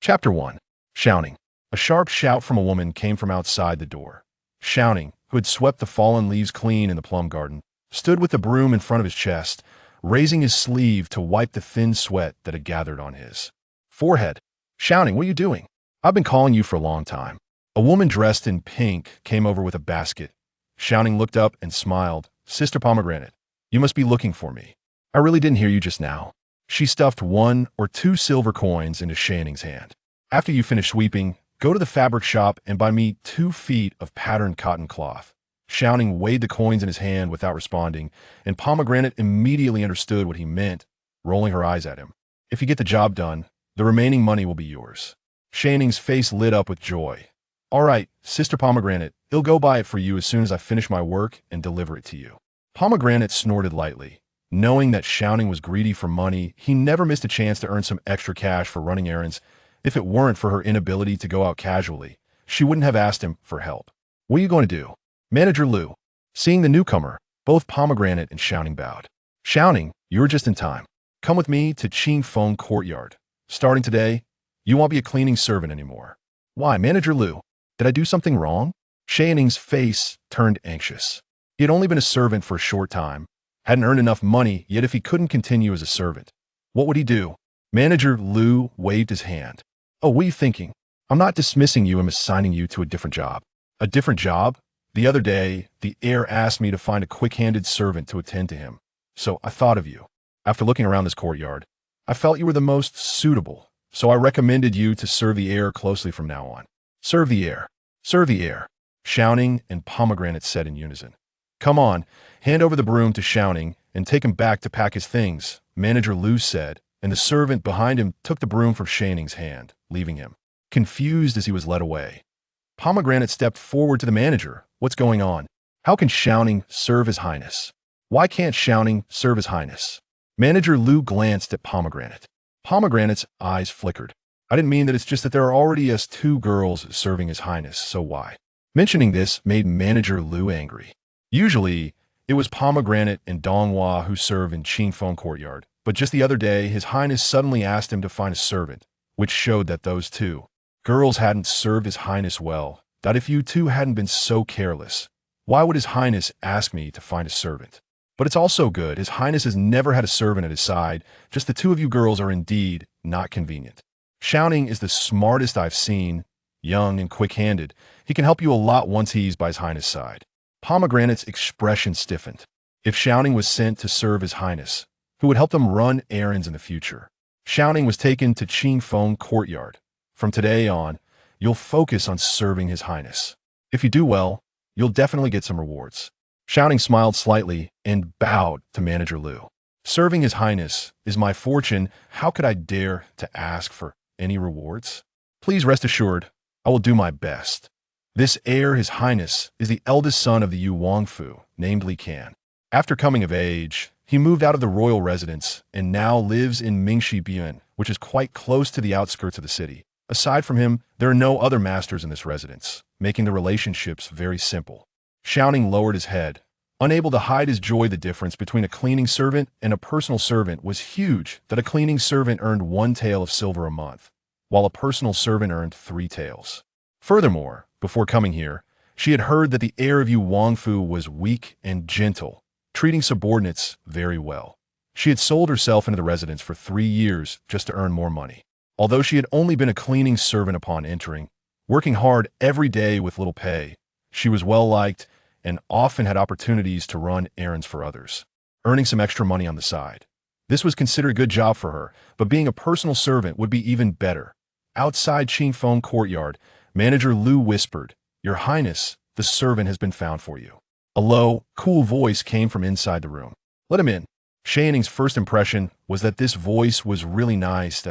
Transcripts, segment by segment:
Chapter 1. Shouting. A sharp shout from a woman came from outside the door. Shouting, who had swept the fallen leaves clean in the plum garden, stood with the broom in front of his chest, raising his sleeve to wipe the thin sweat that had gathered on his forehead. Shouting, what are you doing? I've been calling you for a long time. A woman dressed in pink came over with a basket. Shouting looked up and smiled. Sister Pomegranate, you must be looking for me. I really didn't hear you just now. She stuffed 1 or 2 silver coins into Shanning's hand. After you finish sweeping, go to the fabric shop and buy me 2 feet of patterned cotton cloth. Shouting weighed the coins in his hand without responding, and Pomegranate immediately understood what he meant, rolling her eyes at him. If you get the job done, the remaining money will be yours. Shanning's face lit up with joy. All right, Sister Pomegranate, I'll go buy it for you as soon as I finish my work and deliver it to you. Pomegranate snorted lightly. Knowing that Shouting was greedy for money, he never missed a chance to earn some extra cash for running errands. If it weren't for her inability to go out casually, she wouldn't have asked him for help. What are you going to do? Manager Lu. Seeing the newcomer, both Pomegranate and Shouting bowed. Shouting, you're just in time. Come with me to Qing Feng Courtyard. Starting today, you won't be a cleaning servant anymore. Why, Manager Lu? Did I do something wrong? Shanning's face turned anxious. He had only been a servant for a short time, hadn't earned enough money, yet if he couldn't continue as a servant, what would he do? Manager Lu waved his hand. Oh, what are you thinking? I'm not dismissing you, I'm assigning you to a different job. A different job? The other day, the heir asked me to find a quick-handed servant to attend to him. So I thought of you. After looking around this courtyard, I felt you were the most suitable, so I recommended you to serve the heir closely from now on. Serve the heir. Serve the heir. Shouting and Pomegranate said in unison. Come on, hand over the broom to Shouting and take him back to pack his things, Manager Lu said, and the servant behind him took the broom from Shanning's hand, leaving him confused as he was led away. Pomegranate stepped forward to the manager. What's going on? How can Shouting serve His Highness? Why can't Shouting serve His Highness? Manager Lu glanced at Pomegranate. Pomegranate's eyes flickered. I didn't mean that, it's just that there are already 2 girls serving His Highness, so why? Mentioning this made Manager Lu angry. Usually, it was Pomegranate and Donghua who serve in Qing Feng Courtyard, but just the other day, His Highness suddenly asked him to find a servant, which showed that those 2 girls hadn't served His Highness well, that if you 2 hadn't been so careless, why would His Highness ask me to find a servant? But it's also good, His Highness has never had a servant at his side, just the 2 of you girls are indeed not convenient. Shouting is the smartest I've seen, young and quick-handed. He can help you a lot once he's by His Highness' side. Pomegranate's expression stiffened. If Shouting was sent to serve His Highness, who would help them run errands in the future? Shouting was taken to Qing Feng Courtyard. From today on, you'll focus on serving His Highness. If you do well, you'll definitely get some rewards. Shouting smiled slightly and bowed to Manager Lu. Serving His Highness is my fortune. How could I dare to ask for any rewards? Please rest assured, I will do my best. This heir, His Highness, is the eldest son of the Yu Wangfu, named Li Can. After coming of age, he moved out of the royal residence and now lives in Mingxi Bian, which is quite close to the outskirts of the city. Aside from him, there are no other masters in this residence, making the relationships very simple. Shouting lowered his head. Unable to hide his joy, the difference between a cleaning servant and a personal servant was huge, that a cleaning servant earned 1 tael of silver a month, while a personal servant earned 3 taels. Furthermore, before coming here, she had heard that the heir of Yu Wangfu was weak and gentle, treating subordinates very well. She had sold herself into the residence for 3 years just to earn more money. Although she had only been a cleaning servant upon entering, working hard every day with little pay, she was well-liked and often had opportunities to run errands for others, earning some extra money on the side. This was considered a good job for her, but being a personal servant would be even better. Outside Qing Feng Courtyard, Manager Lu whispered, Your Highness, the servant has been found for you. A low, cool voice came from inside the room. Let him in. Shanning's first impression was that this voice was really nice,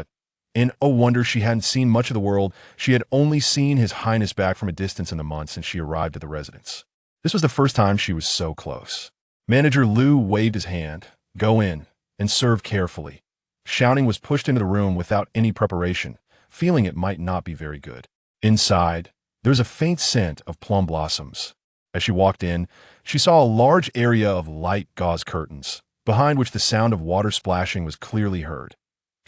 and oh wonder, she hadn't seen much of the world. She had only seen His Highness back from a distance in the months since she arrived at the residence. This was the first time she was so close. Manager Lu waved his hand. Go in and serve carefully. Shouting was pushed into the room without any preparation, feeling it might not be very good. Inside, there was a faint scent of plum blossoms. As she walked in, she saw a large area of light gauze curtains, behind which the sound of water splashing was clearly heard.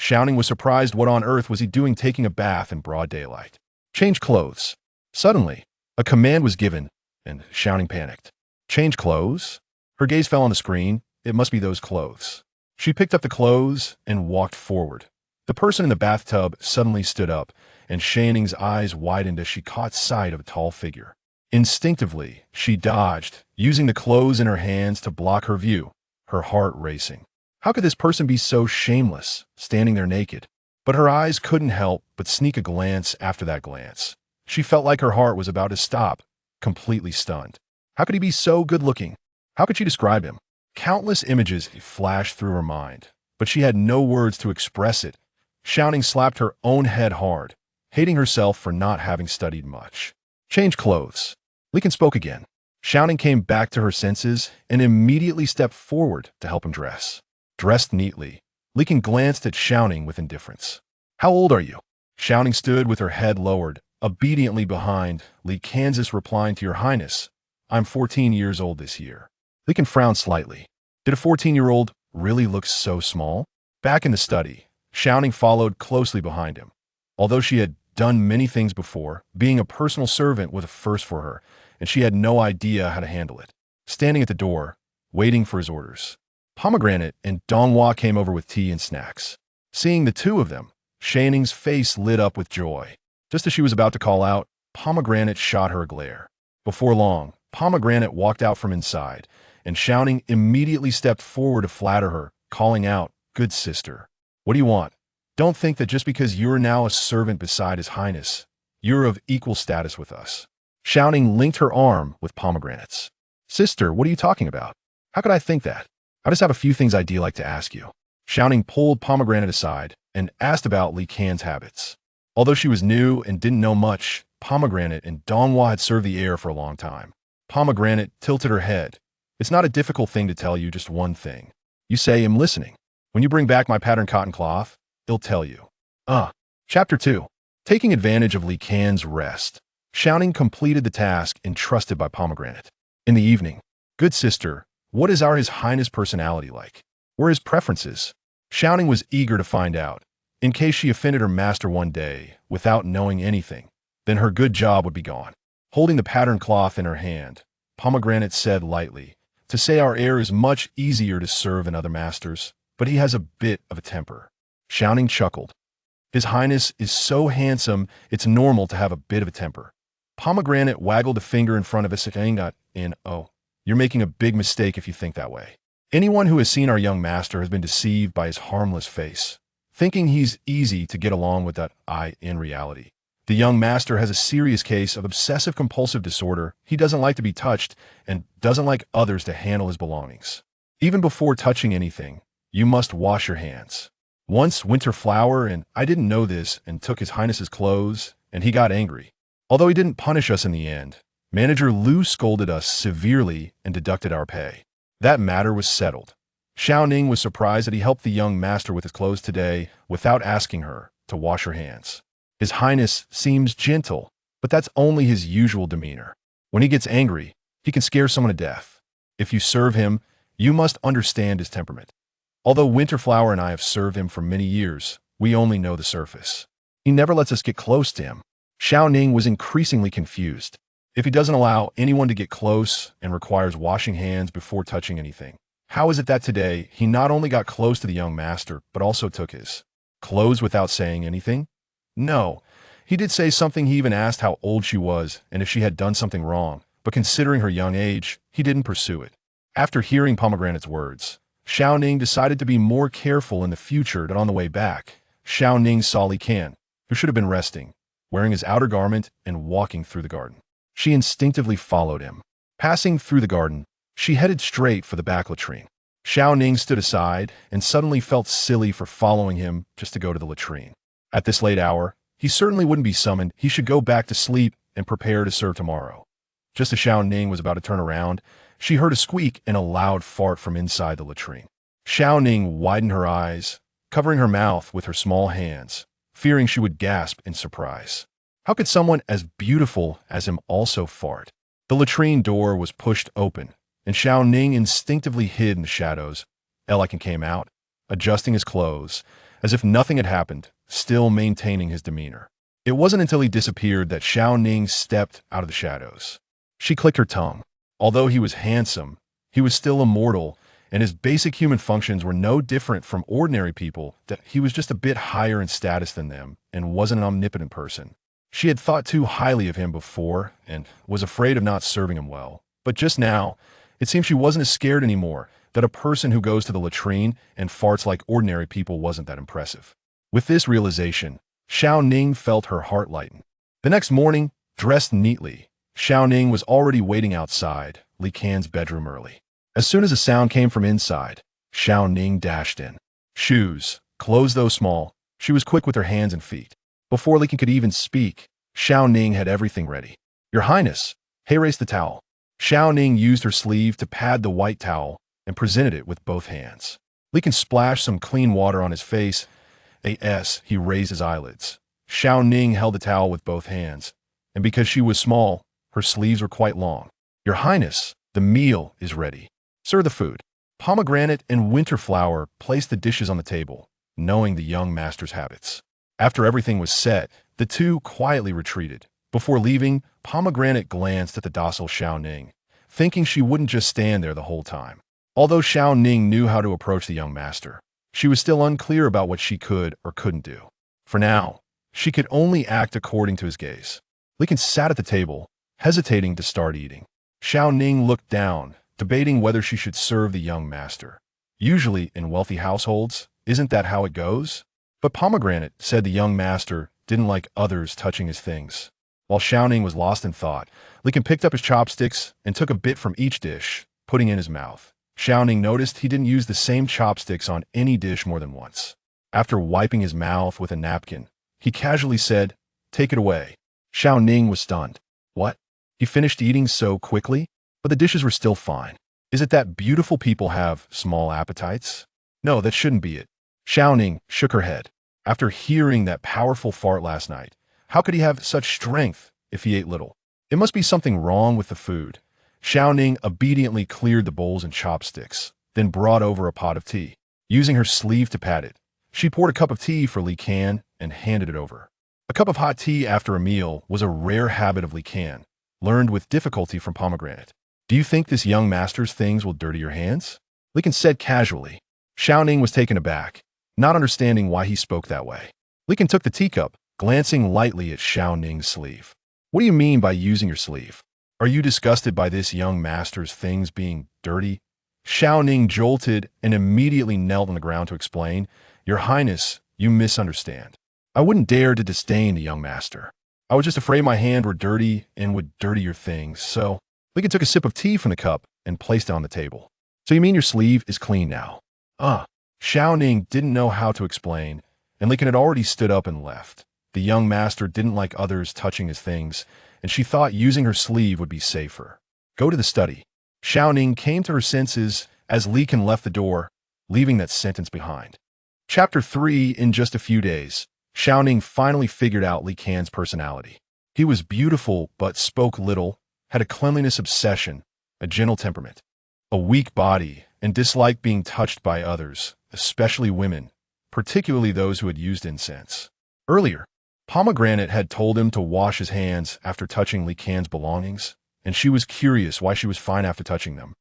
Shao Ning was surprised. What on earth was he doing taking a bath in broad daylight? Change clothes. Suddenly, a command was given, and Shao Ning panicked. Change clothes? Her gaze fell on the screen. It must be those clothes. She picked up the clothes and walked forward. The person in the bathtub suddenly stood up, and Shao Ning's eyes widened as she caught sight of a tall figure. Instinctively, she dodged, using the clothes in her hands to block her view, her heart racing. How could this person be so shameless, standing there naked? But her eyes couldn't help but sneak a glance after that glance. She felt like her heart was about to stop, completely stunned. How could he be so good-looking? How could she describe him? Countless images flashed through her mind, but she had no words to express it. Shao Ning slapped her own head hard, hating herself for not having studied much. Change clothes. Li Ken spoke again. Shao Ning came back to her senses and immediately stepped forward to help him dress. Dressed neatly, Li Ken glanced at Shao Ning with indifference. How old are you? Shao Ning stood with her head lowered, obediently behind Li Ken's replying to Your Highness. I'm 14 years old this year. Li Ken frowned slightly. Did a 14-year-old really look so small? Back in the study, Shao Ning followed closely behind him. Although she had done many things before, being a personal servant was a first for her, and she had no idea how to handle it. Standing at the door, waiting for his orders, Pomegranate and Donghua came over with tea and snacks. Seeing the two of them, Shao Ning's face lit up with joy. Just as she was about to call out, Pomegranate shot her a glare. Before long, Pomegranate walked out from inside, and Shao Ning immediately stepped forward to flatter her, calling out, Good sister. What do you want? Don't think that just because you're now a servant beside His Highness, you're of equal status with us. Shao Ning linked her arm with Pomegranate's. Sister, what are you talking about? How could I think that? I just have a few things I'd like to ask you. Shao Ning pulled Pomegranate aside and asked about Li Ken's habits. Although she was new and didn't know much, Pomegranate and Donghua had served the heir for a long time. Pomegranate tilted her head. It's not a difficult thing to tell you just one thing. You say, I'm listening. When you bring back my patterned cotton cloth, he'll tell you. Chapter 2. Taking advantage of Li Ken's rest. Shao Ning completed the task entrusted by Pomegranate. In the evening, Good sister, what is our His Highness personality like? What are his preferences? Shao Ning was eager to find out. In case she offended her master one day, without knowing anything, then her good job would be gone. Holding the patterned cloth in her hand, Pomegranate said lightly, To say our heir is much easier to serve than other masters, but he has a bit of a temper. Shao Ning chuckled. His Highness is so handsome, it's normal to have a bit of a temper. Pomegranate waggled a finger in front of his and oh, you're making a big mistake if you think that way. Anyone who has seen our young master has been deceived by his harmless face, thinking he's easy to get along with that in reality. The young master has a serious case of obsessive-compulsive disorder. He doesn't like to be touched and doesn't like others to handle his belongings. Even before touching anything, you must wash your hands. Once Winter Flower and I didn't know this and took His Highness's clothes, and he got angry. Although he didn't punish us in the end, Manager Lu scolded us severely and deducted our pay. That matter was settled. Shao Ning was surprised that he helped the young master with his clothes today without asking her to wash her hands. His Highness seems gentle, but that's only his usual demeanor. When he gets angry, he can scare someone to death. If you serve him, you must understand his temperament. Although Winterflower and I have served him for many years, we only know the surface. He never lets us get close to him. Shao Ning was increasingly confused. If he doesn't allow anyone to get close and requires washing hands before touching anything, how is it that today he not only got close to the young master, but also took his clothes without saying anything? No, he did say something. He even asked how old she was and if she had done something wrong, but considering her young age, he didn't pursue it. After hearing Pomegranate's words, Shao Ning decided to be more careful in the future. That on the way back, Shao Ning saw Li Ken, who should have been resting, wearing his outer garment and walking through the garden. She instinctively followed him. Passing through the garden, she headed straight for the back latrine. Shao Ning stood aside and suddenly felt silly for following him just to go to the latrine. At this late hour, he certainly wouldn't be summoned. He should go back to sleep and prepare to serve tomorrow. Just as Shao Ning was about to turn around, she heard a squeak and a loud fart from inside the latrine. Shao Ning widened her eyes, covering her mouth with her small hands, fearing she would gasp in surprise. How could someone as beautiful as him also fart? The latrine door was pushed open, and Shao Ning instinctively hid in the shadows. Elikin came out, adjusting his clothes. as if nothing had happened, still maintaining his demeanor. It wasn't until he disappeared that Shao Ning stepped out of the shadows. She clicked her tongue. Although he was handsome, he was still immortal, and his basic human functions were no different from ordinary people, that he was just a bit higher in status than them and wasn't an omnipotent person. She had thought too highly of him before and was afraid of not serving him well. But just now, it seemed she wasn't as scared anymore, that a person who goes to the latrine and farts like ordinary people wasn't that impressive. With this realization, Shao Ning felt her heart lighten. The next morning, dressed neatly, Shao Ning was already waiting outside Li Can's bedroom early. As soon as a sound came from inside, Shao Ning dashed in. Shoes, clothes though small, she was quick with her hands and feet. Before Li Can could even speak, Shao Ning had everything ready. "Your Highness," he raised the towel. Shao Ning used her sleeve to pad the white towel and presented it with both hands. Li Can splashed some clean water on his face. He raised his eyelids. Shao Ning held the towel with both hands, and because she was small, her sleeves were quite long. "Your Highness, the meal is ready. Serve the food." Pomegranate and Winterflower placed the dishes on the table, knowing the young master's habits. After everything was set, the two quietly retreated. Before leaving, Pomegranate glanced at the docile Shao Ning, thinking she wouldn't just stand there the whole time. Although Shao Ning knew how to approach the young master, she was still unclear about what she could or couldn't do. For now, she could only act according to his gaze. Li Can sat at the table, hesitating to start eating. Shao Ning looked down, debating whether she should serve the young master. Usually, in wealthy households, isn't that how it goes? But Pomegranate said the young master didn't like others touching his things. While Shao Ning was lost in thought, Li Can picked up his chopsticks and took a bit from each dish, putting it in his mouth. Shao Ning noticed he didn't use the same chopsticks on any dish more than once. After wiping his mouth with a napkin, he casually said, "Take it away." Shao Ning was stunned. What? He finished eating so quickly? But the dishes were still fine. Is it that beautiful people have small appetites? No, that shouldn't be it. Shao Ning shook her head. After hearing that powerful fart last night, how could he have such strength if he ate little? It must be something wrong with the food. Shao Ning obediently cleared the bowls and chopsticks, then brought over a pot of tea. Using her sleeve to pat it, she poured a cup of tea for Li Can and handed it over. A cup of hot tea after a meal was a rare habit of Li Can, learned with difficulty from Pomegranate. "Do you think this young master's things will dirty your hands?" Li Can said casually. Shao Ning was taken aback, not understanding why he spoke that way. Li Can took the teacup, glancing lightly at Shao Ning's sleeve. "What do you mean by using your sleeve? Are you disgusted by this young master's things being dirty?" Shao Ning jolted and immediately knelt on the ground to explain. "Your Highness, you misunderstand. I wouldn't dare to disdain the young master. I was just afraid my hand were dirty and would dirty your things, so..." Li Can took a sip of tea from the cup and placed it on the table. "So you mean your sleeve is clean now?" Shao Ning didn't know how to explain, and Li Can had already stood up and left. The young master didn't like others touching his things, and she thought using her sleeve would be safer. "Go to the study." Shao Ning came to her senses as Li Can left the door, leaving that sentence behind. Chapter 3. In just a few days, Shao Ning finally figured out Li Can's personality. He was beautiful but spoke little, had a cleanliness obsession, a gentle temperament, a weak body, and disliked being touched by others, especially women, particularly those who had used incense. Earlier, Pomegranate had told him to wash his hands after touching Li Can's belongings, and she was curious why she was fine after touching them.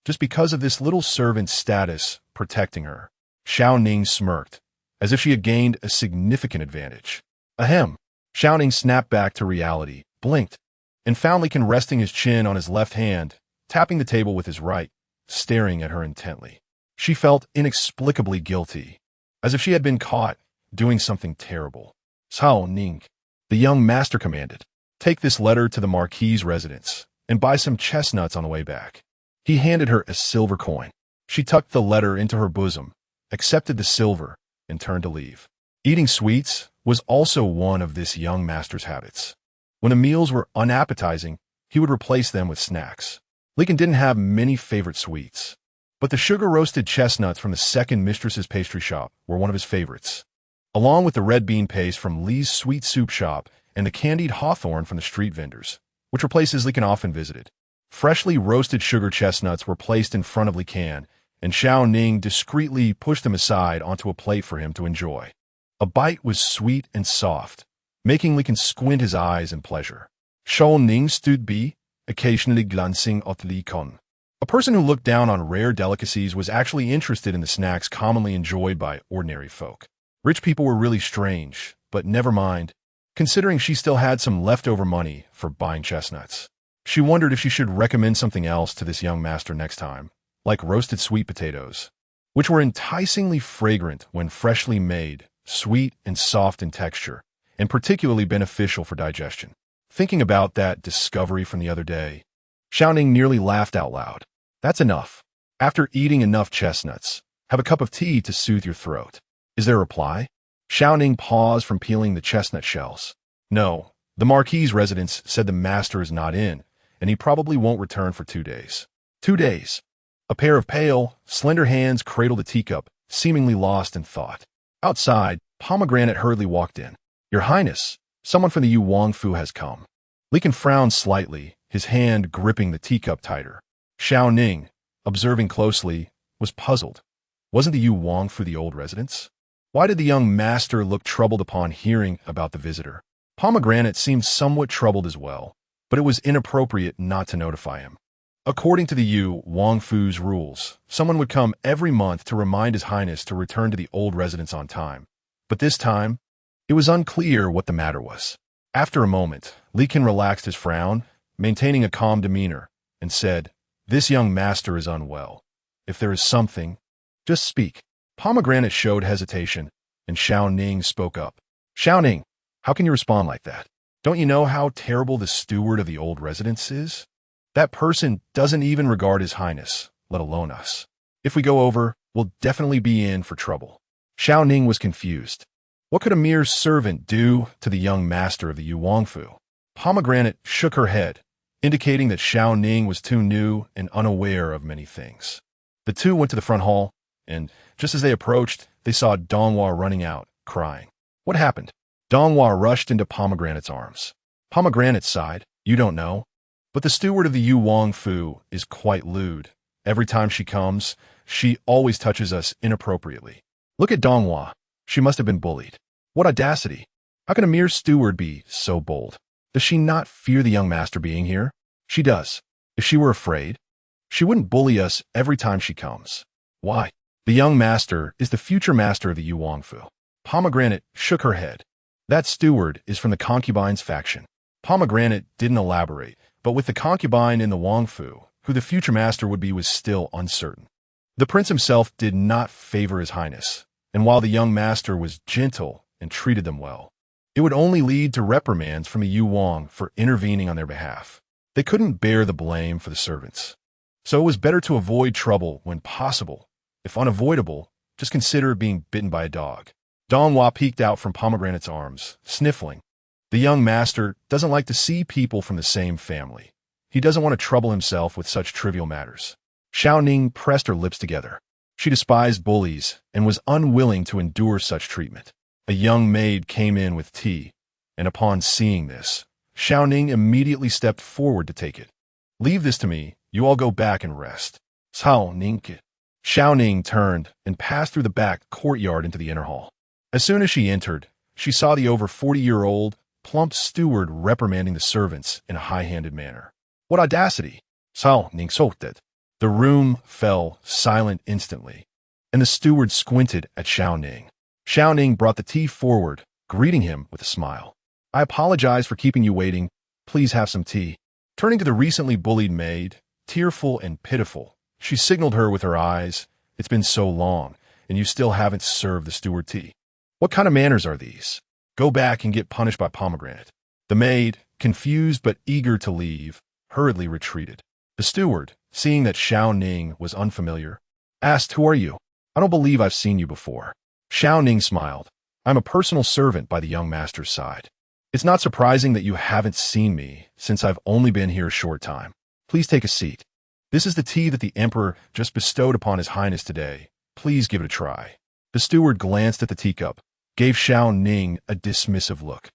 Just because of this little servant's status protecting her. Shao Ning smirked, as if she had gained a significant advantage. Ahem. Shao Ning snapped back to reality, blinked, and found Li Can resting his chin on his left hand, tapping the table with his right, staring at her intently. She felt inexplicably guilty, as if she had been caught doing something terrible. "Shao Ning," the young master commanded, "take this letter to the Marquis's residence and buy some chestnuts on the way back." He handed her a silver coin. She tucked the letter into her bosom, accepted the silver, and turned to leave. Eating sweets was also one of this young master's habits. When the meals were unappetizing, he would replace them with snacks. Li Can didn't have many favorite sweets, but the sugar-roasted chestnuts from the second mistress's pastry shop were one of his favorites, along with the red bean paste from Li's sweet soup shop and the candied hawthorn from the street vendors, which were places Li Can often visited. Freshly roasted sugar chestnuts were placed in front of Li Can, and Shao Ning discreetly pushed them aside onto a plate for him to enjoy. A bite was sweet and soft, making Li Can squint his eyes in pleasure. Shao Ning.It, occasionally glancing at Li Can. A person who looked down on rare delicacies was actually interested in the snacks commonly enjoyed by ordinary folk. Rich people were really strange, but never mind, considering she still had some leftover money for buying chestnuts. She wondered if she should recommend something else to this young master next time, like roasted sweet potatoes, which were enticingly fragrant when freshly made, sweet and soft in texture, and particularly beneficial for digestion. Thinking about that discovery from the other day, Shao Ning nearly laughed out loud. That's enough. After eating enough chestnuts, have a cup of tea to soothe your throat. Is there a reply? Shao Ning paused from peeling the chestnut shells. No, the Marquis's residence said the master is not in, and he probably won't return for 2 days. 2 days. A pair of pale, slender hands cradled a teacup, seemingly lost in thought. Outside, Pomegranate hurriedly walked in. Your Highness, someone from the Yu Wangfu has come. Li Can frowned slightly, his hand gripping the teacup tighter. Shao Ning, observing closely, was puzzled. Wasn't the Yu Wangfu the old residence? Why did the young master look troubled upon hearing about the visitor? Pomegranate seemed somewhat troubled as well, but it was inappropriate not to notify him. According to the Yu Wangfu's rules, someone would come every month to remind His Highness to return to the old residence on time. But this time, it was unclear what the matter was. After a moment, Li Can relaxed his frown, maintaining a calm demeanor, and said, This young master is unwell. If there is something, just speak. Pomegranate showed hesitation, and Shao Ning spoke up. Shao Ning, how can you respond like that? Don't you know how terrible the steward of the old residence is? That person doesn't even regard His Highness, let alone us. If we go over, we'll definitely be in for trouble. Shao Ning was confused. What could a mere servant do to the young master of the Yu Wangfu? Pomegranate shook her head, indicating that Shao Ning was too new and unaware of many things. The two went to the front hall, and just as they approached, they saw Donghua running out, crying. What happened? Donghua rushed into Pomegranate's arms. Pomegranate sighed. You don't know? But the steward of the Yu Wangfu is quite lewd. Every time she comes, she always touches us inappropriately. Look at Donghua. She must have been bullied. What audacity! How can a mere steward be so bold? Does she not fear the young master being here? She does. If she were afraid, she wouldn't bully us every time she comes. Why? The young master is the future master of the Yu Wangfu. Pomegranate shook her head. That steward is from the concubine's faction. Pomegranate didn't elaborate, but with the concubine in the Wangfu, who the future master would be was still uncertain. The prince himself did not favor His Highness, and while the young master was gentle and treated them well, it would only lead to reprimands from the Yu Wang for intervening on their behalf. They couldn't bear the blame for the servants. So it was better to avoid trouble when possible. If unavoidable, just consider being bitten by a dog. Donghua peeked out from Pomegranate's arms, sniffling. The young master doesn't like to see people from the same family. He doesn't want to trouble himself with such trivial matters. Shao Ning pressed her lips together. She despised bullies and was unwilling to endure such treatment. A young maid came in with tea, and upon seeing this, Shao Ning immediately stepped forward to take it. Leave this to me. You all go back and rest. Shao Ning.It. Shao Ning turned and passed through the back courtyard into the inner hall. As soon as she entered, she saw the over 40-year-old, plump steward reprimanding the servants in a high-handed manner. What audacity! Shao Ning.It. The room fell silent instantly, and the steward squinted at Shao Ning. Shao Ning brought the tea forward, greeting him with a smile. I apologize for keeping you waiting. Please have some tea. Turning to the recently bullied maid, tearful and pitiful, she signaled her with her eyes. It's been so long, and you still haven't served the steward tea. What kind of manners are these? Go back and get punished by Pomegranate. The maid, confused but eager to leave, hurriedly retreated. The steward, seeing that Shao Ning was unfamiliar, asked, Who are you? I don't believe I've seen you before. Shao Ning smiled. I'm a personal servant by the young master's side. It's not surprising that you haven't seen me, since I've only been here a short time. Please take a seat. This is the tea that the emperor just bestowed upon His Highness today. Please give it a try. The steward glanced at the teacup, gave Shao Ning a dismissive look,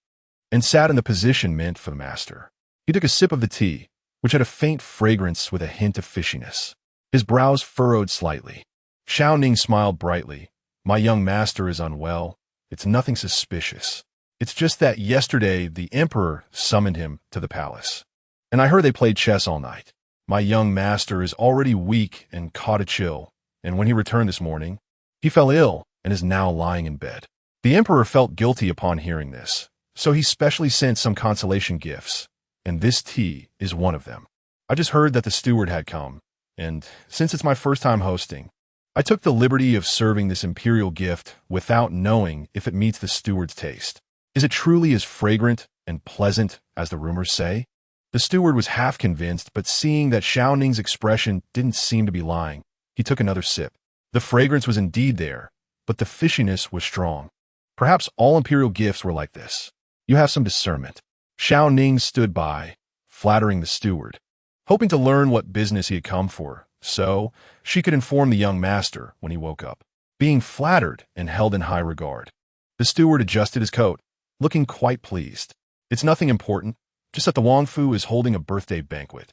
and sat in the position meant for the master. He took a sip of the tea, which had a faint fragrance with a hint of fishiness. His brows furrowed slightly. Shao Ning smiled brightly. My young master is unwell. It's nothing suspicious. It's just that yesterday the emperor summoned him to the palace. And I heard they played chess all night. My young master is already weak and caught a chill, and when he returned this morning, he fell ill and is now lying in bed. The emperor felt guilty upon hearing this, so he specially sent some consolation gifts, and this tea is one of them. I just heard that the steward had come, and since it's my first time hosting, I took the liberty of serving this imperial gift without knowing if it meets the steward's taste. Is it truly as fragrant and pleasant as the rumors say? The steward was half convinced, but seeing that Shao Ning's expression didn't seem to be lying, he took another sip. The fragrance was indeed there, but the fishiness was strong. Perhaps all imperial gifts were like this. You have some discernment. Shao Ning stood by, flattering the steward, hoping to learn what business he had come for, so she could inform the young master when he woke up. Being flattered and held in high regard, the steward adjusted his coat, looking quite pleased. It's nothing important, just that the Wangfu is holding a birthday banquet.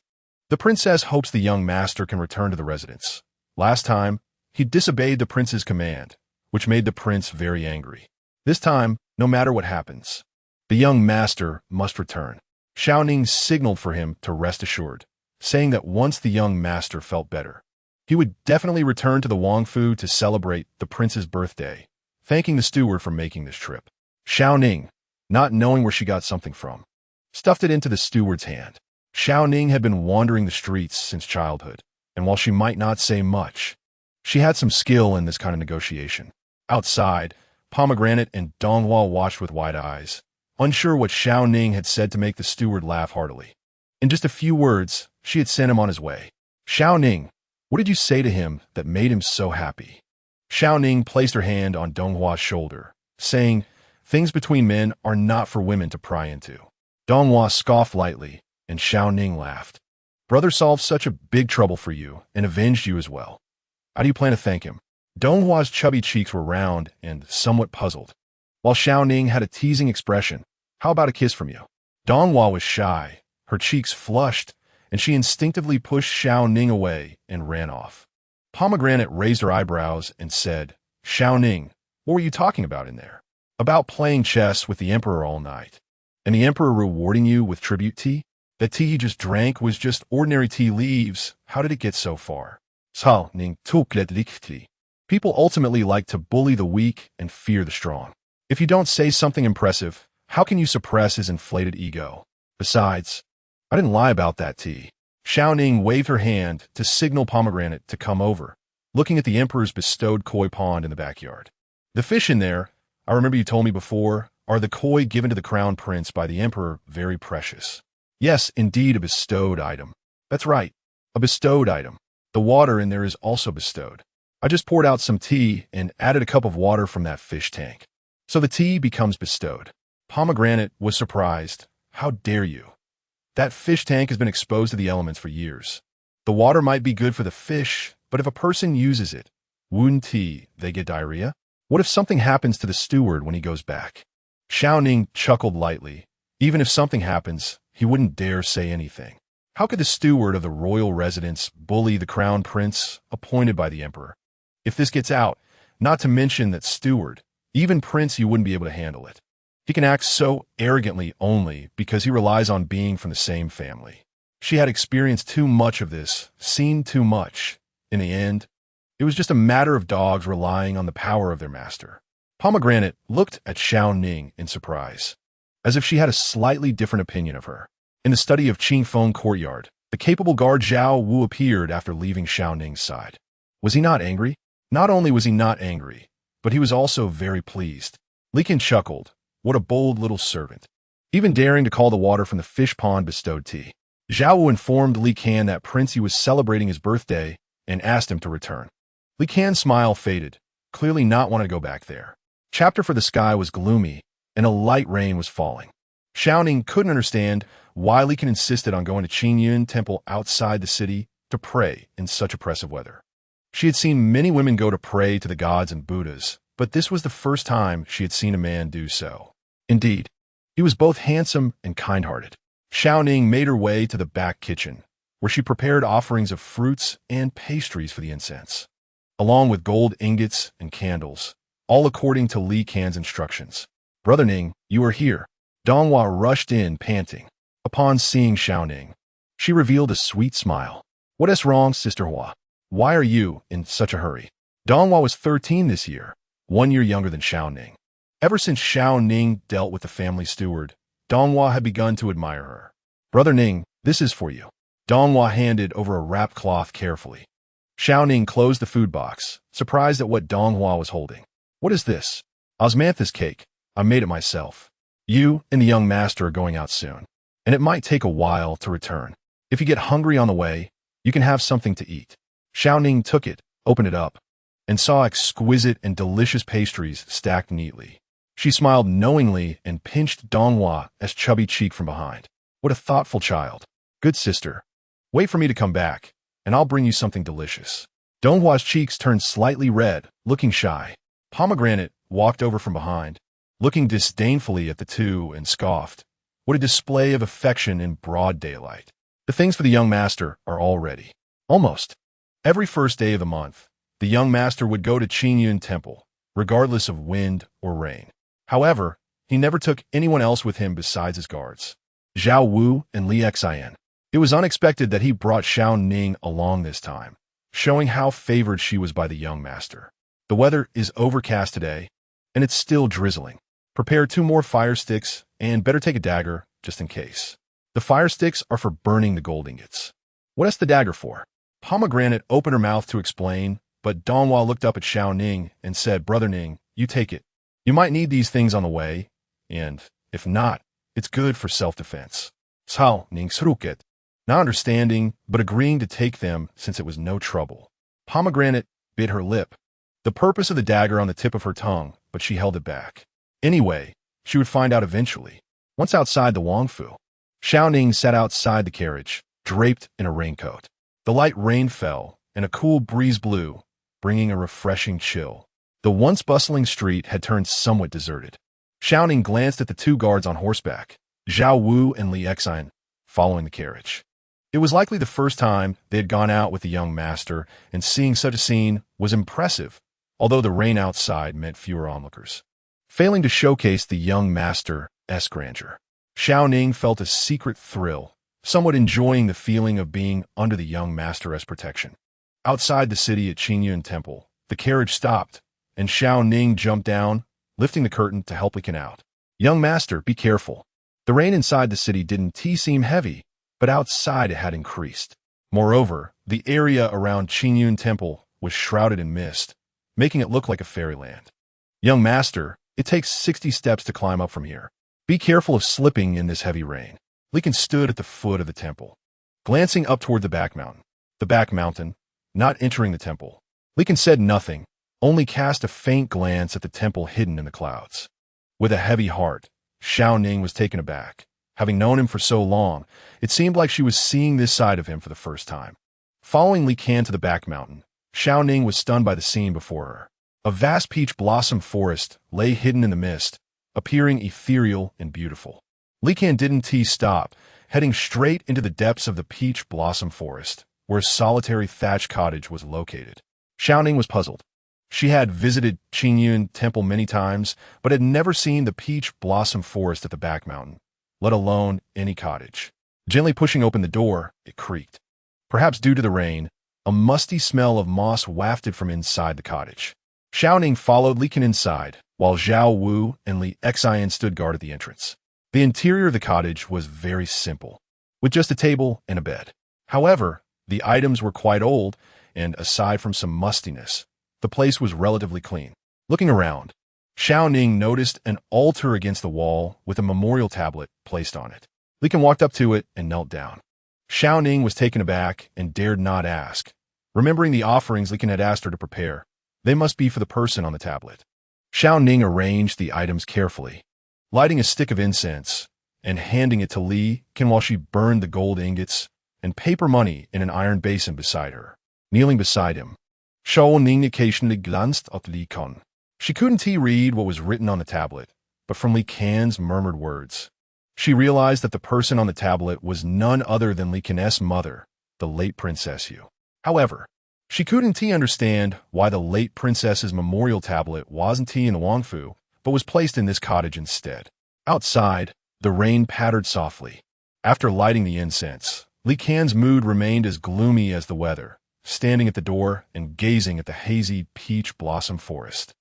The princess hopes the young master can return to the residence. Last time, he disobeyed the prince's command, which made the prince very angry. This time, no matter what happens, the young master must return. Shao Ning signaled for him to rest assured, saying that once the young master felt better, he would definitely return to the Wangfu to celebrate the prince's birthday, thanking the steward for making this trip. Shao Ning, not knowing where she got something from, stuffed it into the steward's hand. Shao Ning had been wandering the streets since childhood, and while she might not say much, she had some skill in this kind of negotiation. Outside, Pomegranate and Donghua watched with wide eyes, unsure what Shao Ning had said to make the steward laugh heartily. In just a few words, she had sent him on his way. Shao Ning, what did you say to him that made him so happy? Shao Ning placed her hand on Donghua's shoulder, saying, things between men are not for women to pry into. Donghua scoffed lightly, and Shao Ning laughed. Brother solved such a big trouble for you and avenged you as well. How do you plan to thank him? Donghua's chubby cheeks were round and somewhat puzzled, while Shao Ning had a teasing expression. How about a kiss from you? Donghua was shy, her cheeks flushed, and she instinctively pushed Shao Ning away and ran off. Pomegranate raised her eyebrows and said, Shao Ning, what were you talking about in there? About playing chess with the emperor all night. And the emperor rewarding you with tribute tea? That tea he just drank was just ordinary tea leaves. How did it get so far? Shao Ning.It. People ultimately like to bully the weak and fear the strong. If you don't say something impressive, how can you suppress his inflated ego? Besides, I didn't lie about that tea. Shao Ning waved her hand to signal Pomegranate to come over, looking at the emperor's bestowed koi pond in the backyard. The fish in there, I remember you told me before, are the koi given to the crown prince by the emperor, very precious. Yes, indeed, a bestowed item. That's right, a bestowed item. The water in there is also bestowed. I just poured out some tea and added a cup of water from that fish tank. So the tea becomes bestowed. Pomegranate was surprised. How dare you? That fish tank has been exposed to the elements for years. The water might be good for the fish, but if a person uses it, wouldn't they get diarrhea? What if something happens to the steward when he goes back? Shao Ning chuckled lightly. Even if something happens, he wouldn't dare say anything. How could the steward of the royal residence bully the crown prince appointed by the emperor? If this gets out, not to mention that steward, even prince, you wouldn't be able to handle it. He can act so arrogantly only because he relies on being from the same family. She had experienced too much of this, seen too much. In the end, it was just a matter of dogs relying on the power of their master. Pomegranate looked at Shao Ning in surprise, as if she had a slightly different opinion of her. In the study of Qingfeng courtyard, the capable guard Zhao Wu appeared after leaving Shao Ning's side. Was he not angry? Not only was he not angry, but he was also very pleased. Li Qian chuckled. What a bold little servant. Even daring to call the water from the fish pond bestowed tea. Zhao Wu informed Li Qian that Prince Yi was celebrating his birthday and asked him to return. Li Qian's smile faded, clearly not wanting to go back there. Chapter for the sky was gloomy, and a light rain was falling. Shao Ning couldn't understand why Li Qian insisted on going to Qingyun Temple outside the city to pray in such oppressive weather. She had seen many women go to pray to the gods and Buddhas, but this was the first time she had seen a man do so. Indeed, he was both handsome and kind-hearted. Shao Ning made her way to the back kitchen, where she prepared offerings of fruits and pastries for the incense. along with gold ingots and candles, all according to Li Can's instructions. "Brother Ning, you are here." Donghua rushed in, panting. Upon seeing Shao Ning, she revealed a sweet smile. "What is wrong, Sister Hua? Why are you in such a hurry?" Donghua was 13 this year, 1 year younger than Shao Ning. Ever since Shao Ning dealt with the family steward, Donghua had begun to admire her. "Brother Ning, this is for you." Donghua handed over a wrapped cloth carefully. Shao Ning closed the food box, surprised at what Donghua was holding. "What is this?" "Osmanthus cake. I made it myself. You and the young master are going out soon, and it might take a while to return. If you get hungry on the way, you can have something to eat." Shao Ning took it, opened it up, and saw exquisite and delicious pastries stacked neatly. She smiled knowingly and pinched Donghua,'s chubby cheek from behind. "What a thoughtful child. Good sister. Wait for me to come back, and I'll bring you something delicious." Donghua's cheeks turned slightly red, looking shy. Pomegranate walked over from behind, looking disdainfully at the two, and scoffed. "What a display of affection in broad daylight. The things for the young master are all ready." Almost every first day of the month, the young master would go to Qingyun Temple, regardless of wind or rain. However, he never took anyone else with him besides his guards, Zhao Wu and Li Xian. It was unexpected that he brought Shao Ning along this time, showing how favored she was by the young master. "The weather is overcast today, and it's still drizzling. Prepare 2 more fire sticks, and better take a dagger, just in case. The fire sticks are for burning the gold ingots." "What is the dagger for?" Pomegranate opened her mouth to explain, but Donghua looked up at Shao Ning and said, "Brother Ning, you take it. You might need these things on the way, and, if not, it's good for self-defense." Shao Ning.It, not understanding, but agreeing to take them since it was no trouble. Pomegranate bit her lip. The purpose of the dagger on the tip of her tongue, but she held it back. Anyway, she would find out eventually. Once outside the Wangfu, Shao Ning sat outside the carriage, draped in a raincoat. The light rain fell, and a cool breeze blew, bringing a refreshing chill. The once bustling street had turned somewhat deserted. Shao Ning glanced at the 2 guards on horseback, Zhao Wu and Li Xian, following the carriage. It was likely the first time they had gone out with the young master, and seeing such a scene was impressive, although the rain outside meant fewer onlookers. Failing to showcase the young master's grandeur, Shao Ning felt a secret thrill, somewhat enjoying the feeling of being under the young master's protection. Outside the city at Qingyun Temple, the carriage stopped, and Shao Ning jumped down, lifting the curtain to help Li out. "Young master, be careful." The rain inside the city didn't seem heavy, but outside it had increased. Moreover, the area around Qingyun Temple was shrouded in mist, making it look like a fairyland. "Young master, it takes 60 steps to climb up from here. Be careful of slipping in this heavy rain." Li stood at the foot of the temple, glancing up toward the back mountain, not entering the temple. Li said nothing, only cast a faint glance at the temple hidden in the clouds. With a heavy heart, Shao Ning was taken aback. Having known him for so long, it seemed like she was seeing this side of him for the first time. Following Li to the back mountain, Shao Ning was stunned by the scene before her. A vast peach blossom forest lay hidden in the mist, appearing ethereal and beautiful. Li didn't stop, heading straight into the depths of the peach blossom forest, where a solitary thatched cottage was located. Shao Ning was puzzled. She had visited Qingyun Temple many times, but had never seen the peach blossom forest at the back mountain, let alone any cottage. Gently pushing open the door, it creaked. Perhaps due to the rain, a musty smell of moss wafted from inside the cottage. Shao Ning followed Li inside, while Zhao Wu and Li Xian stood guard at the entrance. The interior of the cottage was very simple, with just a table and a bed. However, the items were quite old, and aside from some mustiness, the place was relatively clean. Looking around, Shao Ning noticed an altar against the wall with a memorial tablet placed on it. Li walked up to it and knelt down. Shao Ning was taken aback and dared not ask, remembering the offerings Li had asked her to prepare. They must be for the person on the tablet. Shao Ning arranged the items carefully, lighting a stick of incense and handing it to Li while she burned the gold ingots and paper money in an iron basin beside her. Kneeling beside him, Shao Ning glanced at Li. She couldn't read what was written on the tablet, but from Li Can's murmured words, she realized that the person on the tablet was none other than Li Can's mother, the late Princess Yu. However, She couldn't understand why the late princess's memorial tablet wasn't in Wangfu, but was placed in this cottage instead. Outside, the rain pattered softly. After lighting the incense, Li Qian's mood remained as gloomy as the weather, standing at the door and gazing at the hazy peach blossom forest.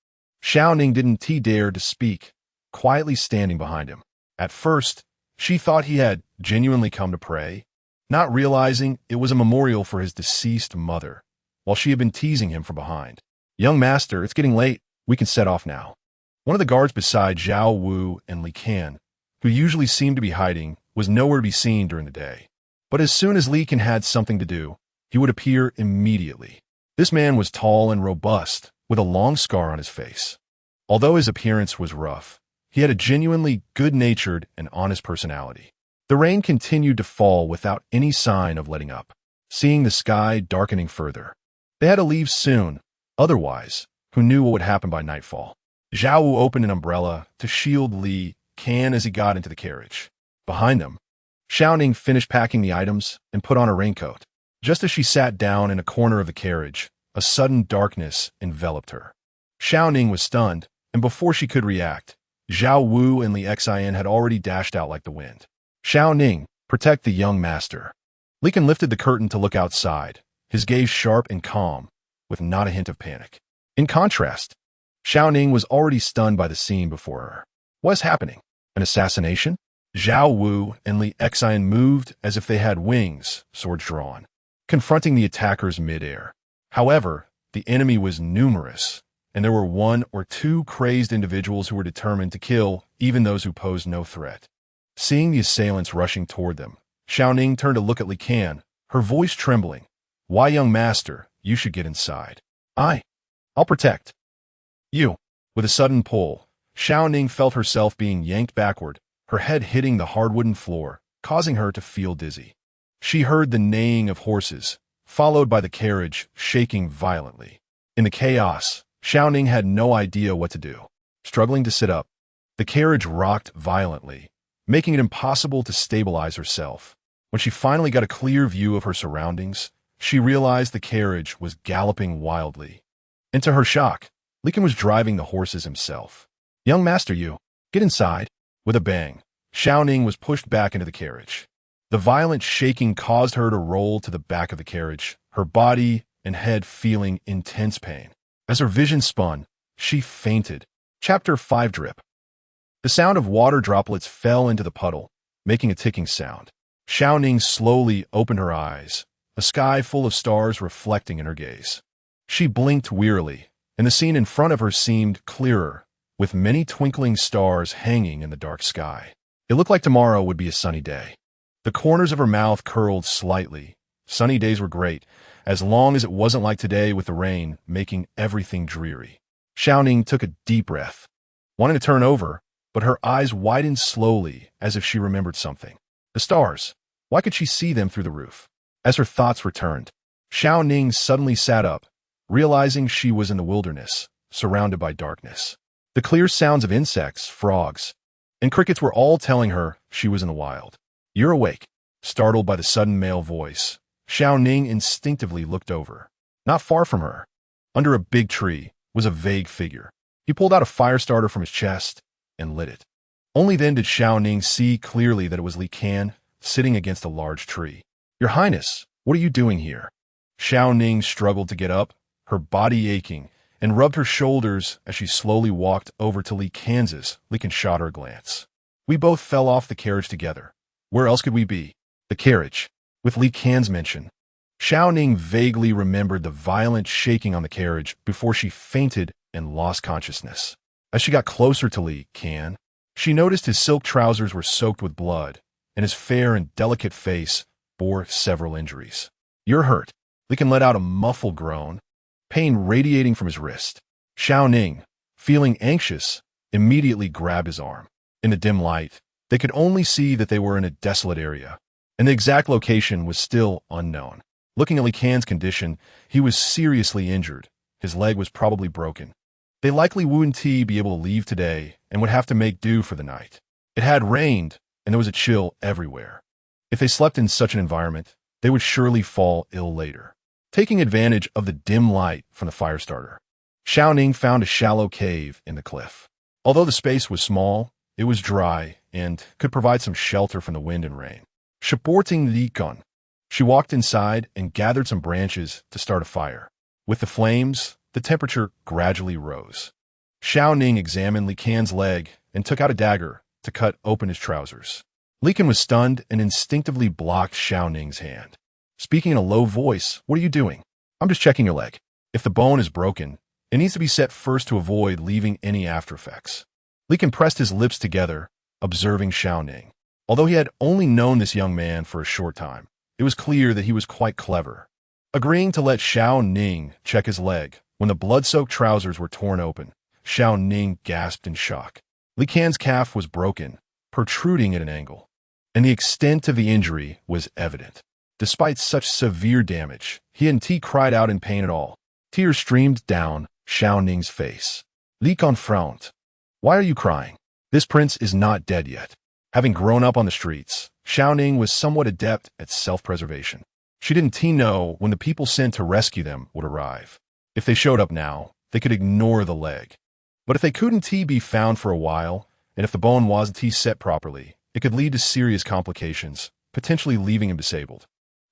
Shao Ning didn't dare to speak, quietly standing behind him. At first, she thought he had genuinely come to pray, not realizing it was a memorial for his deceased mother, while she had been teasing him from behind. "Young master, it's getting late. We can set off now." One of the guards beside Zhao Wu and Li Qian, who usually seemed to be hiding, was nowhere to be seen during the day. But as soon as Li Qian had something to do, he would appear immediately. This man was tall and robust, with a long scar on his face. Although his appearance was rough, he had a genuinely good-natured and honest personality. The rain continued to fall without any sign of letting up, seeing the sky darkening further. They had to leave soon, otherwise, who knew what would happen by nightfall? Zhao Wu opened an umbrella to shield Li Qian as he got into the carriage. Behind them, Shao Ning finished packing the items and put on a raincoat. Just as she sat down in a corner of the carriage, a sudden darkness enveloped her. Shao Ning was stunned, and before she could react, Zhao Wu and Li Qian had already dashed out like the wind. "Shao Ning, protect the young master." Li Qian lifted the curtain to look outside, his gaze sharp and calm, with not a hint of panic. In contrast, Shao Ning was already stunned by the scene before her. What is happening? An assassination? Zhao Wu and Li Qian moved as if they had wings, swords drawn, confronting the attackers mid-air. However, the enemy was numerous, and there were one or two crazed individuals who were determined to kill even those who posed no threat. Seeing the assailants rushing toward them, Shao Ning turned to look at Li Qian, her voice trembling. "Why, young master, you should get inside. I'll protect you." With a sudden pull, Shao Ning felt herself being yanked backward, her head hitting the hard-wooden floor, causing her to feel dizzy. She heard the neighing of horses, followed by the carriage shaking violently. In the chaos, Shao Ning had no idea what to do. Struggling to sit up, the carriage rocked violently, making it impossible to stabilize herself. When she finally got a clear view of her surroundings, she realized the carriage was galloping wildly. And to her shock, Li Qian was driving the horses himself. "Young master, you, get inside." With a bang, Shao Ning was pushed back into the carriage. The violent shaking caused her to roll to the back of the carriage, her body and head feeling intense pain. As her vision spun, she fainted. Chapter 5 Drip. The sound of water droplets fell into the puddle, making a ticking sound. Shao Ning slowly opened her eyes, a sky full of stars reflecting in her gaze. She blinked wearily, and the scene in front of her seemed clearer, with many twinkling stars hanging in the dark sky. It looked like tomorrow would be a sunny day. The corners of her mouth curled slightly. Sunny days were great, as long as it wasn't like today with the rain making everything dreary. Shao Ning took a deep breath, wanting to turn over, but her eyes widened slowly as if she remembered something. The stars. Why could she see them through the roof? As her thoughts returned, Shao Ning suddenly sat up, realizing she was in the wilderness, surrounded by darkness. The clear sounds of insects, frogs, and crickets were all telling her she was in the wild. "You're awake." Startled by the sudden male voice, Shao Ning instinctively looked over. Not far from her, under a big tree, was a vague figure. He pulled out a fire starter from his chest and lit it. Only then did Shao Ning see clearly that it was Li Qian sitting against a large tree. "Your Highness, what are you doing here?" Shao Ning struggled to get up, her body aching, and rubbed her shoulders as she slowly walked over to Li Qian's. Li Qian shot her a glance. "We both fell off the carriage together. Where else could we be?" The carriage. With Li Qian's mention, Shao Ning vaguely remembered the violent shaking on the carriage before she fainted and lost consciousness. As she got closer to Li Qian, she noticed his silk trousers were soaked with blood, and his fair and delicate face bore several injuries. "You're hurt." Li Qian let out a muffled groan, pain radiating from his wrist. Shao Ning, feeling anxious, immediately grabbed his arm. In the dim light, they could only see that they were in a desolate area, and the exact location was still unknown. Looking at Li Qian's condition, he was seriously injured. His leg was probably broken. They likely wouldn't be able to leave today and would have to make do for the night. It had rained, and there was a chill everywhere. If they slept in such an environment, they would surely fall ill later. taking advantage of the dim light from the fire starter. Shao Ning found a shallow cave in the cliff. Although the space was small, it was dry and could provide some shelter from the wind and rain. Supporting Li Kan, she walked inside and gathered some branches to start a fire. With the flames, the temperature gradually rose. Shao Ning examined Li Kan's leg and took out a dagger to cut open his trousers. Li Kan was stunned and instinctively blocked Shao Ning's hand. Speaking in a low voice, "What are you doing?" "I'm just checking your leg. If the bone is broken, it needs to be set first to avoid leaving any after effects." Li Kan pressed his lips together, observing Shao Ning. Although he had only known this young man for a short time, it was clear that he was quite clever. Agreeing to let Shao Ning check his leg, when the blood-soaked trousers were torn open, Shao Ning gasped in shock. Li Kan's calf was broken, protruding at an angle, and the extent of the injury was evident. Despite such severe damage, he hadn't cried out in pain at all. Tears streamed down Shao Ning's face. Li Kan frowned. "Why are you crying? This prince is not dead yet." Having grown up on the streets, Shao Ning was somewhat adept at self-preservation. She didn't know when the people sent to rescue them would arrive. If they showed up now, they could ignore the leg. But if they couldn't be found for a while, and if the bone wasn't set properly, it could lead to serious complications, potentially leaving him disabled.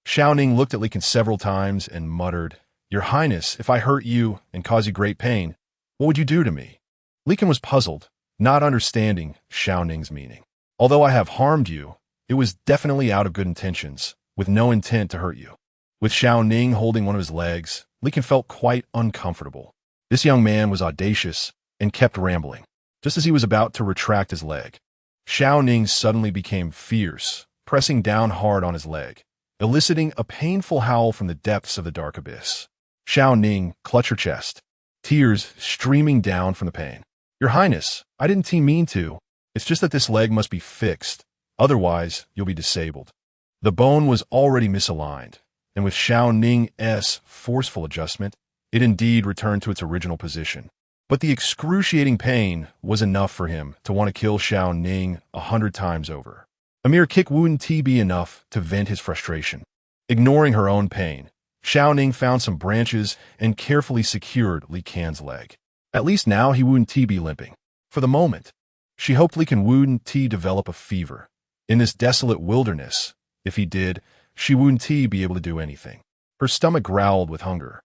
Shao Ning looked at Li Kan several times and muttered, "Your Highness, if I hurt you and cause you great pain, what would you do to me?" Li Kan was puzzled, not understanding Shao Ning's meaning. "Although I have harmed you, it was definitely out of good intentions, with no intent to hurt you." With Shao Ning holding one of his legs, Li Kan felt quite uncomfortable. This young man was audacious and kept rambling. Just as he was about to retract his leg, Shao Ning suddenly became fierce, pressing down hard on his leg, eliciting a painful howl from the depths of the dark abyss. Shao Ning clutched her chest, tears streaming down from the pain. "Your Highness, I didn't mean to. It's just that this leg must be fixed. Otherwise, you'll be disabled." The bone was already misaligned, and with Shao Ning's forceful adjustment, it indeed returned to its original position. But the excruciating pain was enough for him to want to kill Shao Ning 100 times over. A mere kick wouldn't be enough to vent his frustration. Ignoring her own pain, Shao Ning found some branches and carefully secured Li Kan's leg. At least now he wouldn't be limping. For the moment, she hoped Li Kan wouldn't develop a fever. In this desolate wilderness, if he did, she wouldn't be able to do anything. Her stomach growled with hunger.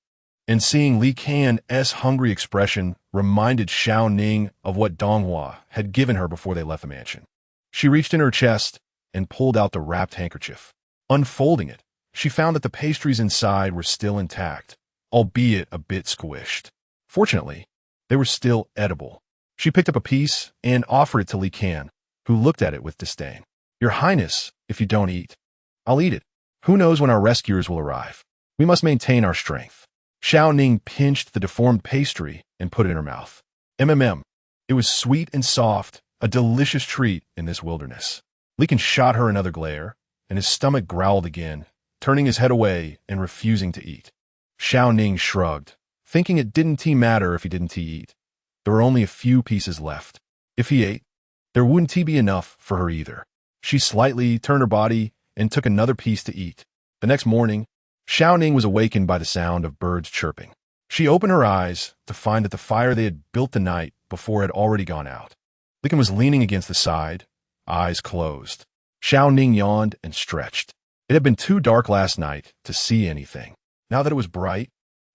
And seeing Li Kan's hungry expression reminded Shao Ning of what Donghua had given her before they left the mansion. She reached in her chest and pulled out the wrapped handkerchief. Unfolding it, she found that the pastries inside were still intact, albeit a bit squished. Fortunately, they were still edible. She picked up a piece and offered it to Li Kan, who looked at it with disdain. "Your Highness, if you don't eat, I'll eat it. Who knows when our rescuers will arrive? We must maintain our strength." Shao Ning pinched the deformed pastry and put it in her mouth. It was sweet and soft, a delicious treat in this wilderness. Li Kan shot her another glare, and his stomach growled again, turning his head away and refusing to eat. Shao Ning shrugged, thinking it didn't matter if he didn't eat. There were only a few pieces left. If he ate, there wouldn't be enough for her either. She slightly turned her body and took another piece to eat. The next morning, Shao Ning was awakened by the sound of birds chirping. She opened her eyes to find that the fire they had built the night before had already gone out. Li Kan was leaning against the side, eyes closed. Shao Ning yawned and stretched. It had been too dark last night to see anything. Now that it was bright,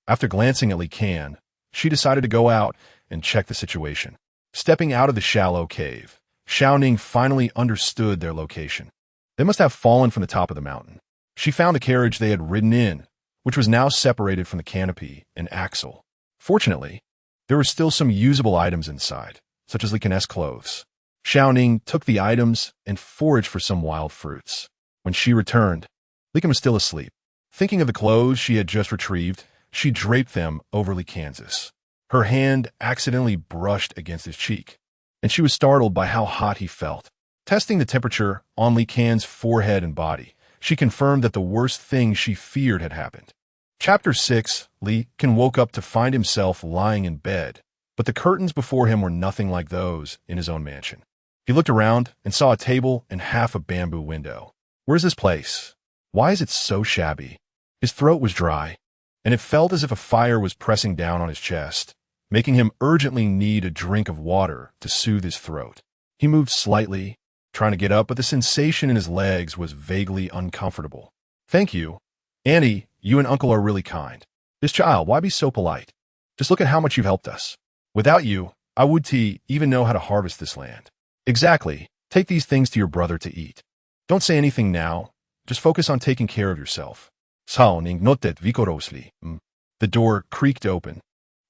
after glancing at Li Kan, she decided to go out and check the situation. Stepping out of the shallow cave, Shao Ning finally understood their location. They must have fallen from the top of the mountain. She found the carriage they had ridden in, which was now separated from the canopy and axle. Fortunately, there were still some usable items inside, such as Li Kan's clothes. Shao Ning took the items and foraged for some wild fruits. When she returned, Li Kan was still asleep. Thinking of the clothes she had just retrieved, she draped them over Li Kan's. Her hand accidentally brushed against his cheek, and she was startled by how hot he felt. Testing the temperature on Li Kan's forehead and body, she confirmed that the worst thing she feared had happened. Chapter 6, Li Kan woke up to find himself lying in bed, but the curtains before him were nothing like those in his own mansion. He looked around and saw a table and half a bamboo window. Where's this place? Why is it so shabby? His throat was dry. and it felt as if a fire was pressing down on his chest, making him urgently need a drink of water to soothe his throat. He moved slightly, trying to get up, but the sensation in his legs was vaguely uncomfortable. "Thank you. Auntie, you and Uncle are really kind. This child, why be so polite? Just look at how much you've helped us. Without you, I would even know how to harvest this land." "Exactly. Take these things to your brother to eat. Don't say anything now. Just focus on taking care of yourself." Shao Ning.It vigorously. The door creaked open,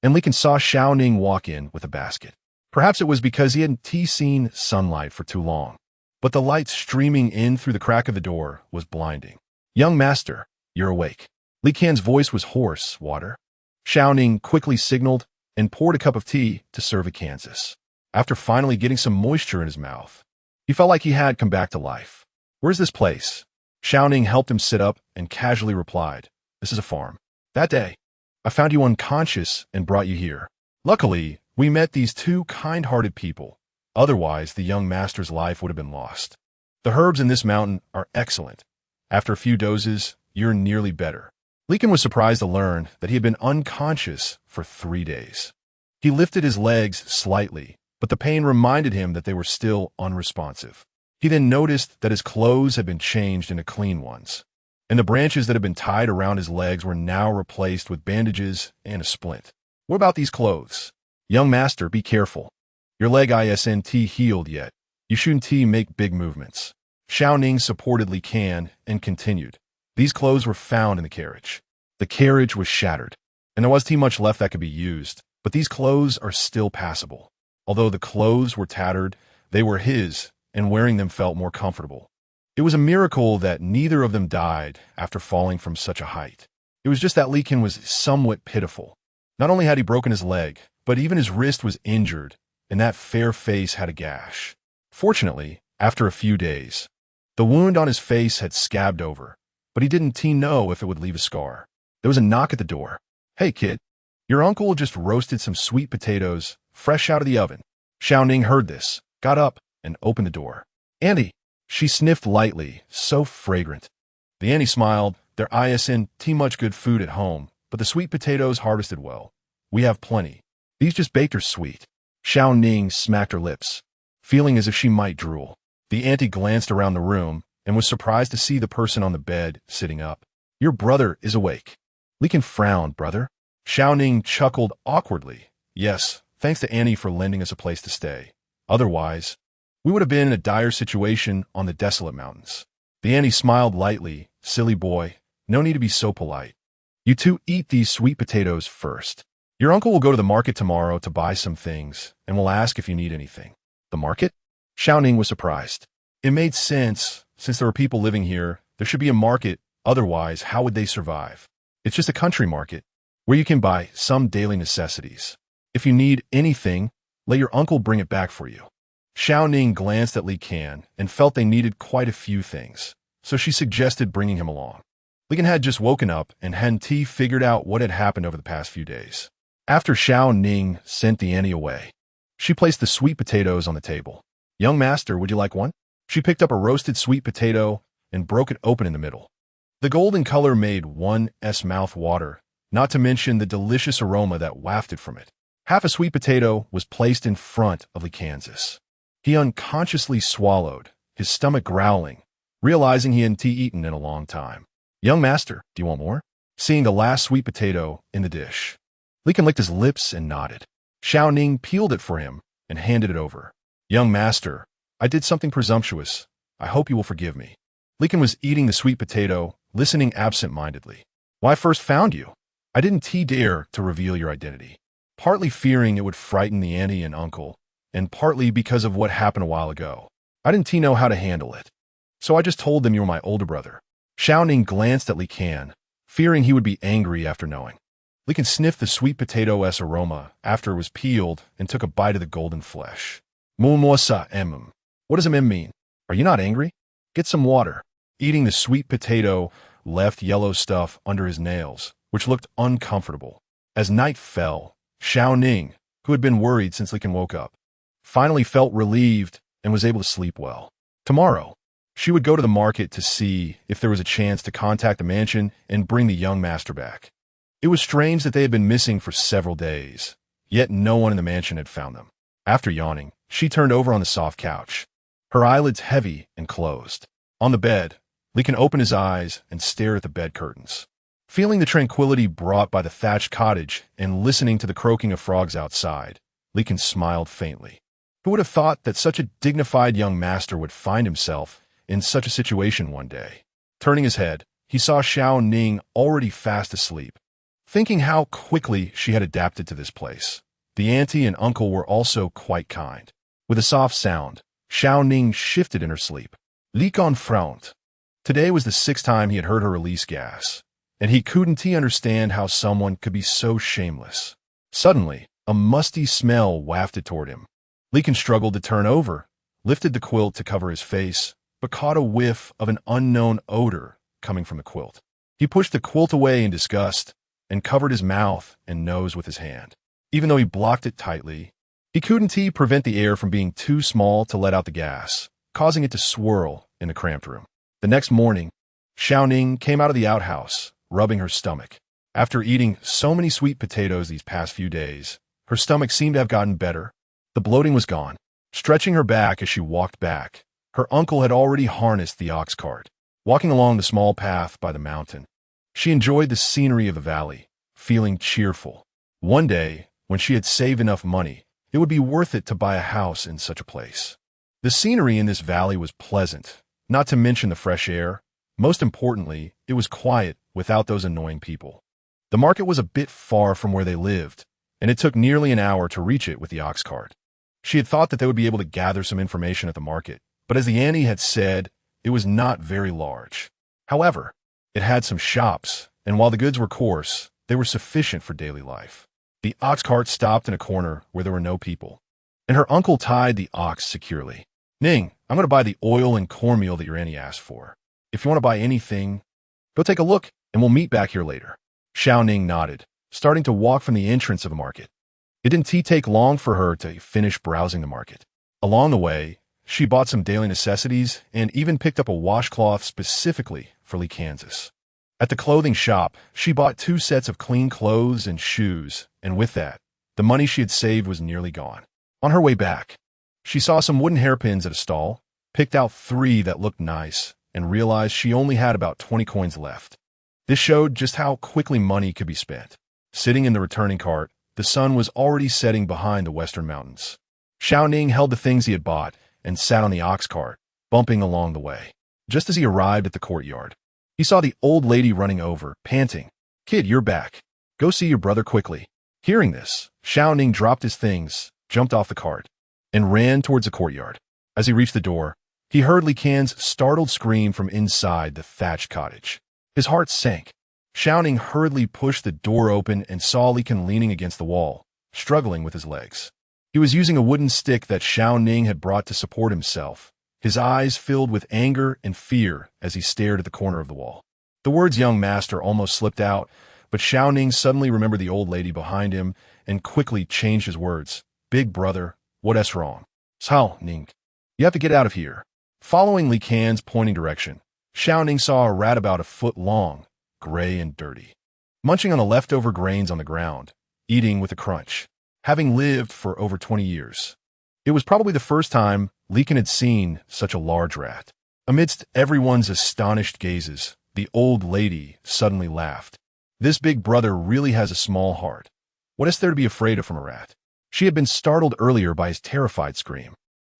and Li Ken saw Shao Ning walk in with a basket. Perhaps it was because he hadn't seen sunlight for too long, but the light streaming in through the crack of the door was blinding. "Young master, you're awake." Li Ken's voice was hoarse. "Water?" Shao Ning quickly signaled and poured a cup of tea to serve at Kansas. After finally getting some moisture in his mouth, he felt like he had come back to life. "Where's this place?" Shao Ning helped him sit up and casually replied, "This is a farm. That day, I found you unconscious and brought you here. Luckily, we met these two kind-hearted people. Otherwise, the young master's life would have been lost. The herbs in this mountain are excellent. After a few doses, you're nearly better." Li Ken was surprised to learn that he had been unconscious for 3 days. He lifted his legs slightly, but the pain reminded him that they were still unresponsive. He then noticed that his clothes had been changed into clean ones, and the branches that had been tied around his legs were now replaced with bandages and a splint. "What about these clothes?" "Young master, be careful. Your leg isn't healed yet. You shouldn't make big movements." Shao Ning supported Li Ken and continued, "These clothes were found in the carriage. The carriage was shattered, and there wasn't much left that could be used, but these clothes are still passable. Although the clothes were tattered, they were his, and wearing them felt more comfortable. It was a miracle that neither of them died after falling from such a height. It was just that Li Ken was somewhat pitiful. Not only had he broken his leg, but even his wrist was injured, and that fair face had a gash. Fortunately, after a few days, the wound on his face had scabbed over, but he didn't know if it would leave a scar. There was a knock at the door. "Hey, kid, your uncle just roasted some sweet potatoes fresh out of the oven." Shao Ning heard this, got up, and opened the door. "Auntie." She sniffed lightly, so fragrant. The auntie smiled. "There isn't much good food at home, but the sweet potatoes harvested well. We have plenty. These just baked are sweet." Shao Ning smacked her lips, feeling as if she might drool. The auntie glanced around the room and was surprised to see the person on the bed sitting up. "Your brother is awake." Li Ken frowned. "Brother?" Shao Ning chuckled awkwardly. "Yes, thanks to Annie for lending us a place to stay. Otherwise, we would have been in a dire situation on the desolate mountains." The auntie smiled lightly. "Silly boy, no need to be so polite. You two eat these sweet potatoes first. Your uncle will go to the market tomorrow to buy some things, and will ask if you need anything." "The market?" Shao Ning was surprised. It made sense. Since there were people living here, there should be a market. Otherwise, how would they survive? It's just a country market, where you can buy some daily necessities. If you need anything, let your uncle bring it back for you. Shao Ning glanced at Li Ken and felt they needed quite a few things, so she suggested bringing him along. Li Ken had just woken up and hadn't figured out what had happened over the past few days. After Shao Ning sent the auntie away, she placed the sweet potatoes on the table. "Young master, would you like one?" She picked up a roasted sweet potato and broke it open in the middle. The golden color made one's mouth water, not to mention the delicious aroma that wafted from it. Half a sweet potato was placed in front of Li Kansas. He unconsciously swallowed, his stomach growling, realizing he hadn't eaten in a long time. "Young master, do you want more?" Seeing the last sweet potato in the dish, Li Ken licked his lips and nodded. Shao Ning peeled it for him and handed it over. "Young master, I did something presumptuous. I hope you will forgive me." Li Ken was eating the sweet potato, listening absent-mindedly. "When I first found you, I didn't dare to reveal your identity, partly fearing it would frighten the auntie and uncle, and partly because of what happened a while ago. I didn't know how to handle it, so I just told them you were my older brother." Shao Ning glanced at Li Ken, fearing he would be angry after knowing. Li Ken sniffed the sweet potato's aroma after it was peeled and took a bite of the golden flesh. "Mumosa emum. What does em mean? Are you not angry? Get some water." Eating the sweet potato left yellow stuff under his nails, which looked uncomfortable. As night fell, Shao Ning, who had been worried since Li Ken woke up, finally felt relieved and was able to sleep well. Tomorrow, she would go to the market to see if there was a chance to contact the mansion and bring the young master back. It was strange that they had been missing for several days, yet no one in the mansion had found them. After yawning, she turned over on the soft couch, her eyelids heavy and closed. On the bed, Li-Kan opened his eyes and stared at the bed curtains. Feeling the tranquility brought by the thatched cottage and listening to the croaking of frogs outside, Li-Kan smiled faintly. Who would have thought that such a dignified young master would find himself in such a situation one day? Turning his head, he saw Shao Ning already fast asleep. Thinking how quickly she had adapted to this place, the auntie and uncle were also quite kind. With a soft sound, Shao Ning shifted in her sleep. Li-Kan frowned. Today was the 6th time he had heard her release gas, and he couldn't understand how someone could be so shameless. Suddenly, a musty smell wafted toward him. Li-Kan struggled to turn over, lifted the quilt to cover his face, but caught a whiff of an unknown odor coming from the quilt. He pushed the quilt away in disgust and covered his mouth and nose with his hand. Even though he blocked it tightly, he couldn't prevent the air from being too small to let out the gas, causing it to swirl in the cramped room. The next morning, Shao Ning came out of the outhouse, rubbing her stomach. After eating so many sweet potatoes these past few days, her stomach seemed to have gotten better. The bloating was gone. Stretching her back as she walked back, her uncle had already harnessed the ox cart. Walking along the small path by the mountain, she enjoyed the scenery of the valley, feeling cheerful. One day, when she had saved enough money, it would be worth it to buy a house in such a place. The scenery in this valley was pleasant, not to mention the fresh air. Most importantly, it was quiet without those annoying people. The market was a bit far from where they lived, and it took nearly an hour to reach it with the ox cart. She had thought that they would be able to gather some information at the market, but as the auntie had said, it was not very large. However, it had some shops, and while the goods were coarse, they were sufficient for daily life. The ox cart stopped in a corner where there were no people, and her uncle tied the ox securely. Ning, I'm going to buy the oil and cornmeal that your auntie asked for. If you want to buy anything, go take a look, and we'll meet back here later. Shao Ning nodded, starting to walk from the entrance of the market. It didn't take long for her to finish browsing the market. Along the way, she bought some daily necessities and even picked up a washcloth specifically for Lee, Kansas. At the clothing shop, she bought 2 sets of clean clothes and shoes, and with that, the money she had saved was nearly gone. On her way back, she saw some wooden hairpins at a stall, picked out 3 that looked nice, and realized she only had about 20 coins left. This showed just how quickly money could be spent. Sitting in the returning cart, the sun was already setting behind the western mountains. Shao Ning held the things he had bought and sat on the ox cart, bumping along the way. Just as he arrived at the courtyard, he saw the old lady running over, panting. "Kid, you're back. Go see your brother quickly." Hearing this, Shao Ning dropped his things, jumped off the cart, and ran towards the courtyard. As he reached the door, he heard Li Kan's startled scream from inside the thatched cottage. His heart sank. Shao Ning hurriedly pushed the door open and saw Li Kan leaning against the wall, struggling with his legs. He was using a wooden stick that Shao Ning had brought to support himself, his eyes filled with anger and fear as he stared at the corner of the wall. The words "young master" almost slipped out, but Shao Ning suddenly remembered the old lady behind him and quickly changed his words. "Big brother, what's wrong?" "Shao Ning, you have to get out of here." Following Li Kan's pointing direction, Shao Ning saw a rat about a foot long, gray and dirty, munching on the leftover grains on the ground, eating with a crunch. Having lived for over 20 years, it was probably the first time Li Kan had seen such a large rat. Amidst everyone's astonished gazes, the old lady suddenly laughed. "This big brother really has a small heart. What is there to be afraid of from a rat?" She had been startled earlier by his terrified scream.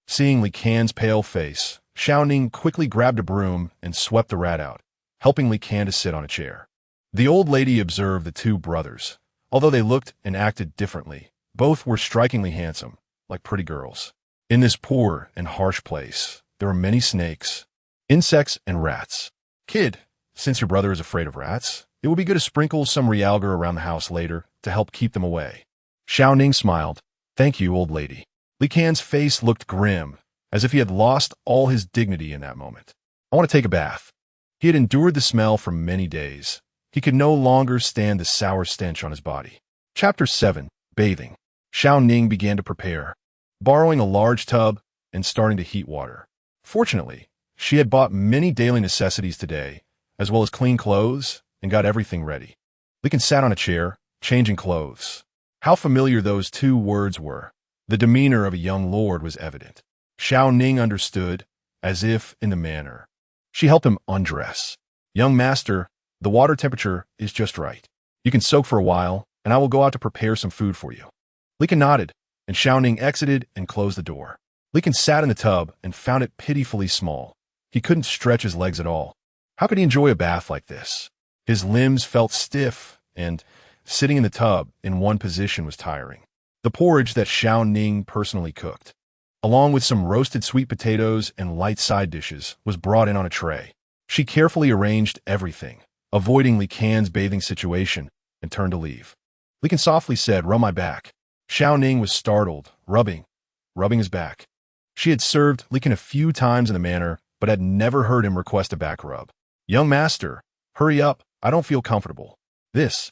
Seeing Li Kan's pale face, Shao Ning quickly grabbed a broom and swept the rat out, helping Li Kan to sit on a chair. The old lady observed the 2 brothers. Although they looked and acted differently, both were strikingly handsome, like pretty girls. In this poor and harsh place, there were many snakes, insects, and rats. "Kid, since your brother is afraid of rats, it would be good to sprinkle some realgar around the house later to help keep them away." Shao Ning smiled. "Thank you, old lady." Li Kan's face looked grim, as if he had lost all his dignity in that moment. "I want to take a bath." He had endured the smell for many days. He could no longer stand the sour stench on his body. Chapter 7. Bathing. Shao Ning began to prepare, borrowing a large tub and starting to heat water. Fortunately, she had bought many daily necessities today, as well as clean clothes, and got everything ready. Li Kan sat on a chair, changing clothes. How familiar those two words were. The demeanor of a young lord was evident. Shao Ning understood, as if in the manner. She helped him undress. Young master, the water temperature is just right. You can soak for a while, and I will go out to prepare some food for you. Li Kan nodded, and Shao Ning exited and closed the door. Li Kan sat in the tub and found it pitifully small. He couldn't stretch his legs at all. How could he enjoy a bath like this? His limbs felt stiff, and sitting in the tub in one position was tiring. The porridge that Shao Ning personally cooked, along with some roasted sweet potatoes and light side dishes, was brought in on a tray. She carefully arranged everything, avoiding Li Kan's bathing situation, and turned to leave. Li Kan softly said, "Rub my back." Shao Ning was startled, rubbing his back. She had served Li Kan a few times in the manner, but had never heard him request a back rub. "Young master, hurry up, I don't feel comfortable." This.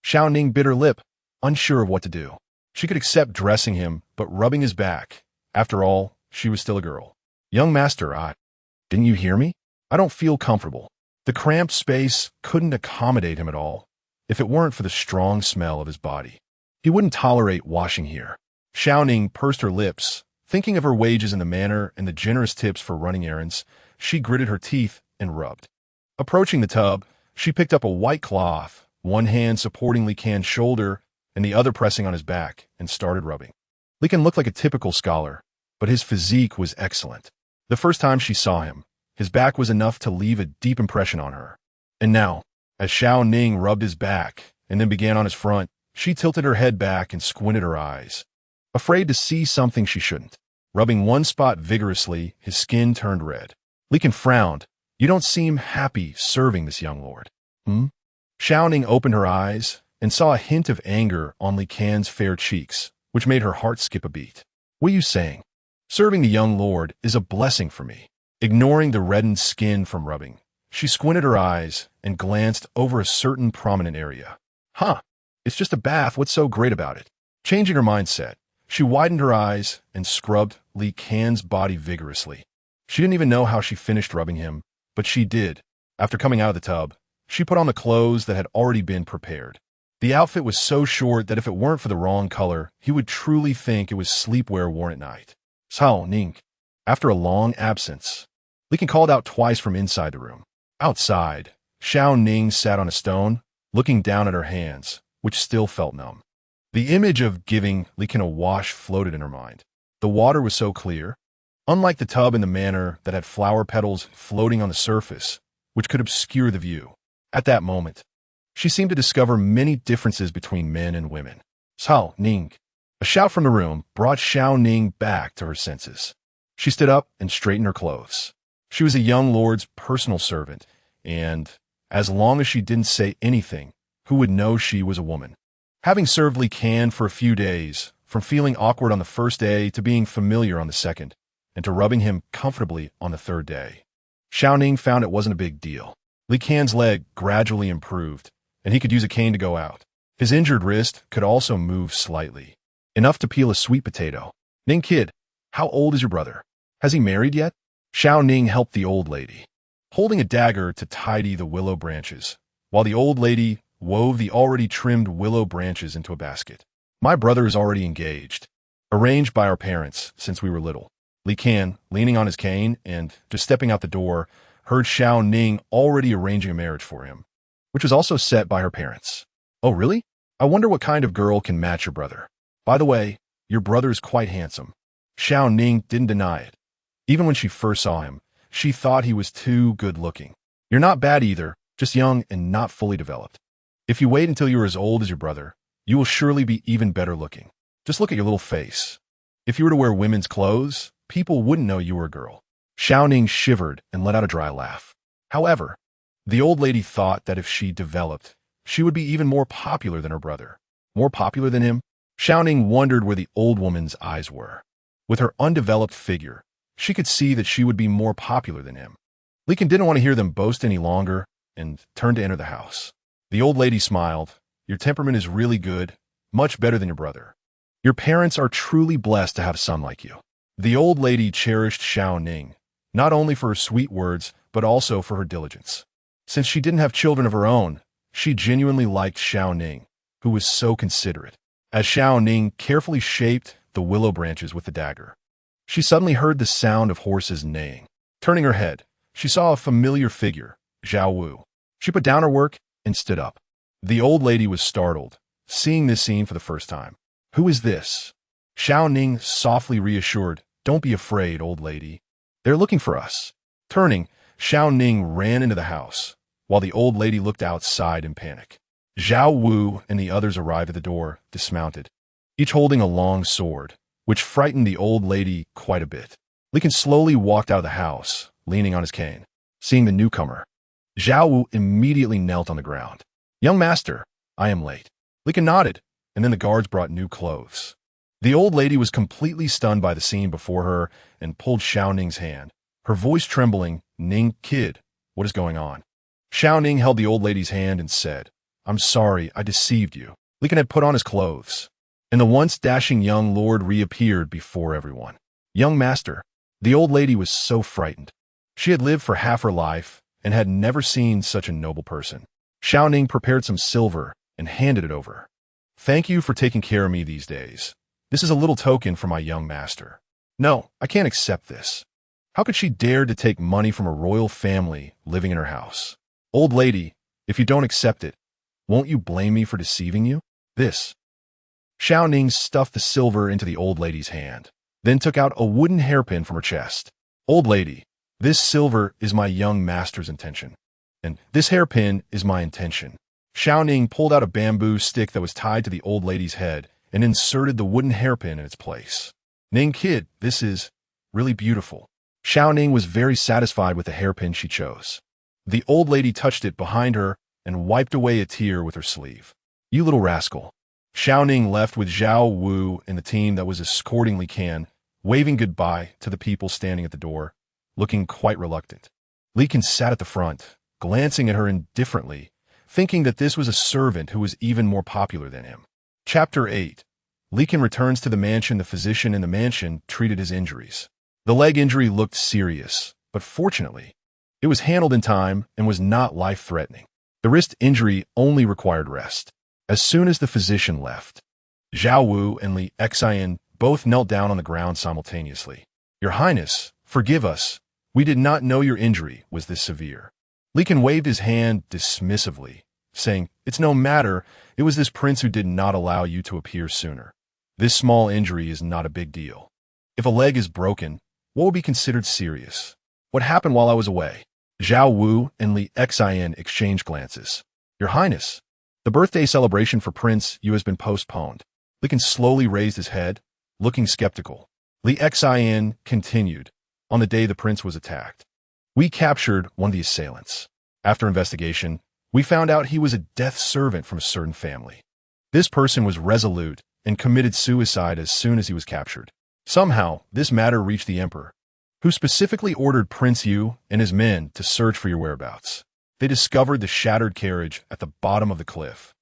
Shao Ning bit her lip, unsure of what to do. She could accept dressing him, but rubbing his back. After all, she was still a girl. "Young master, didn't you hear me? I don't feel comfortable." The cramped space couldn't accommodate him at all, if it weren't for the strong smell of his body. He wouldn't tolerate washing here. Shao Ning pursed her lips, thinking of her wages in the manor and the generous tips for running errands. She gritted her teeth and rubbed. Approaching the tub, she picked up a white cloth, one hand supporting Li Kan's shoulder and the other pressing on his back, and started rubbing. Li Kan looked like a typical scholar, but his physique was excellent. The first time she saw him, his back was enough to leave a deep impression on her. And now, as Shao Ning rubbed his back and then began on his front, she tilted her head back and squinted her eyes, afraid to see something she shouldn't. Rubbing one spot vigorously, his skin turned red. Li Kan frowned. "You don't seem happy serving this young lord." Shao Ning opened her eyes and saw a hint of anger on Li Kan's fair cheeks, which made her heart skip a beat. "What are you saying? Serving the young lord is a blessing for me." Ignoring the reddened skin from rubbing, she squinted her eyes and glanced over a certain prominent area. It's just a bath, what's so great about it? Changing her mindset, she widened her eyes and scrubbed Li Kan's body vigorously. She didn't even know how she finished rubbing him, but she did. After coming out of the tub, she put on the clothes that had already been prepared. The outfit was so short that if it weren't for the wrong color, he would truly think it was sleepwear worn at night. "Shao Ning." After a long absence, Li Kan called out twice from inside the room. Outside, Shao Ning sat on a stone, looking down at her hands, which still felt numb. The image of giving Li Kan a wash floated in her mind. The water was so clear, unlike the tub in the manor that had flower petals floating on the surface, which could obscure the view. At that moment, she seemed to discover many differences between men and women. "Shao Ning." A shout from the room brought Shao Ning back to her senses. She stood up and straightened her clothes. She was a young lord's personal servant, and as long as she didn't say anything, who would know she was a woman? Having served Li Kan for a few days, from feeling awkward on the first day to being familiar on the second, and to rubbing him comfortably on the third day, Shao Ning found it wasn't a big deal. Li Kan's leg gradually improved, and he could use a cane to go out. His injured wrist could also move slightly, enough to peel a sweet potato. "Ning kid, how old is your brother? Has he married yet?" Shao Ning helped the old lady, holding a dagger to tidy the willow branches, while the old lady wove the already trimmed willow branches into a basket. "My brother is already engaged, arranged by our parents since we were little." Li Kan, leaning on his cane and just stepping out the door, heard Shao Ning already arranging a marriage for him, which was also set by her parents. "Oh, really? I wonder what kind of girl can match your brother. By the way, your brother is quite handsome." Shao Ning didn't deny it. Even when she first saw him, she thought he was too good-looking. "You're not bad either, just young and not fully developed. If you wait until you're as old as your brother, you will surely be even better looking. Just look at your little face. If you were to wear women's clothes, people wouldn't know you were a girl." Shao Ning shivered and let out a dry laugh. However, the old lady thought that if she developed, she would be even more popular than her brother. More popular than him? Shao Ning wondered where the old woman's eyes were. With her undeveloped figure, she could see that she would be more popular than him. Li Kan didn't want to hear them boast any longer and turned to enter the house. The old lady smiled. "Your temperament is really good, much better than your brother. Your parents are truly blessed to have a son like you." The old lady cherished Shao Ning, not only for her sweet words, but also for her diligence. Since she didn't have children of her own, She genuinely liked Shao Ning, who was so considerate. As Shao Ning carefully shaped the willow branches with the dagger, she suddenly heard the sound of horses neighing. Turning her head, she saw a familiar figure, Zhao Wu. She put down her work and stood up. The old lady was startled, seeing this scene for the first time. "Who is this?" Shao Ning softly reassured, "Don't be afraid, old lady. They're looking for us." Turning, Shao Ning ran into the house, while the old lady looked outside in panic. Zhao Wu and the others arrived at the door, dismounted, each holding a long sword, which frightened the old lady quite a bit. Li Kan slowly walked out of the house, leaning on his cane. Seeing the newcomer, Zhao Wu immediately knelt on the ground. "Young master, I am late." Li Kan nodded, and then the guards brought new clothes. The old lady was completely stunned by the scene before her and pulled Shao Ning's hand, her voice trembling. "Ning, kid, what is going on?" Shao Ning held the old lady's hand and said, "I'm sorry, I deceived you." Li Kan had put on his clothes, and the once dashing young lord reappeared before everyone. "Young master." The old lady was so frightened. She had lived for half her life and had never seen such a noble person. Shao Ning prepared some silver and handed it over. "Thank you for taking care of me these days. This is a little token for my young master." "No, I can't accept this." How could she dare to take money from a royal family living in her house? "Old lady, if you don't accept it, won't you blame me for deceiving you?" "This." Shao Ning stuffed the silver into the old lady's hand, then took out a wooden hairpin from her chest. "Old lady, this silver is my young master's intention, and this hairpin is my intention." Shao Ning pulled out a bamboo stick that was tied to the old lady's head and inserted the wooden hairpin in its place. "Ning, kid, this is really beautiful." Shao Ning was very satisfied with the hairpin she chose. The old lady touched it behind her and wiped away a tear with her sleeve. "You little rascal." Shao Ning left with Zhao Wu and the team that was escorting Li Kan, waving goodbye to the people standing at the door, looking quite reluctant. Li Kan sat at the front, glancing at her indifferently, thinking that this was a servant who was even more popular than him. Chapter 8. Li Kan returns to the mansion. The physician in the mansion treated his injuries. The leg injury looked serious, but fortunately, it was handled in time and was not life-threatening. The wrist injury only required rest. As soon as the physician left, Zhao Wu and Li Xian both knelt down on the ground simultaneously. "Your Highness, forgive us. We did not know your injury was this severe." Li Kan waved his hand dismissively, saying, "It's no matter. It was this prince who did not allow you to appear sooner. This small injury is not a big deal. If a leg is broken, what would be considered serious? What happened while I was away?" Zhao Wu and Li Xian exchanged glances. "Your Highness, the birthday celebration for Prince Yu has been postponed." Li Kan slowly raised his head, looking skeptical. Li Xian continued, "On the day the prince was attacked, we captured one of the assailants. After investigation, we found out he was a death servant from a certain family. This person was resolute and committed suicide as soon as he was captured. Somehow, this matter reached the emperor, who specifically ordered Prince Yu and his men to search for your whereabouts. They discovered the shattered carriage at the bottom of the cliff,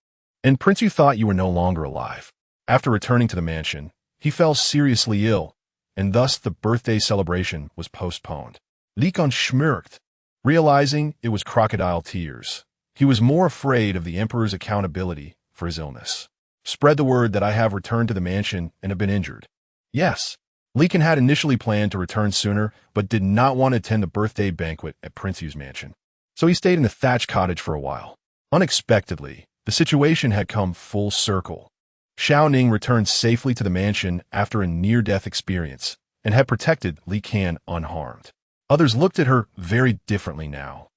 and Prince Yu thought you were no longer alive. After returning to the mansion, he fell seriously ill, and thus the birthday celebration was postponed." Li Kan smirked, realizing it was crocodile tears. He was more afraid of the emperor's accountability for his illness. "Spread the word that I have returned to the mansion and have been injured." "Yes." Li Kan had initially planned to return sooner, but did not want to attend the birthday banquet at Prince Yu's mansion. So he stayed in a thatched cottage for a while. Unexpectedly, the situation had come full circle. Shao Ning returned safely to the mansion after a near-death experience and had protected Li Kan unharmed. Others looked at her very differently now,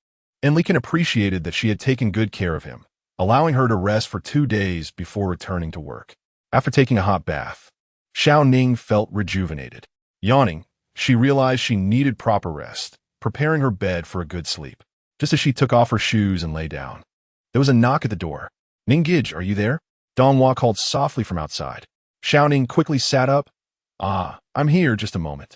and Li Kan appreciated that she had taken good care of him, allowing her to rest for 2 days before returning to work. After taking a hot bath, Shao Ning felt rejuvenated. Yawning, she realized she needed proper rest, preparing her bed for a good sleep. Just as she took off her shoes and lay down, there was a knock at the door. "Ning-Gij, are you there?" Donghua called softly from outside. Shao Ning quickly sat up. "Ah, I'm here, just a moment."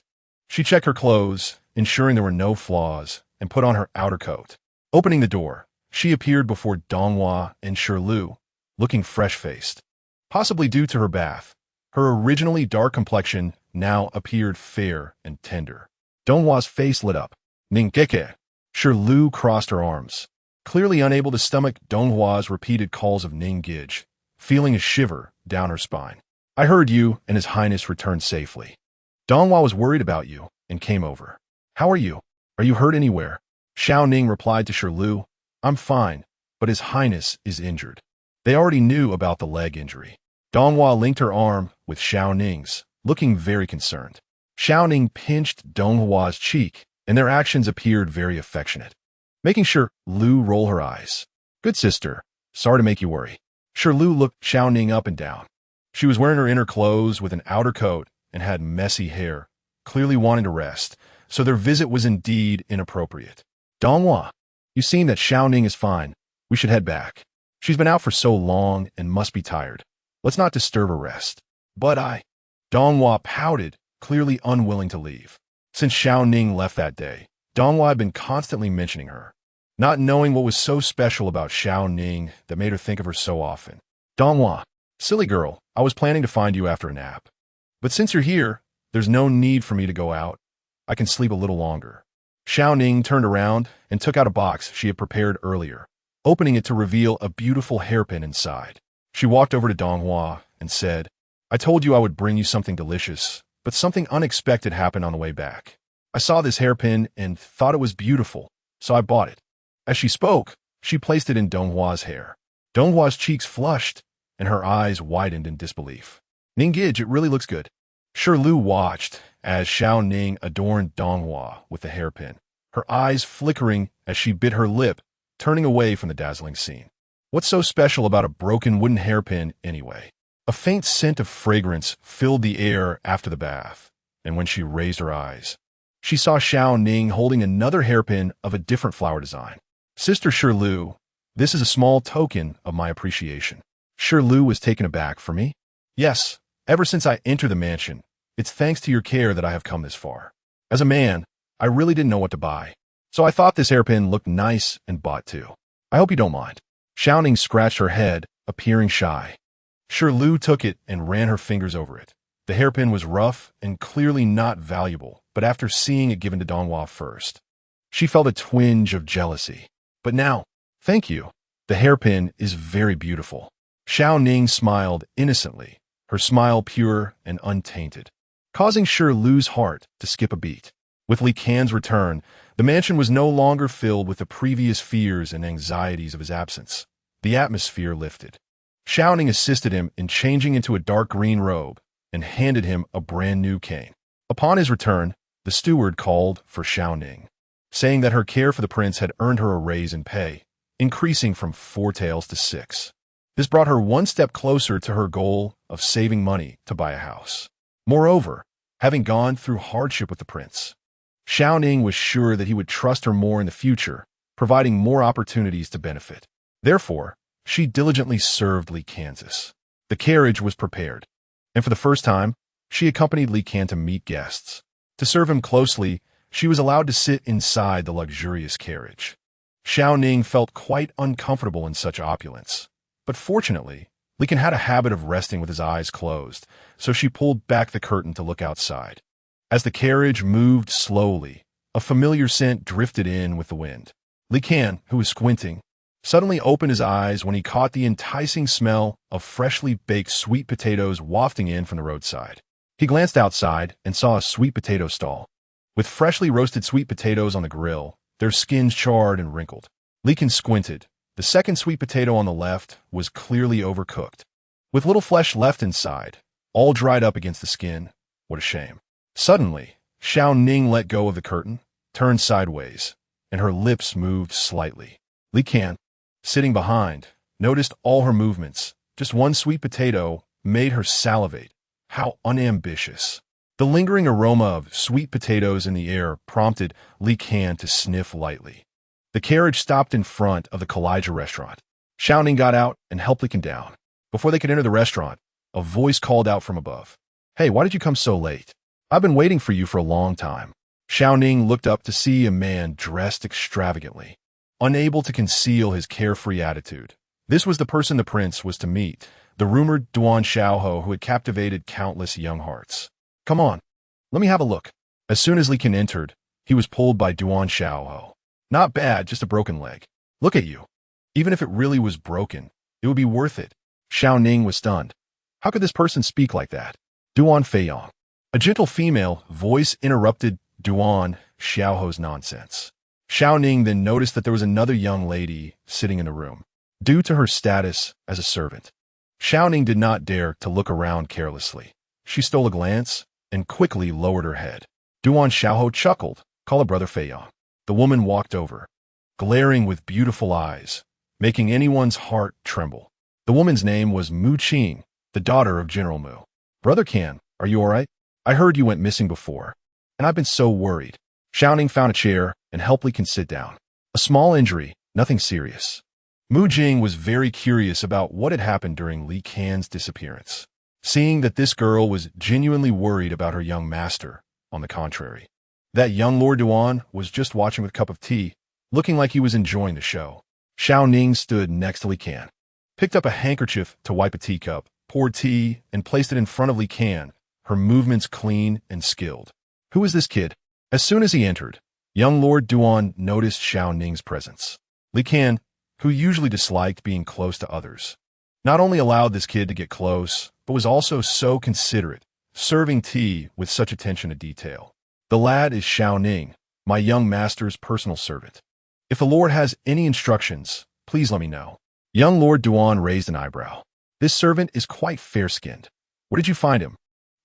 She checked her clothes, ensuring there were no flaws, and put on her outer coat. Opening the door, she appeared before Donghua and Shirlu, looking fresh-faced. Possibly due to her bath, her originally dark complexion now appeared fair and tender. Donghua's face lit up. "Ning-Geke." Shirlu crossed her arms. clearly unable to stomach Donghua's repeated calls of Ning.It, feeling a shiver down her spine. I heard you and His Highness returned safely. Donghua was worried about you and came over. How are you? Are you hurt anywhere? Shao Ning replied to Shirlu, I'm fine, but His Highness is injured. They already knew about the leg injury. Donghua linked her arm with Shao Ning's, looking very concerned. Shao Ning pinched Donghua's cheek, and their actions appeared very affectionate. Making Lu roll her eyes. Good sister, sorry to make you worry. Lu looked Shao Ning up and down. She was wearing her inner clothes with an outer coat and had messy hair, clearly wanting to rest, so their visit was indeed inappropriate. Donghua, you seem that Shao Ning is fine. We should head back. She's been out for so long and must be tired. Let's not disturb her rest. But Donghua pouted, clearly unwilling to leave. Since Shao Ning left that day, Donghua had been constantly mentioning her, not knowing what was so special about Shao Ning that made her think of her so often. Donghua, silly girl, I was planning to find you after a nap. But since you're here, there's no need for me to go out. I can sleep a little longer. Shao Ning turned around and took out a box she had prepared earlier, opening it to reveal a beautiful hairpin inside. She walked over to Donghua and said, I told you I would bring you something delicious, but something unexpected happened on the way back. I saw this hairpin and thought it was beautiful, so I bought it. As she spoke, she placed it in Donghua's hair. Donghua's cheeks flushed, and her eyes widened in disbelief. Ning.It, it really looks good. Shirlu watched as Shao Ning adorned Donghua with the hairpin, her eyes flickering as she bit her lip, turning away from the dazzling scene. What's so special about a broken wooden hairpin anyway? A faint scent of fragrance filled the air after the bath, and when she raised her eyes, she saw Shao Ning holding another hairpin of a different flower design. Sister Shirlu, this is a small token of my appreciation. Shirlu was taken aback. For me? Yes, ever since I entered the mansion, it's thanks to your care that I have come this far. As a man, I really didn't know what to buy, so I thought this hairpin looked nice and bought two. I hope you don't mind. Shao Ning scratched her head, appearing shy. Shirlu took it and ran her fingers over it. The hairpin was rough and clearly not valuable, but after seeing it given to Donghua first, she felt a twinge of jealousy. But now, thank you. The hairpin is very beautiful. Shao Ning smiled innocently, her smile pure and untainted, causing Shirlu's heart to skip a beat. With Li Can's return, the mansion was no longer filled with the previous fears and anxieties of his absence. The atmosphere lifted. Shao Ning assisted him in changing into a dark green robe and handed him a brand new cane. Upon his return, the steward called for Shao Ning, saying that her care for the prince had earned her a raise in pay, increasing from 4 taels to 6. This brought her one step closer to her goal of saving money to buy a house. Moreover, having gone through hardship with the prince, Shao Ning was sure that he would trust her more in the future, providing more opportunities to benefit. Therefore, she diligently served Li Kansas. The carriage was prepared, and for the first time, she accompanied Li Can to meet guests. To serve him closely, she was allowed to sit inside the luxurious carriage. Shao Ning felt quite uncomfortable in such opulence, but fortunately, Li Can had a habit of resting with his eyes closed, so she pulled back the curtain to look outside. As the carriage moved slowly, a familiar scent drifted in with the wind. Li Can, who was squinting, suddenly opened his eyes when he caught the enticing smell of freshly baked sweet potatoes wafting in from the roadside. He glanced outside and saw a sweet potato stall, with freshly roasted sweet potatoes on the grill, their skins charred and wrinkled. Li Can squinted. The second sweet potato on the left was clearly overcooked, with little flesh left inside, all dried up against the skin. What a shame. Suddenly, Shao Ning let go of the curtain, turned sideways, and her lips moved slightly. Li Can, sitting behind, noticed all her movements. Just one sweet potato made her salivate. How unambitious. The lingering aroma of sweet potatoes in the air prompted Li Can to sniff lightly. The carriage stopped in front of the Kalijah restaurant. Shao Ning got out and helped Li Can down. Before they could enter the restaurant, a voice called out from above. Hey, why did you come so late? I've been waiting for you for a long time. Shao Ning looked up to see a man dressed extravagantly, unable to conceal his carefree attitude. This was the person the prince was to meet, the rumored Duan Xiaoho who had captivated countless young hearts. Come on, let me have a look. As soon as Li Can entered, he was pulled by Duan Xiaoho. Not bad, just a broken leg. Look at you. Even if it really was broken, it would be worth it. Shao Ning was stunned. How could this person speak like that? Duan Feiyong. A gentle female voice interrupted Duan Xiaoho's nonsense. Shao Ning then noticed that there was another young lady sitting in the room. Due to her status as a servant, Shao Ning did not dare to look around carelessly. She stole a glance and quickly lowered her head. Duan Xiaoho chuckled. Call a brother Feiyong. The woman walked over, glaring with beautiful eyes, making anyone's heart tremble. The woman's name was Mu Qing, the daughter of General Mu. Brother Can, are you all right? I heard you went missing before, and I've been so worried. Shao Ning found a chair and helped Li Can sit down. A small injury, nothing serious. Mu Jing was very curious about what had happened during Li Can's disappearance. Seeing that this girl was genuinely worried about her young master, on the contrary. That young Lord Duan was just watching with a cup of tea, looking like he was enjoying the show. Shao Ning stood next to Li Can, picked up a handkerchief to wipe a teacup, poured tea, and placed it in front of Li Can, her movements clean and skilled. Who is this kid? As soon as he entered, young Lord Duan noticed Shao Ning's presence. Li Can, who usually disliked being close to others, not only allowed this kid to get close, but was also so considerate, serving tea with such attention to detail. The lad is Shao Ning, my young master's personal servant. If the Lord has any instructions, please let me know. Young Lord Duan raised an eyebrow. This servant is quite fair-skinned. Where did you find him?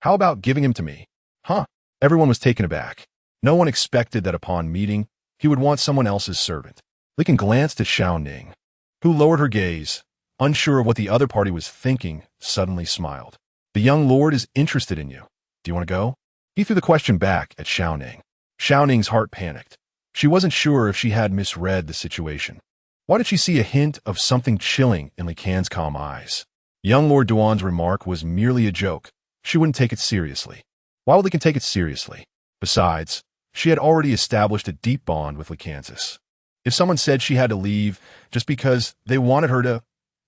How about giving him to me? Huh? Everyone was taken aback. No one expected that upon meeting, he would want someone else's servant. Li Can glanced at Shao Ning, who lowered her gaze, unsure of what the other party was thinking, suddenly smiled. The young lord is interested in you. Do you want to go? He threw the question back at Shao Ning. Shao Ning's heart panicked. She wasn't sure if she had misread the situation. Why did she see a hint of something chilling in Li Can's calm eyes? Young Lord Duan's remark was merely a joke. She wouldn't take it seriously. Why would Li Can take it seriously? Besides, she had already established a deep bond with Li Kansas. If someone said she had to leave just because they wanted her to,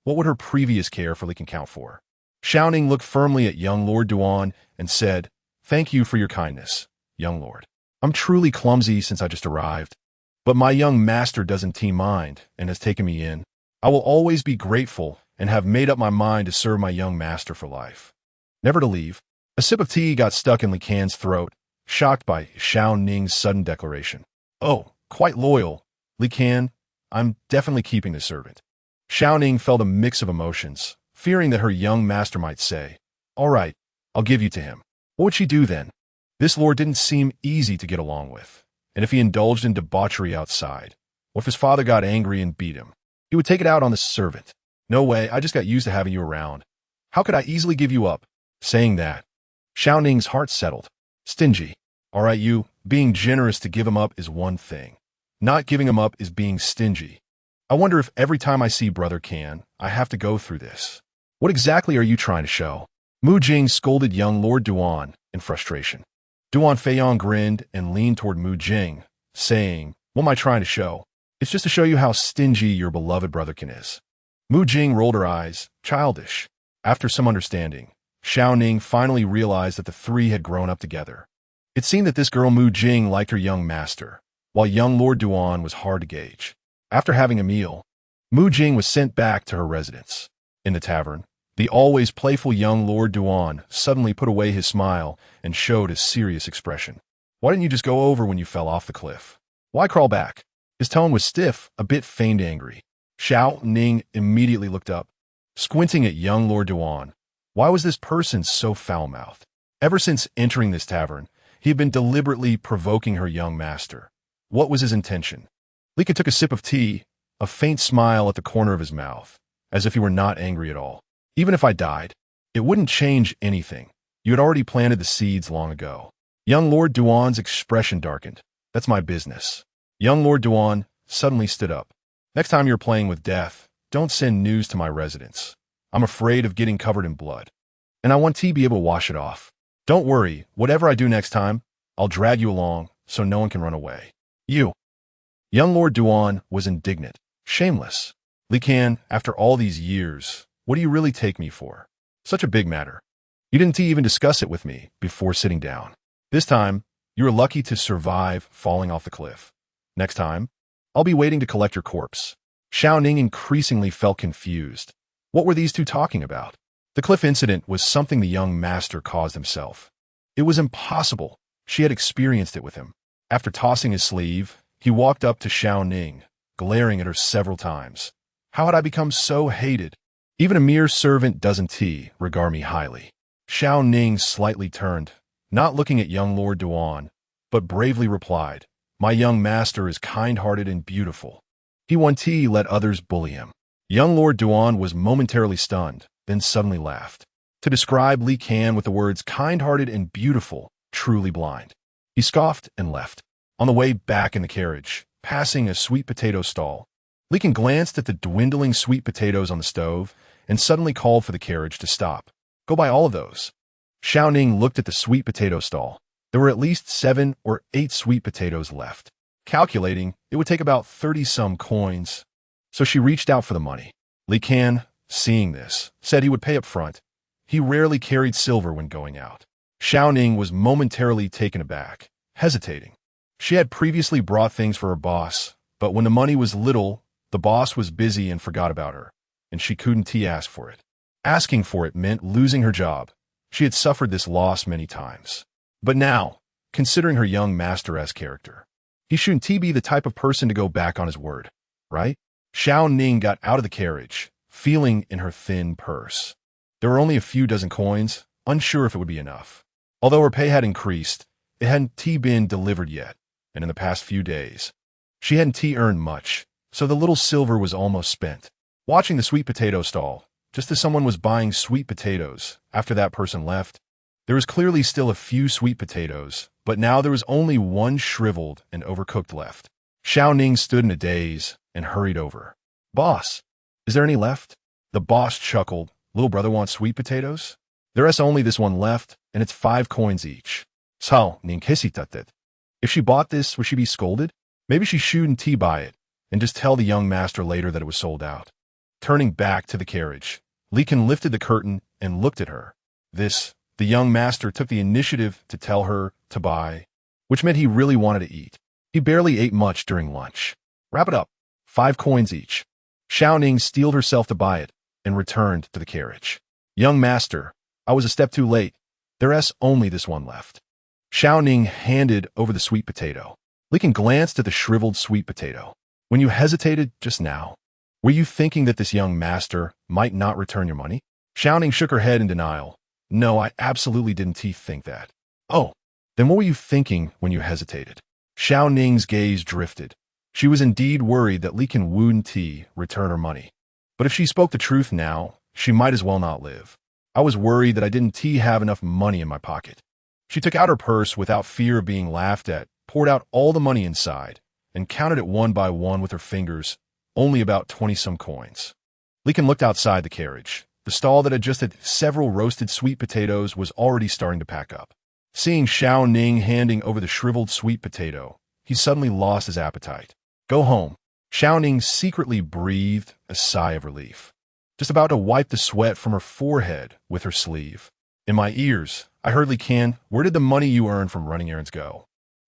what would her previous care for Li Can count for? Shao Ning looked firmly at young Lord Duan and said, Thank you for your kindness, young lord. I'm truly clumsy since I just arrived, but my young master doesn't mind and has taken me in. I will always be grateful and have made up my mind to serve my young master for life. Never to leave. A sip of tea got stuck in Li Can's throat, shocked by Shao Ning's sudden declaration. Oh, quite loyal. Li Can, I'm definitely keeping the servant. Shao Ning felt a mix of emotions, fearing that her young master might say, All right, I'll give you to him. What would she do then? This lord didn't seem easy to get along with, and if he indulged in debauchery outside, or if his father got angry and beat him, he would take it out on the servant. No way, I just got used to having you around. How could I easily give you up? Saying that, Shao Ning's heart settled. Stingy. All right, you, being generous to give him up is one thing. Not giving him up is being stingy. I wonder if every time I see Brother Can, I have to go through this. What exactly are you trying to show? Mu Jing scolded young Lord Duan in frustration. Duan Feiyong grinned and leaned toward Mu Jing, saying, What am I trying to show? It's just to show you how stingy your beloved Brother Can is. Mu Jing rolled her eyes, childish. After some understanding, Shao Ning finally realized that the three had grown up together. It seemed that this girl Mu Jing liked her young master, while young Lord Duan was hard to gauge. After having a meal, Mu Jing was sent back to her residence. In the tavern, the always playful young Lord Duan suddenly put away his smile and showed a serious expression. Why didn't you just go over when you fell off the cliff? Why crawl back? His tone was stiff, a bit feigned angry. Shao Ning immediately looked up, squinting at young Lord Duan. Why was this person so foul-mouthed? Ever since entering this tavern, he had been deliberately provoking her young master. What was his intention? Li Can took a sip of tea, a faint smile at the corner of his mouth, as if he were not angry at all. Even if I died, it wouldn't change anything. You had already planted the seeds long ago. Young Lord Duan's expression darkened. That's my business. Young Lord Duan suddenly stood up. Next time you're playing with death, don't send news to my residence. I'm afraid of getting covered in blood, and I want to be able to wash it off. Don't worry, whatever I do next time, I'll drag you along so no one can run away. You. Young Lord Duan was indignant. Shameless. Li Can, after all these years, what do you really take me for? Such a big matter. You didn't even discuss it with me before sitting down. This time, you were lucky to survive falling off the cliff. Next time, I'll be waiting to collect your corpse. Shao Ning increasingly felt confused. What were these two talking about? The cliff incident was something the young master caused himself. It was impossible. She had experienced it with him. After tossing his sleeve, he walked up to Shao Ning, glaring at her several times. How had I become so hated? Even a mere servant doesn't regard me highly. Shao Ning slightly turned, not looking at young Lord Duan, but bravely replied, My young master is kind-hearted and beautiful. He won't let others bully him. Young Lord Duan was momentarily stunned, then suddenly laughed. To describe Li Kan with the words kind-hearted and beautiful, truly blind. He scoffed and left. On the way back in the carriage, passing a sweet potato stall, Li Kan glanced at the dwindling sweet potatoes on the stove and suddenly called for the carriage to stop. Go buy all of those. Shao Ning looked at the sweet potato stall. There were at least 7 or 8 sweet potatoes left. Calculating, it would take about 30-some coins. So she reached out for the money. Li Kan, seeing this, said he would pay up front. He rarely carried silver when going out. Shao Ning was momentarily taken aback, hesitating. She had previously brought things for her boss, but when the money was little, the boss was busy and forgot about her, and she couldn't ask for it. Asking for it meant losing her job. She had suffered this loss many times. But now, considering her young master-esque character, he shouldn't be the type of person to go back on his word, right? Shao Ning got out of the carriage, feeling in her thin purse. There were only a few dozen coins, unsure if it would be enough. Although her pay had increased, it hadn't been delivered yet, and in the past few days, she hadn't earned much, so the little silver was almost spent. Watching the sweet potato stall, just as someone was buying sweet potatoes after that person left, there was clearly still a few sweet potatoes, but now there was only one shriveled and overcooked left. Shao Ning stood in a daze and hurried over. Boss, is there any left? The boss chuckled. Little brother wants sweet potatoes? There's only this one left, and it's 5 coins each. Shao Ning.It. If she bought this, would she be scolded? Maybe she shouldn't buy it, and just tell the young master later that it was sold out. Turning back to the carriage, Li Kan lifted the curtain and looked at her. The young master took the initiative to tell her to buy, which meant he really wanted to eat. He barely ate much during lunch. Wrap it up. 5 coins each. Shao Ning steeled herself to buy it and returned to the carriage. Young master, I was a step too late. There's only this one left. Shao Ning handed over the sweet potato. Li Kan glanced at the shriveled sweet potato. When you hesitated just now, were you thinking that this young master might not return your money? Shao Ning shook her head in denial. No, I absolutely didn't think that. Oh, then what were you thinking when you hesitated? Shao Ning's gaze drifted. She was indeed worried that Li Kan wouldn't return her money. But if she spoke the truth now, she might as well not live. I was worried that I didn't have enough money in my pocket. She took out her purse without fear of being laughed at, poured out all the money inside, and counted it one by one with her fingers, only about 20-some coins. Li Kan looked outside the carriage. The stall that had just had several roasted sweet potatoes was already starting to pack up. Seeing Shao Ning handing over the shriveled sweet potato, he suddenly lost his appetite. Go home. Shao Ning secretly breathed a sigh of relief, just about to wipe the sweat from her forehead with her sleeve. In my ears, I heard Li Kan, where did the money you earned from running errands go?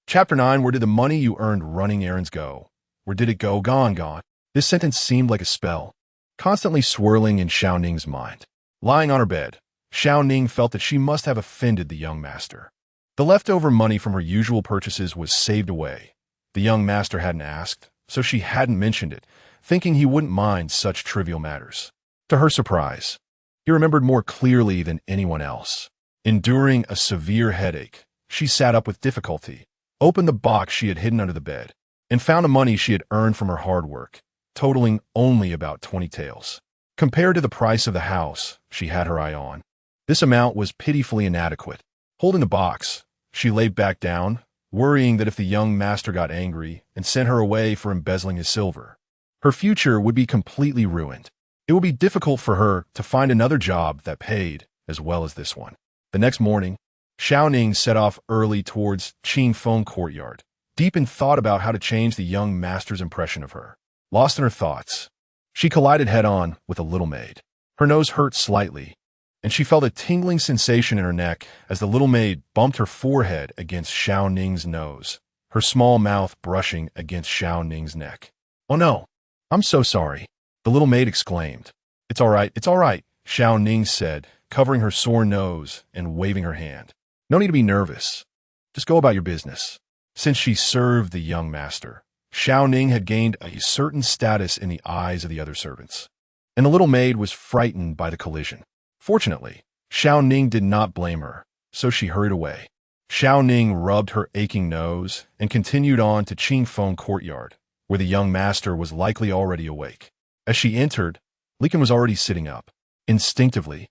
Chapter 9, where did the money you earned running errands go? Where did it go? Gone. This sentence seemed like a spell, constantly swirling in Shao Ning's mind. Lying on her bed, Shao Ning felt that she must have offended the young master. The leftover money from her usual purchases was saved away. The young master hadn't asked, so she hadn't mentioned it, thinking he wouldn't mind such trivial matters. To her surprise, he remembered more clearly than anyone else. Enduring a severe headache, she sat up with difficulty, opened the box she had hidden under the bed, and found the money she had earned from her hard work, totaling only about 20 taels. Compared to the price of the house she had her eye on, this amount was pitifully inadequate. Holding the box, she lay back down, worrying that if the young master got angry and sent her away for embezzling his silver, her future would be completely ruined. It would be difficult for her to find another job that paid as well as this one. The next morning, Shao Ning set off early towards Qingfeng Courtyard, deep in thought about how to change the young master's impression of her. Lost in her thoughts, she collided head-on with a little maid. Her nose hurt slightly, and she felt a tingling sensation in her neck as the little maid bumped her forehead against Shao Ning's nose, her small mouth brushing against Shao Ning's neck. Oh no, I'm so sorry, the little maid exclaimed. It's all right, Shao Ning said, covering her sore nose and waving her hand. No need to be nervous. Just go about your business. Since she served the young master, Shao Ning had gained a certain status in the eyes of the other servants, and the little maid was frightened by the collision. Fortunately, Shao Ning did not blame her, so she hurried away. Shao Ning rubbed her aching nose and continued on to Qingfeng courtyard, where the young master was likely already awake. As she entered, Li Kan was already sitting up. Instinctively,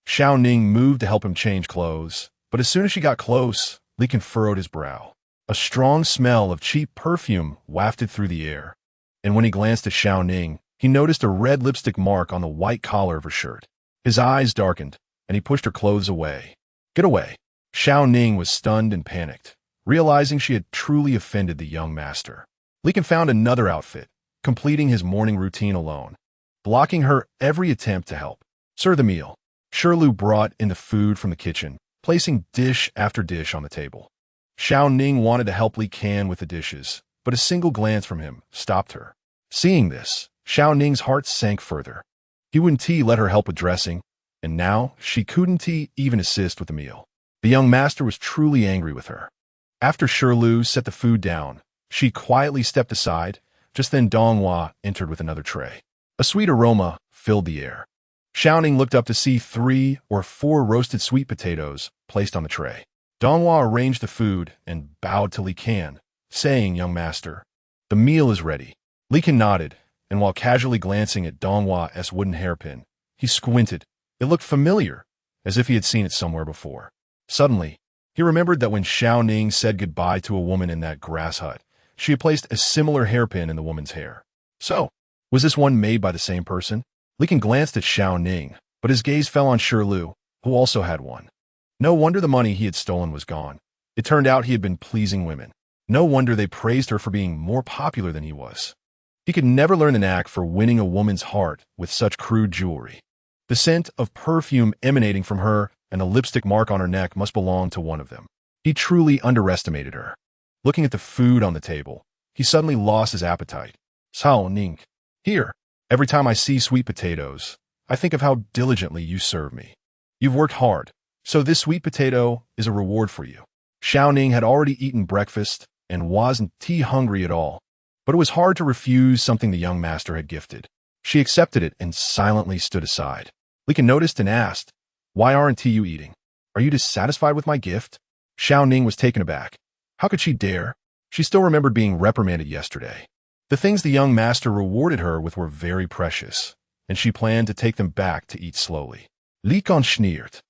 Shao Ning moved to help him change clothes, but as soon as she got close, Li Kan furrowed his brow. A strong smell of cheap perfume wafted through the air, and when he glanced at Shao Ning, he noticed a red lipstick mark on the white collar of her shirt. His eyes darkened, and he pushed her clothes away. Get away. Shao Ning was stunned and panicked, realizing she had truly offended the young master. Li Kan found another outfit, completing his morning routine alone, blocking her every attempt to help. Serve the meal. Shirlu brought in the food from the kitchen, placing dish after dish on the table. Shao Ning wanted to help Li Kan with the dishes, but a single glance from him stopped her. Seeing this, Shao Ning's heart sank further. He wouldn't let her help with dressing, and now she couldn't even assist with the meal. The young master was truly angry with her. After Shirlu set the food down, she quietly stepped aside. Just then Donghua entered with another tray. A sweet aroma filled the air. Shao Ning looked up to see 3 or 4 roasted sweet potatoes placed on the tray. Donghua arranged the food and bowed to Li Kan, saying, "Young master, the meal is ready." Li Kan nodded, and while casually glancing at Donghua's wooden hairpin, he squinted. It looked familiar, as if he had seen it somewhere before. Suddenly, he remembered that when Shao Ning said goodbye to a woman in that grass hut, she had placed a similar hairpin in the woman's hair. So, was this one made by the same person? Li Kan glanced at Shao Ning, but his gaze fell on Shirlu, who also had one. No wonder the money he had stolen was gone. It turned out he had been pleasing women. No wonder they praised her for being more popular than he was. He could never learn the knack for winning a woman's heart with such crude jewelry. The scent of perfume emanating from her and the lipstick mark on her neck must belong to one of them. He truly underestimated her. Looking at the food on the table, he suddenly lost his appetite. Shao Ning, here. Every time I see sweet potatoes, I think of how diligently you serve me. You've worked hard, so this sweet potato is a reward for you. Shao Ning had already eaten breakfast and wasn't hungry at all, but it was hard to refuse something the young master had gifted. She accepted it and silently stood aside. Li Kan noticed and asked, "Why aren't you eating? Are you dissatisfied with my gift?" Shao Ning was taken aback. How could she dare? She still remembered being reprimanded yesterday. The things the young master rewarded her with were very precious, and she planned to take them back to eat slowly. Li Kan sneered.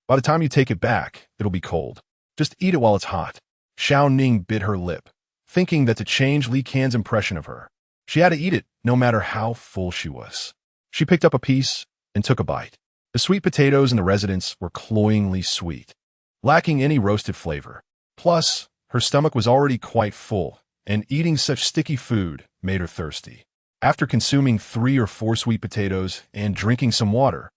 By the time you take it back, it'll be cold. Just eat it while it's hot. Shao Ning bit her lip, thinking that to change Li Kan's impression of her, she had to eat it no matter how full she was. She picked up a piece and took a bite. The sweet potatoes in the residence were cloyingly sweet, lacking any roasted flavor. Plus, her stomach was already quite full, and eating such sticky food made her thirsty. After consuming 3 or 4 sweet potatoes and drinking some water,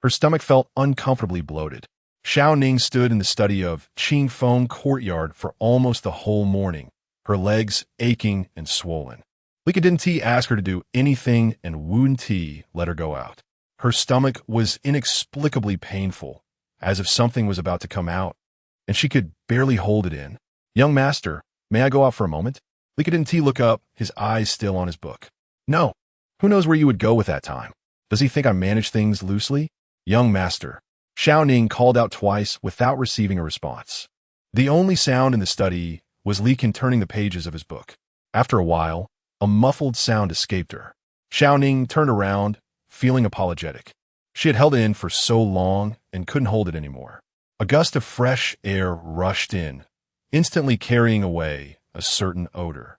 her stomach felt uncomfortably bloated. Shao Ning stood in the study of Qingfeng courtyard for almost the whole morning, her legs aching and swollen. Li Kan didn't ask her to do anything and wouldn't let her go out. Her stomach was inexplicably painful, as if something was about to come out, and she could barely hold it in. "Young master, may I go out for a moment?" Li Kan didn't look up, his eyes still on his book. "No. Who knows where you would go with that time? Does he think I manage things loosely?" "Young master." Shao Ning called out twice without receiving a response. The only sound in the study was Li Kan turning the pages of his book. After a while, a muffled sound escaped her. Shao Ning turned around, feeling apologetic. She had held it in for so long and couldn't hold it anymore. A gust of fresh air rushed in, instantly carrying away a certain odor.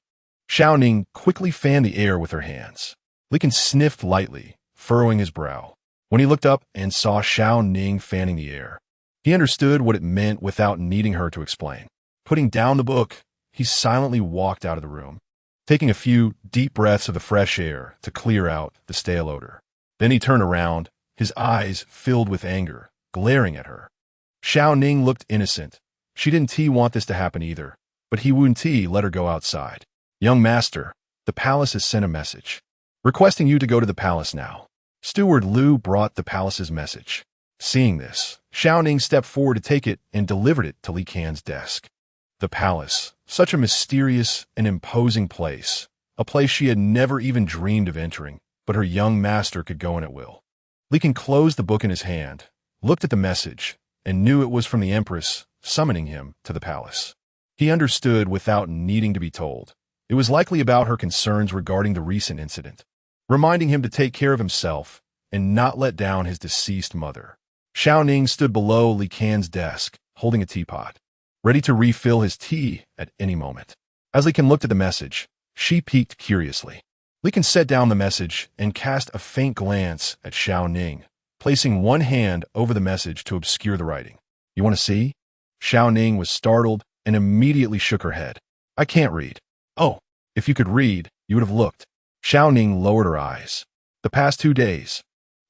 Shao Ning quickly fanned the air with her hands. Li Kan sniffed lightly, furrowing his brow. When he looked up and saw Shao Ning fanning the air, he understood what it meant without needing her to explain. Putting down the book, he silently walked out of the room, taking a few deep breaths of the fresh air to clear out the stale odor. Then he turned around, his eyes filled with anger, glaring at her. Shao Ning looked innocent. She didn't want this to happen either, but he wouldn't let her go outside. "Young master, the palace has sent a message. requesting you to go to the palace now. Steward Liu brought the palace's message. Seeing this, Shao Ning stepped forward to take it and delivered it to Li Qian's desk. The palace, such a mysterious and imposing place, a place she had never even dreamed of entering, but her young master could go in at will. Li Qian closed the book in his hand, looked at the message, and knew it was from the Empress, summoning him to the palace. He understood without needing to be told. It was likely about her concerns regarding the recent incident, reminding him to take care of himself and not let down his deceased mother. Shao Ning stood below Li Qian's desk, holding a teapot, ready to refill his tea at any moment. As Li Qian looked at the message, she peeked curiously. Li Qian set down the message and cast a faint glance at Shao Ning, placing one hand over the message to obscure the writing. You want to see? Shao Ning was startled and immediately shook her head. I can't read. Oh, if you could read, you would have looked. Shao Ning lowered her eyes. The past 2 days,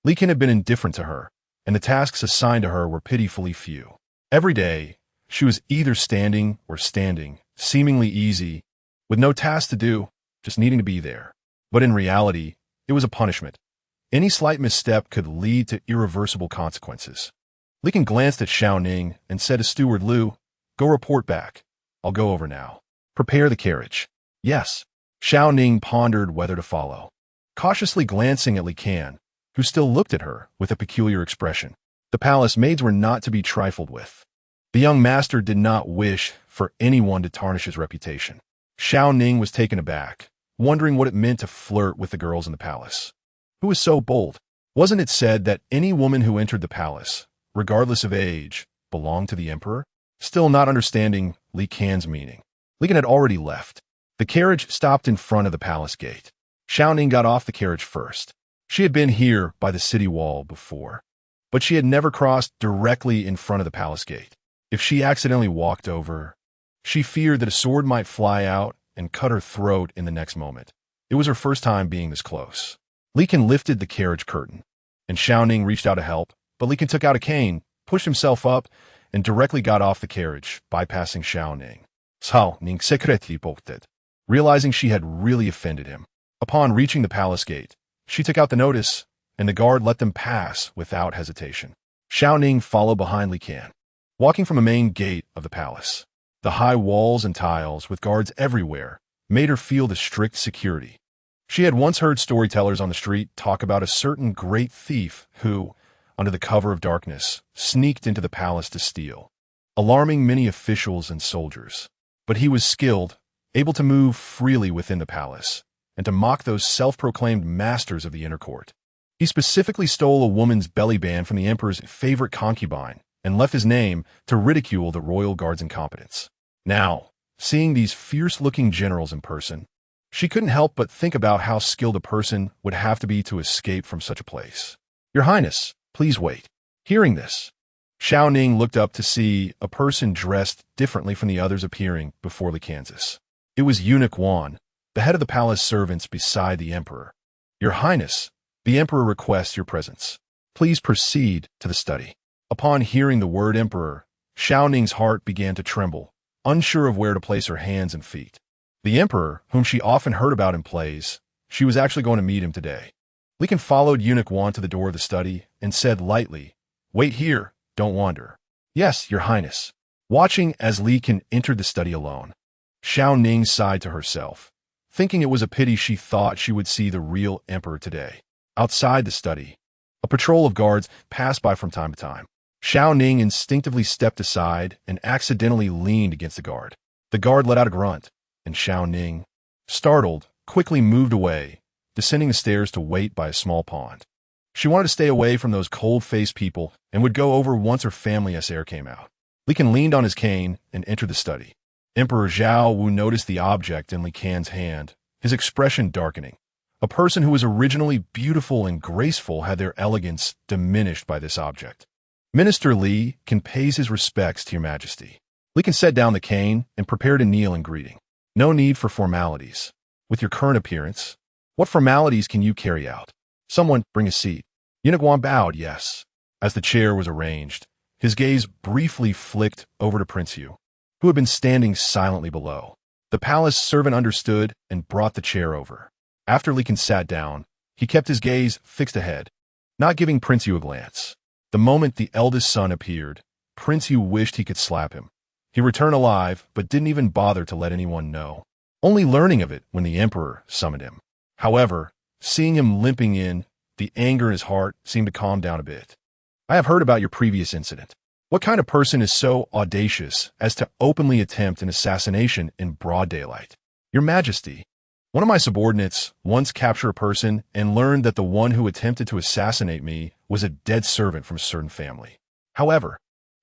Li Qian had been indifferent to her, and the tasks assigned to her were pitifully few. Every day, she was either standing or standing, seemingly easy, with no task to do, just needing to be there. But in reality, it was a punishment. Any slight misstep could lead to irreversible consequences. Li Qian glanced at Shao Ning and said to Steward Liu, "Go report back. I'll go over now. Prepare the carriage." Yes. Shao Ning pondered whether to follow, cautiously glancing at Li Qian, who still looked at her with a peculiar expression. The palace maids were not to be trifled with. The young master did not wish for anyone to tarnish his reputation. Shao Ning was taken aback, wondering what it meant to flirt with the girls in the palace. Who was so bold? Wasn't it said that any woman who entered the palace, regardless of age, belonged to the emperor? Still not understanding Li Qian's meaning, Li Qian had already left. The carriage stopped in front of the palace gate. Shao Ning got off the carriage first. She had been here by the city wall before, but she had never crossed directly in front of the palace gate. If she accidentally walked over, she feared that a sword might fly out and cut her throat in the next moment. It was her first time being this close. Li Qian lifted the carriage curtain, and Shao Ning reached out to help, but Li Qian took out a cane, pushed himself up, and directly got off the carriage, bypassing Shao Ning. Shao Ning.It, realizing she had really offended him. Upon reaching the palace gate, she took out the notice, and the guard let them pass without hesitation. Shao Ning followed behind Li Qian, walking from the main gate of the palace. The high walls and tiles, with guards everywhere, made her feel the strict security. She had once heard storytellers on the street talk about a certain great thief who, under the cover of darkness, sneaked into the palace to steal, alarming many officials and soldiers. But he was skilled, able to move freely within the palace, and to mock those self-proclaimed masters of the inner court. He specifically stole a woman's belly band from the emperor's favorite concubine and left his name to ridicule the royal guard's incompetence. Now, seeing these fierce-looking generals in person, she couldn't help but think about how skilled a person would have to be to escape from such a place. Your Highness, please wait. Hearing this, Shao Ning looked up to see a person dressed differently from the others appearing before Li Qian. It was Eunuch Wan, the head of the palace servants beside the emperor. Your Highness, the emperor requests your presence. Please proceed to the study. Upon hearing the word emperor, Shao Ning's heart began to tremble, unsure of where to place her hands and feet. The emperor, whom she often heard about in plays, she was actually going to meet him today. Li Qian followed Eunuch Wan to the door of the study and said lightly, "Wait here, don't wander." "Yes, Your Highness." Watching as Li Qian entered the study alone, Shao Ning sighed to herself, thinking it was a pity she thought she would see the real emperor today. Outside the study, a patrol of guards passed by from time to time. Shao Ning instinctively stepped aside and accidentally leaned against the guard. The guard let out a grunt, and Shao Ning, startled, quickly moved away, descending the stairs to wait by a small pond. She wanted to stay away from those cold-faced people and would go over once her family's heir came out. Li Qian leaned on his cane and entered the study. Emperor Zhao Wu noticed the object in Li Qian's hand, his expression darkening. A person who was originally beautiful and graceful had their elegance diminished by this object. "Minister Li Qian pays his respects to your majesty." Li Qian set down the cane and prepared to kneel in greeting. "No need for formalities. With your current appearance, what formalities can you carry out? Someone bring a seat." Eunuch Wan bowed yes. As the chair was arranged, his gaze briefly flicked over to Prince Yu, who had been standing silently below. The palace servant understood and brought the chair over. After Li Kan sat down, he kept his gaze fixed ahead, not giving Prince Yu a glance. The moment the eldest son appeared, Prince Yu wished he could slap him. He returned alive, but didn't even bother to let anyone know, only learning of it when the emperor summoned him. However, seeing him limping in, the anger in his heart seemed to calm down a bit. I have heard about your previous incident. What kind of person is so audacious as to openly attempt an assassination in broad daylight? Your Majesty, one of my subordinates once captured a person and learned that the one who attempted to assassinate me was a dead servant from a certain family. However,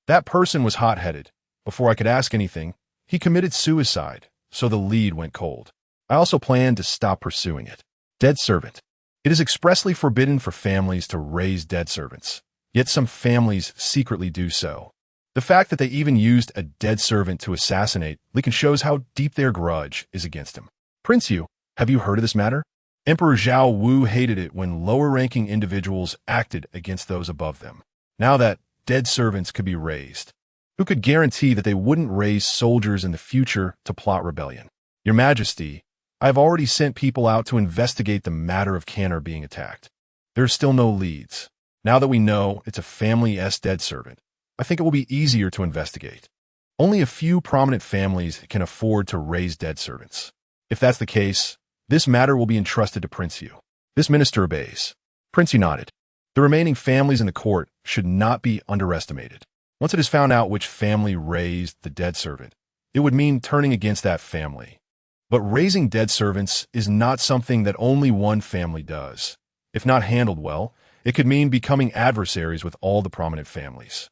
that person was hot-headed. Before I could ask anything, he committed suicide, so the lead went cold. I also planned to stop pursuing it. Dead servant. It is expressly forbidden for families to raise dead servants, yet some families secretly do so. The fact that they even used a dead servant to assassinate Li Kan shows how deep their grudge is against him. Prince Yu, have you heard of this matter? Emperor Zhao Wu hated it when lower-ranking individuals acted against those above them. Now that dead servants could be raised, who could guarantee that they wouldn't raise soldiers in the future to plot rebellion? Your Majesty, I have already sent people out to investigate the matter of Canner being attacked. There are still no leads. Now that we know it's a family-S dead servant, I think it will be easier to investigate. Only a few prominent families can afford to raise dead servants. If that's the case, this matter will be entrusted to Prince Yu. This minister obeys. Prince Yu nodded. The remaining families in the court should not be underestimated. Once it is found out which family raised the dead servant, it would mean turning against that family. But raising dead servants is not something that only one family does. If not handled well, it could mean becoming adversaries with all the prominent families.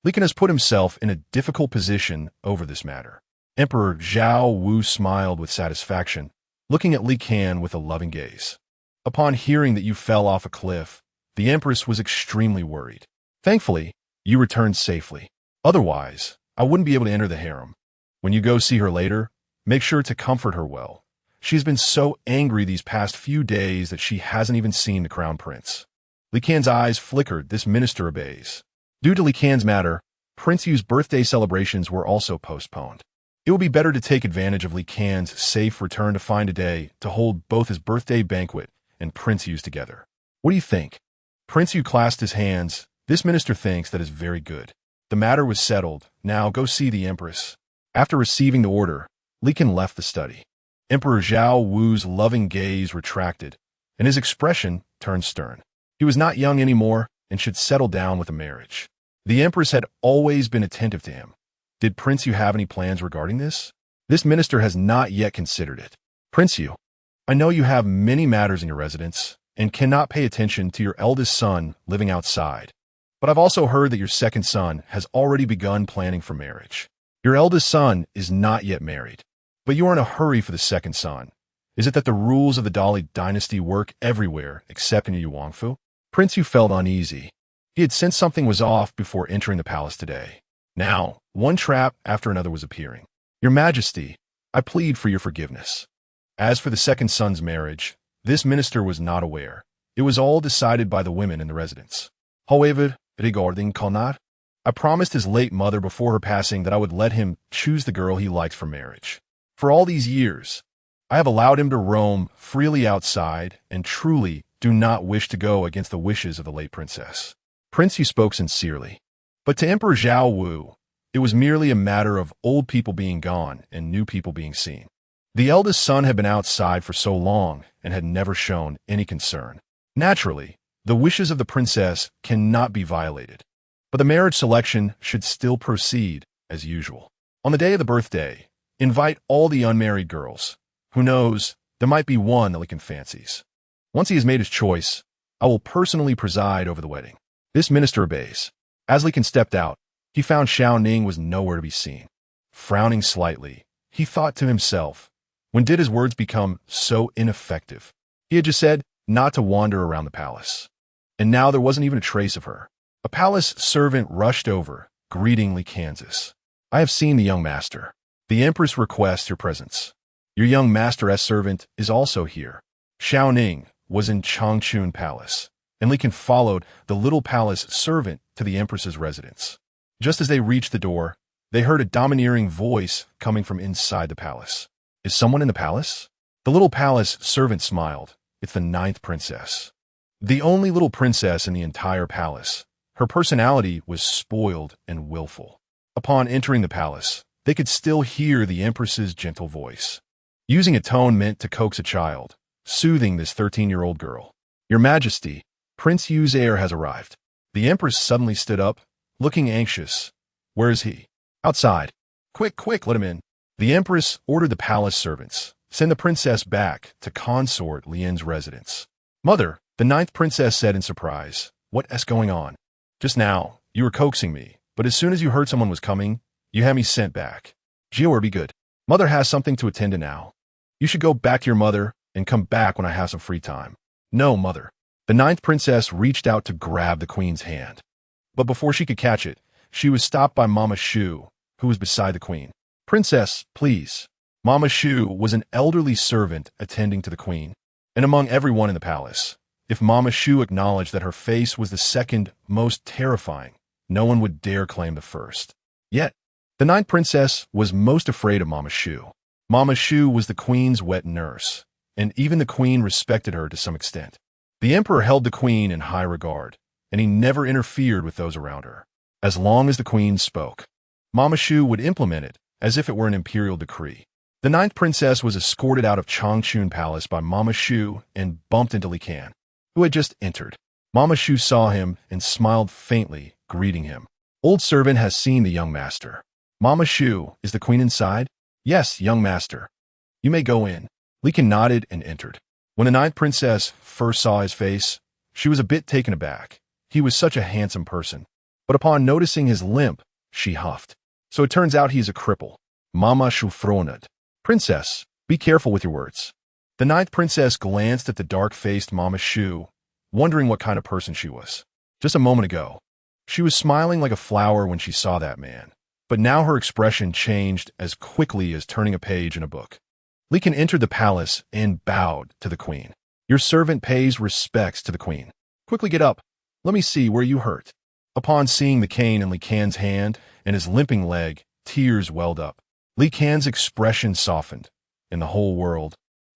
Li Kan has put himself in a difficult position over this matter. Emperor Zhao Wu smiled with satisfaction, looking at Li Kan with a loving gaze. Upon hearing that you fell off a cliff, the Empress was extremely worried. Thankfully, you returned safely. Otherwise, I wouldn't be able to enter the harem. When you go see her later, make sure to comfort her well. She's been so angry these past few days that she hasn't even seen the crown prince. Li Kan's eyes flickered. This minister obeys. Due to Li Kan's matter, Prince Yu's birthday celebrations were also postponed. It would be better to take advantage of Li Kan's safe return to find a day to hold both his birthday banquet and Prince Yu's together. What do you think? Prince Yu clasped his hands. This minister thinks that is very good. The matter was settled. Now go see the Empress. After receiving the order, Li Kan left the study. Emperor Zhao Wu's loving gaze retracted, and his expression turned stern. He was not young anymore and should settle down with a marriage. The Empress had always been attentive to him. Did Prince Yu have any plans regarding this? This minister has not yet considered it. Prince Yu, I know you have many matters in your residence and cannot pay attention to your eldest son living outside. But I've also heard that your second son has already begun planning for marriage. Your eldest son is not yet married, but you are in a hurry for the second son. Is it that the rules of the Dali dynasty work everywhere except in Yuangfu? Prince Yu felt uneasy. He had sensed something was off before entering the palace today. Now, one trap after another was appearing. Your Majesty, I plead for your forgiveness. As for the second son's marriage, this minister was not aware. It was all decided by the women in the residence. However, regarding Konat, I promised his late mother before her passing that I would let him choose the girl he liked for marriage. For all these years, I have allowed him to roam freely outside and truly do not wish to go against the wishes of the late princess. Prince Yu spoke sincerely. But to Emperor Zhao Wu, it was merely a matter of old people being gone and new people being seen. The eldest son had been outside for so long and had never shown any concern. Naturally, the wishes of the princess cannot be violated, but the marriage selection should still proceed as usual. On the day of the birthday, invite all the unmarried girls. Who knows, there might be one that Li Kan fancies. Once he has made his choice, I will personally preside over the wedding. This minister obeys. As Li Kan stepped out, he found Shao Ning was nowhere to be seen. Frowning slightly, he thought to himself, when did his words become so ineffective? He had just said not to wander around the palace. And now there wasn't even a trace of her. A palace servant rushed over, greeting Li Kansas. I have seen the young master. The Empress requests your presence. Your young master-S servant is also here. Shao Ning was in Changchun Palace, and Li Kan followed the little palace servant to the Empress's residence. Just as they reached the door, they heard a domineering voice coming from inside the palace. Is someone in the palace? The little palace servant smiled. It's the 9th princess. The only little princess in the entire palace. Her personality was spoiled and willful. Upon entering the palace, they could still hear the empress's gentle voice, using a tone meant to coax a child, soothing this 13-year-old girl. Your Majesty, Prince Yu's heir has arrived. The empress suddenly stood up, looking anxious. Where is he? Outside. Quick, quick, let him in. The empress ordered the palace servants. Send the princess back to consort Lian's residence. Mother, the 9th princess said in surprise. What's going on? Just now, you were coaxing me, but as soon as you heard someone was coming, you had me sent back. Jior, be good. Mother has something to attend to now. You should go back to your mother and come back when I have some free time. No, mother. The 9th princess reached out to grab the queen's hand. But before she could catch it, she was stopped by Mama Shu, who was beside the queen. Princess, please. Mama Shu was an elderly servant attending to the queen, and among everyone in the palace, if Mama Shu acknowledged that her face was the second most terrifying, no one would dare claim the first. Yet, the 9th princess was most afraid of Mama Shu. Mama Shu was the queen's wet nurse, and even the queen respected her to some extent. The emperor held the queen in high regard, and he never interfered with those around her. As long as the queen spoke, Mama Shu would implement it as if it were an imperial decree. The 9th princess was escorted out of Changchun Palace by Mama Shu and bumped into Li Can, who had just entered. Mama Shu saw him and smiled faintly, greeting him. Old servant has seen the young master. Mama Shu, is the queen inside? Yes, young master. You may go in. Li Can nodded and entered. When the 9th princess first saw his face, she was a bit taken aback. He was such a handsome person. But upon noticing his limp, she huffed. So it turns out he is a cripple. Mama Shu frowned. Princess, be careful with your words. The 9th princess glanced at the dark-faced Mama Shu, wondering what kind of person she was. Just a moment ago, she was smiling like a flower when she saw that man. But now her expression changed as quickly as turning a page in a book. Li Can entered the palace and bowed to the queen. Your servant pays respects to the queen. Quickly get up. Let me see where you hurt. Upon seeing the cane in Li Can's hand and his limping leg, tears welled up. Li Can's expression softened. In the whole world,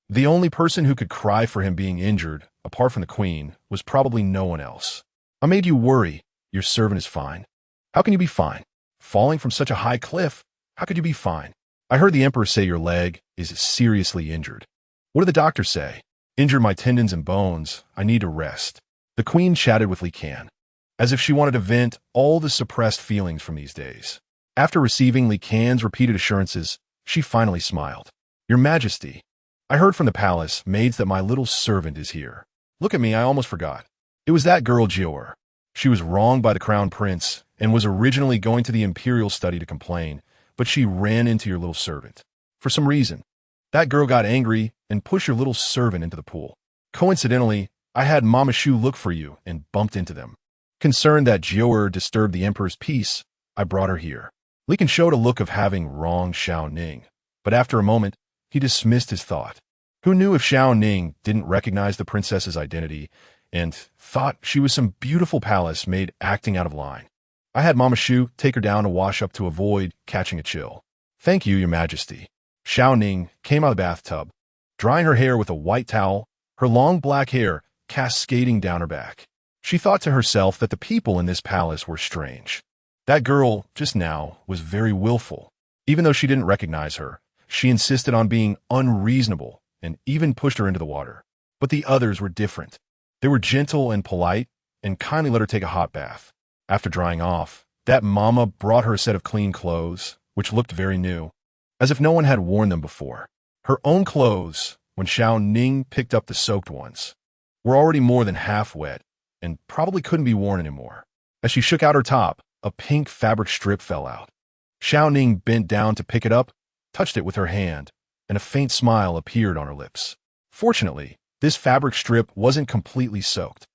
the only person who could cry for him being injured, apart from the queen, was probably no one else. I made you worry. Your servant is fine. How can you be fine? Falling from such a high cliff? How could you be fine? I heard the emperor say your leg is seriously injured. What did the doctor say? Injured my tendons and bones. I need to rest. The queen chatted with Li Can, as if she wanted to vent all the suppressed feelings from these days. After receiving Li Can's repeated assurances, she finally smiled. Your Majesty, I heard from the palace maids that my little servant is here. Look at me, I almost forgot. It was that girl Jior. She was wronged by the crown prince and was originally going to the imperial study to complain, but she ran into your little servant. For some reason, that girl got angry and pushed your little servant into the pool. Coincidentally, I had Mama Shu look for you and bumped into them. Concerned that Jior disturbed the emperor's peace, I brought her here. Li Can showed a look of having wronged Shao Ning, but after a moment, he dismissed his thought. Who knew if Shao Ning didn't recognize the princess's identity and thought she was some beautiful palace maid acting out of line? I had Mama Shu take her down to wash up to avoid catching a chill. Thank you, Your Majesty. Shao Ning came out of the bathtub, drying her hair with a white towel, her long black hair cascading down her back. She thought to herself that the people in this palace were strange. That girl, just now, was very willful. Even though she didn't recognize her, she insisted on being unreasonable and even pushed her into the water. But the others were different. They were gentle and polite and kindly let her take a hot bath. After drying off, that mama brought her a set of clean clothes, which looked very new, as if no one had worn them before. Her own clothes, when Shao Ning picked up the soaked ones, were already more than half wet and probably couldn't be worn anymore. As she shook out her top, a pink fabric strip fell out. Shao Ning bent down to pick it up, touched it with her hand, and a faint smile appeared on her lips. Fortunately, this fabric strip wasn't completely soaked.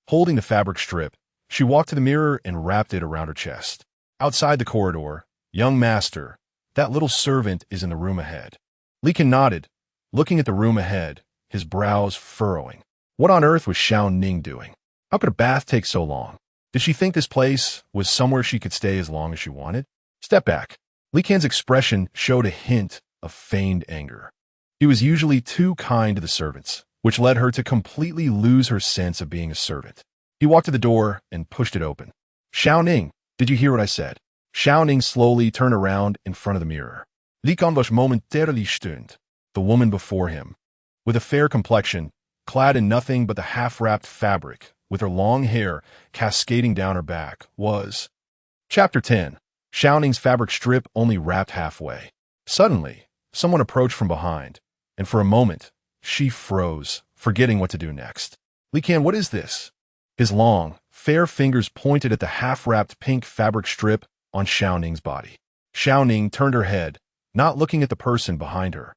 Holding the fabric strip, she walked to the mirror and wrapped it around her chest. Outside the corridor, young master, that little servant is in the room ahead. Li Can nodded, looking at the room ahead, his brows furrowing. What on earth was Shao Ning doing? How could a bath take so long? Did she think this place was somewhere she could stay as long as she wanted? Step back. Li Can's expression showed a hint of feigned anger. He was usually too kind to the servants, which led her to completely lose her sense of being a servant. He walked to the door and pushed it open. Shao Ning, did you hear what I said? Shao Ning slowly turned around in front of the mirror. Li was momentarily stunned. The woman before him, with a fair complexion, clad in nothing but the half-wrapped fabric, with her long hair cascading down her back, was... Chapter 10. Shao Ning's fabric strip only wrapped halfway. Suddenly, someone approached from behind, and for a moment, she froze, forgetting what to do next. Li Qian, what is this? His long, fair fingers pointed at the half-wrapped pink fabric strip on Shao Ning's body. Shao Ning turned her head, not looking at the person behind her,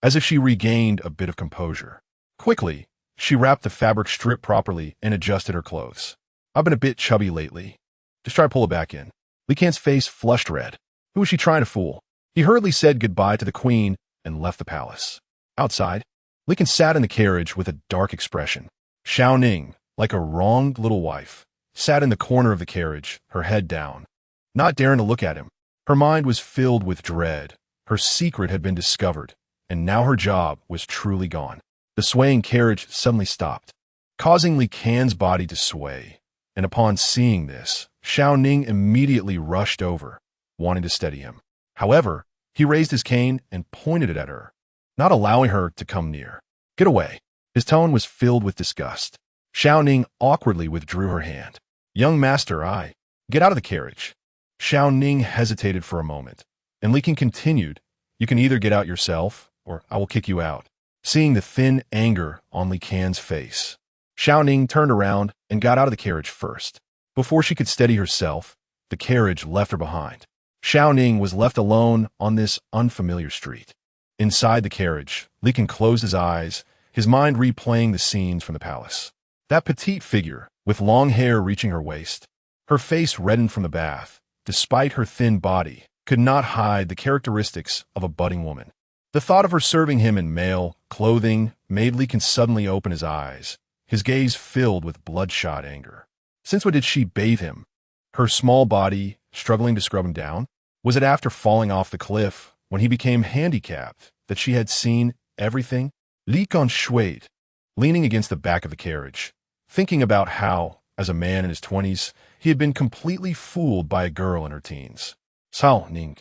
as if she regained a bit of composure. Quickly, she wrapped the fabric strip properly and adjusted her clothes. I've been a bit chubby lately. Just try to pull it back in. Li Qian's face flushed red. Who was she trying to fool? He hurriedly said goodbye to the queen and left the palace. Outside, Li Qian sat in the carriage with a dark expression. Shao Ning, like a wronged little wife, sat in the corner of the carriage, her head down, not daring to look at him. Her mind was filled with dread. Her secret had been discovered, and now her job was truly gone. The swaying carriage suddenly stopped, causing Li Qian's body to sway, and upon seeing this, Shao Ning immediately rushed over, wanting to steady him. However, he raised his cane and pointed it at her, not allowing her to come near. Get away. His tone was filled with disgust. Shao Ning awkwardly withdrew her hand. Young master, get out of the carriage. Shao Ning hesitated for a moment, and Li Qian continued, you can either get out yourself, or I will kick you out. Seeing the thin anger on Li Qian's face, Shao Ning turned around and got out of the carriage first. Before she could steady herself, the carriage left her behind. Shao Ning was left alone on this unfamiliar street. Inside the carriage, Li Qian closed his eyes, his mind replaying the scenes from the palace. That petite figure, with long hair reaching her waist, her face reddened from the bath, despite her thin body, could not hide the characteristics of a budding woman. The thought of her serving him in male clothing made Li Qian suddenly open his eyes, his gaze filled with bloodshot anger. Since when did she bathe him? Her small body struggling to scrub him down? Was it after falling off the cliff, when he became handicapped, that she had seen everything? Li Qian swayed, leaning against the back of the carriage, thinking about how, as a man in his 20s, he had been completely fooled by a girl in her teens. Shao Ning,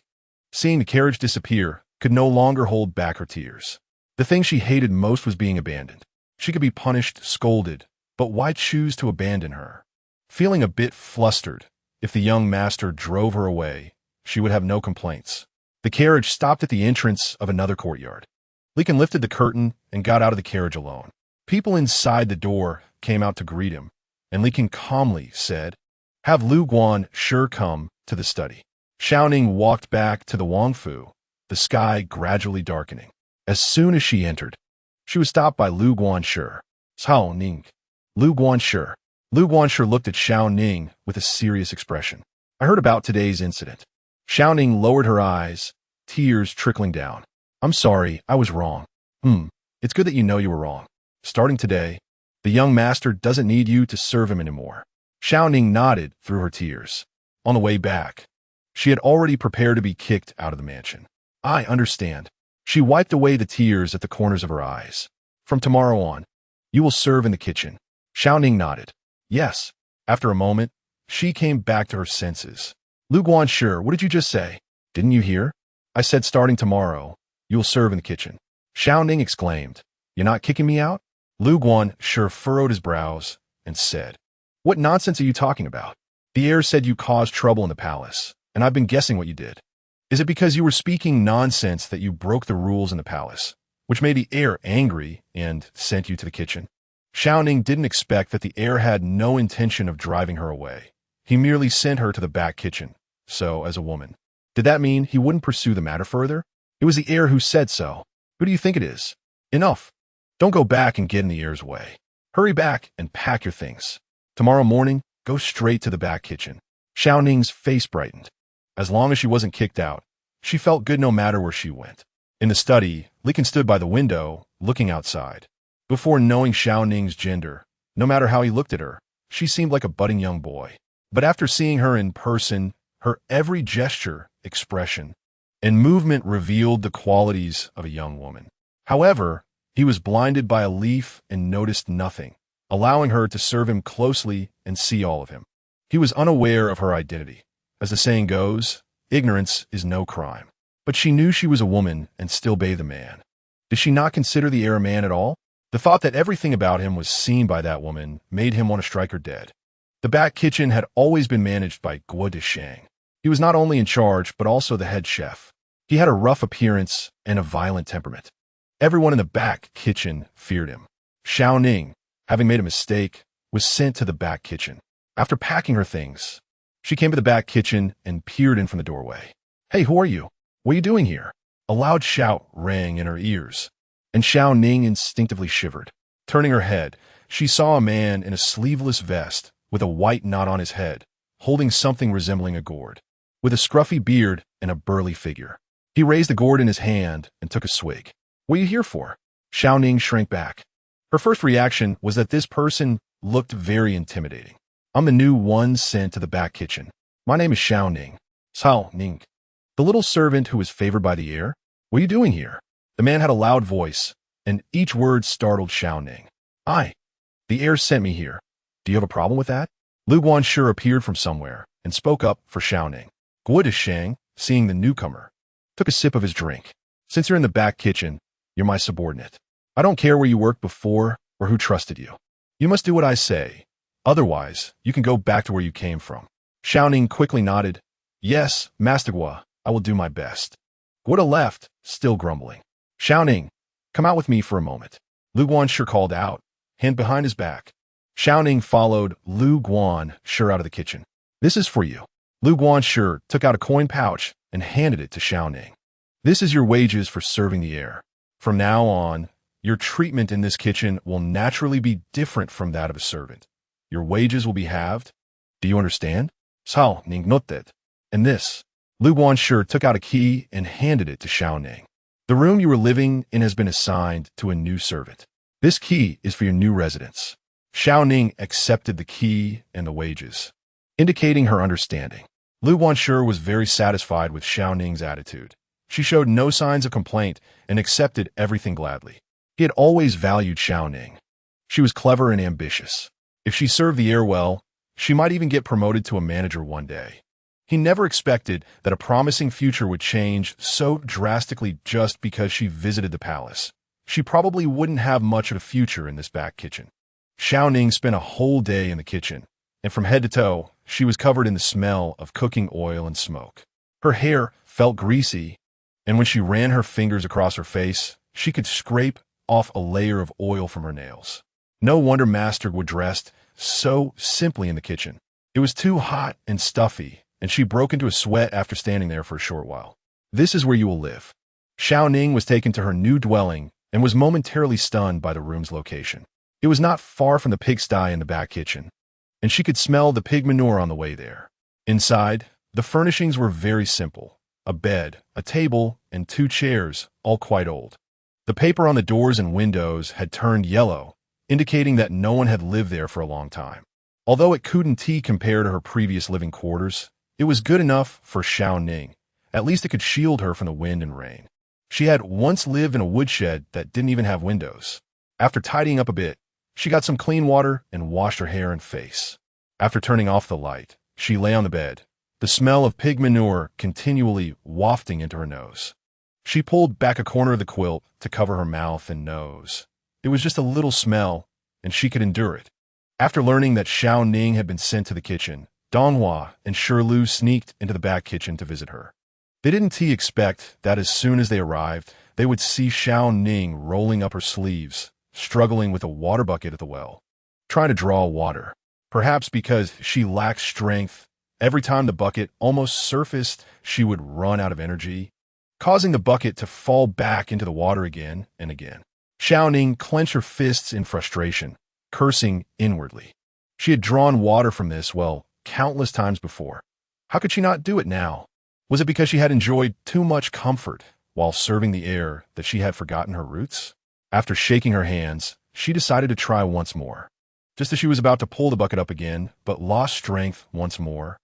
seeing the carriage disappear, could no longer hold back her tears. The thing she hated most was being abandoned. She could be punished, scolded, but why choose to abandon her? Feeling a bit flustered, if the young master drove her away, she would have no complaints. The carriage stopped at the entrance of another courtyard. Li Qian lifted the curtain and got out of the carriage alone. People inside the door came out to greet him, and Li Qian calmly said, have Lu Guan sure come to the study. Shao Ning walked back to the Wangfu, the sky gradually darkening. As soon as she entered, she was stopped by Lu Guanshi. Shao Ning. Lu Guanshi. Lu Guanshi looked at Shao Ning with a serious expression. I heard about today's incident. Shao Ning lowered her eyes, tears trickling down. I'm sorry, I was wrong. It's good that you know you were wrong. Starting today, the young master doesn't need you to serve him anymore. Shao Ning nodded through her tears. On the way back, she had already prepared to be kicked out of the mansion. I understand. She wiped away the tears at the corners of her eyes. From tomorrow on, you will serve in the kitchen. Shao Ning nodded. Yes. After a moment, she came back to her senses. Lu Guanshi, what did you just say? Didn't you hear? I said starting tomorrow, you will serve in the kitchen. Shao Ning exclaimed. You're not kicking me out? Lu Guanshi furrowed his brows and said, what nonsense are you talking about? The heir said you caused trouble in the palace, and I've been guessing what you did. Is it because you were speaking nonsense that you broke the rules in the palace, which made the heir angry and sent you to the kitchen? Shao Ning didn't expect that the heir had no intention of driving her away. He merely sent her to the back kitchen. So, as a woman, did that mean he wouldn't pursue the matter further? It was the heir who said so. Who do you think it is? Enough. Don't go back and get in the heir's way. Hurry back and pack your things. Tomorrow morning, go straight to the back kitchen. Shao Ning's face brightened. As long as she wasn't kicked out, she felt good no matter where she went. In the study, Li Qian stood by the window, looking outside. Before knowing Shao Ning's gender, no matter how he looked at her, she seemed like a budding young boy. But after seeing her in person, her every gesture, expression, and movement revealed the qualities of a young woman. However, he was blinded by a leaf and noticed nothing, allowing her to serve him closely and see all of him. He was unaware of her identity. As the saying goes, ignorance is no crime. But she knew she was a woman and still bathed the man. Did she not consider the heir a man at all? The thought that everything about him was seen by that woman made him want to strike her dead. The back kitchen had always been managed by Guo Dishang. He was not only in charge, but also the head chef. He had a rough appearance and a violent temperament. Everyone in the back kitchen feared him. Shao Ning, having made a mistake, was sent to the back kitchen. After packing her things, she came to the back kitchen and peered in from the doorway. "Hey, who are you? What are you doing here?" A loud shout rang in her ears, and Shao Ning instinctively shivered. Turning her head, she saw a man in a sleeveless vest with a white knot on his head, holding something resembling a gourd, with a scruffy beard and a burly figure. He raised the gourd in his hand and took a swig. "What are you here for?" Shao Ning shrank back. Her first reaction was that this person looked very intimidating. "I'm the new one sent to the back kitchen. My name is Shao Ning. Shao Ning. The little servant who was favored by the heir. What are you doing here?" The man had a loud voice, and each word startled Shao Ning. The heir sent me here. Do you have a problem with that?" Lu Guanshi appeared from somewhere and spoke up for Shao Ning. Guo Dishang, seeing the newcomer, took a sip of his drink. "Since you're in the back kitchen, you're my subordinate. I don't care where you worked before or who trusted you. You must do what I say. Otherwise, you can go back to where you came from." Shao Ning quickly nodded. "Yes, Master Guo, I will do my best." Guo left, still grumbling. "Shao Ning, come out with me for a moment." Lu Guanshi called out, hand behind his back. Shao Ning followed Lu Guanshi out of the kitchen. "This is for you." Lu Guanshi took out a coin pouch and handed it to Shao Ning. "This is your wages for serving the heir. From now on, your treatment in this kitchen will naturally be different from that of a servant. Your wages will be halved. Do you understand?" Shao Ning.It. "And this." Lu Guanshi took out a key and handed it to Shao Ning. "The room you were living in has been assigned to a new servant. This key is for your new residence." Shao Ning accepted the key and the wages, indicating her understanding. Lu Guanshi was very satisfied with Shao Ning's attitude. She showed no signs of complaint and accepted everything gladly. He had always valued Shao Ning. She was clever and ambitious. If she served the heir well, she might even get promoted to a manager one day. He never expected that a promising future would change so drastically just because she visited the palace. She probably wouldn't have much of a future in this back kitchen. Shao Ning spent a whole day in the kitchen, and from head to toe, she was covered in the smell of cooking oil and smoke. Her hair felt greasy, and when she ran her fingers across her face, she could scrape off a layer of oil from her nails. No wonder Master would dressed so simply in the kitchen. It was too hot and stuffy, and she broke into a sweat after standing there for a short while. "This is where you will live." Shao Ning was taken to her new dwelling and was momentarily stunned by the room's location. It was not far from the pigsty in the back kitchen, and she could smell the pig manure on the way there. Inside, the furnishings were very simple: a bed, a table, and 2 chairs, all quite old. The paper on the doors and windows had turned yellow, indicating that no one had lived there for a long time. Although it couldn't compare to her previous living quarters, it was good enough for Shao Ning. At least it could shield her from the wind and rain. She had once lived in a woodshed that didn't even have windows. After tidying up a bit, she got some clean water and washed her hair and face. After turning off the light, she lay on the bed, the smell of pig manure continually wafting into her nose. She pulled back a corner of the quilt to cover her mouth and nose. It was just a little smell, and she could endure it. After learning that Shao Ning had been sent to the kitchen, Donghua and Shirlu sneaked into the back kitchen to visit her. They didn't expect that as soon as they arrived, they would see Shao Ning rolling up her sleeves, struggling with a water bucket at the well, trying to draw water. Perhaps because she lacked strength, every time the bucket almost surfaced, she would run out of energy, causing the bucket to fall back into the water again and again. Shao Ning clenched her fists in frustration, cursing inwardly. She had drawn water from this well countless times before. How could she not do it now? Was it because she had enjoyed too much comfort while serving the heir that she had forgotten her roots? After shaking her hands, she decided to try once more. Just as she was about to pull the bucket up again, but lost strength once more,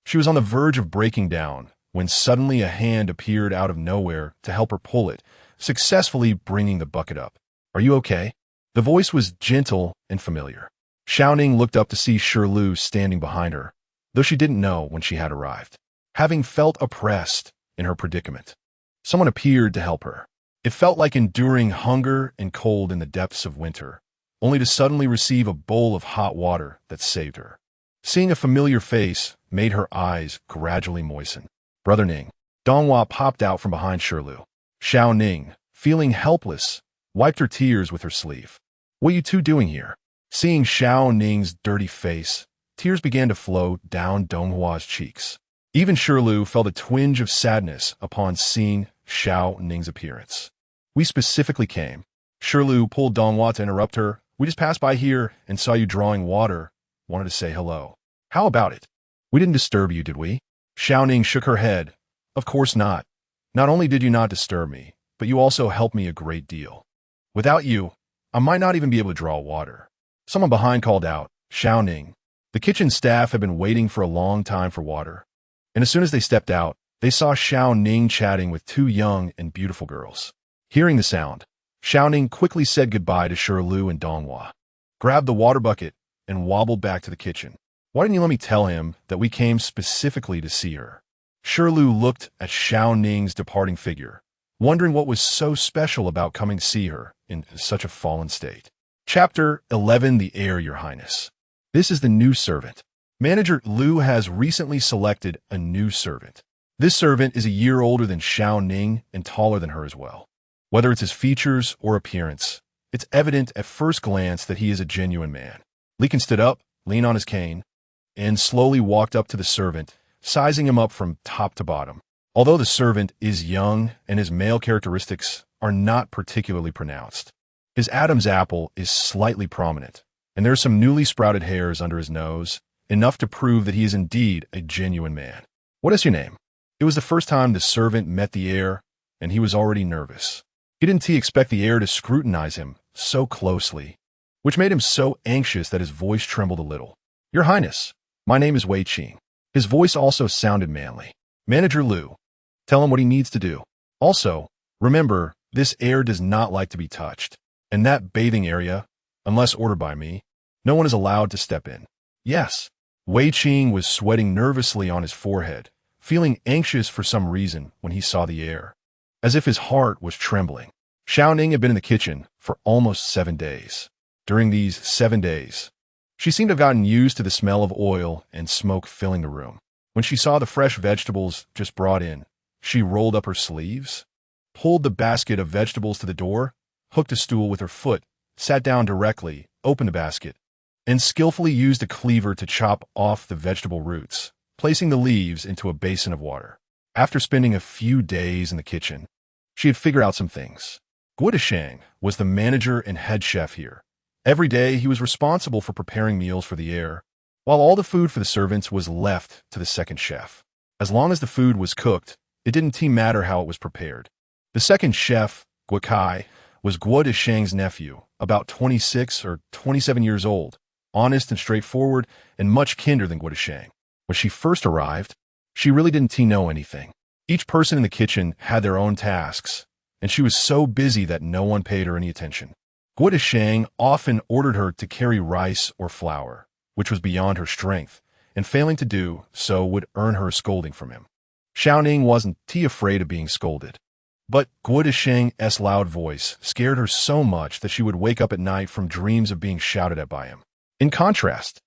she was on the verge of breaking down when suddenly a hand appeared out of nowhere to help her pull it, successfully bringing the bucket up. "Are you okay?" The voice was gentle and familiar. Shao Ning looked up to see Shirlu standing behind her, though she didn't know when she had arrived. Having felt oppressed in her predicament, someone appeared to help her. It felt like enduring hunger and cold in the depths of winter, only to suddenly receive a bowl of hot water that saved her. Seeing a familiar face made her eyes gradually moisten. "Brother Ning." Donghua popped out from behind Shirlu. Shao Ning, feeling helpless, wiped her tears with her sleeve. "What are you two doing here?" Seeing Shao Ning's dirty face, tears began to flow down Donghua's cheeks. Even Shirlu felt a twinge of sadness upon seeing Shao Ning's appearance. "We specifically came." Shirlu pulled Donghua to interrupt her. "We just passed by here and saw you drawing water. Wanted to say hello." "How about it? We didn't disturb you, did we?" Shao Ning shook her head. "Of course not. Not only did you not disturb me, but you also helped me a great deal. Without you, I might not even be able to draw water." Someone behind called out, "Shao Ning." The kitchen staff had been waiting for a long time for water, and as soon as they stepped out, they saw Shao Ning chatting with two young and beautiful girls. Hearing the sound, Shao Ning quickly said goodbye to Shirlu and Donghua, grabbed the water bucket, and wobbled back to the kitchen. "Why didn't you let me tell him that we came specifically to see her?" Shirlu looked at Shao Ning's departing figure, wondering what was so special about coming to see her in such a fallen state. Chapter 11, The Heir, Your Highness. This is the new servant. Manager Liu has recently selected a new servant. This servant is a year older than Shao Ning and taller than her as well. Whether it's his features or appearance, it's evident at first glance that he is a genuine man. Lekin stood up, leaned on his cane, and slowly walked up to the servant, sizing him up from top to bottom. Although the servant is young and his male characteristics are not particularly pronounced, his Adam's apple is slightly prominent, and there are some newly sprouted hairs under his nose, enough to prove that he is indeed a genuine man. "What is your name?" It was the first time the servant met the heir, and he was already nervous. He didn't expect the heir to scrutinize him so closely, which made him so anxious that his voice trembled a little. "Your Highness, my name is Wei Qing." His voice also sounded manly. "Manager Liu, tell him what he needs to do. Also, remember, this heir does not like to be touched. In that bathing area, unless ordered by me, no one is allowed to step in." "Yes." Wei Qing was sweating nervously on his forehead, feeling anxious for some reason when he saw the heir, as if his heart was trembling. Shao Ning had been in the kitchen for almost 7 days. During these 7 days, she seemed to have gotten used to the smell of oil and smoke filling the room. When she saw the fresh vegetables just brought in, she rolled up her sleeves, pulled the basket of vegetables to the door, hooked a stool with her foot, sat down directly, opened the basket, and skillfully used a cleaver to chop off the vegetable roots, placing the leaves into a basin of water. After spending a few days in the kitchen, she had figured out some things. Guo Shang was the manager and head chef here. Every day he was responsible for preparing meals for the heir, while all the food for the servants was left to the second chef. As long as the food was cooked, it didn't matter how it was prepared. The second chef, Guo Kai, was Guo Shang's nephew, about 26 or 27 years old, honest and straightforward, and much kinder than Guo Shang. When she first arrived, she really didn't know anything. Each person in the kitchen had their own tasks, and she was so busy that no one paid her any attention. Guo Shang often ordered her to carry rice or flour, which was beyond her strength, and failing to do so would earn her a scolding from him. Shao Ning wasn't afraid of being scolded, but Guo Shang's loud voice scared her so much that she would wake up at night from dreams of being shouted at by him. In contrast,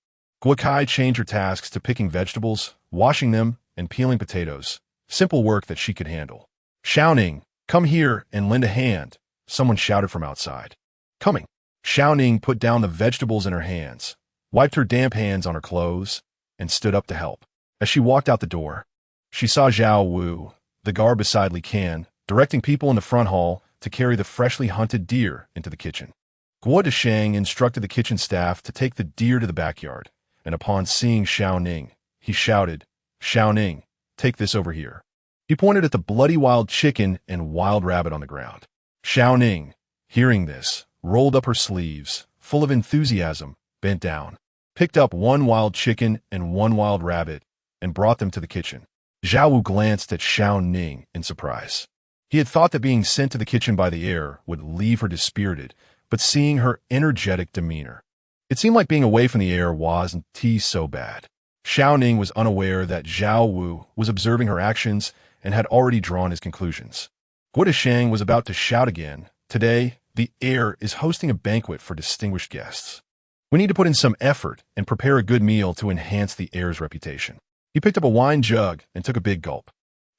Guo Kai changed her tasks to picking vegetables, washing them, and peeling potatoes, simple work that she could handle. "Shao Ning, come here and lend a hand," someone shouted from outside. "Coming." Shao Ning put down the vegetables in her hands, wiped her damp hands on her clothes, and stood up to help. As she walked out the door, she saw Zhao Wu, the guard beside Li Can, directing people in the front hall to carry the freshly hunted deer into the kitchen. Guo Shang instructed the kitchen staff to take the deer to the backyard, and upon seeing Shao Ning, he shouted, "Shao Ning, take this over here." He pointed at the bloody wild chicken and wild rabbit on the ground. Shao Ning, hearing this, rolled up her sleeves, full of enthusiasm, bent down, picked up one wild chicken and one wild rabbit, and brought them to the kitchen. Zhao Wu glanced at Shao Ning in surprise. He had thought that being sent to the kitchen by the heir would leave her dispirited, but seeing her energetic demeanor, it seemed like being away from the heir wasn't so bad. Shao Ning was unaware that Zhao Wu was observing her actions and had already drawn his conclusions. Guo Shang was about to shout again. Today, the heir is hosting a banquet for distinguished guests. We need to put in some effort and prepare a good meal to enhance the heir's reputation. He picked up a wine jug and took a big gulp.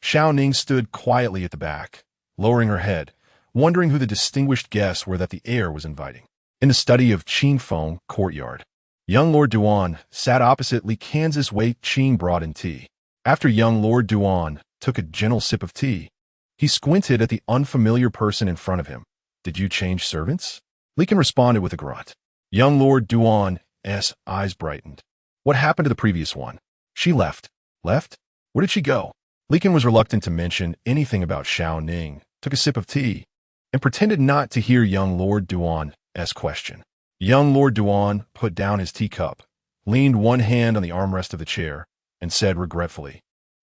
Shao Ning stood quietly at the back, lowering her head, wondering who the distinguished guests were that the heir was inviting. In the study of Qing Feng courtyard, young Lord Duan sat opposite Li Kan's Wei Qing brought in tea. After young Lord Duan took a gentle sip of tea, he squinted at the unfamiliar person in front of him. Did you change servants? Li Kan responded with a grunt. Young Lord Duan's eyes brightened. What happened to the previous one? She left. Left? Where did she go? Li Kan was reluctant to mention anything about Shao Ning, took a sip of tea, and pretended not to hear young Lord Duan's question. Young Lord Duan put down his teacup, leaned one hand on the armrest of the chair, and said regretfully,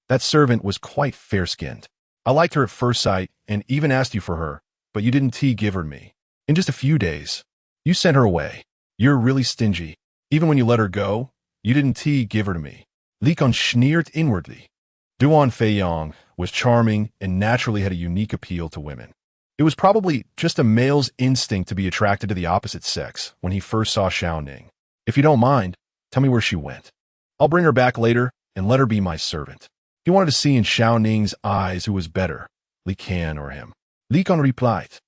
that servant was quite fair-skinned. I liked her at first sight and even asked you for her, but you didn't give her to me. In just a few days, you sent her away. You're really stingy. Even when you let her go, you didn't give her to me. Li Kan sneered inwardly. Duan Feiyong was charming and naturally had a unique appeal to women. It was probably just a male's instinct to be attracted to the opposite sex when he first saw Shao Ning. If you don't mind, tell me where she went. I'll bring her back later and let her be my servant. He wanted to see in Shao Ning's eyes who was better, Li Kan or him. Li Kan replied,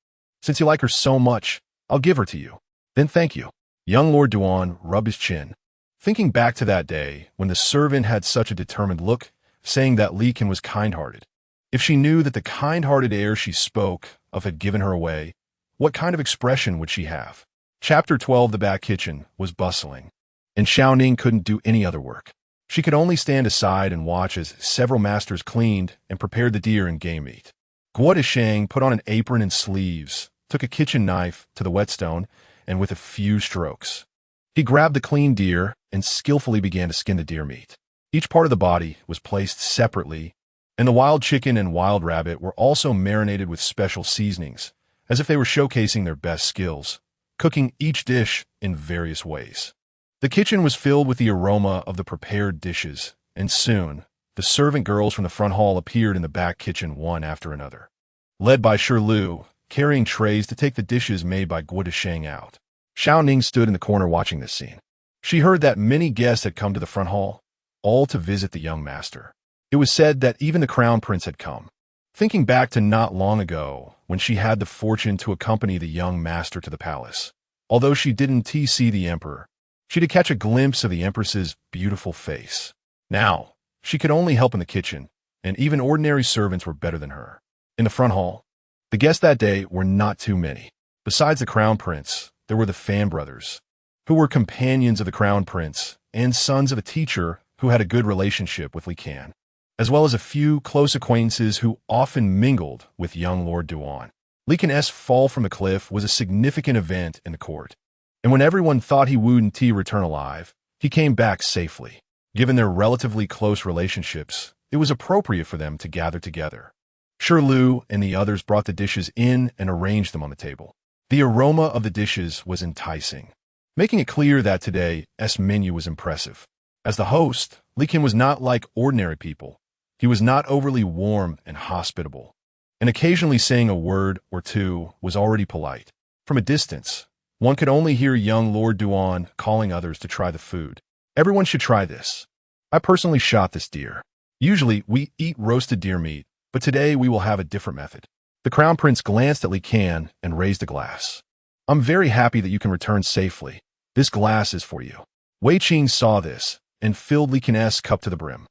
since you like her so much, I'll give her to you. Then thank you. Young Lord Duan rubbed his chin, thinking back to that day when the servant had such a determined look, saying that Li Kan was kind-hearted. If she knew that the kind-hearted heir she spoke of had given her away, what kind of expression would she have? Chapter 12. The back kitchen was bustling, and Shao Ning couldn't do any other work. She could only stand aside and watch as several masters cleaned and prepared the deer and game meat. Guo Shang put on an apron and sleeves, took a kitchen knife to the whetstone, and with a few strokes, he grabbed the clean deer and skillfully began to skin the deer meat. Each part of the body was placed separately, and the wild chicken and wild rabbit were also marinated with special seasonings, as if they were showcasing their best skills, cooking each dish in various ways. The kitchen was filled with the aroma of the prepared dishes, and soon, the servant girls from the front hall appeared in the back kitchen one after another, led by Shi Lu, carrying trays to take the dishes made by Guo Shang out. Shao Ning stood in the corner watching this scene. She heard that many guests had come to the front hall, all to visit the young master. It was said that even the crown prince had come. Thinking back to not long ago, when she had the fortune to accompany the young master to the palace, although she didn't see the emperor, she did catch a glimpse of the empress's beautiful face. Now, she could only help in the kitchen, and even ordinary servants were better than her. In the front hall, the guests that day were not too many. Besides the crown prince, there were the Fan brothers, who were companions of the crown prince and sons of a teacher who had a good relationship with Li Kan, as well as a few close acquaintances who often mingled with young Lord Duan. Li Kan's fall from the cliff was a significant event in the court, and when everyone thought he wouldn't return alive, he came back safely. Given their relatively close relationships, it was appropriate for them to gather together. Shi Lu and the others brought the dishes in and arranged them on the table. The aroma of the dishes was enticing, making it clear that today's menu was impressive. As the host, Li Kan was not like ordinary people. He was not overly warm and hospitable, and occasionally saying a word or two was already polite. From a distance, one could only hear young Lord Duan calling others to try the food. Everyone should try this. I personally shot this deer. Usually, we eat roasted deer meat, but today we will have a different method. The crown prince glanced at Li Kan and raised a glass. I'm very happy that you can return safely. This glass is for you. Wei Qing saw this and filled Li Kan's cup to the brim,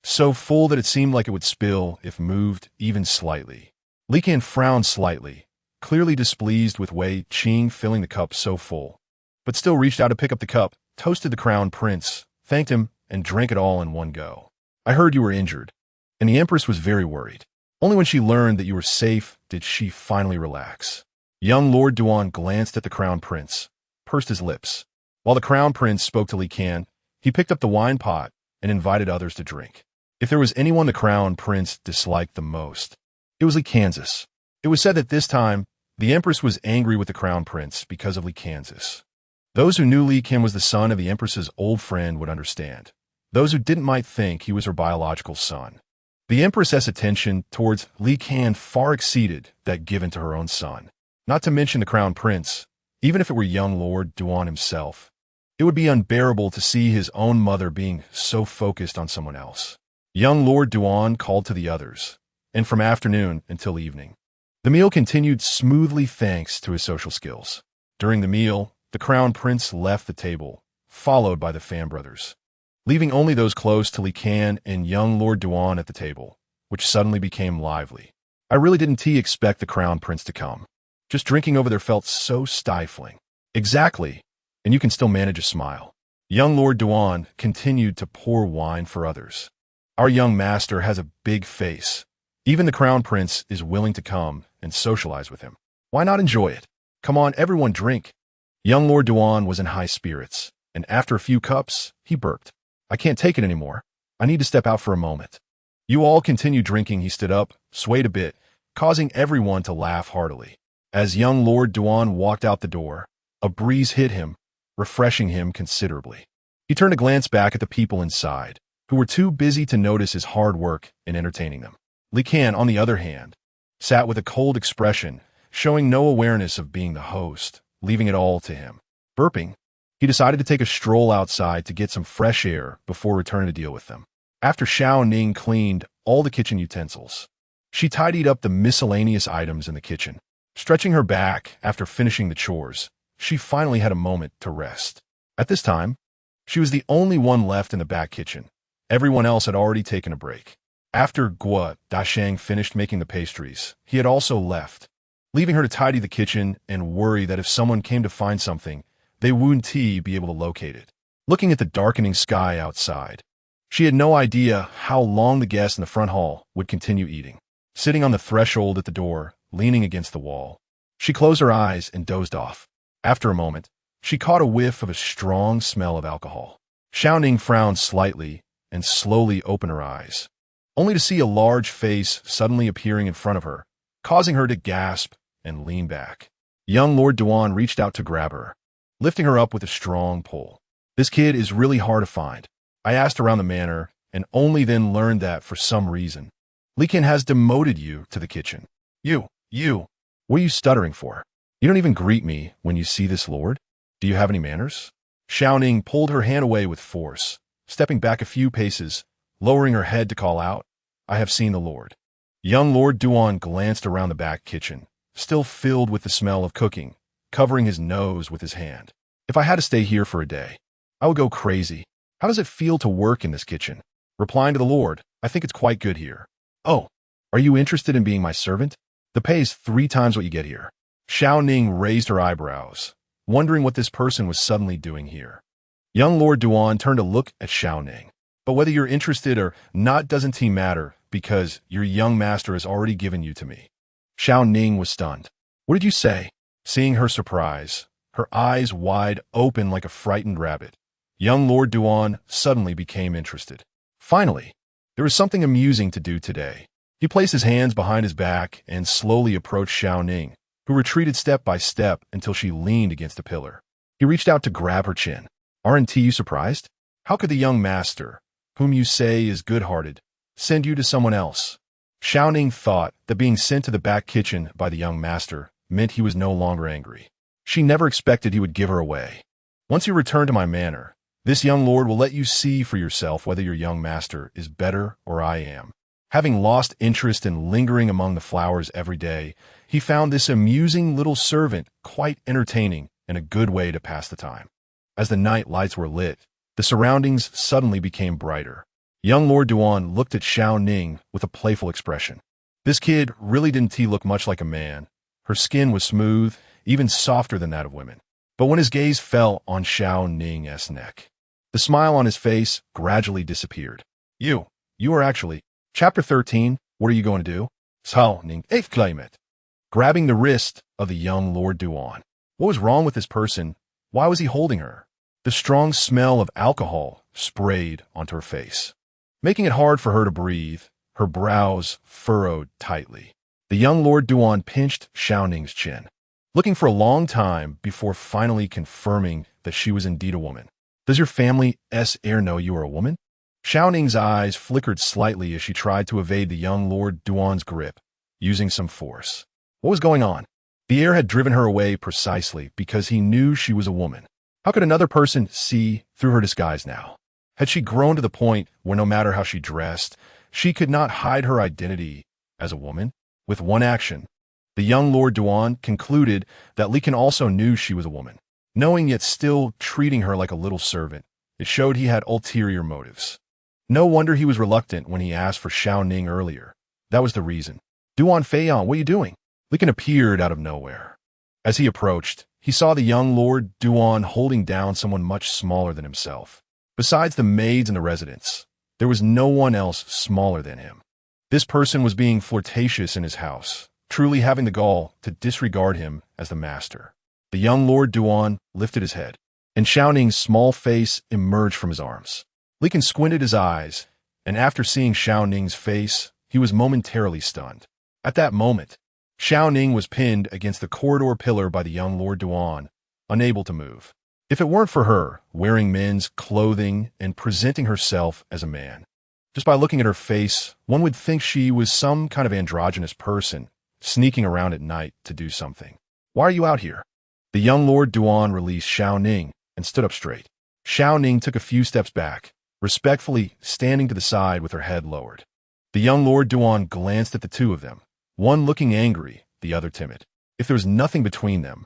so full that it seemed like it would spill if moved even slightly. Li Kan frowned slightly, clearly displeased with Wei Qing filling the cup so full, but still reached out to pick up the cup, toasted the crown prince, thanked him, and drank it all in one go. I heard you were injured, and the empress was very worried. Only when she learned that you were safe did she finally relax. Young Lord Duan glanced at the crown prince, pursed his lips. While the crown prince spoke to Li Kan, he picked up the wine pot and invited others to drink. If there was anyone the crown prince disliked the most, it was Li Kan. It was said that this time, the Empress was angry with the Crown Prince because of Li Kansas. Those who knew Li Kan was the son of the Empress's old friend would understand. Those who didn't might think he was her biological son. The Empress's attention towards Li Kan far exceeded that given to her own son. Not to mention the Crown Prince, even if it were young Lord Duan himself. It would be unbearable to see his own mother being so focused on someone else. Young Lord Duan called to the others, and from afternoon until evening. The meal continued smoothly thanks to his social skills. During the meal, the Crown Prince left the table, followed by the Fan brothers, leaving only those close to Li Kan and young Lord Duan at the table, which suddenly became lively. I really didn't expect the Crown Prince to come. Just drinking over there felt so stifling. Exactly, and you can still manage a smile. Young Lord Duan continued to pour wine for others. Our young master has a big face. Even the Crown Prince is willing to come and socialize with him. Why not enjoy it? Come on, everyone drink. Young Lord Duan was in high spirits, and after a few cups, he burped. I can't take it anymore. I need to step out for a moment. You all continue drinking. He stood up, swayed a bit, causing everyone to laugh heartily. As young Lord Duan walked out the door, a breeze hit him, refreshing him considerably. He turned to glance back at the people inside, who were too busy to notice his hard work in entertaining them. Li Kan, on the other hand, sat with a cold expression, showing no awareness of being the host, leaving it all to him. Burping, he decided to take a stroll outside to get some fresh air before returning to deal with them. After Shao Ning cleaned all the kitchen utensils, she tidied up the miscellaneous items in the kitchen. Stretching her back after finishing the chores, she finally had a moment to rest. At this time, she was the only one left in the back kitchen. Everyone else had already taken a break. After Guo Dashang finished making the pastries, he had also left, leaving her to tidy the kitchen and worry that if someone came to find something, they wouldn't be able to locate it. Looking at the darkening sky outside, she had no idea how long the guests in the front hall would continue eating. Sitting on the threshold at the door, leaning against the wall, she closed her eyes and dozed off. After a moment, she caught a whiff of a strong smell of alcohol. Shao Ning frowned slightly and slowly opened her eyes, only to see a large face suddenly appearing in front of her, causing her to gasp and lean back. Young Lord Duan reached out to grab her, lifting her up with a strong pull. This kid is really hard to find. I asked around the manor, and only then learned that, for some reason, Li Kan has demoted you to the kitchen. What are you stuttering for? You don't even greet me when you see this lord? Do you have any manners? Shao Ning pulled her hand away with force, stepping back a few paces, lowering her head to call out, I have seen the lord. Young Lord Duan glanced around the back kitchen, still filled with the smell of cooking, covering his nose with his hand. If I had to stay here for a day, I would go crazy. How does it feel to work in this kitchen? Replying to the lord, I think it's quite good here. Oh, are you interested in being my servant? The pay is 3 times what you get here. Shao Ning raised her eyebrows, wondering what this person was suddenly doing here. Young Lord Duan turned to look at Shao Ning. But whether you're interested or not doesn't matter, because your young master has already given you to me. Shao Ning was stunned. What did you say? Seeing her surprise, her eyes wide open like a frightened rabbit, young Lord Duan suddenly became interested. Finally, there was something amusing to do today. He placed his hands behind his back and slowly approached Shao Ning, who retreated step by step until she leaned against a pillar. He reached out to grab her chin. Aren't you surprised? How could the young master, whom you say is good-hearted, send you to someone else? Shao Ning thought that being sent to the back kitchen by the young master meant he was no longer angry. She never expected he would give her away. Once you return to my manor, this young lord will let you see for yourself whether your young master is better or I am. Having lost interest in lingering among the flowers every day, he found this amusing little servant quite entertaining and a good way to pass the time. As the night lights were lit, the surroundings suddenly became brighter. Young Lord Duan looked at Shao Ning with a playful expression. This kid really didn't look much like a man. Her skin was smooth, even softer than that of women. But when his gaze fell on Shao Ning's neck, the smile on his face gradually disappeared. You are actually... Chapter 13, what are you going to do? Shao Ning.It claim it. Grabbing the wrist of the young Lord Duan. What was wrong with this person? Why was he holding her? The strong smell of alcohol sprayed onto her face, making it hard for her to breathe, her brows furrowed tightly. The young Lord Duan pinched Shao Ning's chin, looking for a long time before finally confirming that she was indeed a woman. Does your family's heir know you are a woman? Shao Ning's eyes flickered slightly as she tried to evade the young Lord Duan's grip, using some force. What was going on? The heir had driven her away precisely because he knew she was a woman. How could another person see through her disguise now? Had she grown to the point where no matter how she dressed, she could not hide her identity as a woman? With one action, the young Lord Duan concluded that Li Kan also knew she was a woman. Knowing yet still treating her like a little servant, it showed he had ulterior motives. No wonder he was reluctant when he asked for Shao Ning earlier. That was the reason. Duan Feiyan, what are you doing? Li Kan appeared out of nowhere. As he approached, he saw the young Lord Duan holding down someone much smaller than himself. Besides the maids and the residents, there was no one else smaller than him. This person was being flirtatious in his house, truly having the gall to disregard him as the master. The young Lord Duan lifted his head, and Shao Ning's small face emerged from his arms. Li Kan squinted his eyes, and after seeing Shao Ning's face, he was momentarily stunned. At that moment, Shao Ning was pinned against the corridor pillar by the young Lord Duan, unable to move. If it weren't for her, wearing men's clothing and presenting herself as a man, just by looking at her face, one would think she was some kind of androgynous person, sneaking around at night to do something. Why are you out here? The young Lord Duan released Shao Ning and stood up straight. Shao Ning took a few steps back, respectfully standing to the side with her head lowered. The young Lord Duan glanced at the two of them, one looking angry, the other timid. If there was nothing between them,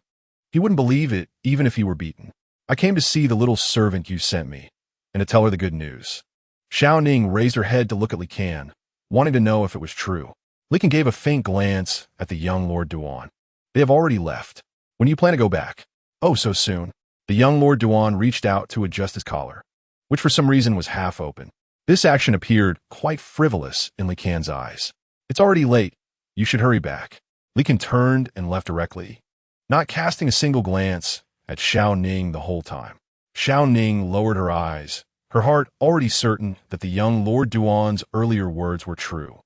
he wouldn't believe it even if he were beaten. I came to see the little servant you sent me, and to tell her the good news. Shao Ning raised her head to look at Li Kan, wanting to know if it was true. Li Kan gave a faint glance at the young Lord Duan. They have already left. When do you plan to go back? Oh, so soon. The young Lord Duan reached out to adjust his collar, which for some reason was half open. This action appeared quite frivolous in Li Kan's eyes. It's already late. You should hurry back. Li Kan turned and left directly, not casting a single glance at Shao Ning the whole time. Shao Ning lowered her eyes, her heart already certain that the young Lord Duan's earlier words were true.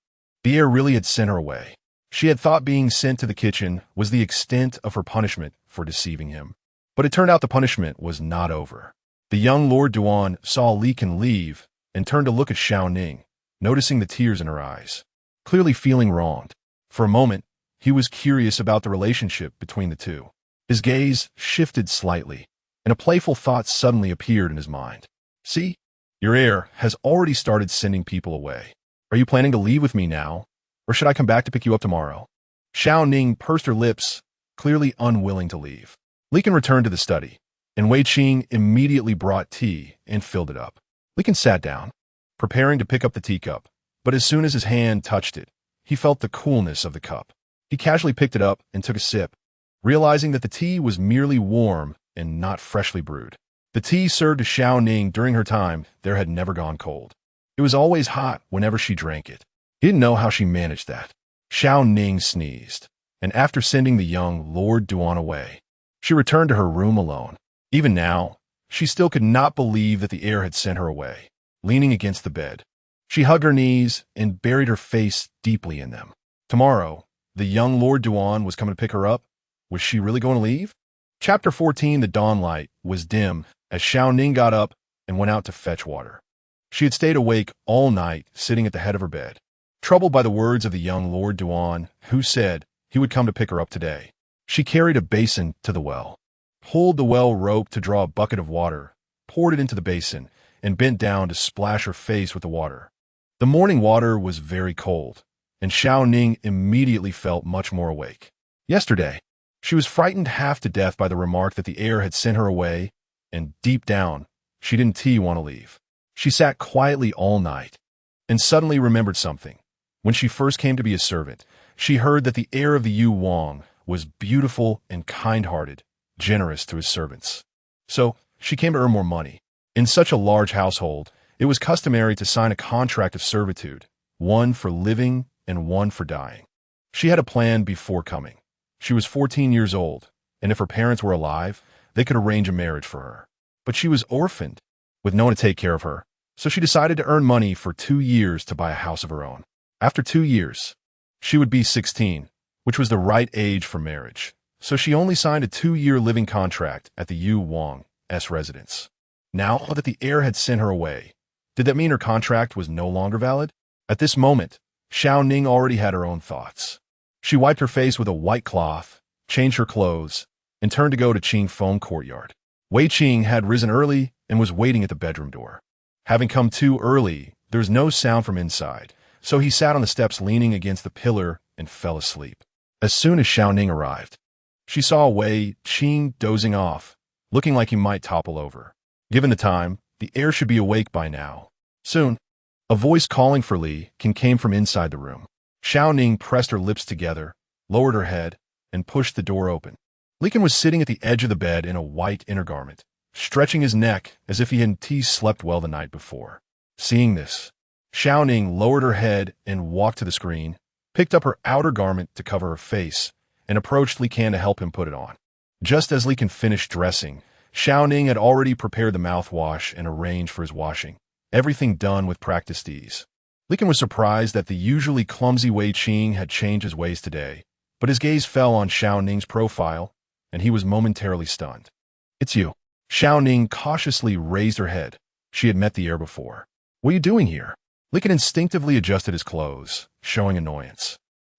The heir really had sent her away. She had thought being sent to the kitchen was the extent of her punishment for deceiving him. But it turned out the punishment was not over. The young Lord Duan saw Li Kan leave and turned to look at Shao Ning, noticing the tears in her eyes, clearly feeling wronged. For a moment, he was curious about the relationship between the two. His gaze shifted slightly, and a playful thought suddenly appeared in his mind. See, your heir has already started sending people away. Are you planning to leave with me now, or should I come back to pick you up tomorrow? Shao Ning pursed her lips, clearly unwilling to leave. Li Kan returned to the study, and Wei Qing immediately brought tea and filled it up. Li Kan sat down, preparing to pick up the teacup, but as soon as his hand touched it, he felt the coolness of the cup. He casually picked it up and took a sip, realizing that the tea was merely warm and not freshly brewed. The tea served to Shao Ning during her time there had never gone cold. It was always hot whenever she drank it. He didn't know how she managed that. Shao Ning sneezed, and after sending the young Lord Duan away, she returned to her room alone. Even now, she still could not believe that the heir had sent her away. Leaning against the bed, she hugged her knees and buried her face deeply in them. Tomorrow, the young Lord Duan was coming to pick her up. Was she really going to leave? Chapter 14, The Dawn Light, was dim as Shao Ning got up and went out to fetch water. She had stayed awake all night, sitting at the head of her bed, troubled by the words of the young Lord Duan, who said he would come to pick her up today. She carried a basin to the well, pulled the well rope to draw a bucket of water, poured it into the basin, and bent down to splash her face with the water. The morning water was very cold, and Shao Ning immediately felt much more awake. Yesterday, she was frightened half to death by the remark that the heir had sent her away, and deep down, she didn't want to leave. She sat quietly all night, and suddenly remembered something. When she first came to be a servant, she heard that the heir of the Yu Wang was beautiful and kind-hearted, generous to his servants. So, she came to earn more money. In such a large household, it was customary to sign a contract of servitude, one for living and one for dying. She had a plan before coming. She was 14 years old, and if her parents were alive, they could arrange a marriage for her. But she was orphaned, with no one to take care of her, so she decided to earn money for 2 years to buy a house of her own. After 2 years, She would be 16, which was the right age for marriage, so she only signed a 2-year living contract at the Yu Wang's residence. Now that the heir had sent her away, did that mean her contract was no longer valid? At this moment, Shao Ning already had her own thoughts. She wiped her face with a white cloth, changed her clothes, and turned to go to Qing Feng courtyard. Wei Qing had risen early and was waiting at the bedroom door. Having come too early, there was no sound from inside, so he sat on the steps leaning against the pillar and fell asleep. As soon as Shao Ning arrived, she saw Wei Qing dozing off, looking like he might topple over. Given the time, the heir should be awake by now. Soon, a voice calling for Li Can came from inside the room. Shao Ning pressed her lips together, lowered her head, and pushed the door open. Li Can was sitting at the edge of the bed in a white inner garment, stretching his neck as if he hadn't slept well the night before. Seeing this, Shao Ning lowered her head and walked to the screen, picked up her outer garment to cover her face, and approached Li Can to help him put it on. Just as Li Can finished dressing, Shao Ning had already prepared the mouthwash and arranged for his washing, everything done with practiced ease. Li Can was surprised that the usually clumsy Wei Qing had changed his ways today, but his gaze fell on Shao Ning's profile, and he was momentarily stunned. "It's you." Shao Ning cautiously raised her head. She had met the heir before. "What are you doing here?" Li Can instinctively adjusted his clothes, showing annoyance.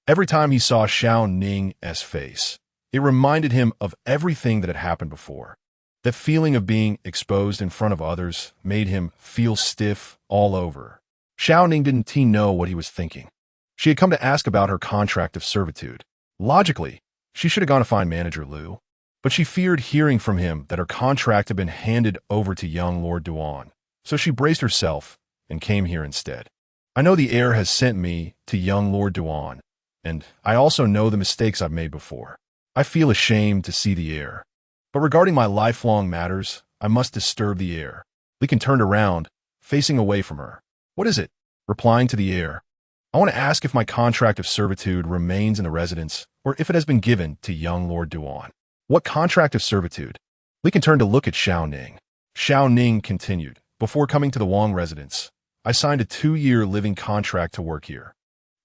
Every time he saw Shao Ning's face, it reminded him of everything that had happened before. That feeling of being exposed in front of others made him feel stiff all over. Shao Ning didn't know what he was thinking. She had come to ask about her contract of servitude. Logically, she should have gone to find Manager Lu, but she feared hearing from him that her contract had been handed over to young Lord Duan, so she braced herself and came here instead. "I know the heir has sent me to young Lord Duan, and I also know the mistakes I've made before. I feel ashamed to see the heir. But regarding my lifelong matters, I must disturb the heir." Li Can turned around, facing away from her. "What is it?" Replying to the heir, "I want to ask if my contract of servitude remains in the residence or if it has been given to young Lord Duan." "What contract of servitude?" Li Can turned to look at Shao Ning. Shao Ning continued, "Before coming to the Wang residence, I signed a 2-year living contract to work here.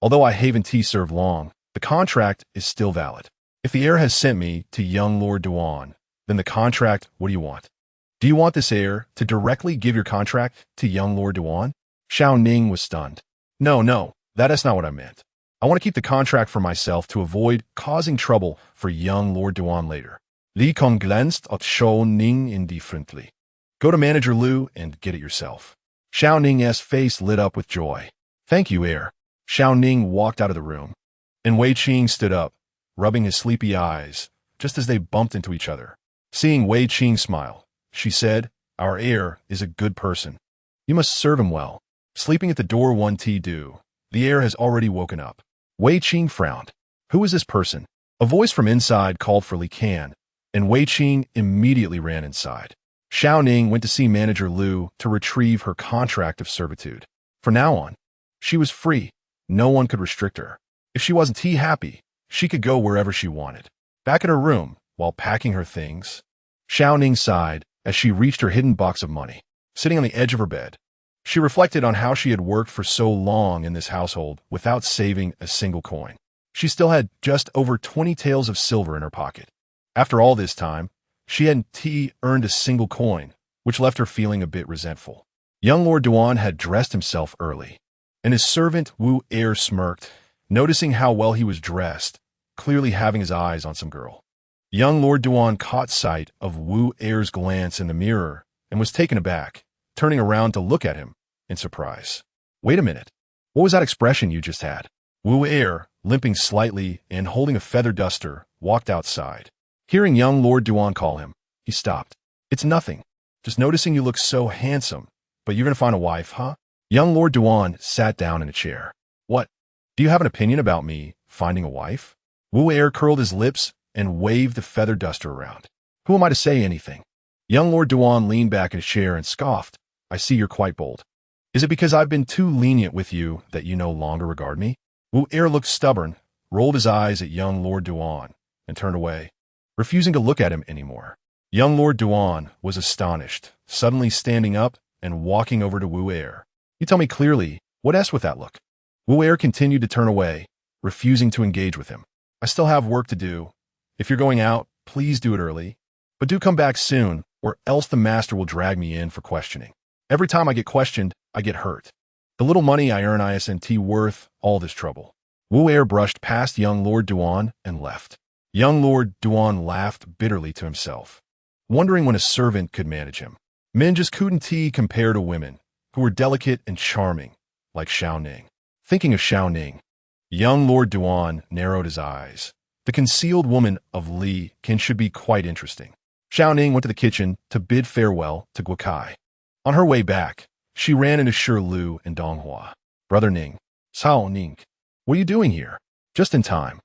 Although I haven't served long, the contract is still valid. If the heir has sent me to young Lord Duan, then the contract, what do you want? Do you want this heir to directly give your contract to young Lord Duan?" Shao Ning was stunned. No, that's not what I meant. I want to keep the contract for myself to avoid causing trouble for young Lord Duan later." Li Kong glanced at Shao Ning indifferently. "Go to Manager Lu and get it yourself." Shao Ning's face lit up with joy. "Thank you, heir." Shao Ning walked out of the room, and Wei Qing stood up, rubbing his sleepy eyes, just as they bumped into each other. Seeing Wei Qing smile, she said, "Our heir is a good person. You must serve him well." Sleeping at the door one do. The heir has already woken up. Wei Qing frowned. Who is this person? A voice from inside called for Li Can, and Wei Qing immediately ran inside. Shao Ning went to see Manager Lu to retrieve her contract of servitude. From now on, she was free. No one could restrict her. If she wasn't happy, she could go wherever she wanted. Back at her room, while packing her things, Shao Ning sighed as she reached her hidden box of money. Sitting on the edge of her bed, she reflected on how she had worked for so long in this household without saving a single coin. She still had just over 20 taels of silver in her pocket. After all this time, she hadn't earned a single coin, which left her feeling a bit resentful. Young Lord Duan had dressed himself early, and his servant Wu Er smirked, noticing how well he was dressed, clearly having his eyes on some girl. Young Lord Duan caught sight of Wu Er's glance in the mirror and was taken aback, turning around to look at him in surprise. "Wait a minute. What was that expression you just had?" Wu Er, limping slightly and holding a feather duster, walked outside. Hearing young Lord Duan call him, he stopped. "It's nothing. Just noticing you look so handsome. But you're going to find a wife, huh?" Young Lord Duan sat down in a chair. "What? Do you have an opinion about me finding a wife?" Wu Er curled his lips and waved the feather duster around. "Who am I to say anything?" Young Lord Duan leaned back in his chair and scoffed. "I see you're quite bold. Is it because I've been too lenient with you that you no longer regard me?" Wu Er looked stubborn, rolled his eyes at young Lord Duan, and turned away, refusing to look at him anymore. Young Lord Duan was astonished, suddenly standing up and walking over to Wu Er. "You tell me clearly, what with that look?" Wu Er continued to turn away, refusing to engage with him. I still have work to do. If you're going out, please do it early. But do come back soon, or else the master will drag me in for questioning. Every time I get questioned, I get hurt. The little money I earn isn't worth all this trouble. Wu Heir brushed past young Lord Duan and left. Young Lord Duan laughed bitterly to himself, wondering when a servant could manage him. Men just couldn't compare to women, who were delicate and charming, like Shao Ning. Thinking of Shao Ning, young Lord Duan narrowed his eyes. The concealed woman of Li Qian should be quite interesting. Shao Ning went to the kitchen to bid farewell to Guo Kai. On her way back, she ran into Shi Lu and Dong Hua. Brother Ning, Shao Ning, what are you doing here? Just in time.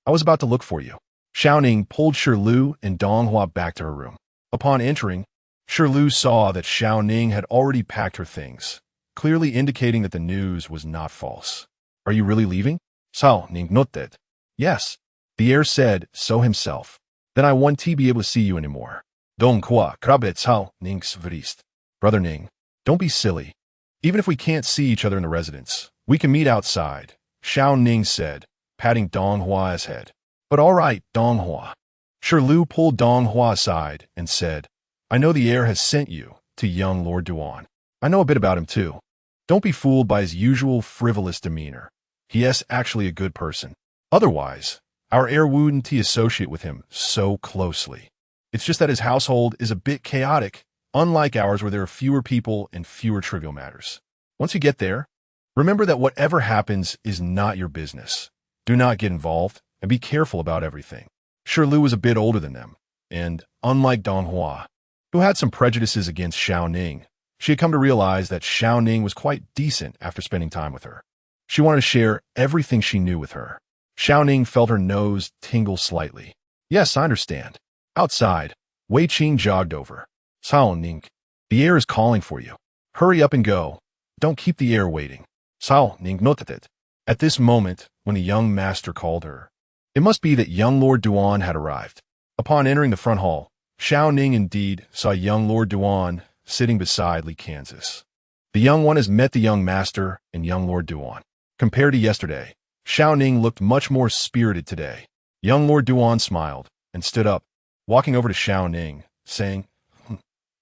I was about to look for you. Shao Ning pulled Shi Lu and Dong Hua back to her room. Upon entering, Shi Lu saw that Shao Ning had already packed her things, clearly indicating that the news was not false. Are you really leaving? Shao Ning.It. Yes. The heir said so himself. Then I won't be able to see you anymore. Dong Hua krabet Shao Ning's vrist. Brother Ning, don't be silly. Even if we can't see each other in the residence, we can meet outside, Shao Ning said, patting Dong Hua's head. But all right, Dong Hua. Shi Lu pulled Dong Hua aside and said, I know the heir has sent you to young Lord Duan. I know a bit about him too. Don't be fooled by his usual frivolous demeanor. He is actually a good person. Otherwise, our heir wouldn't associate with him so closely. It's just that his household is a bit chaotic, unlike ours where there are fewer people and fewer trivial matters. Once you get there, remember that whatever happens is not your business. Do not get involved and be careful about everything. Shi Lu was a bit older than them, and unlike Dong Hua, who had some prejudices against Shao Ning, she had come to realize that Shao Ning was quite decent after spending time with her. She wanted to share everything she knew with her. Shao Ning felt her nose tingle slightly. Yes, I understand. Outside, Wei Qing jogged over. Shao Ning, the heir is calling for you. Hurry up and go. Don't keep the heir waiting. Shao Ning.It. At this moment, when the young master called her, it must be that young Lord Duan had arrived. Upon entering the front hall, Shao Ning indeed saw young Lord Duan sitting beside Li Kansas. The young one has met the young master and young Lord Duan. Compared to yesterday, Shao Ning looked much more spirited today. Young Lord Duan smiled and stood up, walking over to Shao Ning, saying,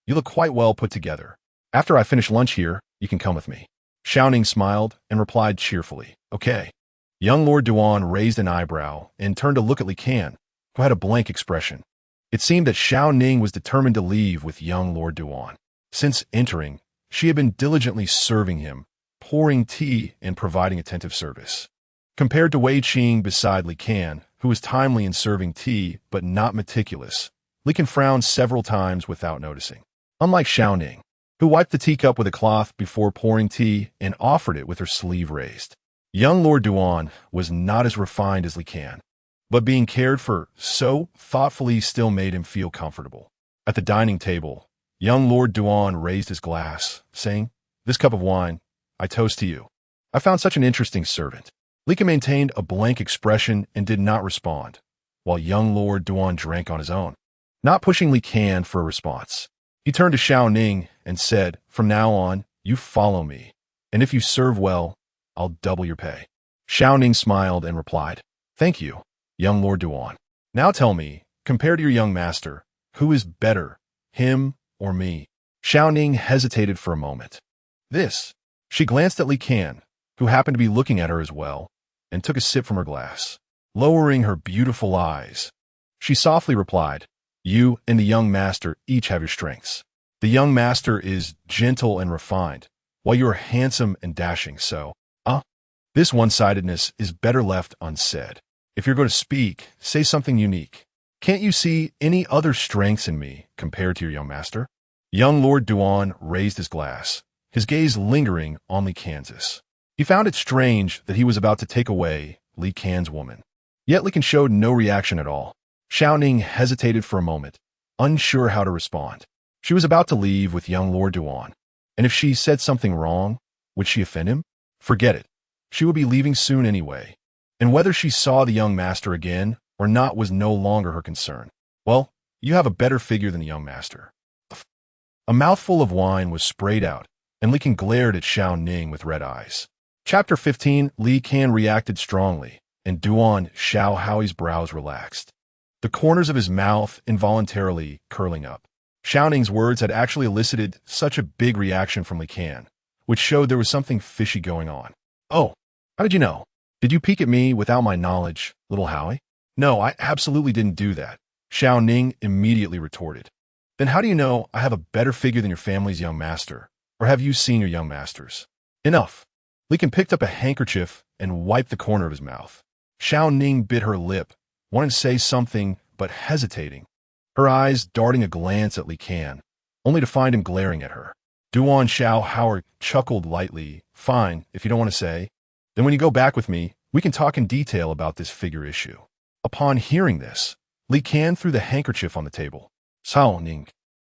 You look quite well put together. After I finish lunch here, you can come with me. Shao Ning smiled and replied cheerfully, Okay. Young Lord Duan raised an eyebrow and turned to look at Li Qian, who had a blank expression. It seemed that Shao Ning was determined to leave with young Lord Duan. Since entering, she had been diligently serving him, pouring tea and providing attentive service. Compared to Wei Qing beside Li Qian, who was timely in serving tea but not meticulous, Li Qian frowned several times without noticing. Unlike Shao Ning, who wiped the teacup with a cloth before pouring tea and offered it with her sleeve raised. Young Lord Duan was not as refined as Li Qian, but being cared for so thoughtfully still made him feel comfortable. At the dining table, young Lord Duan raised his glass, saying, This cup of wine, I toast to you. I found such an interesting servant. Li Qian maintained a blank expression and did not respond, while young Lord Duan drank on his own, not pushing Li Qian for a response. He turned to Shao Ning and said, From now on, you follow me, and if you serve well, I'll double your pay. Shao Ning smiled and replied, Thank you, young Lord Duan. Now tell me, compared to your young master, who is better, him or me? Shao Ning hesitated for a moment. This. She glanced at Li Qian, who happened to be looking at her as well, and took a sip from her glass. Lowering her beautiful eyes, she softly replied, You and the young master each have your strengths. The young master is gentle and refined, while you are handsome and dashing, so, this one-sidedness is better left unsaid. If you're going to speak, say something unique. Can't you see any other strengths in me compared to your young master? Young Lord Duan raised his glass, his gaze lingering on Li Kansas. He found it strange that he was about to take away Li Qian's woman. Yet Li Qian showed no reaction at all. Shao Ning hesitated for a moment, unsure how to respond. She was about to leave with young Lord Duan, and if she said something wrong, would she offend him? Forget it. She would be leaving soon anyway, and whether she saw the young master again or not was no longer her concern. Well, you have a better figure than the young master. A mouthful of wine was sprayed out, and Li Qian glared at Shao Ning with red eyes. Chapter 15. Li Qian reacted strongly, and Duan Shao Haoi's brows relaxed, the corners of his mouth involuntarily curling up. Shao Ning's words had actually elicited such a big reaction from Li Can, which showed there was something fishy going on. Oh, how did you know? Did you peek at me without my knowledge, little Howie? No, I absolutely didn't do that, Shao Ning immediately retorted. Then how do you know I have a better figure than your family's young master? Or have you seen your young masters? Enough. Li Can picked up a handkerchief and wiped the corner of his mouth. Shao Ning bit her lip, wanting to say something, but hesitating, her eyes darting a glance at Li Can, only to find him glaring at her. Duan Shao Howard chuckled lightly. Fine, if you don't want to say. Then when you go back with me, we can talk in detail about this figure issue. Upon hearing this, Li Can threw the handkerchief on the table. Shao Ning,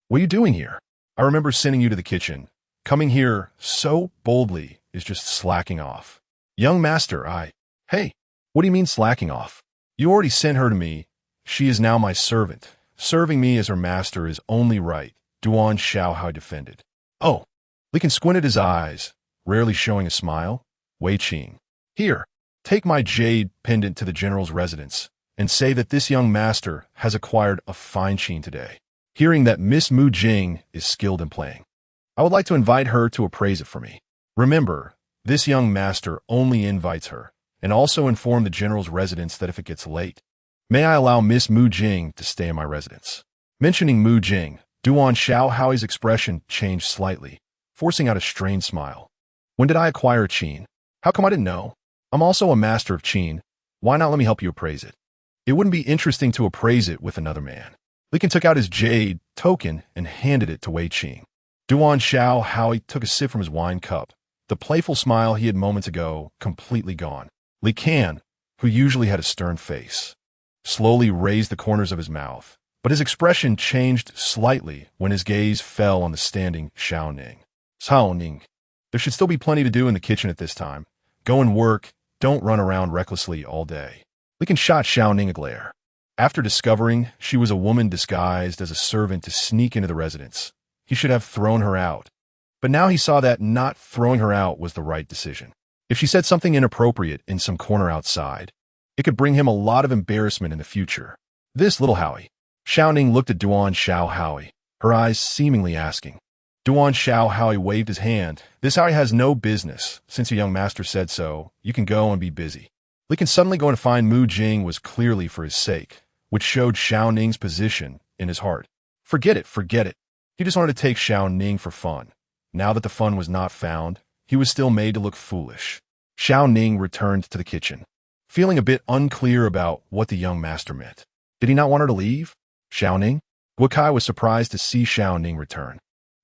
what are you doing here? I remember sending you to the kitchen. Coming here so boldly is just slacking off. Young master, Hey, what do you mean slacking off? You already sent her to me. She is now my servant. Serving me as her master is only right, Duan Shao Hai defended. Oh, Li Can squinted his eyes, rarely showing a smile. Wei Qing, here, take my jade pendant to the general's residence and say that this young master has acquired a fine sheen today. Hearing that Miss Mu Jing is skilled in playing, I would like to invite her to appraise it for me. Remember, this young master only invites her, and also inform the general's residence that if it gets late, may I allow Miss Mu Jing to stay in my residence. Mentioning Mu Jing, Duan Shao Haoi's expression changed slightly, forcing out a strained smile. When did I acquire Qin? How come I didn't know? I'm also a master of Qin. Why not let me help you appraise it? It wouldn't be interesting to appraise it with another man. Li Can took out his jade token and handed it to Wei Qing. Duan Shao Haoi took a sip from his wine cup, the playful smile he had moments ago completely gone. Li Can, who usually had a stern face, slowly raised the corners of his mouth, but his expression changed slightly when his gaze fell on the standing Shao Ning. Shao Ning, there should still be plenty to do in the kitchen at this time. Go and work, don't run around recklessly all day. Li Can shot Shao Ning a glare. After discovering she was a woman disguised as a servant to sneak into the residence, he should have thrown her out. But now he saw that not throwing her out was the right decision. If she said something inappropriate in some corner outside, it could bring him a lot of embarrassment in the future. This little Howie. Shao Ning looked at Duan Shao Howie, her eyes seemingly asking. Duan Shao Howie waved his hand. This Howie has no business. Since your young master said so, you can go and be busy. Li Can suddenly going to find Mu Jing was clearly for his sake, which showed Shao Ning's position in his heart. Forget it, forget it. He just wanted to take Shao Ning for fun. Now that the fun was not found, he was still made to look foolish. Shao Ning returned to the kitchen, feeling a bit unclear about what the young master meant. Did he not want her to leave? Shao Ning? Guokai was surprised to see Shao Ning return.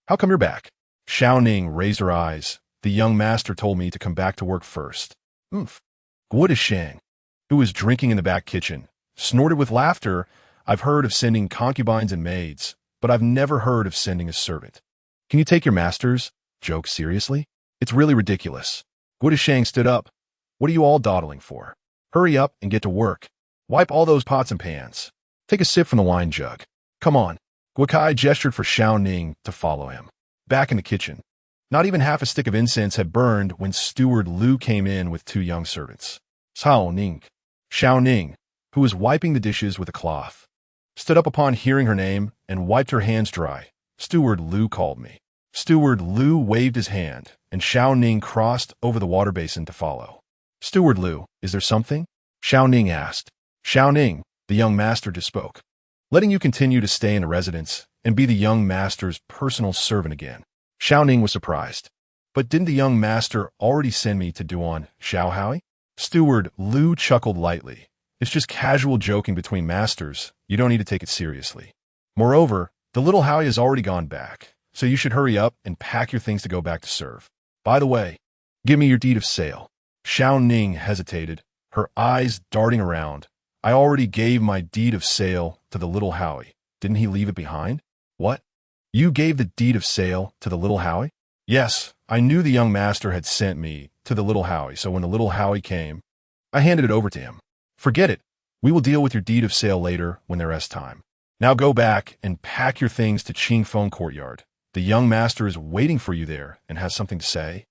How come you're back? Shao Ning raised her eyes. The young master told me to come back to work first. Guo Shang, who was drinking in the back kitchen, snorted with laughter. I've heard of sending concubines and maids, but I've never heard of sending a servant. Can you take your master's joke seriously? It's really ridiculous. Guo Shang stood up. What are you all dawdling for? Hurry up and get to work. Wipe all those pots and pans. Take a sip from the wine jug. Come on. Guokai gestured for Shao Ning to follow him. Back in the kitchen, not even half a stick of incense had burned when steward Lu came in with two young servants. Shao Ning. Shao Ning, who was wiping the dishes with a cloth, stood up upon hearing her name and wiped her hands dry. Steward Lu called me. Steward Lu waved his hand, and Shao Ning crossed over the water basin to follow. Steward Lu, is there something? Shao Ning asked. Shao Ning, the young master just spoke, letting you continue to stay in the residence and be the young master's personal servant again. Shao Ning was surprised. But didn't the young master already send me to Duan Shao Howie? Steward Lu chuckled lightly. It's just casual joking between masters. You don't need to take it seriously. Moreover, the little Howie has already gone back, so you should hurry up and pack your things to go back to serve. By the way, give me your deed of sale. Shao Ning hesitated, her eyes darting around. I already gave my deed of sale to the little Howie. Didn't he leave it behind? What? You gave the deed of sale to the little Howie? Yes, I knew the young master had sent me to the little Howie, so when the little Howie came, I handed it over to him. Forget it. We will deal with your deed of sale later when there is time. Now go back and pack your things to Qingfeng Courtyard. The young master is waiting for you there and has something to say.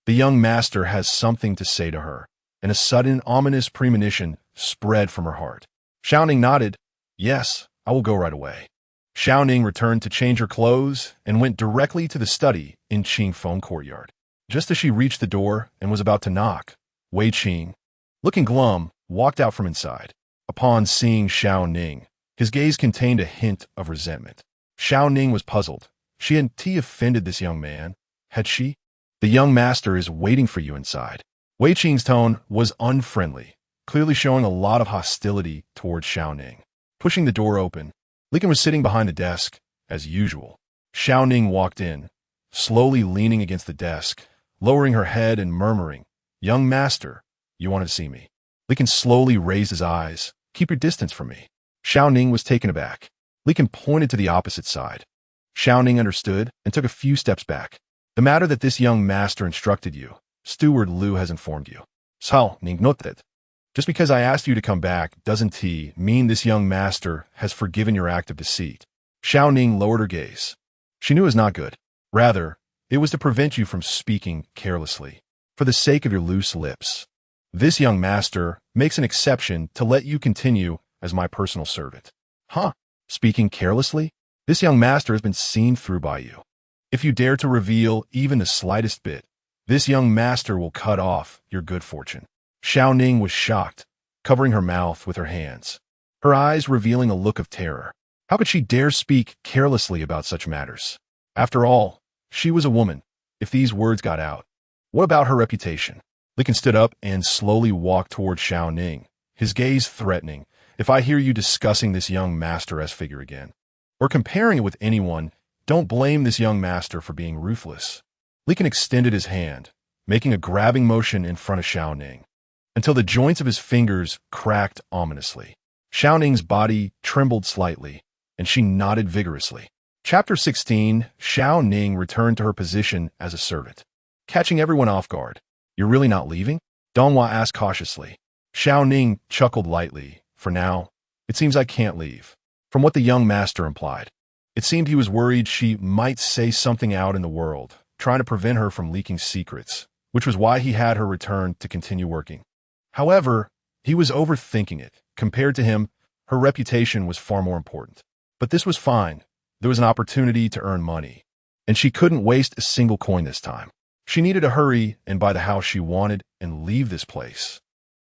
The young master has something to say to her, and a sudden, ominous premonition spread from her heart. Shao Ning nodded. Yes, I will go right away. Shao Ning returned to change her clothes and went directly to the study in Qingfeng Courtyard. Just as she reached the door and was about to knock, Wei Qing, looking glum, walked out from inside. Upon seeing Shao Ning, his gaze contained a hint of resentment. Shao Ning was puzzled. Hadn't he offended this young man? Had she? The young master is waiting for you inside. Wei Qing's tone was unfriendly, clearly showing a lot of hostility towards Shao Ning. Pushing the door open, Li Kan was sitting behind the desk, as usual. Shao Ning walked in, slowly leaning against the desk, lowering her head and murmuring, "Young master, you wanted to see me." Li Kan slowly raised his eyes. "Keep your distance from me." Shao Ning was taken aback. Li Kan pointed to the opposite side. Shao Ning understood and took a few steps back. "The matter that this young master instructed you, Steward Liu has informed you. Shao Ning.It. Just because I asked you to come back doesn't mean this young master has forgiven your act of deceit." Shao Ning lowered her gaze. She knew it was not good. Rather, it was to prevent you from speaking carelessly, for the sake of your loose lips. This young master makes an exception to let you continue as my personal servant. Huh? Speaking carelessly? This young master has been seen through by you. If you dare to reveal even the slightest bit, this young master will cut off your good fortune. Shao Ning was shocked, covering her mouth with her hands, her eyes revealing a look of terror. How could she dare speak carelessly about such matters? After all, she was a woman. If these words got out, what about her reputation? Li Kan stood up and slowly walked toward Shao Ning, his gaze threatening. "If I hear you discussing this young master as figure again, or comparing it with anyone, don't blame this young master for being ruthless." Li Kan extended his hand, making a grabbing motion in front of Shao Ning, until the joints of his fingers cracked ominously. Shao Ning's body trembled slightly, and she nodded vigorously. Chapter 16, Shao Ning returned to her position as a servant. Catching everyone off guard. "You're really not leaving?" Donghua asked cautiously. Shao Ning chuckled lightly. "For now, it seems I can't leave." From what the young master implied, it seemed he was worried she might say something out in the world, trying to prevent her from leaking secrets, which was why he had her return to continue working. However, he was overthinking it. Compared to him, her reputation was far more important. But this was fine. There was an opportunity to earn money, and she couldn't waste a single coin this time. She needed to hurry and buy the house she wanted and leave this place.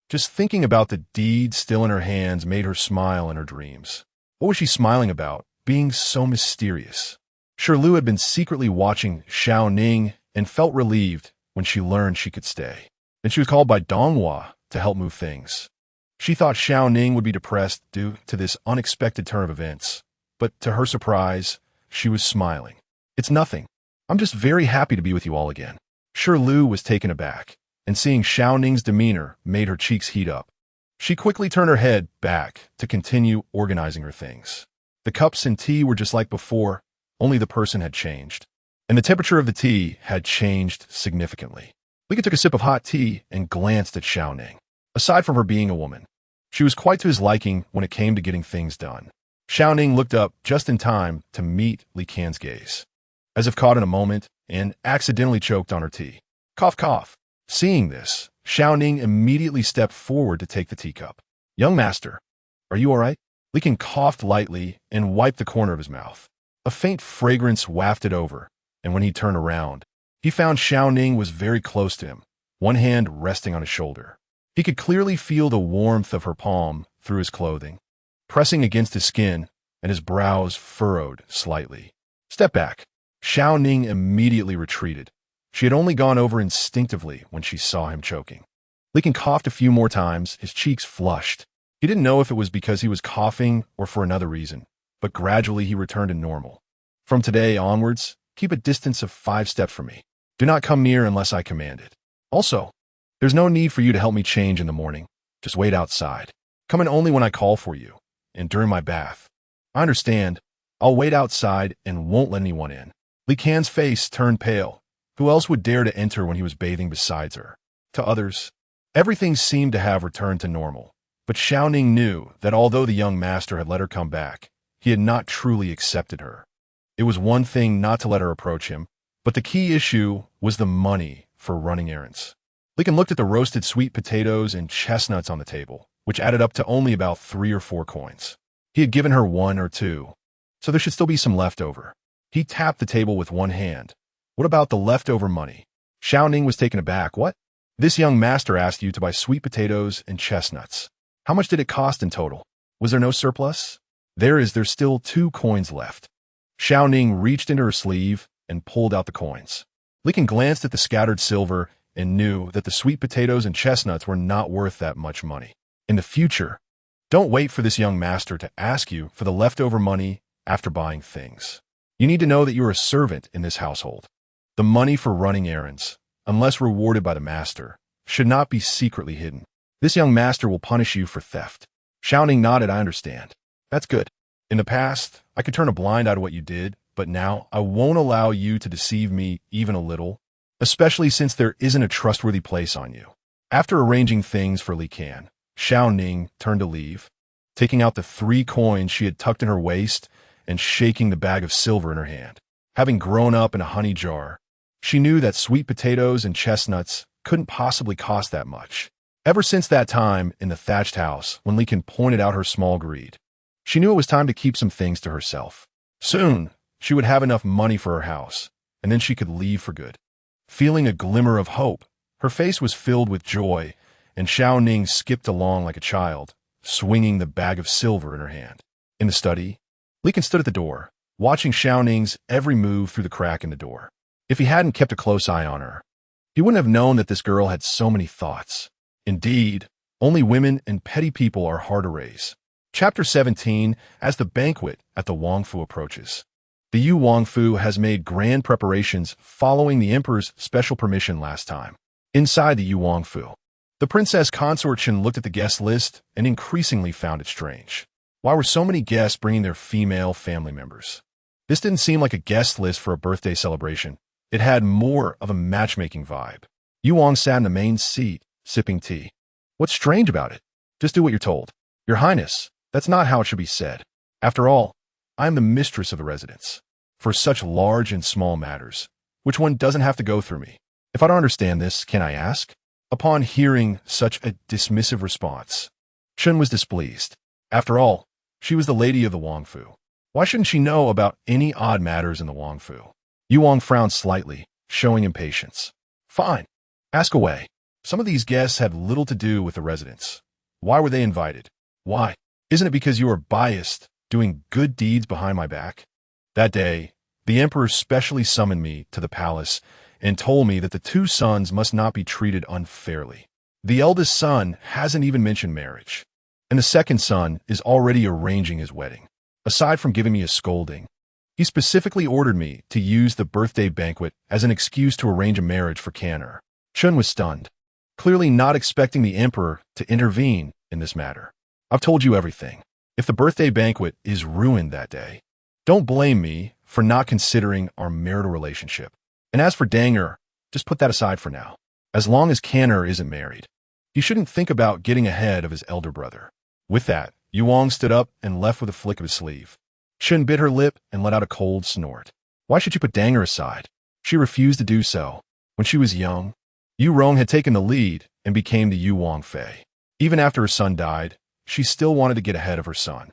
Just thinking about the deed still in her hands made her smile in her dreams. What was she smiling about, being so mysterious? Sure, Liu had been secretly watching Shao Ning and felt relieved when she learned she could stay. Then she was called by Donghua to help move things. She thought Shao Ning would be depressed due to this unexpected turn of events, but to her surprise, she was smiling. "It's nothing. I'm just very happy to be with you all again." Sure, Liu was taken aback, and seeing Shao Ning's demeanor made her cheeks heat up. She quickly turned her head back to continue organizing her things. The cups and tea were just like before, only the person had changed. And the temperature of the tea had changed significantly. Li Kan took a sip of hot tea and glanced at Shao Ning. Aside from her being a woman, she was quite to his liking when it came to getting things done. Shao Ning looked up just in time to meet Li Kan's gaze, as if caught in a moment, and accidentally choked on her tea. Cough, cough. Seeing this, Shao Ning immediately stepped forward to take the teacup. "Young master, are you all right?" Li Kan coughed lightly and wiped the corner of his mouth. A faint fragrance wafted over, and when he turned around, he found Shao Ning was very close to him, one hand resting on his shoulder. He could clearly feel the warmth of her palm through his clothing, pressing against his skin, and his brows furrowed slightly. "Step back." Shao Ning immediately retreated. She had only gone over instinctively when she saw him choking. Li Kan coughed a few more times, his cheeks flushed. He didn't know if it was because he was coughing or for another reason, but gradually he returned to normal. "From today onwards, keep a distance of 5 steps from me. Do not come near unless I command it. Also, there's no need for you to help me change in the morning. Just wait outside. Come in only when I call for you, and during my bath. I understand. I'll wait outside and won't let anyone in." Li Kan's face turned pale. Who else would dare to enter when he was bathing besides her? To others, everything seemed to have returned to normal. But Shao Ning knew that although the young master had let her come back, he had not truly accepted her. It was one thing not to let her approach him, but the key issue was the money for running errands. Lincoln looked at the roasted sweet potatoes and chestnuts on the table, which added up to only about 3 or 4 coins. He had given her 1 or 2, so there should still be some left over. He tapped the table with one hand. What about the leftover money? Shao Ning was taken aback. What? This young master asked you to buy sweet potatoes and chestnuts. How much did it cost in total? Was there no surplus? There's still 2 coins left. Shao Ning reached into her sleeve and pulled out the coins. Lincoln glanced at the scattered silver and knew that the sweet potatoes and chestnuts were not worth that much money. In the future, don't wait for this young master to ask you for the leftover money after buying things. You need to know that you are a servant in this household. The money for running errands, unless rewarded by the master, should not be secretly hidden. This young master will punish you for theft. Shao Ning nodded. I understand. That's good. In the past, I could turn a blind eye to what you did, but now I won't allow you to deceive me even a little, especially since there isn't a trustworthy place on you. After arranging things for Li Can, Shao Ning turned to leave, taking out the 3 coins she had tucked in her waist and shaking the bag of silver in her hand. Having grown up in a honey jar, she knew that sweet potatoes and chestnuts couldn't possibly cost that much. Ever since that time in the thatched house when Li Can pointed out her small greed, she knew it was time to keep some things to herself. Soon, she would have enough money for her house, and then she could leave for good. Feeling a glimmer of hope, her face was filled with joy, and Shao Ning skipped along like a child, swinging the bag of silver in her hand. In the study, Li Can stood at the door, watching Shao Ning's every move through the crack in the door. If he hadn't kept a close eye on her, he wouldn't have known that this girl had so many thoughts. Indeed, only women and petty people are hard to raise. Chapter 17, as the banquet at the Wangfu approaches. The Yu Wangfu has made grand preparations following the emperor's special permission last time. Inside the Yu Wangfu, the princess consort Chen looked at the guest list and increasingly found it strange. Why were so many guests bringing their female family members? This didn't seem like a guest list for a birthday celebration. It had more of a matchmaking vibe. Yu Wang sat in the main seat, sipping tea. What's strange about it? Just do what you're told. Your Highness, that's not how it should be said. After all, I am the mistress of the residence. For such large and small matters, which one doesn't have to go through me. If I don't understand this, can I ask? Upon hearing such a dismissive response, Chen was displeased. After all, she was the lady of the Wangfu. Why shouldn't she know about any odd matters in the Wangfu? Yu Wang frowned slightly, showing impatience. Fine. Ask away. Some of these guests had little to do with the residence. Why were they invited? Why? Isn't it because you are biased, doing good deeds behind my back? That day, the emperor specially summoned me to the palace and told me that the 2 sons must not be treated unfairly. The eldest son hasn't even mentioned marriage, and the second son is already arranging his wedding. Aside from giving me a scolding, he specifically ordered me to use the birthday banquet as an excuse to arrange a marriage for Canner. Chun was stunned, clearly not expecting the emperor to intervene in this matter. I've told you everything. If the birthday banquet is ruined that day, don't blame me for not considering our marital relationship. And as for Danger, just put that aside for now. As long as Canner isn't married, he shouldn't think about getting ahead of his elder brother. With that, Yu Wang stood up and left with a flick of his sleeve. Shen bit her lip and let out a cold snort. Why should you put Danger aside? She refused to do so. When she was young, Yu Rong had taken the lead and became the Yu Wang Fei. Even after her son died, she still wanted to get ahead of her son.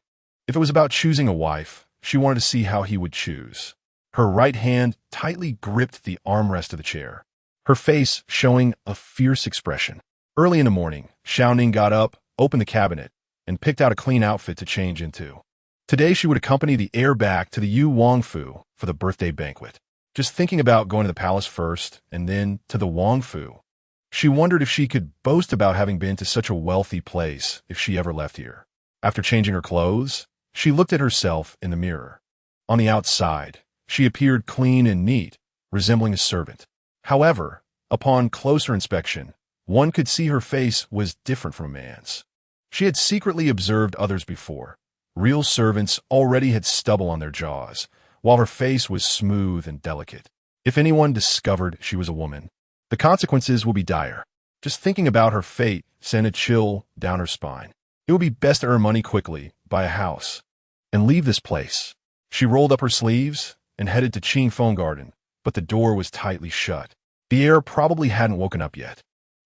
If it was about choosing a wife, she wanted to see how he would choose. Her right hand tightly gripped the armrest of the chair, her face showing a fierce expression. Early in the morning, Shao Ning got up, opened the cabinet, and picked out a clean outfit to change into. Today she would accompany the heir back to the Yu Wangfu for the birthday banquet. Just thinking about going to the palace first and then to the Wangfu, she wondered if she could boast about having been to such a wealthy place if she ever left here. After changing her clothes, she looked at herself in the mirror. On the outside, she appeared clean and neat, resembling a servant. However, upon closer inspection, one could see her face was different from a man's. She had secretly observed others before. Real servants already had stubble on their jaws, while her face was smooth and delicate. If anyone discovered she was a woman, the consequences would be dire. Just thinking about her fate sent a chill down her spine. It would be best to earn money quickly, buy a house, and leave this place. She rolled up her sleeves and headed to Qing Phone Garden, but the door was tightly shut. The heir probably hadn't woken up yet.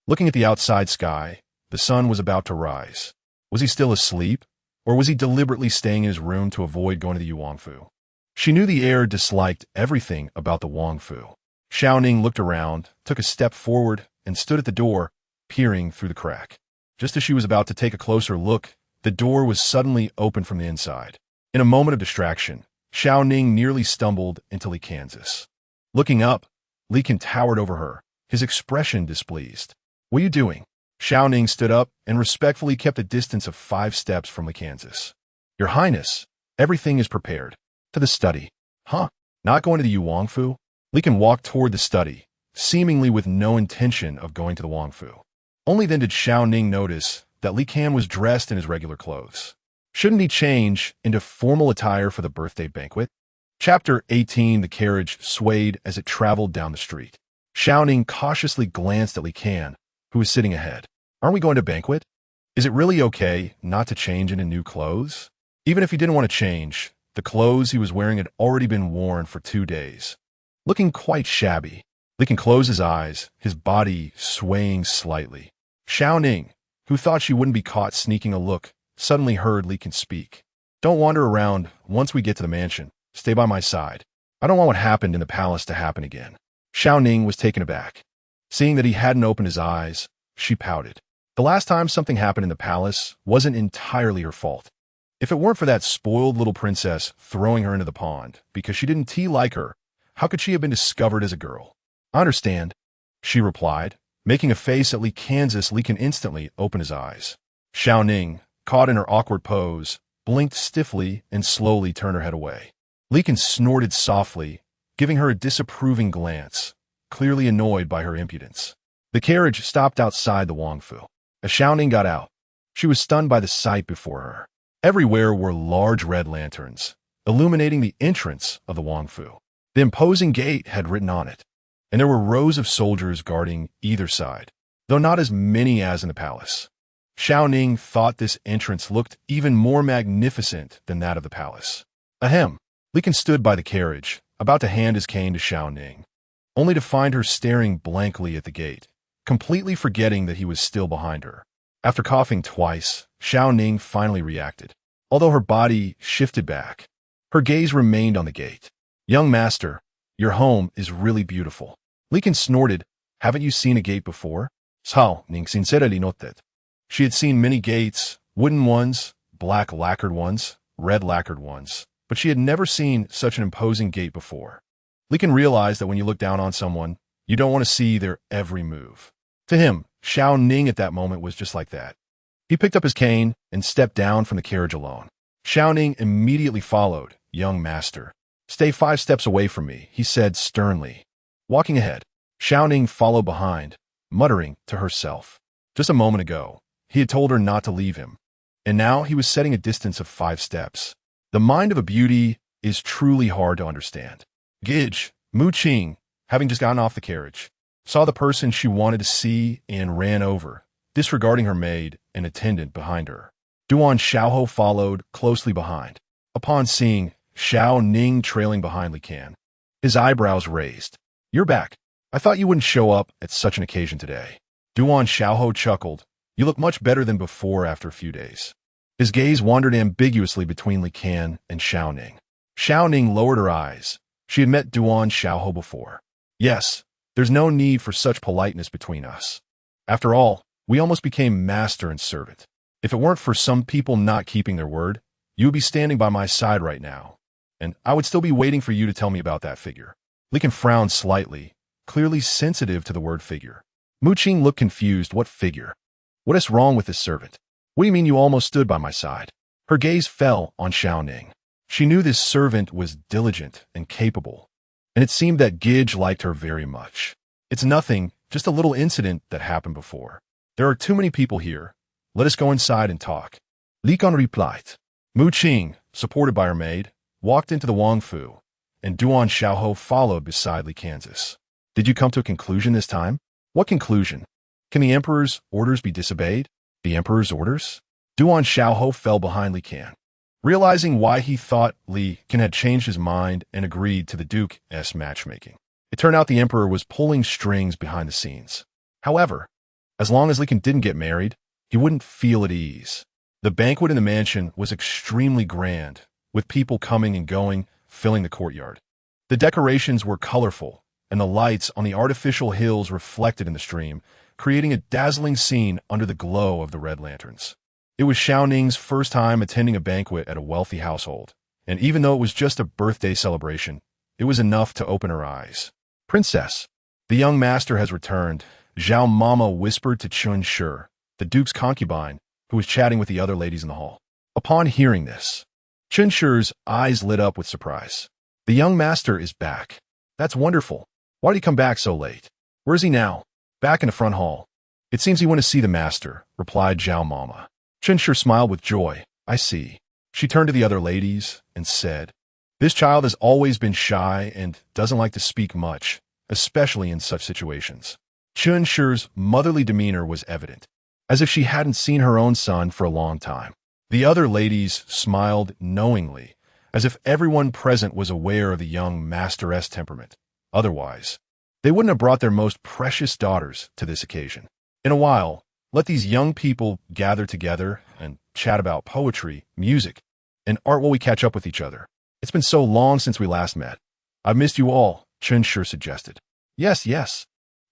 Looking at the outside sky, the sun was about to rise. Was he still asleep, or was he deliberately staying in his room to avoid going to the Yuangfu? She knew the heir disliked everything about the Wangfu. Shao Ning looked around, took a step forward, and stood at the door, peering through the crack. Just as she was about to take a closer look, the door was suddenly opened from the inside. In a moment of distraction, Shao Ning nearly stumbled into Li Kansas. Looking up, Li Kan towered over her, his expression displeased. "What are you doing?" Shao Ning stood up and respectfully kept a distance of 5 steps from Li Kansas. "Your Highness, everything is prepared." "To the study." "Huh? Not going to the Yuangfu?" Li Kan walked toward the study, seemingly with no intention of going to the Wangfu. Only then did Shao Ning notice that Li Kan was dressed in his regular clothes. Shouldn't he change into formal attire for the birthday banquet? Chapter 18. The carriage swayed as it traveled down the street. Shao Ning cautiously glanced at Li Kan, who was sitting ahead. "Aren't we going to banquet? Is it really okay not to change into new clothes?" Even if he didn't want to change, the clothes he was wearing had already been worn for 2 days. Looking quite shabby, Li Kan closed his eyes, his body swaying slightly. Shao Ning, who thought she wouldn't be caught sneaking a look, suddenly heard Li Kan speak. "Don't wander around once we get to the mansion. Stay by my side. I don't want what happened in the palace to happen again." Shao Ning was taken aback. Seeing that he hadn't opened his eyes, she pouted. The last time something happened in the palace wasn't entirely her fault. If it weren't for that spoiled little princess throwing her into the pond because she didn't tea like her, how could she have been discovered as a girl? "I understand," she replied. Making a face at Li Kansas, Li Kan instantly opened his eyes. Shao Ning, caught in her awkward pose, blinked stiffly and slowly turned her head away. Li Kan snorted softly, giving her a disapproving glance, clearly annoyed by her impudence. The carriage stopped outside the Wangfu. As Shao Ning got out, she was stunned by the sight before her. Everywhere were large red lanterns, illuminating the entrance of the Wangfu. The imposing gate had written on it, and there were rows of soldiers guarding either side, though not as many as in the palace. Shao Ning thought this entrance looked even more magnificent than that of the palace. Ahem. Li Kan stood by the carriage, about to hand his cane to Shao Ning, only to find her staring blankly at the gate, completely forgetting that he was still behind her. After coughing twice, Shao Ning finally reacted. Although her body shifted back, her gaze remained on the gate. "Young master, your home is really beautiful." Li Kan snorted. "Haven't you seen a gate before?" Shao Ning sincerely noted. She had seen many gates, wooden ones, black lacquered ones, red lacquered ones, but she had never seen such an imposing gate before. Li Kan realized that when you look down on someone, you don't want to see their every move. To him, Shao Ning at that moment was just like that. He picked up his cane and stepped down from the carriage alone. Shao Ning immediately followed. "Young master, stay 5 steps away from me," he said sternly. Walking ahead, Shao Ning followed behind, muttering to herself. Just a moment ago, he had told her not to leave him, and now he was setting a distance of 5 steps. The mind of a beauty is truly hard to understand. Gij, Mu Qing, having just gotten off the carriage, saw the person she wanted to see and ran over, disregarding her maid and attendant behind her. Duan Xiaoho followed closely behind. Upon seeing Shao Ning trailing behind Li Kan, his eyebrows raised. "You're back. I thought you wouldn't show up at such an occasion today." Duan Xiaoho chuckled. "You look much better than before after a few days." His gaze wandered ambiguously between Li Kan and Shao Ning. Shao Ning lowered her eyes. She had met Duan Xiaoho before. "Yes, there's no need for such politeness between us. After all, we almost became master and servant. If it weren't for some people not keeping their word, you would be standing by my side right now, and I would still be waiting for you to tell me about that figure." Li Kan frowned slightly, clearly sensitive to the word figure. Mu Qing looked confused. "What figure? What is wrong with this servant? What do you mean you almost stood by my side?" Her gaze fell on Shao Ning. She knew this servant was diligent and capable, and it seemed that Gij liked her very much. "It's nothing, just a little incident that happened before. There are too many people here. Let us go inside and talk." Li Kan replied. Mu Qing, supported by her maid, walked into the Wangfu, and Duan Xiaoho followed beside Li Kansas. "Did you come to a conclusion this time?" "What conclusion? Can the emperor's orders be disobeyed?" "The emperor's orders?" Duan Xiaoho fell behind Li Kan. Realizing why he thought Li Kan had changed his mind and agreed to the Duke's matchmaking. It turned out the emperor was pulling strings behind the scenes. However, As long as Li Kan didn't get married, he wouldn't feel at ease. The banquet in the mansion was extremely grand, with people coming and going, filling the courtyard. The decorations were colorful, and the lights on the artificial hills reflected in the stream, creating a dazzling scene under the glow of the red lanterns. It was Shao Ning's first time attending a banquet at a wealthy household, and even though it was just a birthday celebration, it was enough to open her eyes. "Princess, the young master has returned," Zhao Mama whispered to Chun Shi, the duke's concubine, who was chatting with the other ladies in the hall. Upon hearing this, Chun Shi's eyes lit up with surprise. "The young master is back. That's wonderful. Why did he come back so late? Where is he now?" "Back in the front hall. It seems he went to see the master," replied Zhao Mama. Chun Shi smiled with joy. "I see." She turned to the other ladies and said, "This child has always been shy and doesn't like to speak much, especially in such situations." Chun Shi's motherly demeanor was evident, as if she hadn't seen her own son for a long time. The other ladies smiled knowingly, as if everyone present was aware of the young master's temperament. Otherwise, they wouldn't have brought their most precious daughters to this occasion. In a while, let these young people gather together and chat about poetry, music, and art while we catch up with each other. "It's been so long since we last met. I've missed you all," Chun Shi suggested. Yes.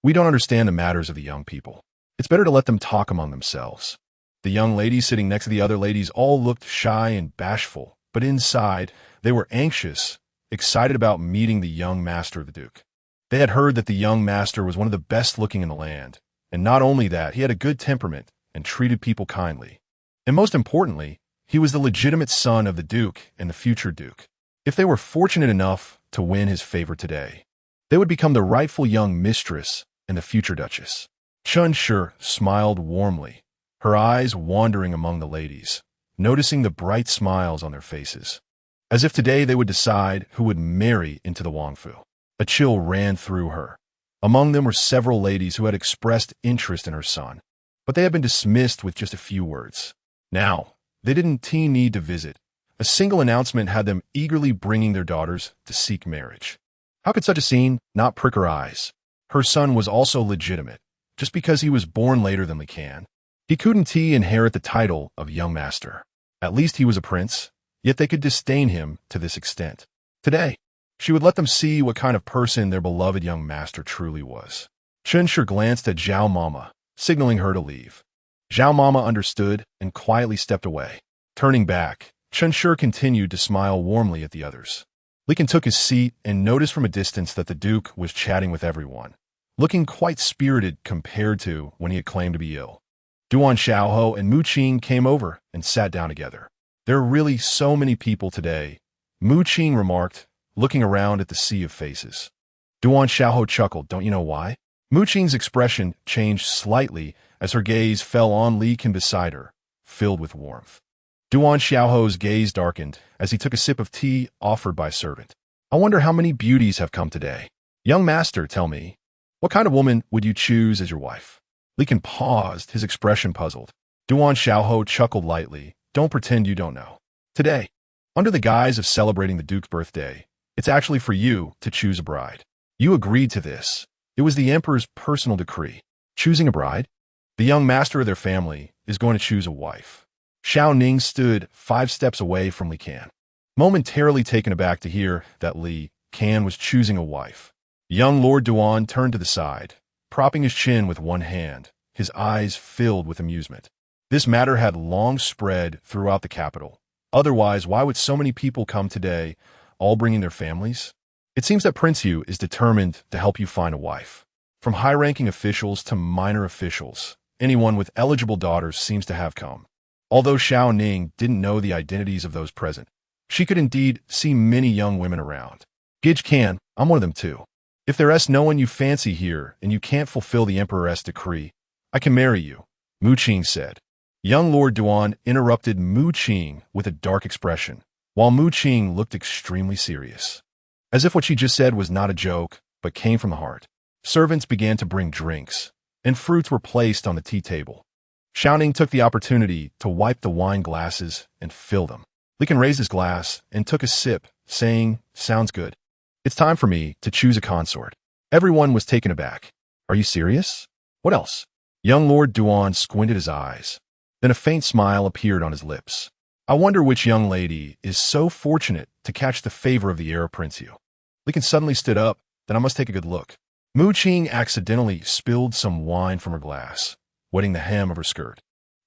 We don't understand the matters of the young people. It's better to let them talk among themselves." The young ladies sitting next to the other ladies all looked shy and bashful, but inside, they were anxious, excited about meeting the young master of the Duke. They had heard that the young master was one of the best looking in the land, and not only that, he had a good temperament and treated people kindly. And most importantly, he was the legitimate son of the Duke and the future Duke. If they were fortunate enough to win his favor today, they would become the rightful young mistress and the future Duchess. Chun Shi smiled warmly, her eyes wandering among the ladies, noticing the bright smiles on their faces, as if today they would decide who would marry into the Wangfu. A chill ran through her. Among them were several ladies who had expressed interest in her son, but they had been dismissed with just a few words. Now, they didn't need to visit. A single announcement had them eagerly bringing their daughters to seek marriage. How could such a scene not prick her eyes? Her son was also legitimate, just because he was born later than Li Kan. He couldn't inherit the title of young master. At least he was a prince, yet they could disdain him to this extent. Today, she would let them see what kind of person their beloved young master truly was. Chun Shi glanced at Zhao Mama, signaling her to leave. Zhao Mama understood and quietly stepped away. Turning back, Chun Shi continued to smile warmly at the others. Li Kan took his seat and noticed from a distance that the Duke was chatting with everyone, looking quite spirited compared to when he had claimed to be ill. Duan Xiaoho and Mu Qing came over and sat down together. "There are really so many people today," Mu Qing remarked, looking around at the sea of faces. Duan Xiaoho chuckled. "Don't you know why?" Mu Qing's expression changed slightly as her gaze fell on Li Kan beside her, filled with warmth. Duan Xiaoho's gaze darkened as he took a sip of tea offered by a servant. "I wonder how many beauties have come today. Young master, tell me, what kind of woman would you choose as your wife?" Li Kan paused, his expression puzzled. Duan Xiaoho chuckled lightly. "Don't pretend you don't know. Today, under the guise of celebrating the Duke's birthday, it's actually for you to choose a bride. You agreed to this. It was the Emperor's personal decree. Choosing a bride? The young master of their family is going to choose a wife." Shao Ning stood 5 steps away from Li Kan, momentarily taken aback to hear that Li Kan was choosing a wife. Young Lord Duan turned to the side, propping his chin with one hand, his eyes filled with amusement. This matter had long spread throughout the capital. Otherwise, why would so many people come today, all bringing their families? It seems that Prince Yu is determined to help you find a wife. From high-ranking officials to minor officials, anyone with eligible daughters seems to have come. Although Shao Ning didn't know the identities of those present, she could indeed see many young women around. "Gij Kan, I'm one of them too. If there's no one you fancy here and you can't fulfill the Emperor's decree, I can marry you," Mu Qing said. Young Lord Duan interrupted Mu Qing with a dark expression, while Mu Qing looked extremely serious, as if what she just said was not a joke, but came from the heart. Servants began to bring drinks, and fruits were placed on the tea table. Shao Ning took the opportunity to wipe the wine glasses and fill them. Li Kan raised his glass and took a sip, saying, "Sounds good. It's time for me to choose a consort." Everyone was taken aback. "Are you serious? What else?" Young Lord Duan squinted his eyes. Then a faint smile appeared on his lips. I wonder which young lady is so fortunate to catch the favor of the heir prince you. Li Kan suddenly stood up. Then I must take a good look. Mu Qing accidentally spilled some wine from her glass, wetting the hem of her skirt.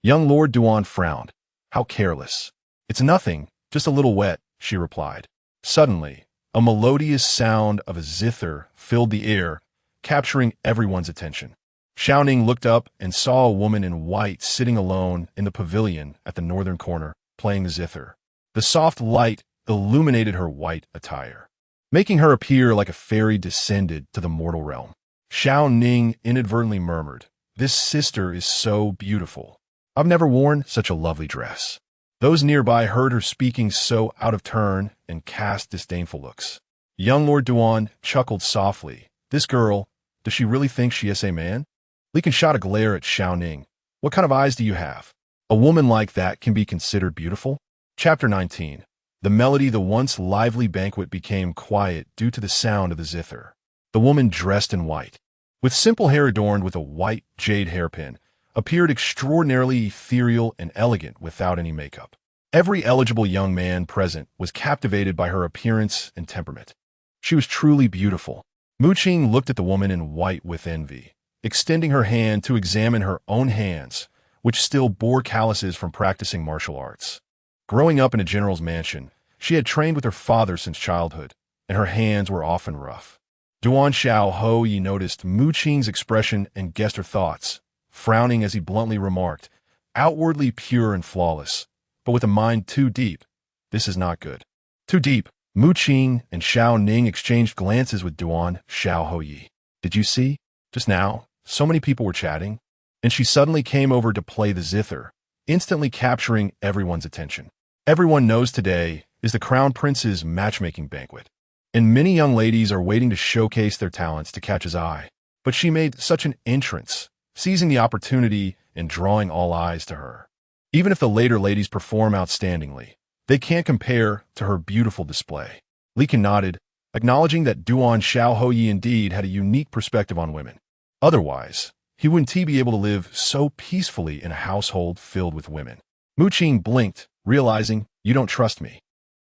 Young Lord Duan frowned. How careless. It's nothing, just a little wet, she replied. Suddenly, a melodious sound of a zither filled the air, capturing everyone's attention. Shao Ning looked up and saw a woman in white sitting alone in the pavilion at the northern corner, playing the zither. The soft light illuminated her white attire, making her appear like a fairy descended to the mortal realm. Shao Ning inadvertently murmured, "This sister is so beautiful. I've never worn such a lovely dress." Those nearby heard her speaking so out of turn and cast disdainful looks. Young Lord Duan chuckled softly. This girl, does she really think she is a man? Li Kan shot a glare at Shao Ning. What kind of eyes do you have? A woman like that can be considered beautiful? Chapter 19. The melody the once lively banquet became quiet due to the sound of the zither. The woman dressed in white, with simple hair adorned with a white jade hairpin, appeared extraordinarily ethereal and elegant without any makeup. Every eligible young man present was captivated by her appearance and temperament. She was truly beautiful. Mu Qing looked at the woman in white with envy, extending her hand to examine her own hands, which still bore calluses from practicing martial arts. Growing up in a general's mansion, she had trained with her father since childhood, and her hands were often rough. Duan Shao Ho-Yi noticed Mu Qing's expression and guessed her thoughts, frowning as he bluntly remarked, outwardly pure and flawless, but with a mind too deep. This is not good. Too deep. Mu Qing and Shao Ning exchanged glances with Duan Shao Ho-Yi. Did you see? Just now, so many people were chatting, and she suddenly came over to play the zither, instantly capturing everyone's attention. Everyone knows today is the Crown Prince's matchmaking banquet, and many young ladies are waiting to showcase their talents to catch his eye. But she made such an entrance, seizing the opportunity and drawing all eyes to her. Even if the later ladies perform outstandingly, they can't compare to her beautiful display. Li Kan nodded, acknowledging that Duan Shao Ho-Yi indeed had a unique perspective on women. Otherwise, he wouldn't be able to live so peacefully in a household filled with women. Mu Qing blinked, realizing, you don't trust me.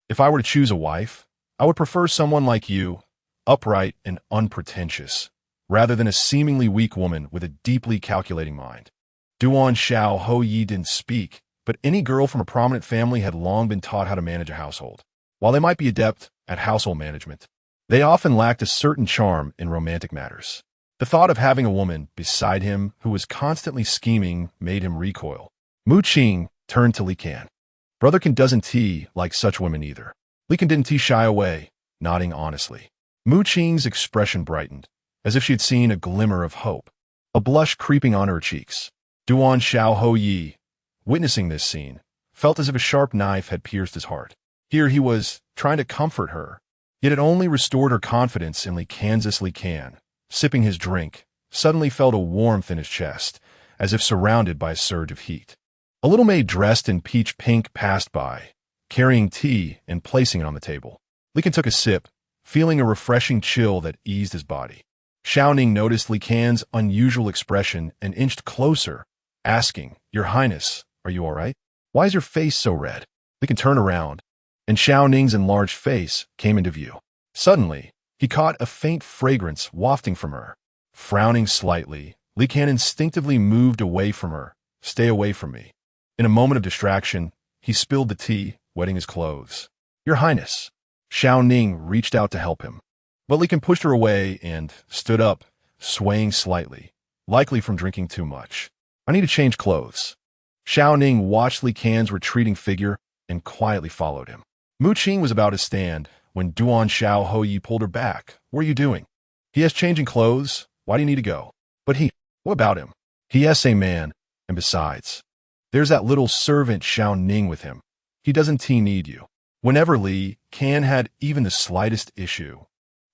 If I were to choose a wife, I would prefer someone like you, upright and unpretentious, rather than a seemingly weak woman with a deeply calculating mind. Duan Shao Ho-Yi didn't speak, but any girl from a prominent family had long been taught how to manage a household. While they might be adept at household management, they often lacked a certain charm in romantic matters. The thought of having a woman beside him who was constantly scheming made him recoil. Mu Qing turned to Li Kan. Brotherkin doesn't like such women either. Li Kan didn't shy away, nodding honestly. Mu Qing's expression brightened, as if she had seen a glimmer of hope, a blush creeping on her cheeks. Duan Shao Ho-Yi, witnessing this scene, felt as if a sharp knife had pierced his heart. Here he was, trying to comfort her, yet it only restored her confidence in Li Kan. Sipping his drink, suddenly felt a warmth in his chest, as if surrounded by a surge of heat. A little maid dressed in peach pink passed by, carrying tea and placing it on the table. Li Kan took a sip, feeling a refreshing chill that eased his body. Shao Ning noticed Li Kan's unusual expression and inched closer, asking, Your Highness, are you all right? Why is your face so red? Li Kan turned around, and Shao Ning's enlarged face came into view. Suddenly, he caught a faint fragrance wafting from her. Frowning slightly, Li Kan instinctively moved away from her. Stay away from me. In a moment of distraction, he spilled the tea, wetting his clothes. Your Highness. Shao Ning reached out to help him, but Li Kan pushed her away and stood up, swaying slightly, likely from drinking too much. I need to change clothes. Shao Ning watched Li Kan's retreating figure and quietly followed him. Mu Qing was about to stand when Duan Shao Ho-Yi pulled her back. What are you doing? He has changing clothes. Why do you need to go? But what about him? He is a man, and besides, there's that little servant Shao Ning with him. He doesn't need you. Whenever Li Kan had even the slightest issue,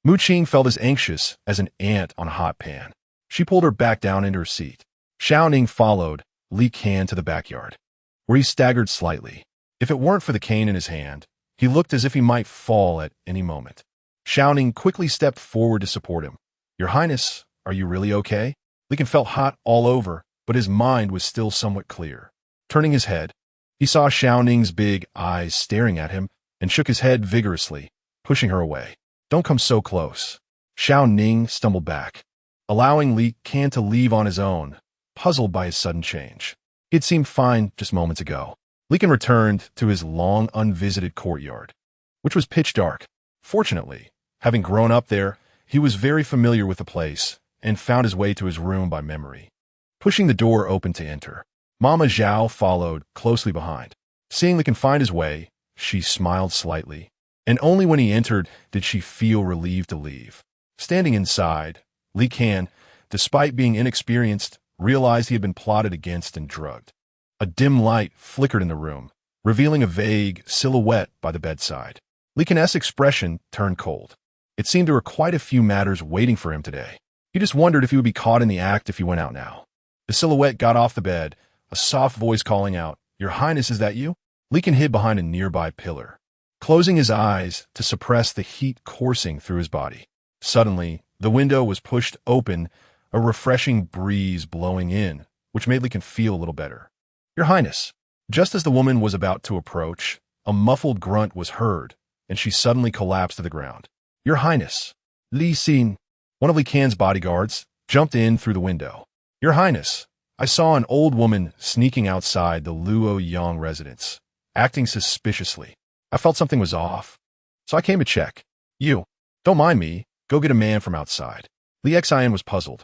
Mu Qing felt as anxious as an ant on a hot pan. She pulled her back down into her seat. Shao Ning followed Li Kan to the backyard, where he staggered slightly. If it weren't for the cane in his hand, he looked as if he might fall at any moment. Shao Ning quickly stepped forward to support him. Your Highness, are you really okay? Li Kan felt hot all over, but his mind was still somewhat clear. Turning his head, he saw Shao Ning's big eyes staring at him and shook his head vigorously, pushing her away. "Don't come so close." Shao Ning stumbled back, allowing Li Can to leave on his own, puzzled by his sudden change. He had seemed fine just moments ago. Li Can returned to his long unvisited courtyard, which was pitch dark. Fortunately, having grown up there, he was very familiar with the place and found his way to his room by memory. Pushing the door open to enter, Mama Zhao followed closely behind. Seeing Li Can find his way, she smiled slightly, and only when he entered did she feel relieved to leave. Standing inside, Li Can, despite being inexperienced, realized he had been plotted against and drugged. A dim light flickered in the room, revealing a vague silhouette by the bedside. Li Can's expression turned cold. It seemed there were quite a few matters waiting for him today. He just wondered if he would be caught in the act if he went out now. The silhouette got off the bed, a soft voice calling out, "Your Highness, is that you?" Li Can hid behind a nearby pillar, closing his eyes to suppress the heat coursing through his body. Suddenly, the window was pushed open, a refreshing breeze blowing in, which made Li Can feel a little better. "Your Highness." Just as the woman was about to approach, a muffled grunt was heard, and she suddenly collapsed to the ground. "Your Highness." Li Xin, one of Li Can's bodyguards, jumped in through the window. "Your Highness, I saw an old woman sneaking outside the Luo Yang residence, acting suspiciously. I felt something was off, so I came to check. You, don't mind me, go get a man from outside." Li Xian was puzzled,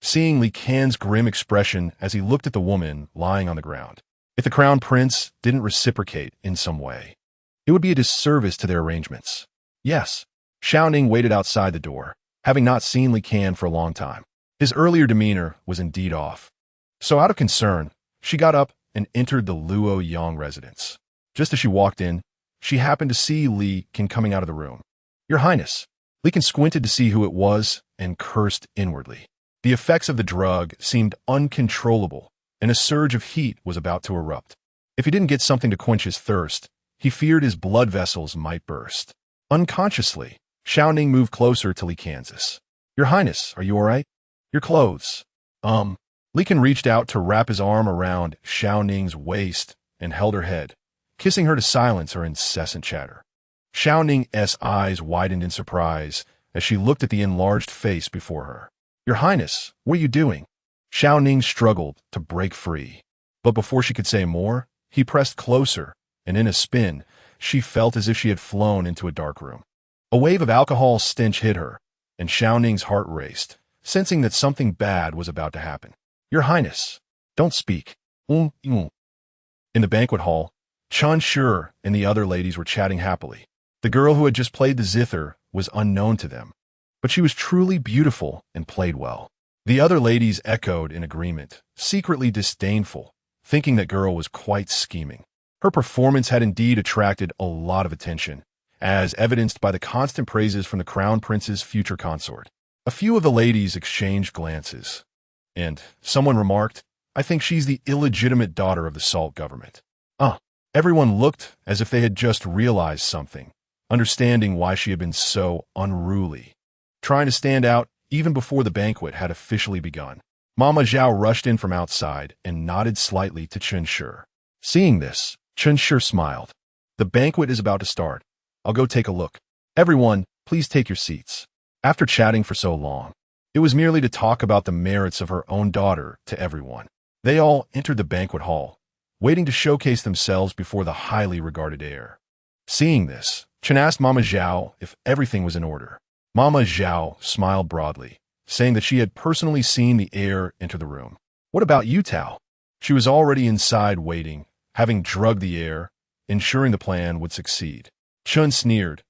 seeing Li Can's grim expression as he looked at the woman lying on the ground. If the crown prince didn't reciprocate in some way, it would be a disservice to their arrangements. Yes, Shao Ning waited outside the door, having not seen Li Can for a long time. His earlier demeanor was indeed off. So out of concern, she got up and entered the Luo Yang residence. Just as she walked in, she happened to see Li Can coming out of the room. "Your Highness." Li Can squinted to see who it was and cursed inwardly. The effects of the drug seemed uncontrollable, and a surge of heat was about to erupt. If he didn't get something to quench his thirst, he feared his blood vessels might burst. Unconsciously, Shao Ning moved closer to Li Can's. "Your Highness, are you all right? Your clothes." Li Can reached out to wrap his arm around Shao Ning's waist and held her head, kissing her to silence her incessant chatter. Shao Ning's eyes widened in surprise as she looked at the enlarged face before her. "Your Highness, what are you doing?" Shao Ning struggled to break free, but before she could say more, he pressed closer, and in a spin, she felt as if she had flown into a dark room. A wave of alcohol stench hit her, and Shao Ning's heart raced, sensing that something bad was about to happen. "Your Highness, don't speak." In the banquet hall, Chun Shi and the other ladies were chatting happily. The girl who had just played the zither was unknown to them, but she was truly beautiful and played well. The other ladies echoed in agreement, secretly disdainful, thinking that girl was quite scheming. Her performance had indeed attracted a lot of attention, as evidenced by the constant praises from the crown prince's future consort. A few of the ladies exchanged glances, and someone remarked, "I think she's the illegitimate daughter of the Salt government." Everyone looked as if they had just realized something, understanding why she had been so unruly, trying to stand out even before the banquet had officially begun. Mama Zhao rushed in from outside and nodded slightly to Chun Shi. Seeing this, Chun Shi smiled. "The banquet is about to start. I'll go take a look. Everyone, please take your seats." After chatting for so long, it was merely to talk about the merits of her own daughter to everyone. They all entered the banquet hall, waiting to showcase themselves before the highly regarded heir. Seeing this, Chen asked Mama Zhao if everything was in order. Mama Zhao smiled broadly, saying that she had personally seen the heir enter the room. "What about you, Tao?" She was already inside waiting, having drugged the heir, ensuring the plan would succeed. Chun sneered,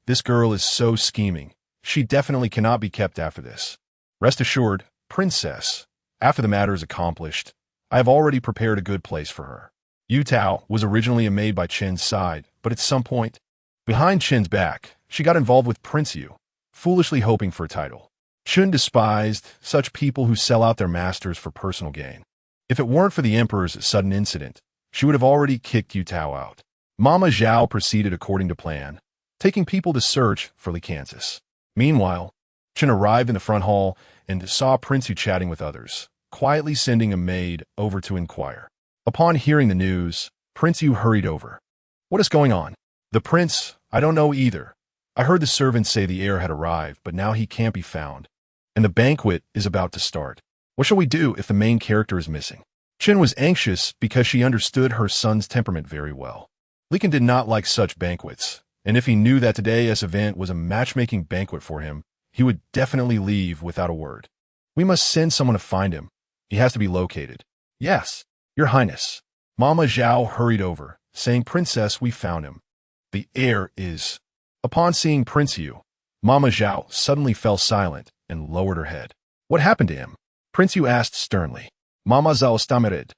"This girl is so scheming. She definitely cannot be kept after this. Rest assured, Princess, after the matter is accomplished, I have already prepared a good place for her." Yu Tao was originally a maid by Chen's side, but at some point, behind Chen's back, she got involved with Prince Yu, foolishly hoping for a title. Chen despised such people who sell out their masters for personal gain. If it weren't for the emperor's sudden incident, she would have already kicked Yu Tao out. Mama Zhao proceeded according to plan, taking people to search for Li Can. Meanwhile, Chen arrived in the front hall and saw Prince Yu chatting with others. quietly sending a maid over to inquire. Upon hearing the news, Prince Yu hurried over. What is going on? The prince, I don't know either. I heard the servants say the heir had arrived, but now he can't be found. And the banquet is about to start. What shall we do if the main character is missing? Chen was anxious because she understood her son's temperament very well. Liken did not like such banquets, and if he knew that today's event was a matchmaking banquet for him, he would definitely leave without a word. We must send someone to find him. He has to be located. Yes, Your Highness. Mama Zhao hurried over, saying, Princess, we found him. The heir is... Upon seeing Prince Yu, Mama Zhao suddenly fell silent and lowered her head. What happened to him? Prince Yu asked sternly. Mama Zhao stammered.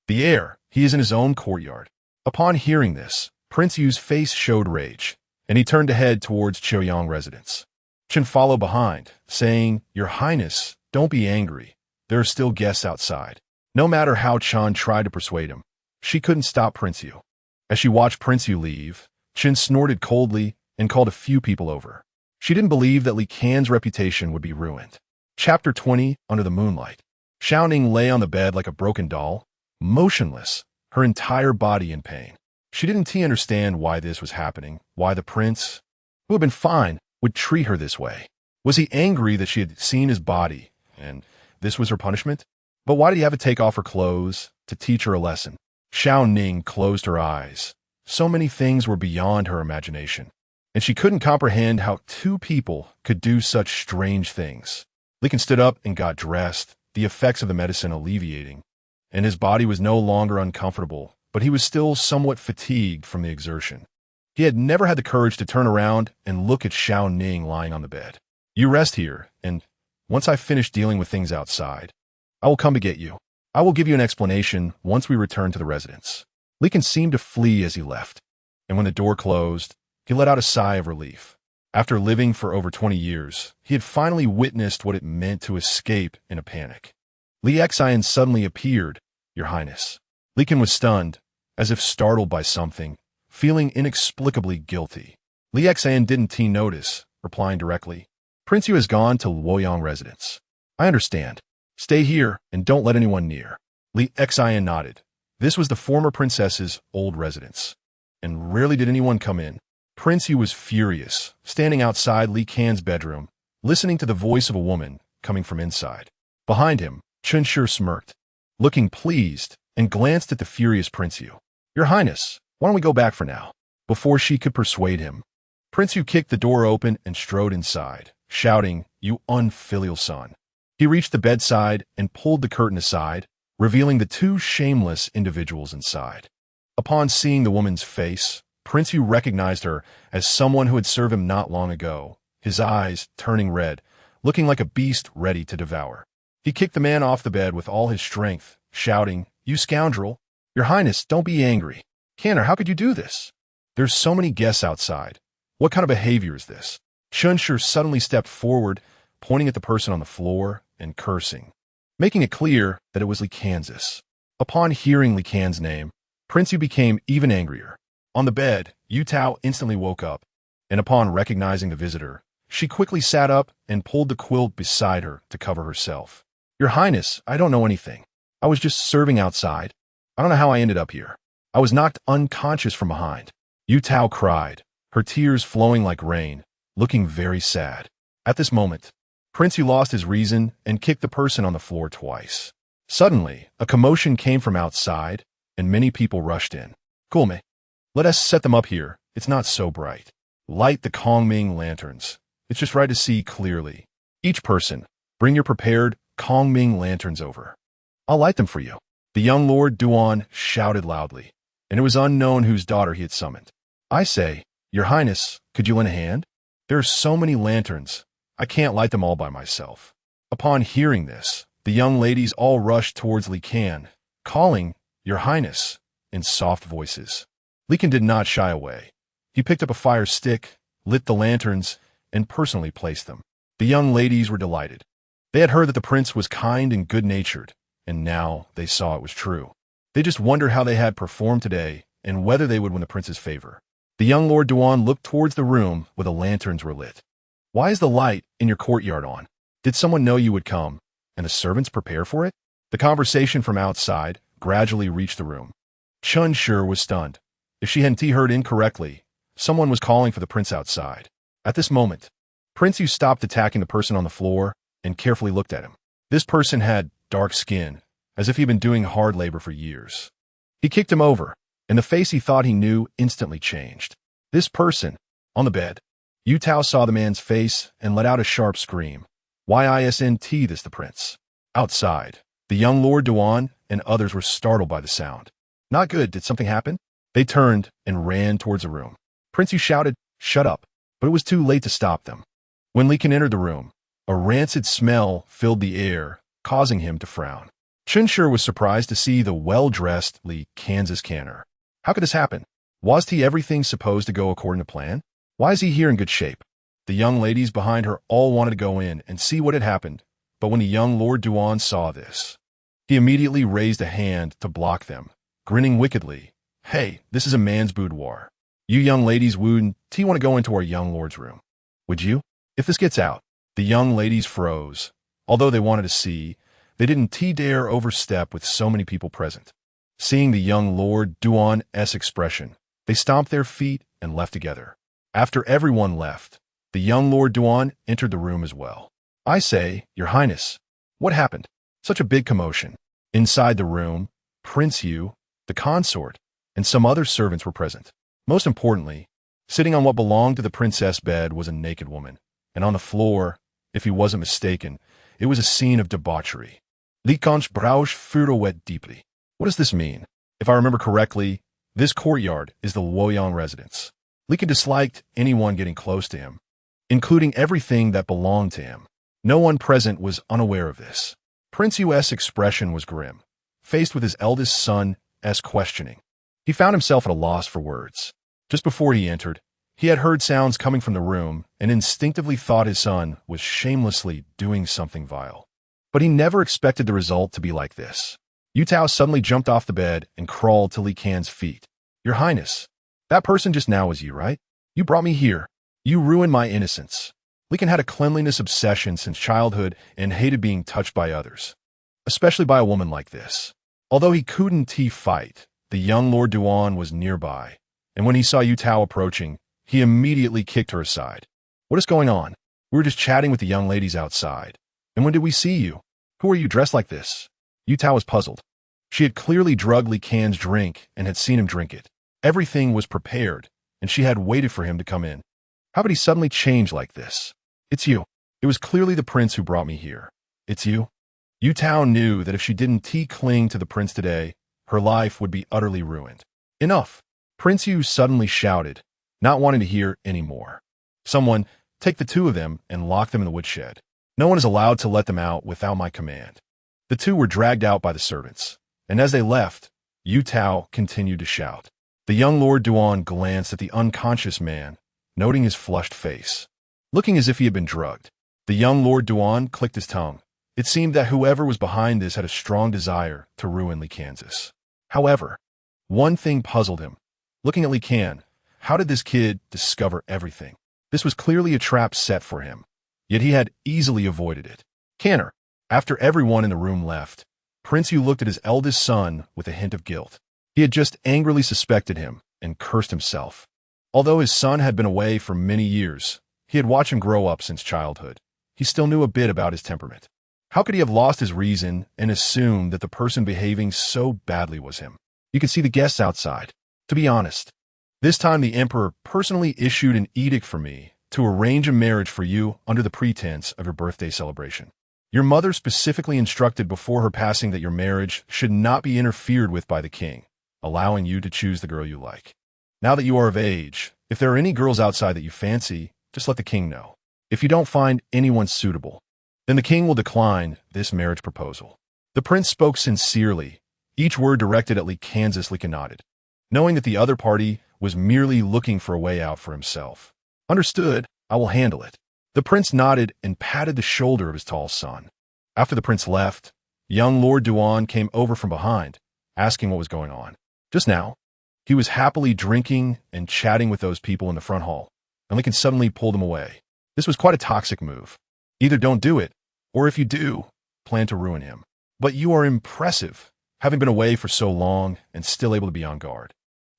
The heir, he is in his own courtyard. Upon hearing this, Prince Yu's face showed rage, and he turned to head towards Qiuyang residence. Chen followed behind, saying, Your Highness, don't be angry. There are still guests outside. No matter how Chen tried to persuade him, she couldn't stop Prince Yu. As she watched Prince Yu leave, Chen snorted coldly and called a few people over. She didn't believe that Li Can's reputation would be ruined. Chapter 20, Under the Moonlight. Shao Ning lay on the bed like a broken doll, motionless, her entire body in pain. She didn't understand why this was happening, why the prince, who had been fine, would treat her this way. Was he angry that she had seen his body, and this was her punishment? But why did he have to take off her clothes to teach her a lesson? Shao Ning closed her eyes. So many things were beyond her imagination, and she couldn't comprehend how two people could do such strange things. Liken stood up and got dressed, the effects of the medicine alleviating, and his body was no longer uncomfortable, but he was still somewhat fatigued from the exertion. He had never had the courage to turn around and look at Shao Ning lying on the bed. You rest here, and once I finish dealing with things outside, I will come to get you. I will give you an explanation once we return to the residence. Liken seemed to flee as he left, and when the door closed, he let out a sigh of relief. After living for over 20 years, he had finally witnessed what it meant to escape in a panic. Li Xian suddenly appeared, Your Highness. Liken was stunned, as if startled by something, feeling inexplicably guilty. Li Xian didn't notice, replying directly, Prince Yu has gone to Luoyang residence. I understand. Stay here and don't let anyone near. Li Xian nodded. This was the former princess's old residence, and rarely did anyone come in. Prince Yu was furious, standing outside Li Can's bedroom, listening to the voice of a woman coming from inside. Behind him, Chen Shi smirked, looking pleased, and glanced at the furious Prince Yu. Your Highness, why don't we go back for now? Before she could persuade him, Prince Yu kicked the door open and strode inside, shouting, You unfilial son. He reached the bedside and pulled the curtain aside, revealing the two shameless individuals inside. Upon seeing the woman's face, Prince Yu recognized her as someone who had served him not long ago, his eyes turning red, looking like a beast ready to devour. He kicked the man off the bed with all his strength, shouting, You scoundrel! Your Highness, don't be angry. Canner, how could you do this? There's so many guests outside. What kind of behavior is this? Chen Shi suddenly stepped forward, pointing at the person on the floor and cursing, making it clear that it was Li Kansas. Upon hearing Li Can's name, Prince Yu became even angrier. On the bed, Yu Tao instantly woke up, and upon recognizing the visitor, she quickly sat up and pulled the quilt beside her to cover herself. Your Highness, I don't know anything. I was just serving outside. I don't know how I ended up here. I was knocked unconscious from behind. Yu Tao cried, her tears flowing like rain, looking very sad. At this moment, Prince Yu lost his reason and kicked the person on the floor twice. Suddenly, a commotion came from outside, and many people rushed in. Gulme, let us set them up here. It's not so bright. Light the Kongming lanterns. It's just right to see clearly. Each person, bring your prepared Kongming lanterns over. I'll light them for you. The young Lord Duan shouted loudly, and it was unknown whose daughter he had summoned. I say, Your Highness, could you lend a hand? There are so many lanterns. I can't light them all by myself. Upon hearing this, the young ladies all rushed towards Li Can, calling, Your Highness, in soft voices. Li Can did not shy away. He picked up a fire stick, lit the lanterns, and personally placed them. The young ladies were delighted. They had heard that the prince was kind and good-natured, and now they saw it was true. They just wondered how they had performed today and whether they would win the prince's favor. The young Lord Duan looked towards the room where the lanterns were lit. Why is the light in your courtyard on? Did someone know you would come, and the servants prepare for it? The conversation from outside gradually reached the room. Chun Shi was stunned. If she hadn't heard incorrectly, someone was calling for the prince outside. At this moment, Prince Yu stopped attacking the person on the floor and carefully looked at him. This person had dark skin, as if he'd been doing hard labor for years. He kicked him over, and the face he thought he knew instantly changed. This person, on the bed. Yu Tao saw the man's face and let out a sharp scream. Isn't this the prince? Outside, the young Lord Duan and others were startled by the sound. Not good, did something happen? They turned and ran towards the room. Prince Yu shouted, "Shut up," but it was too late to stop them. When Li Kan entered the room, a rancid smell filled the air, causing him to frown. Chun Shi was surprised to see the well-dressed Li Kansas canner. How could this happen? Was he everything supposed to go according to plan? Why is he here in good shape? The young ladies behind her all wanted to go in and see what had happened, but when the young Lord Duan saw this, he immediately raised a hand to block them, grinning wickedly. Hey, this is a man's boudoir. You young ladies wouldn't want to go into our young lord's room, would you? If this gets out, the young ladies froze. Although they wanted to see, they didn't dare overstep with so many people present. Seeing the young Lord Duan's expression, they stomped their feet and left together. After everyone left, the young Lord Duan entered the room as well. I say, Your Highness, what happened? Such a big commotion. Inside the room, Prince Yu, the consort, and some other servants were present. Most importantly, sitting on what belonged to the princess' bed was a naked woman, and on the floor, if he wasn't mistaken, it was a scene of debauchery. Li Kan's brows furrowed deeply. What does this mean? If I remember correctly, this courtyard is the Luoyang residence. Li Kan disliked anyone getting close to him, including everything that belonged to him. No one present was unaware of this. Prince Yu's expression was grim, faced with his eldest son's questioning. He found himself at a loss for words. Just before he entered, he had heard sounds coming from the room and instinctively thought his son was shamelessly doing something vile. But he never expected the result to be like this. Yu Tao suddenly jumped off the bed and crawled to Li Kan's feet. Your Highness, that person just now was you, right? You brought me here. You ruined my innocence. Li Kan had a cleanliness obsession since childhood and hated being touched by others, especially by a woman like this. Although he couldn't fight, the young Lord Duan was nearby, and when he saw Yu Tao approaching, he immediately kicked her aside. What is going on? We were just chatting with the young ladies outside. And when did we see you? Who are you dressed like this? Yu Tao was puzzled. She had clearly drugged Li Kan's drink and had seen him drink it. Everything was prepared, and she had waited for him to come in. How could he suddenly change like this? It's you. It was clearly the prince who brought me here. It's you. Yu Tao knew that if she didn't cling to the prince today, her life would be utterly ruined. Enough. Prince Yu suddenly shouted, not wanting to hear any more. Someone, take the two of them and lock them in the woodshed. No one is allowed to let them out without my command. The two were dragged out by the servants, and as they left, Yu Tao continued to shout. The young Lord Duan glanced at the unconscious man, noting his flushed face. Looking as if he had been drugged, the young Lord Duan clicked his tongue. It seemed that whoever was behind this had a strong desire to ruin Li Kansas. However, one thing puzzled him. Looking at Li Kan, how did this kid discover everything? This was clearly a trap set for him, yet he had easily avoided it. Canner. After everyone in the room left, Prince Yu looked at his eldest son with a hint of guilt. He had just angrily suspected him and cursed himself. Although his son had been away for many years, he had watched him grow up since childhood. He still knew a bit about his temperament. How could he have lost his reason and assumed that the person behaving so badly was him? You could see the guests outside. To be honest, this time the emperor personally issued an edict for me to arrange a marriage for you under the pretense of your birthday celebration. Your mother specifically instructed before her passing that your marriage should not be interfered with by the king, allowing you to choose the girl you like. Now that you are of age, if there are any girls outside that you fancy, just let the king know. If you don't find anyone suitable, then the king will decline this marriage proposal. The prince spoke sincerely, each word directed at Li Kansas. Li Kan nodded, knowing that the other party was merely looking for a way out for himself. Understood, I will handle it. The prince nodded and patted the shoulder of his tall son. After the prince left, young Lord Duan came over from behind, asking what was going on. Just now, he was happily drinking and chatting with those people in the front hall, and Li Kan suddenly pulled him away. This was quite a toxic move. Either don't do it, or if you do, plan to ruin him. But you are impressive, having been away for so long and still able to be on guard.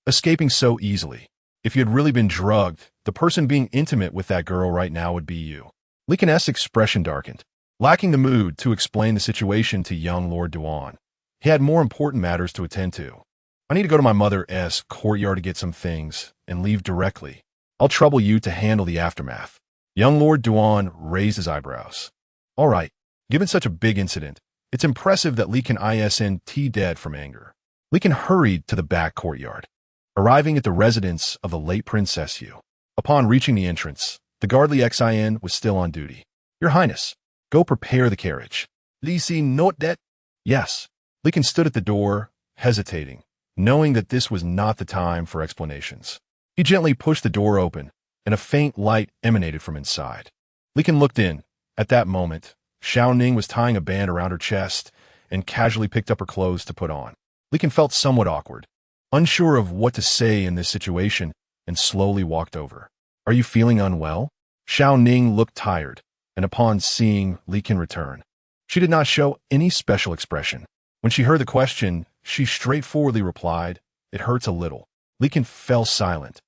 Escaping so easily. If you had really been drugged, the person being intimate with that girl right now would be you. Li Kan's expression darkened, lacking the mood to explain the situation to young Lord Duan. He had more important matters to attend to. I need to go to my mother's courtyard to get some things and leave directly. I'll trouble you to handle the aftermath. Young Lord Duan raised his eyebrows. All right, given such a big incident, it's impressive that Li Kan isn't dead from anger. Li Kan hurried to the back courtyard, arriving at the residence of the late Princess Yu. Upon reaching the entrance, the guard Li Xin was still on duty. Your Highness, go prepare the carriage. Li Si note that? Yes. Li Kan stood at the door, hesitating, knowing that this was not the time for explanations. He gently pushed the door open, and a faint light emanated from inside. Li Kan looked in. At that moment, Shao Ning was tying a band around her chest and casually picked up her clothes to put on. Li Kan felt somewhat awkward, unsure of what to say in this situation, and slowly walked over. Are you feeling unwell? Shao Ning looked tired, and upon seeing Li Kan return, she did not show any special expression. When she heard the question, she straightforwardly replied, "It hurts a little." Li Kan fell silent,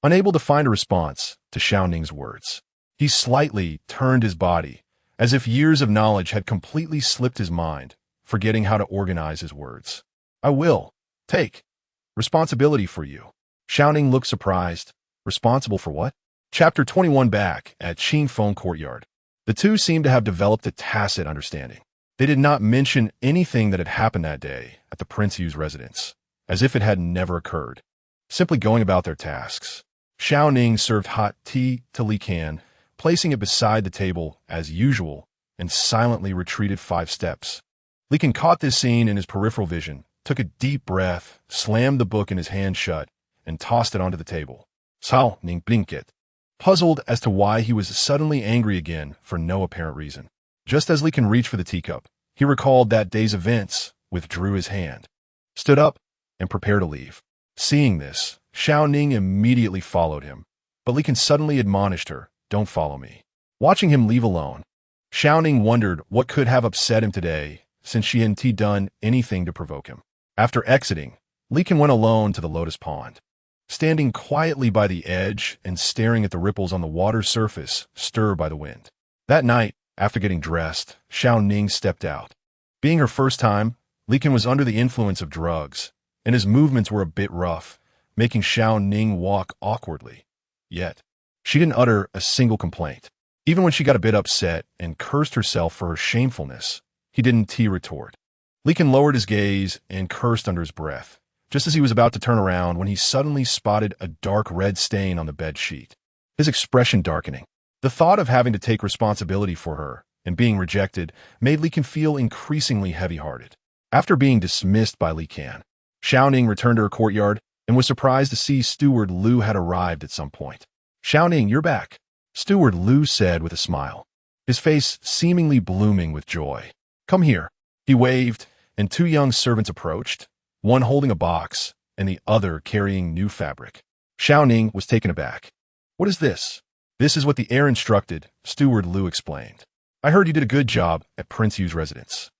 unable to find a response to Shao Ning's words. He slightly turned his body, as if years of knowledge had completely slipped his mind, forgetting how to organize his words. I will take responsibility for you. Shao Ning looked surprised. Responsible for what? Chapter 21. Back at Qingfeng Courtyard, the two seemed to have developed a tacit understanding. They did not mention anything that had happened that day at the Prince Yu's residence, as if it had never occurred, simply going about their tasks. Shao Ning served hot tea to Li Kan, placing it beside the table as usual, and silently retreated 5 steps. Li Kan caught this scene in his peripheral vision, took a deep breath, slammed the book in his hand shut, and tossed it onto the table. Shao Ning.It, puzzled as to why he was suddenly angry again for no apparent reason. Just as Li Kan reached for the teacup, he recalled that day's events, withdrew his hand, stood up, and prepared to leave. Seeing this, Shao Ning immediately followed him, but Li Kan suddenly admonished her, "Don't follow me." Watching him leave alone, Shao Ning wondered what could have upset him today, since she hadn't done anything to provoke him. After exiting, Li Kan went alone to the lotus pond. Standing quietly by the edge and staring at the ripples on the water's surface stirred by the wind. That night, after getting dressed, Shao Ning stepped out. Being her first time, Li Kan was under the influence of drugs, and his movements were a bit rough, making Shao Ning walk awkwardly. Yet, she didn't utter a single complaint. Even when she got a bit upset and cursed herself for her shamefulness, he didn't retort. Li Kan lowered his gaze and cursed under his breath, just as he was about to turn around when he suddenly spotted a dark red stain on the bed sheet. His expression darkening. The thought of having to take responsibility for her and being rejected made Li Kan feel increasingly heavy-hearted. After being dismissed by Li Kan, Shao Ning returned to her courtyard and was surprised to see Steward Lu had arrived at some point. "Shao Ning, you're back," Steward Lu said with a smile, his face seemingly blooming with joy. "Come here." He waved, and 2 young servants approached, one holding a box and the other carrying new fabric. Shao Ning was taken aback. "What is this?" "This is what the heir instructed," Steward Lu explained. "I heard you did a good job at Prince Yu's residence,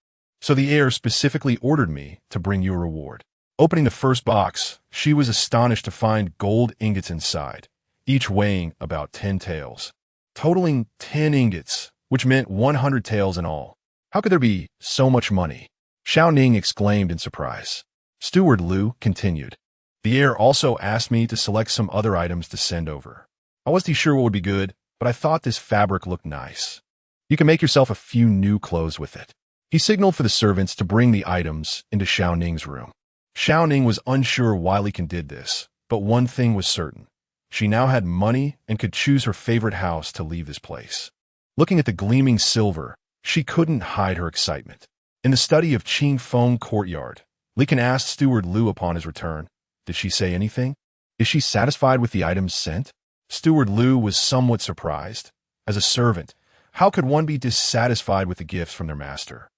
so the heir specifically ordered me to bring you a reward." Opening the first box, she was astonished to find gold ingots inside, each weighing about 10 taels, totaling 10 ingots, which meant 100 taels in all. How could there be so much money? Shao Ning exclaimed in surprise. Steward Lu continued. The heir also asked me to select some other items to send over. I wasn't sure what would be good, but I thought this fabric looked nice. You can make yourself a few new clothes with it. He signaled for the servants to bring the items into Shao Ning's room. Shao Ning was unsure why Li Kan did this, but one thing was certain. She now had money and could choose her favorite house to leave this place. Looking at the gleaming silver, she couldn't hide her excitement. In the study of Qingfeng Courtyard, Li Kan asked Steward Lu upon his return, "Did she say anything? Is she satisfied with the items sent?" Steward Lu was somewhat surprised. As a servant, how could one be dissatisfied with the gifts from their master?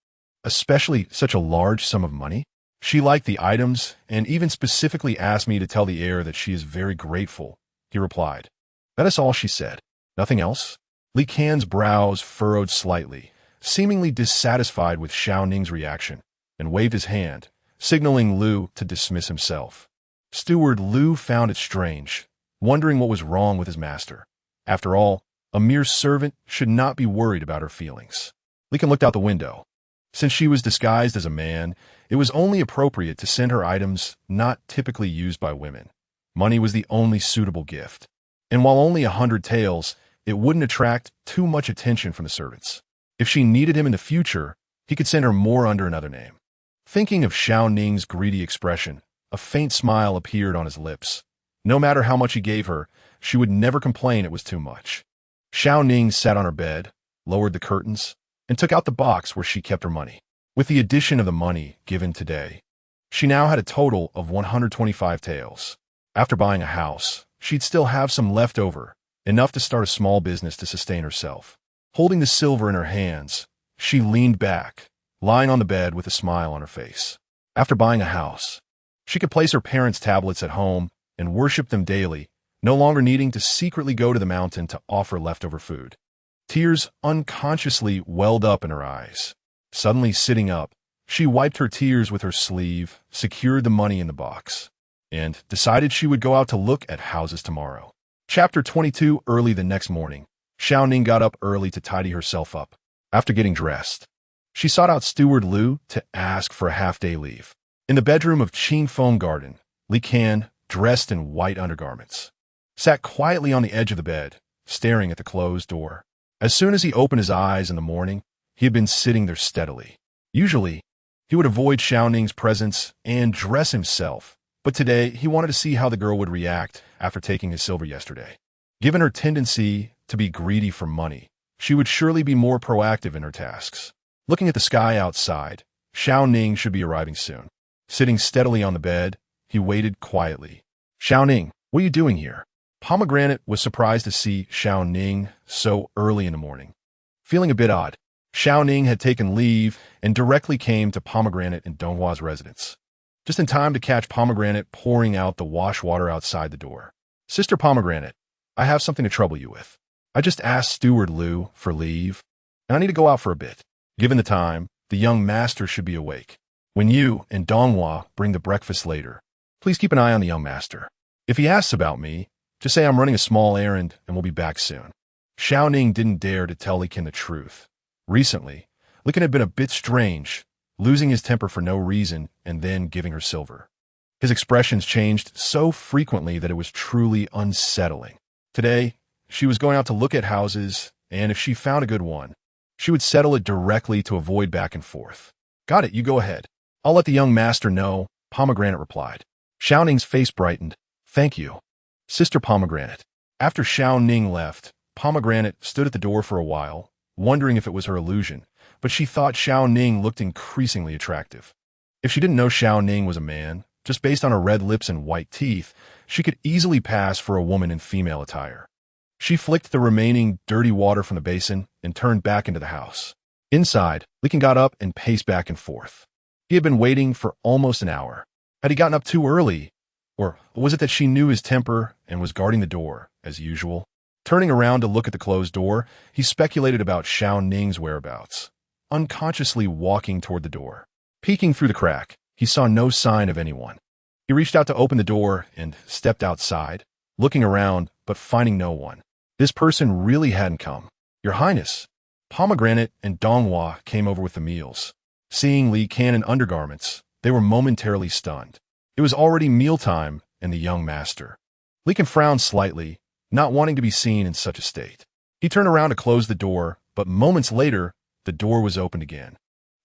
Especially such a large sum of money? She liked the items and even specifically asked me to tell the heir that she is very grateful, he replied. That is all she said. Nothing else? Li Kan's brows furrowed slightly, seemingly dissatisfied with Shao Ning's reaction, and waved his hand, signaling Liu to dismiss himself. Steward Liu found it strange, wondering what was wrong with his master. After all, a mere servant should not be worried about her feelings. Li Kan looked out the window. Since she was disguised as a man, it was only appropriate to send her items not typically used by women. Money was the only suitable gift. And while only 100 taels, it wouldn't attract too much attention from the servants. If she needed him in the future, he could send her more under another name. Thinking of Shao Ning's greedy expression, a faint smile appeared on his lips. No matter how much he gave her, she would never complain it was too much. Shao Ning sat on her bed, lowered the curtains, and took out the box where she kept her money. With the addition of the money given today, she now had a total of 125 taels. After buying a house, she'd still have some left over, enough to start a small business to sustain herself. Holding the silver in her hands, she leaned back, lying on the bed with a smile on her face. After buying a house, she could place her parents' tablets at home and worship them daily, no longer needing to secretly go to the mountain to offer leftover food. Tears unconsciously welled up in her eyes. Suddenly sitting up, she wiped her tears with her sleeve, secured the money in the box, and decided she would go out to look at houses tomorrow. Chapter 22. Early the next morning, Shao Ning got up early to tidy herself up. After getting dressed, she sought out Steward Liu to ask for a half-day leave. In the bedroom of Qing Feng Garden, Li Kan, dressed in white undergarments, sat quietly on the edge of the bed, staring at the closed door. As soon as he opened his eyes in the morning, he had been sitting there steadily. Usually, he would avoid Shao Ning's presence and dress himself, but today he wanted to see how the girl would react after taking his silver yesterday. Given her tendency to be greedy for money, she would surely be more proactive in her tasks. Looking at the sky outside, Shao Ning should be arriving soon. Sitting steadily on the bed, he waited quietly. Shao Ning, what are you doing here? Pomegranate was surprised to see Shao Ning so early in the morning. Feeling a bit odd, Shao Ning had taken leave and directly came to Pomegranate and Donghhua's residence, just in time to catch Pomegranate pouring out the wash water outside the door. Sister Pomegranate, I have something to trouble you with. I just asked Steward Liu for leave, and I need to go out for a bit. Given the time, the young master should be awake. When you and Donghua bring the breakfast later, please keep an eye on the young master. If he asks about me, just say I'm running a small errand and we'll be back soon. Shao Ning didn't dare to tell Li Kan the truth. Recently, Li Kan had been a bit strange, losing his temper for no reason and then giving her silver. His expressions changed so frequently that it was truly unsettling. Today, she was going out to look at houses, and if she found a good one, she would settle it directly to avoid back and forth. Got it, you go ahead. I'll let the young master know, Pomegranate replied. Shao Ning's face brightened. Thank you, Sister Pomegranate. After Shao Ning left, Pomegranate stood at the door for a while, wondering if it was her illusion, but she thought Shao Ning looked increasingly attractive. If she didn't know Shao Ning was a man, just based on her red lips and white teeth, she could easily pass for a woman in female attire. She flicked the remaining dirty water from the basin and turned back into the house. Inside, Li Kan got up and paced back and forth. He had been waiting for almost an hour. Had he gotten up too early? Or was it that she knew his temper and was guarding the door, as usual? Turning around to look at the closed door, he speculated about Shao Ning's whereabouts, unconsciously walking toward the door. Peeking through the crack, he saw no sign of anyone. He reached out to open the door and stepped outside, looking around but finding no one. This person really hadn't come. Your Highness, Pomegranate and Donghua came over with the meals. Seeing Li Kan in undergarments, they were momentarily stunned. It was already mealtime, and the young master. Li Kan frowned slightly, not wanting to be seen in such a state. He turned around to close the door, but moments later, the door was opened again.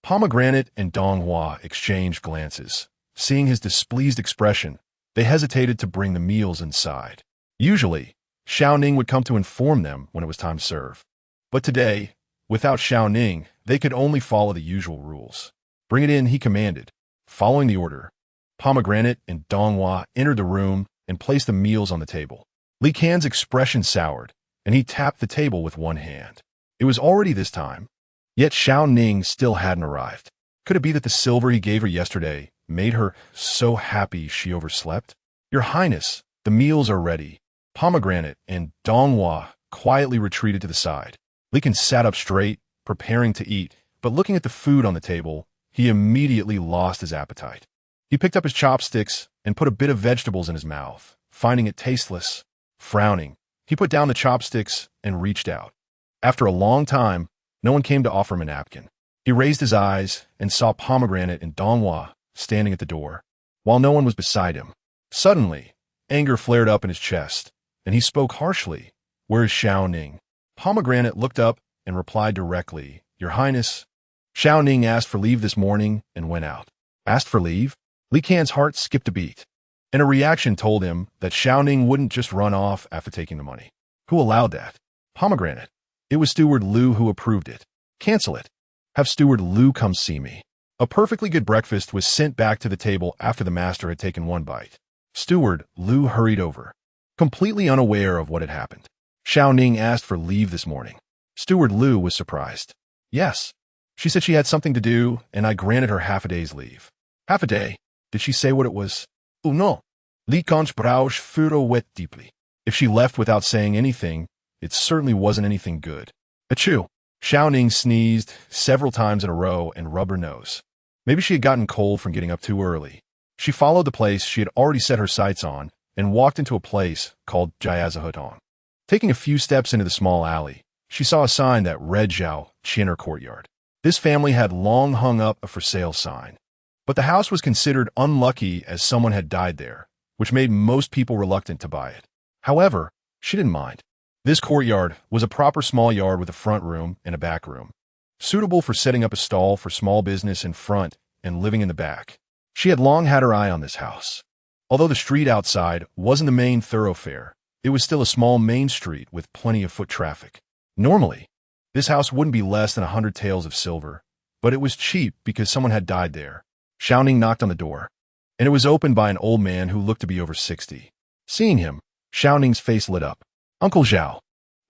Pomegranate and Donghua exchanged glances. Seeing his displeased expression, they hesitated to bring the meals inside. Usually, Shao Ning would come to inform them when it was time to serve. But today, without Shao Ning, they could only follow the usual rules. Bring it in, he commanded. Following the order, Pomegranate and Donghua entered the room and placed the meals on the table. Li Kan's expression soured, and he tapped the table with one hand. It was already this time, yet Shao Ning still hadn't arrived. Could it be that the silver he gave her yesterday made her so happy she overslept? Your Highness, the meals are ready. Pomegranate and Donghua quietly retreated to the side. Li Kan sat up straight, preparing to eat, but looking at the food on the table, he immediately lost his appetite. He picked up his chopsticks and put a bit of vegetables in his mouth, finding it tasteless. Frowning, he put down the chopsticks and reached out. After a long time, no one came to offer him a napkin. He raised his eyes and saw Pomegranate and Donghua standing at the door, while no one was beside him. Suddenly, anger flared up in his chest, and he spoke harshly. "Where is Shao Ning?" Pomegranate looked up and replied directly, "Your Highness." Shao Ning asked for leave this morning and went out. Asked for leave? Li Can's heart skipped a beat, and a reaction told him that Shao Ning wouldn't just run off after taking the money. Who allowed that? Pomegranate. It was Steward Liu who approved it. Cancel it. Have Steward Liu come see me. A perfectly good breakfast was sent back to the table after the master had taken one bite. Steward Liu hurried over, completely unaware of what had happened. Shao Ning asked for leave this morning. Steward Liu was surprised. Yes. She said she had something to do, and I granted her half a day's leave. Half a day? Did she say what it was? Oh no. Li Can's brows furrowed deeply. If she left without saying anything, it certainly wasn't anything good. Achoo. Shao Ning sneezed several times in a row and rubbed her nose. Maybe she had gotten cold from getting up too early. She followed the place she had already set her sights on and walked into a place called Jiazahutong. Taking a few steps into the small alley, she saw a sign that read Zhao Qin'er Courtyard. This family had long hung up a for sale sign. But the house was considered unlucky as someone had died there, which made most people reluctant to buy it. However, she didn't mind. This courtyard was a proper small yard with a front room and a back room, suitable for setting up a stall for small business in front and living in the back. She had long had her eye on this house. Although the street outside wasn't the main thoroughfare, it was still a small main street with plenty of foot traffic. Normally, this house wouldn't be less than 100 taels of silver, but it was cheap because someone had died there. Shao Ning knocked on the door, and it was opened by an old man who looked to be over 60. Seeing him, Shao Ning's face lit up. Uncle Zhao.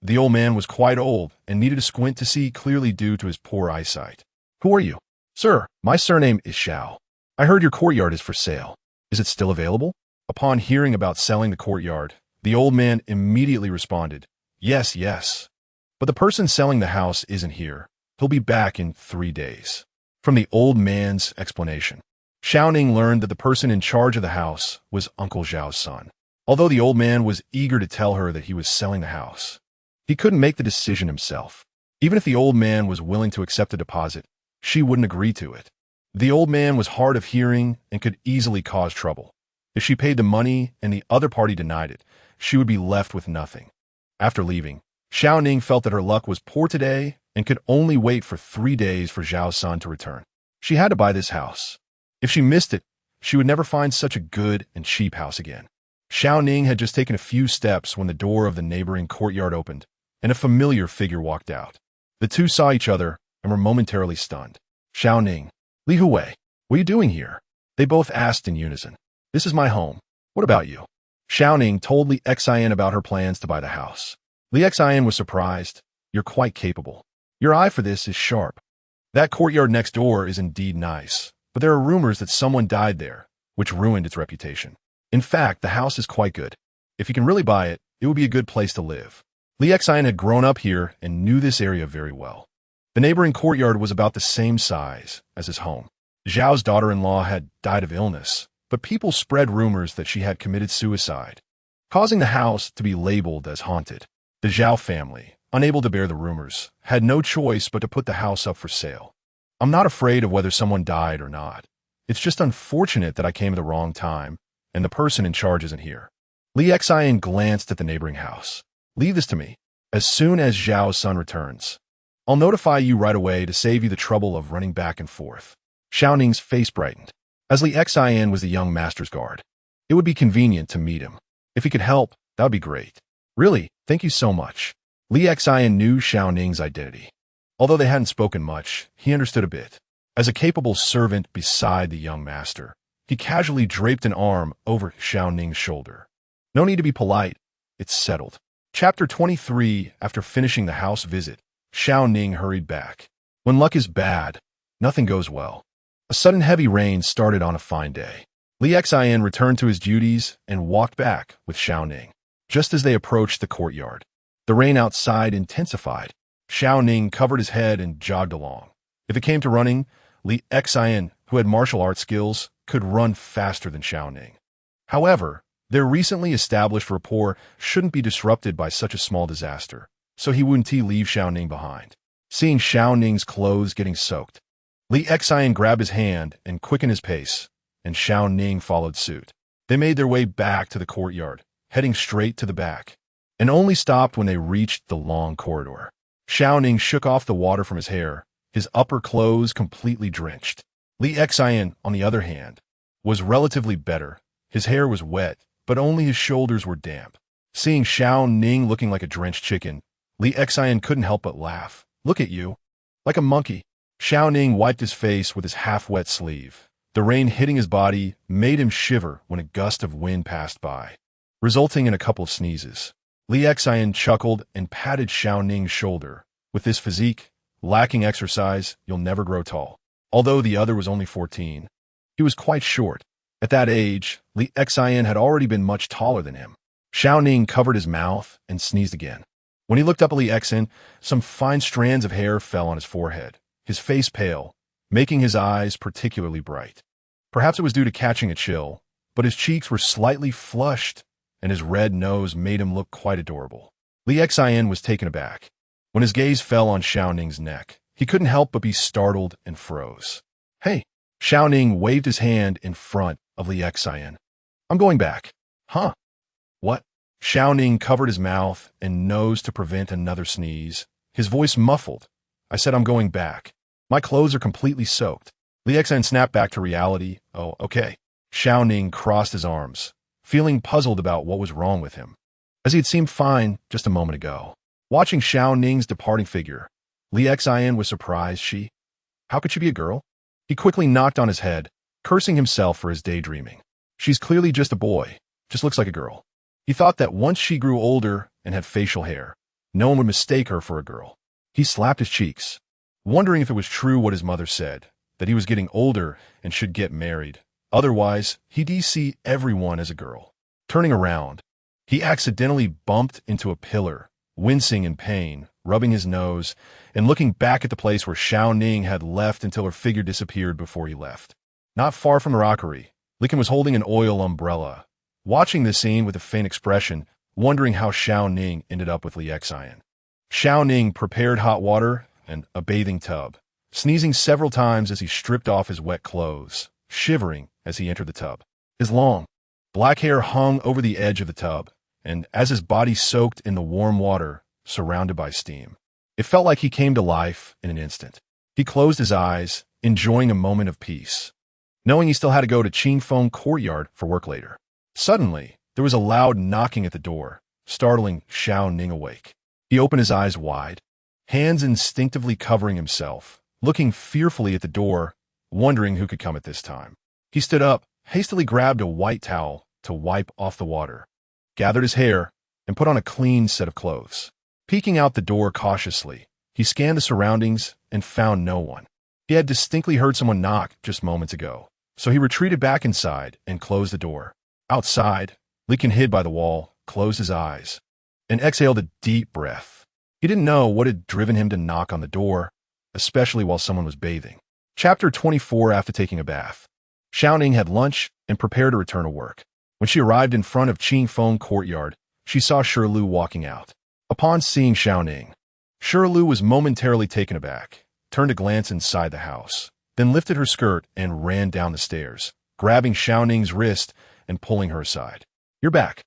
The old man was quite old and needed a squint to see clearly due to his poor eyesight. Who are you? Sir, my surname is Shao. I heard your courtyard is for sale. Is it still available? Upon hearing about selling the courtyard, the old man immediately responded, Yes, yes. But the person selling the house isn't here. He'll be back in 3 days. From the old man's explanation, Shao Ning learned that the person in charge of the house was Uncle Zhao's son. Although the old man was eager to tell her that he was selling the house, he couldn't make the decision himself. Even if the old man was willing to accept a deposit, she wouldn't agree to it. The old man was hard of hearing and could easily cause trouble. If she paid the money and the other party denied it, she would be left with nothing. After leaving, Shao Ning felt that her luck was poor today and could only wait for 3 days for Zhao's son to return. She had to buy this house. If she missed it, she would never find such a good and cheap house again. Shao Ning had just taken a few steps when the door of the neighboring courtyard opened, and a familiar figure walked out. The two saw each other and were momentarily stunned. Shao Ning, Li Hui, what are you doing here? They both asked in unison. This is my home. What about you? Shao Ning told Li Xian about her plans to buy the house. Li Xian was surprised. You're quite capable. Your eye for this is sharp. That courtyard next door is indeed nice, but there are rumors that someone died there, which ruined its reputation. In fact, the house is quite good. If you can really buy it, it would be a good place to live. Li Xian had grown up here and knew this area very well. The neighboring courtyard was about the same size as his home. Zhao's daughter-in-law had died of illness, but people spread rumors that she had committed suicide, causing the house to be labeled as haunted. The Zhao family, unable to bear the rumors, had no choice but to put the house up for sale. I'm not afraid of whether someone died or not. It's just unfortunate that I came at the wrong time, and the person in charge isn't here. Li Xian glanced at the neighboring house. Leave this to me. As soon as Zhao's son returns, I'll notify you right away to save you the trouble of running back and forth. Shao Ning's face brightened. As Li Xian was the young master's guard, it would be convenient to meet him. If he could help, that would be great. Really, thank you so much. Li Xian knew Shao Ning's identity. Although they hadn't spoken much, he understood a bit. As a capable servant beside the young master, he casually draped an arm over Shao Ning's shoulder. No need to be polite. It's settled. Chapter 23. After finishing the house visit, Shao Ning hurried back. When luck is bad, nothing goes well. A sudden heavy rain started on a fine day. Li Xian returned to his duties and walked back with Shao Ning. Just as they approached the courtyard, the rain outside intensified. Shao Ning covered his head and jogged along. If it came to running, Li Xian, who had martial arts skills, could run faster than Shao Ning. However, their recently established rapport shouldn't be disrupted by such a small disaster, so he wouldn't leave Shao Ning behind. Seeing Shao Ning's clothes getting soaked, Li Xian grabbed his hand and quickened his pace, and Shao Ning followed suit. They made their way back to the courtyard, heading straight to the back, and only stopped when they reached the long corridor. Shao Ning shook off the water from his hair, his upper clothes completely drenched. Li Xian, on the other hand, was relatively better. His hair was wet, but only his shoulders were damp. Seeing Shao Ning looking like a drenched chicken, Li Xian couldn't help but laugh. "Look at you. Like a monkey." Shao Ning wiped his face with his half-wet sleeve. The rain hitting his body made him shiver when a gust of wind passed by, resulting in a couple of sneezes. Li Xian chuckled and patted Shao Ning's shoulder. "With this physique, lacking exercise, you'll never grow tall." Although the other was only 14, he was quite short. At that age, Li Xian had already been much taller than him. Shao Ning covered his mouth and sneezed again. When he looked up at Li Xian, some fine strands of hair fell on his forehead, his face pale, making his eyes particularly bright. Perhaps it was due to catching a chill, but his cheeks were slightly flushed, and his red nose made him look quite adorable. Li Xian was taken aback. When his gaze fell on Shao Ning's neck, he couldn't help but be startled and froze. "Hey!" Shao Ning waved his hand in front of Li Xian. "I'm going back." "Huh? What?" Shao Ning covered his mouth and nose to prevent another sneeze, his voice muffled. "I said I'm going back. My clothes are completely soaked." Li Xian snapped back to reality. "Oh, okay." Shao Ning crossed his arms, feeling puzzled about what was wrong with him, as he had seemed fine just a moment ago. Watching Shao Ning's departing figure, Li Xian was surprised. How could she be a girl? He quickly knocked on his head, cursing himself for his daydreaming. She's clearly just a boy, just looks like a girl. He thought that once she grew older and had facial hair, no one would mistake her for a girl. He slapped his cheeks, wondering if it was true what his mother said, that he was getting older and should get married. Otherwise, he'd see everyone as a girl. Turning around, he accidentally bumped into a pillar, wincing in pain, rubbing his nose, and looking back at the place where Shao Ning had left until her figure disappeared before he left. Not far from the rockery, Li Xian was holding an oil umbrella, watching the scene with a faint expression, wondering how Shao Ning ended up with Li Xian. Shao Ning prepared hot water and a bathing tub, sneezing several times as he stripped off his wet clothes, shivering as he entered the tub. His long, black hair hung over the edge of the tub, and as his body soaked in the warm water, surrounded by steam, it felt like he came to life in an instant. He closed his eyes, enjoying a moment of peace, knowing he still had to go to Qingfeng Courtyard for work later. Suddenly, there was a loud knocking at the door, startling Shao Ning awake. He opened his eyes wide, hands instinctively covering himself, looking fearfully at the door, wondering who could come at this time. He stood up, hastily grabbed a white towel to wipe off the water, gathered his hair, and put on a clean set of clothes. Peeking out the door cautiously, he scanned the surroundings and found no one. He had distinctly heard someone knock just moments ago, so he retreated back inside and closed the door. Outside, Li Xian hid by the wall, closed his eyes, and exhaled a deep breath. He didn't know what had driven him to knock on the door, especially while someone was bathing. Chapter 24. After taking a bath, Shao Ning had lunch and prepared to return to work. When she arrived in front of Qingfeng Courtyard, she saw Shirlu walking out. Upon seeing Shao Ning, Shirlu was momentarily taken aback, turned a glance inside the house, then lifted her skirt and ran down the stairs, grabbing Shao Ning's wrist and pulling her aside. "You're back.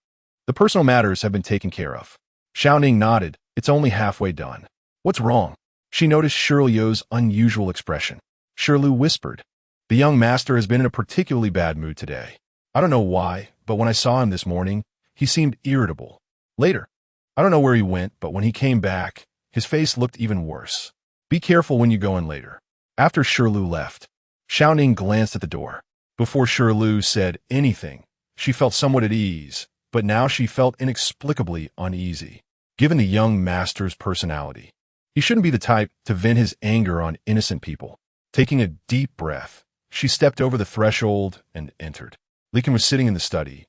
The personal matters have been taken care of." Shao Ning nodded. "It's only halfway done." "What's wrong?" She noticed Shirlu's unusual expression. Shirlu whispered, "The young master has been in a particularly bad mood today. I don't know why, but when I saw him this morning, he seemed irritable. Later, I don't know where he went, but when he came back, his face looked even worse. Be careful when you go in later." After Shirlu left, Shao Ning glanced at the door. Before Shirlu said anything, she felt somewhat at ease, but now she felt inexplicably uneasy, given the young master's personality. He shouldn't be the type to vent his anger on innocent people. Taking a deep breath, she stepped over the threshold and entered. Li Xian was sitting in the study,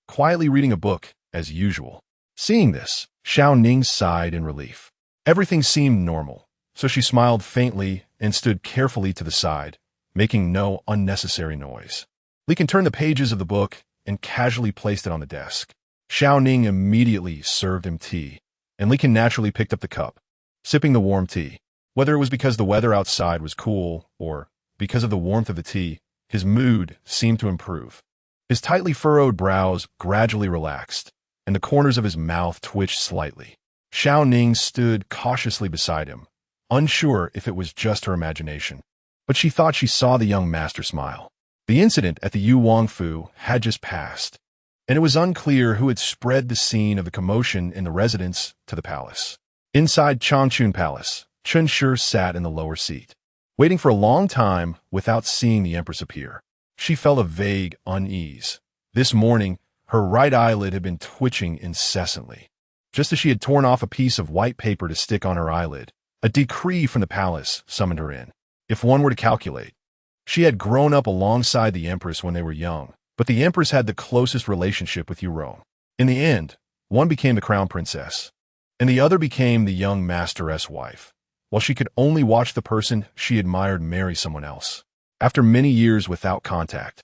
quietly reading a book, as usual. Seeing this, Shao Ning sighed in relief. Everything seemed normal, so she smiled faintly and stood carefully to the side, making no unnecessary noise. Li Kan turned the pages of the book and casually placed it on the desk. Shao Ning immediately served him tea, and Li Kan naturally picked up the cup, sipping the warm tea. Whether it was because the weather outside was cool or because of the warmth of the tea, his mood seemed to improve. His tightly furrowed brows gradually relaxed, and the corners of his mouth twitched slightly. Shao Ning stood cautiously beside him, unsure if it was just her imagination, but she thought she saw the young master smile. The incident at the Yu Wang Fu had just passed, and it was unclear who had spread the scene of the commotion in the residence to the palace. Inside Changchun Palace, Chun Shi sat in the lower seat, waiting for a long time without seeing the empress appear. She felt a vague unease. This morning, her right eyelid had been twitching incessantly. Just as she had torn off a piece of white paper to stick on her eyelid, a decree from the palace summoned her in. If one were to calculate, she had grown up alongside the empress when they were young, but the empress had the closest relationship with Yurong. In the end, one became the crown princess, and the other became the young master's wife, while she could only watch the person she admired marry someone else. After many years without contact,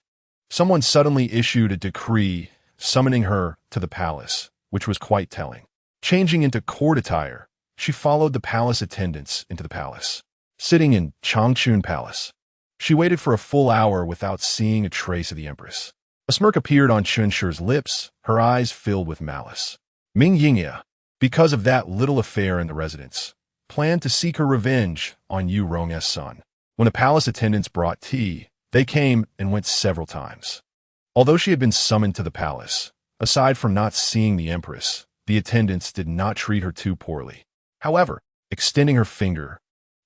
someone suddenly issued a decree summoning her to the palace, which was quite telling. Changing into court attire, she followed the palace attendants into the palace. Sitting in Changchun Palace, she waited for a full hour without seeing a trace of the empress. A smirk appeared on Chun Shi's lips, her eyes filled with malice. Ming Yingya, because of that little affair in the residence, planned to seek her revenge on Yu Rong's son. When the palace attendants brought tea, they came and went several times. Although she had been summoned to the palace, aside from not seeing the empress, the attendants did not treat her too poorly. However, extending her finger,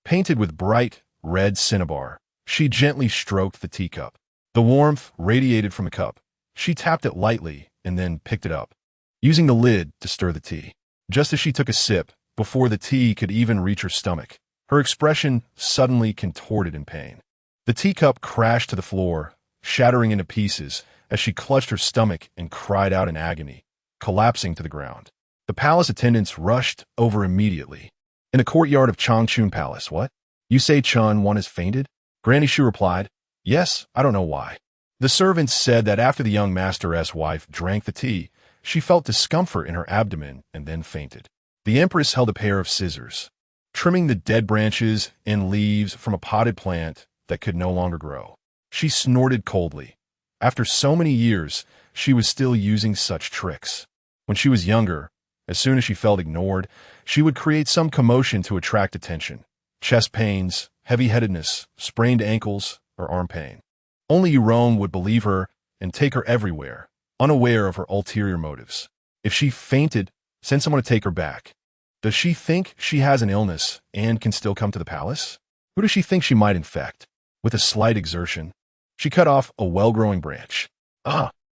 painted with bright red cinnabar, she gently stroked the teacup. The warmth radiated from the cup. She tapped it lightly and then picked it up, using the lid to stir the tea. Just as she took a sip, before the tea could even reach her stomach, her expression suddenly contorted in pain. The teacup crashed to the floor, shattering into pieces as she clutched her stomach and cried out in agony, collapsing to the ground. The palace attendants rushed over immediately. In the courtyard of Changchun Palace, what? You say Chun Wan has fainted? Granny Shu replied, yes, I don't know why. The servants said that after the young master's wife drank the tea, she felt discomfort in her abdomen and then fainted. The empress held a pair of scissors, trimming the dead branches and leaves from a potted plant that could no longer grow. She snorted coldly. After so many years, she was still using such tricks. When she was younger, as soon as she felt ignored, she would create some commotion to attract attention. Chest pains, heavy-headedness, sprained ankles, or arm pain. Only Yurong would believe her and take her everywhere, unaware of her ulterior motives. If she fainted, send someone to take her back. Does she think she has an illness and can still come to the palace? Who does she think she might infect? With a slight exertion, she cut off a well-growing branch.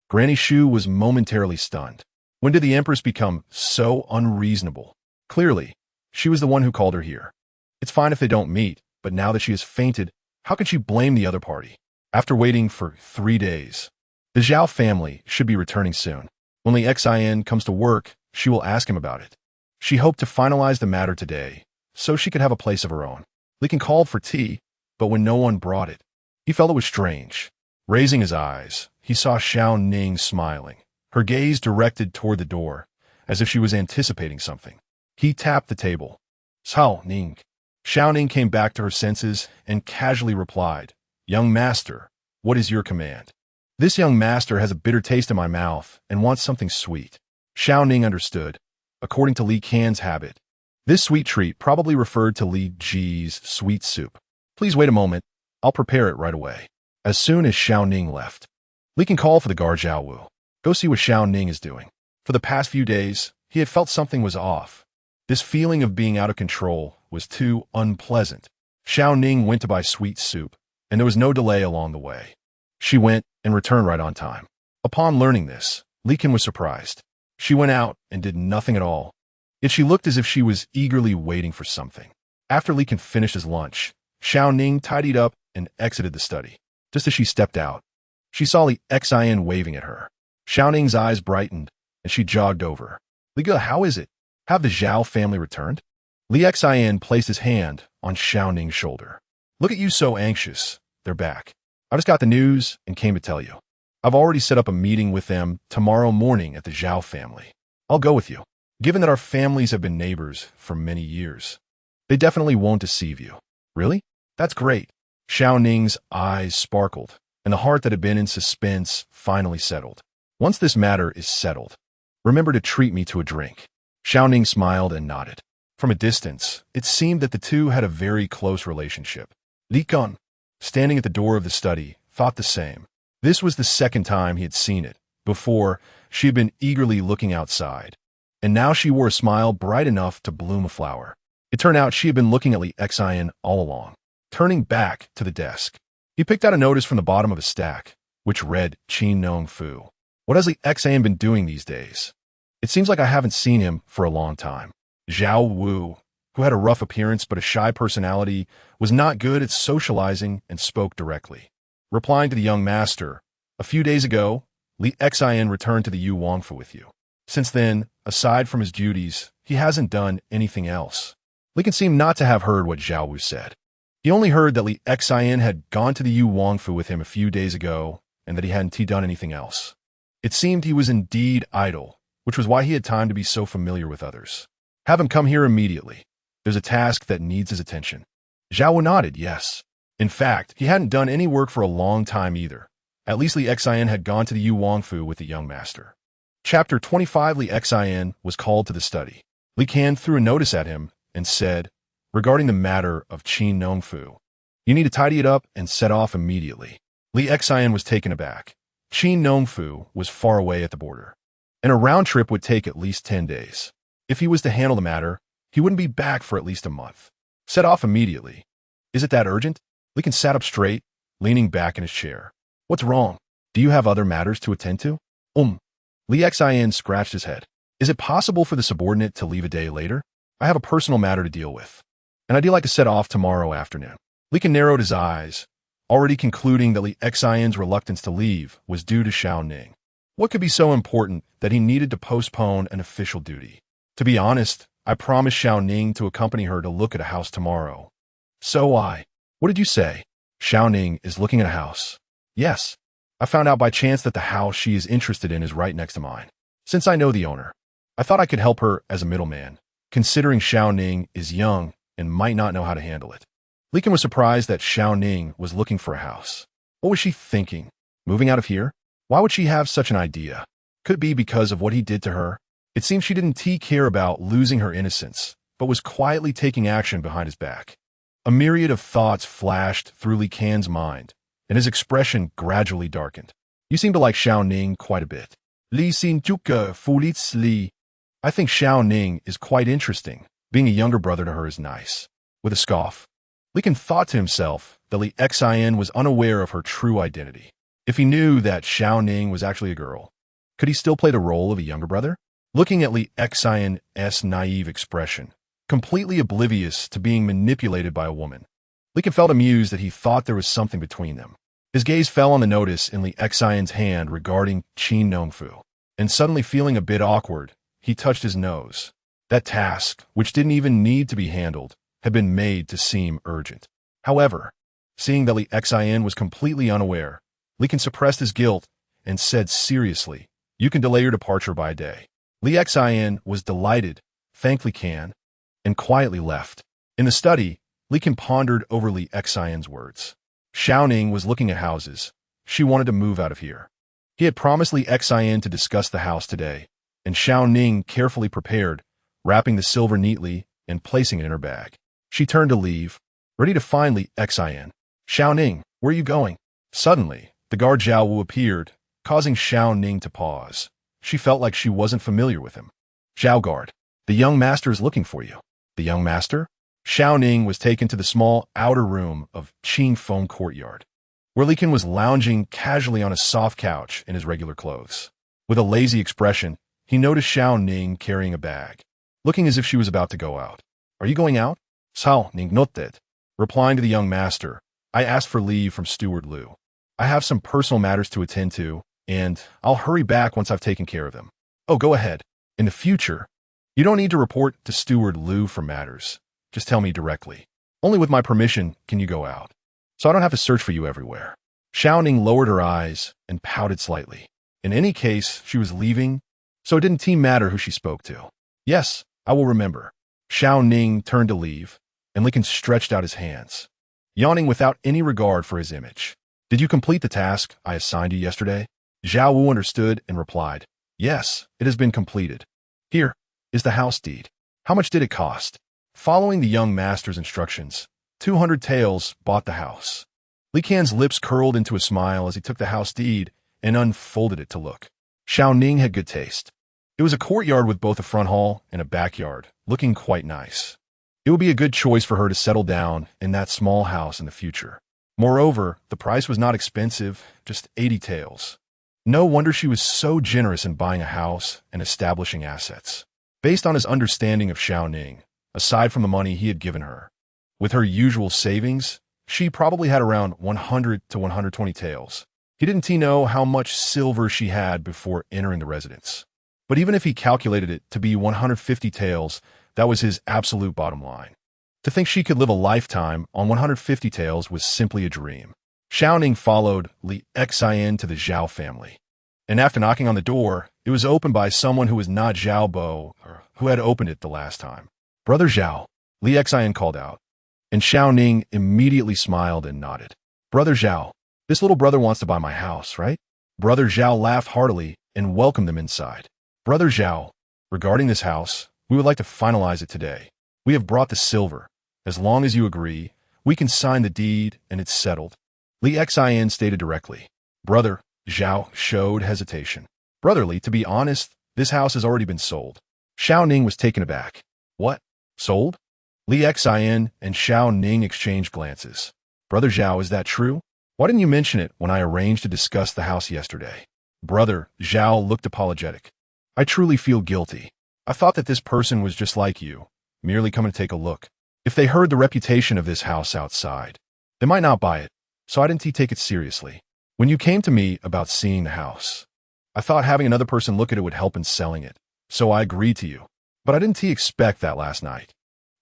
Granny Shu was momentarily stunned. When did the empress become so unreasonable? Clearly, she was the one who called her here. It's fine if they don't meet, but now that she has fainted, how can she blame the other party? After waiting for 3 days, the Zhao family should be returning soon. When Li Xin comes to work, she will ask him about it. She hoped to finalize the matter today, so she could have a place of her own. Li Kan called for tea, but when no one brought it, he felt it was strange. Raising his eyes, he saw Shao Ning smiling, her gaze directed toward the door, as if she was anticipating something. He tapped the table. Shao Ning. Shao Ning came back to her senses and casually replied, Young master, what is your command? This young master has a bitter taste in my mouth and wants something sweet. Shao Ning understood. According to Li Kan's habit, this sweet treat probably referred to Li Ji's sweet soup. Please wait a moment. I'll prepare it right away. As soon as Shao Ning left, Li Kan called for the guard Zhao Wu. Go see what Shao Ning is doing. For the past few days, he had felt something was off. This feeling of being out of control was too unpleasant. Shao Ning went to buy sweet soup, and there was no delay along the way. She went and returned right on time. Upon learning this, Li Kan was surprised. She went out and did nothing at all, yet she looked as if she was eagerly waiting for something. After Li Kan finished his lunch, Shao Ning tidied up and exited the study. Just as she stepped out, she saw Li Xin waving at her. Shao Ning's eyes brightened, and she jogged over. Liga, how is it? Have the Zhao family returned? Li Xian placed his hand on Shao Ning's shoulder. Look at you so anxious. They're back. I just got the news and came to tell you. I've already set up a meeting with them tomorrow morning at the Zhao family. I'll go with you. Given that our families have been neighbors for many years, they definitely won't deceive you. Really? That's great. Shao Ning's eyes sparkled, and the heart that had been in suspense finally settled. Once this matter is settled, remember to treat me to a drink. Shao Ning smiled and nodded. From a distance, it seemed that the two had a very close relationship. Li Kun, standing at the door of the study, thought the same. This was the second time he had seen it. Before, she had been eagerly looking outside, and now she wore a smile bright enough to bloom a flower. It turned out she had been looking at Li Xian all along. Turning back to the desk, he picked out a notice from the bottom of a stack, which read Qin Nong Fu. What has Li Xian been doing these days? It seems like I haven't seen him for a long time. Zhao Wu, who had a rough appearance but a shy personality, was not good at socializing and spoke directly. Replying to the young master, a few days ago, Li Xian returned to the Yu Wangfu with you. Since then, aside from his duties, he hasn't done anything else. Li Kun seemed not to have heard what Zhao Wu said. He only heard that Li Xian had gone to the Yu Wangfu with him a few days ago and that he hadn't done anything else. It seemed he was indeed idle, which was why he had time to be so familiar with others. Have him come here immediately. There's a task that needs his attention. Zhao Wu nodded, yes. In fact, he hadn't done any work for a long time either. At least Li Xian had gone to the Yu Wangfu with the young master. Chapter 25. Li Xian was called to the study. Li Kan threw a notice at him and said, regarding the matter of Qin Nong Fu, you need to tidy it up and set off immediately. Li Xian was taken aback. Qin Nong Fu was far away at the border, and a round trip would take at least 10 days. If he was to handle the matter, he wouldn't be back for at least a month. Set off immediately. Is it that urgent? Li Kan sat up straight, leaning back in his chair. What's wrong? Do you have other matters to attend to? Li Xian scratched his head. Is it possible for the subordinate to leave a day later? I have a personal matter to deal with, and I'd like to set off tomorrow afternoon. Li Kan narrowed his eyes, already concluding that Li Xian's reluctance to leave was due to Shao Ning. What could be so important that he needed to postpone an official duty? To be honest, I promised Shao Ning to accompany her to look at a house tomorrow. So what did you say? Shao Ning is looking at a house. Yes. I found out by chance that the house she is interested in is right next to mine. Since I know the owner, I thought I could help her as a middleman, considering Shao Ning is young and might not know how to handle it. Li Kan was surprised that Shao Ning was looking for a house. What was she thinking? Moving out of here? Why would she have such an idea? Could it be because of what he did to her? It seemed she didn't care about losing her innocence, but was quietly taking action behind his back. A myriad of thoughts flashed through Li Kan's mind, and his expression gradually darkened. You seem to like Shao Ning quite a bit. Li Xin Juke Fulitz Li. I think Shao Ning is quite interesting. Being a younger brother to her is nice. With a scoff, Li Kan thought to himself that Li Xian was unaware of her true identity. If he knew that Shao Ning was actually a girl, could he still play the role of a younger brother? Looking at Li Xian's naive expression, completely oblivious to being manipulated by a woman, Li Kan felt amused that he thought there was something between them. His gaze fell on the notice in Li Xian's hand regarding Qin Nong Fu, and suddenly feeling a bit awkward, he touched his nose. That task, which didn't even need to be handled, had been made to seem urgent. However, seeing that Li Xian was completely unaware, Li Kan suppressed his guilt and said seriously, you can delay your departure by a day. Li Xian was delighted, thanked Li Kan, and quietly left. In the study, Li Kan pondered over Li Xian's words. Shao Ning was looking at houses. She wanted to move out of here. He had promised Li Xian to discuss the house today, and Shao Ning carefully prepared, wrapping the silver neatly and placing it in her bag. She turned to leave, ready to find Li Xian. Shao Ning, where are you going? Suddenly, the guard Zhao Wu appeared, causing Shao Ning to pause. She felt like she wasn't familiar with him. Zhao guard, the young master is looking for you. The young master? Shao Ning was taken to the small outer room of Qing Feng Courtyard, where Li Kan was lounging casually on a soft couch in his regular clothes. With a lazy expression, he noticed Shao Ning carrying a bag, looking as if she was about to go out. Are you going out? Shao Ning.It. Replying to the young master, I asked for leave from Steward Liu. I have some personal matters to attend to, and I'll hurry back once I've taken care of them. Oh, go ahead. In the future, You don't need to report to Steward Liu for matters. Just tell me directly. Only with my permission can you go out, so I don't have to search for you everywhere. Shao Ning lowered her eyes and pouted slightly. In any case, she was leaving, so it didn't matter who she spoke to. Yes, I will remember. Shao Ning turned to leave, and Lincoln stretched out his hands, yawning without any regard for his image. Did you complete the task I assigned you yesterday? Zhao Wu understood and replied, yes, it has been completed. Here is the house deed. How much did it cost? Following the young master's instructions, 200 taels bought the house. Li Qian's lips curled into a smile as he took the house deed and unfolded it to look. Shao Ning had good taste. It was a courtyard with both a front hall and a backyard, looking quite nice. It would be a good choice for her to settle down in that small house in the future. Moreover, the price was not expensive, just 80 taels. No wonder she was so generous in buying a house and establishing assets. Based on his understanding of Shao Ning, aside from the money he had given her, with her usual savings, she probably had around 100 to 120 taels. He didn't know how much silver she had before entering the residence. But even if he calculated it to be 150 taels, that was his absolute bottom line. To think she could live a lifetime on 150 taels was simply a dream. Shao Ning followed Li Xian to the Zhao family. And after knocking on the door, it was opened by someone who was not Zhao Bo, or who had opened it the last time. Brother Zhao, Li Xian called out. And Shao Ning immediately smiled and nodded. Brother Zhao, this little brother wants to buy my house, right? Brother Zhao laughed heartily and welcomed them inside. Brother Zhao, regarding this house, we would like to finalize it today. We have brought the silver. As long as you agree, we can sign the deed and it's settled. Li Xian stated directly. Brother Zhao showed hesitation. Brotherly, to be honest, this house has already been sold. Shao Ning was taken aback. What? Sold? Li Xian and Shao Ning exchanged glances. Brother Zhao, is that true? Why didn't you mention it when I arranged to discuss the house yesterday? Brother Zhao looked apologetic. I truly feel guilty. I thought that this person was just like you, merely coming to take a look. If they heard the reputation of this house outside, they might not buy it, so I didn't take it seriously. When you came to me about seeing the house, I thought having another person look at it would help in selling it, so I agreed to you. But I didn't expect that last night.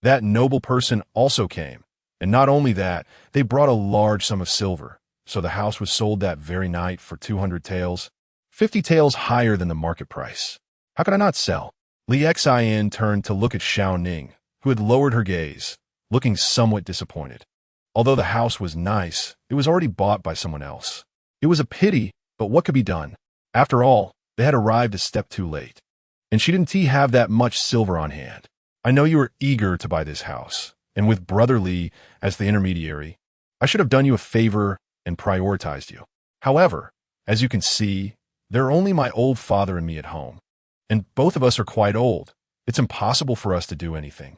That noble person also came, and not only that, they brought a large sum of silver, so the house was sold that very night for 200 taels, 50 taels higher than the market price. How could I not sell? Li Xian turned to look at Shao Ning, who had lowered her gaze, looking somewhat disappointed. Although the house was nice, it was already bought by someone else. It was a pity, but what could be done? After all, they had arrived a step too late. And she didn't have that much silver on hand. I know you were eager to buy this house, and with Brother Li as the intermediary, I should have done you a favor and prioritized you. However, as you can see, there are only my old father and me at home, and both of us are quite old. It's impossible for us to do anything.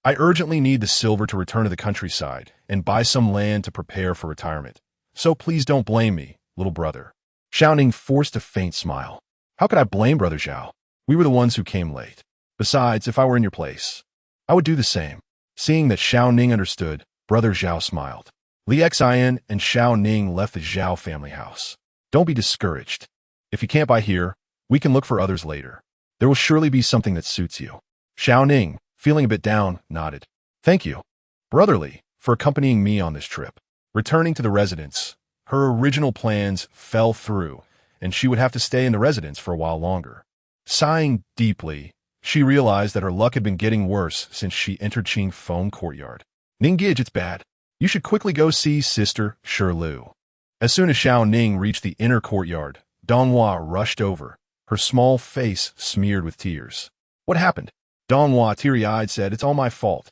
I urgently need the silver to return to the countryside and buy some land to prepare for retirement. So please don't blame me, little brother. Shao Ning forced a faint smile. How could I blame Brother Zhao? We were the ones who came late. Besides, if I were in your place, I would do the same. Seeing that Shao Ning understood, Brother Zhao smiled. Li Xian and Shao Ning left the Zhao family house. Don't be discouraged. If you can't buy here, we can look for others later. There will surely be something that suits you. Shao Ning, feeling a bit down, nodded. Thank you, brotherly, for accompanying me on this trip. Returning to the residence, her original plans fell through, and she would have to stay in the residence for a while longer. Sighing deeply, she realized that her luck had been getting worse since she entered Qing Feng courtyard. Ning-It, it's bad. You should quickly go see Sister Shirlu. As soon as Shao Ning reached the inner courtyard, Donghua rushed over, her small face smeared with tears. What happened? Donghua, teary-eyed, said, It's all my fault.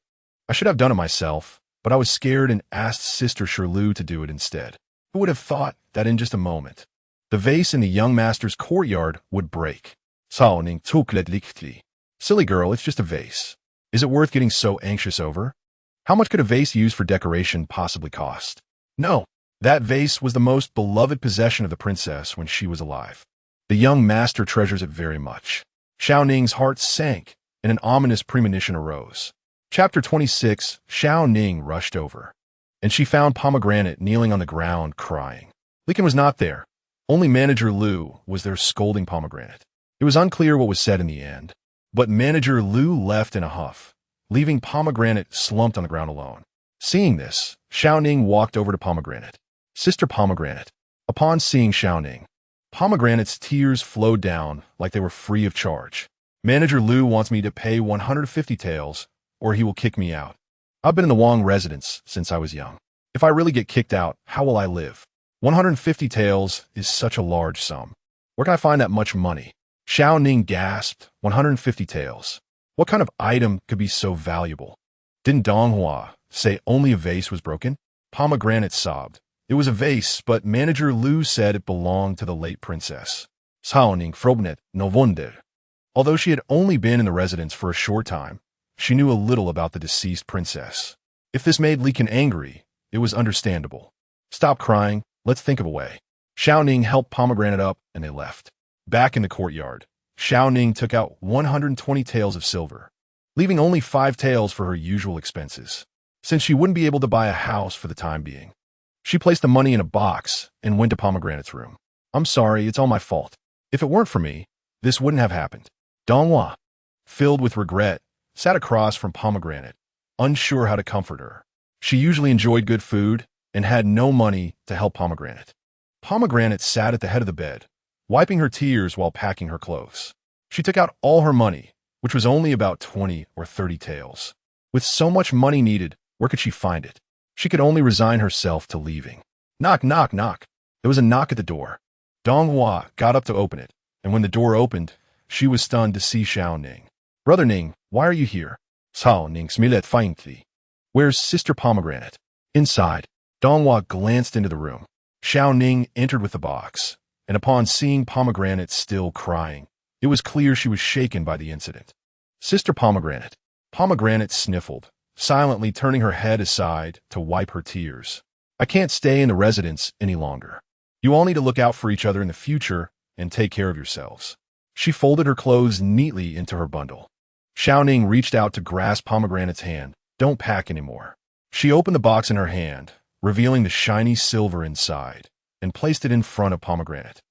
I should have done it myself, but I was scared and asked Sister Shirlu to do it instead. Who would have thought that in just a moment, the vase in the young master's courtyard would break? Shao Ning took it lichtly. Silly girl, it's just a vase. Is it worth getting so anxious over? How much could a vase used for decoration possibly cost? No, that vase was the most beloved possession of the princess when she was alive. The young master treasures it very much. Shao Ning's heart sank, and an ominous premonition arose. Chapter 26, Shao Ning rushed over, and she found Pomegranate kneeling on the ground, crying. Li Qian was not there. Only Manager Liu was there scolding Pomegranate. It was unclear what was said in the end, But manager Lu left in a huff, leaving Pomegranate slumped on the ground alone. Seeing this, Shao Ning walked over to Pomegranate. Sister Pomegranate. Upon seeing Shao Ning, Pomegranate's tears flowed down like they were free of charge. Manager Lu wants me to pay 150 taels, or he will kick me out. I've been in the Wang residence since I was young. If I really get kicked out, how will I live? 150 taels is such a large sum. Where can I find that much money? Shao Ning gasped, 150 taels. What kind of item could be so valuable? Didn't Donghua say only a vase was broken? Pomegranate sobbed. It was a vase, but manager Lu said it belonged to the late princess. Shao Ning.It no wonder. Although she had only been in the residence for a short time, she knew a little about the deceased princess. If this made Li Can angry, it was understandable. Stop crying, let's think of a way. Shao Ning helped Pomegranate up and they left. Back in the courtyard, Shao Ning took out 120 taels of silver, leaving only 5 taels for her usual expenses, since she wouldn't be able to buy a house for the time being. She placed the money in a box and went to Pomegranate's room. I'm sorry, it's all my fault. If it weren't for me, this wouldn't have happened. Donghua, filled with regret, sat across from Pomegranate, unsure how to comfort her. She usually enjoyed good food and had no money to help Pomegranate. Pomegranate sat at the head of the bed, wiping her tears while packing her clothes. She took out all her money, which was only about 20 or 30 taels. With so much money needed, where could she find it? She could only resign herself to leaving. Knock, knock, knock. There was a knock at the door. Donghua got up to open it, and when the door opened, she was stunned to see Shao Ning. Brother Ning, why are you here? Shao Ning.It. Where's Sister Pomegranate? Inside. Donghua glanced into the room. Shao Ning entered with the box, and upon seeing Pomegranate still crying, it was clear she was shaken by the incident. Sister Pomegranate. Pomegranate sniffled, silently turning her head aside to wipe her tears. I can't stay in the residence any longer. You all need to look out for each other in the future and take care of yourselves. She folded her clothes neatly into her bundle. Shao Ning reached out to grasp Pomegranate's hand. Don't pack anymore. She opened the box in her hand, revealing the shiny silver inside, and placed it in front of Pomegranate.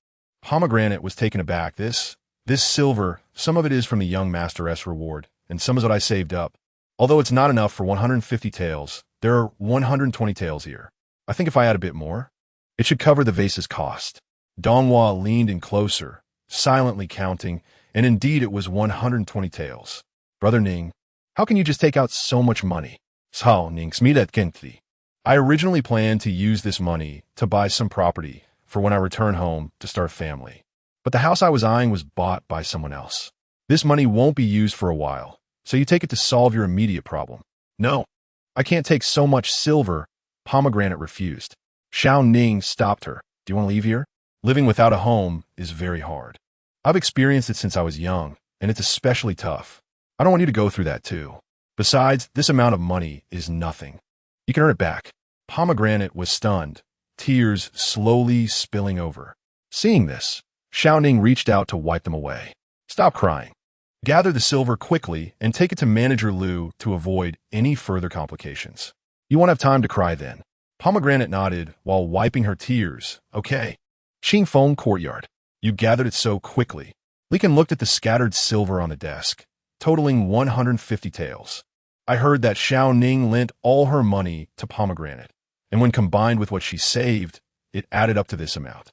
Pomegranate was taken aback. This silver, some of it is from the young masteress reward, and some is what I saved up. Although it's not enough for 150 taels, there are 120 taels here. I think if I add a bit more, it should cover the vase's cost. Donghua leaned in closer, silently counting, and indeed it was 120 taels. Brother Ning, how can you just take out so much money? Shao Ning.It. I originally planned to use this money to buy some property for when I return home to start a family. But the house I was eyeing was bought by someone else. This money won't be used for a while, so you take it to solve your immediate problem. No, I can't take so much silver. Pomegranate refused. Shao Ning stopped her. Do you want to leave here? Living without a home is very hard. I've experienced it since I was young, and it's especially tough. I don't want you to go through that too. Besides, this amount of money is nothing. You can earn it back. Pomegranate was stunned, tears slowly spilling over. Seeing this, Shao Ning reached out to wipe them away. Stop crying. Gather the silver quickly and take it to Manager Lu to avoid any further complications. You won't have time to cry then. Pomegranate nodded while wiping her tears. Okay. Qingfeng courtyard. You gathered it so quickly. Li Can looked at the scattered silver on the desk, totaling 150 taels. I heard that Shao Ning lent all her money to Pomegranate, and when combined with what she saved, it added up to this amount.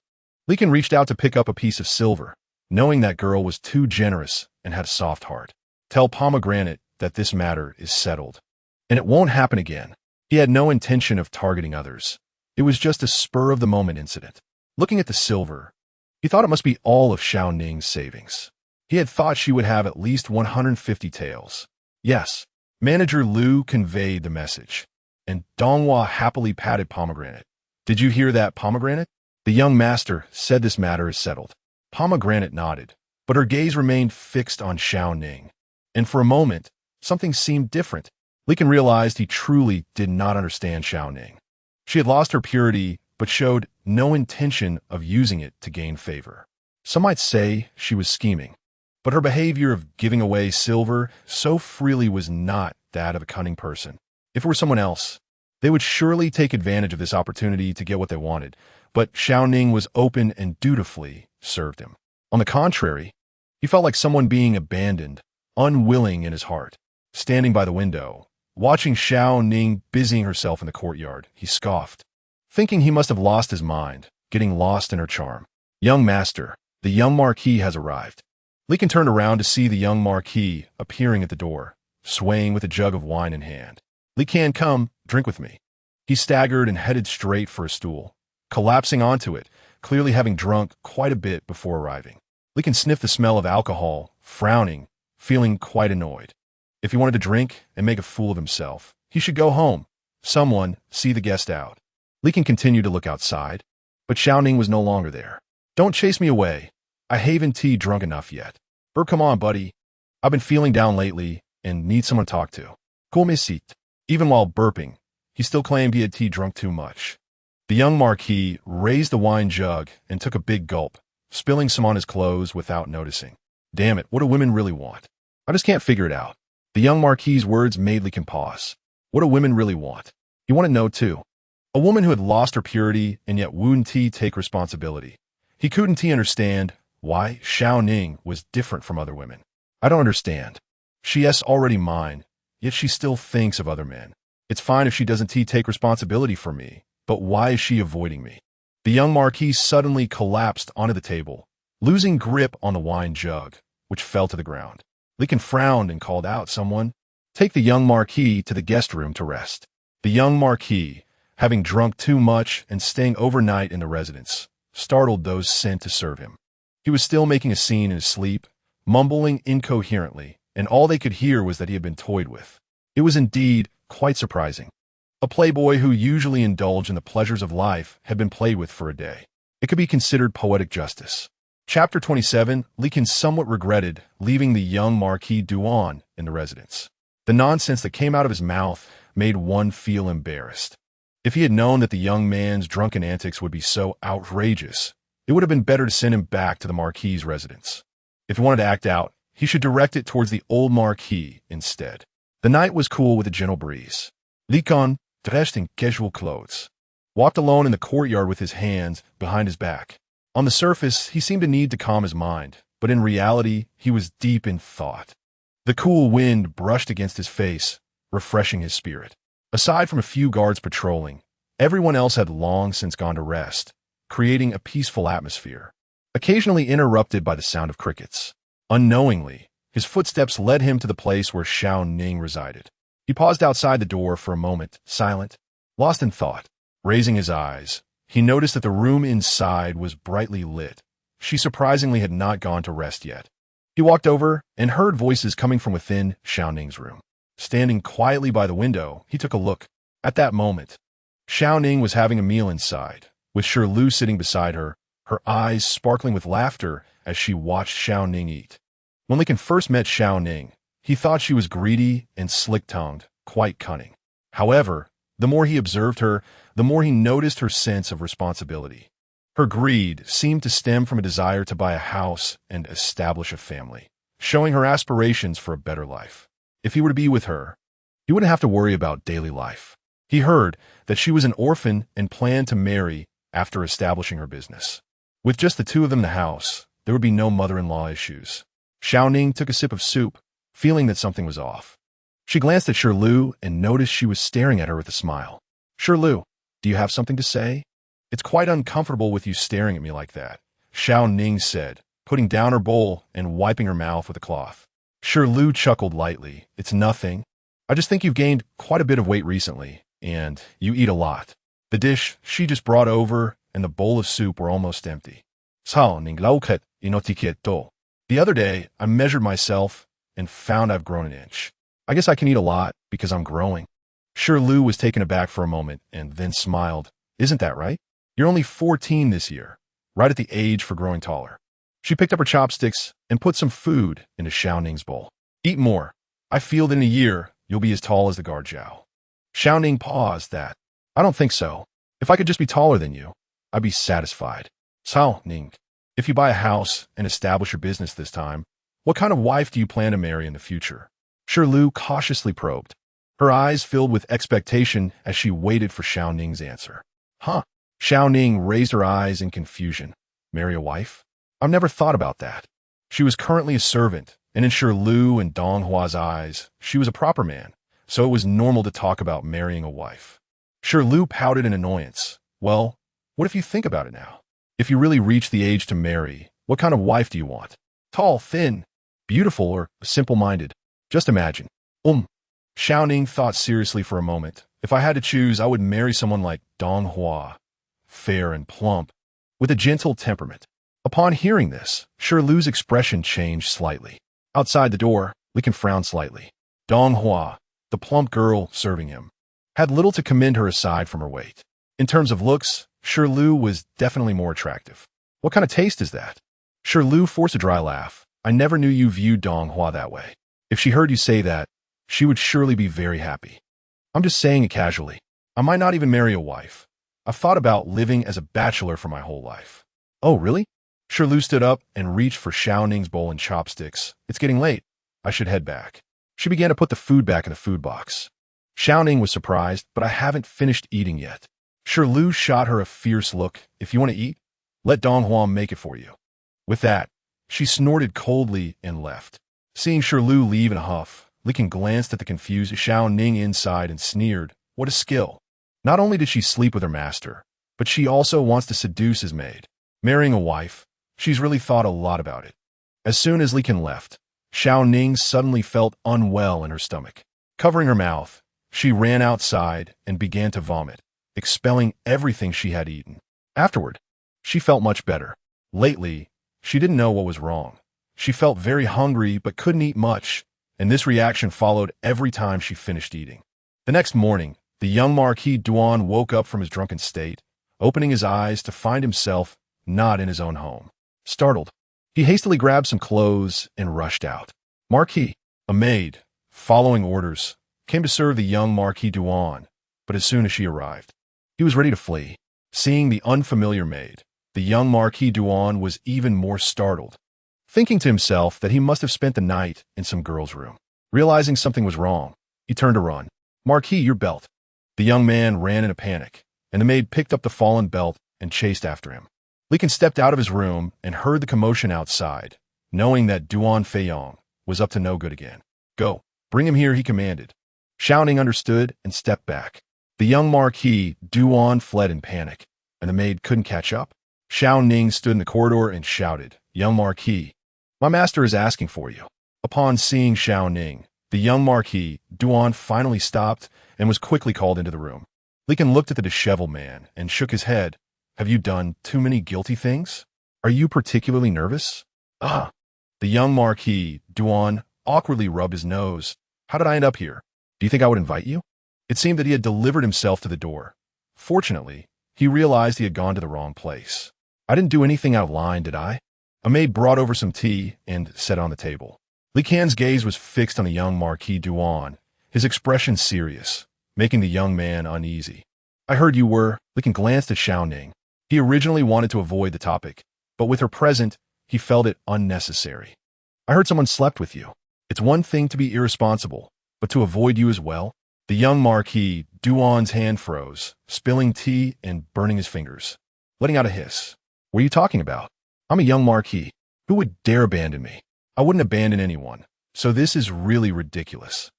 Li Can reached out to pick up a piece of silver, knowing that girl was too generous and had a soft heart. Tell Pomegranate that this matter is settled, and it won't happen again. He had no intention of targeting others. It was just a spur-of-the-moment incident. Looking at the silver, he thought it must be all of Shao Ning's savings. He had thought she would have at least 150 taels. Yes, Manager Lu conveyed the message, and Donghua happily patted Pomegranate. Did you hear that, Pomegranate? The young master said this matter is settled. Pomegranate nodded, but her gaze remained fixed on Shao Ning. And for a moment, something seemed different. Li Can realized he truly did not understand Shao Ning. She had lost her purity, but showed no intention of using it to gain favor. Some might say she was scheming, but her behavior of giving away silver so freely was not that of a cunning person. If it were someone else, they would surely take advantage of this opportunity to get what they wanted, but Shao Ning was open and dutifully served him. On the contrary, he felt like someone being abandoned, unwilling in his heart. Standing by the window, watching Shao Ning busying herself in the courtyard, he scoffed, thinking he must have lost his mind, getting lost in her charm. Young master, the young marquis has arrived. Li Kan turned around to see the young marquis appearing at the door, swaying with a jug of wine in hand. Li Kan, come, drink with me. He staggered and headed straight for a stool, collapsing onto it, clearly having drunk quite a bit before arriving. Li Kan sniffed the smell of alcohol, frowning, feeling quite annoyed. If he wanted to drink and make a fool of himself, he should go home. Someone see the guest out. Li Kan continued to look outside, but Shao Ning was no longer there. Don't chase me away. I haven't tea drunk enough yet. Come on, buddy. I've been feeling down lately and need someone to talk to. Cool me seat. Even while burping, he still claimed he had tea drunk too much. The young marquis raised the wine jug and took a big gulp, spilling some on his clothes without noticing. Damn it, what do women really want? I just can't figure it out. The young marquis's words made Li Kan pause. What do women really want? He wanted to know, too. A woman who had lost her purity and yet wouldn't take responsibility. He couldn't understand why Shao Ning was different from other women. I don't understand. She is already mine, yet she still thinks of other men. It's fine if she doesn't take responsibility for me, but why is she avoiding me? The young marquis suddenly collapsed onto the table, losing grip on the wine jug, which fell to the ground. Li Kan frowned and called out, someone, take the young marquis to the guest room to rest. The young marquis, having drunk too much and staying overnight in the residence, startled those sent to serve him. He was still making a scene in his sleep, mumbling incoherently, and all they could hear was that he had been toyed with. It was indeed quite surprising. A playboy who usually indulged in the pleasures of life had been played with for a day. It could be considered poetic justice. Chapter 27, Li Kan somewhat regretted leaving the young Marquis Duan in the residence. The nonsense that came out of his mouth made one feel embarrassed. If he had known that the young man's drunken antics would be so outrageous, it would have been better to send him back to the Marquis's residence. If he wanted to act out, he should direct it towards the old Marquis instead. The night was cool with a gentle breeze. Li Kan, dressed in casual clothes, walked alone in the courtyard with his hands behind his back. On the surface, he seemed to need to calm his mind, but in reality, he was deep in thought. The cool wind brushed against his face, refreshing his spirit. Aside from a few guards patrolling, everyone else had long since gone to rest, creating a peaceful atmosphere, occasionally interrupted by the sound of crickets. Unknowingly, his footsteps led him to the place where Shao Ning resided. He paused outside the door for a moment, silent, lost in thought. Raising his eyes, he noticed that the room inside was brightly lit. She surprisingly had not gone to rest yet. He walked over and heard voices coming from within Shao Ning's room. Standing quietly by the window, he took a look. At that moment, Shao Ning was having a meal inside, with Shirley sitting beside her, her eyes sparkling with laughter as she watched Shao Ning eat. When Li Kan first met Shao Ning, he thought she was greedy and slick-tongued, quite cunning. However, the more he observed her, the more he noticed her sense of responsibility. Her greed seemed to stem from a desire to buy a house and establish a family, showing her aspirations for a better life. If he were to be with her, he wouldn't have to worry about daily life. He heard that she was an orphan and planned to marry after establishing her business. With just the two of them in the house, there would be no mother-in-law issues. Shao Ning took a sip of soup, feeling that something was off. She glanced at Shirley and noticed she was staring at her with a smile. Shirley, do you have something to say? It's quite uncomfortable with you staring at me like that, Shao Ning said, putting down her bowl and wiping her mouth with a cloth. Shirley chuckled lightly. It's nothing. I just think you've gained quite a bit of weight recently, and you eat a lot. The dish she just brought over and the bowl of soup were almost empty. Shao Ningbao inotikieto. The other day, I measured myself and found I've grown an inch. I guess I can eat a lot because I'm growing. Shirley was taken aback for a moment and then smiled. Isn't that right? You're only 14 this year, right at the age for growing taller. She picked up her chopsticks and put some food into Shao Ning's bowl. Eat more. I feel that in a year, you'll be as tall as the guard Zhao. Shao Ning paused that. I don't think so. If I could just be taller than you, I'd be satisfied. Shao Ning, if you buy a house and establish your business this time, what kind of wife do you plan to marry in the future? Shirley cautiously probed. Her eyes filled with expectation as she waited for Shao Ning's answer. Huh? Shao Ning raised her eyes in confusion. Marry a wife? I've never thought about that. She was currently a servant, and in Lu and Dong Hua's eyes, she was a proper man, so it was normal to talk about marrying a wife. Lu pouted in annoyance. Well, what if you think about it now? If you really reach the age to marry, what kind of wife do you want? Tall, thin, beautiful, or simple-minded? Just imagine. Shao Ning thought seriously for a moment. If I had to choose, I would marry someone like Dong Hua, fair and plump, with a gentle temperament. Upon hearing this, Lu's expression changed slightly. Outside the door, Liken frowned slightly. Dong Hua, the plump girl serving him, had little to commend her aside from her weight. In terms of looks, Lu was definitely more attractive. What kind of taste is that? Lu forced a dry laugh. I never knew you viewed Dong Hua that way. If she heard you say that, she would surely be very happy. I'm just saying it casually. I might not even marry a wife. I've thought about living as a bachelor for my whole life. Oh, really? Lu stood up and reached for Shao Ning's bowl and chopsticks. It's getting late. I should head back. She began to put the food back in the food box. Shao Ning was surprised, but I haven't finished eating yet. Lu shot her a fierce look. If you want to eat, let Dong Hua make it for you. With that, she snorted coldly and left. Seeing Lu leave in a huff, Liken glanced at the confused Shao Ning inside and sneered. What a skill. Not only did she sleep with her master, but she also wants to seduce his maid. Marrying a wife, she's really thought a lot about it. As soon as Liken left, Shao Ning suddenly felt unwell in her stomach. Covering her mouth, she ran outside and began to vomit, expelling everything she had eaten. Afterward, she felt much better. Lately, she didn't know what was wrong. She felt very hungry but couldn't eat much, and this reaction followed every time she finished eating. The next morning, the young Marquis Duan woke up from his drunken state, opening his eyes to find himself not in his own home. Startled, he hastily grabbed some clothes and rushed out. Marquis, a maid, following orders, came to serve the young Marquis Duan, but as soon as she arrived, he was ready to flee. Seeing the unfamiliar maid, the young Marquis Duan was even more startled, thinking to himself that he must have spent the night in some girl's room. Realizing something was wrong, he turned to run. Marquis, your belt. The young man ran in a panic, and the maid picked up the fallen belt and chased after him. Liken stepped out of his room and heard the commotion outside, knowing that Duan Feiyong was up to no good again. Go, bring him here, he commanded. Shao Ning understood and stepped back. The young Marquis Duan fled in panic, and the maid couldn't catch up. Shao Ning stood in the corridor and shouted, Young Marquis, my master is asking for you. Upon seeing Shao Ning, the young Marquis Duan finally stopped and was quickly called into the room. Liken looked at the disheveled man and shook his head. Have you done too many guilty things? Are you particularly nervous? The young Marquis Duan awkwardly rubbed his nose. How did I end up here? Do you think I would invite you? It seemed that he had delivered himself to the door. Fortunately, he realized he had gone to the wrong place. I didn't do anything out of line, did I? A maid brought over some tea and set it on the table. Li Qian's gaze was fixed on the young Marquis Duan, his expression serious, making the young man uneasy. I heard you were. Li Qian glanced at Shao Ning. He originally wanted to avoid the topic, but with her present, he felt it unnecessary. I heard someone slept with you. It's one thing to be irresponsible, but to avoid you as well? The young Marquis Duan's hand froze, spilling tea and burning his fingers, letting out a hiss. What are you talking about? I'm a young Marquis. Who would dare abandon me? I wouldn't abandon anyone, so this is really ridiculous.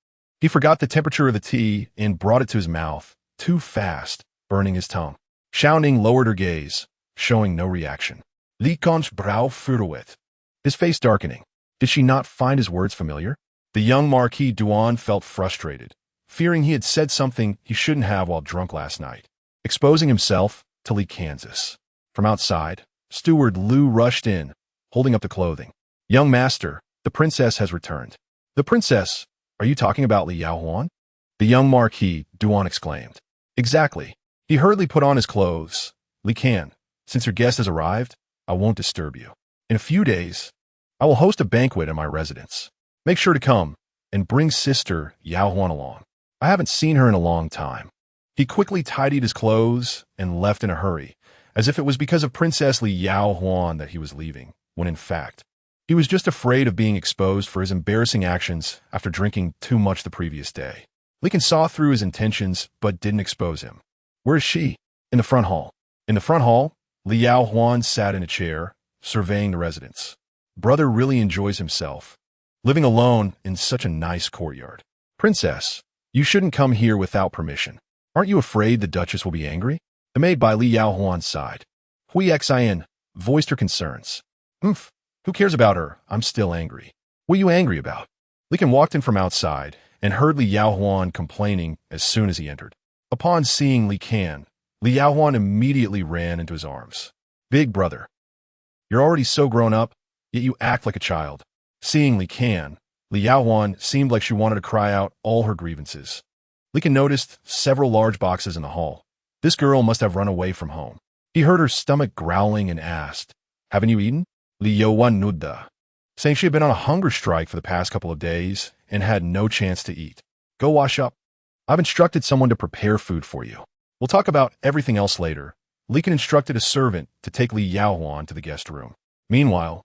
He forgot the temperature of the tea and brought it to his mouth, too fast, burning his tongue. Shao Ning lowered her gaze, showing no reaction. Li Qian's brow furrowed, his face darkening. Did she not find his words familiar? The young Marquis Duan felt frustrated, fearing he had said something he shouldn't have while drunk last night, exposing himself to Li Kansas. From outside, Steward Lu rushed in, holding up the clothing. Young master, the princess has returned. The princess? Are you talking about Li Yaohuan? The young Marquis Duan exclaimed. Exactly. He hurriedly put on his clothes. Li Can, since your guest has arrived, I won't disturb you. In a few days, I will host a banquet in my residence. Make sure to come, and bring sister Yaohuan along. I haven't seen her in a long time. He quickly tidied his clothes and left in a hurry, as if it was because of Princess Li Yaohuan that he was leaving, when in fact, he was just afraid of being exposed for his embarrassing actions after drinking too much the previous day. Li Can saw through his intentions, but didn't expose him. Where is she? In the front hall. In the front hall, Li Yaohuan sat in a chair, surveying the residence. Brother really enjoys himself. living alone in such a nice courtyard. Princess, you shouldn't come here without permission. Aren't you afraid the Duchess will be angry? The maid by Li Yaohuan sighed. Hui Xin voiced her concerns. Who cares about her? I'm still angry. What are you angry about? Li Kan walked in from outside and heard Li Yaohuan complaining as soon as he entered. Upon seeing Li Kan, Li Yaohuan immediately ran into his arms. Big brother, you're already so grown up, yet you act like a child. Seeing Li Kan, Li Yaohuan seemed like she wanted to cry out all her grievances. Li Kan noticed several large boxes in the hall. This girl must have run away from home. He heard her stomach growling and asked, Haven't you eaten? Li Yaohuan nudda, saying she had been on a hunger strike for the past couple of days and had no chance to eat. Go wash up. I've instructed someone to prepare food for you. We'll talk about everything else later. Li Kan instructed a servant to take Li Yaohuan to the guest room. Meanwhile,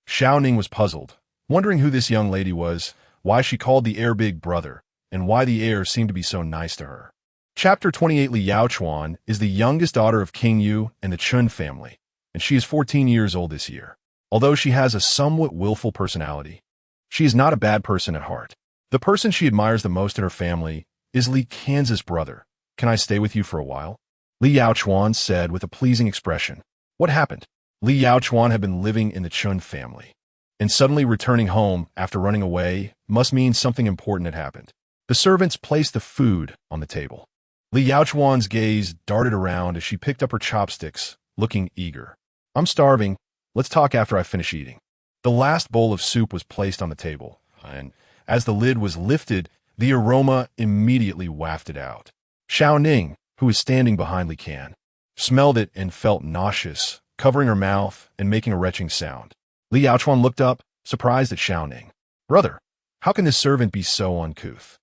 Shao Ning was puzzled, wondering who this young lady was, why she called the heir big brother, and why the heir seemed to be so nice to her. Chapter 28. Li Yaochuan is the youngest daughter of King Yu and the Chun family, and she is 14 years old this year. Although she has a somewhat willful personality, she is not a bad person at heart. The person she admires the most in her family is Li Kan's brother. Can I stay with you for a while? Li Yaochuan said with a pleasing expression. What happened? Li Yaochuan had been living in the Chun family, and suddenly returning home after running away must mean something important had happened. The servants placed the food on the table. Li Yaochuan's gaze darted around as she picked up her chopsticks, looking eager. I'm starving. Let's talk after I finish eating. The last bowl of soup was placed on the table, and as the lid was lifted, the aroma immediately wafted out. Shao Ning, who was standing behind Li Kan, smelled it and felt nauseous, covering her mouth and making a retching sound. Li Yaochuan looked up, surprised at Shao Ning. Brother, how can this servant be so uncouth?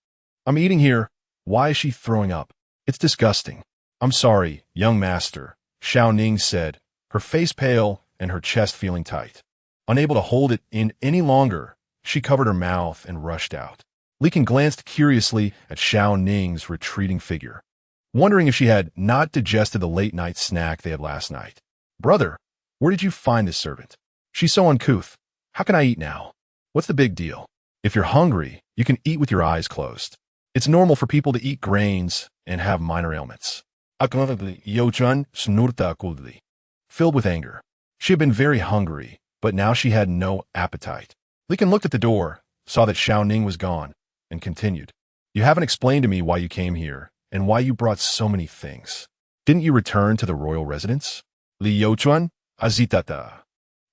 I'm eating here. Why is she throwing up? It's disgusting. I'm sorry, young master, Shao Ning said, her face pale and her chest feeling tight. Unable to hold it in any longer, she covered her mouth and rushed out. Li Kan glanced curiously at Shao Ning's retreating figure, wondering if she had not digested the late-night snack they had last night. Brother, where did you find this servant? She's so uncouth. How can I eat now? What's the big deal? If you're hungry, you can eat with your eyes closed. It's normal for people to eat grains and have minor ailments. Filled with anger. She had been very hungry, but now she had no appetite. Li Kan looked at the door, saw that Shao Ning was gone, and continued. You haven't explained to me why you came here, and why you brought so many things. Didn't you return to the royal residence? Li Youchuan, azitata.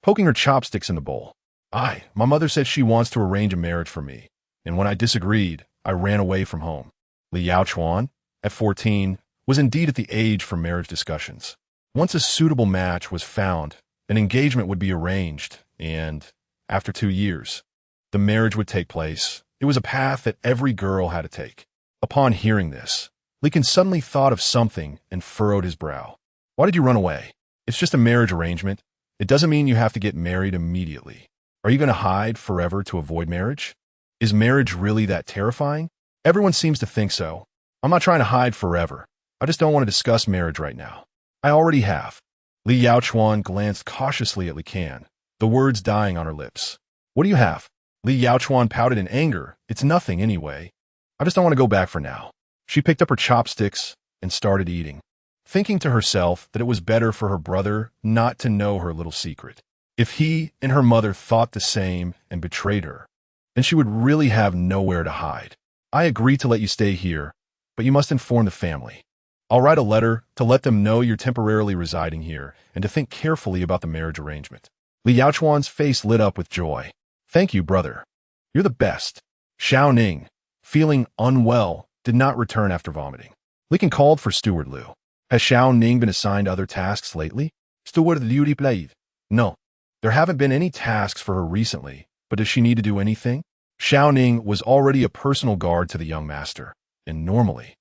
Poking her chopsticks in the bowl. My mother said she wants to arrange a marriage for me, and when I disagreed, I ran away from home. Li Yaochuan, at 14, was indeed at the age for marriage discussions. Once a suitable match was found, an engagement would be arranged, and, after 2 years, the marriage would take place. It was a path that every girl had to take. Upon hearing this, Li Kan suddenly thought of something and furrowed his brow. Why did you run away? It's just a marriage arrangement. It doesn't mean you have to get married immediately. Are you going to hide forever to avoid marriage? Is marriage really that terrifying? Everyone seems to think so. I'm not trying to hide forever. I just don't want to discuss marriage right now. I already have. Li Yaochuan glanced cautiously at Li Kan, the words dying on her lips. What do you have? Li Yaochuan pouted in anger. It's nothing anyway. I just don't want to go back for now. She picked up her chopsticks and started eating, thinking to herself that it was better for her brother not to know her little secret. If he and her mother thought the same and betrayed her, then she would really have nowhere to hide. I agree to let you stay here, but you must inform the family. I'll write a letter to let them know you're temporarily residing here and to think carefully about the marriage arrangement. Li Yaochuan's face lit up with joy. Thank you, brother. You're the best. Shao Ning, feeling unwell, did not return after vomiting. Li Kan called for Steward Liu. Has Shao Ning been assigned other tasks lately? Steward Liu replied. No, there haven't been any tasks for her recently, but does she need to do anything? Shao Ning was already a personal guard to the young master, and normally,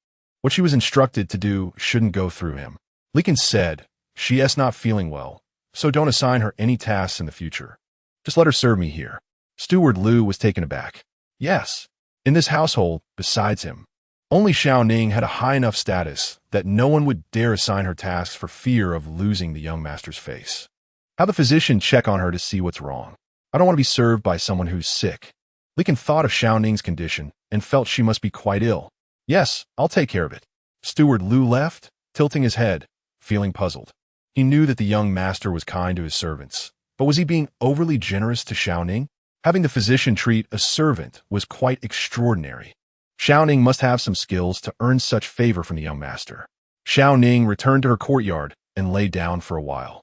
what she was instructed to do shouldn't go through him. Li Kan said, she is not feeling well, so don't assign her any tasks in the future. Just let her serve me here. Steward Liu was taken aback. Yes, in this household, besides him, only Shao Ning had a high enough status that no one would dare assign her tasks for fear of losing the young master's face. Have the physician check on her to see what's wrong. I don't want to be served by someone who's sick. Li Kan thought of Shao Ning's condition and felt she must be quite ill. Yes, I'll take care of it. Steward Lu left, tilting his head, feeling puzzled. He knew that the young master was kind to his servants, but was he being overly generous to Shao Ning? Having the physician treat a servant was quite extraordinary. Shao Ning must have some skills to earn such favor from the young master. Shao Ning returned to her courtyard and lay down for a while,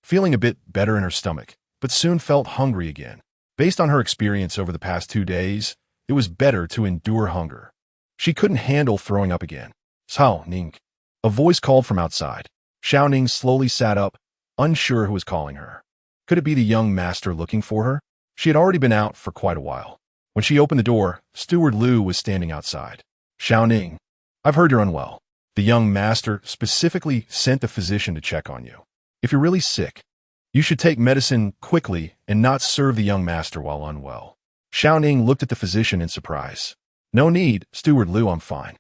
feeling a bit better in her stomach, but soon felt hungry again. Based on her experience over the past 2 days, it was better to endure hunger. She couldn't handle throwing up again. Shao Ning. A voice called from outside. Shao Ning slowly sat up, unsure who was calling her. Could it be the young master looking for her? She had already been out for quite a while. When she opened the door, Steward Lu was standing outside. Shao Ning, I've heard you're unwell. The young master specifically sent the physician to check on you. If you're really sick, you should take medicine quickly and not serve the young master while unwell. Shao Ning looked at the physician in surprise. No need, Steward Lu, I'm fine.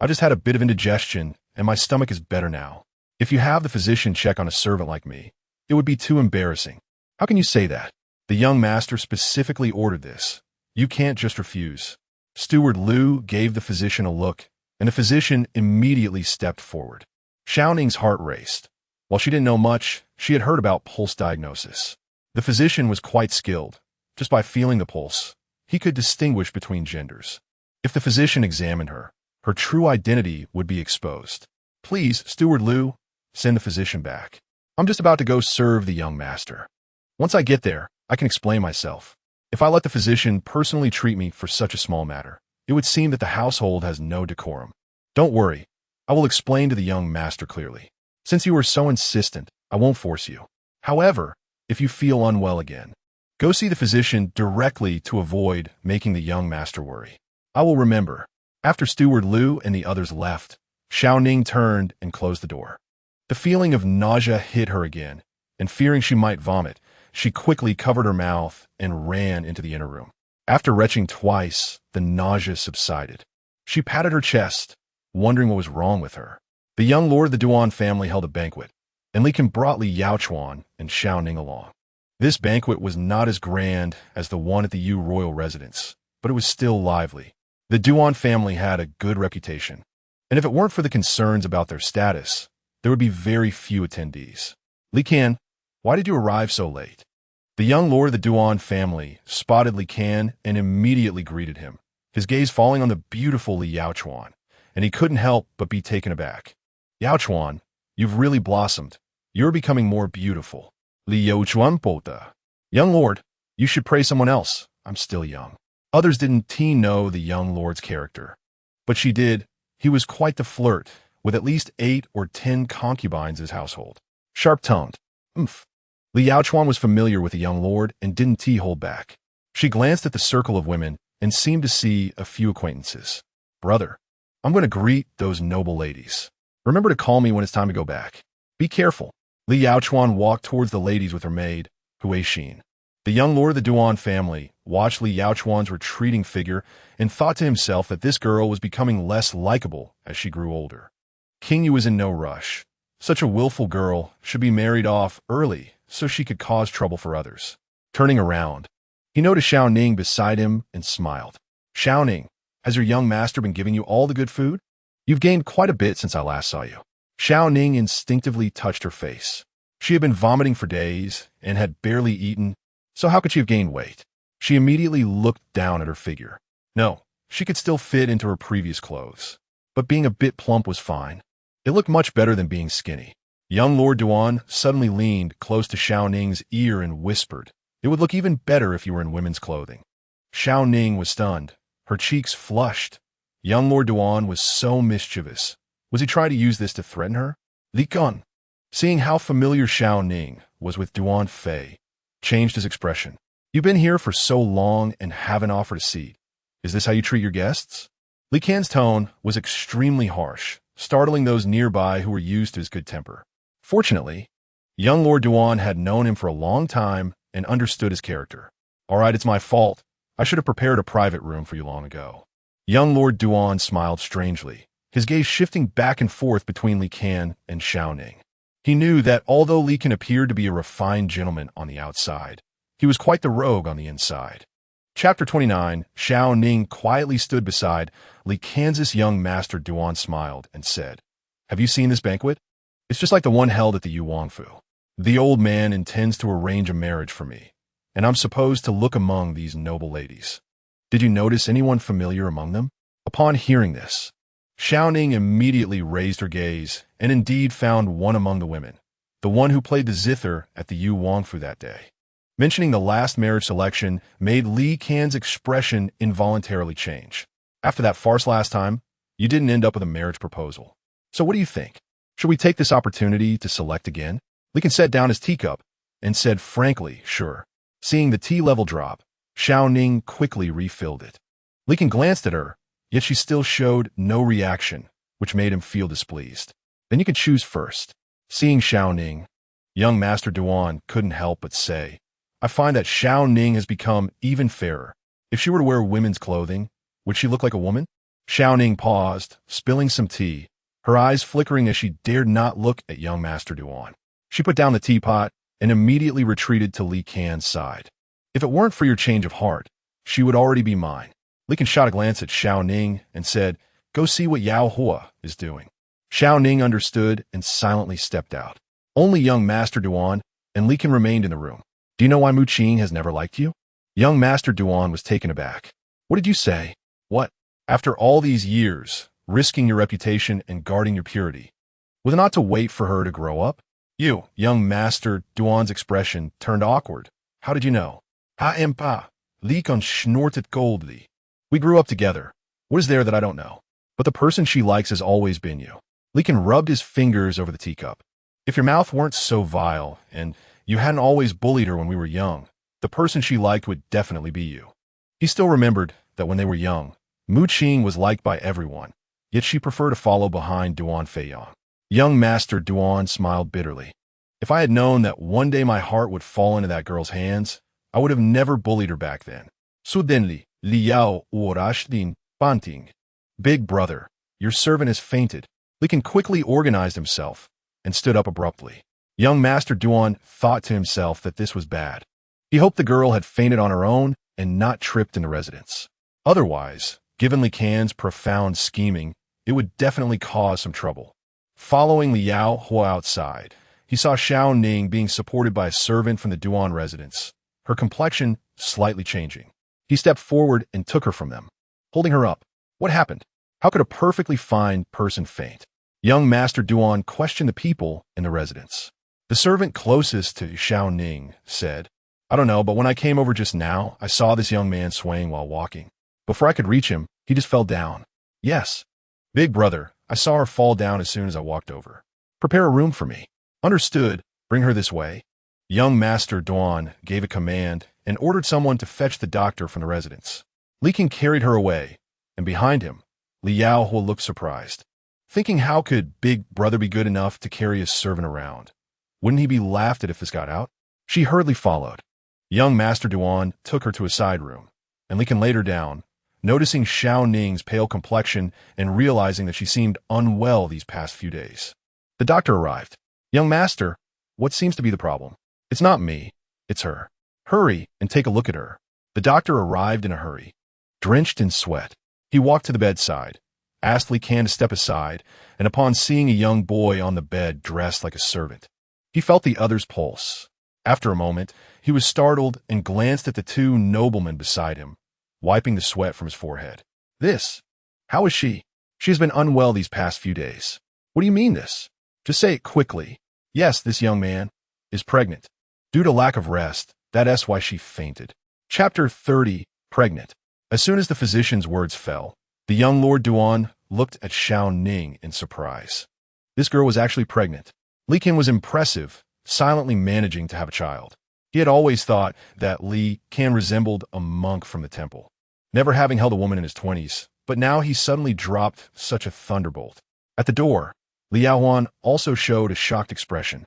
I just had a bit of indigestion, and my stomach is better now. If you have the physician check on a servant like me, it would be too embarrassing. How can you say that? The young master specifically ordered this. You can't just refuse. Steward Lu gave the physician a look, and the physician immediately stepped forward. Shao Ning's heart raced. While she didn't know much, she had heard about pulse diagnosis. The physician was quite skilled. Just by feeling the pulse, he could distinguish between genders. If the physician examined her, her true identity would be exposed. Please, Steward Lu, send the physician back. I'm just about to go serve the young master. Once I get there, I can explain myself. If I let the physician personally treat me for such a small matter, it would seem that the household has no decorum. Don't worry, I will explain to the young master clearly. Since you are so insistent, I won't force you. However, if you feel unwell again, go see the physician directly to avoid making the young master worry. I will remember. After Steward Lu and the others left, Shao Ning turned and closed the door. The feeling of nausea hit her again, and fearing she might vomit, she quickly covered her mouth and ran into the inner room. After retching twice, the nausea subsided. She patted her chest, wondering what was wrong with her. The young lord of the Duan family held a banquet, and Li Kan brought Li Yaochuan and Shao Ning along. This banquet was not as grand as the one at the Yu royal residence, but it was still lively. The Duan family had a good reputation, and if it weren't for the concerns about their status, there would be very few attendees. Li Kan, why did you arrive so late? The young lord of the Duan family spotted Li Kan and immediately greeted him, his gaze falling on the beautiful Li Yaochuan, and he couldn't help but be taken aback. Yaochuan, you've really blossomed. You're becoming more beautiful. Li Yaochuan Pota. Young lord, you should pray someone else. I'm still young. Others didn't know the young lord's character, but she did. He was quite the flirt, with at least 8 or 10 concubines in his household. Sharp-tongued. Li Yaochuan was familiar with the young lord and didn't hold back. She glanced at the circle of women and seemed to see a few acquaintances. Brother, I'm going to greet those noble ladies. Remember to call me when it's time to go back. Be careful. Li Yaochuan walked towards the ladies with her maid, Hui Xin. The young lord of the Duan family watched Li Yaochuan's retreating figure and thought to himself that this girl was becoming less likable as she grew older. King Yu was in no rush. Such a willful girl should be married off early so she could cause trouble for others. Turning around, he noticed Shao Ning beside him and smiled. Shao Ning, has your young master been giving you all the good food? You've gained quite a bit since I last saw you. Shao Ning instinctively touched her face. She had been vomiting for days and had barely eaten, so how could she have gained weight? She immediately looked down at her figure. No, she could still fit into her previous clothes, but being a bit plump was fine. It looked much better than being skinny. Young Lord Duan suddenly leaned close to Shao Ning's ear and whispered, "It would look even better if you were in women's clothing." Shao Ning was stunned. Her cheeks flushed. Young Lord Duan was so mischievous. Was he trying to use this to threaten her? Li Kan, seeing how familiar Shao Ning was with Duan Fei, changed his expression. You've been here for so long and haven't offered a seat. Is this how you treat your guests? Li Kan's tone was extremely harsh, startling those nearby who were used to his good temper. Fortunately, young Lord Duan had known him for a long time and understood his character. All right, it's my fault. I should have prepared a private room for you long ago. Young Lord Duan smiled strangely, his gaze shifting back and forth between Li Kan and Shao Ning. He knew that although Li Kan appeared to be a refined gentleman on the outside, he was quite the rogue on the inside. Chapter 29, Shao Ning quietly stood beside Li Kansas young master Duan smiled and said, "Have you seen this banquet? It's just like the one held at the Yu Wangfu. The old man intends to arrange a marriage for me, and I'm supposed to look among these noble ladies. Did you notice anyone familiar among them?" Upon hearing this, Shao Ning immediately raised her gaze and indeed found one among the women, the one who played the zither at the Yu Wangfu that day. Mentioning the last marriage selection made Li Kan's expression involuntarily change. "After that farce last time, you didn't end up with a marriage proposal. So what do you think? Should we take this opportunity to select again?" Li Kan set down his teacup and said frankly, "Sure." Seeing the tea level drop, Shao Ning quickly refilled it. Li Kan glanced at her, yet she still showed no reaction, which made him feel displeased. "Then you can choose first." Seeing Shao Ning, young Master Duan couldn't help but say, "I find that Shao Ning has become even fairer. If she were to wear women's clothing, would she look like a woman?" Shao Ning paused, spilling some tea, her eyes flickering as she dared not look at young Master Duan. She put down the teapot and immediately retreated to Li Kan's side. "If it weren't for your change of heart, she would already be mine." Li Kan shot a glance at Shao Ning and said, "Go see what Yao Hua is doing." Shao Ning understood and silently stepped out. Only young Master Duan and Li Kan remained in the room. "Do you know why Mu Qing has never liked you?" Young Master Duan was taken aback. "What did you say?" "What? After all these years, risking your reputation and guarding your purity, was it not to wait for her to grow up?" Young Master Duan's expression turned awkward. "How did you know?" "Ha empa." Li Kan snorted coldly. "We grew up together. What is there that I don't know? But the person she likes has always been you." Li Kan rubbed his fingers over the teacup. "If your mouth weren't so vile, and you hadn't always bullied her when we were young, the person she liked would definitely be you." He still remembered that when they were young, Mu Qing was liked by everyone, yet she preferred to follow behind Duan Feiyang. Young Master Duan smiled bitterly. "If I had known that one day my heart would fall into that girl's hands, I would have never bullied her back then." Suddenly, Liao Urashdin Banting. "Big brother, your servant has fainted." Li Kan quickly organized himself and stood up abruptly. Young Master Duan thought to himself that this was bad. He hoped the girl had fainted on her own and not tripped in the residence. Otherwise, given Li Kan's profound scheming, it would definitely cause some trouble. Following Liao Hua outside, he saw Shao Ning being supported by a servant from the Duan residence, her complexion slightly changing. He stepped forward and took her from them, holding her up. "What happened? How could a perfectly fine person faint?" Young Master Duan questioned the people in the residence. The servant closest to Shao Ning said, "I don't know, but when I came over just now, I saw this young man swaying while walking. Before I could reach him, he just fell down." "Yes. Big brother, I saw her fall down as soon as I walked over." "Prepare a room for me." "Understood. Bring her this way." Young Master Duan gave a command and ordered someone to fetch the doctor from the residence. Li Kan carried her away, and behind him, Liao Hua looked surprised, thinking how could Big Brother be good enough to carry his servant around? Wouldn't he be laughed at if this got out? She hurriedly followed. Young Master Duan took her to a side room, and Li Kan laid her down, noticing Shao Ning's pale complexion and realizing that she seemed unwell these past few days. The doctor arrived. "Young Master, what seems to be the problem?" "It's not me. It's her." "Hurry and take a look at her." The doctor arrived in a hurry. Drenched in sweat, he walked to the bedside, asked Li Kan to step aside, and upon seeing a young boy on the bed dressed like a servant, he felt the other's pulse. After a moment, he was startled and glanced at the two noblemen beside him, wiping the sweat from his forehead. How is she?" "She has been unwell these past few days." "What do you mean this? Just say it quickly." "Yes, this young man is pregnant. Due to lack of rest, that's why she fainted." Chapter 30, Pregnant. As soon as the physician's words fell, the young Lord Duan looked at Shao Ning in surprise. This girl was actually pregnant. Li Kan was impressive, silently managing to have a child. He had always thought that Li Kan resembled a monk from the temple, never having held a woman in his 20s, but now he suddenly dropped such a thunderbolt. At the door, Liao Huan also showed a shocked expression,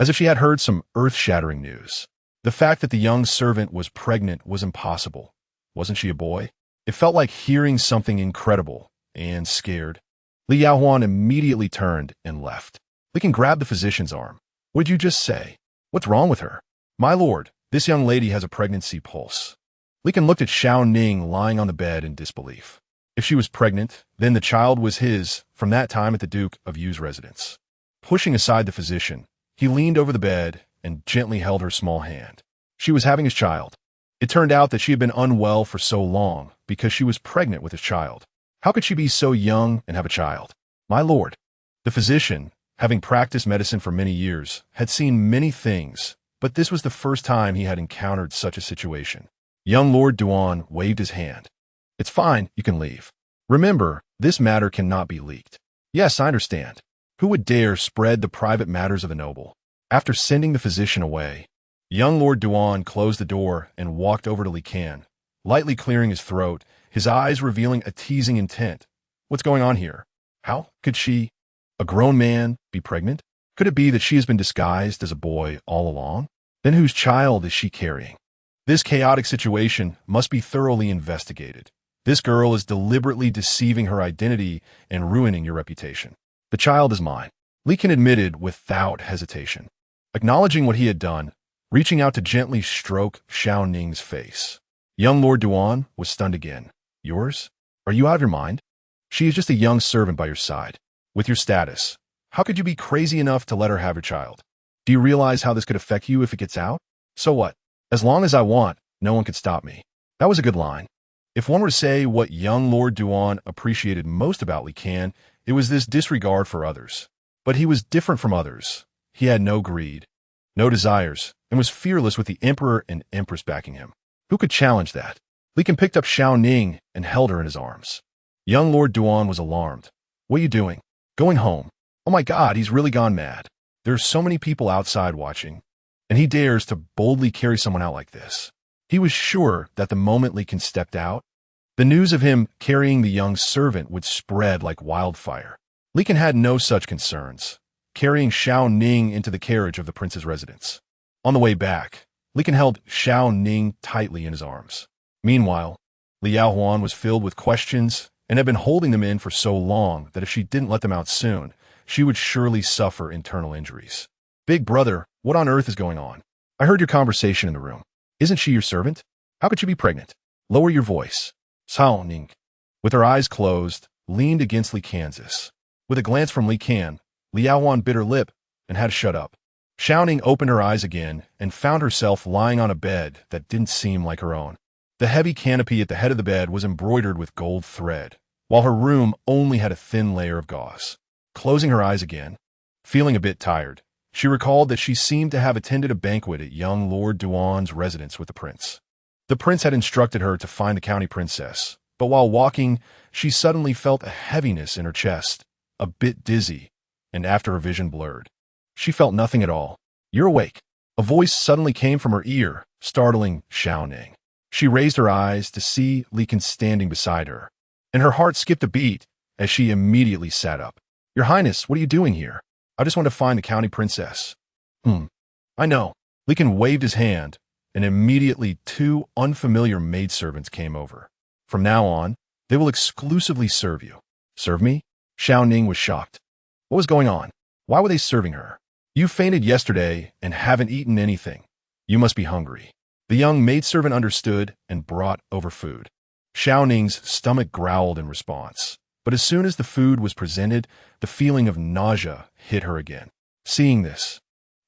as if she had heard some earth-shattering news. The fact that the young servant was pregnant was impossible. Wasn't she a boy? It felt like hearing something incredible, and scared. Liao Huan immediately turned and left. Li Kan grabbed the physician's arm. "What did you just say? What's wrong with her?" "My lord, this young lady has a pregnancy pulse. Li Kan looked at Shao Ning lying on the bed in disbelief. If she was pregnant, then the child was his from that time at the Duke of Yu's residence. Pushing aside the physician, he leaned over the bed and gently held her small hand. She was having his child. It turned out that she had been unwell for so long because she was pregnant with his child. How could she be so young and have a child? My lord. The physician, having practiced medicine for many years, had seen many things, but this was the first time he had encountered such a situation. Young Lord Duan waved his hand. It's fine, you can leave. Remember, this matter cannot be leaked. Yes, I understand. Who would dare spread the private matters of a noble? After sending the physician away, young Lord Duan closed the door and walked over to Li Kan, lightly clearing his throat, his eyes revealing a teasing intent. What's going on here? How could she, a grown man, be pregnant? Could it be that she has been disguised as a boy all along? Then whose child is she carrying? This chaotic situation must be thoroughly investigated. This girl is deliberately deceiving her identity and ruining your reputation. The child is mine, Li Kan admitted without hesitation. Acknowledging what he had done, reaching out to gently stroke Shao Ning's face. Young Lord Duan was stunned again. Yours? Are you out of your mind? She is just a young servant by your side. With your status, how could you be crazy enough to let her have your child? Do you realize how this could affect you if it gets out? So what? As long as I want, no one could stop me. That was a good line. If one were to say what young Lord Duan appreciated most about Li Kan, it was this disregard for others. But he was different from others. He had no greed, no desires, and was fearless with the emperor and empress backing him. Who could challenge that? Li Kan picked up Shao Ning and held her in his arms. Young Lord Duan was alarmed. What are you doing? Going home. Oh my God, he's really gone mad. There are so many people outside watching, and he dares to boldly carry someone out like this. He was sure that the moment Li Kan stepped out, the news of him carrying the young servant would spread like wildfire. Li Kan had no such concerns, carrying Shao Ning into the carriage of the prince's residence. On the way back, Li Kan held Shao Ning tightly in his arms. Meanwhile, Liao Huan was filled with questions and had been holding them in for so long that if she didn't let them out soon, she would surely suffer internal injuries. Big brother, what on earth is going on? I heard your conversation in the room. Isn't she your servant? How could she be pregnant? Lower your voice. Shao Ning, with her eyes closed, leaned against Li Kan's. With a glance from Li Kan, Liao Huan bit her lip and had to shut up. Shao Ning opened her eyes again and found herself lying on a bed that didn't seem like her own. The heavy canopy at the head of the bed was embroidered with gold thread, while her room only had a thin layer of gauze. Closing her eyes again, feeling a bit tired, she recalled that she seemed to have attended a banquet at young Lord Duan's residence with the prince. The prince had instructed her to find the county princess, but while walking, she suddenly felt a heaviness in her chest, a bit dizzy, and after her vision blurred. She felt nothing at all. You're awake. A voice suddenly came from her ear, startling Shao Ning. She raised her eyes to see Li Kan standing beside her, and her heart skipped a beat as she immediately sat up. Your Highness, what are you doing here? I just want to find the county princess. I know. Li Kan waved his hand, and immediately 2 unfamiliar maidservants came over. From now on, they will exclusively serve you. Serve me? Shao Ning was shocked. What was going on? Why were they serving her? You fainted yesterday and haven't eaten anything. You must be hungry. The young maidservant understood and brought over food. Shao Ning's stomach growled in response, but as soon as the food was presented, the feeling of nausea hit her again. Seeing this,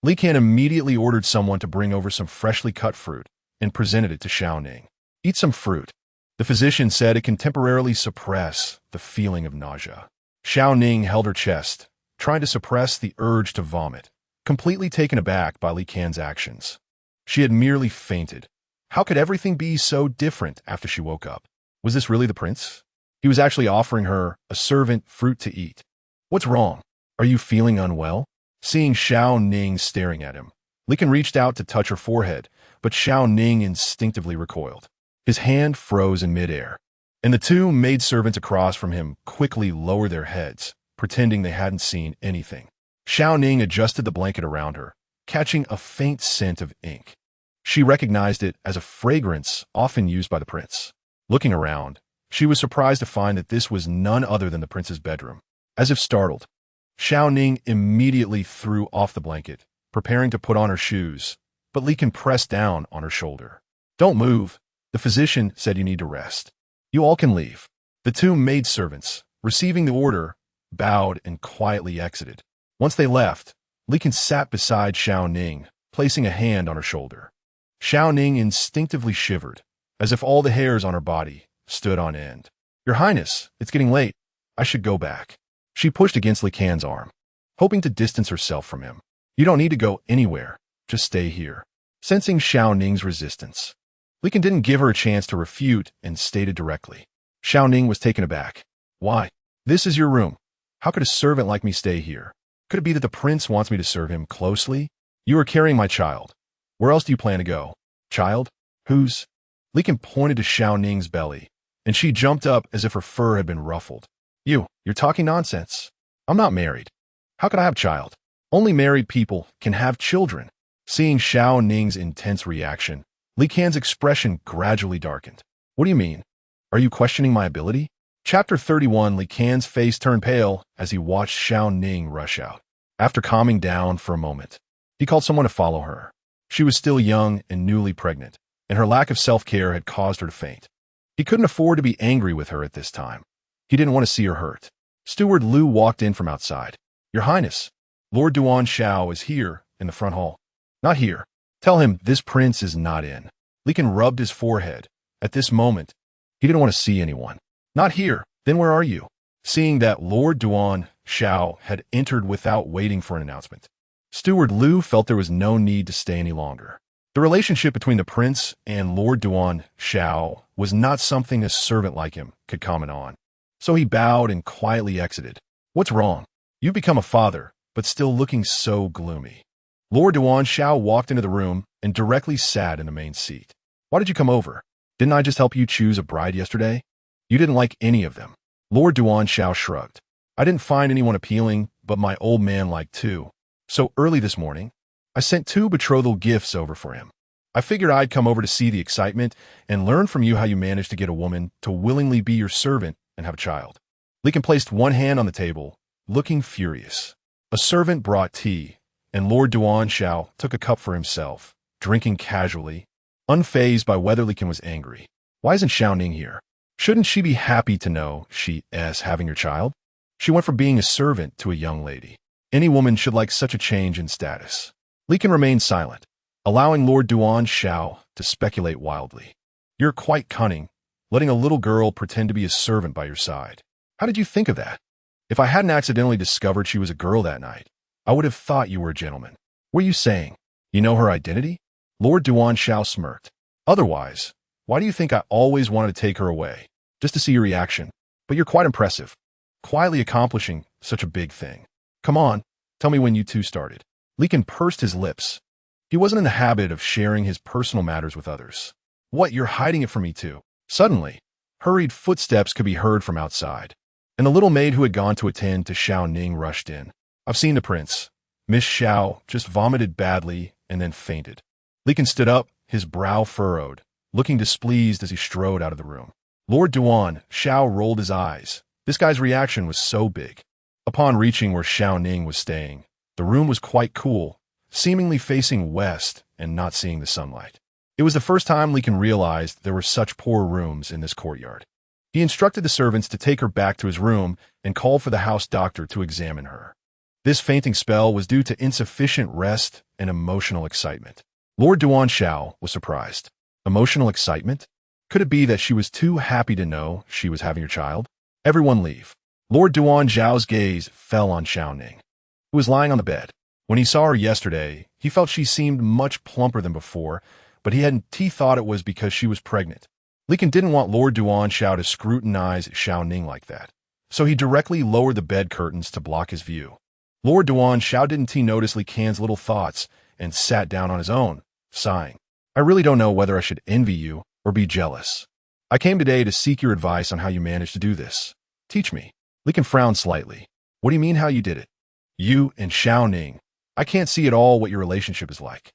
Li Kan immediately ordered someone to bring over some freshly cut fruit and presented it to Shao Ning. Eat some fruit. The physician said it can temporarily suppress the feeling of nausea. Shao Ning held her chest, trying to suppress the urge to vomit, completely taken aback by Li Kan's actions. She had merely fainted. How could everything be so different after she woke up? Was this really the prince? He was actually offering her, a servant, fruit to eat. What's wrong? Are you feeling unwell? Seeing Shao Ning staring at him, Li Kan reached out to touch her forehead, but Shao Ning instinctively recoiled. His hand froze in midair, and the 2 maidservants across from him quickly lowered their heads, pretending they hadn't seen anything. Shao Ning adjusted the blanket around her, catching a faint scent of ink. She recognized it as a fragrance often used by the prince. Looking around, she was surprised to find that this was none other than the prince's bedroom. As if startled, Shao Ning immediately threw off the blanket, preparing to put on her shoes, but Li Kan pressed down on her shoulder. Don't move. The physician said you need to rest. You all can leave. The two maidservants, receiving the order, bowed and quietly exited. Once they left, Li Kan sat beside Shao Ning, placing a hand on her shoulder. Shao Ning instinctively shivered, as if all the hairs on her body stood on end. Your Highness, it's getting late. I should go back. She pushed against Li Kan's arm, hoping to distance herself from him. You don't need to go anywhere. Just stay here. Sensing Shao Ning's resistance, Li Kan didn't give her a chance to refute and stated directly. Shao Ning was taken aback. Why? This is your room. How could a servant like me stay here? Could it be that the prince wants me to serve him closely? You are carrying my child. Where else do you plan to go? Child? Whose? Li Kan pointed to Shao Ning's belly, and she jumped up as if her fur had been ruffled. You're talking nonsense. I'm not married. How could I have a child? Only married people can have children. Seeing Shao Ning's intense reaction, Li Kan's expression gradually darkened. What do you mean? Are you questioning my ability? Chapter 31. Li Kan's face turned pale as he watched Shao Ning rush out. After calming down for a moment, he called someone to follow her. She was still young and newly pregnant, and her lack of self-care had caused her to faint. He couldn't afford to be angry with her at this time. He didn't want to see her hurt. Steward Lu walked in from outside. Your Highness, Lord Duan Shao is here in the front hall. Not here. Tell him this prince is not in. Li Kan rubbed his forehead. At this moment, he didn't want to see anyone. Not here. Then where are you? Seeing that Lord Duan Shao had entered without waiting for an announcement, Steward Lu felt there was no need to stay any longer. The relationship between the prince and Lord Duan Shao was not something a servant like him could comment on. So he bowed and quietly exited. What's wrong? You've become a father, but still looking so gloomy. Lord Duan Shao walked into the room and directly sat in the main seat. Why did you come over? Didn't I just help you choose a bride yesterday? You didn't like any of them. Lord Duan Shao shrugged. I didn't find anyone appealing, but my old man liked two. So early this morning, I sent 2 betrothal gifts over for him. I figured I'd come over to see the excitement and learn from you how you managed to get a woman to willingly be your servant and have a child. Li Kan placed one hand on the table, looking furious. A servant brought tea, and Lord Duan Shao took a cup for himself, drinking casually, unfazed by whether Li Kan was angry. Why isn't Shao Ning here? Shouldn't she be happy to know she is having her child? She went from being a servant to a young lady. Any woman should like such a change in status. Li Kan remained silent, allowing Lord Duan Shao to speculate wildly. You're quite cunning, letting a little girl pretend to be a servant by your side. How did you think of that? If I hadn't accidentally discovered she was a girl that night, I would have thought you were a gentleman. What are you saying? You know her identity? Lord Duan Shao smirked. Otherwise, why do you think I always wanted to take her away? Just to see your reaction. But you're quite impressive, quietly accomplishing such a big thing. Come on, tell me when you two started. Li Kan pursed his lips. He wasn't in the habit of sharing his personal matters with others. What, you're hiding it from me too? Suddenly, hurried footsteps could be heard from outside, and the little maid who had gone to attend to Shao Ning rushed in. I've seen the prince. Miss Shao just vomited badly and then fainted. Li Kan stood up, his brow furrowed, looking displeased as he strode out of the room. Lord Duan Shao rolled his eyes. This guy's reaction was so big. Upon reaching where Shao Ning was staying, the room was quite cool, seemingly facing west and not seeing the sunlight. It was the first time Li Kan realized there were such poor rooms in this courtyard. He instructed the servants to take her back to his room and call for the house doctor to examine her. This fainting spell was due to insufficient rest and emotional excitement. Lord Duan Shao was surprised. Emotional excitement? Could it be that she was too happy to know she was having her child? Everyone leave. Lord Duan Zhao's gaze fell on Shao Ning, who was lying on the bed. When he saw her yesterday, he felt she seemed much plumper than before, but he thought it was because she was pregnant. Li Kan didn't want Lord Duan Shao to scrutinize Shao Ning like that, so he directly lowered the bed curtains to block his view. Lord Duan Shao didn't notice Li Kan's little thoughts and sat down on his own, sighing. I really don't know whether I should envy you or be jealous. I came today to seek your advice on how you managed to do this. Teach me. Li Kan frowned slightly. What do you mean how you did it? You and Shao Ning. I can't see at all what your relationship is like.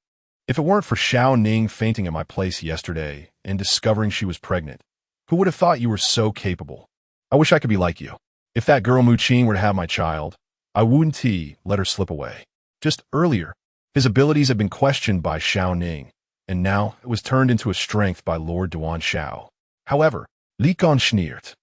If it weren't for Shao Ning fainting at my place yesterday and discovering she was pregnant, who would have thought you were so capable? I wish I could be like you. If that girl Mu Qing were to have my child, I wouldn't let her slip away. Just earlier, his abilities had been questioned by Shao Ning, and now it was turned into a strength by Lord Duan Shao. However, Li Gon'It,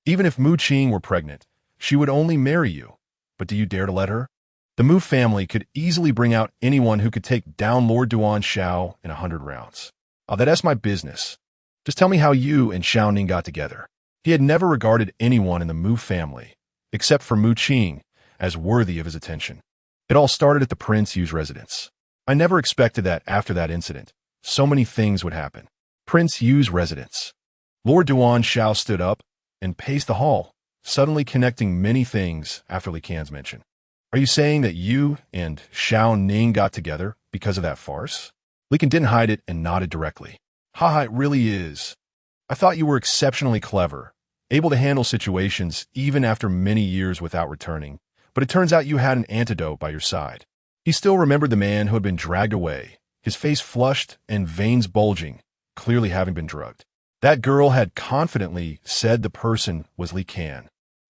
even if Mu Qing were pregnant, she would only marry you. But do you dare to let her? The Mu family could easily bring out anyone who could take down Lord Duan Shao in 100 rounds. Oh, that's my business. Just tell me how you and Shao Ning got together. He had never regarded anyone in the Mu family, except for Mu Qing, as worthy of his attention. It all started at the Prince Yu's residence. I never expected that after that incident, so many things would happen. Prince Yu's residence. Lord Duan Shao stood up and paced the hall, suddenly connecting many things after Li Can's mention. Are you saying that you and Shao Ning got together because of that farce? Li Can didn't hide it and nodded directly. Haha, it really is. I thought you were exceptionally clever, able to handle situations even after many years without returning, but it turns out you had an antidote by your side. He still remembered the man who had been dragged away, his face flushed and veins bulging, clearly having been drugged. That girl had confidently said the person was Li Can,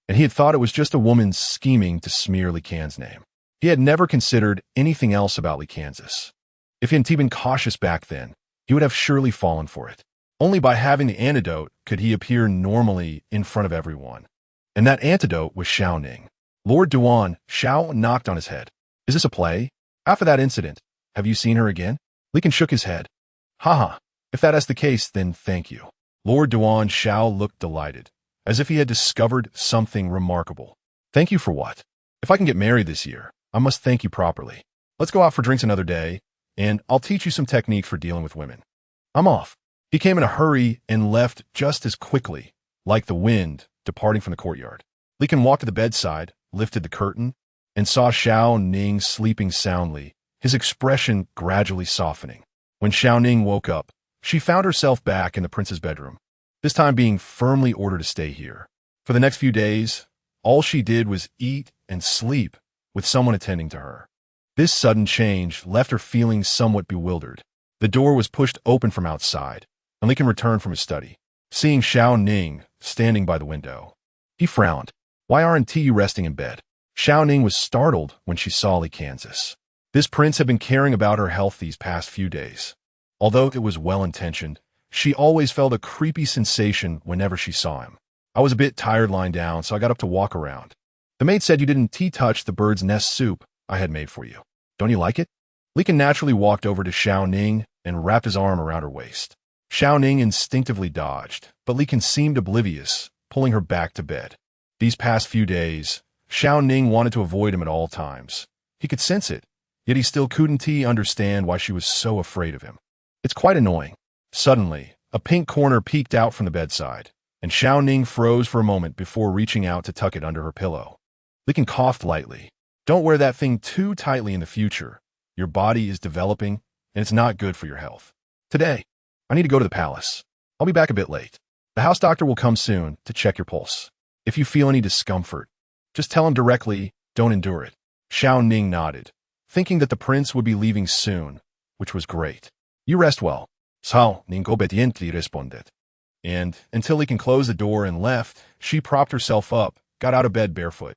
and he had thought it was just a woman scheming to smear Li Can's name. He had never considered anything else about Li Can's. If he hadn't been cautious back then, he would have surely fallen for it. Only by having the antidote could he appear normally in front of everyone. And that antidote was Shao Ning. Lord Duan Shao knocked on his head. Is this a play? After that incident, have you seen her again? Li Can shook his head. Haha, if that is the case, then thank you. Lord Duan Shao looked delighted, as if he had discovered something remarkable. Thank you for what? If I can get married this year, I must thank you properly. Let's go out for drinks another day, and I'll teach you some technique for dealing with women. I'm off. He came in a hurry and left just as quickly, like the wind, departing from the courtyard. Li Can walked to the bedside, lifted the curtain, and saw Shao Ning sleeping soundly, his expression gradually softening. When Shao Ning woke up, she found herself back in the prince's bedroom, this time being firmly ordered to stay here. For the next few days, all she did was eat and sleep with someone attending to her. This sudden change left her feeling somewhat bewildered. The door was pushed open from outside, and Li Can returned from his study, seeing Shao Ning standing by the window. He frowned. Why aren't you resting in bed? Shao Ning was startled when she saw Li Can's. This prince had been caring about her health these past few days. Although it was well-intentioned, she always felt a creepy sensation whenever she saw him. I was a bit tired lying down, so I got up to walk around. The maid said you didn't touch the bird's nest soup I had made for you. Don't you like it? Li Can naturally walked over to Shao Ning and wrapped his arm around her waist. Shao Ning instinctively dodged, but Li Can seemed oblivious, pulling her back to bed. These past few days, Shao Ning wanted to avoid him at all times. He could sense it, yet he still couldn't understand why she was so afraid of him. It's quite annoying. Suddenly, a pink corner peeked out from the bedside, and Shao Ning froze for a moment before reaching out to tuck it under her pillow. Li Can coughed lightly. Don't wear that thing too tightly in the future. Your body is developing, and it's not good for your health. Today, I need to go to the palace. I'll be back a bit late. The house doctor will come soon to check your pulse. If you feel any discomfort, just tell him directly, don't endure it. Shao Ning nodded, thinking that the prince would be leaving soon, which was great. You rest well. Shao Ning obediently responded. And until he can close the door and left, she propped herself up, got out of bed barefoot,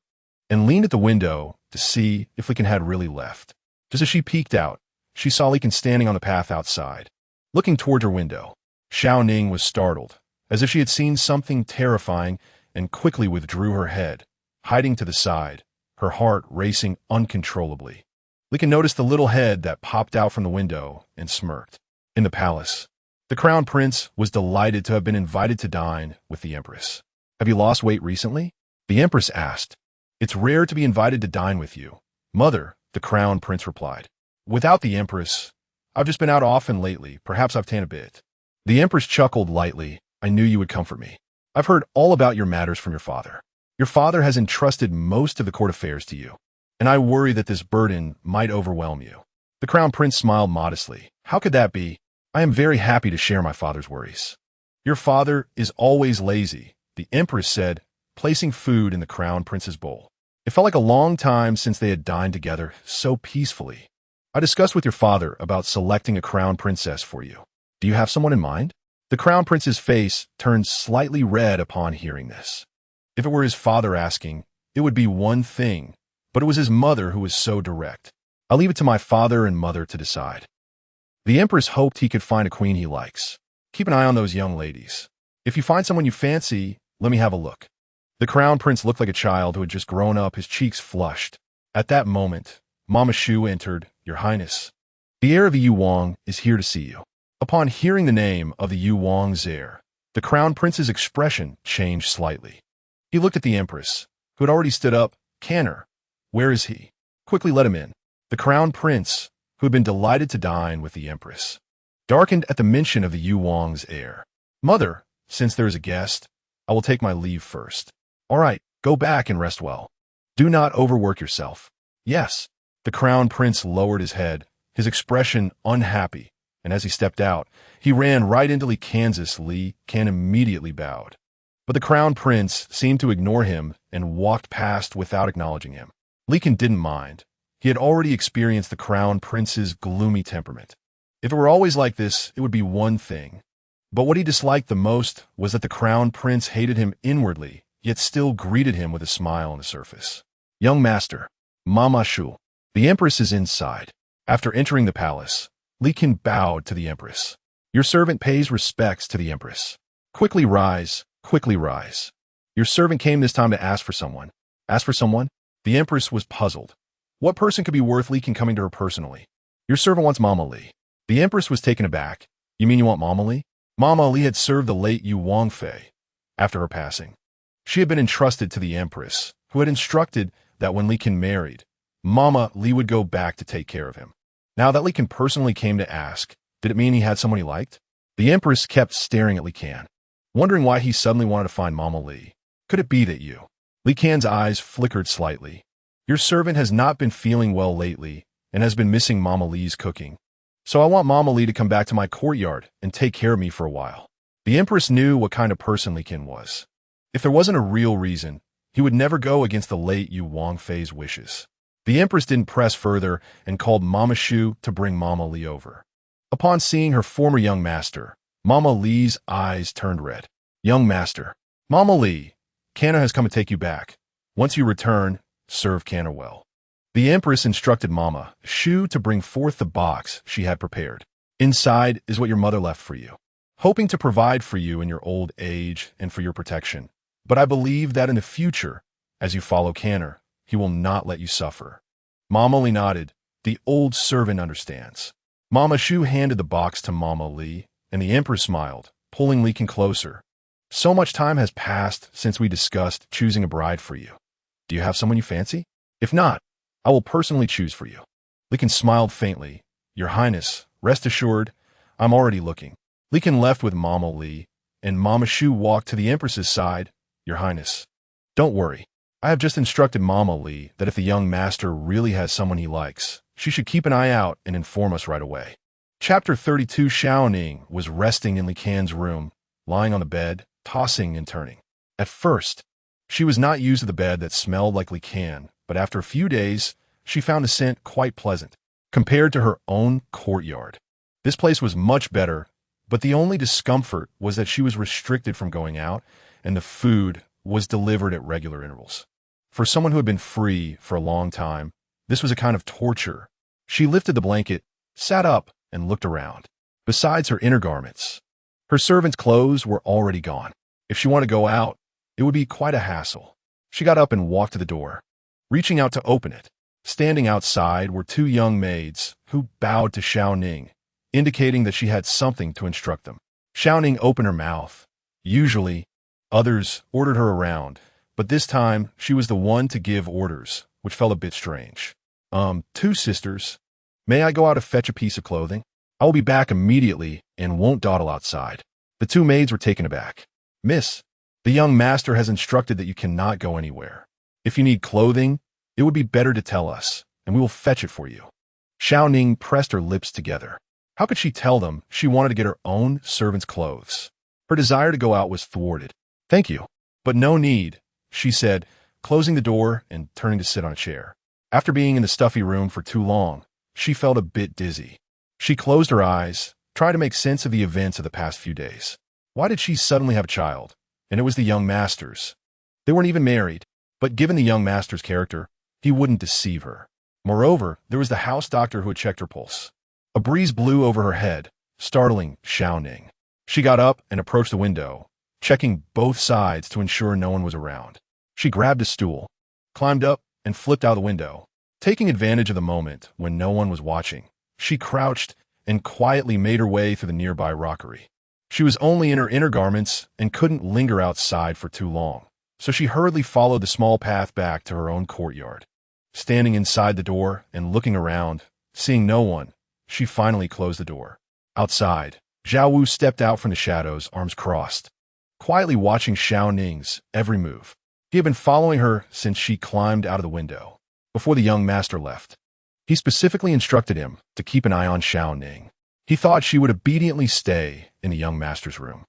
and leaned at the window to see if Li Can had really left. Just as she peeked out, she saw Li Can standing on the path outside, looking toward her window. Shao Ning was startled, as if she had seen something terrifying, and quickly withdrew her head, hiding to the side, her heart racing uncontrollably. Li Can noticed the little head that popped out from the window and smirked. In the palace, the crown prince was delighted to have been invited to dine with the empress. Have you lost weight recently? The empress asked. It's rare to be invited to dine with you. Mother, the crown prince replied. Without the empress, I've just been out often lately. Perhaps I've tanned a bit. The empress chuckled lightly. I knew you would comfort me. I've heard all about your matters from your father. Your father has entrusted most of the court affairs to you, and I worry that this burden might overwhelm you. The crown prince smiled modestly. How could that be? I am very happy to share my father's worries. Your father is always lazy, the empress said, placing food in the crown prince's bowl. It felt like a long time since they had dined together so peacefully. I discussed with your father about selecting a crown princess for you. Do you have someone in mind? The crown prince's face turned slightly red upon hearing this. If it were his father asking, it would be one thing, but it was his mother who was so direct. I'll leave it to my father and mother to decide. The empress hoped he could find a queen he likes. Keep an eye on those young ladies. If you find someone you fancy, let me have a look. The crown prince looked like a child who had just grown up, his cheeks flushed. At that moment, Mama Shu entered. Your Highness, the heir of the Yuwang is here to see you. Upon hearing the name of the Yuwang's heir, the crown prince's expression changed slightly. He looked at the empress, who had already stood up. Canner, where is he? Quickly let him in. The crown prince, who had been delighted to dine with the empress, darkened at the mention of the Yuwang's heir. Mother, since there is a guest, I will take my leave first. All right, go back and rest well. Do not overwork yourself. Yes. The crown prince lowered his head, his expression unhappy, and as he stepped out, he ran right into Li Can immediately bowed. But the crown prince seemed to ignore him and walked past without acknowledging him. Li Can didn't mind. He had already experienced the crown prince's gloomy temperament. If it were always like this, it would be one thing. But what he disliked the most was that the crown prince hated him inwardly, yet still greeted him with a smile on the surface. Young master, Mama Shu. The empress is inside. After entering the palace, Li Can bowed to the empress. Your servant pays respects to the empress. Quickly rise, quickly rise. Your servant came this time to ask for someone. Ask for someone? The empress was puzzled. What person could be worth Li Can coming to her personally? Your servant wants Mama Li. The empress was taken aback. You mean you want Mama Li? Mama Li had served the late Yu Wangfei. After her passing, she had been entrusted to the empress, who had instructed that when Li Can married, Mama Li would go back to take care of him. Now that Li Can personally came to ask, did it mean he had someone he liked? The empress kept staring at Li Can, wondering why he suddenly wanted to find Mama Li. Could it be that you? Li Can's eyes flickered slightly. Your servant has not been feeling well lately and has been missing Mama Li's cooking. So I want Mama Li to come back to my courtyard and take care of me for a while. The empress knew what kind of person Li Can was. If there wasn't a real reason, he would never go against the late Yu Wangfei's wishes. The empress didn't press further and called Mama Shu to bring Mama Li over. Upon seeing her former young master, Mama Li's eyes turned red. Young master, Mama Li, Canna has come to take you back. Once you return, serve Canna well. The empress instructed Mama Shu to bring forth the box she had prepared. Inside is what your mother left for you, hoping to provide for you in your old age and for your protection. But I believe that in the future, as you follow Canner, he will not let you suffer. Mama Li nodded. The old servant understands. Mama Shu handed the box to Mama Li, and the empress smiled, pulling Li Can closer. So much time has passed since we discussed choosing a bride for you. Do you have someone you fancy? If not, I will personally choose for you. Li Can smiled faintly. Your Highness, rest assured, I'm already looking. Li Can left with Mama Li, and Mama Shu walked to the empress's side. Your Highness, don't worry. I have just instructed Mama Li that if the young master really has someone he likes, she should keep an eye out and inform us right away. Chapter 32. Shao Ning was resting in Li Can's room, lying on the bed, tossing and turning. At first, she was not used to the bed that smelled like Li Can, but after a few days, she found the scent quite pleasant, compared to her own courtyard. This place was much better, but the only discomfort was that she was restricted from going out, and the food was delivered at regular intervals. For someone who had been free for a long time, this was a kind of torture. She lifted the blanket, sat up, and looked around. Besides her inner garments, her servant's clothes were already gone. If she wanted to go out, it would be quite a hassle. She got up and walked to the door, reaching out to open it. Standing outside were two young maids who bowed to Shao Ning, indicating that she had something to instruct them. Shao Ning opened her mouth. Usually, others ordered her around, but this time she was the one to give orders, which felt a bit strange. Two sisters, may I go out to fetch a piece of clothing? I will be back immediately and won't dawdle outside. The two maids were taken aback. Miss, the young master has instructed that you cannot go anywhere. If you need clothing, it would be better to tell us, and we will fetch it for you. Shao Ning pressed her lips together. How could she tell them she wanted to get her own servant's clothes? Her desire to go out was thwarted. Thank you, but no need, she said, closing the door and turning to sit on a chair. After being in the stuffy room for too long, she felt a bit dizzy. She closed her eyes, tried to make sense of the events of the past few days. Why did she suddenly have a child? And it was the young master's. They weren't even married, but given the young master's character, he wouldn't deceive her. Moreover, there was the house doctor who had checked her pulse. A breeze blew over her head, startling Shao Ning. She got up and approached the window, checking both sides to ensure no one was around. She grabbed a stool, climbed up, and flipped out the window. Taking advantage of the moment when no one was watching, she crouched and quietly made her way through the nearby rockery. She was only in her inner garments and couldn't linger outside for too long, so she hurriedly followed the small path back to her own courtyard. Standing inside the door and looking around, seeing no one, she finally closed the door. Outside, Zhao Wu stepped out from the shadows, arms crossed, quietly watching Shao Ning's every move. He had been following her since she climbed out of the window. Before the young master left, he specifically instructed him to keep an eye on Shao Ning. He thought she would obediently stay in the young master's room.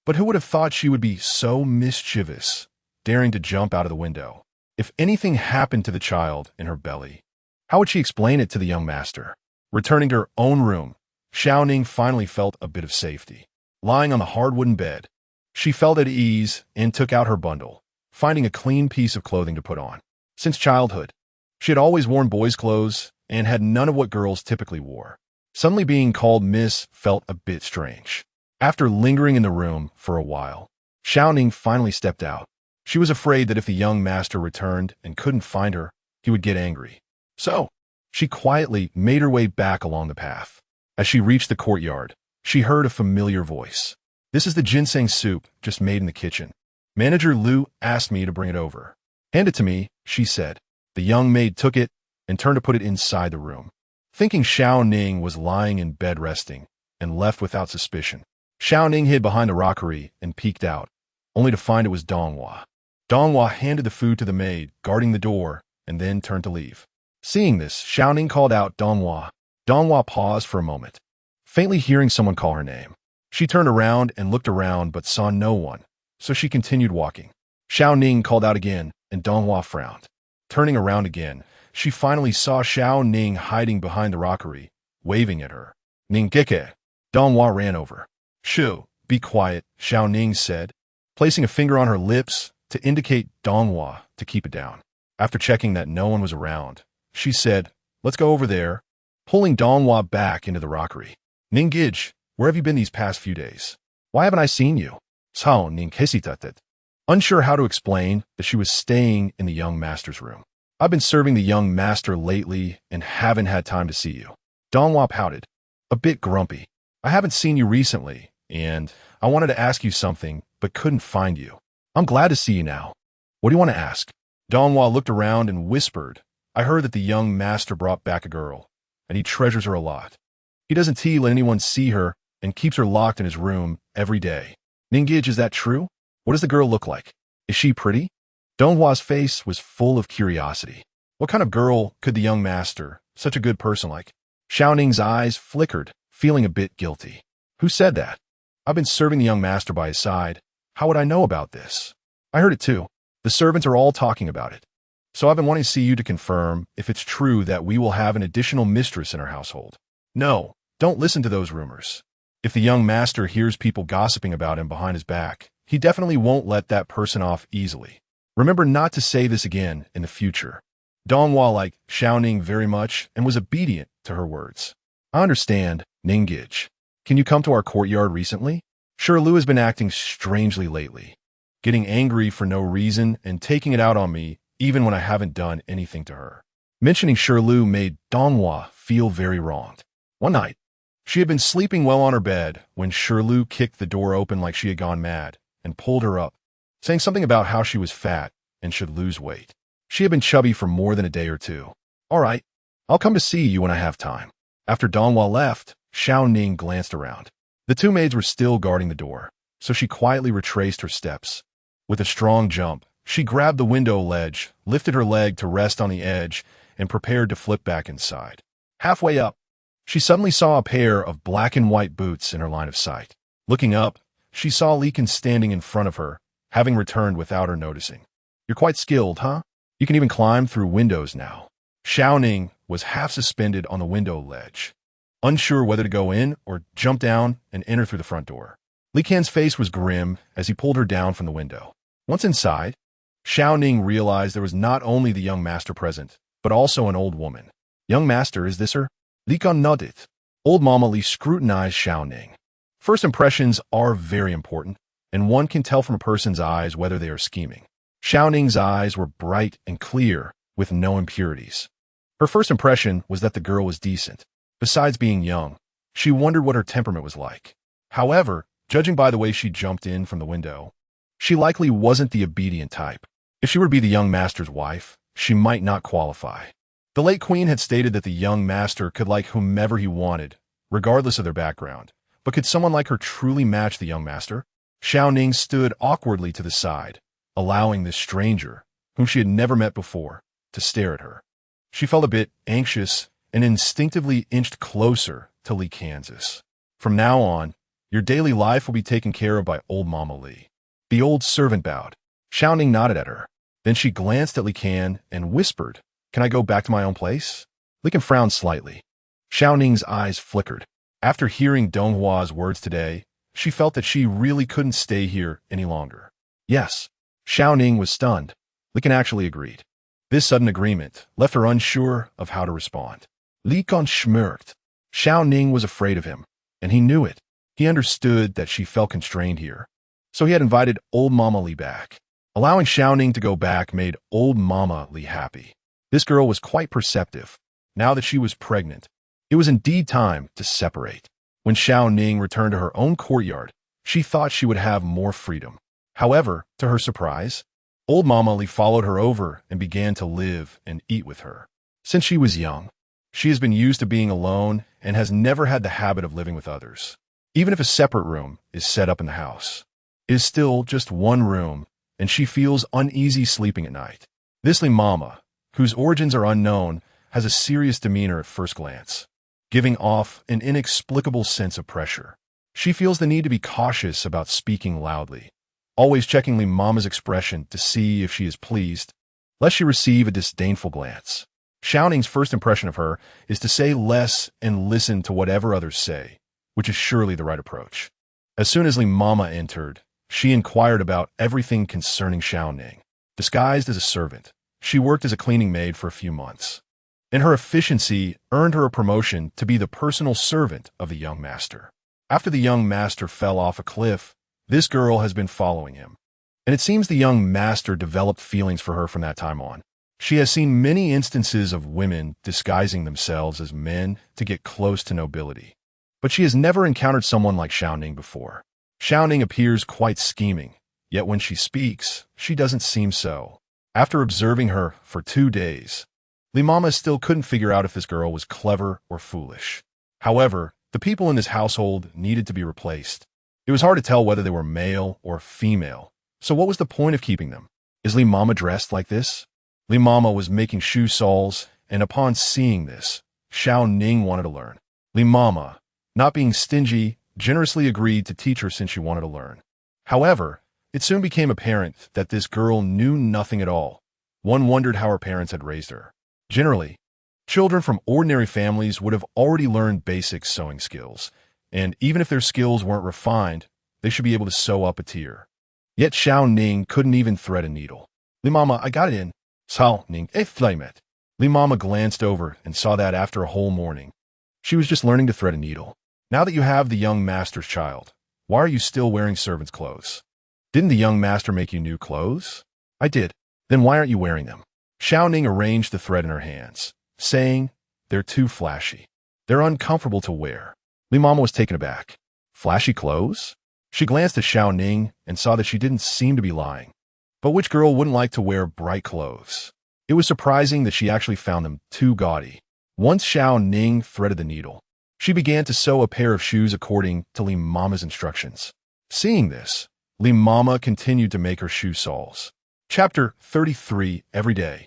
But who would have thought she would be so mischievous, daring to jump out of the window? If anything happened to the child in her belly, how would she explain it to the young master? Returning to her own room, Shao Ning finally felt a bit of safety. Lying on the hard wooden bed, she felt at ease and took out her bundle, finding a clean piece of clothing to put on. Since childhood, she had always worn boys' clothes and had none of what girls typically wore. Suddenly being called Miss felt a bit strange. After lingering in the room for a while, Shao Ning finally stepped out. She was afraid that if the young master returned and couldn't find her, he would get angry. So, she quietly made her way back along the path. As she reached the courtyard, she heard a familiar voice. "This is the ginseng soup just made in the kitchen. Manager Liu asked me to bring it over." "Hand it to me," she said. The young maid took it and turned to put it inside the room. Thinking Shao Ning was lying in bed resting and left without suspicion, Shao Ning hid behind the rockery and peeked out, only to find it was Donghua. Donghua handed the food to the maid, guarding the door, and then turned to leave. Seeing this, Shao Ning called out Donghua. Donghua paused for a moment, faintly hearing someone call her name. She turned around and looked around but saw no one, so she continued walking. Shao Ning called out again, and Donghua frowned. Turning around again, she finally saw Shao Ning hiding behind the rockery, waving at her. "Ning.It." Donghua ran over. "Shoo, be quiet," Shao Ning said, placing a finger on her lips to indicate Donghua to keep it down. After checking that no one was around, she said, "Let's go over there," pulling Donghua back into the rockery. "Ning.It, where have you been these past few days? Why haven't I seen you?" Shao Ning.It. Unsure how to explain that she was staying in the young master's room. "I've been serving the young master lately and haven't had time to see you." Donghua pouted, a bit grumpy. "I haven't seen you recently, and I wanted to ask you something, but couldn't find you. I'm glad to see you now. What do you want to ask?" Donghua looked around and whispered, "I heard that the young master brought back a girl, and he treasures her a lot. He doesn't let anyone see her and keeps her locked in his room every day. Ning.It, is that true? What does the girl look like? Is she pretty?" Donghua's face was full of curiosity. What kind of girl could the young master, such a good person, like? Shao Ning's eyes flickered, feeling a bit guilty. "Who said that? I've been serving the young master by his side. How would I know about this?" "I heard it too. The servants are all talking about it. So I've been wanting to see you to confirm if it's true that we will have an additional mistress in our household." "No, don't listen to those rumors. If the young master hears people gossiping about him behind his back, he definitely won't let that person off easily. Remember not to say this again in the future." Donghua liked Shao Ning very much and was obedient to her words. "I understand, Ning.It. Can you come to our courtyard recently? Liu has been acting strangely lately, getting angry for no reason and taking it out on me even when I haven't done anything to her." Mentioning Liu made Donghua feel very wronged. One night, she had been sleeping well on her bed when Liu kicked the door open like she had gone mad and pulled her up, saying something about how she was fat and should lose weight. She had been chubby for more than a day or two. "All right, I'll come to see you when I have time." After Donghua left, Shao Ning glanced around. The two maids were still guarding the door, so she quietly retraced her steps. With a strong jump, she grabbed the window ledge, lifted her leg to rest on the edge, and prepared to flip back inside. Halfway up, she suddenly saw a pair of black and white boots in her line of sight. Looking up, she saw Liken standing in front of her, having returned without her noticing. "You're quite skilled, huh? You can even climb through windows now." Shao Ning was half suspended on the window ledge, unsure whether to go in or jump down and enter through the front door. Li Kan's face was grim as he pulled her down from the window. Once inside, Shao Ning realized there was not only the young master present, but also an old woman. "Young master, is this her?" Li Kan nodded. Old Mama Li scrutinized Shao Ning. First impressions are very important, and one can tell from a person's eyes whether they are scheming. Shao Ning's eyes were bright and clear, with no impurities. Her first impression was that the girl was decent. Besides being young, she wondered what her temperament was like. However, judging by the way she jumped in from the window, she likely wasn't the obedient type. If she were to be the young master's wife, she might not qualify. The late queen had stated that the young master could like whomever he wanted, regardless of their background. But could someone like her truly match the young master? Shao Ning stood awkwardly to the side, allowing this stranger, whom she had never met before, to stare at her. She felt a bit anxious and instinctively inched closer to Li Kansas. From now on, your daily life will be taken care of by old Mama Li. The old servant bowed. Shao Ning nodded at her. Then she glanced at Li Kan and whispered, "Can I go back to my own place?" Li Kan frowned slightly. Shao Ning's eyes flickered. After hearing Dong Hua's words today, she felt that she really couldn't stay here any longer. Yes. Shao Ning was stunned. Li Kan actually agreed. This sudden agreement left her unsure of how to respond. Li Kan smirked. Shao Ning was afraid of him, and he knew it. He understood that she felt constrained here. So he had invited old Mama Li back. Allowing Shao Ning to go back made old Mama Li happy. This girl was quite perceptive. Now that she was pregnant, it was indeed time to separate. When Shao Ning returned to her own courtyard, she thought she would have more freedom. However, to her surprise, old Mama Li followed her over and began to live and eat with her. Since she was young, she has been used to being alone and has never had the habit of living with others. Even if a separate room is set up in the house, it is still just one room, and she feels uneasy sleeping at night. This Li Mama, whose origins are unknown, has a serious demeanor at first glance, giving off an inexplicable sense of pressure. She feels the need to be cautious about speaking loudly, always checking Li Mama's expression to see if she is pleased, lest she receive a disdainful glance. Shao Ning's first impression of her is to say less and listen to whatever others say, which is surely the right approach. As soon as Li Mama entered, she inquired about everything concerning Shao Ning. Disguised as a servant, she worked as a cleaning maid for a few months, and her efficiency earned her a promotion to be the personal servant of the young master. After the young master fell off a cliff, this girl has been following him, and it seems the young master developed feelings for her from that time on. She has seen many instances of women disguising themselves as men to get close to nobility, but she has never encountered someone like Shao Ning before. Shao Ning appears quite scheming, yet when she speaks, she doesn't seem so. After observing her for 2 days, Li Mama still couldn't figure out if this girl was clever or foolish. However, the people in this household needed to be replaced. It was hard to tell whether they were male or female, so what was the point of keeping them? Is Li Mama dressed like this? Li Mama was making shoe soles, and upon seeing this, Shao Ning wanted to learn. Li Mama, not being stingy, generously agreed to teach her since she wanted to learn. However, it soon became apparent that this girl knew nothing at all. One wondered how her parents had raised her. Generally, children from ordinary families would have already learned basic sewing skills, and even if their skills weren't refined, they should be able to sew up a tear. Yet Shao Ning couldn't even thread a needle. Li Mama, I got it in. Shao Ning.It. Li Mama glanced over and saw that after a whole morning, she was just learning to thread a needle. Now that you have the young master's child, why are you still wearing servant's clothes? Didn't the young master make you new clothes? I did. Then why aren't you wearing them? Shao Ning arranged the thread in her hands, saying, "They're too flashy. They're uncomfortable to wear." Li Mama was taken aback. Flashy clothes? She glanced at Shao Ning and saw that she didn't seem to be lying. But which girl wouldn't like to wear bright clothes? It was surprising that she actually found them too gaudy. Once Shao Ning threaded the needle, she began to sew a pair of shoes according to Li Mama's instructions. Seeing this, Li Mama continued to make her shoe soles. Chapter 33. Every day.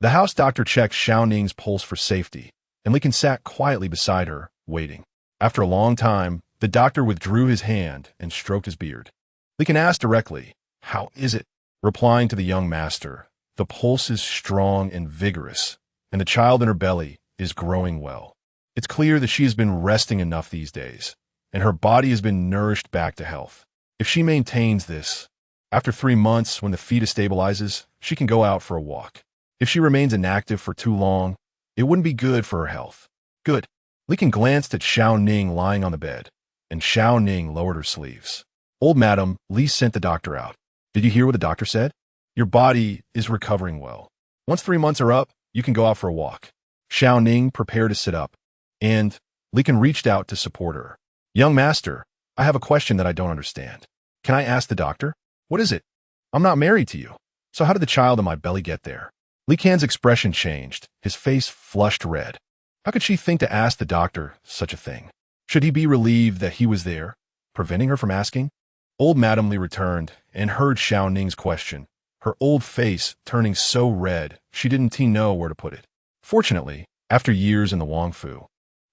The house doctor checked Shao Ning's pulse for safety, and Li Kan sat quietly beside her, waiting. After a long time, the doctor withdrew his hand and stroked his beard. Li Kan asked directly, "How is it?" Replying to the young master, "The pulse is strong and vigorous, and the child in her belly is growing well. It's clear that she has been resting enough these days, and her body has been nourished back to health. If she maintains this, after 3 months, when the fetus stabilizes, she can go out for a walk. If she remains inactive for too long, it wouldn't be good for her health." "Good." Li Ken glanced at Shao Ning lying on the bed, and Shao Ning lowered her sleeves. Old madam, Li sent the doctor out. Did you hear what the doctor said? Your body is recovering well. Once 3 months are up, you can go out for a walk. Shao Ning prepared to sit up, and Li Ken reached out to support her. Young master, I have a question that I don't understand. Can I ask the doctor? What is it? I'm not married to you. So how did the child in my belly get there? Li Can's expression changed. His face flushed red. How could she think to ask the doctor such a thing? Should he be relieved that he was there, preventing her from asking? Old Madam Li returned and heard Shao Ning's question, her old face turning so red she didn't know where to put it. Fortunately, after years in the Wang Fu,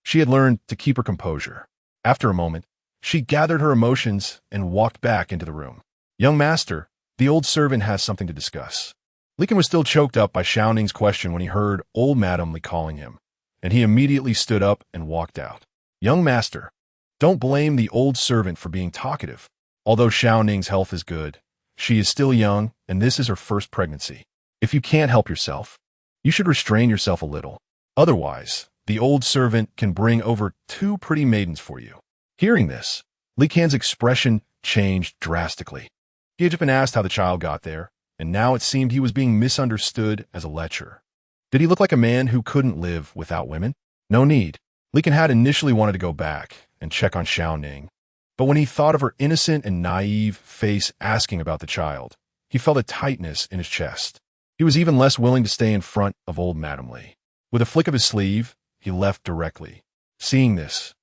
she had learned to keep her composure. After a moment, she gathered her emotions and walked back into the room. Young master, the old servant has something to discuss. Li Ken was still choked up by Shao Ning's question when he heard old Madam Li calling him, and he immediately stood up and walked out. Young master, don't blame the old servant for being talkative. Although Shao Ning's health is good, she is still young, and this is her first pregnancy. If you can't help yourself, you should restrain yourself a little. Otherwise, the old servant can bring over 2 pretty maidens for you. Hearing this, Li Can's expression changed drastically. He had just been asked how the child got there, and now it seemed he was being misunderstood as a lecher. Did he look like a man who couldn't live without women? No need. Li Ken had initially wanted to go back and check on Shao Ning, but when he thought of her innocent and naive face asking about the child, he felt a tightness in his chest. He was even less willing to stay in front of old Madam Li. With a flick of his sleeve, he left directly. Seeing this,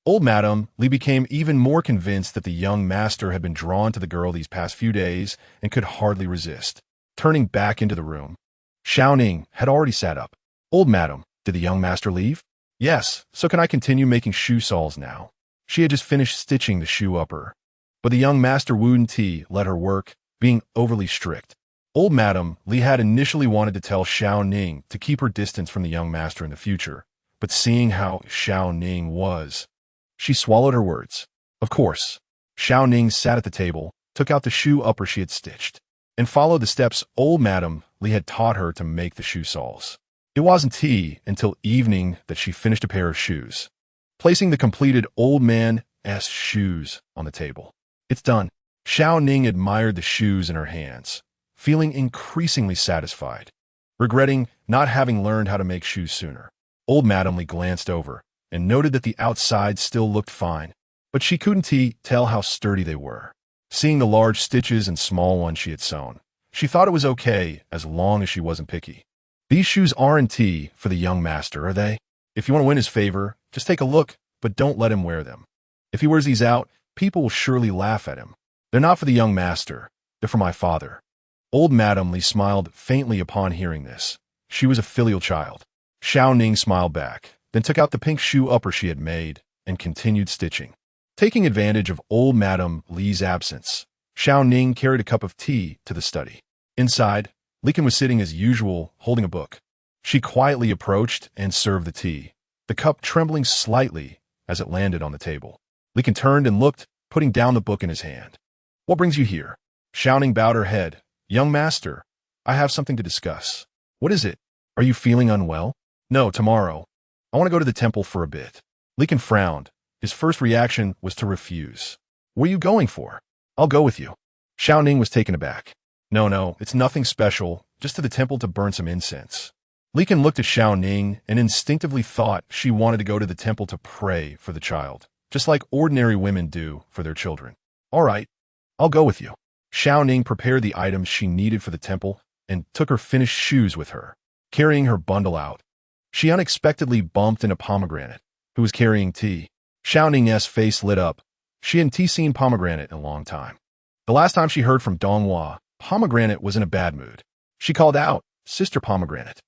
old Madam Li became even more convinced that the young master had been drawn to the girl these past few days and could hardly resist. Turning back into the room, Shao Ning had already sat up. Old Madam, did the young master leave? Yes, so can I continue making shoe soles now? She had just finished stitching the shoe upper, but the young master wouldn't let her work, being overly strict. Old Madam Li had initially wanted to tell Shao Ning to keep her distance from the young master in the future, but seeing how Shao Ning was, she swallowed her words. Of course, Shao Ning sat at the table, took out the shoe upper she had stitched, and followed the steps old Madam Li had taught her to make the shoe soles. It wasn't until evening that she finished a pair of shoes, placing the completed old man's shoes on the table. It's done. Shao Ning admired the shoes in her hands, feeling increasingly satisfied, regretting not having learned how to make shoes sooner. Old Madam Li glanced over and noted that the outside still looked fine, but she couldn't tell how sturdy they were. Seeing the large stitches and small ones she had sewn, she thought it was okay as long as she wasn't picky. These shoes aren't for the young master, are they? If you want to win his favor, just take a look, but don't let him wear them. If he wears these out, people will surely laugh at him. They're not for the young master, they're for my father. Old Madam Li smiled faintly upon hearing this. She was a filial child. Shao Ning smiled back, then took out the pink shoe upper she had made and continued stitching. Taking advantage of old Madam Li's absence, Shao Ning carried a cup of tea to the study. Inside, Li Ken was sitting as usual, holding a book. She quietly approached and served the tea, the cup trembling slightly as it landed on the table. Li Ken turned and looked, putting down the book in his hand. What brings you here? Shao Ning bowed her head. Young master, I have something to discuss. What is it? Are you feeling unwell? No, tomorrow. I want to go to the temple for a bit. Li Ken frowned. His first reaction was to refuse. What are you going for? I'll go with you. Shao Ning was taken aback. No, it's nothing special, just to the temple to burn some incense. Li Ken looked at Shao Ning and instinctively thought she wanted to go to the temple to pray for the child, just like ordinary women do for their children. All right, I'll go with you. Shao Ning prepared the items she needed for the temple and took her finished shoes with her. Carrying her bundle out, she unexpectedly bumped into Pomegranate, who was carrying tea. Shao Ning's face lit up. She hadn't seen Pomegranate in a long time. The last time she heard from Donghua, Pomegranate was in a bad mood. She called out, Sister Pomegranate.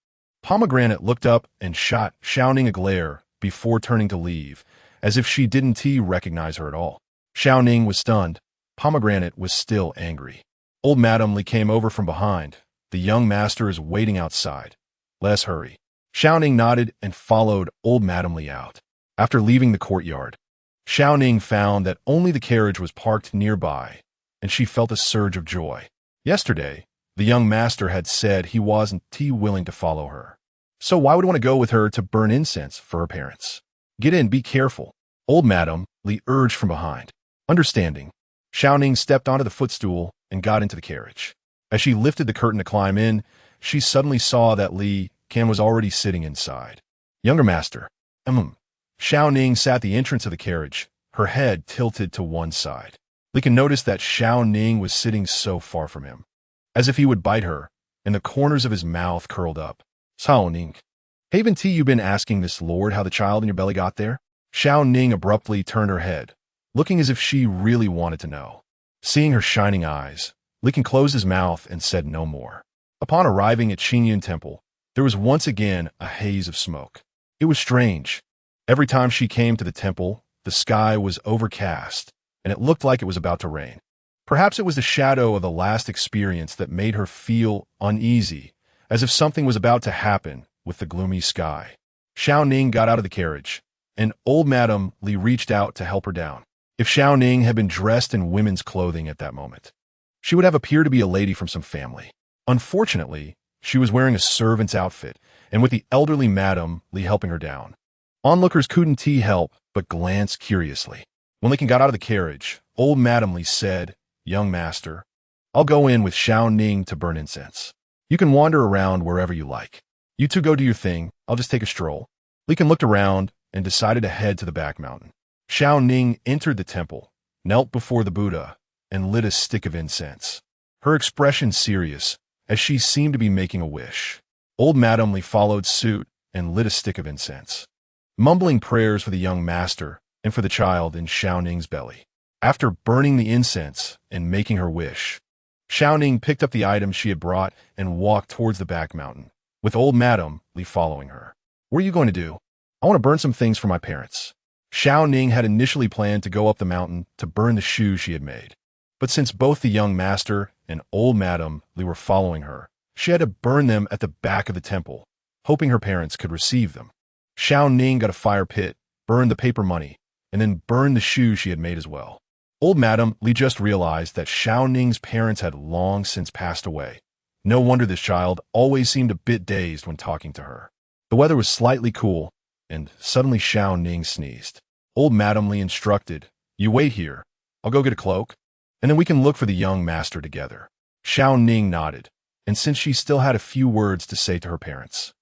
Pomegranate looked up and shot Shao Ning a glare before turning to leave, as if she didn't recognize her at all. Shao Ning was stunned. Pomegranate was still angry. Old Madam Li came over from behind. The young master is waiting outside. Let's hurry. Shao Ning nodded and followed old Madam Li out. After leaving the courtyard, Shao Ning found that only the carriage was parked nearby, and she felt a surge of joy. Yesterday, the young master had said he wasn't willing to follow her. So why would he want to go with her to burn incense for her parents? Get in, be careful. Old Madam Li urged from behind. Understanding, Shao Ning stepped onto the footstool and got into the carriage. As she lifted the curtain to climb in, she suddenly saw that Li Kan was already sitting inside. Younger master. Shao Ning sat at the entrance of the carriage, her head tilted to one side. Li Kan noticed that Shao Ning was sitting so far from him, as if he would bite her, and the corners of his mouth curled up. Shao Ning. Haven't you been asking this lord how the child in your belly got there? Shao Ning abruptly turned her head, looking as if she really wanted to know. Seeing her shining eyes, Li Kan closed his mouth and said no more. Upon arriving at Qingyun Temple, there was once again a haze of smoke. It was strange. Every time she came to the temple, the sky was overcast, and it looked like it was about to rain. Perhaps it was the shadow of the last experience that made her feel uneasy, as if something was about to happen with the gloomy sky. Shao Ning got out of the carriage, and old Madam Li reached out to help her down. If Shao Ning had been dressed in women's clothing at that moment, she would have appeared to be a lady from some family. Unfortunately, she was wearing a servant's outfit, and with the elderly Madam Li helping her down. Onlookers couldn't help but glance curiously. When Li Kan got out of the carriage, old Madam Li said, "Young master, I'll go in with Shao Ning to burn incense. You can wander around wherever you like. You two go do your thing, I'll just take a stroll." Li Kan looked around and decided to head to the back mountain. Shao Ning entered the temple, knelt before the Buddha, and lit a stick of incense. Her expression serious, as she seemed to be making a wish. Old Madam Li followed suit and lit a stick of incense, mumbling prayers for the young master and for the child in Shao Ning's belly. After burning the incense and making her wish, Shao Ning picked up the items she had brought and walked towards the back mountain, with old Madam Li following her. "What are you going to do?" "I want to burn some things for my parents." Shao Ning had initially planned to go up the mountain to burn the shoes she had made. But since both the young master and old Madam Li were following her, she had to burn them at the back of the temple, hoping her parents could receive them. Shao Ning got a fire pit, burned the paper money, and then burned the shoes she had made as well. Old Madam Li just realized that Shao Ning's parents had long since passed away. No wonder this child always seemed a bit dazed when talking to her. The weather was slightly cool, and suddenly Shao Ning sneezed. Old Madam Li instructed, "You wait here. I'll go get a cloak, and then we can look for the young master together." Shao Ning nodded, and since she still had a few words to say to her parents,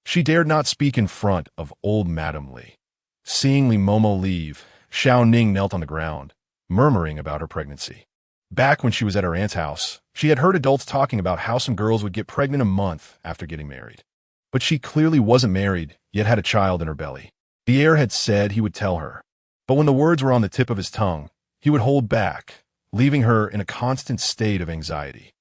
she dared not speak in front of old Madam Li. Seeing Li Momo leave, Shao Ning knelt on the ground, murmuring about her pregnancy. Back when she was at her aunt's house, she had heard adults talking about how some girls would get pregnant a month after getting married. But she clearly wasn't married, yet had a child in her belly. The heir had said he would tell her, but when the words were on the tip of his tongue, he would hold back, leaving her in a constant state of anxiety.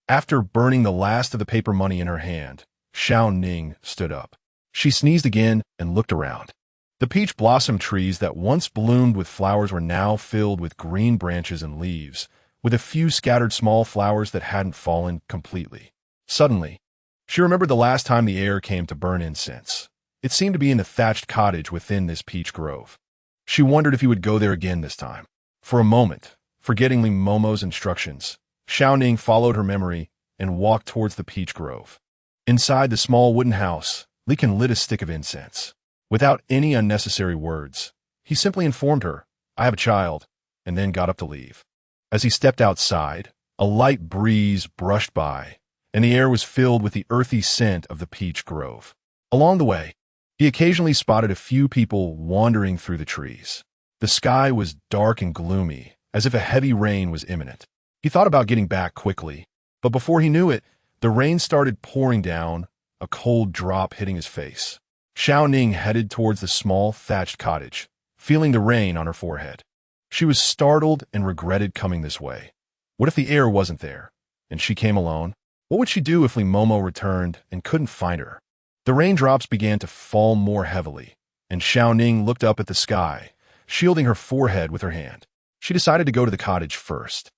After burning the last of the paper money in her hand, Shao Ning stood up. She sneezed again and looked around. The peach blossom trees that once bloomed with flowers were now filled with green branches and leaves, with a few scattered small flowers that hadn't fallen completely. Suddenly, she remembered the last time the heir came to burn incense. It seemed to be in the thatched cottage within this peach grove. She wondered if he would go there again this time. For a moment, forgetting Li Momo's instructions, Shao Ning followed her memory and walked towards the peach grove. Inside the small wooden house, Li Kan lit a stick of incense. Without any unnecessary words, he simply informed her, "I have a child," and then got up to leave. As he stepped outside, a light breeze brushed by, and the air was filled with the earthy scent of the peach grove. Along the way, he occasionally spotted a few people wandering through the trees. The sky was dark and gloomy, as if a heavy rain was imminent. He thought about getting back quickly, but before he knew it, the rain started pouring down, a cold drop hitting his face. Shao Ning headed towards the small thatched cottage, feeling the rain on her forehead. She was startled and regretted coming this way. What if the heir wasn't there, and she came alone? What would she do if Li Momo returned and couldn't find her? The raindrops began to fall more heavily, and Shao Ning looked up at the sky, shielding her forehead with her hand. She decided to go to the cottage first.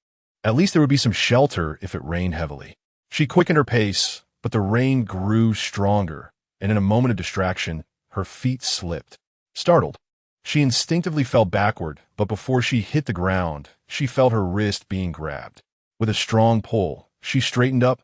At least there would be some shelter if it rained heavily. She quickened her pace, but the rain grew stronger, and in a moment of distraction, her feet slipped. Startled, she instinctively fell backward, but before she hit the ground, she felt her wrist being grabbed. With a strong pull, she straightened up.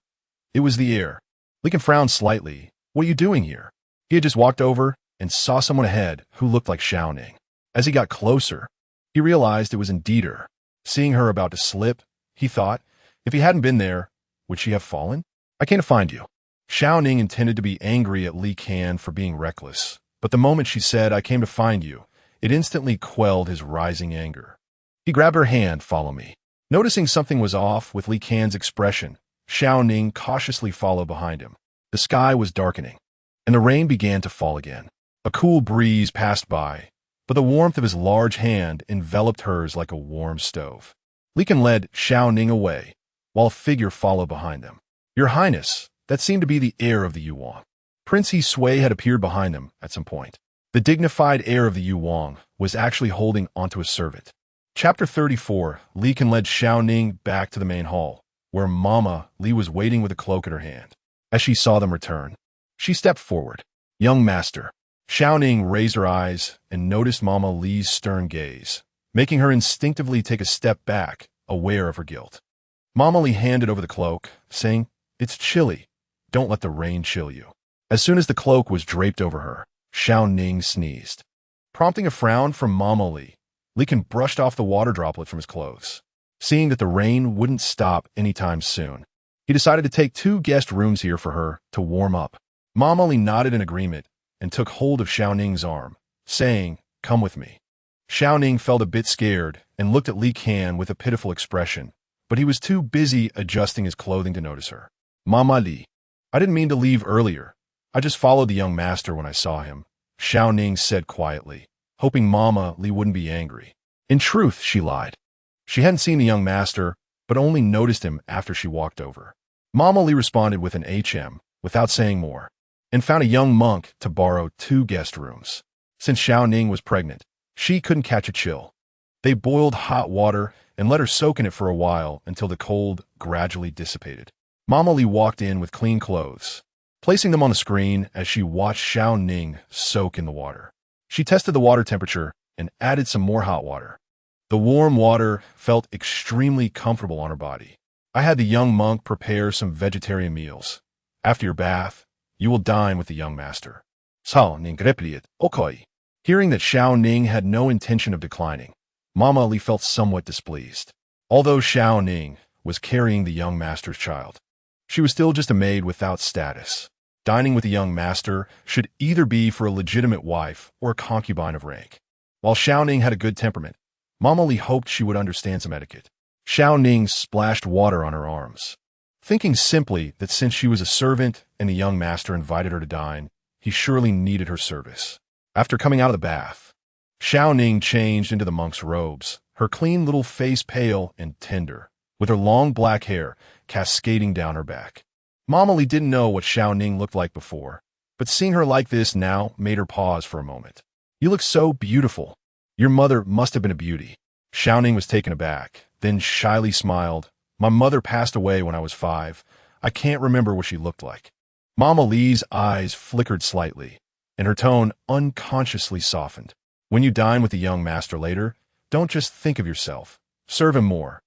It was the heir. Li Kan frowned slightly. "What are you doing here?" He had just walked over, and saw someone ahead who looked like Shao Ning. As he got closer, he realized it was indeed her. Seeing her about to slip, he thought, if he hadn't been there, would she have fallen? I came to find you. Shao Ning intended to be angry at Li Kan for being reckless, but the moment she said, I came to find you, it instantly quelled his rising anger. He grabbed her hand, follow me. Noticing something was off with Li Kan's expression, Shao Ning cautiously followed behind him. The sky was darkening, and the rain began to fall again. A cool breeze passed by, but the warmth of his large hand enveloped hers like a warm stove. Li Kan led Shao Ning away, while a figure followed behind them. Your Highness, that seemed to be the heir of the Yuan. Prince He Sui had appeared behind them at some point. The dignified heir of the Yuan was actually holding onto a servant. Chapter 34, Li Kan led Shao Ning back to the main hall, where Mama Li was waiting with a cloak in her hand. As she saw them return, she stepped forward. Young master. Shao Ning raised her eyes and noticed Mama Li's stern gaze, making her instinctively take a step back, aware of her guilt. Mama Li handed over the cloak, saying, It's chilly. Don't let the rain chill you. As soon as the cloak was draped over her, Shao Ning sneezed. Prompting a frown from Mama Li, Li Kan brushed off the water droplet from his clothes. Seeing that the rain wouldn't stop anytime soon, he decided to take 2 guest rooms here for her to warm up. Mama Li nodded in agreement and took hold of Shao Ning's arm, saying, Come with me. Shao Ning felt a bit scared and looked at Li Kan with a pitiful expression, but he was too busy adjusting his clothing to notice her. Mama Li, I didn't mean to leave earlier. I just followed the young master when I saw him, Shao Ning said quietly, hoping Mama Li wouldn't be angry. In truth, she lied. She hadn't seen the young master, but only noticed him after she walked over. Mama Li responded with an HM, without saying more, and found a young monk to borrow 2 guest rooms. Since Shao Ning was pregnant, she couldn't catch a chill. They boiled hot water and let her soak in it for a while until the cold gradually dissipated. Mama Li walked in with clean clothes, placing them on the screen as she watched Shao Ning soak in the water. She tested the water temperature and added some more hot water. The warm water felt extremely comfortable on her body. I had the young monk prepare some vegetarian meals. After your bath, you will dine with the young master. Shao Ning.It, okay. Hearing that Shao Ning had no intention of declining, Mama Li felt somewhat displeased. Although Shao Ning was carrying the young master's child, she was still just a maid without status. Dining with the young master should either be for a legitimate wife or a concubine of rank. While Shao Ning had a good temperament, Mama Li hoped she would understand some etiquette. Shao Ning splashed water on her arms, thinking simply that since she was a servant and the young master invited her to dine, he surely needed her service. After coming out of the bath, Shao Ning changed into the monk's robes, her clean little face pale and tender, with her long black hair cascading down her back. Mama Li didn't know what Shao Ning looked like before, but seeing her like this now made her pause for a moment. You look so beautiful. Your mother must have been a beauty. Shao Ning was taken aback, then shyly smiled. My mother passed away when I was 5. I can't remember what she looked like. Mama Li's eyes flickered slightly, and her tone unconsciously softened. When you dine with the young master later, don't just think of yourself. Serve him more.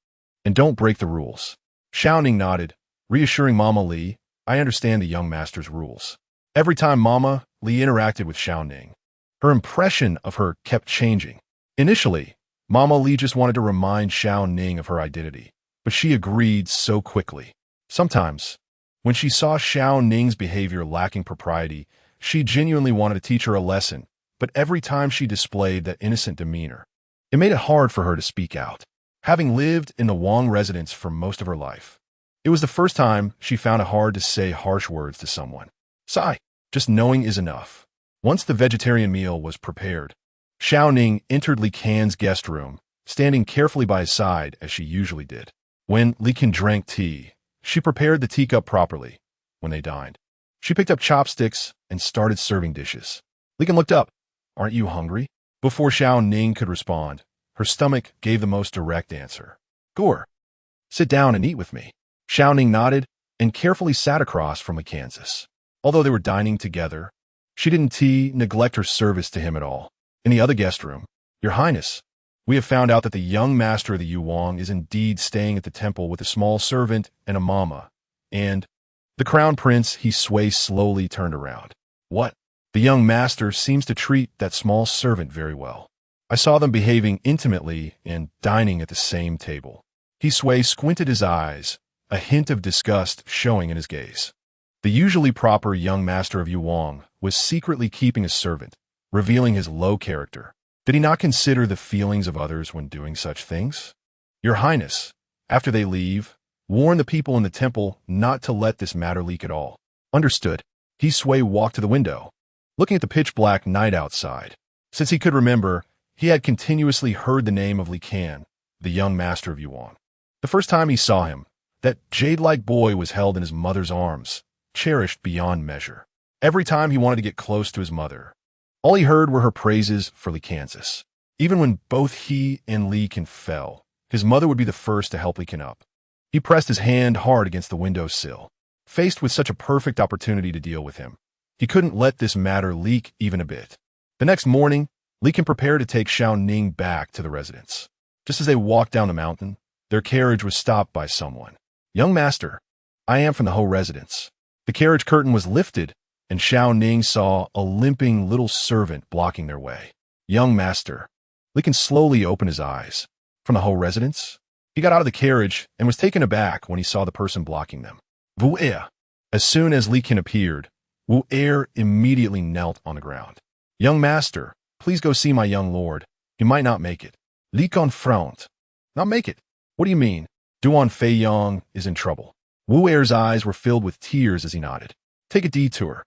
And don't break the rules. Shao Ning nodded, reassuring Mama Li, I understand the young master's rules. Every time Mama Li interacted with Shao Ning, her impression of her kept changing. Initially, Mama Li just wanted to remind Shao Ning of her identity, but she agreed so quickly. Sometimes, when she saw Shao Ning's behavior lacking propriety, she genuinely wanted to teach her a lesson, but every time she displayed that innocent demeanor, it made it hard for her to speak out. Having lived in the Wang residence for most of her life, it was the first time she found it hard to say harsh words to someone. Sigh, just knowing is enough. Once the vegetarian meal was prepared, Shao Ning entered Li Kan's guest room, standing carefully by his side as she usually did. When Li Kan drank tea, she prepared the teacup properly. When they dined, she picked up chopsticks and started serving dishes. Li Kan looked up. Aren't you hungry? Before Shao Ning could respond, her stomach gave the most direct answer. Gore, sit down and eat with me. Shao Ning nodded and carefully sat across from Li Kan's. Although they were dining together, she didn't neglect her service to him at all. In the other guest room, Your Highness, we have found out that the young master of the Yuan is indeed staying at the temple with a small servant and a mama, and the crown prince He Sui slowly turned around. What? The young master seems to treat that small servant very well. I saw them behaving intimately and dining at the same table. He squinted his eyes, a hint of disgust showing in his gaze. The usually proper young master of Yuan was secretly keeping a servant, revealing his low character. Did he not consider the feelings of others when doing such things? Your Highness, after they leave, warn the people in the temple not to let this matter leak at all. Understood. He walked to the window, looking at the pitch-black night outside. Since he could remember, he had continuously heard the name of Li Kan, the young master of Yuan. The first time he saw him, that jade-like boy was held in his mother's arms, cherished beyond measure. Every time he wanted to get close to his mother, all he heard were her praises for Li Kansas. Even when both he and Li Kan fell, his mother would be the first to help Li Kan up. He pressed his hand hard against the windowsill. Faced with such a perfect opportunity to deal with him, he couldn't let this matter leak even a bit. The next morning, Li Kan prepared to take Shao Ning back to the residence. Just as they walked down the mountain, their carriage was stopped by someone. Young master, I am from the Ho residence. The carriage curtain was lifted, and Shao Ning saw a limping little servant blocking their way. Young master. Li Kan slowly opened his eyes. From the Ho residence? He got out of the carriage and was taken aback when he saw the person blocking them. Wu Er. As soon as Li Kan appeared, Wu Er immediately knelt on the ground. Young master, please go see my young lord. He might not make it. Li Kan frowned. Not make it? What do you mean? Duan Feiyong is in trouble. Wu Er's eyes were filled with tears as he nodded. Take a detour.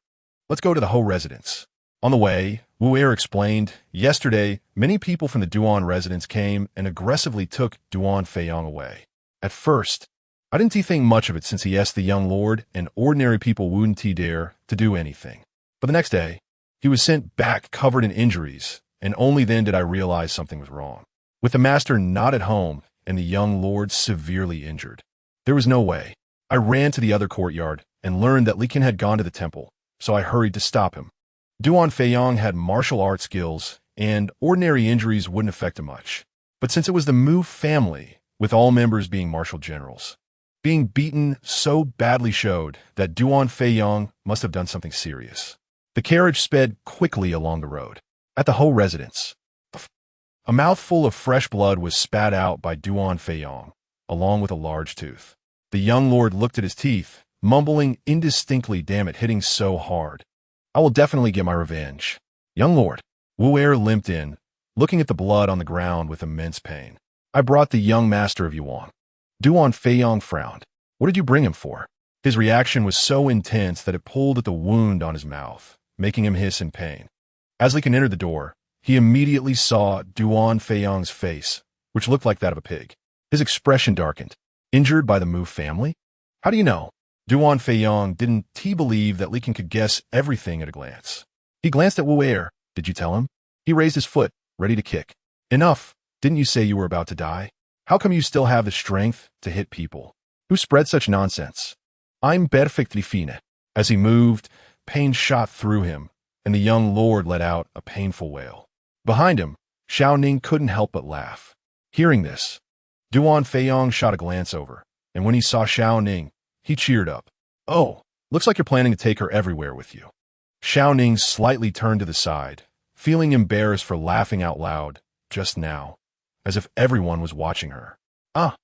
Let's go to the Ho residence. On the way, Wu Er explained, yesterday, many people from the Duan residence came and aggressively took Duan Feiyong away. At first, I didn't think much of it since he asked the young lord and ordinary people wouldn't dare to do anything. But the next day, he was sent back covered in injuries, and only then did I realize something was wrong. With the master not at home and the young lord severely injured, there was no way. I ran to the other courtyard and learned that Li Kan had gone to the temple, so I hurried to stop him. Duan Feiyong had martial arts skills, and ordinary injuries wouldn't affect him much. But since it was the Mu family, with all members being martial generals, being beaten so badly showed that Duan Feiyong must have done something serious. The carriage sped quickly along the road. At the Ho residence, a mouthful of fresh blood was spat out by Duan Feiyong, along with a large tooth. The young lord looked at his teeth, mumbling indistinctly, damn it, hitting so hard. I will definitely get my revenge. Young lord. Wu Er limped in, looking at the blood on the ground with immense pain. I brought the young master of Yuan. Duan Feiyong frowned. What did you bring him for? His reaction was so intense that it pulled at the wound on his mouth, making him hiss in pain. As Li Kan entered the door, he immediately saw Duan Feiyong's face, which looked like that of a pig. His expression darkened. Injured by the Mu family? How do you know? Duan Feiyong didn't believe that Li Kan could guess everything at a glance. He glanced at Wu Er. Did you tell him? He raised his foot, ready to kick. Enough. Didn't you say you were about to die? How come you still have the strength to hit people? Who spread such nonsense? I'm perfectly fine. As he moved, pain shot through him, and the young lord let out a painful wail. Behind him, Shao Ning couldn't help but laugh. Hearing this, Duan Feiyong shot a glance over, and when he saw Shao Ning, he cheered up. Oh, looks like you're planning to take her everywhere with you. Shao Ning slightly turned to the side, feeling embarrassed for laughing out loud just now, as if everyone was watching her. Ah!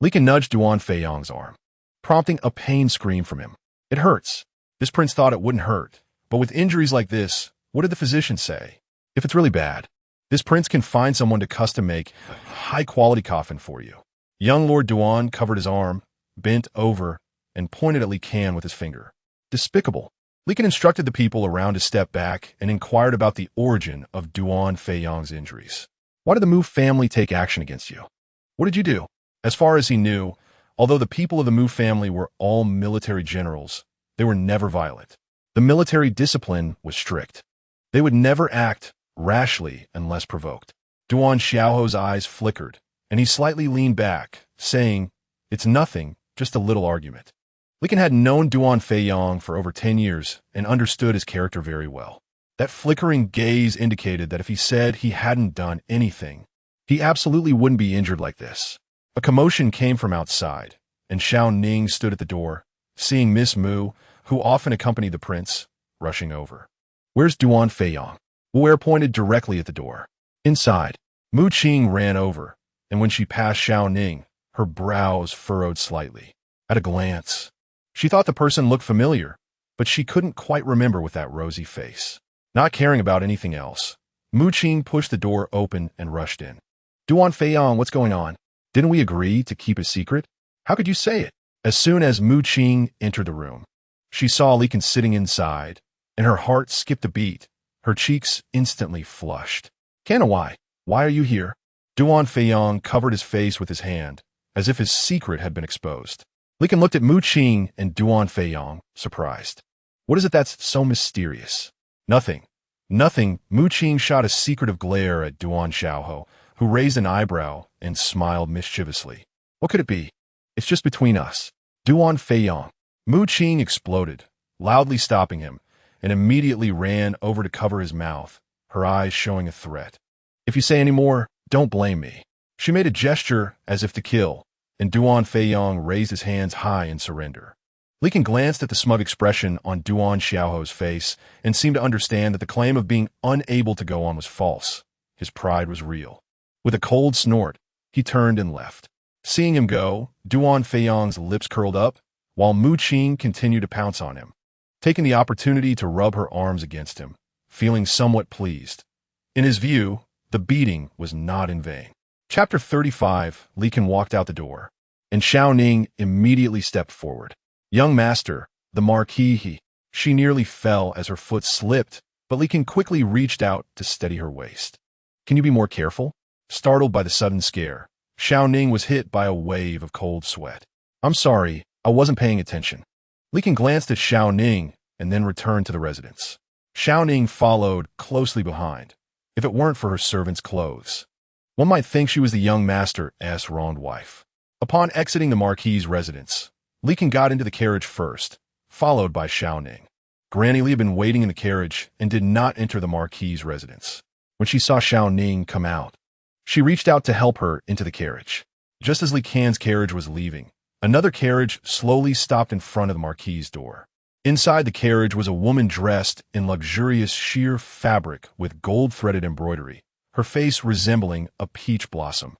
Li Kan nudged Duan Feiyong's arm, prompting a pain scream from him. It hurts. This prince thought it wouldn't hurt, but with injuries like this, what did the physician say? If it's really bad, this prince can find someone to custom make a high-quality coffin for you. Young Lord Duan covered his arm, bent over, and pointed at Li Kan with his finger. Despicable. Li Kan instructed the people around to step back and inquired about the origin of Duan Feiyong's injuries. Why did the Mu family take action against you? What did you do? As far as he knew, although the people of the Mu family were all military generals, they were never violent. The military discipline was strict. They would never act rashly unless provoked. Duan Xiaoho's eyes flickered, and he slightly leaned back, saying, It's nothing, just a little argument. Li Kan had known Duan Feiyong for over 10 years and understood his character very well. That flickering gaze indicated that if he said he hadn't done anything, he absolutely wouldn't be injured like this. A commotion came from outside, and Shao Ning stood at the door, seeing Miss Mu, who often accompanied the prince, rushing over. Where's Duan Feiyong? Wu Wei pointed directly at the door. Inside. Mu Qing ran over, and when she passed Shao Ning, her brows furrowed slightly. At a glance, she thought the person looked familiar, but she couldn't quite remember with that rosy face. Not caring about anything else, Mu Qing pushed the door open and rushed in. Duan Feiyong, what's going on? Didn't we agree to keep a secret? How could you say it? As soon as Mu Qing entered the room, she saw Li Kan sitting inside, and her heart skipped a beat. Her cheeks instantly flushed. Canna, why? Why are you here? Duan Feiyong covered his face with his hand, as if his secret had been exposed. Li Kan looked at Mu Qing and Duan Feiyong, surprised. What is it that's so mysterious? Nothing. Nothing. Mu Qing shot a secretive glare at Duan Xiaoho, who raised an eyebrow and smiled mischievously. What could it be? It's just between us. Duan Feiyong. Mu Qing exploded, loudly stopping him, and immediately ran over to cover his mouth, her eyes showing a threat. If you say any more, don't blame me. She made a gesture as if to kill, and Duan Feiyong raised his hands high in surrender. Li Kan glanced at the smug expression on Duan Xiaoho's face and seemed to understand that the claim of being unable to go on was false. His pride was real. With a cold snort, he turned and left. Seeing him go, Duan Feiyong's lips curled up, while Mu Qing continued to pounce on him, taking the opportunity to rub her arms against him, feeling somewhat pleased. In his view, the beating was not in vain. Chapter 35, Li Kan walked out the door, and Shao Ning immediately stepped forward. Young master, the Marquis, she nearly fell as her foot slipped, but Li Kan quickly reached out to steady her waist. Can you be more careful? Startled by the sudden scare, Shao Ning was hit by a wave of cold sweat. I'm sorry, I wasn't paying attention. Li Kan glanced at Shao Ning and then returned to the residence. Shao Ning followed closely behind, if it weren't for her servant's clothes. One might think she was the young master's wronged wife. Upon exiting the Marquis's residence, Li Kan got into the carriage first, followed by Shao Ning. Granny Li had been waiting in the carriage and did not enter the Marquis's residence. When she saw Shao Ning come out, she reached out to help her into the carriage. Just as Li Kan's carriage was leaving, another carriage slowly stopped in front of the Marquis's door. Inside the carriage was a woman dressed in luxurious sheer fabric with gold-threaded embroidery, her face resembling a peach blossom,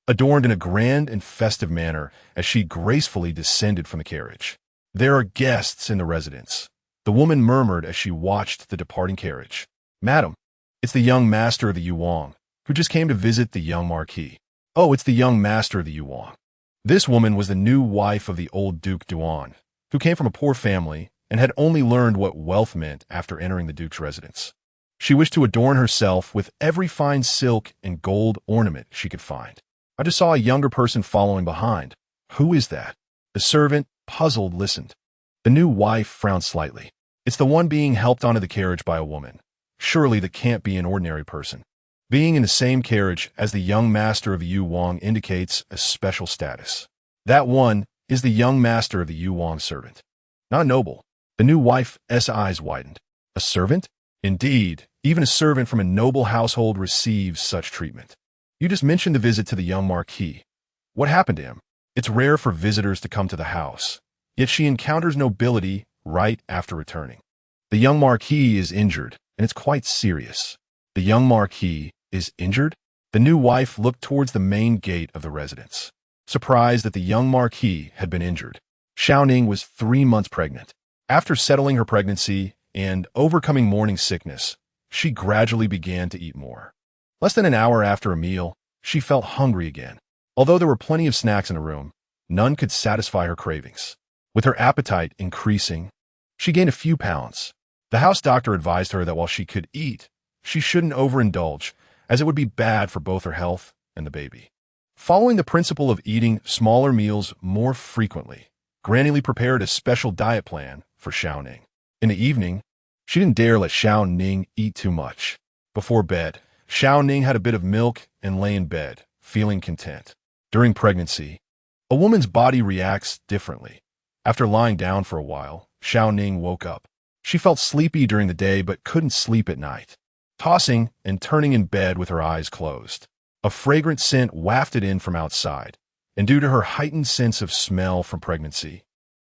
adorned in a grand and festive manner as she gracefully descended from the carriage. There are guests in the residence, the woman murmured as she watched the departing carriage. Madam, it's the young master of the Yuan, who just came to visit the young Marquis. Oh, it's the young master of the Yuan. This woman was the new wife of the old Duke Duan, who came from a poor family and had only learned what wealth meant after entering the Duke's residence. She wished to adorn herself with every fine silk and gold ornament she could find. I just saw a younger person following behind. Who is that? The servant, puzzled, listened. The new wife frowned slightly. It's the one being helped onto the carriage by a woman. Surely that can't be an ordinary person. Being in the same carriage as the young master of the Yu Wang indicates a special status. That one is the young master of the Yu Wang servant. Not a noble. The new wife's eyes widened. A servant? Indeed, even a servant from a noble household receives such treatment. You just mentioned the visit to the young Marquis. What happened to him? It's rare for visitors to come to the house, yet she encounters nobility right after returning. The young Marquis is injured, and it's quite serious. The young Marquis is injured? The new wife looked towards the main gate of the residence, surprised that the young Marquis had been injured. Shao Ning was 3 months pregnant. After settling her pregnancy and overcoming morning sickness, she gradually began to eat more. Less than an hour after a meal, she felt hungry again. Although there were plenty of snacks in the room, none could satisfy her cravings. With her appetite increasing, she gained a few pounds. The house doctor advised her that while she could eat, she shouldn't overindulge, as it would be bad for both her health and the baby. Following the principle of eating smaller meals more frequently, Granny Li prepared a special diet plan for Shao Ning. In the evening, she didn't dare let Shao Ning eat too much. Before bed, Shao Ning had a bit of milk and lay in bed, feeling content. During pregnancy, a woman's body reacts differently. After lying down for a while, Shao Ning woke up. She felt sleepy during the day but couldn't sleep at night, tossing and turning in bed with her eyes closed. A fragrant scent wafted in from outside, and due to her heightened sense of smell from pregnancy,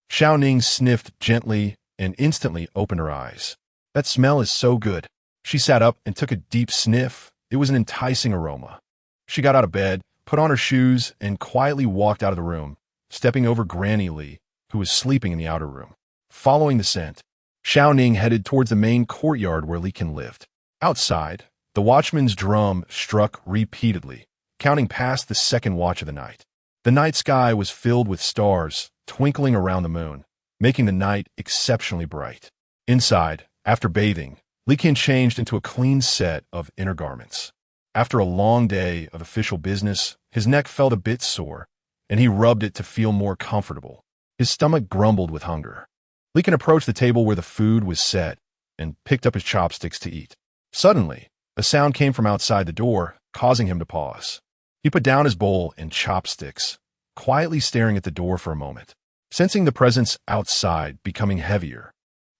Shao Ning sniffed gently and instantly opened her eyes. That smell is so good. She sat up and took a deep sniff. It was an enticing aroma. She got out of bed, put on her shoes, and quietly walked out of the room, stepping over Granny Li, who was sleeping in the outer room. Following the scent, Shao Ning headed towards the main courtyard where Li Ken lived. Outside, the watchman's drum struck repeatedly, counting past the second watch of the night. The night sky was filled with stars twinkling around the moon, making the night exceptionally bright. Inside, after bathing, Li Ken changed into a clean set of inner garments. After a long day of official business, his neck felt a bit sore, and he rubbed it to feel more comfortable. His stomach grumbled with hunger. Li Ken approached the table where the food was set and picked up his chopsticks to eat. Suddenly, a sound came from outside the door, causing him to pause. He put down his bowl and chopsticks, quietly staring at the door for a moment. Sensing the presence outside becoming heavier,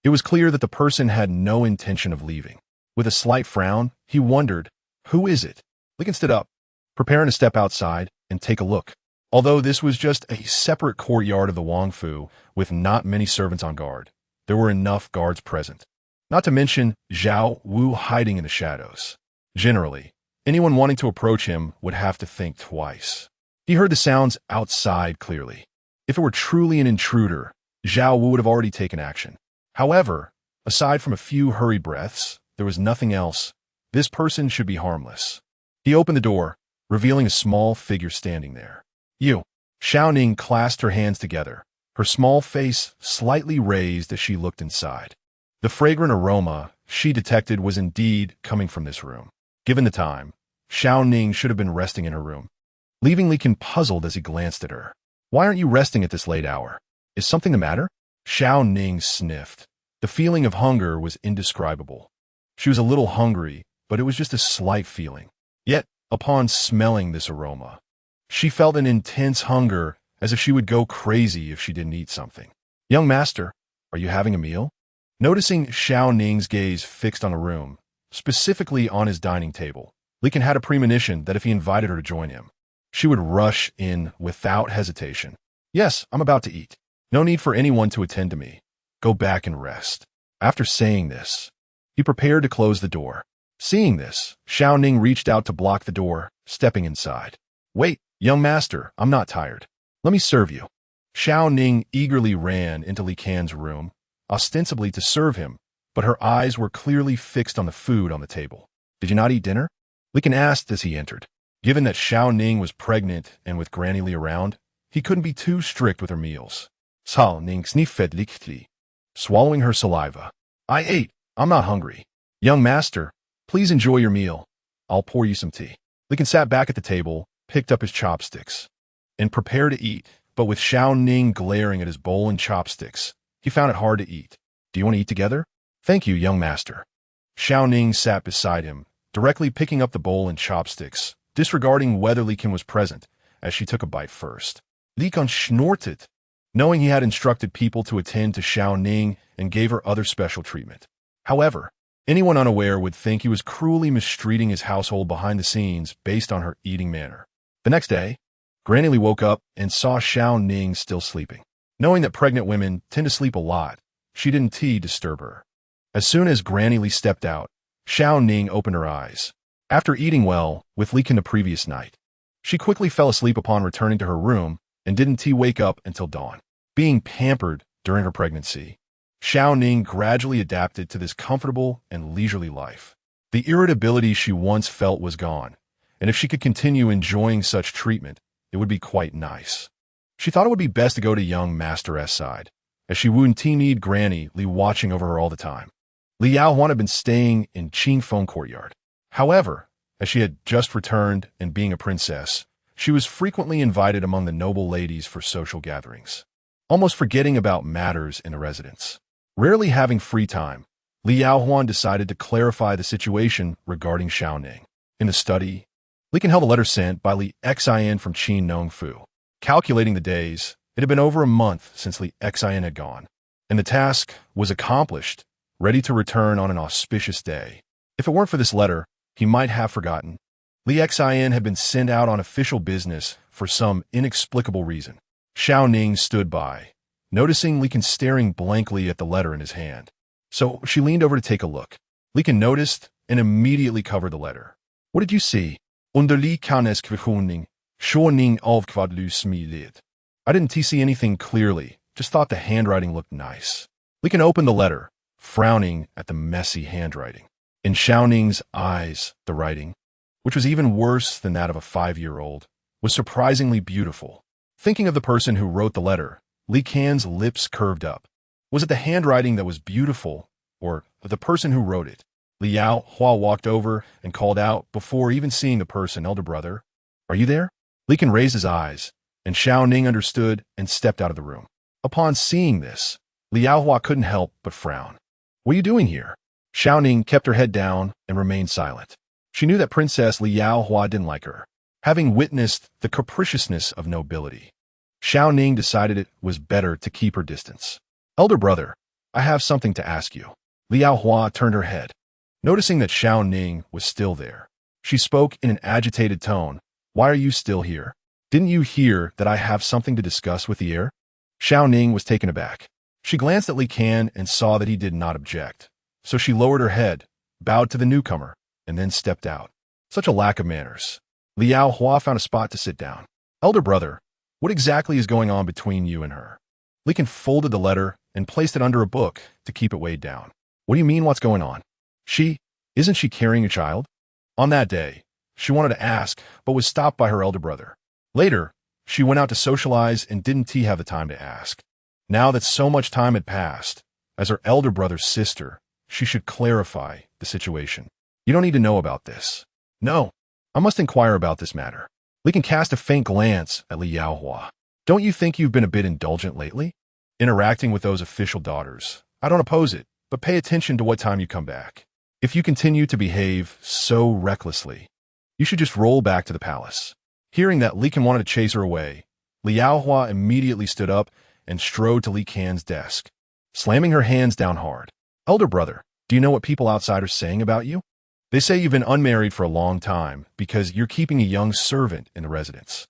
it was clear that the person had no intention of leaving. With a slight frown, he wondered, "Who is it?" Li Ken stood up, preparing to step outside and take a look. Although this was just a separate courtyard of the Wang Fu with not many servants on guard, there were enough guards present. Not to mention Zhao Wu hiding in the shadows. Generally, anyone wanting to approach him would have to think twice. He heard the sounds outside clearly. If it were truly an intruder, Zhao Wu would have already taken action. However, aside from a few hurried breaths, there was nothing else. This person should be harmless. He opened the door, revealing a small figure standing there. "You." Shao Ning clasped her hands together, her small face slightly raised as she looked inside. The fragrant aroma she detected was indeed coming from this room. Given the time, Shao Ning should have been resting in her room, leaving Li Ken puzzled as he glanced at her. "Why aren't you resting at this late hour? Is something the matter?" Shao Ning sniffed. The feeling of hunger was indescribable. She was a little hungry, but it was just a slight feeling. Yet, upon smelling this aroma, she felt an intense hunger, as if she would go crazy if she didn't eat something. "Young master, are you having a meal?" Noticing Shao Ning's gaze fixed on a room, specifically on his dining table, Li Ken had a premonition that if he invited her to join him, she would rush in without hesitation. "Yes, I'm about to eat. No need for anyone to attend to me. Go back and rest." After saying this, he prepared to close the door. Seeing this, Shao Ning reached out to block the door, stepping inside. "Wait, young master, I'm not tired. Let me serve you." Shao Ning eagerly ran into Li Ken's room, ostensibly to serve him, but her eyes were clearly fixed on the food on the table. "Did you not eat dinner?" Li Ken asked as he entered. Given that Shao Ning was pregnant and with Granny Li around, he couldn't be too strict with her meals. Shao Ning sniffed lickly, swallowing her saliva. "I ate. I'm not hungry." "Young master, please enjoy your meal. I'll pour you some tea." Li Ken sat back at the table, picked up his chopsticks, and prepared to eat, but with Shao Ning glaring at his bowl and chopsticks, he found it hard to eat. "Do you want to eat together?" "Thank you, young master." Shao Ning sat beside him, directly picking up the bowl and chopsticks, disregarding whether Li Ken was present, as she took a bite first. Li Ken snorted, knowing he had instructed people to attend to Shao Ning and gave her other special treatment. However, anyone unaware would think he was cruelly mistreating his household behind the scenes based on her eating manner. The next day, Granny Li woke up and saw Shao Ning still sleeping. Knowing that pregnant women tend to sleep a lot, she didn't disturb her. As soon as Granny Li stepped out, Shao Ning opened her eyes. After eating well with Li Ken the previous night, she quickly fell asleep upon returning to her room and didn't wake up until dawn. Being pampered during her pregnancy, Shao Ning gradually adapted to this comfortable and leisurely life. The irritability she once felt was gone, and if she could continue enjoying such treatment, it would be quite nice. She thought it would be best to go to young Master S side, as she wouldn't need Granny Li watching over her all the time. Li Yaohuan had been staying in Qingfeng Courtyard. However, as she had just returned and being a princess, she was frequently invited among the noble ladies for social gatherings, almost forgetting about matters in the residence. Rarely having free time, Li Yaohuan decided to clarify the situation regarding Shao Ning. In the study, Li Ken held a letter sent by Li Xin from Qin Nongfu. Calculating the days, it had been over a month since Li Xin had gone, and the task was accomplished, ready to return on an auspicious day. If it weren't for this letter, he might have forgotten. Li Xin had been sent out on official business for some inexplicable reason. Shao Ning stood by, noticing Li Ken staring blankly at the letter in his hand. So she leaned over to take a look. Li Kan noticed and immediately covered the letter. What did you see? Under Li Kan's kvisioning, Shao Ning.It kvad lu smilet. I didn't see anything clearly, just thought the handwriting looked nice. Li Kan opened the letter, frowning at the messy handwriting. In Shao Ning's eyes, the writing, which was even worse than that of a 5-year-old, was surprisingly beautiful. Thinking of the person who wrote the letter, Li Kan's lips curved up. Was it the handwriting that was beautiful, or the person who wrote it? Liao Hua walked over and called out before even seeing the person. Elder brother, are you there? Li Kan raised his eyes, and Shao Ning understood and stepped out of the room. Upon seeing this, Liao Hua couldn't help but frown. What are you doing here? Shao Ning kept her head down and remained silent. She knew that Princess Liao Hua didn't like her, having witnessed the capriciousness of nobility. Shao Ning decided it was better to keep her distance. Elder brother, I have something to ask you. Liao Hua turned her head. Noticing that Shao Ning was still there, she spoke in an agitated tone. Why are you still here? Didn't you hear that I have something to discuss with the heir? Shao Ning was taken aback. She glanced at Li Kan and saw that he did not object. So she lowered her head, bowed to the newcomer, and then stepped out. Such a lack of manners. Liao Hua found a spot to sit down. Elder brother, what exactly is going on between you and her? Li Kan folded the letter and placed it under a book to keep it weighed down. What do you mean what's going on? Isn't she carrying a child? On that day, she wanted to ask, but was stopped by her elder brother. Later, she went out to socialize and didn't have the time to ask. Now that so much time had passed, as her elder brother's sister, she should clarify the situation. You don't need to know about this. No, I must inquire about this matter. Li Kan cast a faint glance at Liao Hua. Don't you think you've been a bit indulgent lately? Interacting with those official daughters. I don't oppose it, but pay attention to what time you come back. If you continue to behave so recklessly, you should just roll back to the palace. Hearing that Li Kan wanted to chase her away, Liao Hua immediately stood up and strode to Li Kan's desk, slamming her hands down hard. Elder brother, do you know what people outside are saying about you? They say you've been unmarried for a long time because you're keeping a young servant in the residence.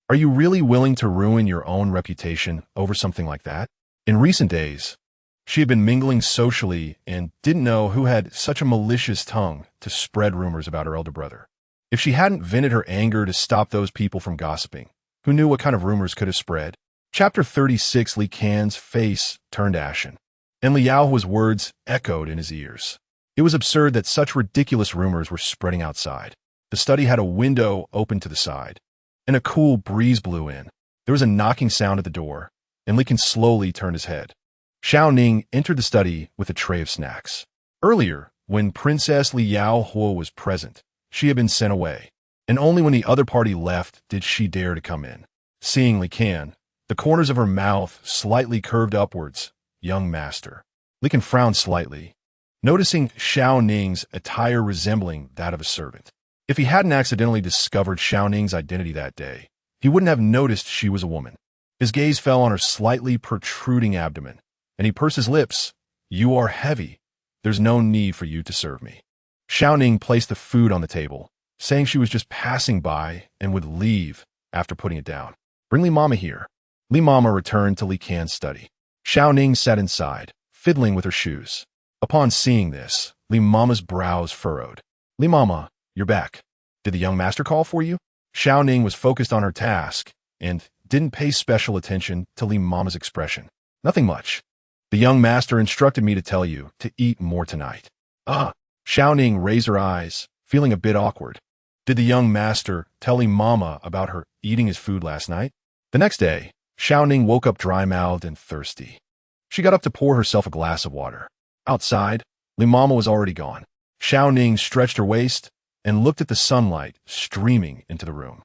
Are you really willing to ruin your own reputation over something like that? In recent days, she had been mingling socially and didn't know who had such a malicious tongue to spread rumors about her elder brother. If she hadn't vented her anger to stop those people from gossiping, who knew what kind of rumors could have spread? Chapter 36. Li Kan's face turned ashen, and Liao Hua's words echoed in his ears. It was absurd that such ridiculous rumors were spreading outside. The study had a window open to the side, and a cool breeze blew in. There was a knocking sound at the door, and Li Kan slowly turned his head. Shao Ning entered the study with a tray of snacks. Earlier, when Princess Liao Hua was present, she had been sent away, and only when the other party left did she dare to come in. Seeing Li Kan, the corners of her mouth slightly curved upwards. Young master. Li Kan frowned slightly, noticing Shao Ning's attire resembling that of a servant. If he hadn't accidentally discovered Shao Ning's identity that day, he wouldn't have noticed she was a woman. His gaze fell on her slightly protruding abdomen, and he pursed his lips. You are heavy. There's no need for you to serve me. Shao Ning placed the food on the table, saying she was just passing by and would leave after putting it down. Bring Li Mama here. Li Mama returned to Li Kan's study. Shao Ning sat inside, fiddling with her shoes. Upon seeing this, Li Mama's brows furrowed. Li Mama, you're back. Did the young master call for you? Shao Ning was focused on her task and didn't pay special attention to Li Mama's expression. Nothing much. The young master instructed me to tell you to eat more tonight. Shao Ning raised her eyes, feeling a bit awkward. Did the young master tell Li Mama about her eating his food last night? The next day, Shao Ning woke up dry-mouthed and thirsty. She got up to pour herself a glass of water. Outside, Li Mama was already gone. Shao Ning stretched her waist and looked at the sunlight streaming into the room.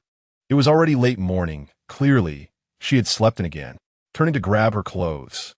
It was already late morning. Clearly, she had slept in again. Turning to grab her clothes,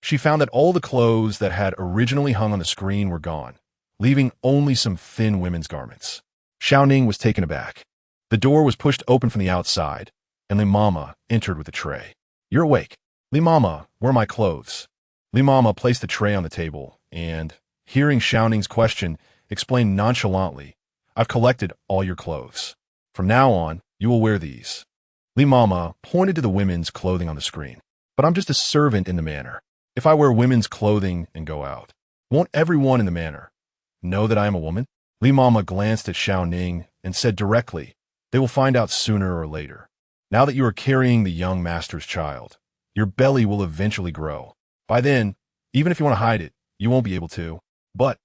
she found that all the clothes that had originally hung on the screen were gone, leaving only some thin women's garments. Shao Ning was taken aback. The door was pushed open from the outside, and Li Mama entered with a tray. You're awake. Li Mama, where are my clothes? Li Mama placed the tray on the table and, hearing Shao Ning's question, explained nonchalantly, I've collected all your clothes. From now on, you will wear these. Li Mama pointed to the women's clothing on the screen. But I'm just a servant in the manor. If I wear women's clothing and go out, Won't everyone in the manor know that I am a woman? Li Mama glanced at Shao Ning and said directly, they will find out sooner or later. Now that you are carrying the young master's child, your belly will eventually grow. By then, even if you want to hide it, you won't be able to. But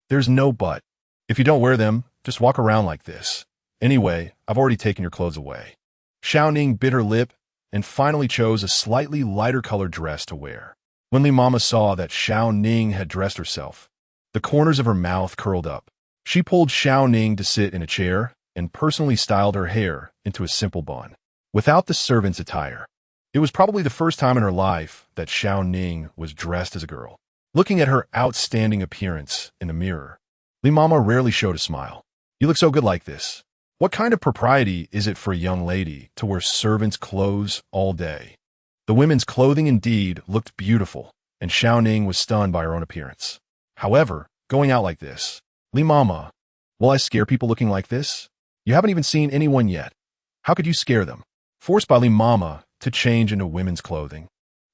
there's no but. If you don't wear them, just walk around like this. Anyway, I've already taken your clothes away. Shao Ning bit her lip and finally chose a slightly lighter colored dress to wear. When Li Mama saw that Shao Ning had dressed herself, the corners of her mouth curled up. She pulled Shao Ning to sit in a chair and personally styled her hair into a simple bun, without the servant's attire. It was probably the first time in her life that Shao Ning was dressed as a girl. Looking at her outstanding appearance in the mirror, Li Mama rarely showed a smile. You look so good like this. What kind of propriety is it for a young lady to wear servants' clothes all day? The women's clothing indeed looked beautiful, and Shao Ning was stunned by her own appearance. However, going out like this, Li Mama, will I scare people looking like this? You haven't even seen anyone yet. How could you scare them? Forced by Li Mama to change into women's clothing,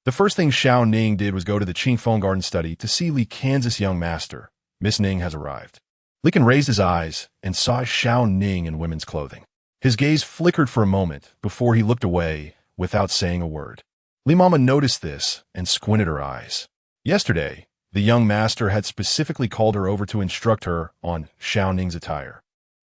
the first thing Shao Ning did was go to the Qingfeng Garden study to see Li Kan's young master. Miss Ning has arrived. Li Kan raised his eyes and saw Shao Ning in women's clothing. His gaze flickered for a moment before he looked away without saying a word. Li Mama noticed this and squinted her eyes. Yesterday, the young master had specifically called her over to instruct her on Shao Ning's attire,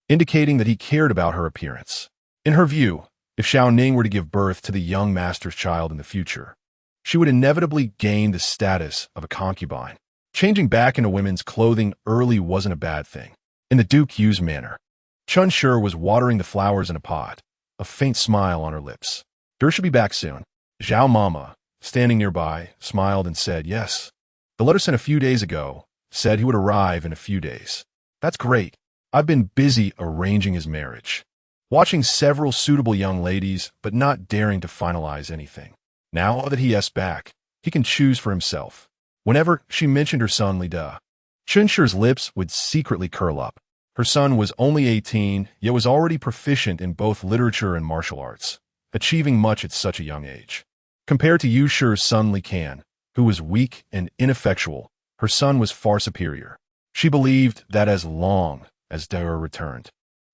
indicating that he cared about her appearance. In her view, if Shao Ning were to give birth to the young master's child in the future, she would inevitably gain the status of a concubine. Changing back into women's clothing early wasn't a bad thing. In the Duke Yu's manor, Chun Shi was watering the flowers in a pot, a faint smile on her lips. Der should be back soon. Zhao Mama, standing nearby, smiled and said, yes. The letter sent a few days ago said he would arrive in a few days. That's great. I've been busy arranging his marriage, watching several suitable young ladies, but not daring to finalize anything. Now that he is back, he can choose for himself. Whenever she mentioned her son Li Da, Chun Shi's lips would secretly curl up. Her son was only 18, yet was already proficient in both literature and martial arts, achieving much at such a young age. Compared to Yu Shi's son Li Kan, who was weak and ineffectual, her son was far superior. She believed that as long as De'er returned,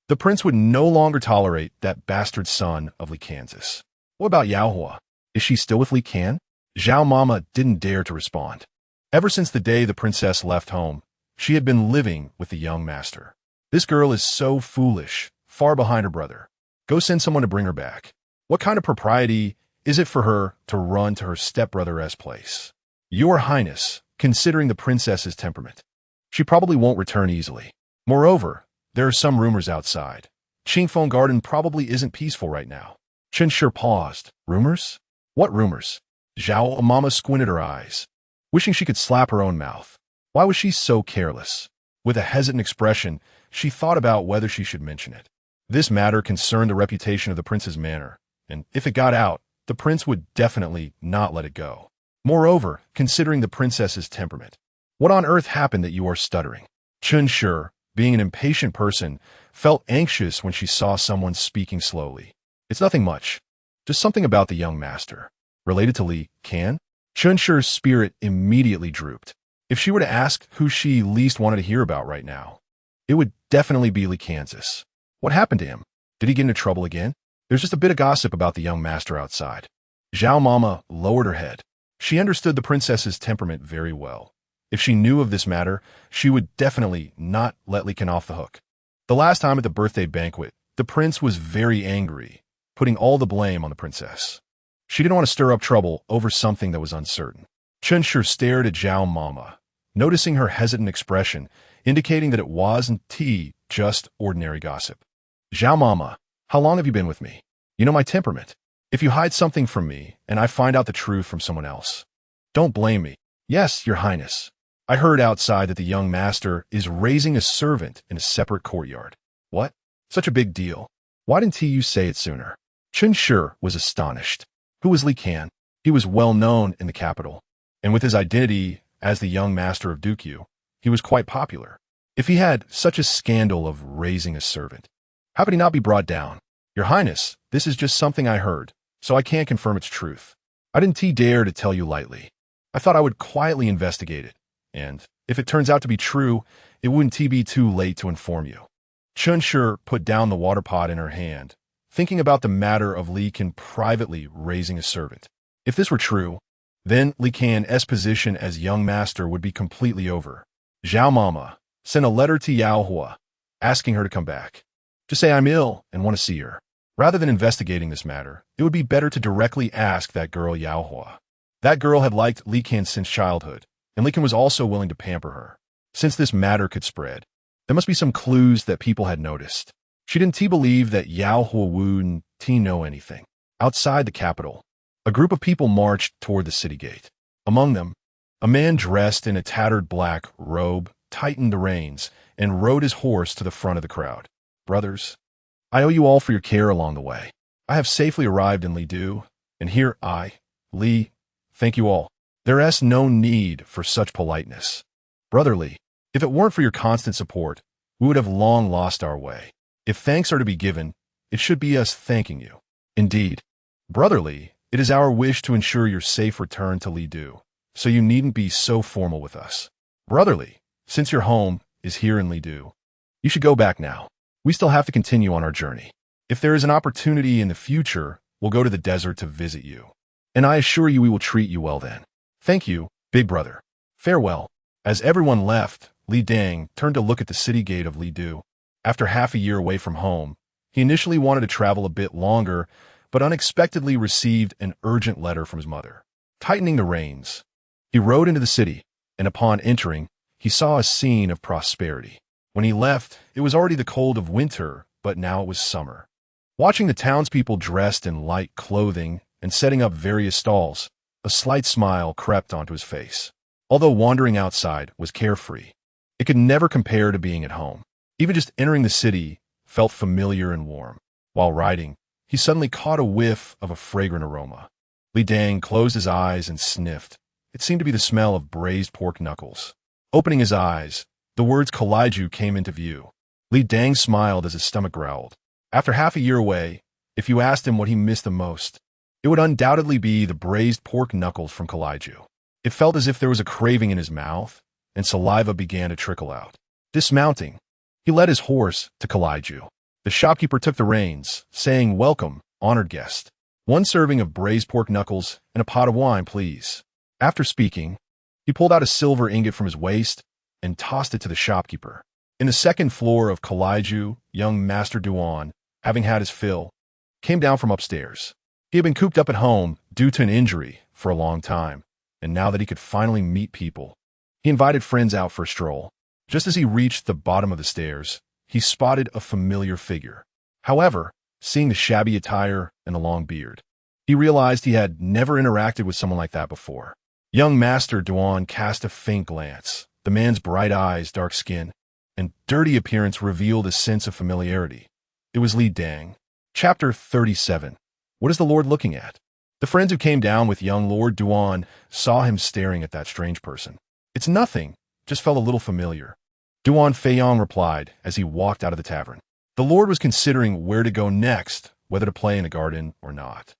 the prince would no longer tolerate that bastard son of Li Kan's. What about Yao Hua? Is she still with Li Kan? Zhao Mama didn't dare to respond. Ever since the day the princess left home, she had been living with the young master. This girl is so foolish, far behind her brother. Go send someone to bring her back. What kind of propriety is it for her to run to her stepbrother's place? Your Highness, considering the princess's temperament, she probably won't return easily. Moreover, there are some rumors outside. Qingfeng Garden probably isn't peaceful right now. Chun Shi paused. Rumors? What rumors? Zhao Mama squinted her eyes, wishing she could slap her own mouth. Why was she so careless? With a hesitant expression, she thought about whether she should mention it. This matter concerned the reputation of the prince's manor, and if it got out, the prince would definitely not let it go. Moreover, considering the princess's temperament, what on earth happened that you are stuttering? Chun Shi, being an impatient person, felt anxious when she saw someone speaking slowly. It's nothing much, just something about the young master. Related to Li Kan? Chun Shi's spirit immediately drooped. If she were to ask who she least wanted to hear about right now, it would definitely be Li Kan's. What happened to him? Did he get into trouble again? There's just a bit of gossip about the young master outside. Zhao Mama lowered her head. She understood the princess's temperament very well. If she knew of this matter, she would definitely not let Li Kan off the hook. The last time at the birthday banquet, the prince was very angry, putting all the blame on the princess. She didn't want to stir up trouble over something that was uncertain. Chun Shi stared at Zhao Mama, noticing her hesitant expression, indicating that it wasn't just ordinary gossip. Zhao Mama, how long have you been with me? You know my temperament. If you hide something from me and I find out the truth from someone else, don't blame me. Yes, Your Highness. I heard outside that the young master is raising a servant in a separate courtyard. What? Such a big deal. Why didn't you say it sooner? Chun Shi was astonished. Who was Li Kan? He was well known in the capital, and with his identity as the young master of Duke Yu, he was quite popular. If he had such a scandal of raising a servant, how could he not be brought down? Your Highness, this is just something I heard, so I can't confirm its truth. I didn't dare to tell you lightly. I thought I would quietly investigate it, And if it turns out to be true, it wouldn't be too late to inform you. Chunshi put down the water pot in her hand, thinking about the matter of Li Kan privately raising a servant. If this were true, then Li Kan's position as young master would be completely over. Zhao Mama sent a letter to Yao Hua, asking her to come back. Just say I'm ill and want to see her. Rather than investigating this matter, it would be better to directly ask that girl Yao Hua. That girl had liked Li Kan since childhood, and Li Kan was also willing to pamper her. Since this matter could spread, there must be some clues that people had noticed. She didn't believe that Yao Hua wouldn't know anything. Outside the capital, a group of people marched toward the city gate. Among them, a man dressed in a tattered black robe tightened the reins and rode his horse to the front of the crowd. Brothers, I owe you all for your care along the way. I have safely arrived in Lidu, and here I, Li, thank you all. There is no need for such politeness. Brother Li, if it weren't for your constant support, we would have long lost our way. If thanks are to be given, it should be us thanking you. Indeed, Brother Li, it is our wish to ensure your safe return to Lidu, so you needn't be so formal with us. Brother Li, since your home is here in Lidu, you should go back now. We still have to continue on our journey. If there is an opportunity in the future, we'll go to the desert to visit you. And I assure you we will treat you well then. Thank you, big brother. Farewell. As everyone left, Li Dang turned to look at the city gate of Lidu. After half a year away from home, he initially wanted to travel a bit longer, but unexpectedly received an urgent letter from his mother. Tightening the reins, he rode into the city, and upon entering, he saw a scene of prosperity. When he left, it was already the cold of winter, but now it was summer. Watching the townspeople dressed in light clothing and setting up various stalls, a slight smile crept onto his face. Although wandering outside was carefree, it could never compare to being at home. Even just entering the city felt familiar and warm. While riding, he suddenly caught a whiff of a fragrant aroma. Li Dang closed his eyes and sniffed. It seemed to be the smell of braised pork knuckles. Opening his eyes, the words Kaiju came into view. Li Dang smiled as his stomach growled. After half a year away, if you asked him what he missed the most, it would undoubtedly be the braised pork knuckles from Kaiju. It felt as if there was a craving in his mouth, and saliva began to trickle out. Dismounting, he led his horse to Kaiju. The shopkeeper took the reins, saying, "Welcome, honored guest. 1 serving of braised pork knuckles and a pot of wine, please." After speaking, he pulled out a silver ingot from his waist and tossed it to the shopkeeper. In the second floor of Kaiju, young Master Duan, having had his fill, came down from upstairs. He had been cooped up at home due to an injury for a long time, and now that he could finally meet people, he invited friends out for a stroll. Just as he reached the bottom of the stairs, he spotted a familiar figure. However, seeing the shabby attire and the long beard, he realized he had never interacted with someone like that before. Young Master Duan cast a faint glance. The man's bright eyes, dark skin, and dirty appearance revealed a sense of familiarity. It was Li Dang. Chapter 37. What is the Lord looking at? The friends who came down with young Lord Duan saw him staring at that strange person. It's nothing, just felt a little familiar. Duan Feiyong replied as he walked out of the tavern. The Lord was considering where to go next, whether to play in the garden or not,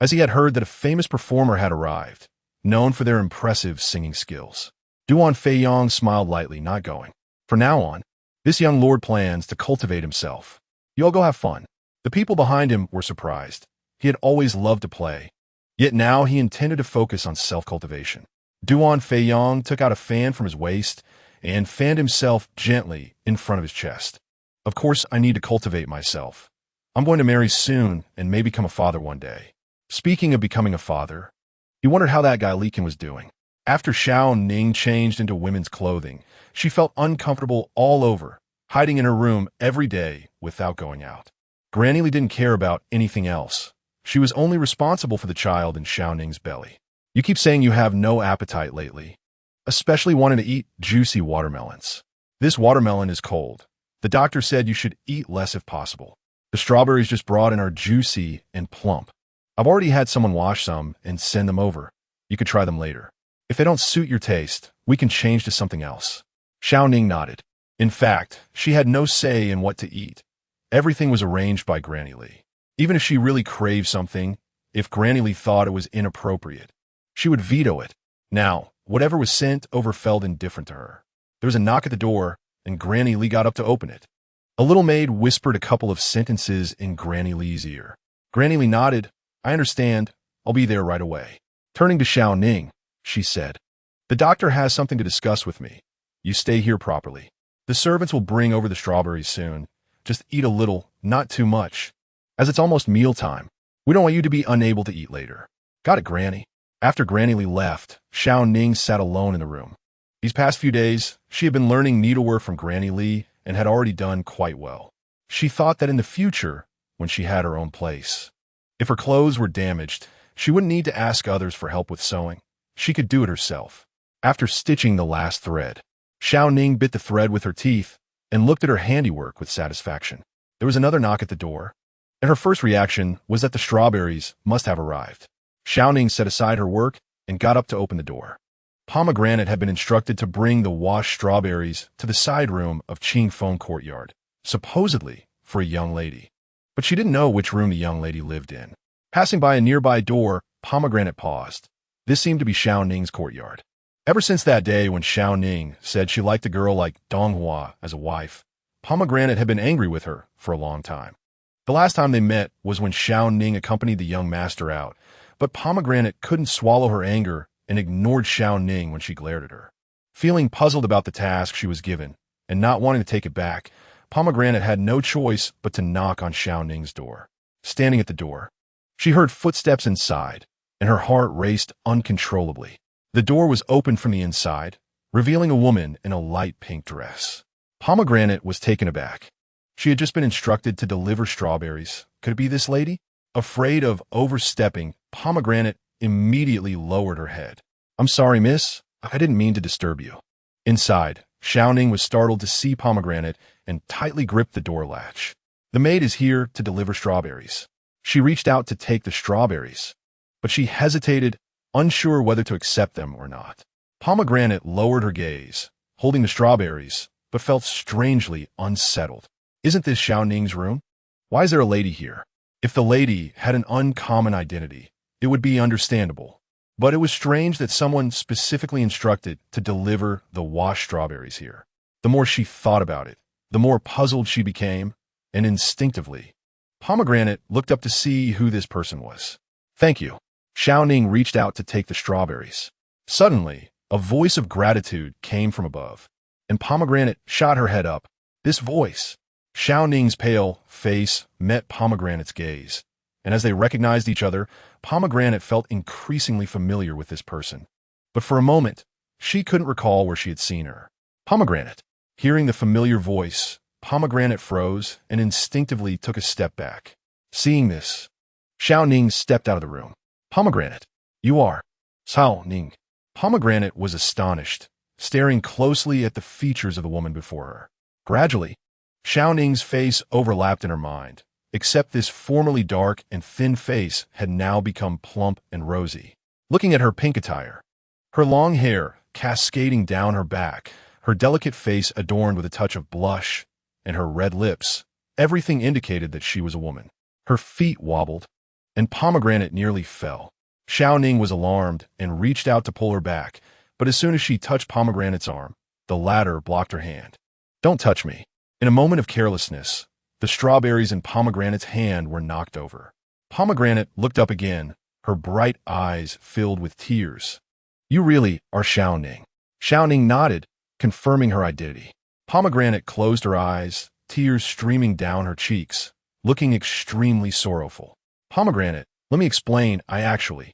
as he had heard that a famous performer had arrived, known for their impressive singing skills. Duan Feiyong smiled lightly, not going. From now on, this young lord plans to cultivate himself. You'll go have fun. The people behind him were surprised. He had always loved to play, yet now he intended to focus on self-cultivation. Duan Feiyong took out a fan from his waist and fanned himself gently in front of his chest. Of course, I need to cultivate myself. I'm going to marry soon and may become a father one day. Speaking of becoming a father, he wondered how that guy Li Kan was doing. After Shao Ning changed into women's clothing, she felt uncomfortable all over, hiding in her room every day without going out. Granny Li didn't care about anything else. She was only responsible for the child in Shao Ning's belly. You keep saying you have no appetite lately, especially wanting to eat juicy watermelons. This watermelon is cold. The doctor said you should eat less if possible. The strawberries just brought in are juicy and plump. I've already had someone wash some and send them over. You could try them later. If they don't suit your taste, we can change to something else. Shao Ning nodded. In fact, she had no say in what to eat. Everything was arranged by Granny Li. Even if she really craved something, if Granny Li thought it was inappropriate, she would veto it. Now, whatever was sent over felt indifferent to her. There was a knock at the door, and Granny Lee got up to open it. A little maid whispered a couple of sentences in Granny Lee's ear. Granny Lee nodded. I understand. I'll be there right away. Turning to Shao Ning, she said, the doctor has something to discuss with me. You stay here properly. The servants will bring over the strawberries soon. Just eat a little, not too much, as it's almost mealtime. We don't want you to be unable to eat later. Got it, Granny. After Granny Lee left, Shao Ning sat alone in the room. These past few days, she had been learning needlework from Granny Lee and had already done quite well. She thought that in the future, when she had her own place, if her clothes were damaged, she wouldn't need to ask others for help with sewing. She could do it herself. After stitching the last thread, Shao Ning bit the thread with her teeth and looked at her handiwork with satisfaction. There was another knock at the door, and her first reaction was that the strawberries must have arrived. Shao Ning set aside her work and got up to open the door. Pomegranate had been instructed to bring the washed strawberries to the side room of Qingfeng Courtyard, supposedly for a young lady. But she didn't know which room the young lady lived in. Passing by a nearby door, Pomegranate paused. This seemed to be Shao Ning's courtyard. Ever since that day when Shao Ning said she liked a girl like Donghua as a wife, Pomegranate had been angry with her for a long time. The last time they met was when Shao Ning accompanied the young master out, but Pomegranate couldn't swallow her anger and ignored Shao Ning when she glared at her. Feeling puzzled about the task she was given and not wanting to take it back, Pomegranate had no choice but to knock on Shao Ning's door. Standing at the door, she heard footsteps inside, and her heart raced uncontrollably. The door was opened from the inside, revealing a woman in a light pink dress. Pomegranate was taken aback. She had just been instructed to deliver strawberries. Could it be this lady? Afraid of overstepping, Pomegranate immediately lowered her head. I'm sorry, miss. I didn't mean to disturb you. Inside, Shao Ning was startled to see Pomegranate and tightly gripped the door latch. The maid is here to deliver strawberries. She reached out to take the strawberries, but she hesitated, unsure whether to accept them or not. Pomegranate lowered her gaze, holding the strawberries, but felt strangely unsettled. Isn't this Shao Ning's room? Why is there a lady here? If the lady had an uncommon identity, it would be understandable. But it was strange that someone specifically instructed to deliver the washed strawberries here. The more she thought about it, the more puzzled she became, and instinctively, Pomegranate looked up to see who this person was. Thank you. Shao Ning reached out to take the strawberries. Suddenly, a voice of gratitude came from above, and Pomegranate shot her head up. This voice, Shao Ning's pale face met Pomegranate's gaze, and as they recognized each other, Pomegranate felt increasingly familiar with this person. But for a moment, she couldn't recall where she had seen her. Pomegranate. Hearing the familiar voice, Pomegranate froze and instinctively took a step back. Seeing this, Shao Ning stepped out of the room. Pomegranate, you are Shao Ning. Pomegranate was astonished, staring closely at the features of the woman before her. Gradually, Shao Ning's face overlapped in her mind, except this formerly dark and thin face had now become plump and rosy. Looking at her pink attire, her long hair cascading down her back, her delicate face adorned with a touch of blush, and her red lips, everything indicated that she was a woman. Her feet wobbled, and Pomegranate nearly fell. Shao Ning was alarmed and reached out to pull her back, but as soon as she touched Pomegranate's arm, the latter blocked her hand. Don't touch me. In a moment of carelessness, the strawberries in Pomegranate's hand were knocked over. Pomegranate looked up again, her bright eyes filled with tears. You really are Shao Ning. Shao Ning nodded, confirming her identity. Pomegranate closed her eyes, tears streaming down her cheeks, looking extremely sorrowful. Pomegranate, let me explain, I actually...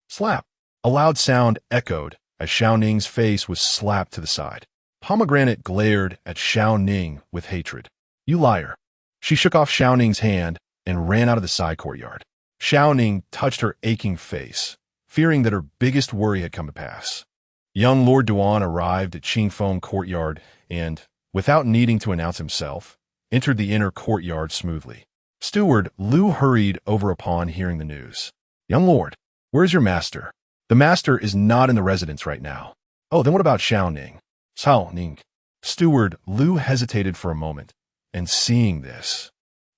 Slap. A loud sound echoed as Shao Ning's face was slapped to the side. Pomegranate glared at Shao Ning with hatred. You liar. She shook off Shao Ning's hand and ran out of the side courtyard. Shao Ning touched her aching face, fearing that her biggest worry had come to pass. Young Lord Duan arrived at Qingfeng Courtyard and, without needing to announce himself, entered the inner courtyard smoothly. Steward Lu hurried over upon hearing the news. Young Lord, where's your master? The master is not in the residence right now. Oh, then what about Shao Ning? Shao Ning. Steward Lu hesitated for a moment, and seeing this,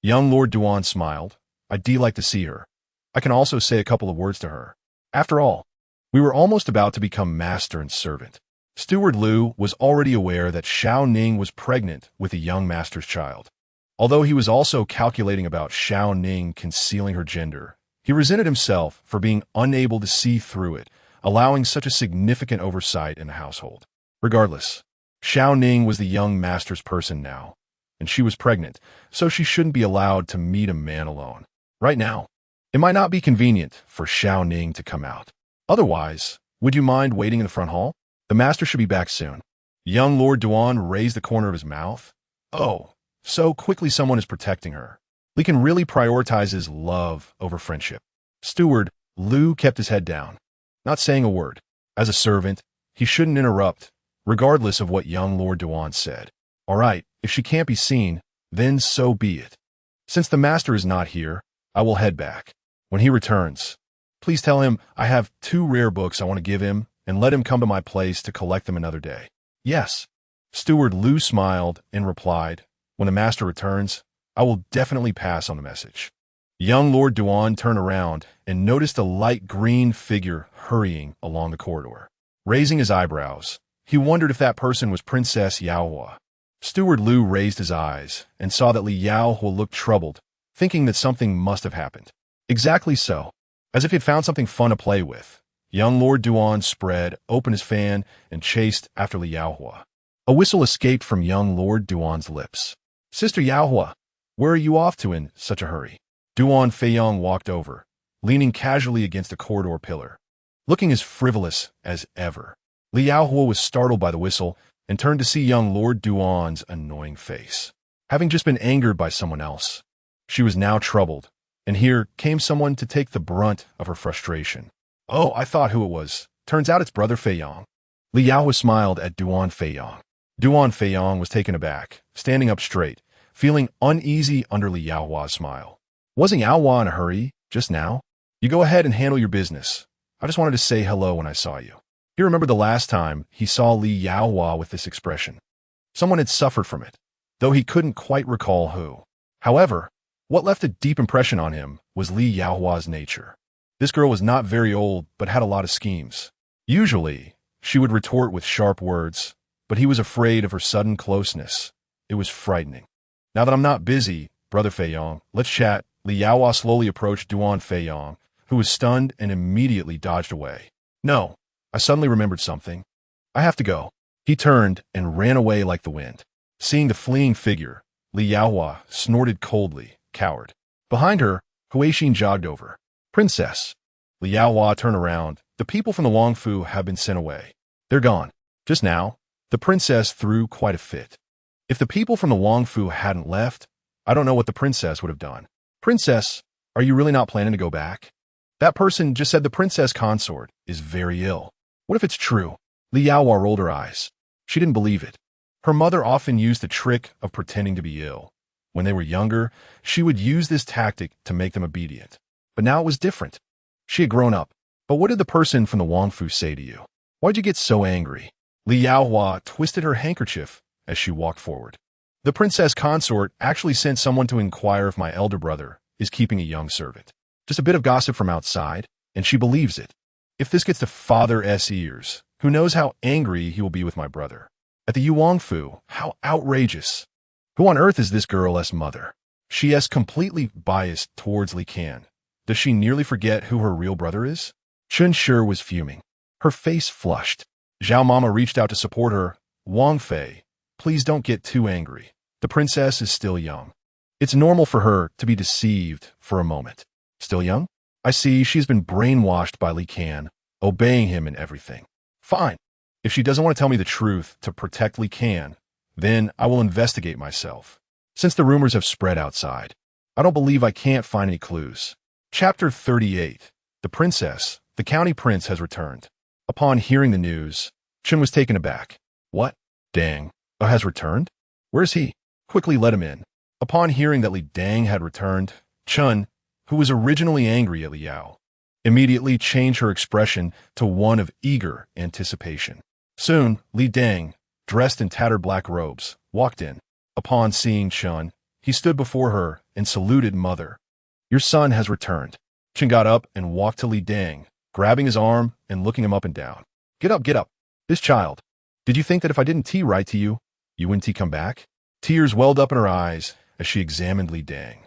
young Lord Duan smiled. I'd like to see her. I can also say a couple of words to her. After all, We were almost about to become master and servant. Steward Liu was already aware that Shao Ning was pregnant with a young master's child. Although he was also calculating about Shao Ning concealing her gender, he resented himself for being unable to see through it, allowing such a significant oversight in the household. Regardless, Shao Ning was the young master's person now, and she was pregnant, so she shouldn't be allowed to meet a man alone. Right now, it might not be convenient for Shao Ning to come out. Otherwise, would you mind waiting in the front hall? The master should be back soon. Young Lord Duan raised the corner of his mouth. Oh, so quickly someone is protecting her. Li can really prioritize his love over friendship. Steward Liu kept his head down, not saying a word. As a servant, he shouldn't interrupt, regardless of what young Lord Duan said. All right, if she can't be seen, then so be it. Since the master is not here, I will head back. When he returns, please tell him I have 2 rare books I want to give him, and let him come to my place to collect them another day. Yes. Steward Liu smiled and replied, when the master returns, I will definitely pass on the message. Young Lord Duan turned around and noticed a light green figure hurrying along the corridor. Raising his eyebrows, he wondered if that person was Princess Yaohua. Steward Liu raised his eyes and saw that Li Yaohua looked troubled, thinking that something must have happened. Exactly so. As if he had found something fun to play with, young Lord Duan spread open his fan and chased after Li Yaohua. A whistle escaped from young Lord Duan's lips. Sister Yaohua, where are you off to in such a hurry? Duan Feiyong walked over, leaning casually against a corridor pillar, looking as frivolous as ever. Li Yaohua was startled by the whistle and turned to see young Lord Duan's annoying face. Having just been angered by someone else, she was now troubled, and here came someone to take the brunt of her frustration. Oh, I thought who it was. Turns out it's Brother Feiyong. Li Yaohua smiled at Duan Feiyong. Duan Feiyong was taken aback, standing up straight, feeling uneasy under Li Yaohua's smile. Wasn't Yaohua in a hurry, just now? You go ahead and handle your business. I just wanted to say hello when I saw you. He remembered the last time he saw Li Yaohua with this expression. Someone had suffered from it, though he couldn't quite recall who. However, what left a deep impression on him was Li Yaohua's nature. This girl was not very old, but had a lot of schemes. Usually, she would retort with sharp words, but he was afraid of her sudden closeness. It was frightening. Now that I'm not busy, Brother Feiyong, let's chat. Li Yaohua slowly approached Duan Feiyong, who was stunned and immediately dodged away. No, I suddenly remembered something. I have to go. He turned and ran away like the wind. Seeing the fleeing figure, Li Yaohua snorted coldly, coward. Behind her, Huixin jogged over. Princess. Li Yaohua turned around. The people from the Longfu have been sent away. They're gone. Just now, the princess threw quite a fit. If the people from the Longfu hadn't left, I don't know what the princess would have done. Princess, are you really not planning to go back? That person just said the princess consort is very ill. What if it's true? Li Yaohua rolled her eyes. She didn't believe it. Her mother often used the trick of pretending to be ill. When they were younger, she would use this tactic to make them obedient. But now it was different. She had grown up. But what did the person from the Longfu say to you? Why'd you get so angry? Li Yaohua twisted her handkerchief as she walked forward. The princess consort actually sent someone to inquire if my elder brother is keeping a young servant. Just a bit of gossip from outside, and she believes it. If this gets to Father's ears, who knows how angry he will be with my brother. At the Yuangfu, how outrageous. Who on earth is this girl's mother? She is completely biased towards Li Can. Does she nearly forget who her real brother is? Chun Shi was fuming. Her face flushed. Zhao Mama reached out to support her. Wang Fei, please don't get too angry. The princess is still young. It's normal for her to be deceived for a moment. Still young? I see she's been brainwashed by Li Can, obeying him in everything. Fine. If she doesn't want to tell me the truth to protect Li Can, then I will investigate myself. Since the rumors have spread outside, I don't believe I can't find any clues. Chapter 38. The princess, the county prince, has returned. Upon hearing the news, Chun was taken aback. What? Dang, has returned? Where is he? Quickly let him in. Upon hearing that Li Dang had returned, Chun, who was originally angry at Li Yao, immediately changed her expression to one of eager anticipation. Soon, Li Dang, dressed in tattered black robes, walked in. Upon seeing Chun, he stood before her and saluted Mother. Your son has returned. Chun got up and walked to Li Dang, grabbing his arm and looking him up and down. Get up, get up. This child. Did you think that if I didn't tea right to you, you wouldn't tea come back? Tears welled up in her eyes as she examined Li Dang.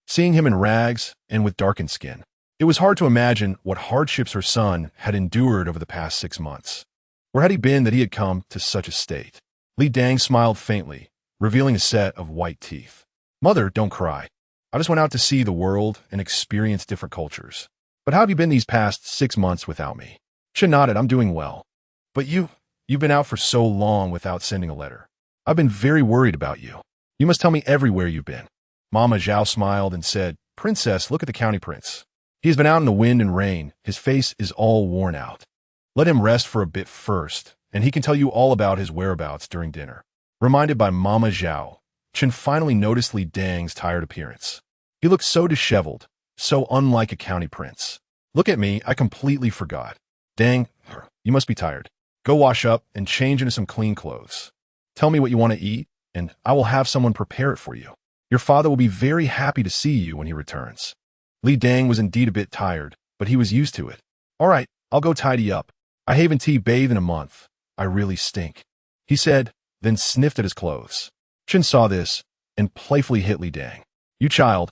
Seeing him in rags and with darkened skin, it was hard to imagine what hardships her son had endured over the past 6 months. Where had he been that he had come to such a state? Li Dang smiled faintly, revealing a set of white teeth. Mother, don't cry. I just went out to see the world and experience different cultures. But how have you been these past 6 months without me? Chen nodded. I'm doing well. But you've been out for so long without sending a letter. I've been very worried about you. You must tell me everywhere you've been. Mama Zhao smiled and said, Princess, look at the county prince. He has been out in the wind and rain. His face is all worn out. Let him rest for a bit first, and he can tell you all about his whereabouts during dinner. Reminded by Mama Zhao, Chen finally noticed Li Dang's tired appearance. He looked so disheveled, so unlike a county prince. Look at me, I completely forgot. Dang, you must be tired. Go wash up and change into some clean clothes. Tell me what you want to eat, and I will have someone prepare it for you. Your father will be very happy to see you when he returns. Li Dang was indeed a bit tired, but he was used to it. All right, I'll go tidy up. I haven't bathed in a month. I really stink, he said, then sniffed at his clothes. Chen saw this and playfully hit Li Dang. You child,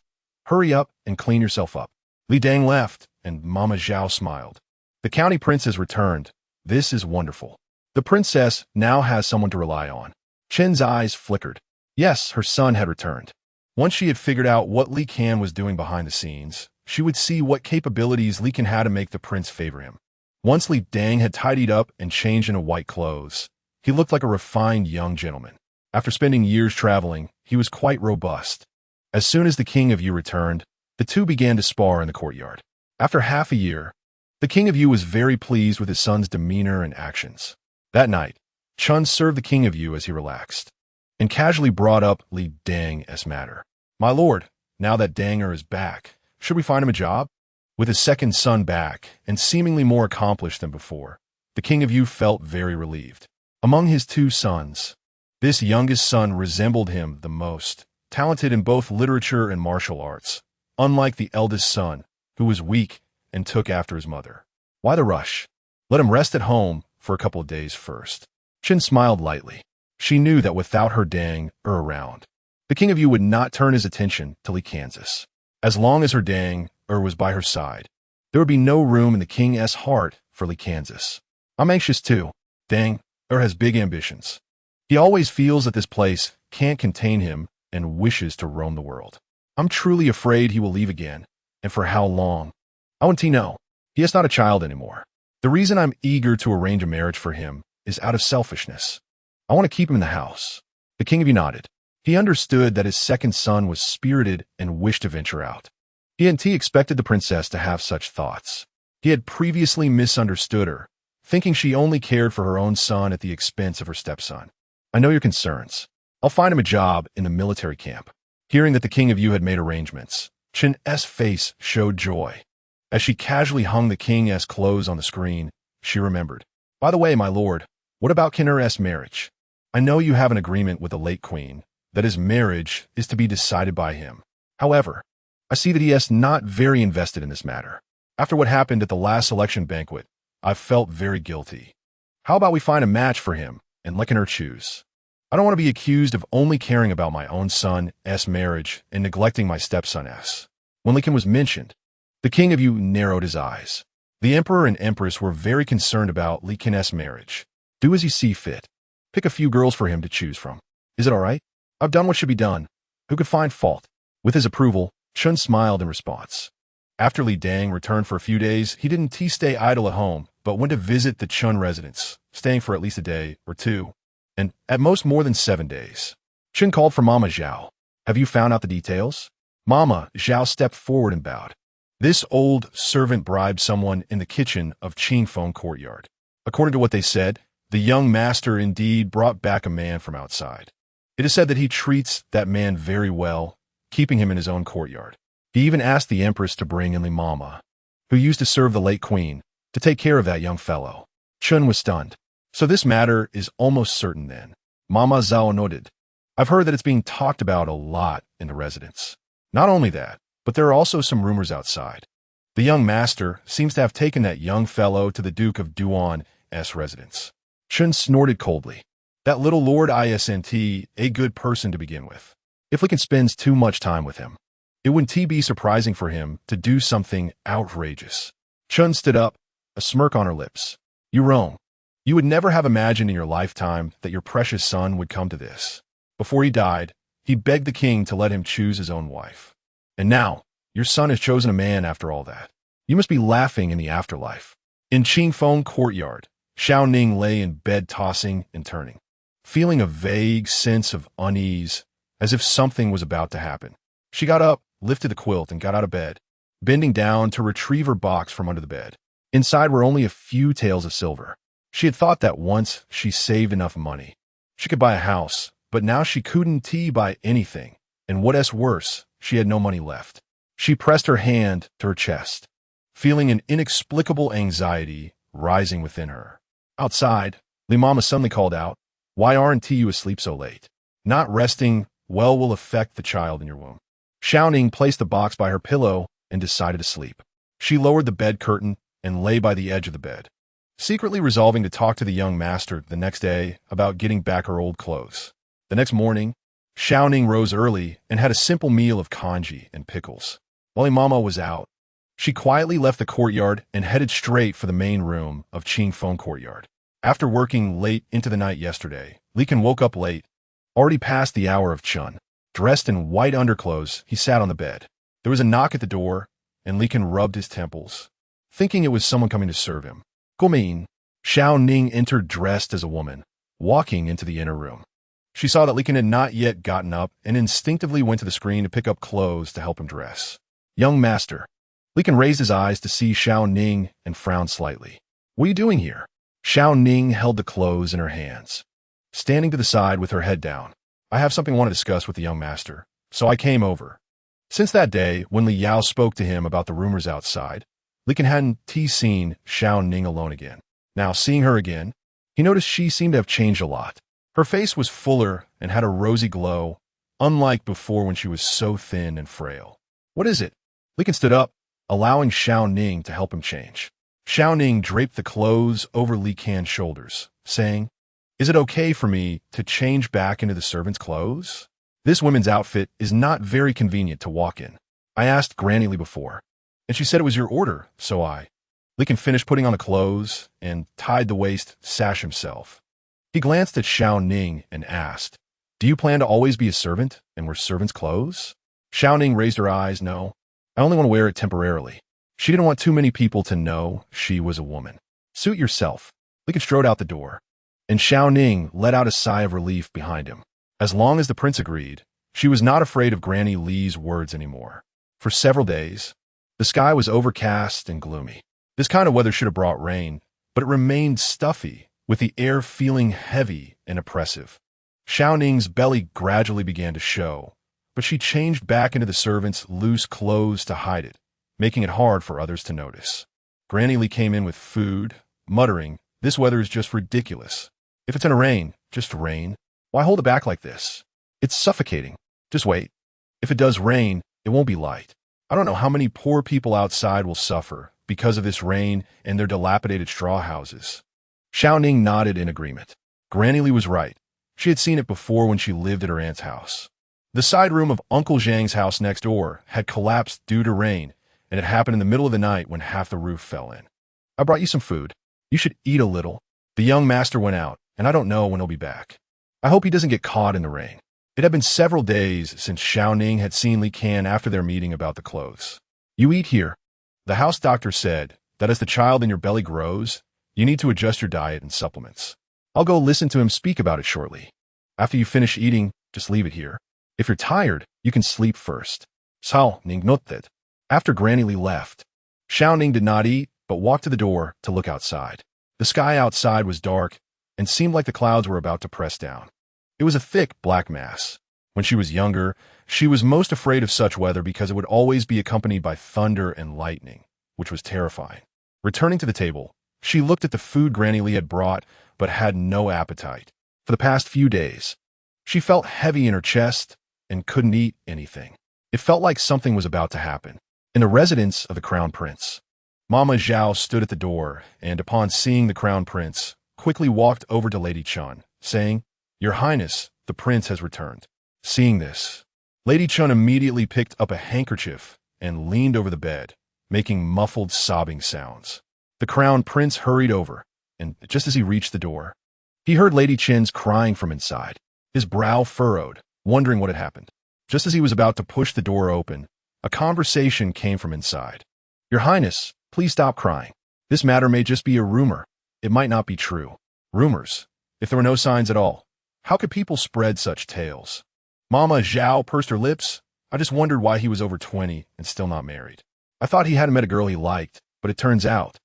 hurry up and clean yourself up. Li Dang left, and Mama Zhao smiled. The county prince has returned. This is wonderful. The princess now has someone to rely on. Chen's eyes flickered. Yes, her son had returned. Once she had figured out what Li Can was doing behind the scenes, she would see what capabilities Li Can had to make the prince favor him. Once Li Dang had tidied up and changed into white clothes, he looked like a refined young gentleman. After spending years traveling, he was quite robust. As soon as the King of Yu returned, the two began to spar in the courtyard. After half a year, the King of Yu was very pleased with his son's demeanor and actions. That night, Chun served the King of Yu as he relaxed, and casually brought up Li Dang's matter. My lord, now that Danger is back, should we find him a job? With his second son back, and seemingly more accomplished than before, the King of Yu felt very relieved. Among his 2 sons, this youngest son resembled him the most, talented in both literature and martial arts, unlike the eldest son, who was weak and took after his mother. Why the rush? Let him rest at home for a couple of days first. Chin smiled lightly. She knew that without her Dang around, the King of Yu would not turn his attention to Lee Kansas. As long as her Dang was by her side, there would be no room in the King's heart for Lee Kansas. I'm anxious too. Dang has big ambitions. He always feels that this place can't contain him and wishes to roam the world. I'm truly afraid he will leave again, and for how long? I want to know. He is not a child anymore. The reason I'm eager to arrange a marriage for him is out of selfishness. I want to keep him in the house. The King of Yu nodded. He understood that his second son was spirited and wished to venture out. He expected the princess to have such thoughts. He had previously misunderstood her, thinking she only cared for her own son at the expense of her stepson. I know your concerns. I'll find him a job in the military camp. Hearing that the King of Yu had made arrangements, Chin's face showed joy. As she casually hung the King's clothes on the screen, she remembered. By the way, my lord, what about Kinner's marriage? I know you have an agreement with the late queen that his marriage is to be decided by him. However, I see that he is not very invested in this matter. After what happened at the last election banquet, I've felt very guilty. How about we find a match for him and let her choose? I don't want to be accused of only caring about my own son's marriage and neglecting my stepson's. When Lincoln was mentioned, the King of Yu narrowed his eyes. The Emperor and Empress were very concerned about Li Kin's marriage. Do as you see fit. Pick a few girls for him to choose from. Is it all right? I've done what should be done. Who could find fault? With his approval, Chun smiled in response. After Li Dang returned for a few days, he didn't stay idle at home, but went to visit the Chun residence, staying for at least a day or two, and at most more than 7 days. Chun called for Mama Zhao. Have you found out the details? Mama Zhao stepped forward and bowed. This old servant bribed someone in the kitchen of Qingfeng courtyard. According to what they said, the young master indeed brought back a man from outside. It is said that he treats that man very well, keeping him in his own courtyard. He even asked the empress to bring in the mama, who used to serve the late queen, to take care of that young fellow. Chun was stunned. So this matter is almost certain then. Mama Zhao noted. I've heard that it's being talked about a lot in the residence. Not only that, but there are also some rumors outside. The young master seems to have taken that young fellow to the Duke of Duan's residence. Chun snorted coldly. That little Lord isn't a good person to begin with. If Lincoln spends too much time with him, it wouldn't be surprising for him to do something outrageous. Chun stood up, a smirk on her lips. You roam. You would never have imagined in your lifetime that your precious son would come to this. Before he died, he begged the king to let him choose his own wife. And now, your son has chosen a man after all that. You must be laughing in the afterlife. In Qingfeng courtyard, Shao Ning lay in bed tossing and turning, feeling a vague sense of unease, as if something was about to happen. She got up, lifted the quilt, and got out of bed, bending down to retrieve her box from under the bed. Inside were only a few taels of silver. She had thought that once she saved enough money, she could buy a house, but now she couldn't buy anything, and what's worse, she had no money left. She pressed her hand to her chest, feeling an inexplicable anxiety rising within her. Outside, Li Mama suddenly called out, "Why aren't you asleep so late? Not resting well will affect the child in your womb." Shao Ning placed the box by her pillow and decided to sleep. She lowered the bed curtain and lay by the edge of the bed, secretly resolving to talk to the young master the next day about getting back her old clothes. The next morning, Shao Ning rose early and had a simple meal of congee and pickles. While Mama was out, she quietly left the courtyard and headed straight for the main room of Qingfeng courtyard. After working late into the night yesterday, Li Kan woke up late, already past the hour of Chun. Dressed in white underclothes, he sat on the bed. There was a knock at the door, and Li Kan rubbed his temples, thinking it was someone coming to serve him. Gumin. Shao Ning entered dressed as a woman, walking into the inner room. She saw that Li Kan had not yet gotten up and instinctively went to the screen to pick up clothes to help him dress. Young master. Li Kan raised his eyes to see Shao Ning and frowned slightly. What are you doing here? Shao Ning held the clothes in her hands, standing to the side with her head down. I have something I want to discuss with the young master, so I came over. Since that day, when Li Yao spoke to him about the rumors outside, Li Kan hadn't seen Shao Ning alone again. Now, seeing her again, he noticed she seemed to have changed a lot. Her face was fuller and had a rosy glow, unlike before when she was so thin and frail. What is it? Li Kan stood up, allowing Shao Ning to help him change. Shao Ning draped the clothes over Li Kan's shoulders, saying, "Is it okay for me to change back into the servant's clothes? This woman's outfit is not very convenient to walk in. I asked Granny Li before, and she said it was your order, so I." Li Kan finished putting on the clothes and tied the waist sash himself. He glanced at Shao Ning and asked, "Do you plan to always be a servant and wear servant's clothes?" Shao Ning raised her eyes. "No, I only want to wear it temporarily." She didn't want too many people to know she was a woman. "Suit yourself." Li Kan strode out the door, and Shao Ning let out a sigh of relief behind him. As long as the prince agreed, she was not afraid of Granny Li's words anymore. For several days, the sky was overcast and gloomy. This kind of weather should have brought rain, but it remained stuffy, with the air feeling heavy and oppressive. Shao Ning's belly gradually began to show, but she changed back into the servant's loose clothes to hide it, making it hard for others to notice. Granny Li came in with food, muttering, "This weather is just ridiculous. If it's gonna rain, just rain. Why hold it back like this? It's suffocating. Just wait. If it does rain, it won't be light. I don't know how many poor people outside will suffer because of this rain and their dilapidated straw houses." Shao Ning nodded in agreement. Granny Li was right. She had seen it before when she lived at her aunt's house. The side room of Uncle Zhang's house next door had collapsed due to rain, and it happened in the middle of the night when half the roof fell in. "I brought you some food. You should eat a little." The young master went out, and I don't know when he'll be back. I hope he doesn't get caught in the rain. It had been several days since Shao Ning had seen Li Kan after their meeting about the clothes. "You eat here." The house doctor said that as the child in your belly grows, you need to adjust your diet and supplements. I'll go listen to him speak about it shortly. After you finish eating, just leave it here. If you're tired, you can sleep first. Shao Ning.It. After Granny Li left, Shao Ning did not eat, but walked to the door to look outside. The sky outside was dark and seemed like the clouds were about to press down. It was a thick, black mass. When she was younger, she was most afraid of such weather because it would always be accompanied by thunder and lightning, which was terrifying. Returning to the table, she looked at the food Granny Li had brought, but had no appetite. For the past few days, she felt heavy in her chest and couldn't eat anything. It felt like something was about to happen. in the residence of the Crown Prince. Mama Zhao stood at the door and, upon seeing the Crown Prince, quickly walked over to Lady Chun, saying, "Your Highness, the prince has returned." Seeing this, Lady Chun immediately picked up a handkerchief and leaned over the bed, making muffled sobbing sounds. The Crown Prince hurried over, and just as he reached the door, he heard Lady Chen's crying from inside, his brow furrowed, wondering what had happened. Just as he was about to push the door open, a conversation came from inside. "Your Highness, please stop crying. This matter may just be a rumor. It might not be true." Rumors? If there were no signs at all, how could people spread such tales? Mama Zhao pursed her lips. "I just wondered why he was over 20 and still not married. I thought he hadn't met a girl he liked, but it turns out."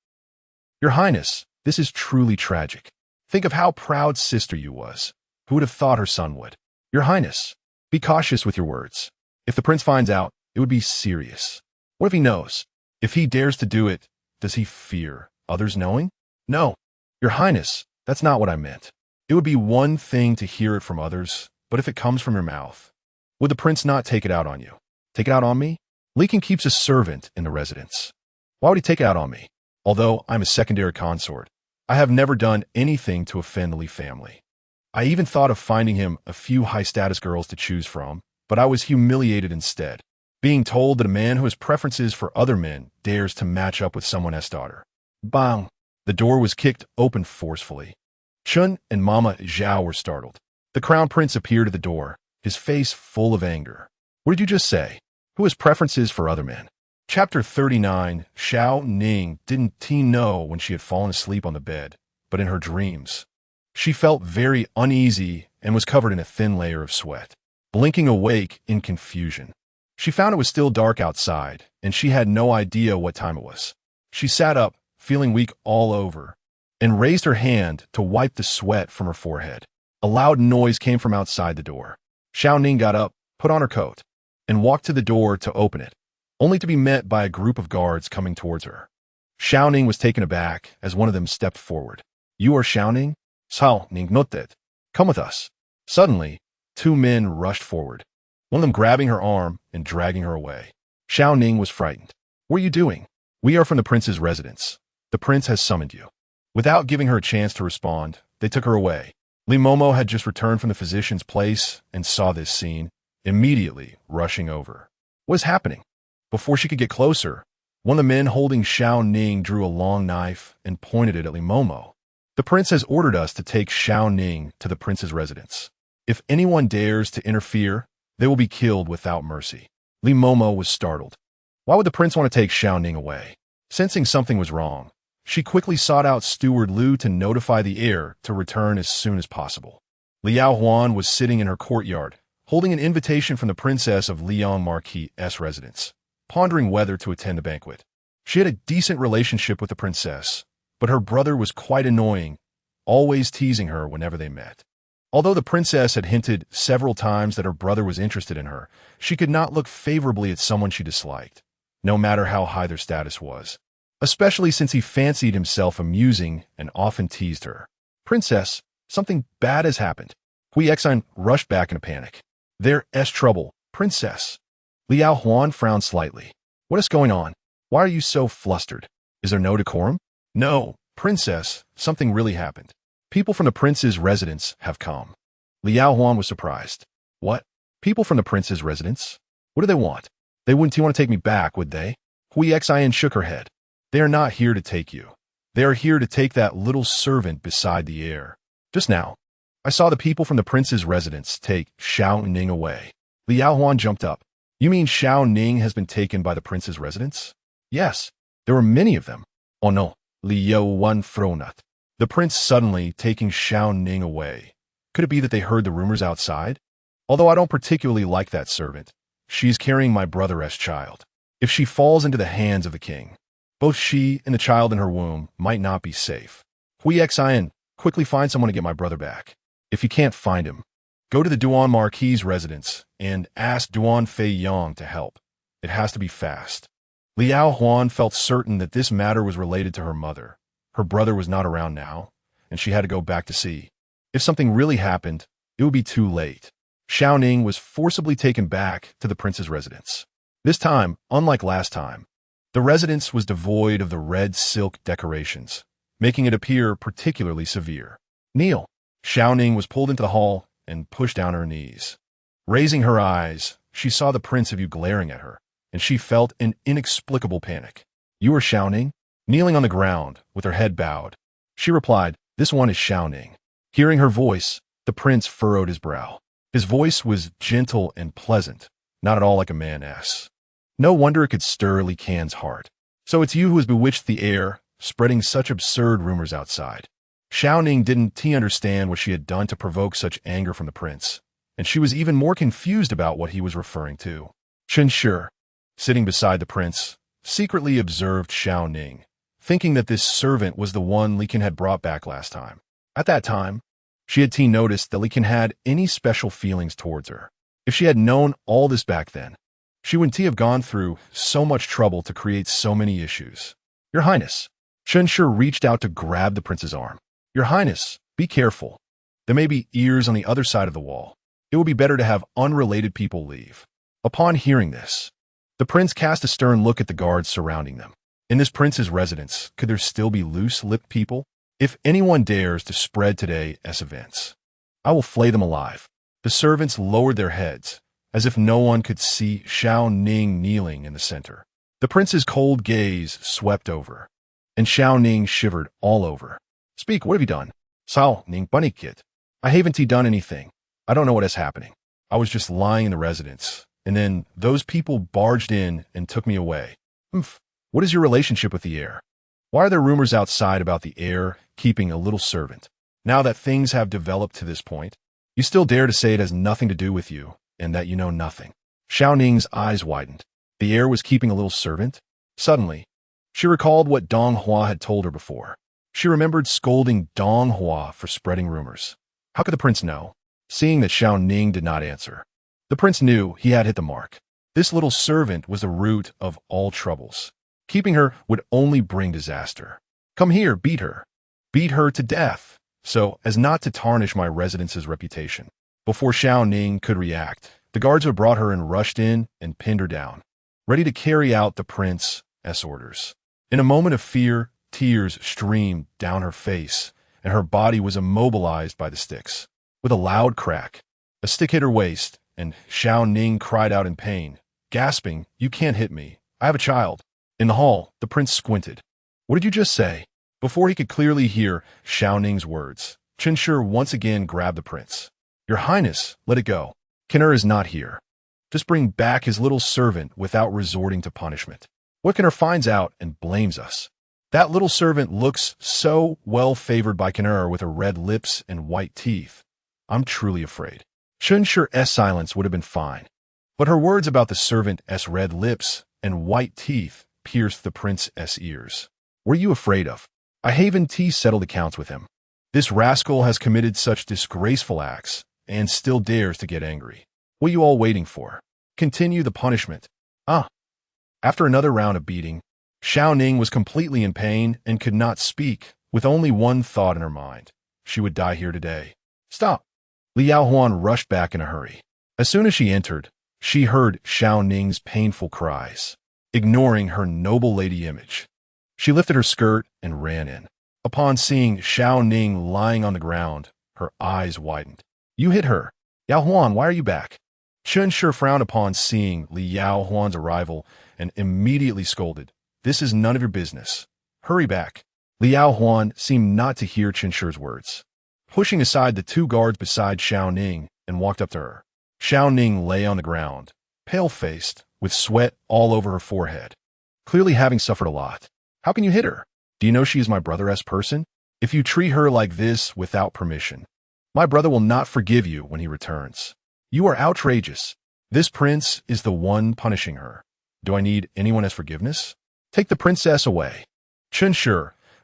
"Your Highness, this is truly tragic. Think of how proud sister you was. Who would have thought her son would? Your Highness, be cautious with your words. If the prince finds out, it would be serious. What if he knows? If he dares to do it, does he fear others knowing?" "No, Your Highness, that's not what I meant. It would be one thing to hear it from others, but if it comes from your mouth, would the prince not take it out on you? Take it out on me? Leekin keeps a servant in the residence. Why would he take it out on me? Although I'm a secondary consort, I have never done anything to offend the Li family. I even thought of finding him a few high-status girls to choose from, but I was humiliated instead, being told that a man who has preferences for other men dares to match up with someone else's daughter." Bang! The door was kicked open forcefully. Chun and Mama Zhao were startled. The Crown Prince appeared at the door, his face full of anger. "What did you just say? Who has preferences for other men?" Chapter 39. Shao Ning didn't know when she had fallen asleep on the bed, but in her dreams. She felt very uneasy and was covered in a thin layer of sweat. Blinking awake in confusion, she found it was still dark outside, and she had no idea what time it was. She sat up, feeling weak all over, and raised her hand to wipe the sweat from her forehead. A loud noise came from outside the door. Shao Ning got up, put on her coat, and walked to the door to open it, only to be met by a group of guards coming towards her. Shao Ning was taken aback as one of them stepped forward. "You are Shao Ning? Shao Ning.It. Come with us." Suddenly, two men rushed forward, one of them grabbing her arm and dragging her away. Shao Ning was frightened. "What are you doing?" "We are from the prince's residence. The prince has summoned you." Without giving her a chance to respond, they took her away. Li Momo had just returned from the physician's place and saw this scene, immediately rushing over. What is happening? Before she could get closer, one of the men holding Shao Ning drew a long knife and pointed it at Li Momo. "The prince has ordered us to take Shao Ning to the prince's residence. If anyone dares to interfere, they will be killed without mercy." Li Momo was startled. Why would the prince want to take Shao Ning away? Sensing something was wrong, she quickly sought out Steward Lu to notify the heir to return as soon as possible. Liao Huan was sitting in her courtyard, holding an invitation from the princess of Liang Marquis' residence, pondering whether to attend the banquet. She had a decent relationship with the princess, but her brother was quite annoying, always teasing her whenever they met. Although the princess had hinted several times that her brother was interested in her, she could not look favorably at someone she disliked, no matter how high their status was, especially since he fancied himself amusing and often teased her. "Princess, something bad has happened." Hui Exine rushed back in a panic. "There is trouble, princess." Liao Huan frowned slightly. "What is going on? Why are you so flustered? Is there no decorum?" "No, princess, something really happened. People from the prince's residence have come." Liao Huan was surprised. "What? People from the prince's residence? What do they want? They wouldn't want to take me back, would they?" Hui Exine shook her head. "They are not here to take you. They are here to take that little servant beside the heir. Just now, I saw the people from the prince's residence take Shao Ning away." Liao Huan jumped up. "You mean Shao Ning has been taken by the prince's residence?" "Yes, there were many of them." "Oh no," Liao Huan frowned. "The prince suddenly taking Shao Ning away. Could it be that they heard the rumors outside? Although I don't particularly like that servant, she is carrying my brother's child. If she falls into the hands of the king, both she and the child in her womb might not be safe. Hui Exine, quickly find someone to get my brother back. If you can't find him, go to the Duan Marquis' residence and ask Duan Fei Yang to help. It has to be fast." Liao Huan felt certain that this matter was related to her mother. Her brother was not around now, and she had to go back to see. If something really happened, it would be too late. Shao Ning was forcibly taken back to the prince's residence. This time, unlike last time, the residence was devoid of the red silk decorations, making it appear particularly severe. Kneel. Shao Ning was pulled into the hall and pushed down her knees. Raising her eyes, she saw the Prince of Yu glaring at her, and she felt an inexplicable panic. You are Shao Ning? Kneeling on the ground, with her head bowed, she replied, This one is Shao Ning. Hearing her voice, the prince furrowed his brow. His voice was gentle and pleasant, not at all like a man's. No wonder it could stir Li Can's heart. So it's you who has bewitched the heir, spreading such absurd rumors outside. Shao Ning didn't understand what she had done to provoke such anger from the prince, and she was even more confused about what he was referring to. Chen Shi, sitting beside the prince, secretly observed Shao Ning, thinking that this servant was the one Li Can had brought back last time. At that time, she had noticed that Li Can had any special feelings towards her. If she had known all this back then, she wouldn't have gone through so much trouble to create so many issues. Your Highness. Chen Shi reached out to grab the prince's arm. Your Highness, be careful. There may be ears on the other side of the wall. It would be better to have unrelated people leave. Upon hearing this, the prince cast a stern look at the guards surrounding them. In this prince's residence, could there still be loose-lipped people? If anyone dares to spread today's events, I will flay them alive. The servants lowered their heads, as if no one could see Shao Ning kneeling in the center. The prince's cold gaze swept over, and Shao Ning shivered all over. Speak, what have you done? Shao Ning.It. I haven't done anything. I don't know what is happening. I was just lying in the residence, and then those people barged in and took me away. What is your relationship with the heir? Why are there rumors outside about the heir keeping a little servant? Now that things have developed to this point, you still dare to say it has nothing to do with you, and that you know nothing. Shao Ning's eyes widened. The heir was keeping a little servant? Suddenly, she recalled what Dong Hua had told her before. She remembered scolding Dong Hua for spreading rumors. How could the prince know? Seeing that Shao Ning did not answer, the prince knew he had hit the mark. This little servant was the root of all troubles. Keeping her would only bring disaster. Come here, beat her. Beat her to death, so as not to tarnish my residence's reputation. Before Shao Ning could react, the guards had brought her and rushed in and pinned her down, ready to carry out the prince's orders. In a moment of fear, tears streamed down her face, and her body was immobilized by the sticks. With a loud crack, a stick hit her waist, and Shao Ning cried out in pain, gasping, You can't hit me. I have a child. In the hall, the prince squinted. What did you just say? Before he could clearly hear Shao Ning's words, Chen Shi once again grabbed the prince. Your Highness, let it go. Heir is not here. Just bring back his little servant without resorting to punishment. What Heir finds out and blames us? That little servant looks so well favored by Heir with her red lips and white teeth. I'm truly afraid. Chen Shi's silence would have been fine, but her words about the servant's red lips and white teeth pierced the prince's ears. What are you afraid of? I haven't settled accounts with him. This rascal has committed such disgraceful acts and still dares to get angry. What are you all waiting for? Continue the punishment. After another round of beating, Shao Ning was completely in pain and could not speak, with only one thought in her mind. She would die here today. Stop! Liao Huan rushed back in a hurry. As soon as she entered, she heard Shao Ning's painful cries. Ignoring her noble lady image, she lifted her skirt and ran in. Upon seeing Shao Ning lying on the ground, her eyes widened. You hit her. Liao Huan, why are you back? Chen Shi frowned upon seeing Liao Huan's arrival and immediately scolded. This is none of your business. Hurry back. Liao Huan seemed not to hear Chen Shi's words, pushing aside the two guards beside Shao Ning and walked up to her. Shao Ning lay on the ground, pale-faced, with sweat all over her forehead, clearly having suffered a lot. How can you hit her? Do you know she is my brother's person? If you treat her like this without permission, my brother will not forgive you when he returns. You are outrageous. This prince is the one punishing her. Do I need anyone's forgiveness? Take the princess away. Chen Shi,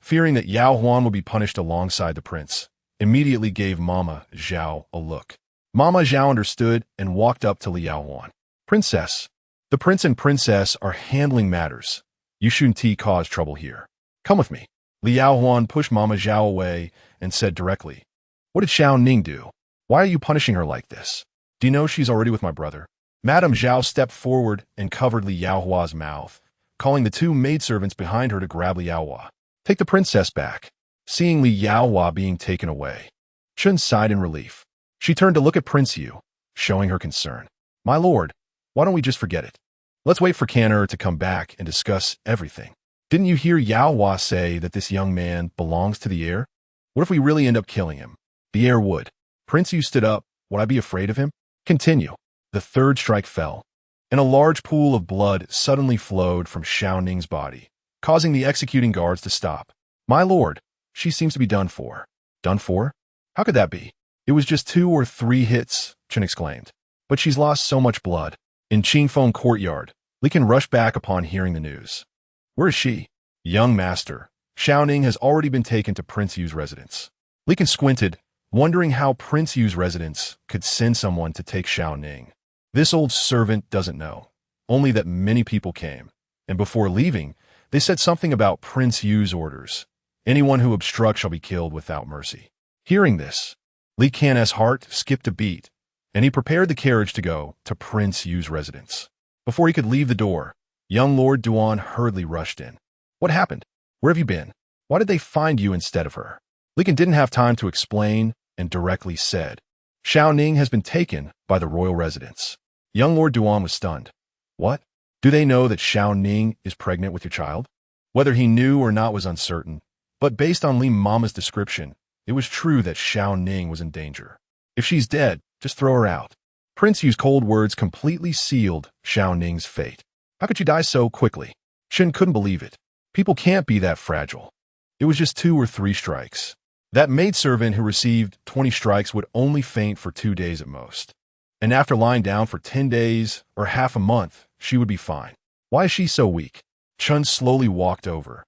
fearing that Yao Huan would be punished alongside the prince, immediately gave Mama Zhao a look. Mama Zhao understood and walked up to Liao Huan. Princess, the prince and princess are handling matters. You shouldn't cause trouble here. Come with me. Liao Huan pushed Mama Zhao away and said directly, What did Shao Ning do? Why are you punishing her like this? Do you know she's already with my brother? Madame Zhao stepped forward and covered Li Yaohua's mouth, calling the two maidservants behind her to grab Li Yaohua. Take the princess back. Seeing Li Yaohua being taken away, Chun sighed in relief. She turned to look at Prince Yu, showing her concern. My lord, why don't we just forget it? Let's wait for Canner to come back and discuss everything. Didn't you hear Yaohua say that this young man belongs to the heir? What if we really end up killing him? The heir would. Prince Yu stood up. Would I be afraid of him? Continue. The third strike fell, and a large pool of blood suddenly flowed from Shao Ning's body, causing the executing guards to stop. My lord, she seems to be done for. Done for? How could that be? It was just 2 or 3 hits, Chen exclaimed. But she's lost so much blood. In Qingfeng courtyard, Li Can rushed back upon hearing the news. Where is she? Young master. Shao Ning has already been taken to Prince Yu's residence. Li Can squinted, wondering how Prince Yu's residence could send someone to take Shao Ning. This old servant doesn't know, only that many people came, and before leaving, they said something about Prince Yu's orders. Anyone who obstructs shall be killed without mercy. Hearing this, Li Can's heart skipped a beat, and he prepared the carriage to go to Prince Yu's residence. Before he could leave the door, young Lord Duan hurriedly rushed in. What happened? Where have you been? Why did they find you instead of her? Li Can didn't have time to explain and directly said, Shao Ning has been taken by the royal residence. Young Lord Duan was stunned. What? Do they know that Shao Ning is pregnant with your child? Whether he knew or not was uncertain, but based on Li Mama's description, it was true that Shao Ning was in danger. If she's dead, just throw her out. Prince Yu's cold words completely sealed Shao Ning's fate. How could you die so quickly? Shen couldn't believe it. People can't be that fragile. It was just 2 or 3 strikes. That maidservant who received 20 strikes would only faint for 2 days at most. And after lying down for 10 days or half a month, she would be fine. Why is she so weak? Chun slowly walked over,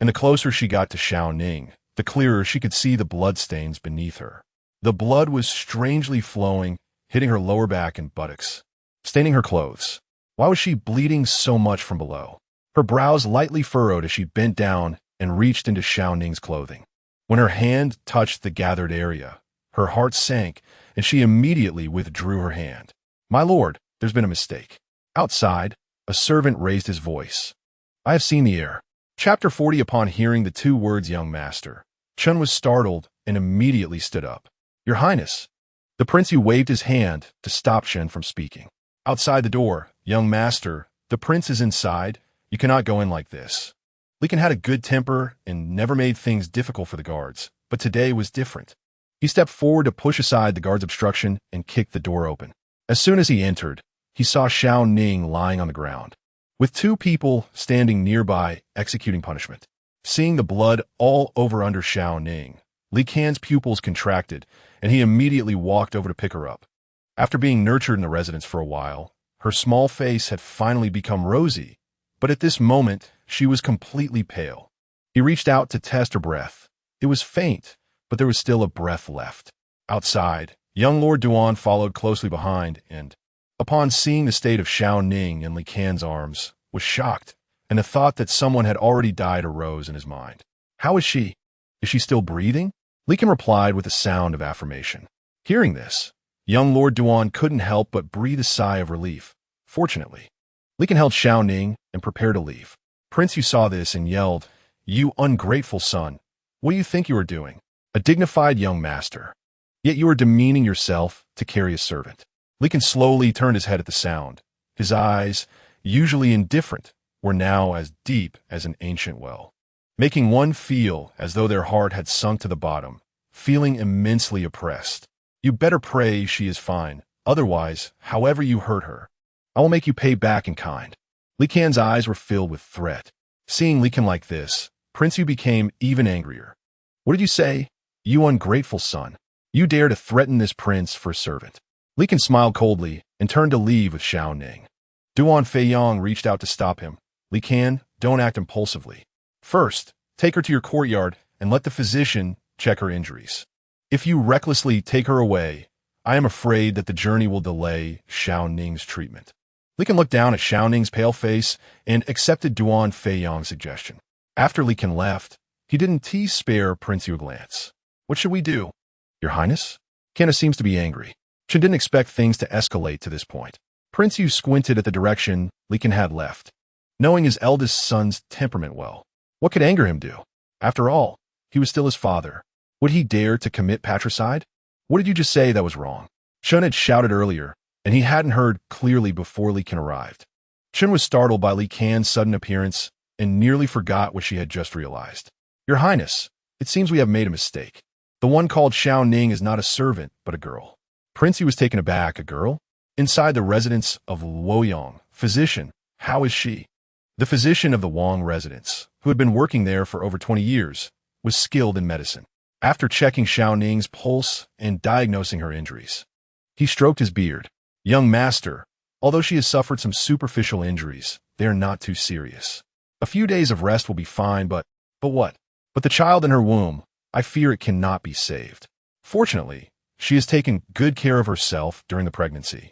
and the closer she got to Shao Ning, the clearer she could see the bloodstains beneath her. The blood was strangely flowing, hitting her lower back and buttocks, staining her clothes. Why was she bleeding so much from below? Her brows lightly furrowed as she bent down and reached into Shao Ning's clothing. When her hand touched the gathered area, her heart sank, and she immediately withdrew her hand. My lord, there's been a mistake. Outside, a servant raised his voice. I have seen the heir. Chapter 40. Upon hearing the 2 words young master, Chun was startled and immediately stood up. Your Highness. The prince waved his hand to stop Chen from speaking. Outside the door, young master, the prince is inside. You cannot go in like this. Li Can had a good temper and never made things difficult for the guards, but today was different. He stepped forward to push aside the guard's obstruction and kicked the door open. As soon as he entered, he saw Shao Ning lying on the ground, with 2 people standing nearby executing punishment. Seeing the blood all over under Shao Ning, Li Can's pupils contracted, and he immediately walked over to pick her up. After being nurtured in the residence for a while, her small face had finally become rosy, but at this moment, she was completely pale. He reached out to test her breath. It was faint, but there was still a breath left. Outside, young Lord Duan followed closely behind and, upon seeing the state of Shao Ning in Li Can's arms, was shocked, and the thought that someone had already died arose in his mind. How is she? Is she still breathing? Li Can replied with a sound of affirmation. Hearing this, young Lord Duan couldn't help but breathe a sigh of relief. Fortunately, Li Can held Shao Ning and prepared to leave. Prince Yu saw this and yelled, You ungrateful son! What do you think you are doing? A dignified young master. Yet you are demeaning yourself to carry a servant. Li Can slowly turned his head at the sound. His eyes, usually indifferent, were now as deep as an ancient well, making one feel as though their heart had sunk to the bottom, feeling immensely oppressed. You better pray she is fine. Otherwise, however you hurt her, I will make you pay back in kind. Li Can's eyes were filled with threat. Seeing Li Can like this, Prince Yu became even angrier. What did you say? You ungrateful son. You dare to threaten this prince for a servant. Li Can smiled coldly and turned to leave with Shao Ning. Duan Feiyong reached out to stop him. Li Can, don't act impulsively. First, take her to your courtyard and let the physician check her injuries. If you recklessly take her away, I am afraid that the journey will delay Shao Ning's treatment. Li Can looked down at Shao Ning's pale face and accepted Duan Feiyong's suggestion. After Li Can left, he didn't spare Prince Yu a glance. What should we do? Your Highness? Kenna seems to be angry. She didn't expect things to escalate to this point. Prince Yu squinted at the direction Li Ken had left, knowing his eldest son's temperament well. What could anger him do? After all, he was still his father. Would he dare to commit patricide? What did you just say that was wrong? Chun had shouted earlier, and he hadn't heard clearly before Li Ken arrived. Chun was startled by Li Ken's sudden appearance and nearly forgot what she had just realized. Your Highness, it seems we have made a mistake. The one called Shao Ning is not a servant, but a girl. Prince Yu was taken aback. A girl? Inside the residence of Luoyang, physician, how is she? The physician of the Wang residence, who had been working there for over 20 years, was skilled in medicine. After checking Shao Ning's pulse and diagnosing her injuries, he stroked his beard. Young master, although she has suffered some superficial injuries, they are not too serious. A few days of rest will be fine, but what? But the child in her womb, I fear it cannot be saved. Fortunately, she has taken good care of herself during the pregnancy,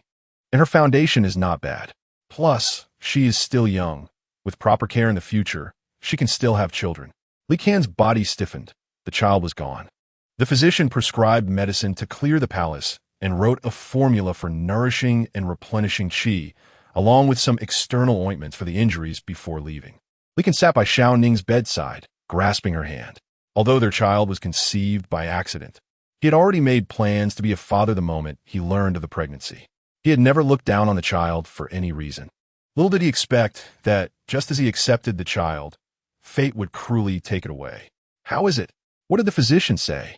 and her foundation is not bad. Plus, she is still young. With proper care in the future, she can still have children. Li Ken's body stiffened. The child was gone. The physician prescribed medicine to clear the palace and wrote a formula for nourishing and replenishing qi, along with some external ointments for the injuries before leaving. Li Ken sat by Shao Ning's bedside, grasping her hand. Although their child was conceived by accident, he had already made plans to be a father the moment he learned of the pregnancy. He had never looked down on the child for any reason. Little did he expect that, just as he accepted the child, fate would cruelly take it away. How is it? What did the physician say?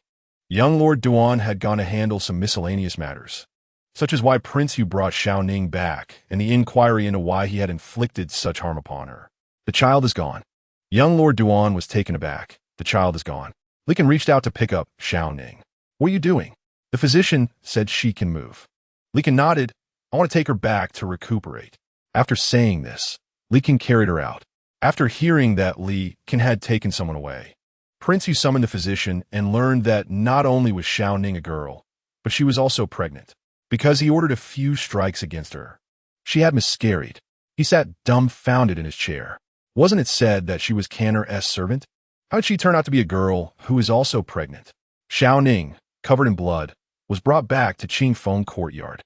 Young Lord Duan had gone to handle some miscellaneous matters, such as why Prince Yu brought Shao Ning back and the inquiry into why he had inflicted such harm upon her. The child is gone. Young Lord Duan was taken aback. The child is gone. Li Ken reached out to pick up Shao Ning. What are you doing? The physician said she can move. Li Ken nodded. I want to take her back to recuperate. After saying this, Li Ken carried her out. After hearing that Li Ken had taken someone away, Prince Yu summoned the physician and learned that not only was Shao Ning a girl, but she was also pregnant. Because he ordered a few strikes against her, she had miscarried. He sat dumbfounded in his chair. Wasn't it said that she was Canner's servant? How did she turn out to be a girl who is also pregnant? Shao Ning, covered in blood, was brought back to Qingfeng courtyard.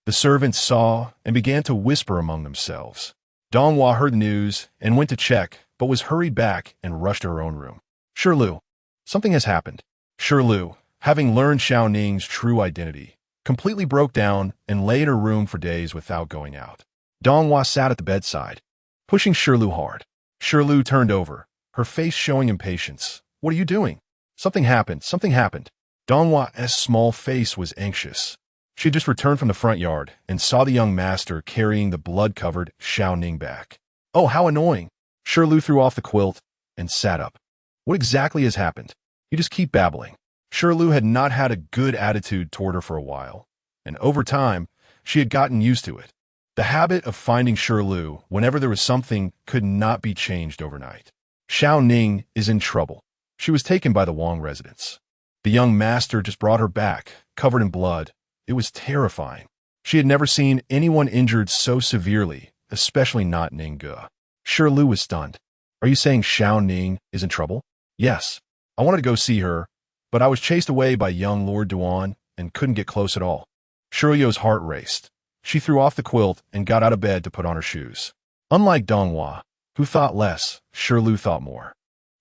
The servants saw and began to whisper among themselves. Donghua heard the news and went to check, but was hurried back and rushed to her own room. Shirlu, something has happened. Shirlu, having learned Shao Ning's true identity, completely broke down and lay in her room for days without going out. Donghua sat at the bedside, pushing Shirlu hard. Shirlu turned over, her face showing impatience. What are you doing? Something happened. Something happened. Donghua's small face was anxious. She had just returned from the front yard and saw the young master carrying the blood-covered Shao Ning back. Oh, how annoying. Shirlu threw off the quilt and sat up. What exactly has happened? You just keep babbling. Shirlu had not had a good attitude toward her for a while, and over time, she had gotten used to it. The habit of finding Shirlu whenever there was something could not be changed overnight. Shao Ning is in trouble. She was taken by the Wang residence. The young master just brought her back, covered in blood. It was terrifying. She had never seen anyone injured so severely, especially not Ningge. Shirlu was stunned. Are you saying Shao Ning is in trouble? Yes. I wanted to go see her, but I was chased away by young Lord Duan and couldn't get close at all. Shiryu's heart raced. She threw off the quilt and got out of bed to put on her shoes. Unlike Donghua, who thought less, Shirlu thought more.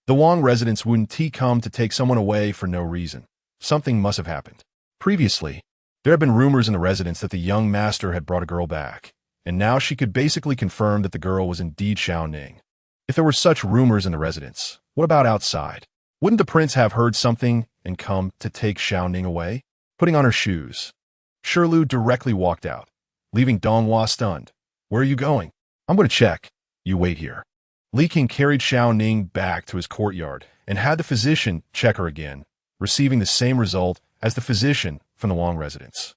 The Wang residents wouldn't come to take someone away for no reason. Something must have happened. Previously, there had been rumors in the residence that the young master had brought a girl back, and now she could basically confirm that the girl was indeed Shao Ning. If there were such rumors in the residence, what about outside? Wouldn't the prince have heard something and come to take Shao Ning away? Putting on her shoes, Shirlu directly walked out, leaving Donghua stunned. Where are you going? I'm going to check. You wait here. Li Ken carried Shao Ning back to his courtyard and had the physician check her again, receiving the same result as the physician from the Wang residence.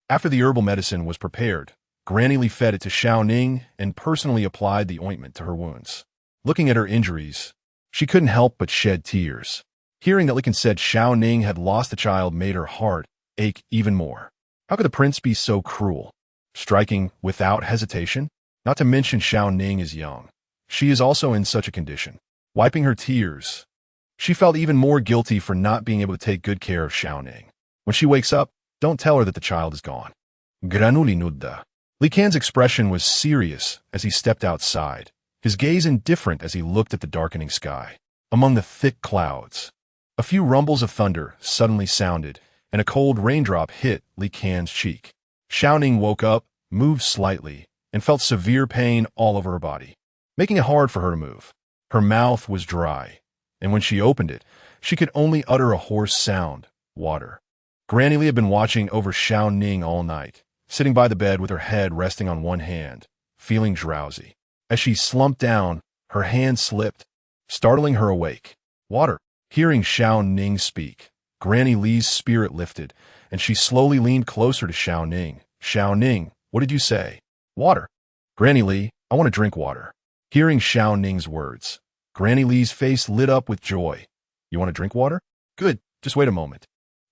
After the herbal medicine was prepared, Granny Li fed it to Shao Ning and personally applied the ointment to her wounds. Looking at her injuries, she couldn't help but shed tears. Hearing that Li Ken said Shao Ning had lost the child made her heart ache even more. How could the prince be so cruel? Striking without hesitation? Not to mention Shao Ning is young. She is also in such a condition. Wiping her tears, she felt even more guilty for not being able to take good care of Shao Ning. When she wakes up, don't tell her that the child is gone. Granuli nudda. Li Can's expression was serious as he stepped outside, his gaze indifferent as he looked at the darkening sky. Among the thick clouds, a few rumbles of thunder suddenly sounded, and a cold raindrop hit Li Can's cheek. Shao Ning woke up, moved slightly, and felt severe pain all over her body, making it hard for her to move. Her mouth was dry, and when she opened it, she could only utter a hoarse sound, water. Granny Li had been watching over Shao Ning all night, sitting by the bed with her head resting on one hand, feeling drowsy. As she slumped down, her hand slipped, startling her awake. Water. Hearing Shao Ning speak, Granny Li's spirit lifted, and she slowly leaned closer to Shao Ning. Shao Ning, what did you say? Water. Granny Li, I want to drink water. Hearing Shao Ning's words, Granny Li's face lit up with joy. You want to drink water? Good, just wait a moment.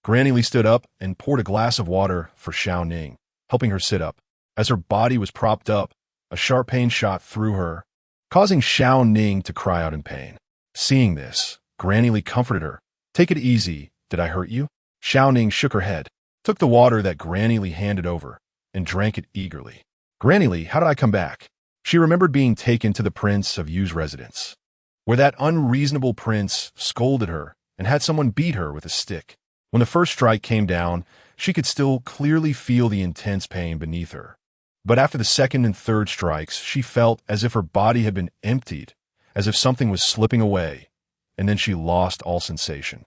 Granny Li stood up and poured a glass of water for Shao Ning, helping her sit up. As her body was propped up, a sharp pain shot through her, causing Shao Ning to cry out in pain. Seeing this, Granny Li comforted her. Take it easy, did I hurt you? Shao Ning shook her head, took the water that Granny Li handed over, and drank it eagerly. Granny Li, how did I come back? She remembered being taken to the Prince of Yu's residence, where that unreasonable prince scolded her and had someone beat her with a stick. When the first strike came down, she could still clearly feel the intense pain beneath her. But after the second and third strikes, she felt as if her body had been emptied, as if something was slipping away, and then she lost all sensation.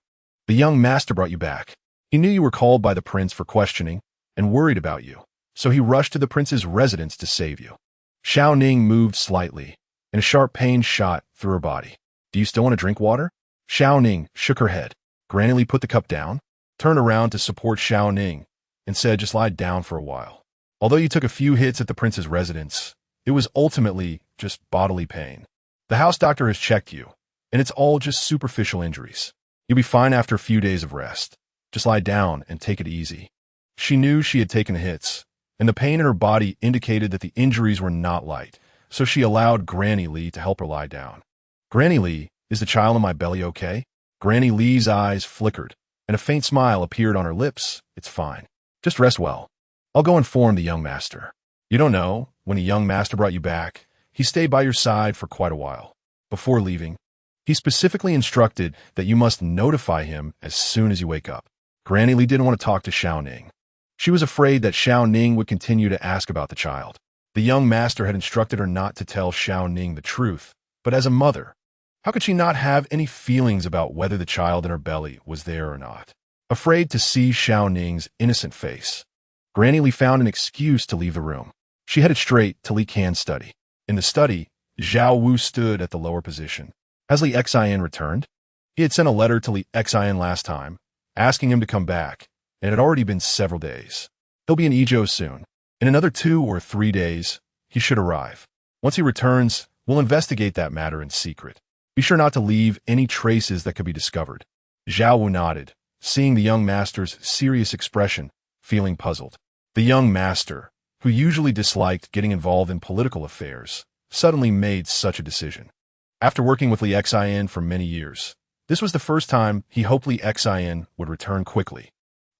The young master brought you back. He knew you were called by the prince for questioning and worried about you, so he rushed to the prince's residence to save you. Shao Ning moved slightly, and a sharp pain shot through her body. Do you still want to drink water? Shao Ning shook her head. Granny Li put the cup down, turned around to support Shao Ning, and said, just lie down for a while. Although you took a few hits at the prince's residence, it was ultimately just bodily pain. The house doctor has checked you, and it's all just superficial injuries. You'll be fine after a few days of rest. Just lie down and take it easy. She knew she had taken the hits, and the pain in her body indicated that the injuries were not light, so she allowed Granny Li to help her lie down. Granny Li, is the child in my belly okay? Granny Li's eyes flickered, and a faint smile appeared on her lips. It's fine. Just rest well. I'll go inform the young master. You don't know, when the young master brought you back, he stayed by your side for quite a while. Before leaving, he specifically instructed that you must notify him as soon as you wake up. Granny Li didn't want to talk to Shao Ning. She was afraid that Shao Ning would continue to ask about the child. The young master had instructed her not to tell Shao Ning the truth, but as a mother, how could she not have any feelings about whether the child in her belly was there or not? Afraid to see Shao Ning's innocent face, Granny Li found an excuse to leave the room. She headed straight to Li Can's study. In the study, Zhao Wu stood at the lower position. Has Li Xian returned? He had sent a letter to Li Xian last time, asking him to come back, and it had already been several days. He'll be in Yizhou soon. In another 2 or 3 days, he should arrive. Once he returns, we'll investigate that matter in secret. Be sure not to leave any traces that could be discovered. Zhao Wu nodded, seeing the young master's serious expression, feeling puzzled. The young master, who usually disliked getting involved in political affairs, suddenly made such a decision. After working with Li Xian for many years, this was the first time he hoped Li Xian would return quickly.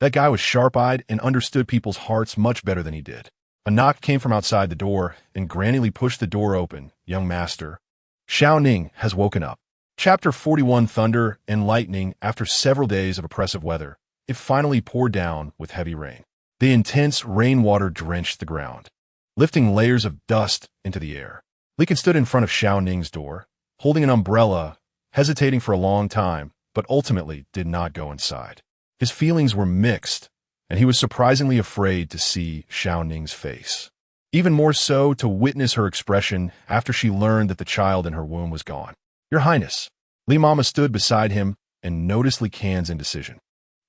That guy was sharp-eyed and understood people's hearts much better than he did. A knock came from outside the door, and Granny Li pushed the door open. Young master, Shao Ning has woken up. Chapter 41. Thunder and lightning. After several days of oppressive weather, it finally poured down with heavy rain. The intense rainwater drenched the ground, lifting layers of dust into the air. Li Can stood in front of Shao Ning's door, holding an umbrella, hesitating for a long time, but ultimately did not go inside. His feelings were mixed, and he was surprisingly afraid to see Shao Ning's face. Even more so to witness her expression after she learned that the child in her womb was gone. Your Highness. Li Mama stood beside him and noticed Li Can's indecision.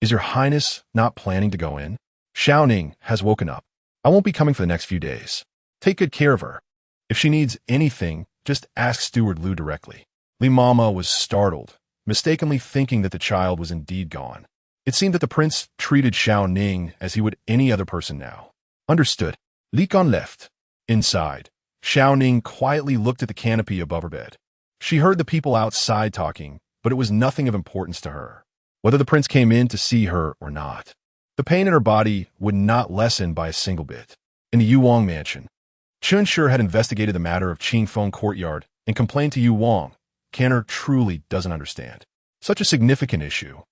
Is your Highness not planning to go in? Shao Ning has woken up. I won't be coming for the next few days. Take good care of her. If she needs anything, just ask Steward Lu directly. Li Mama was startled, mistakenly thinking that the child was indeed gone. It seemed that the prince treated Shao Ning as he would any other person now. Understood. Li Can left. Inside, Shao Ning quietly looked at the canopy above her bed. She heard the people outside talking, but it was nothing of importance to her, whether the prince came in to see her or not. The pain in her body would not lessen by a single bit. In the Yu Wang mansion, Chun Shi had investigated the matter of Qingfeng courtyard and complained to Yu Wang. Canner truly doesn't understand such a significant issue,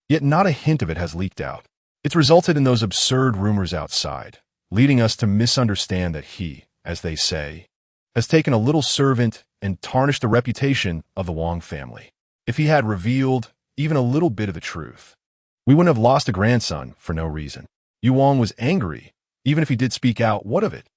yet not a hint of it has leaked out. It's resulted in those absurd rumors outside, leading us to misunderstand that he, as they say, has taken a little servant and tarnished the reputation of the Wang family. If he had revealed even a little bit of the truth, we wouldn't have lost a grandson for no reason. Yu Wang was angry, even if he did speak out. What of it?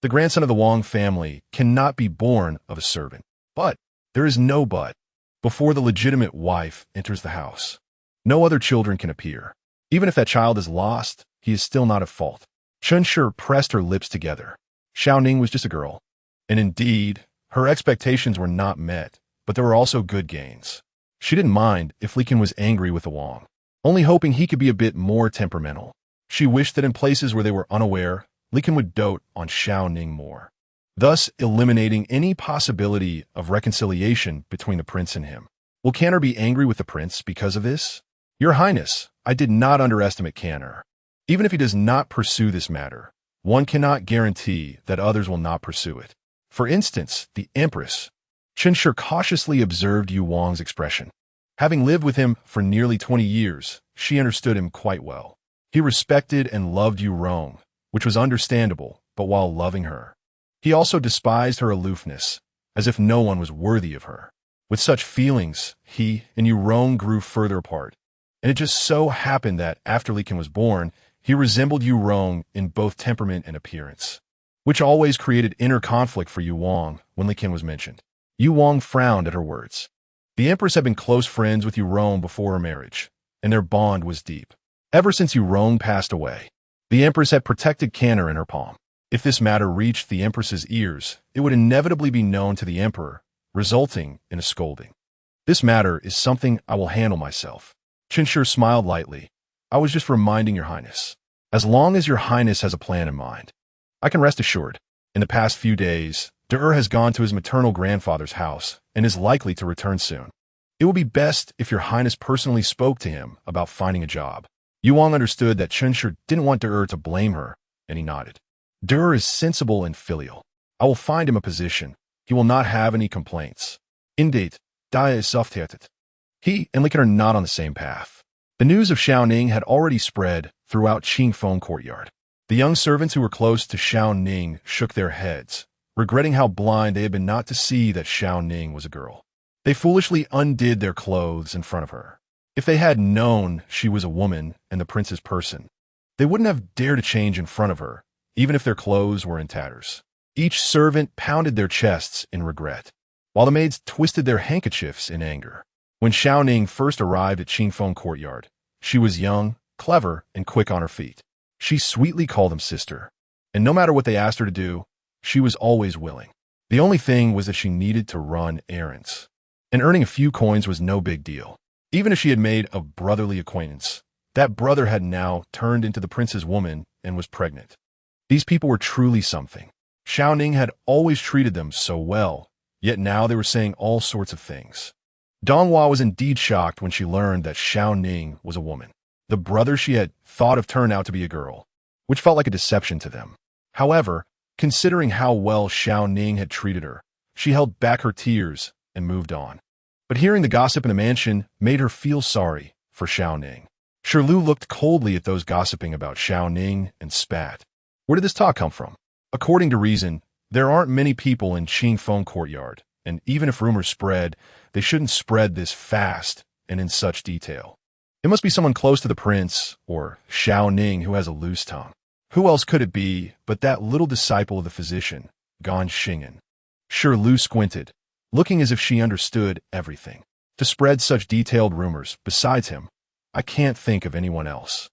The grandson of the Wang family cannot be born of a servant. But there is no but. Before the legitimate wife enters the house, no other children can appear. Even if that child is lost, he is still not at fault. Chun Shi pressed her lips together. Shao Ning was just a girl. And indeed, her expectations were not met, but there were also good gains. She didn't mind if Li Qian was angry with the Wang, only hoping he could be a bit more temperamental. She wished that in places where they were unaware, Li Qian would dote on Shao Ning more, thus eliminating any possibility of reconciliation between the prince and him. Will Canner be angry with the prince because of this? Your Highness, I did not underestimate Canner. Even if he does not pursue this matter, one cannot guarantee that others will not pursue it. For instance, the Empress. Chun Shi cautiously observed Yu Wang's expression. Having lived with him for nearly 20 years, she understood him quite well. He respected and loved Yu Rong, which was understandable, but while loving her, he also despised her aloofness, as if no one was worthy of her. With such feelings, he and Yu Rong grew further apart, and it just so happened that after Li Qian was born, he resembled Yu Rong in both temperament and appearance, which always created inner conflict for Yu Wang when Li Qian was mentioned. Yu Wang frowned at her words. The Empress had been close friends with Yu Rong before her marriage, and their bond was deep. Ever since Yu Rong passed away, the Empress had protected Canner in her palm. If this matter reached the Empress's ears, it would inevitably be known to the Emperor, resulting in a scolding. This matter is something I will handle myself. Chun Shi smiled lightly. I was just reminding Your Highness. As long as Your Highness has a plan in mind, I can rest assured. In the past few days, De-Er has gone to his maternal grandfather's house and is likely to return soon. It will be best if Your Highness personally spoke to him about finding a job. Yu Wang understood that Chun Shi didn't want De-Er to blame her, and he nodded. De-Er is sensible and filial. I will find him a position. He will not have any complaints. Indeed, Dia is soft-hearted. He and Li Qian are not on the same path. The news of Shao Ning had already spread throughout Qingfeng courtyard. The young servants who were close to Shao Ning shook their heads, regretting how blind they had been not to see that Shao Ning was a girl. They foolishly undid their clothes in front of her. If they had known she was a woman and the prince's person, they wouldn't have dared to change in front of her, even if their clothes were in tatters. Each servant pounded their chests in regret, while the maids twisted their handkerchiefs in anger. When Shao Ning first arrived at Qingfeng courtyard, she was young, clever, and quick on her feet. She sweetly called them sister, and no matter what they asked her to do, she was always willing. The only thing was that she needed to run errands, and earning a few coins was no big deal. Even if she had made a brotherly acquaintance, that brother had now turned into the prince's woman and was pregnant. These people were truly something. Shao Ning had always treated them so well, yet now they were saying all sorts of things. Donghua was indeed shocked when she learned that Shao Ning was a woman. The brother she had thought of turned out to be a girl, which felt like a deception to them. However, considering how well Shao Ning had treated her, she held back her tears and moved on. But hearing the gossip in the mansion made her feel sorry for Shao Ning. Shirlu looked coldly at those gossiping about Shao Ning and spat. Where did this talk come from? According to reason, there aren't many people in Qingfeng courtyard, and even if rumors spread, they shouldn't spread this fast and in such detail. It must be someone close to the prince, or Shao Ning, who has a loose tongue. Who else could it be but that little disciple of the physician, Gan Xing'an? Shirlu squinted, looking as if she understood everything. To spread such detailed rumors, besides him, I can't think of anyone else.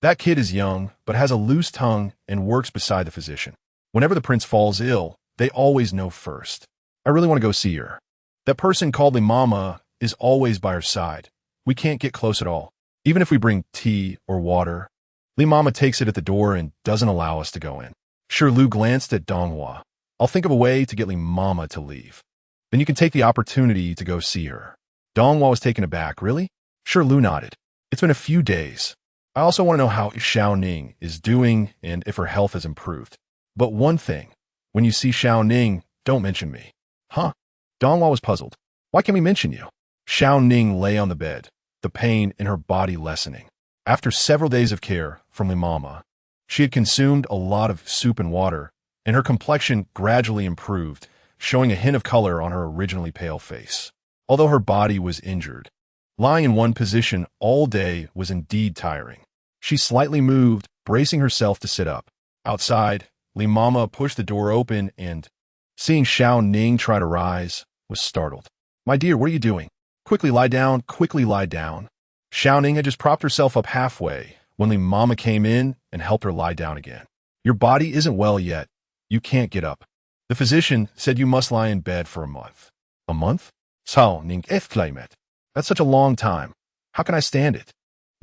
That kid is young, but has a loose tongue and works beside the physician. Whenever the prince falls ill, they always know first. I really want to go see her. That person called Li Mama is always by her side. We can't get close at all. Even if we bring tea or water, Li Mama takes it at the door and doesn't allow us to go in. Shirlu glanced at Donghua. I'll think of a way to get Li Mama to leave. Then you can take the opportunity to go see her. Donghua was taken aback. Really? Shirlu nodded. It's been a few days. I also want to know how Shao Ning is doing and if her health has improved. But one thing, when you see Shao Ning, don't mention me. Huh? Donghua was puzzled. Why can't we mention you? Shao Ning lay on the bed, the pain in her body lessening. After several days of care from Limama, she had consumed a lot of soup and water, and her complexion gradually improved, showing a hint of color on her originally pale face. Although her body was injured, lying in one position all day was indeed tiring. She slightly moved, bracing herself to sit up. Outside, Limama pushed the door open and, seeing Shao Ning try to rise, was startled. "My dear, what are you doing? Quickly lie down, quickly lie down." Shao Ning had just propped herself up halfway when Limama came in and helped her lie down again. "Your body isn't well yet. You can't get up. The physician said you must lie in bed for a month." "A month? Shao Ning.It. That's such a long time. How can I stand it?"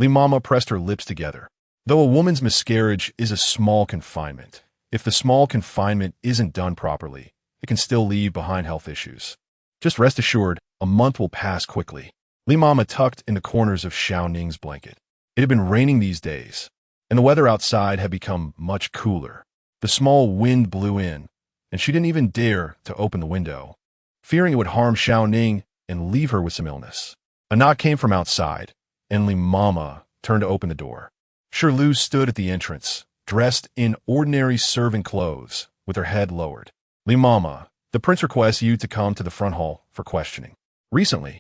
Limama pressed her lips together. Though a woman's miscarriage is a small confinement, if the small confinement isn't done properly, it can still leave behind health issues. "Just rest assured, a month will pass quickly." Limama tucked in the corners of Shao Ning's blanket. It had been raining these days, and the weather outside had become much cooler. The small wind blew in, and she didn't even dare to open the window, fearing it would harm Shao Ning and leave her with some illness. A knock came from outside, and Limama turned to open the door. Shirlu stood at the entrance, dressed in ordinary servant clothes, with her head lowered. "Limama, the prince requests you to come to the front hall for questioning." Recently,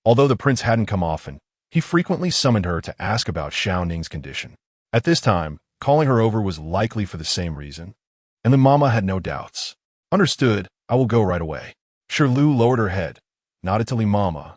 although the prince hadn't come often, he frequently summoned her to ask about Shao Ning's condition. At this time, calling her over was likely for the same reason, and Limama had no doubts. "Understood, I will go right away." Shirlu lowered her head, nodded to Limama,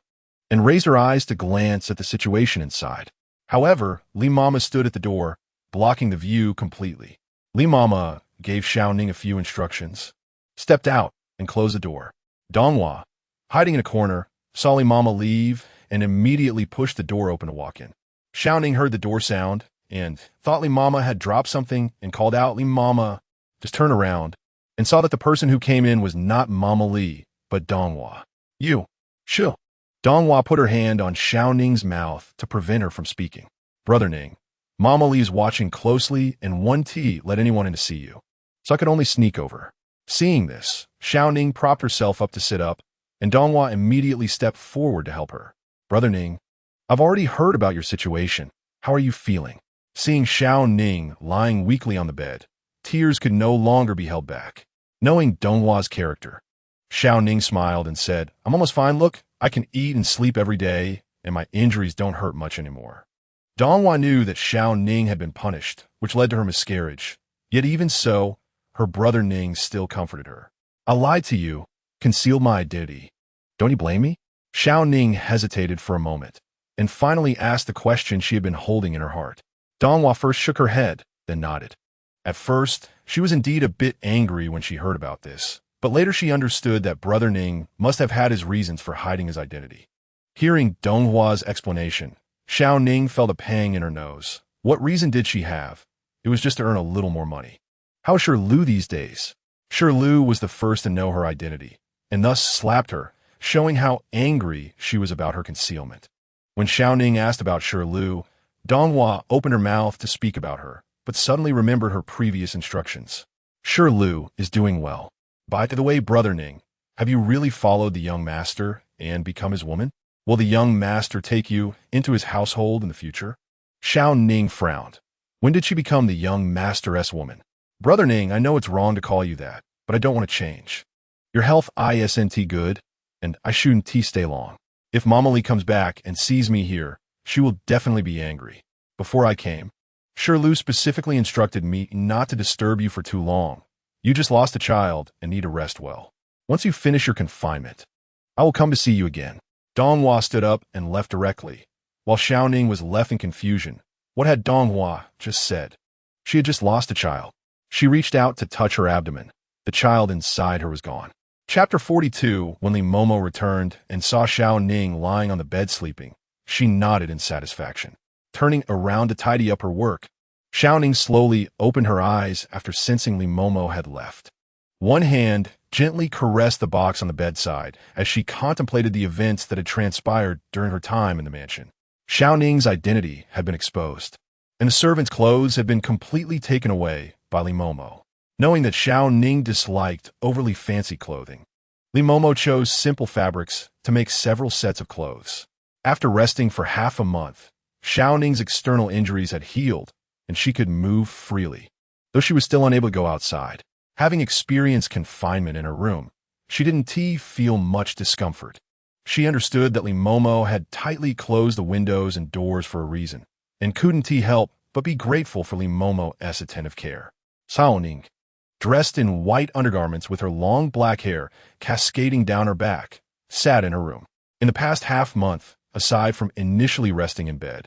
and raised her eyes to glance at the situation inside. However, Limama stood at the door, blocking the view completely. Limama gave Shao Ning a few instructions, stepped out, and closed the door. Donghua, hiding in a corner, saw Limama leave and immediately pushed the door open to walk in. Shao Ning heard the door sound and thought Limama had dropped something and called out, "Limama," just turned around and saw that the person who came in was not Mama Li, but Donghua. "You, chill." Donghua put her hand on Shao Ning's mouth to prevent her from speaking. "Brother Ning, Mama Li is watching closely and 1T let anyone in to see you, so I could only sneak over." Seeing this, Shao Ning propped herself up to sit up, and Donghua immediately stepped forward to help her. "Brother Ning, I've already heard about your situation. How are you feeling?" Seeing Shao Ning lying weakly on the bed, tears could no longer be held back. Knowing Donghua's character, Shao Ning smiled and said, "I'm almost fine. Look, I can eat and sleep every day, and my injuries don't hurt much anymore." Donghua knew that Shao Ning had been punished, which led to her miscarriage. Yet even so, her brother Ning still comforted her. "I lied to you, concealed my identity. Don't you blame me?" Shao Ning hesitated for a moment, and finally asked the question she had been holding in her heart. Donghua first shook her head, then nodded. At first, she was indeed a bit angry when she heard about this, but later she understood that brother Ning must have had his reasons for hiding his identity. Hearing Donghua's explanation, Shao Ning felt a pang in her nose. What reason did she have? It was just to earn a little more money. How is Shirlu these days? Shirlu was the first to know her identity, and thus slapped her, showing how angry she was about her concealment. When Shao Ning asked about Shirlu, Donghua opened her mouth to speak about her, but suddenly remembered her previous instructions. "Shirlu is doing well. By the way, brother Ning, have you really followed the young master and become his woman? Will the young master take you into his household in the future?" Shao Ning frowned. When did she become the young masteress woman? "Brother Ning, I know it's wrong to call you that, but I don't want to change. Your health isn't good, and I shouldn't stay long. If Mama Li comes back and sees me here, she will definitely be angry. Before I came, Shirlu specifically instructed me not to disturb you for too long. You just lost a child and need to rest well. Once you finish your confinement, I will come to see you again." Donghua stood up and left directly, while Shao Ning was left in confusion. What had Donghua just said? She had just lost a child. She reached out to touch her abdomen. The child inside her was gone. Chapter 42. When Li Momo returned and saw Shao Ning lying on the bed sleeping, she nodded in satisfaction. Turning around to tidy up her work, Shao Ning slowly opened her eyes after sensing Li Momo had left. One hand gently caressed the box on the bedside as she contemplated the events that had transpired during her time in the mansion. Shao Ning's identity had been exposed, and the servant's clothes had been completely taken away by Li Momo. Knowing that Shao Ning disliked overly fancy clothing, Li Momo chose simple fabrics to make several sets of clothes. After resting for half a month, Shao Ning's external injuries had healed, and she could move freely, though she was still unable to go outside. Having experienced confinement in her room, she didn't feel much discomfort. She understood that Li Momo had tightly closed the windows and doors for a reason, and couldn't help but be grateful for Li Momo's attentive care. Shao Ning, dressed in white undergarments with her long black hair cascading down her back, sat in her room. In the past half-month, aside from initially resting in bed,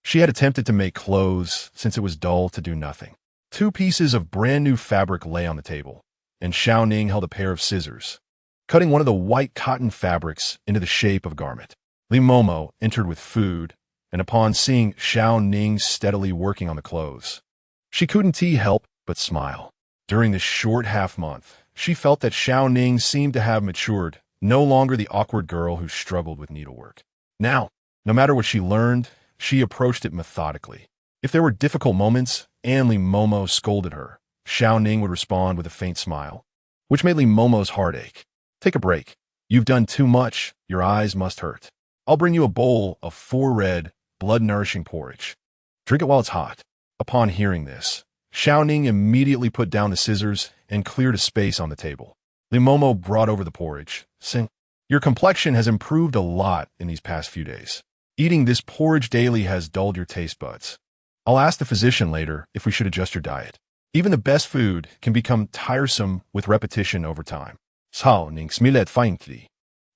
she had attempted to make clothes since it was dull to do nothing. 2 pieces of brand-new fabric lay on the table, and Shao Ning held a pair of scissors, cutting one of the white cotton fabrics into the shape of a garment. Li Momo entered with food, and upon seeing Shao Ning steadily working on the clothes, she couldn't help but smile. During this short half-month, she felt that Shao Ning seemed to have matured, no longer the awkward girl who struggled with needlework. Now, no matter what she learned, she approached it methodically. If there were difficult moments and Li Momo scolded her, Shao Ning would respond with a faint smile, which made Li Momo's heart ache. Take a break. You've done too much. Your eyes must hurt. I'll bring you a bowl of 4 red, blood-nourishing porridge. Drink it while it's hot. Upon hearing this, Shao Ning immediately put down the scissors and cleared a space on the table. Li Momo brought over the porridge, saying, "Your complexion has improved a lot in these past few days. Eating this porridge daily has dulled your taste buds. I'll ask the physician later if we should adjust your diet. Even the best food can become tiresome with repetition over time." Shao Ning smiled faintly,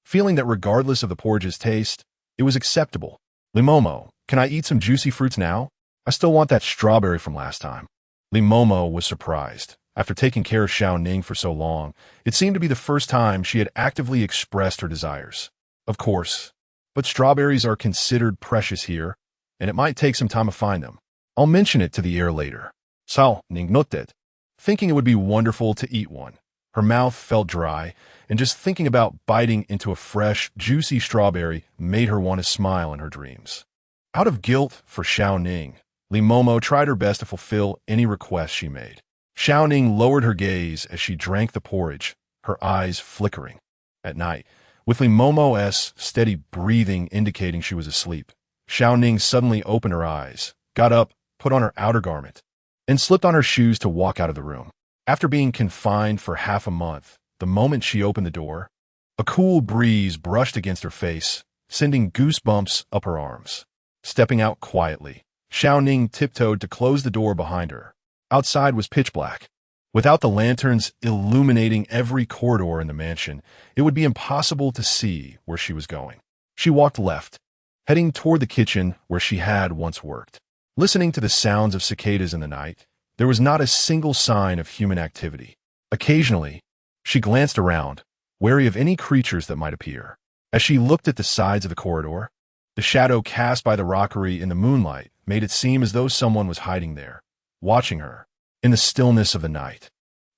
feeling that regardless of the porridge's taste, it was acceptable. "Li Momo, can I eat some juicy fruits now? I still want that strawberry from last time." Li Momo was surprised. After taking care of Shao Ning for so long, it seemed to be the first time she had actively expressed her desires. Of course, but strawberries are considered precious here, and it might take some time to find them. I'll mention it to the heir later. Shao Ning.It, thinking it would be wonderful to eat one. Her mouth felt dry, and just thinking about biting into a fresh, juicy strawberry made her want to smile in her dreams. Out of guilt for Shao Ning, Li Momo tried her best to fulfill any request she made. Shao Ning lowered her gaze as she drank the porridge, her eyes flickering. At night, with Li Momo's steady breathing indicating she was asleep, Shao Ning suddenly opened her eyes, got up, put on her outer garment, and slipped on her shoes to walk out of the room. After being confined for half a month, the moment she opened the door, a cool breeze brushed against her face, sending goosebumps up her arms. Stepping out quietly, Shao Ning tiptoed to close the door behind her. Outside was pitch black. Without the lanterns illuminating every corridor in the mansion, it would be impossible to see where she was going. She walked left, heading toward the kitchen where she had once worked. Listening to the sounds of cicadas in the night, there was not a single sign of human activity. Occasionally, she glanced around, wary of any creatures that might appear. As she looked at the sides of the corridor, the shadow cast by the rockery in the moonlight made it seem as though someone was hiding there, watching her, in the stillness of the night.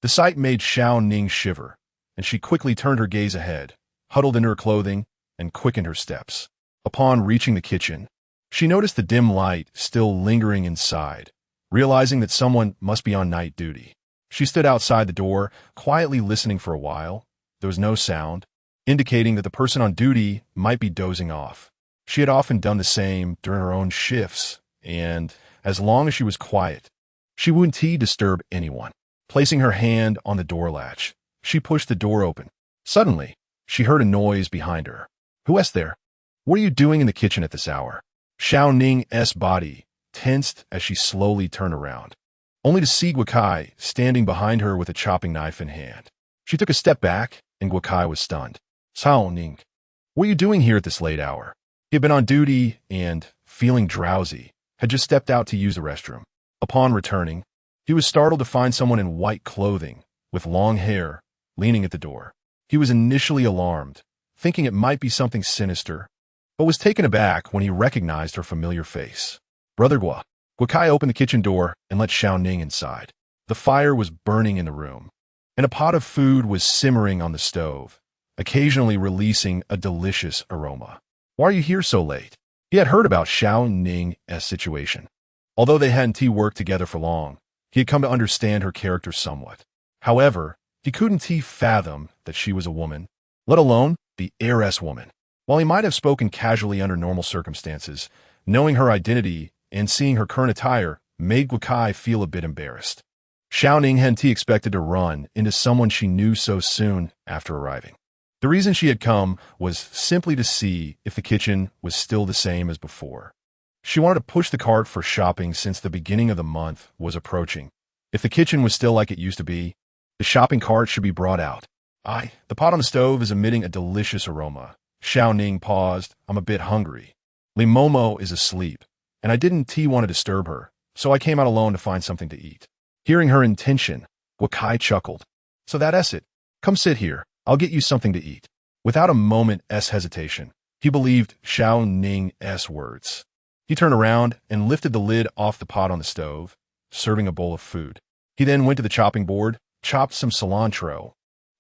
The sight made Shao Ning shiver, and she quickly turned her gaze ahead, huddled into her clothing, and quickened her steps. Upon reaching the kitchen, she noticed the dim light still lingering inside. Realizing that someone must be on night duty, she stood outside the door, quietly listening for a while. There was no sound, indicating that the person on duty might be dozing off. She had often done the same during her own shifts, and, as long as she was quiet, she wouldn't disturb anyone. Placing her hand on the door latch, she pushed the door open. Suddenly, she heard a noise behind her. "Who is there? What are you doing in the kitchen at this hour?" Shao Ning's body tensed as she slowly turned around, only to see Guokai standing behind her with a chopping knife in hand. She took a step back, and Guokai was stunned. "Shao Ning, what are you doing here at this late hour?" He had been on duty and, feeling drowsy, had just stepped out to use the restroom. Upon returning, he was startled to find someone in white clothing, with long hair, leaning at the door. He was initially alarmed, thinking it might be something sinister, but was taken aback when he recognized her familiar face. "Brother Guokai opened the kitchen door and let Shao Ning inside. The fire was burning in the room, and a pot of food was simmering on the stove, occasionally releasing a delicious aroma. "Why are you here so late?" He had heard about Shao Ning's situation. Although they hadn't worked together for long, he had come to understand her character somewhat. However, he couldn't fathom that she was a woman, let alone the heiress woman. While he might have spoken casually under normal circumstances, knowing her identity and seeing her current attire made Guokai feel a bit embarrassed. Shao Ning hadn't expected to run into someone she knew so soon after arriving. The reason she had come was simply to see if the kitchen was still the same as before. She wanted to push the cart for shopping since the beginning of the month was approaching. If the kitchen was still like it used to be, the shopping cart should be brought out. The pot on the stove is emitting a delicious aroma. Shao Ning paused. I'm a bit hungry. Li Momo is asleep, and I didn't want to disturb her, so I came out alone to find something to eat. Hearing her intention, Guokai chuckled. So that's it. Come sit here. I'll get you something to eat. Without a moment's hesitation, he believed Shao Ning's words. He turned around and lifted the lid off the pot on the stove, serving a bowl of food. He then went to the chopping board, chopped some cilantro,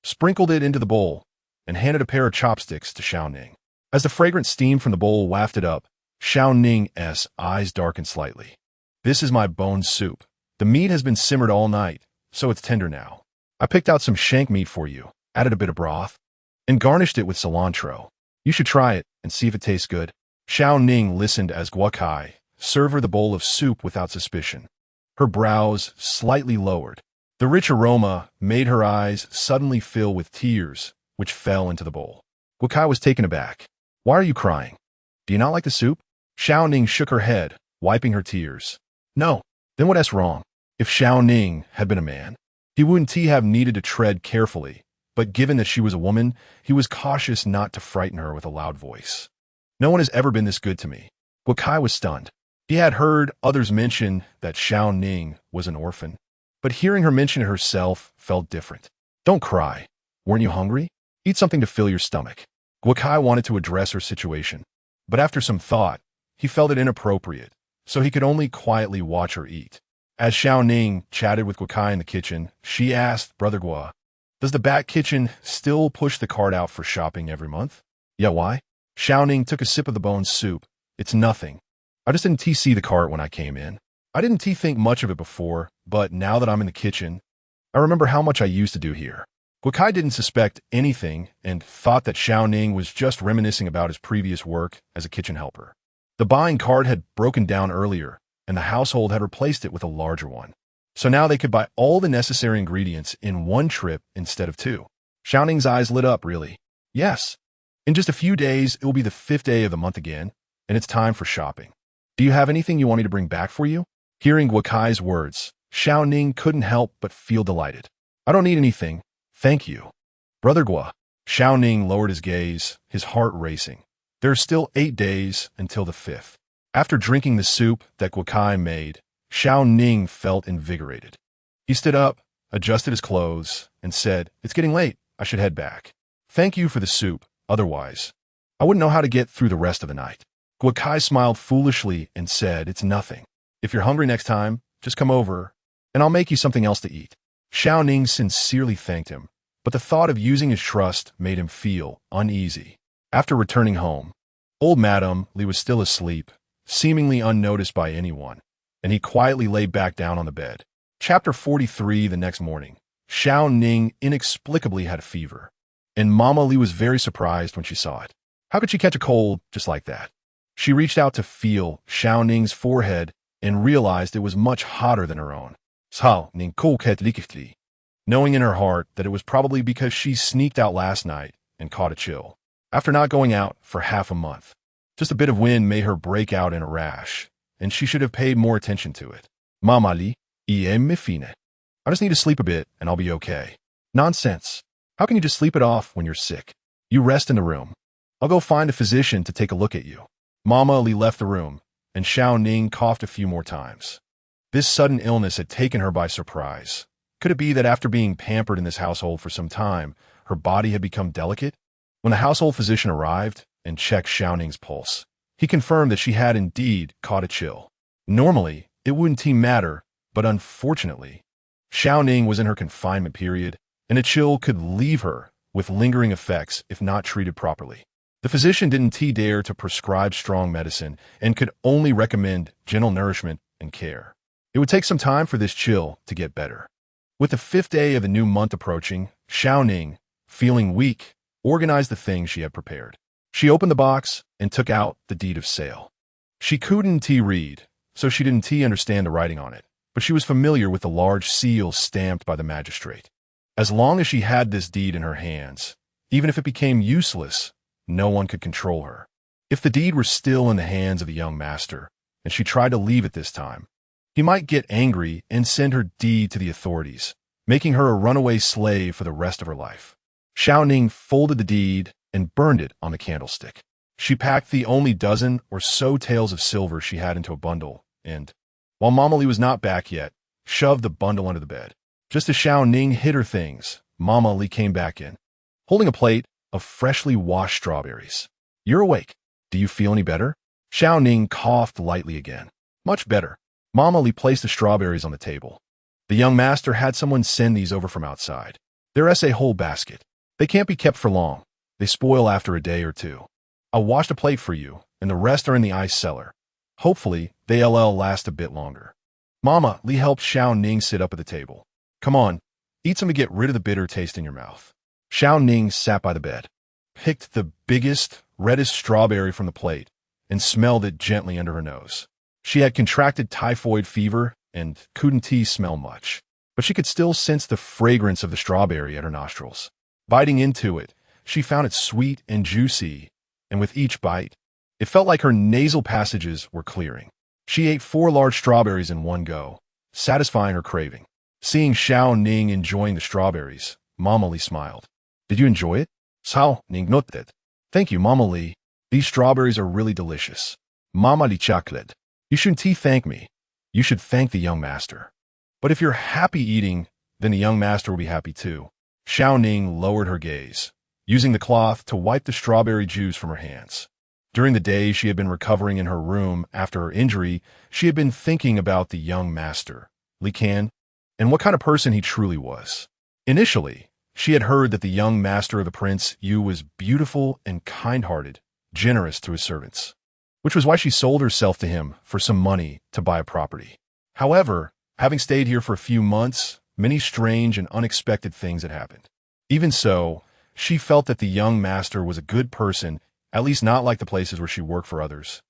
sprinkled it into the bowl, and handed a pair of chopsticks to Shao Ning. As the fragrant steam from the bowl wafted up, Shao Ning's eyes darkened slightly. This is my bone soup. The meat has been simmered all night, so it's tender now. I picked out some shank meat for you, added a bit of broth, and garnished it with cilantro. You should try it and see if it tastes good. Shao Ning listened as Guokai served her the bowl of soup without suspicion. Her brows slightly lowered. The rich aroma made her eyes suddenly fill with tears, which fell into the bowl. Guokai was taken aback. Why are you crying? Do you not like the soup? Shao Ning shook her head, wiping her tears. No. Then what's wrong? If Shao Ning had been a man, he wouldn't have needed to tread carefully, but given that she was a woman, he was cautious not to frighten her with a loud voice. No one has ever been this good to me. Guokai was stunned. He had heard others mention that Shao Ning was an orphan, but hearing her mention it herself felt different. Don't cry. Weren't you hungry? Eat something to fill your stomach. Guokai wanted to address her situation, but after some thought, he felt it inappropriate, so he could only quietly watch her eat. As Shao Ning chatted with Guokai in the kitchen, she asked Brother Guo, does the Bat Kitchen still push the cart out for shopping every month? Yeah, why? Shao Ning took a sip of the bone soup. It's nothing. I just didn't see the cart when I came in. I didn't think much of it before, but now that I'm in the kitchen, I remember how much I used to do here. Guokai didn't suspect anything and thought that Shao Ning was just reminiscing about his previous work as a kitchen helper. The buying cart had broken down earlier, and the household had replaced it with a larger one. So now they could buy all the necessary ingredients in one trip instead of two. Shao Ning's eyes lit up, really. Yes. In just a few days, it will be the 5th day of the month again, and it's time for shopping. Do you have anything you want me to bring back for you? Hearing Guokai's words, Shao Ning couldn't help but feel delighted. I don't need anything. Thank you. Brother Guo. Shao Ning lowered his gaze, his heart racing. There are still 8 days until the 5th. After drinking the soup that Guokai made, Shao Ning felt invigorated. He stood up, adjusted his clothes, and said, it's getting late. I should head back. Thank you for the soup. Otherwise, I wouldn't know how to get through the rest of the night. Guokai smiled foolishly and said, it's nothing. If you're hungry next time, just come over, and I'll make you something else to eat. Shao Ning sincerely thanked him, but the thought of using his trust made him feel uneasy. After returning home, old Madame Li was still asleep, seemingly unnoticed by anyone, and he quietly lay back down on the bed. Chapter 43. The next morning, Shao Ning inexplicably had a fever, and Mama Li was very surprised when she saw it. How could she catch a cold just like that? She reached out to feel Shao Ning's forehead and realized it was much hotter than her own. Shao Ning.It, knowing in her heart that it was probably because she sneaked out last night and caught a chill. After not going out for half a month, just a bit of wind made her break out in a rash, and she should have paid more attention to it. Mama Li, me fine. I just need to sleep a bit and I'll be okay. Nonsense. How can you just sleep it off when you're sick? You rest in the room. I'll go find a physician to take a look at you. Mama Li left the room, and Shao Ning coughed a few more times. This sudden illness had taken her by surprise. Could it be that after being pampered in this household for some time, her body had become delicate? When the household physician arrived and checked Shao Ning's pulse, he confirmed that she had indeed caught a chill. Normally, it wouldn't matter, but unfortunately, Shao Ning was in her confinement period, and a chill could leave her with lingering effects if not treated properly. The physician didn't dare to prescribe strong medicine and could only recommend gentle nourishment and care. It would take some time for this chill to get better. With the 5th day of the new month approaching, Shao Ning, feeling weak, organized the things she had prepared. She opened the box and took out the deed of sale. She couldn't read, so she didn't understand the writing on it, but she was familiar with the large seal stamped by the magistrate. As long as she had this deed in her hands, even if it became useless, no one could control her. If the deed were still in the hands of the young master, and she tried to leave it this time, he might get angry and send her deed to the authorities, making her a runaway slave for the rest of her life. Shao Ning folded the deed and burned it on the candlestick. She packed the only dozen or so taels of silver she had into a bundle, and, while Mama Li was not back yet, shoved the bundle under the bed. Just as Shao Ning hid her things, Mama Li came back in, holding a plate of freshly washed strawberries. "You're awake. Do you feel any better?" Shao Ning coughed lightly again. "Much better." Mama Li placed the strawberries on the table. "The young master had someone send these over from outside. There's a whole basket. They can't be kept for long. They spoil after a day or two. I'll wash the plate for you, and the rest are in the ice cellar. Hopefully, they'll last a bit longer." Mama Li helped Shao Ning sit up at the table. "Come on, eat some to get rid of the bitter taste in your mouth." Shao Ning sat by the bed, picked the biggest, reddest strawberry from the plate, and smelled it gently under her nose. She had contracted typhoid fever and couldn't smell much, but she could still sense the fragrance of the strawberry at her nostrils. Biting into it, she found it sweet and juicy, and with each bite, it felt like her nasal passages were clearing. She ate 4 large strawberries in one go, satisfying her craving. Seeing Shao Ning enjoying the strawberries, Mama Li smiled. "Did you enjoy it?" "Shao Ning.It. "Thank you, Mama Li. These strawberries are really delicious." "Mama Li chocolate. You shouldn't thank me. You should thank the young master." "But if you're happy eating, then the young master will be happy too." Shao Ning lowered her gaze, using the cloth to wipe the strawberry juice from her hands. During the day she had been recovering in her room after her injury, she had been thinking about the young master, Li Can, and what kind of person he truly was. Initially, she had heard that the young master of the Prince Yu was beautiful and kind-hearted, generous to his servants, which was why she sold herself to him for some money to buy a property. However, having stayed here for a few months, many strange and unexpected things had happened. Even so, she felt that the young master was a good person, at least not like the places where she worked for others,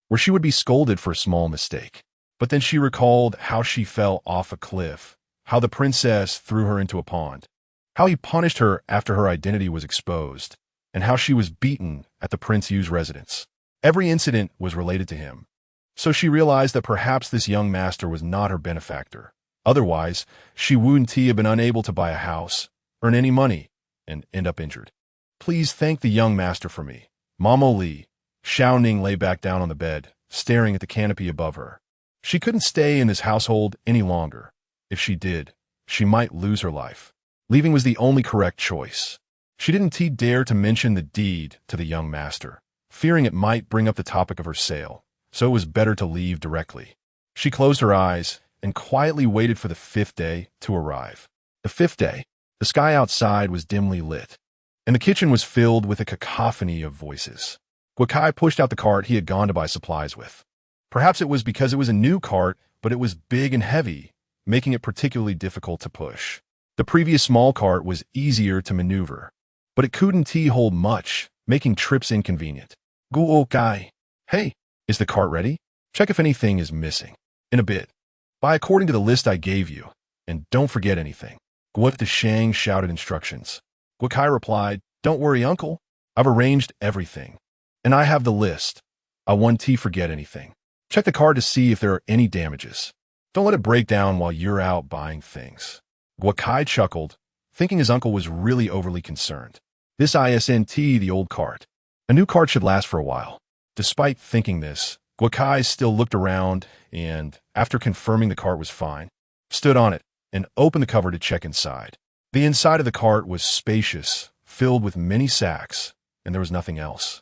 where she would be scolded for a small mistake. But then she recalled how she fell off a cliff, how the princess threw her into a pond, how he punished her after her identity was exposed, and how she was beaten at the Prince Yu's residence. Every incident was related to him. So she realized that perhaps this young master was not her benefactor. Otherwise, she wouldn't have been unable to buy a house, earn any money, and end up injured. "Please thank the young master for me." Mama Li. Shao Ning lay back down on the bed, staring at the canopy above her. She couldn't stay in this household any longer. If she did, she might lose her life. Leaving was the only correct choice. She didn't dare to mention the deed to the young master, fearing it might bring up the topic of her sale, so it was better to leave directly. She closed her eyes and quietly waited for the 5th day to arrive. The 5th day, the sky outside was dimly lit, and the kitchen was filled with a cacophony of voices. Guokai pushed out the cart he had gone to buy supplies with. Perhaps it was because it was a new cart, but it was big and heavy, making it particularly difficult to push. The previous small cart was easier to maneuver, but it couldn't hold much, making trips inconvenient. Guokai, "Hey, is the cart ready? Check if anything is missing." "In a bit. Buy according to the list I gave you, and don't forget anything." Guo the Shang shouted instructions. Guokai replied, "Don't worry, uncle. I've arranged everything, and I have the list. I won't forget anything. Check the car to see if there are any damages. Don't let it break down while you're out buying things." Guokai chuckled, thinking his uncle was really overly concerned. This isn't the old cart. A new cart should last for a while. Despite thinking this, Guokai still looked around and, after confirming the cart was fine, stood on it and opened the cover to check inside. The inside of the cart was spacious, filled with many sacks, and there was nothing else.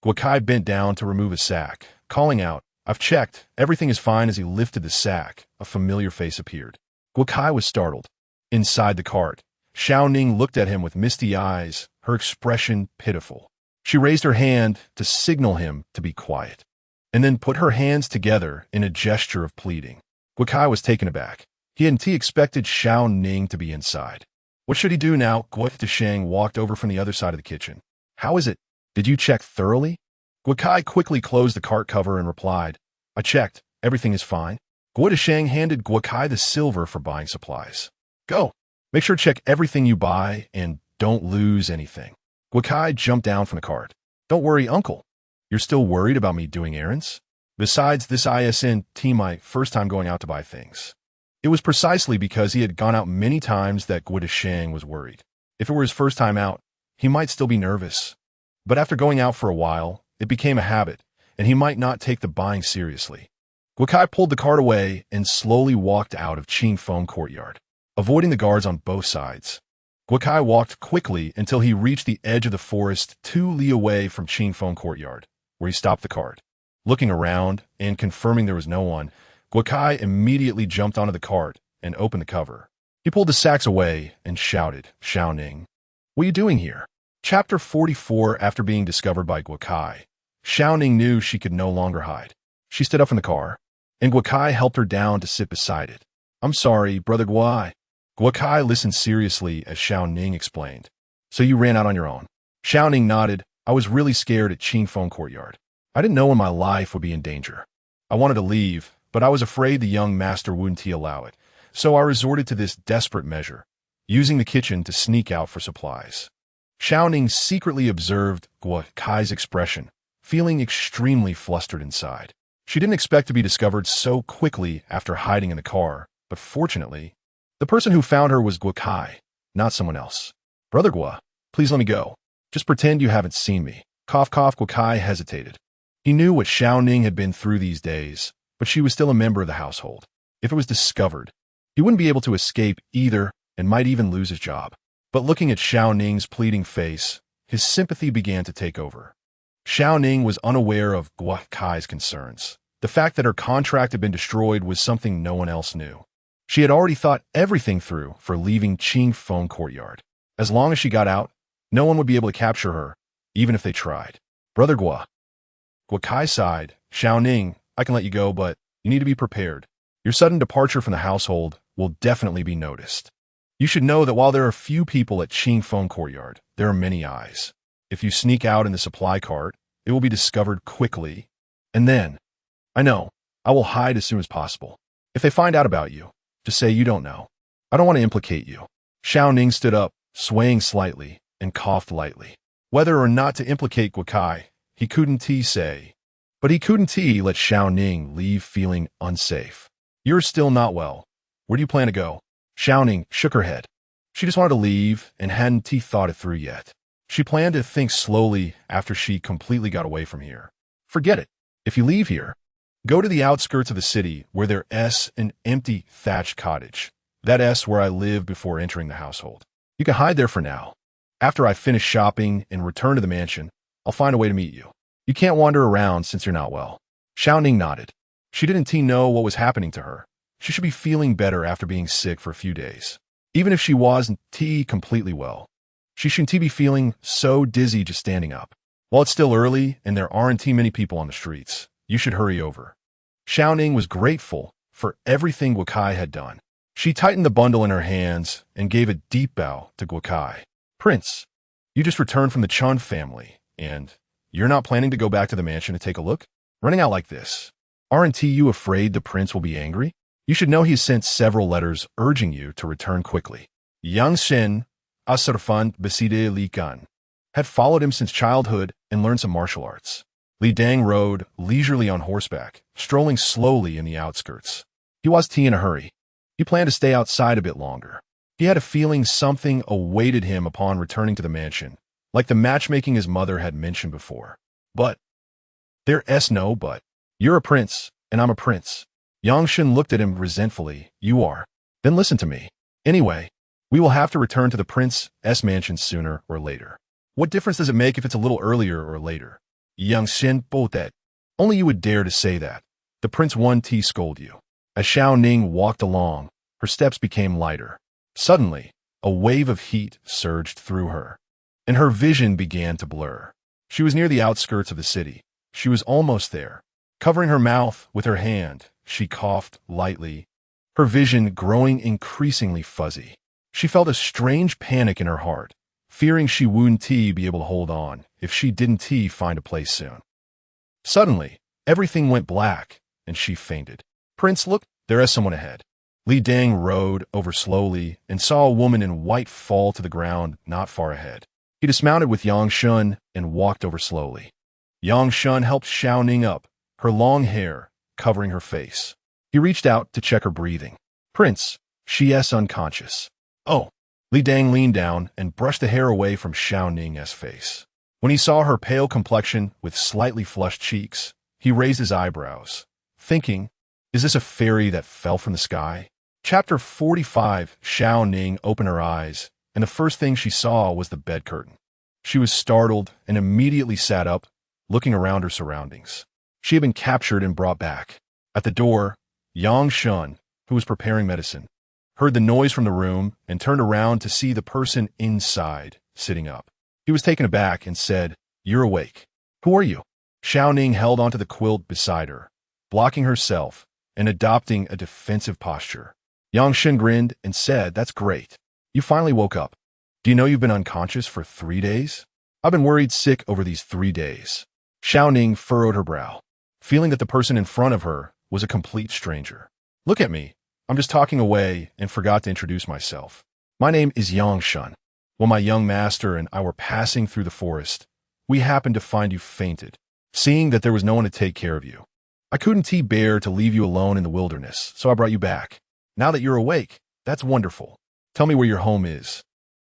Guokai bent down to remove a sack, calling out, "I've checked. Everything is fine." As he lifted the sack, a familiar face appeared. Guokai was startled. Inside the cart, Shao Ning looked at him with misty eyes, her expression pitiful. She raised her hand to signal him to be quiet, and then put her hands together in a gesture of pleading. Guokai was taken aback. He hadn't expected Shao Ning to be inside. What should he do now? Guo Desheng walked over from the other side of the kitchen. How is it? Did you check thoroughly? Guo Kai quickly closed the cart cover and replied, I checked. Everything is fine. Guo Desheng handed Guo Kai the silver for buying supplies. Go. Make sure to check everything you buy and don't lose anything. Guo Kai jumped down from the cart. Don't worry, uncle. You're still worried about me doing errands? Besides, this isn't my first time going out to buy things. It was precisely because he had gone out many times that Guo Desheng was worried. If it were his first time out, he might still be nervous. But after going out for a while, it became a habit, and he might not take the buying seriously. Guo Kai pulled the cart away and slowly walked out of Qingfeng courtyard, avoiding the guards on both sides. Guo Kai walked quickly until he reached the edge of the forest 2 li away from Qingfeng courtyard, where he stopped the cart. Looking around and confirming there was no one, Guo Kai immediately jumped onto the cart and opened the cover. He pulled the sacks away and shouted, Shao Ning, what are you doing here? Chapter 44. After being discovered by Guo Kai, Shao Ning knew she could no longer hide. She stood up from the car, and Guo Kai helped her down to sit beside it. I'm sorry, brother Guo. Guo Kai listened seriously as Shao Ning explained. So you ran out on your own? Shao Ning nodded. I was really scared at Qingfeng courtyard. I didn't know when my life would be in danger. I wanted to leave, but I was afraid the young master wouldn't allow it. So I resorted to this desperate measure, using the kitchen to sneak out for supplies. Shao Ning secretly observed Guo Kai's expression, feeling extremely flustered inside. She didn't expect to be discovered so quickly after hiding in the car, but fortunately, the person who found her was Guo Kai, not someone else. Brother Guo, please let me go. Just pretend you haven't seen me. Cough, cough. Guo Kai hesitated. He knew what Shao Ning had been through these days, but she was still a member of the household. If it was discovered, he wouldn't be able to escape either and might even lose his job. But looking at Shao Ning's pleading face, his sympathy began to take over. Shao Ning was unaware of Guo Kai's concerns. The fact that her contract had been destroyed was something no one else knew. She had already thought everything through for leaving Qingfeng courtyard. As long as she got out, no one would be able to capture her, even if they tried. Brother Guo. Guo Kai sighed. Shao Ning, I can let you go, but you need to be prepared. Your sudden departure from the household will definitely be noticed. You should know that while there are few people at Qingfeng courtyard, there are many eyes. If you sneak out in the supply cart, it will be discovered quickly. And then, I know, I will hide as soon as possible. If they find out about you, just say you don't know. I don't want to implicate you. Shao Ning stood up, swaying slightly, and coughed lightly. Whether or not to implicate Guo Kai, he couldn't say. But he couldn't let Shao Ning leave feeling unsafe. You're still not well. Where do you plan to go? Shao Ning shook her head. She just wanted to leave and hadn't thought it through yet. She planned to think slowly after she completely got away from here. Forget it. If you leave here, go to the outskirts of the city where there's an empty thatched cottage. That's where I lived before entering the household. You can hide there for now. After I finish shopping and return to the mansion, I'll find a way to meet you. You can't wander around since you're not well. Shao Ning nodded. She didn't know what was happening to her. She should be feeling better after being sick for a few days. Even if she wasn't completely well, she shouldn't be feeling so dizzy just standing up. While it's still early and there aren't many people on the streets, you should hurry over. Shao Ning was grateful for everything Guo Kai had done. She tightened the bundle in her hands and gave a deep bow to Guo Kai. Prince, you just returned from the Chun family, and you're not planning to go back to the mansion to take a look? Running out like this. Aren't you afraid the prince will be angry? You should know he sent several letters urging you to return quickly. Yang Xin, Asarfan Beside Li Gan, had followed him since childhood and learned some martial arts. Li Dang rode leisurely on horseback, strolling slowly in the outskirts. He was in a hurry. He planned to stay outside a bit longer. He had a feeling something awaited him upon returning to the mansion, like the matchmaking his mother had mentioned before. But, there's no but. You're a prince, and I'm a prince. Yang Xin looked at him resentfully. You are. Then listen to me. Anyway, we will have to return to the prince's mansion sooner or later. What difference does it make if it's a little earlier or later? Yang Xin both that. Only you would dare to say that. The prince won't scold you. As Shao Ning walked along, her steps became lighter. Suddenly, a wave of heat surged through her, and her vision began to blur. She was near the outskirts of the city. She was almost there. Covering her mouth with her hand, she coughed lightly her vision growing increasingly fuzzy. She felt a strange panic in her heart, fearing she wouldn't be able to hold on if she didn't find a place soon. Suddenly, everything went black, and she fainted. Prince, look, there is someone ahead. Li Dang rode over slowly and saw a woman in white fall to the ground not far ahead. He dismounted with Yang Shun and walked over slowly. Yang Shun helped Shao Ning up, her long hair covering her face. He reached out to check her breathing. Prince, she is unconscious. Oh. Li Dang leaned down and brushed the hair away from Shao Ning's face. When he saw her pale complexion with slightly flushed cheeks, he raised his eyebrows, thinking, is this a fairy that fell from the sky? Chapter 45. Shao Ning opened her eyes, and the first thing she saw was the bed curtain. She was startled and immediately sat up, looking around her surroundings. She had been captured and brought back. At the door, Yang Shun, who was preparing medicine, heard the noise from the room and turned around to see the person inside, sitting up. He was taken aback and said, "You're awake. Who are you?" Shao Ning held onto the quilt beside her, blocking herself and adopting a defensive posture. Yang Shun grinned and said, "That's great. You finally woke up. Do you know you've been unconscious for 3 days? I've been worried sick over these 3 days." Shao Ning furrowed her brow, feeling that the person in front of her was a complete stranger. "Look at me. I'm just talking away and forgot to introduce myself. My name is Yang Shun. When my young master and I were passing through the forest, we happened to find you fainted. Seeing that there was no one to take care of you, I couldn't bear to leave you alone in the wilderness, so I brought you back. Now that you're awake, that's wonderful. Tell me where your home is,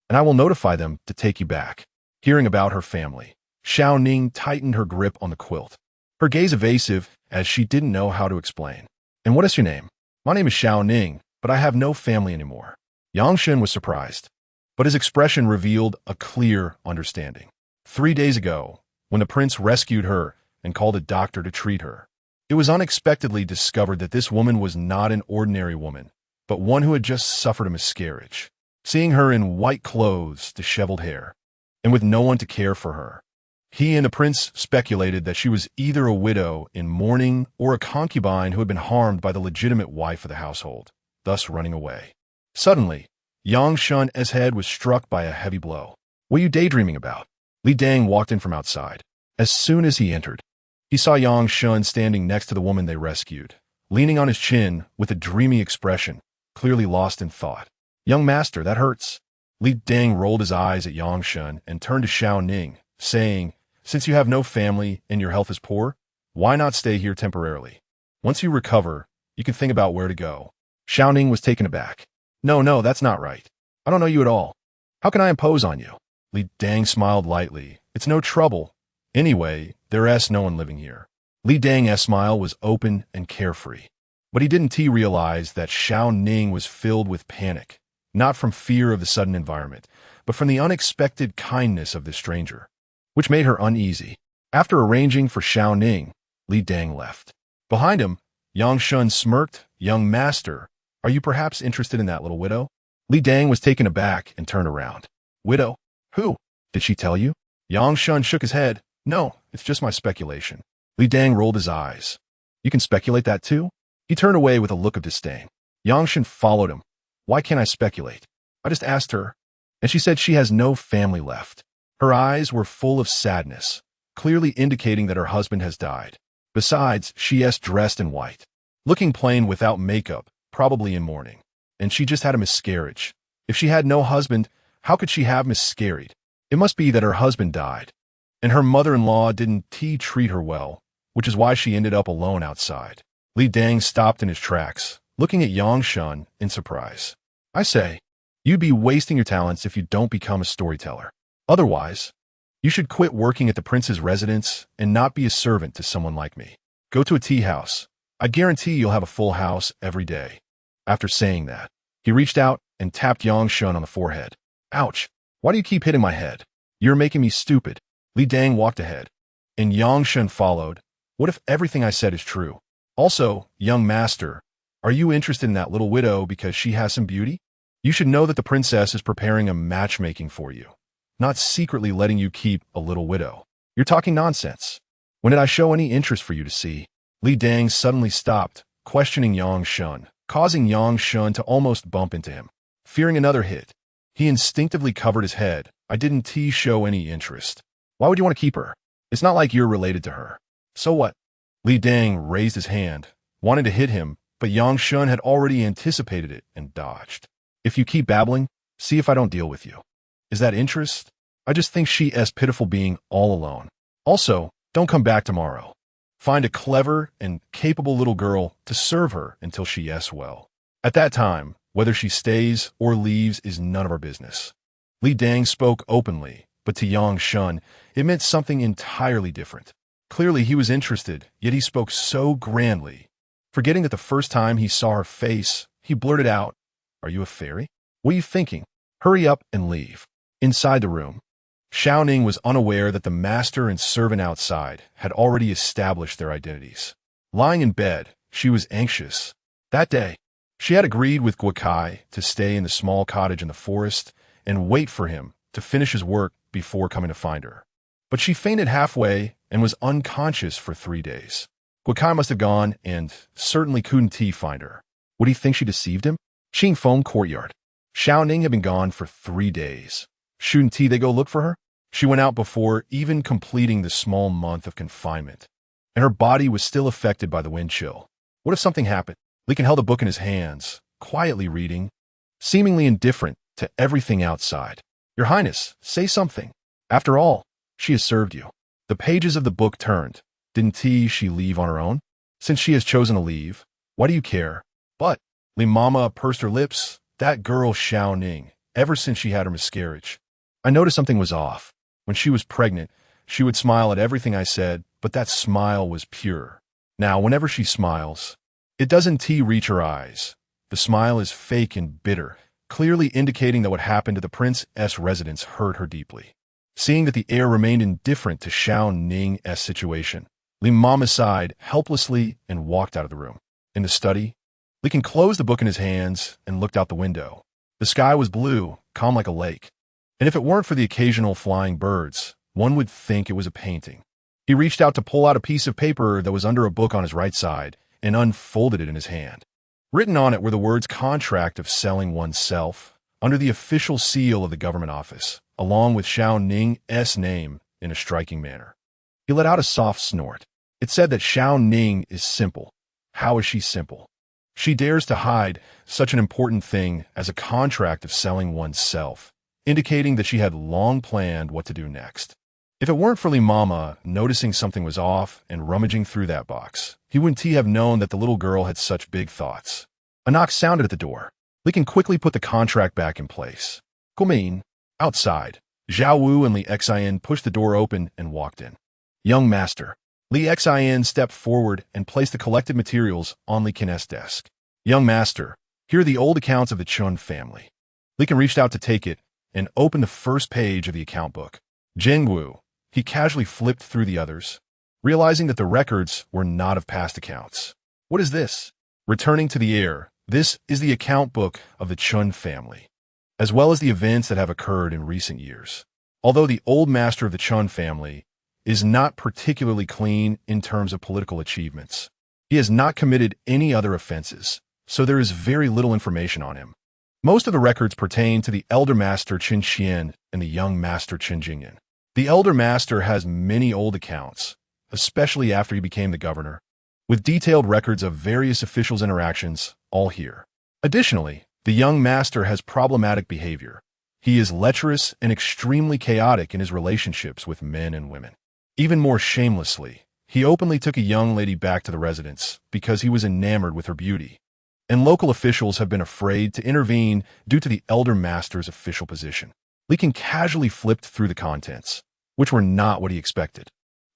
and I will notify them to take you back." Hearing about her family, Shao Ning tightened her grip on the quilt, her gaze evasive as she didn't know how to explain. "And what is your name?" "My name is Shao Ning, but I have no family anymore." Yang Shun was surprised, but his expression revealed a clear understanding. 3 days ago, when the prince rescued her and called a doctor to treat her, it was unexpectedly discovered that this woman was not an ordinary woman, but one who had just suffered a miscarriage. Seeing her in white clothes, disheveled hair, and with no one to care for her, he and the prince speculated that she was either a widow in mourning or a concubine who had been harmed by the legitimate wife of the household, thus running away. Suddenly, Yang Shun's head was struck by a heavy blow. "What are you daydreaming about?" Li Dang walked in from outside. As soon as he entered, he saw Yang Shun standing next to the woman they rescued, leaning on his chin with a dreamy expression, clearly lost in thought. "Young master, that hurts." Li Dang rolled his eyes at Yang Shun and turned to Shao Ning, saying, "Since you have no family and your health is poor, why not stay here temporarily? Once you recover, you can think about where to go." Shao Ning was taken aback. No, that's not right. I don't know you at all. How can I impose on you?" Li Dang smiled lightly. "It's no trouble. Anyway, there is no one living here." Li Dang's smile was open and carefree, but he didn't realize that Shao Ning was filled with panic, not from fear of the sudden environment, but from the unexpected kindness of this stranger, which made her uneasy. After arranging for Shao Ning, Li Dang left. Behind him, Yang Shun smirked. "Young master, are you perhaps interested in that little widow?" Li Dang was taken aback and turned around. "Widow? Who? Did she tell you?" Yang Shun shook his head. "No, it's just my speculation." Li Dang rolled his eyes. "You can speculate that too?" He turned away with a look of disdain. Yang Shun followed him. "Why can't I speculate? I just asked her, and she said she has no family left." Her eyes were full of sadness, clearly indicating that her husband has died. Besides, she is dressed in white, looking plain without makeup, probably in mourning. And she just had a miscarriage. If she had no husband, how could she have miscarried? It must be that her husband died, and her mother-in-law didn't treat her well, which is why she ended up alone outside. Li Dang stopped in his tracks, looking at Yang Shun in surprise. "I say, you'd be wasting your talents if you don't become a storyteller. Otherwise, you should quit working at the prince's residence and not be a servant to someone like me. Go to a tea house. I guarantee you'll have a full house every day." After saying that, he reached out and tapped Yang Shun on the forehead. "Ouch! Why do you keep hitting my head? You're making me stupid." Li Dang walked ahead, and Yang Shun followed. "What if everything I said is true? Also, young master, are you interested in that little widow because she has some beauty? You should know that the princess is preparing a matchmaking for you, not secretly letting you keep a little widow. You're talking nonsense. When did I show any interest for you to see?" Li Dang suddenly stopped, questioning Yang Shun, causing Yang Shun to almost bump into him. Fearing another hit, he instinctively covered his head. I didn't show any interest. Why would you want to keep her? It's not like you're related to her. So what? Li Dang raised his hand, wanting to hit him, but Yang Shun had already anticipated it and dodged. If you keep babbling, see if I don't deal with you. Is that interest? I just think she's pitiful being all alone. Also, don't come back tomorrow. Find a clever and capable little girl to serve her until she's well. At that time, whether she stays or leaves is none of our business. Li Dang spoke openly, but to Yang Shun, it meant something entirely different. Clearly he was interested, yet he spoke so grandly. Forgetting that the first time he saw her face, he blurted out, "Are you a fairy? What are you thinking? Hurry up and leave." Inside the room, Shao Ning was unaware that the master and servant outside had already established their identities. Lying in bed, she was anxious. That day, she had agreed with Guo Kai to stay in the small cottage in the forest and wait for him to finish his work before coming to find her. But she fainted halfway and was unconscious for 3 days. Guo Kai must have gone and certainly couldn't find her. Would he think she deceived him? Qingfeng Courtyard. Shao Ning had been gone for 3 days. Shouldn't they go look for her? She went out before even completing the small month of confinement, and her body was still affected by the wind chill. What if something happened? Li Can held the book in his hands, quietly reading, seemingly indifferent to everything outside. Your Highness, say something. After all, she has served you. The pages of the book turned. Didn't she leave on her own? Since she has chosen to leave, why do you care? But, Li Mama pursed her lips, that girl Shao Ning, ever since she had her miscarriage. I noticed something was off. When she was pregnant, she would smile at everything I said, but that smile was pure. Now, whenever she smiles, it doesn't reach her eyes. The smile is fake and bitter, clearly indicating that what happened to the prince's residence hurt her deeply. Seeing that the heir remained indifferent to Shao Ning's situation, Li Mama sighed helplessly and walked out of the room. In the study, Li Can closed the book in his hands and looked out the window. The sky was blue, calm like a lake. And if it weren't for the occasional flying birds, one would think it was a painting. He reached out to pull out a piece of paper that was under a book on his right side and unfolded it in his hand. Written on it were the words "contract of selling oneself" under the official seal of the government office, along with Shao Ning's name in a striking manner. He let out a soft snort. It said that Shao Ning is simple. How is she simple? She dares to hide such an important thing as a contract of selling oneself, indicating that she had long planned what to do next. If it weren't for Li Mama noticing something was off and rummaging through that box, he wouldn't have known that the little girl had such big thoughts. A knock sounded at the door. Li Can quickly put the contract back in place. Guomin, outside. Zhao Wu and Li Xian pushed the door open and walked in. Young master. Li Xian stepped forward and placed the collected materials on Li Can's desk. Young master, here are the old accounts of the Chun family. Li Can reached out to take it and opened the first page of the account book. Jingwu. He casually flipped through the others, realizing that the records were not of past accounts. What is this? Returning to the heir, this is the account book of the Chun family, as well as the events that have occurred in recent years. Although the old master of the Chun family is not particularly clean in terms of political achievements, he has not committed any other offenses, so there is very little information on him. Most of the records pertain to the elder master Qin Xian and the young master Qin Jingyan. The elder master has many old accounts, especially after he became the governor, with detailed records of various officials' interactions, all here. Additionally, the young master has problematic behavior. He is lecherous and extremely chaotic in his relationships with men and women. Even more shamelessly, he openly took a young lady back to the residence because he was enamored with her beauty, and local officials have been afraid to intervene due to the elder master's official position. Li Can casually flipped through the contents, which were not what he expected.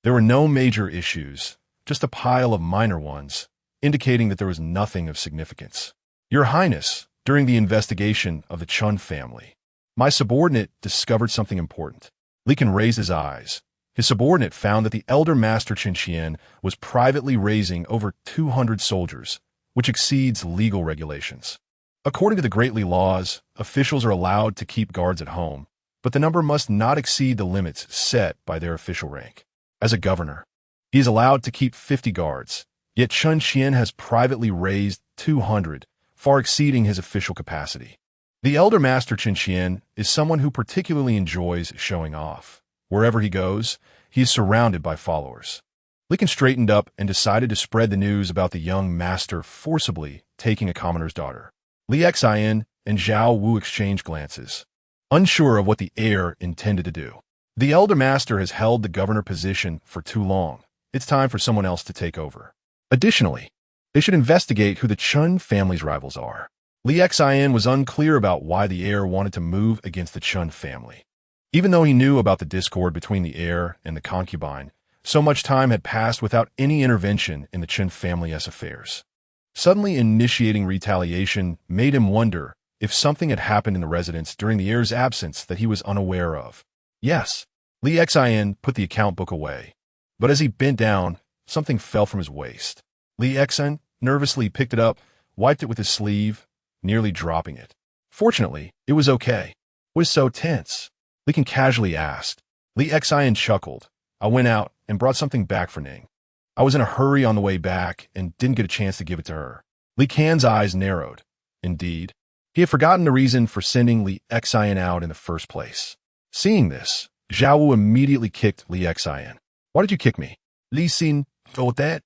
There were no major issues, just a pile of minor ones, indicating that there was nothing of significance. Your Highness, during the investigation of the Chun family, my subordinate discovered something important. Li Can raised his eyes. His subordinate found that the elder master Qin Xian was privately raising over 200 soldiers, which exceeds legal regulations. According to the Great Li laws, officials are allowed to keep guards at home, but the number must not exceed the limits set by their official rank. As a governor, he is allowed to keep 50 guards, yet Qin Xian has privately raised 200, far exceeding his official capacity. The elder master Qin Qian is someone who particularly enjoys showing off. Wherever he goes, he is surrounded by followers. Li Ken straightened up and decided to spread the news about the young master forcibly taking a commoner's daughter. Li Xian and Zhao Wu exchanged glances, unsure of what the heir intended to do. The elder master has held the governor position for too long. It's time for someone else to take over. Additionally, they should investigate who the Chun family's rivals are. Li Xian was unclear about why the heir wanted to move against the Chun family. Even though he knew about the discord between the heir and the concubine, so much time had passed without any intervention in the Chun family's affairs. Suddenly initiating retaliation made him wonder if something had happened in the residence during the heir's absence that he was unaware of. Yes, Li Xian put the account book away. But as he bent down, something fell from his waist. Li Xian nervously picked it up, wiped it with his sleeve, nearly dropping it. Fortunately, it was okay. What is so tense? Li Ken casually asked. Li Xian chuckled. I went out and brought something back for Ning. I was in a hurry on the way back and didn't get a chance to give it to her. Li Ken's eyes narrowed. Indeed, he had forgotten the reason for sending Li Xian out in the first place. Seeing this, Zhao Wu immediately kicked Li Xian. Why did you kick me? Li Xin, told that?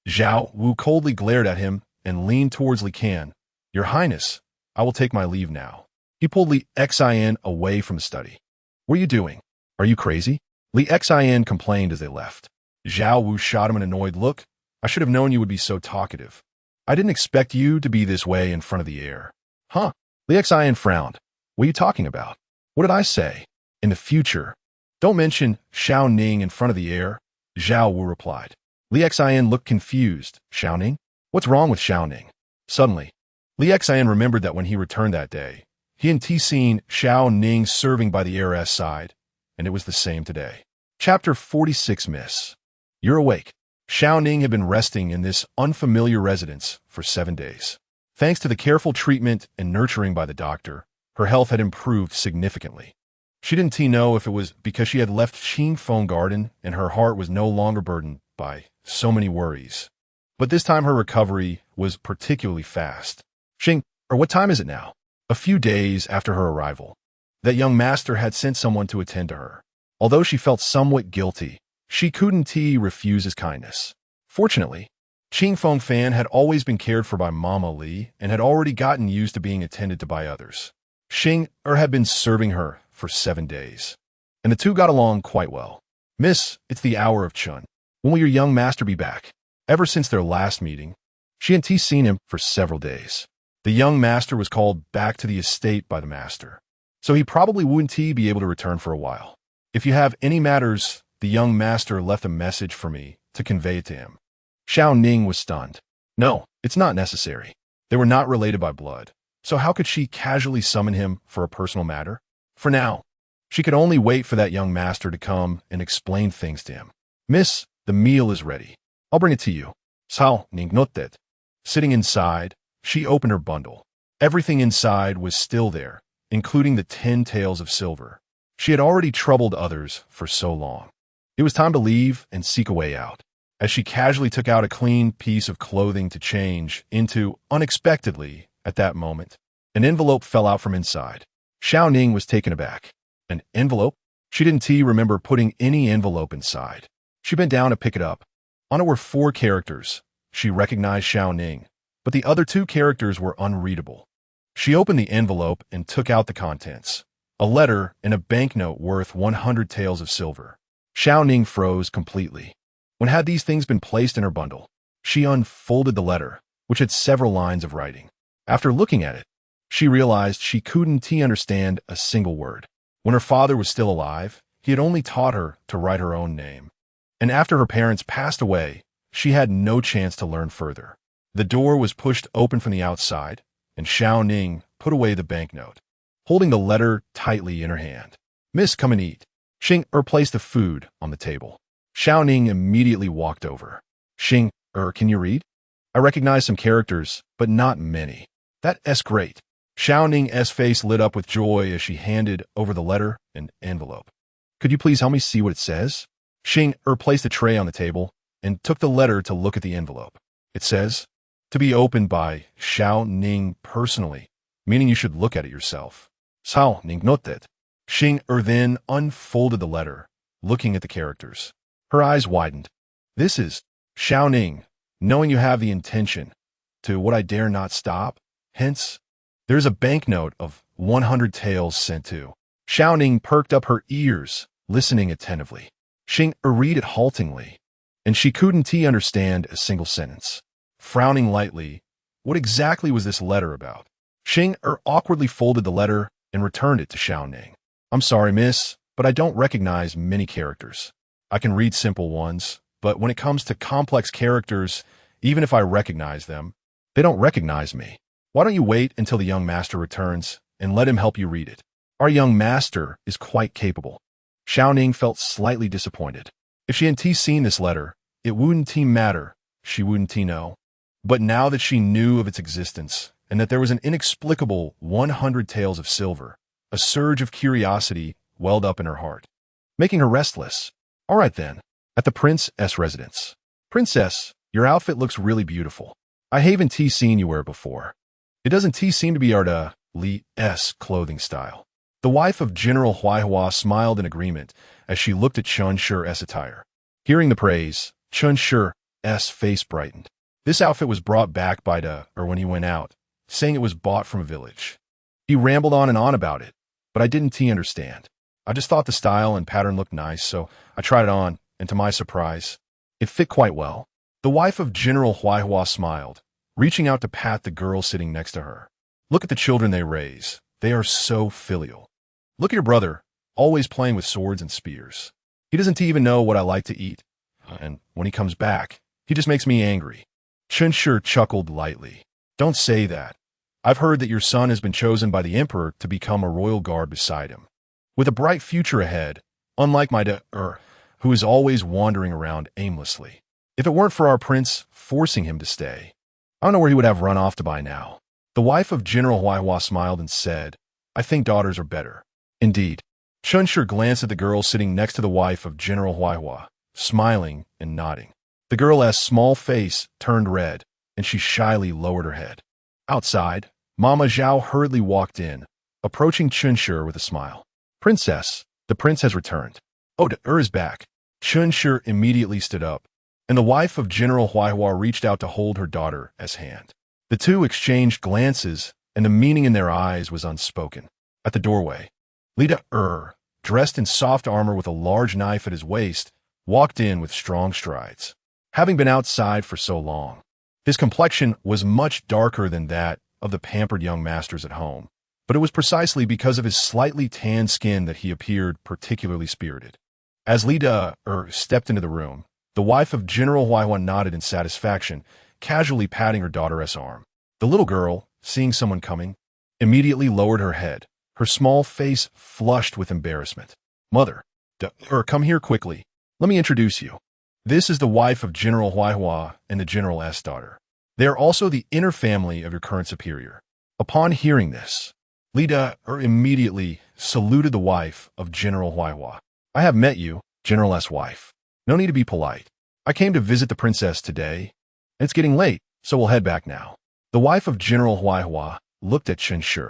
Zhao Wu coldly glared at him and leaned towards Li Ken. Your Highness, I will take my leave now. He pulled Li Xian away from the study. What are you doing? Are you crazy? Li Xian complained as they left. Zhao Wu shot him an annoyed look. I should have known you would be so talkative. I didn't expect you to be this way in front of the heir. Huh? Li Xian frowned. What are you talking about? What did I say? In the future, don't mention Shao Ning in front of the heir, Zhao Wu replied. Li Xian looked confused. Shao Ning? What's wrong with Shao Ning? Suddenly, Li Xian remembered that when he returned that day, he and T seen Shao Ning serving by the heiress side, and it was the same today. Chapter 46 Miss. You're awake. Shao Ning had been resting in this unfamiliar residence for 7 days. Thanks to the careful treatment and nurturing by the doctor, her health had improved significantly. She didn't know if it was because she had left Qingfeng Garden and her heart was no longer burdened by so many worries. But this time her recovery was particularly fast. What time is it now? A few days after her arrival, that young master had sent someone to attend to her. Although she felt somewhat guilty, she couldn't refuse his kindness. Fortunately, Qingfeng Fan had always been cared for by Mama Li and had already gotten used to being attended to by others. Had been serving her for 7 days, and the two got along quite well. Miss, it's the hour of Chun. When will your young master be back? Ever since their last meeting, she hadn't seen him for several days. The young master was called back to the estate by the master, so he probably wouldn't be able to return for a while. If you have any matters, the young master left a message for me to convey it to him. Shao Ning was stunned. No, it's not necessary. They were not related by blood, so how could she casually summon him for a personal matter? For now, she could only wait for that young master to come and explain things to him. Miss, the meal is ready. I'll bring it to you. Shao Ning.It. Sitting inside, she opened her bundle. Everything inside was still there, including the 10 taels of silver. She had already troubled others for so long. It was time to leave and seek a way out. As she casually took out a clean piece of clothing to change into, unexpectedly, at that moment, an envelope fell out from inside. Shao Ning was taken aback. An envelope? She didn't remember putting any envelope inside. She bent down to pick it up. On it were 4 characters. She recognized Shao Ning, but the other 2 characters were unreadable. She opened the envelope and took out the contents. A letter and a banknote worth 100 taels of silver. Shao Ning froze completely. When had these things been placed in her bundle? She unfolded the letter, which had several lines of writing. After looking at it, she realized she couldn't understand a single word. When her father was still alive, he had only taught her to write her own name. And after her parents passed away, she had no chance to learn further. The door was pushed open from the outside, and Shao Ning put away the banknote, holding the letter tightly in her hand. Miss, come and eat. Placed the food on the table. Shao Ning immediately walked over. Can you read? I recognize some characters, but not many. That's great. Shao Ning's face lit up with joy as she handed over the letter and envelope. Could you please help me see what it says? Placed a tray on the table and took the letter to look at the envelope. It says, To be opened by Shao Ning personally, meaning you should look at it yourself. Shao Ning.It. Xing then unfolded the letter, looking at the characters. Her eyes widened. This is Shao Ning, knowing you have the intention to what I dare not stop. Hence, there's a banknote of 100 taels sent to. Shao Ning perked up her ears, listening attentively. Xing read it haltingly, and she couldn't understand a single sentence. Frowning lightly, what exactly was this letter about? Xing awkwardly folded the letter and returned it to Shao Ning. I'm sorry, miss, but I don't recognize many characters. I can read simple ones, but when it comes to complex characters, even if I recognize them, they don't recognize me. Why don't you wait until the young master returns and let him help you read it? Our young master is quite capable. Shao Ning felt slightly disappointed. If she hadn't seen this letter, it wouldn't matter. She wouldn't know. But now that she knew of its existence and that there was an inexplicable 100 taels of silver, a surge of curiosity welled up in her heart, making her restless. All right then, at the prince's residence. Princess, your outfit looks really beautiful. I haven't seen you wear it before. It doesn't seem to be our Li's clothing style. The wife of General Huaihua smiled in agreement as she looked at Chun Shi's attire. Hearing the praise, Chun Shi's face brightened. This outfit was brought back by when he went out, saying it was bought from a village. He rambled on and on about it, but I didn't understand. I just thought the style and pattern looked nice, so I tried it on, and to my surprise, it fit quite well. The wife of General Huaihua smiled, reaching out to pat the girl sitting next to her. Look at the children they raise. They are so filial. Look at your brother, always playing with swords and spears. He doesn't even know what I like to eat, and when he comes back, he just makes me angry. Chun Shi chuckled lightly. Don't say that. I've heard that your son has been chosen by the emperor to become a royal guard beside him. With a bright future ahead, unlike my who is always wandering around aimlessly. If it weren't for our prince forcing him to stay, I don't know where he would have run off to by now. The wife of General Huaihua smiled and said, I think daughters are better. Indeed. Chun Shi glanced at the girl sitting next to the wife of General Huaihua, smiling and nodding. The girl's small face turned red, and she shyly lowered her head. Outside, Mama Zhao hurriedly walked in, approaching Chun Shi with a smile. Princess, the prince has returned. Oh, is back. Chun Shi immediately stood up, and the wife of General Huaihua reached out to hold her daughter's hand. The two exchanged glances, and the meaning in their eyes was unspoken. At the doorway, dressed in soft armor with a large knife at his waist, walked in with strong strides. Having been outside for so long, his complexion was much darker than that of the pampered young masters at home, but it was precisely because of his slightly tanned skin that he appeared particularly spirited. As stepped into the room, the wife of General Huaihua nodded in satisfaction, casually patting her daughter's arm. The little girl, seeing someone coming, immediately lowered her head, her small face flushed with embarrassment. Mother, come here quickly. Let me introduce you. This is the wife of General Huaihua and the general's daughter. They are also the inner family of your current superior. Upon hearing this, immediately saluted the wife of General Huaihua. I have met you, general's wife. No need to be polite. I came to visit the princess today, and it's getting late, so we'll head back now. The wife of General Huaihua looked at Chun Shi.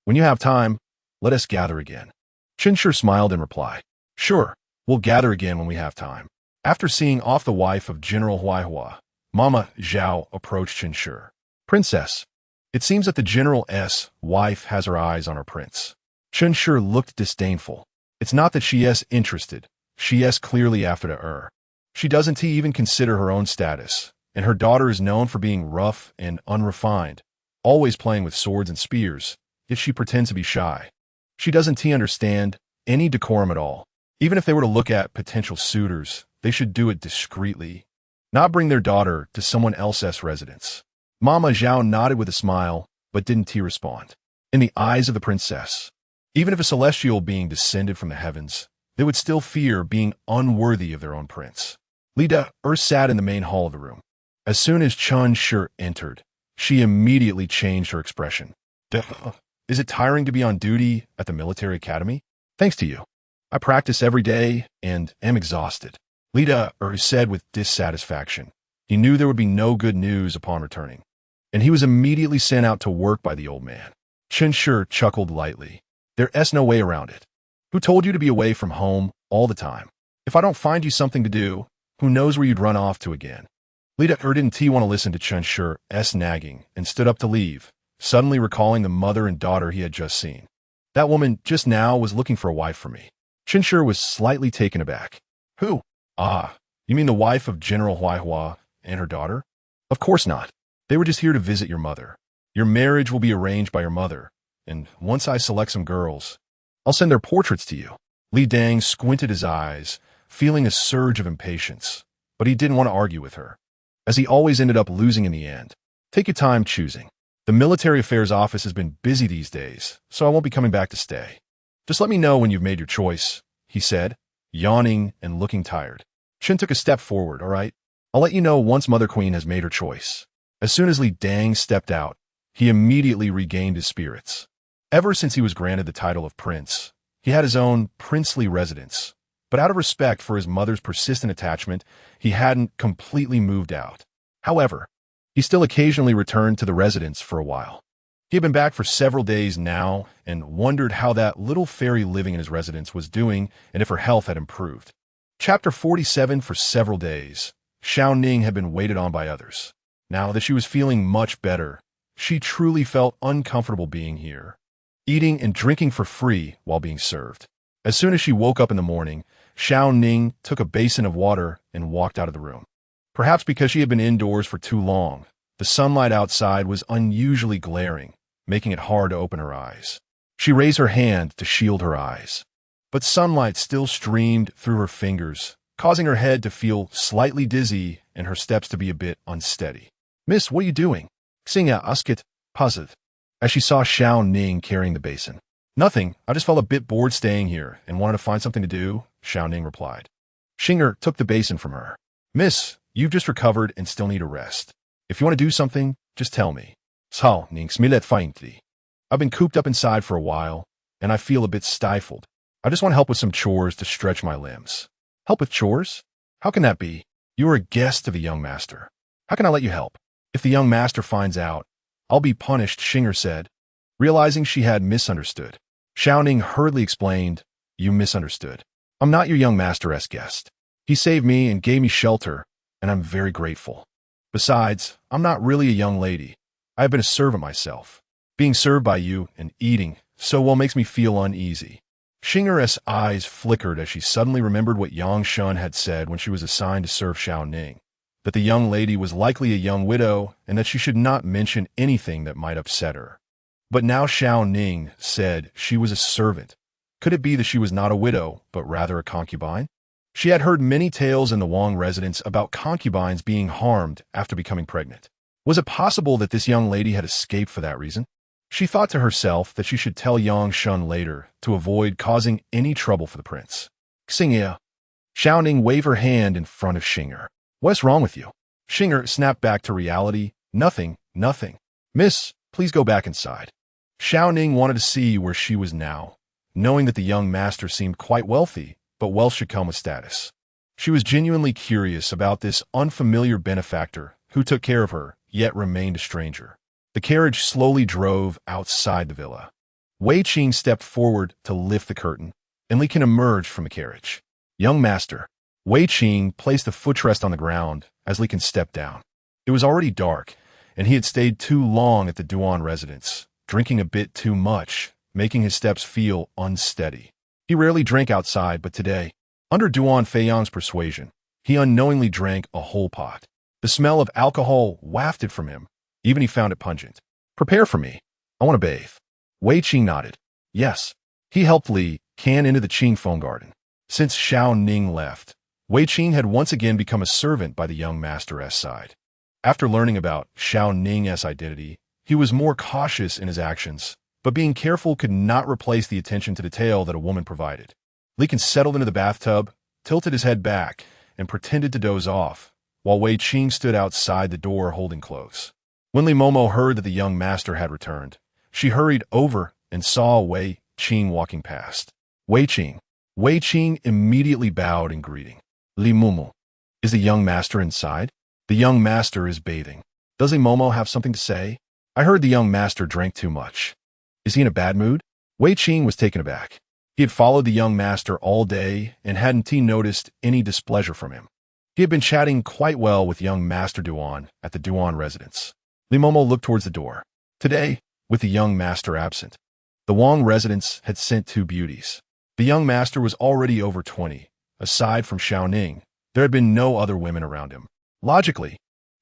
When you have time, let us gather again. Chun Shi smiled in reply. Sure, we'll gather again when we have time. After seeing off the wife of General Huaihua, Mama Zhao approached Chun Shi. Princess, it seems that the general's wife has her eyes on her prince. Chun Shi looked disdainful. It's not that she is interested. She is clearly after her. She doesn't even consider her own status, and her daughter is known for being rough and unrefined, always playing with swords and spears, yet she pretends to be shy. She doesn't understand any decorum at all. Even if they were to look at potential suitors, they should do it discreetly, not bring their daughter to someone else's residence. Mama Zhao nodded with a smile, but didn't respond. In the eyes of the princess, even if a celestial being descended from the heavens, they would still fear being unworthy of their own prince. Sat in the main hall of the room. As soon as Chun Shi entered, she immediately changed her expression. Is it tiring to be on duty at the military academy? Thanks to you. I practice every day and am exhausted. Said with dissatisfaction. He knew there would be no good news upon returning. and he was immediately sent out to work by the old man. Chen Shi chuckled lightly. There's no way around it. Who told you to be away from home all the time? If I don't find you something to do, who knows where you'd run off to again? Lida didn't want to listen to Chen Shi's nagging and stood up to leave, suddenly recalling the mother and daughter he had just seen. That woman just now was looking for a wife for me. Chen Shi was slightly taken aback. Who? Ah, you mean the wife of General Huaihua and her daughter? Of course not. They were just here to visit your mother. Your marriage will be arranged by your mother, and once I select some girls, I'll send their portraits to you. Li Dang squinted his eyes, feeling a surge of impatience, but he didn't want to argue with her, as he always ended up losing in the end. Take your time choosing. The military affairs office has been busy these days, so I won't be coming back to stay. Just let me know when you've made your choice, he said, yawning and looking tired. Chen took a step forward, all right? I'll let you know once Mother Queen has made her choice. As soon as Li Dang stepped out, he immediately regained his spirits. Ever since he was granted the title of prince, he had his own princely residence, but out of respect for his mother's persistent attachment, he hadn't completely moved out. However, he still occasionally returned to the residence for a while. He had been back for several days now and wondered how that little fairy living in his residence was doing and if her health had improved. Chapter 47. For several days, Shao Ning had been waited on by others. Now that she was feeling much better, she truly felt uncomfortable being here, eating and drinking for free while being served. As soon as she woke up in the morning, Shao Ning took a basin of water and walked out of the room. Perhaps because she had been indoors for too long, the sunlight outside was unusually glaring, making it hard to open her eyes. She raised her hand to shield her eyes, but sunlight still streamed through her fingers, causing her head to feel slightly dizzy and her steps to be a bit unsteady. Miss, what are you doing? Xingya asked, puzzled, as she saw Shao Ning carrying the basin. Nothing, I just felt a bit bored staying here and wanted to find something to do, Shao Ning replied. Xingya took the basin from her. Miss, you've just recovered and still need a rest. If you want to do something, just tell me. Shao Ning.It. I've been cooped up inside for a while, and I feel a bit stifled. I just want help with some chores to stretch my limbs. Help with chores? How can that be? You are a guest of the young master. How can I let you help? If the young master finds out, I'll be punished, Xingya said, realizing she had misunderstood. Shao Ning hurriedly explained, You misunderstood. I'm not your young master's guest. He saved me and gave me shelter, and I'm very grateful. Besides, I'm not really a young lady. I have been a servant myself. Being served by you and eating so well makes me feel uneasy. Xingya's eyes flickered as she suddenly remembered what Yang Shun had said when she was assigned to serve Shao Ning, that the young lady was likely a young widow and that she should not mention anything that might upset her. But now Shao Ning said she was a servant. Could it be that she was not a widow, but rather a concubine? She had heard many tales in the Wang residence about concubines being harmed after becoming pregnant. Was it possible that this young lady had escaped for that reason? She thought to herself that she should tell Yang Shun later to avoid causing any trouble for the prince. Xingya. Shao Ning waved her hand in front of Xingya. What's wrong with you? Xingya snapped back to reality. Nothing, nothing. Miss, please go back inside. Shao Ning wanted to see where she was now, knowing that the young master seemed quite wealthy, but wealth should come with status. She was genuinely curious about this unfamiliar benefactor who took care of her, yet remained a stranger. The carriage slowly drove outside the villa. Wei Qing stepped forward to lift the curtain, and Li Can emerged from the carriage. Young master. Wei Qing placed the footrest on the ground as Li Can stepped down. It was already dark, and he had stayed too long at the Duan residence, drinking a bit too much, making his steps feel unsteady. He rarely drank outside, but today, under Duan Feiyang's persuasion, he unknowingly drank a whole pot. The smell of alcohol wafted from him. Even he found it pungent. Prepare for me. I want to bathe. Wei Qing nodded. Yes. He helped Li Can into the Qing phone garden. Since Shao Ning left, Wei Qing had once again become a servant by the young master's side. After learning about Shao Ning's identity, he was more cautious in his actions, but being careful could not replace the attention to detail that a woman provided. Li Can settled into the bathtub, tilted his head back, and pretended to doze off, while Wei Qing stood outside the door holding clothes. When Li Momo heard that the young master had returned, she hurried over and saw Wei Qing walking past. Wei Qing. Wei Qing immediately bowed in greeting. Li Momo. Is the young master inside? The young master is bathing. Does Li Momo have something to say? I heard the young master drank too much. Is he in a bad mood? Wei Qing was taken aback. He had followed the young master all day and hadn't he noticed any displeasure from him. He had been chatting quite well with young Master Duan at the Duan residence. Li Momo looked towards the door. Today, with the young master absent, the Wang residence had sent 2 beauties. The young master was already over 20. Aside from Shao Ning, there had been no other women around him. Logically,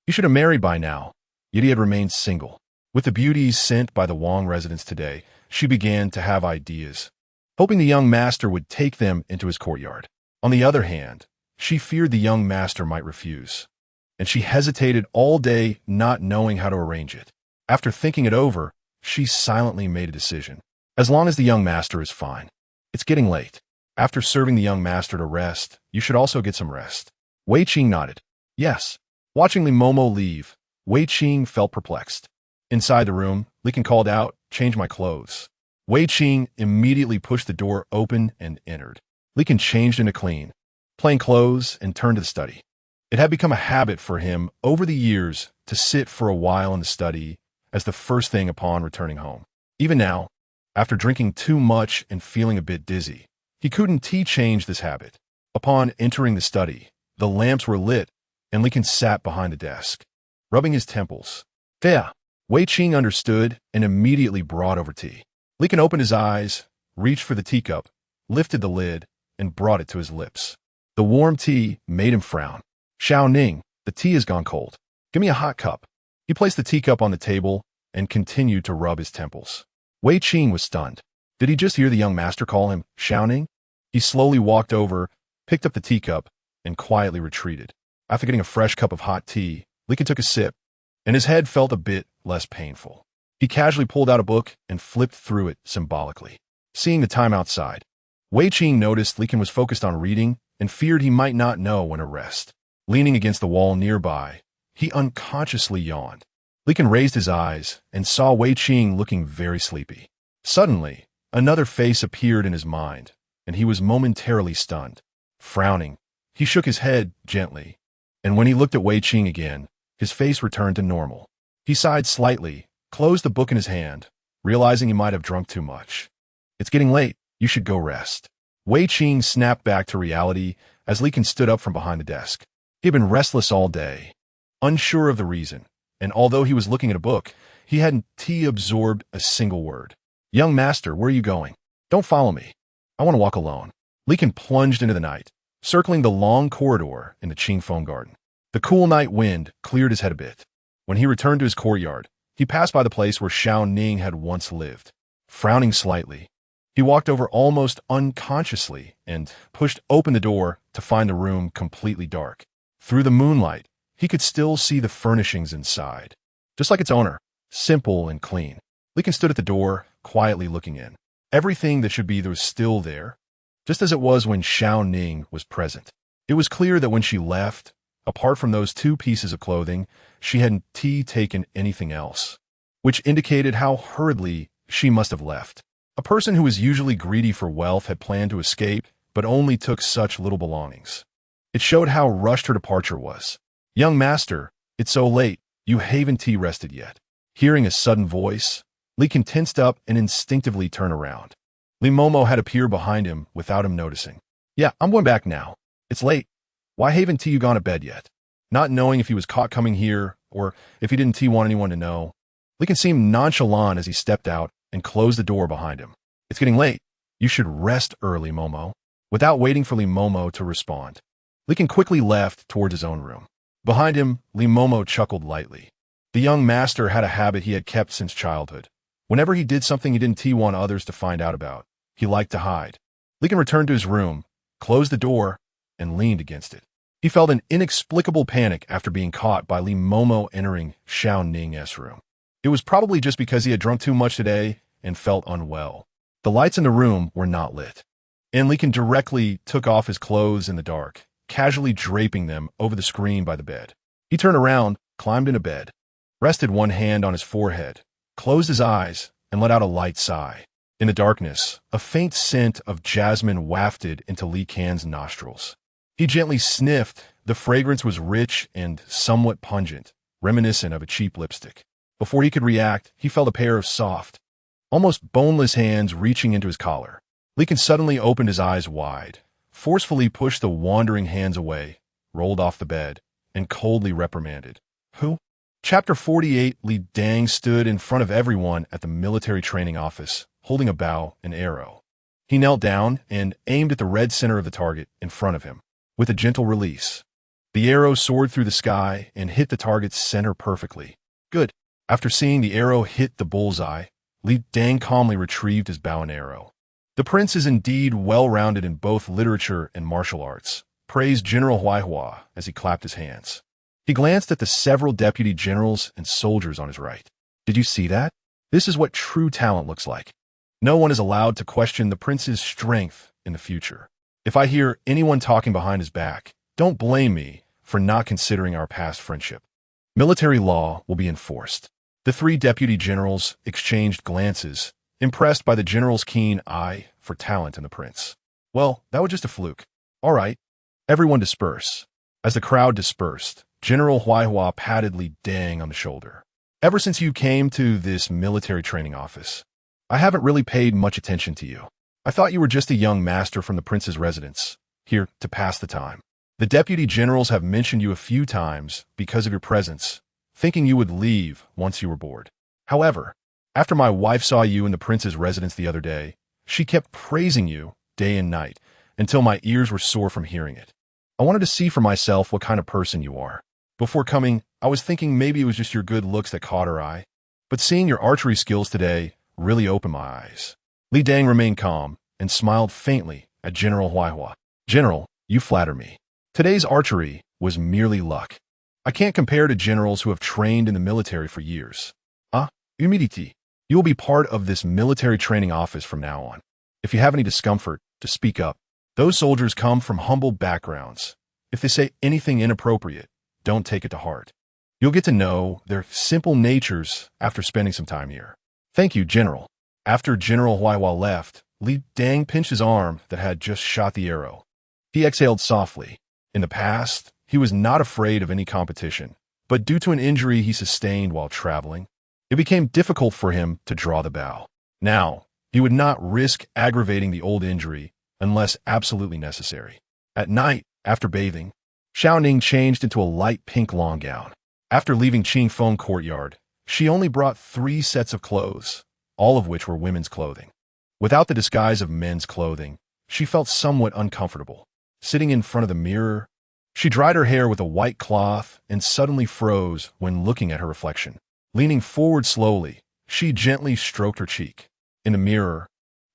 he should have married by now, yet he had remained single. With the beauties sent by the Wang residence today, she began to have ideas, hoping the young master would take them into his courtyard. On the other hand, she feared the young master might refuse, and she hesitated all day, not knowing how to arrange it. After thinking it over, she silently made a decision. As long as the young master is fine. It's getting late. After serving the young master to rest, you should also get some rest. Wei Qing nodded. Yes. Watching Li Momo leave, Wei Qing felt perplexed. Inside the room, Li Can called out, "Change my clothes." Wei Qing immediately pushed the door open and entered. Li Can changed into clean, plain clothes and turned to the study. It had become a habit for him over the years to sit for a while in the study as the first thing upon returning home. Even now, after drinking too much and feeling a bit dizzy, he couldn't change this habit. Upon entering the study, the lamps were lit and Li Can sat behind the desk, rubbing his temples. There, Wei Qing understood and immediately brought over tea. Li Can opened his eyes, reached for the teacup, lifted the lid, and brought it to his lips. The warm tea made him frown. Shao Ning, the tea has gone cold. Give me a hot cup. He placed the teacup on the table and continued to rub his temples. Wei Qing was stunned. Did he just hear the young master call him Shao Ning? He slowly walked over, picked up the teacup, and quietly retreated. After getting a fresh cup of hot tea, Li Can took a sip, and his head felt a bit less painful. He casually pulled out a book and flipped through it symbolically. Seeing the time outside, Wei Qing noticed Li Can was focused on reading and feared he might not know when to rest. Leaning against the wall nearby, he unconsciously yawned. Li Can raised his eyes and saw Wei Qing looking very sleepy. Suddenly, another face appeared in his mind, and he was momentarily stunned. Frowning, he shook his head gently, and when he looked at Wei Qing again, his face returned to normal. He sighed slightly, closed the book in his hand, realizing he might have drunk too much. It's getting late. You should go rest. Wei Qing snapped back to reality as Li Can stood up from behind the desk. He had been restless all day, unsure of the reason, and although he was looking at a book, he hadn't absorbed a single word. Young master, where are you going? Don't follow me. I want to walk alone. Li Can plunged into the night, circling the long corridor in the Qingfeng garden. The cool night wind cleared his head a bit. When he returned to his courtyard, he passed by the place where Shao Ning had once lived. Frowning slightly, he walked over almost unconsciously and pushed open the door to find the room completely dark. Through the moonlight, he could still see the furnishings inside, just like its owner, simple and clean. Li Can stood at the door, quietly looking in. Everything that should be there was still there, just as it was when Shao Ning was present. It was clear that when she left, apart from those 2 pieces of clothing, she hadn't taken anything else, which indicated how hurriedly she must have left. A person who was usually greedy for wealth had planned to escape, but only took such little belongings. It showed how rushed her departure was. Young master, it's so late, you haven't rested yet. Hearing a sudden voice, Li Can tensed up and instinctively turned around. Li Momo had appeared behind him without him noticing. Yeah, I'm going back now. It's late. Why haven't you gone to bed yet? Not knowing if he was caught coming here or if he didn't want anyone to know, Li Can seemed nonchalant as he stepped out and closed the door behind him. It's getting late. You should rest early, Momo. Without waiting for Li Momo to respond, Li Can quickly left towards his own room. Behind him, Li Momo chuckled lightly. The young master had a habit he had kept since childhood. Whenever he did something he didn't want others to find out about, he liked to hide. Li Can returned to his room, closed the door, and leaned against it. He felt an inexplicable panic after being caught by Li Momo entering Shao Ning's room. It was probably just because he had drunk too much today and felt unwell. The lights in the room were not lit, and Li Can directly took off his clothes in the dark, casually draping them over the screen by the bed. He turned around, climbed into bed, rested one hand on his forehead, closed his eyes, and let out a light sigh. In the darkness, a faint scent of jasmine wafted into Li Can's nostrils. He gently sniffed. The fragrance was rich and somewhat pungent, reminiscent of a cheap lipstick. Before he could react, he felt a pair of soft, almost boneless hands reaching into his collar. Lekin suddenly opened his eyes wide, forcefully pushed the wandering hands away, rolled off the bed, and coldly reprimanded. Who? Chapter 48. Li Dang stood in front of everyone at the military training office, holding a bow and arrow. He knelt down and aimed at the red center of the target in front of him. With a gentle release, the arrow soared through the sky and hit the target's center perfectly. Good. After seeing the arrow hit the bullseye, Li Dang calmly retrieved his bow and arrow. The prince is indeed well-rounded in both literature and martial arts, praised General Huaihua as he clapped his hands. He glanced at the several deputy generals and soldiers on his right. Did you see that? This is what true talent looks like. No one is allowed to question the prince's strength in the future. If I hear anyone talking behind his back, don't blame me for not considering our past friendship. Military law will be enforced. The three deputy generals exchanged glances, impressed by the general's keen eye for talent in the prince. Well, that was just a fluke. All right. Everyone disperse. As the crowd dispersed, General Huaihua patted Li Dang on the shoulder. Ever since you came to this military training office, I haven't really paid much attention to you. I thought you were just a young master from the prince's residence, here to pass the time. The deputy generals have mentioned you a few times because of your presence, thinking you would leave once you were bored. However, after my wife saw you in the prince's residence the other day, she kept praising you day and night until my ears were sore from hearing it. I wanted to see for myself what kind of person you are. Before coming, I was thinking maybe it was just your good looks that caught her eye, but seeing your archery skills today really opened my eyes. Li Dang remained calm and smiled faintly at General Huaihua. General, you flatter me. Today's archery was merely luck. I can't compare to generals who have trained in the military for years. Humidity. You will be part of this military training office from now on. If you have any discomfort, to speak up. Those soldiers come from humble backgrounds. If they say anything inappropriate, don't take it to heart. You'll get to know their simple natures after spending some time here. Thank you, General. After General Huaihua left, Li Dang pinched his arm that had just shot the arrow. He exhaled softly. In the past, he was not afraid of any competition, but due to an injury he sustained while traveling, it became difficult for him to draw the bow. Now, he would not risk aggravating the old injury unless absolutely necessary. At night, after bathing, Shao Ning changed into a light pink long gown. After leaving Qingfeng courtyard, she only brought 3 sets of clothes, all of which were women's clothing. Without the disguise of men's clothing, she felt somewhat uncomfortable. Sitting in front of the mirror, she dried her hair with a white cloth and suddenly froze when looking at her reflection. Leaning forward slowly, she gently stroked her cheek. In the mirror,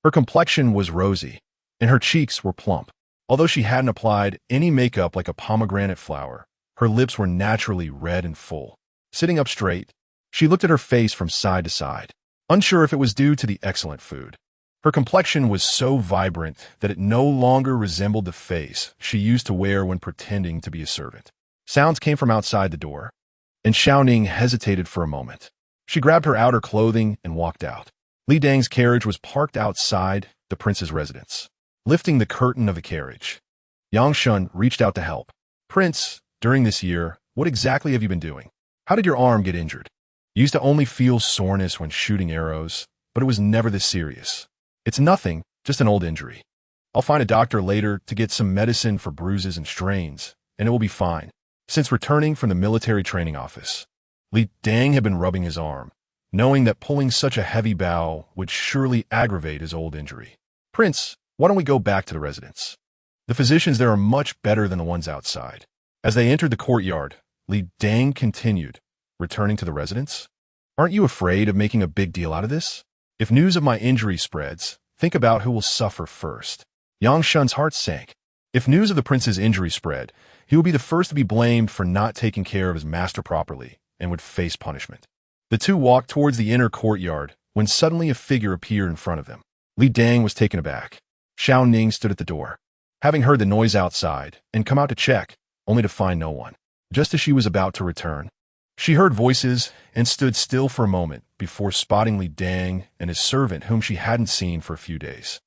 her complexion was rosy, and her cheeks were plump. Although she hadn't applied any makeup like a pomegranate flower, her lips were naturally red and full. Sitting up straight, she looked at her face from side to side, unsure if it was due to the excellent food. Her complexion was so vibrant that it no longer resembled the face she used to wear when pretending to be a servant. Sounds came from outside the door, and Shao Ning hesitated for a moment. She grabbed her outer clothing and walked out. Li Dang's carriage was parked outside the prince's residence. Lifting the curtain of the carriage, Yang Shun reached out to help. Prince, during this year, what exactly have you been doing? How did your arm get injured? You used to only feel soreness when shooting arrows, but it was never this serious. It's nothing, just an old injury. I'll find a doctor later to get some medicine for bruises and strains, and it will be fine. Since returning from the military training office, Li Dang had been rubbing his arm, knowing that pulling such a heavy bow would surely aggravate his old injury. Prince, why don't we go back to the residence? The physicians there are much better than the ones outside. As they entered the courtyard, Li Dang continued, returning to the residence. Aren't you afraid of making a big deal out of this? If news of my injury spreads, think about who will suffer first. Yang Shun's heart sank. If news of the prince's injury spread, he would be the first to be blamed for not taking care of his master properly and would face punishment. The two walked towards the inner courtyard when suddenly a figure appeared in front of them. Li Dang was taken aback. Shao Ning stood at the door, having heard the noise outside, and come out to check, only to find no one. Just as she was about to return, she heard voices and stood still for a moment before spotting Li Dang and his servant whom she hadn't seen for a few days.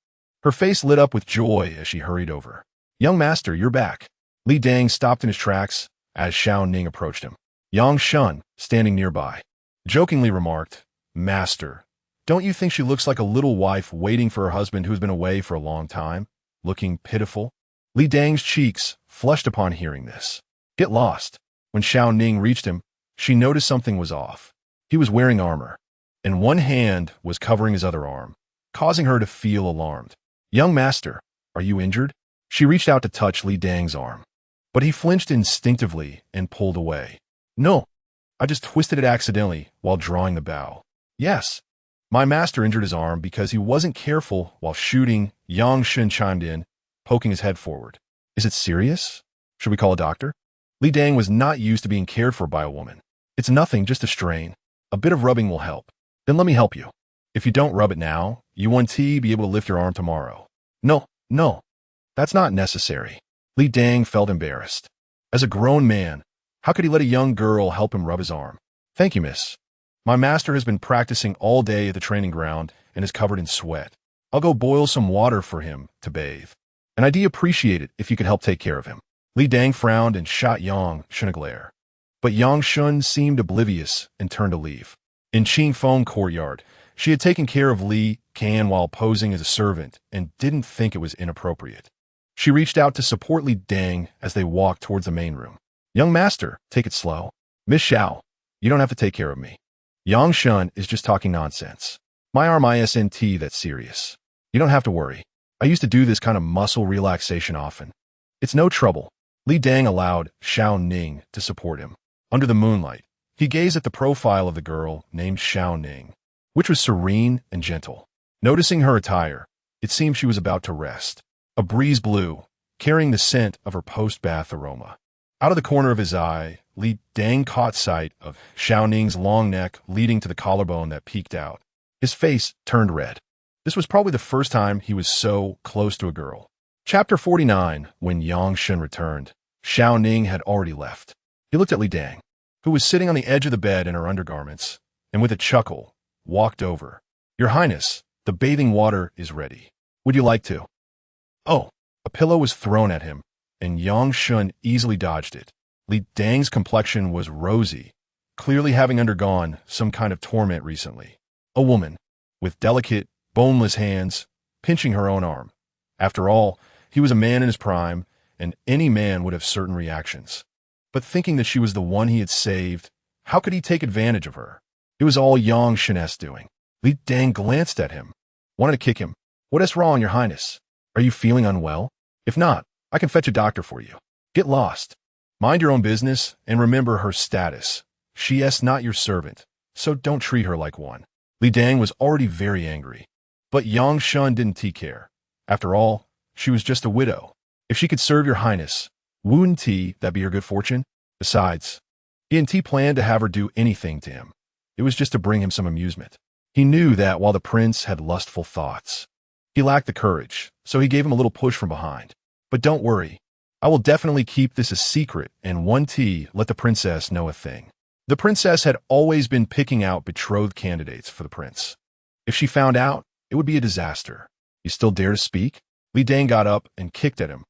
Her face lit up with joy as she hurried over. Young master, you're back. Li Dang stopped in his tracks as Shao Ning approached him. Yang Shun, standing nearby, jokingly remarked, "Master, don't you think she looks like a little wife waiting for her husband who's been away for a long time, looking pitiful?" Li Dang's cheeks flushed upon hearing this. Get lost. When Shao Ning reached him, she noticed something was off. He was wearing armor, and one hand was covering his other arm, causing her to feel alarmed. "Young master, are you injured?" She reached out to touch Li Dang's arm, but he flinched instinctively and pulled away. "No, I just twisted it accidentally while drawing the bow." "Yes, my master injured his arm because he wasn't careful while shooting," Yang Shun chimed in, poking his head forward. "Is it serious? Should we call a doctor?" Li Dang was not used to being cared for by a woman. "It's nothing, just a strain. A bit of rubbing will help." "Then let me help you. If you don't rub it now, you won't be able to lift your arm tomorrow." No, that's not necessary." Li Dang felt embarrassed. As a grown man, how could he let a young girl help him rub his arm? "Thank you, miss. My master has been practicing all day at the training ground and is covered in sweat. I'll go boil some water for him to bathe. And I'd appreciate it if you could help take care of him." Li Dang frowned and shot Yang Shun a glare. But Yang Shun seemed oblivious and turned to leave. In Qing Feng courtyard, she had taken care of Li Can while posing as a servant and didn't think it was inappropriate. She reached out to support Li Dang as they walked towards the main room. "Young master, take it slow. Miss Shao, you don't have to take care of me. Yang Shun is just talking nonsense. My arm isn't that serious. You don't have to worry. I used to do this kind of muscle relaxation often. It's no trouble." Li Dang allowed Shao Ning to support him. Under the moonlight, he gazed at the profile of the girl named Shao Ning, which was serene and gentle. Noticing her attire, it seemed she was about to rest. A breeze blew, carrying the scent of her post-bath aroma. Out of the corner of his eye, Li Dang caught sight of Shao Ning's long neck leading to the collarbone that peeked out. His face turned red. This was probably the first time he was so close to a girl. Chapter 49. When Yang Shun returned, Shao Ning had already left. He looked at Li Dang, who was sitting on the edge of the bed in her undergarments, and with a chuckle, walked over. "Your Highness, the bathing water is ready. Would you like to?" "Oh." A pillow was thrown at him, and Yang Shun easily dodged it. Li Dang's complexion was rosy, clearly having undergone some kind of torment recently. A woman, with delicate, boneless hands, pinching her own arm. After all, he was a man in his prime, and any man would have certain reactions. But thinking that she was the one he had saved, how could he take advantage of her? It was all Yang Shun's doing. Li Dang glanced at him, wanted to kick him. "What is wrong, Your Highness? Are you feeling unwell? If not, I can fetch a doctor for you. Get lost. Mind your own business, and remember her status. She is not your servant, so don't treat her like one." Li Dang was already very angry. But Yang Shun didn't care. After all, she was just a widow. If she could serve Your Highness, wouldn't that be her good fortune? Besides, he didn't plan to have her do anything to him. It was just to bring him some amusement. He knew that while the prince had lustful thoughts, he lacked the courage, so he gave him a little push from behind. "But don't worry. I will definitely keep this a secret and won't let the princess know a thing." The princess had always been picking out betrothed candidates for the prince. If she found out, it would be a disaster. "You still dare to speak?" Li Dang got up and kicked at him,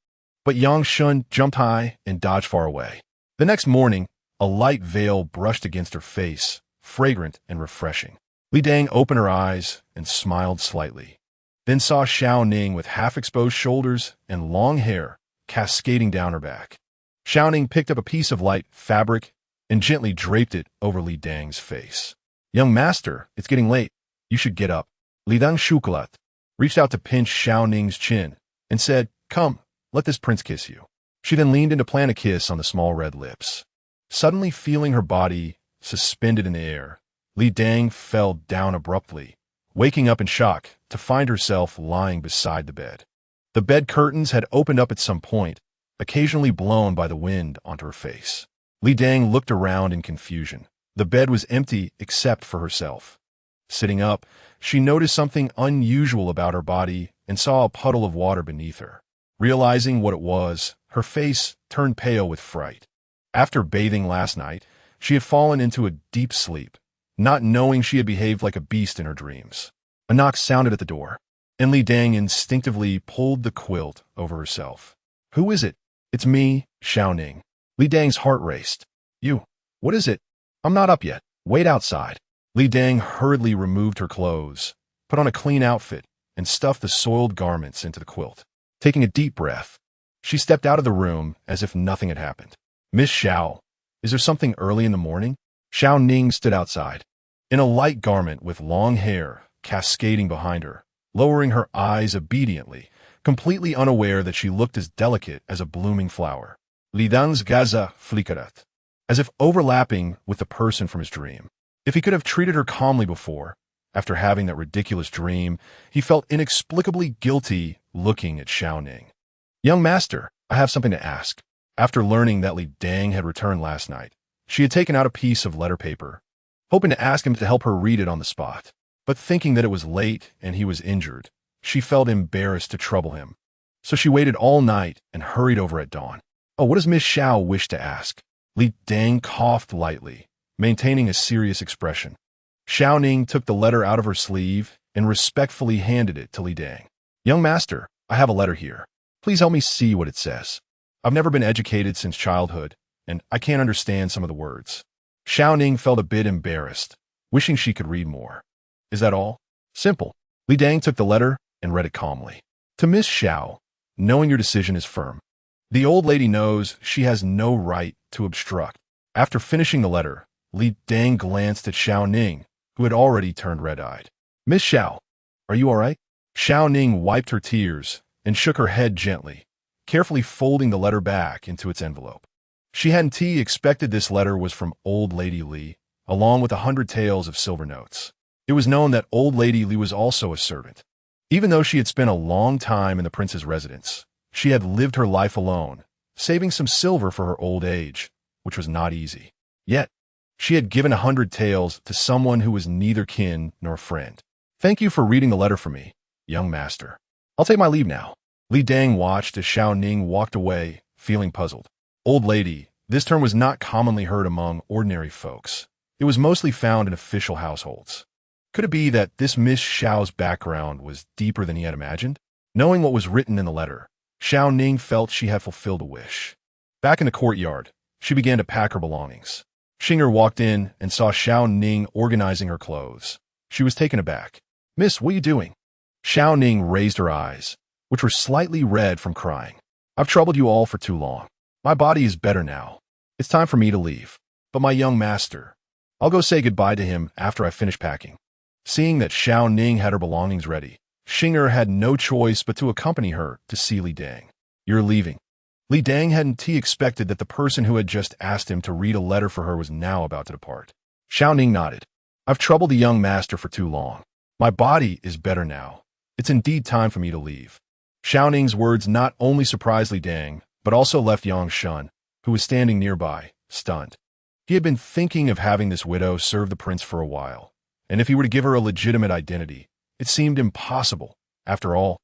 but Yang Shun jumped high and dodged far away. The next morning, a light veil brushed against her face, fragrant and refreshing. Li Dang opened her eyes and smiled slightly, then saw Shao Ning with half-exposed shoulders and long hair cascading down her back. Shao Ning picked up a piece of light fabric and gently draped it over Li Dang's face. "Young master, it's getting late. You should get up." Li Dang Shukalat reached out to pinch Shao Ning's chin and said, "Come, let this prince kiss you." She then leaned in to plant a kiss on the small red lips. Suddenly feeling her body suspended in the air, Li Dang fell down abruptly, waking up in shock to find herself lying beside the bed. The bed curtains had opened up at some point, occasionally blown by the wind onto her face. Li Dang looked around in confusion. The bed was empty except for herself. Sitting up, she noticed something unusual about her body and saw a puddle of water beneath her. Realizing what it was, her face turned pale with fright. After bathing last night, she had fallen into a deep sleep, not knowing she had behaved like a beast in her dreams. A knock sounded at the door, and Li Dang instinctively pulled the quilt over herself. "Who is it?" "It's me, Shao Ning." Li Dang's heart raced. You What is it? I'm not up yet. Wait outside. Li Dang hurriedly removed her clothes, put on a clean outfit, and stuffed the soiled garments into the quilt. Taking a deep breath, she stepped out of the room as if nothing had happened. Miss Shao, is there something early in the morning? Shao Ning stood outside, in a light garment with long hair cascading behind her, lowering her eyes obediently, completely unaware that she looked as delicate as a blooming flower. Li Dang's gaza flickered, as if overlapping with the person from his dream. If he could have treated her calmly before, after having that ridiculous dream, he felt inexplicably guilty looking at Shao Ning. Young master, I have something to ask. After learning that Li Dang had returned last night, she had taken out a piece of letter paper, hoping to ask him to help her read it on the spot. But thinking that it was late and he was injured, she felt embarrassed to trouble him. So she waited all night and hurried over at dawn. Oh, what does Miss Shao wish to ask? Li Dang coughed lightly, maintaining a serious expression. Shao Ning took the letter out of her sleeve and respectfully handed it to Li Dang. Young master, I have a letter here. Please help me see what it says. I've never been educated since childhood, and I can't understand some of the words. Shao Ning felt a bit embarrassed, wishing she could read more. Is that all? Simple. Li Dang took the letter and read it calmly. To Miss Shao, knowing your decision is firm. The old lady knows she has no right to obstruct. After finishing the letter, Li Dang glanced at Shao Ning, who had already turned red-eyed. Miss Shao, are you all right? Shao Ning wiped her tears and shook her head gently, carefully folding the letter back into its envelope. She hadn't expected this letter was from Old Lady Li, along with 100 taels of silver notes. It was known that Old Lady Li was also a servant. Even though she had spent a long time in the prince's residence, she had lived her life alone, saving some silver for her old age, which was not easy. Yet, she had given 100 taels to someone who was neither kin nor friend. Thank you for reading the letter for me, young master. I'll take my leave now. Li Dang watched as Shao Ning walked away, feeling puzzled. Old lady, this term was not commonly heard among ordinary folks. It was mostly found in official households. Could it be that this Miss Shao's background was deeper than he had imagined? Knowing what was written in the letter, Shao Ning felt she had fulfilled a wish. Back in the courtyard, she began to pack her belongings. Xinger walked in and saw Shao Ning organizing her clothes. She was taken aback. Miss, what are you doing? Shao Ning raised her eyes, which were slightly red from crying. I've troubled you all for too long. My body is better now. It's time for me to leave. But my young master, I'll go say goodbye to him after I finish packing. Seeing that Shao Ning had her belongings ready, Xinger had no choice but to accompany her to see Li Dang. You're leaving. Li Dang hadn't expected that the person who had just asked him to read a letter for her was now about to depart. Shao Ning nodded. I've troubled the young master for too long. My body is better now. It's indeed time for me to leave. Shao Ning's words not only surprised Li Dang, but also left Yang Shun, who was standing nearby, stunned. He had been thinking of having this widow serve the prince for a while, and if he were to give her a legitimate identity, it seemed impossible. After all,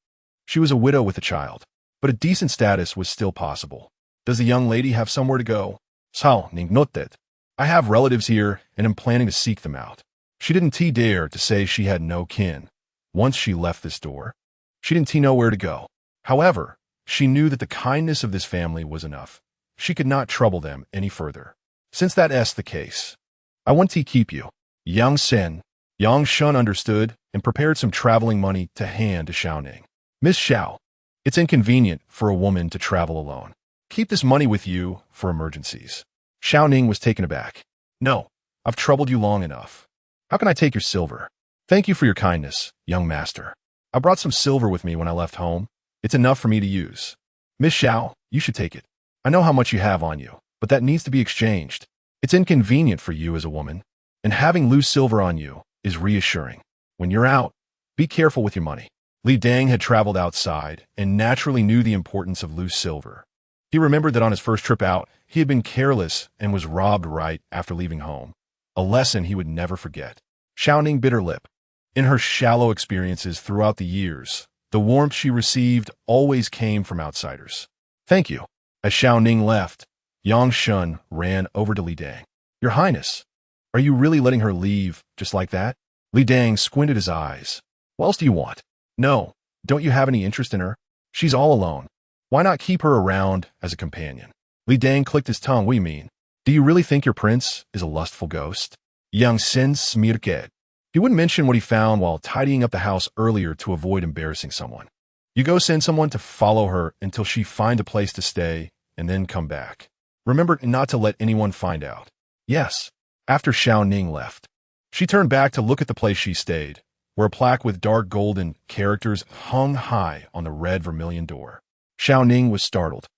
she was a widow with a child, but a decent status was still possible. Does the young lady have somewhere to go? Shao Ning.It. I have relatives here and am planning to seek them out. She didn't dare to say she had no kin. Once she left this door, she didn't know where to go. However, she knew that the kindness of this family was enough. She could not trouble them any further. Since that's the case, I want to keep you. Yang Shun understood and prepared some traveling money to hand to Shao Ning. Miss Shao, it's inconvenient for a woman to travel alone. Keep this money with you for emergencies. Shao Ning was taken aback. No, I've troubled you long enough. How can I take your silver? Thank you for your kindness, young master. I brought some silver with me when I left home. It's enough for me to use. Miss Shao, you should take it. I know how much you have on you, but that needs to be exchanged. It's inconvenient for you as a woman, and having loose silver on you is reassuring. When you're out, be careful with your money. Li Dang had traveled outside and naturally knew the importance of loose silver. He remembered that on his first trip out, he had been careless and was robbed right after leaving home, a lesson he would never forget. Shao Ning bit her lip. In her shallow experiences throughout the years, the warmth she received always came from outsiders. Thank you. As Shao Ning left, Yang Shun ran over to Li Dang. Your Highness, are you really letting her leave just like that? Li Dang squinted his eyes. What else do you want? No, don't you have any interest in her? She's all alone. Why not keep her around as a companion? Li Dang clicked his tongue. What do you mean? Do you really think your prince is a lustful ghost? Young Sin.It. He wouldn't mention what he found while tidying up the house earlier to avoid embarrassing someone. You go send someone to follow her until she finds a place to stay and then come back. Remember not to let anyone find out. Yes. After Shao Ning left, she turned back to look at the place she stayed, where a plaque with dark golden characters hung high on the red vermilion door. Shao Ning was startled.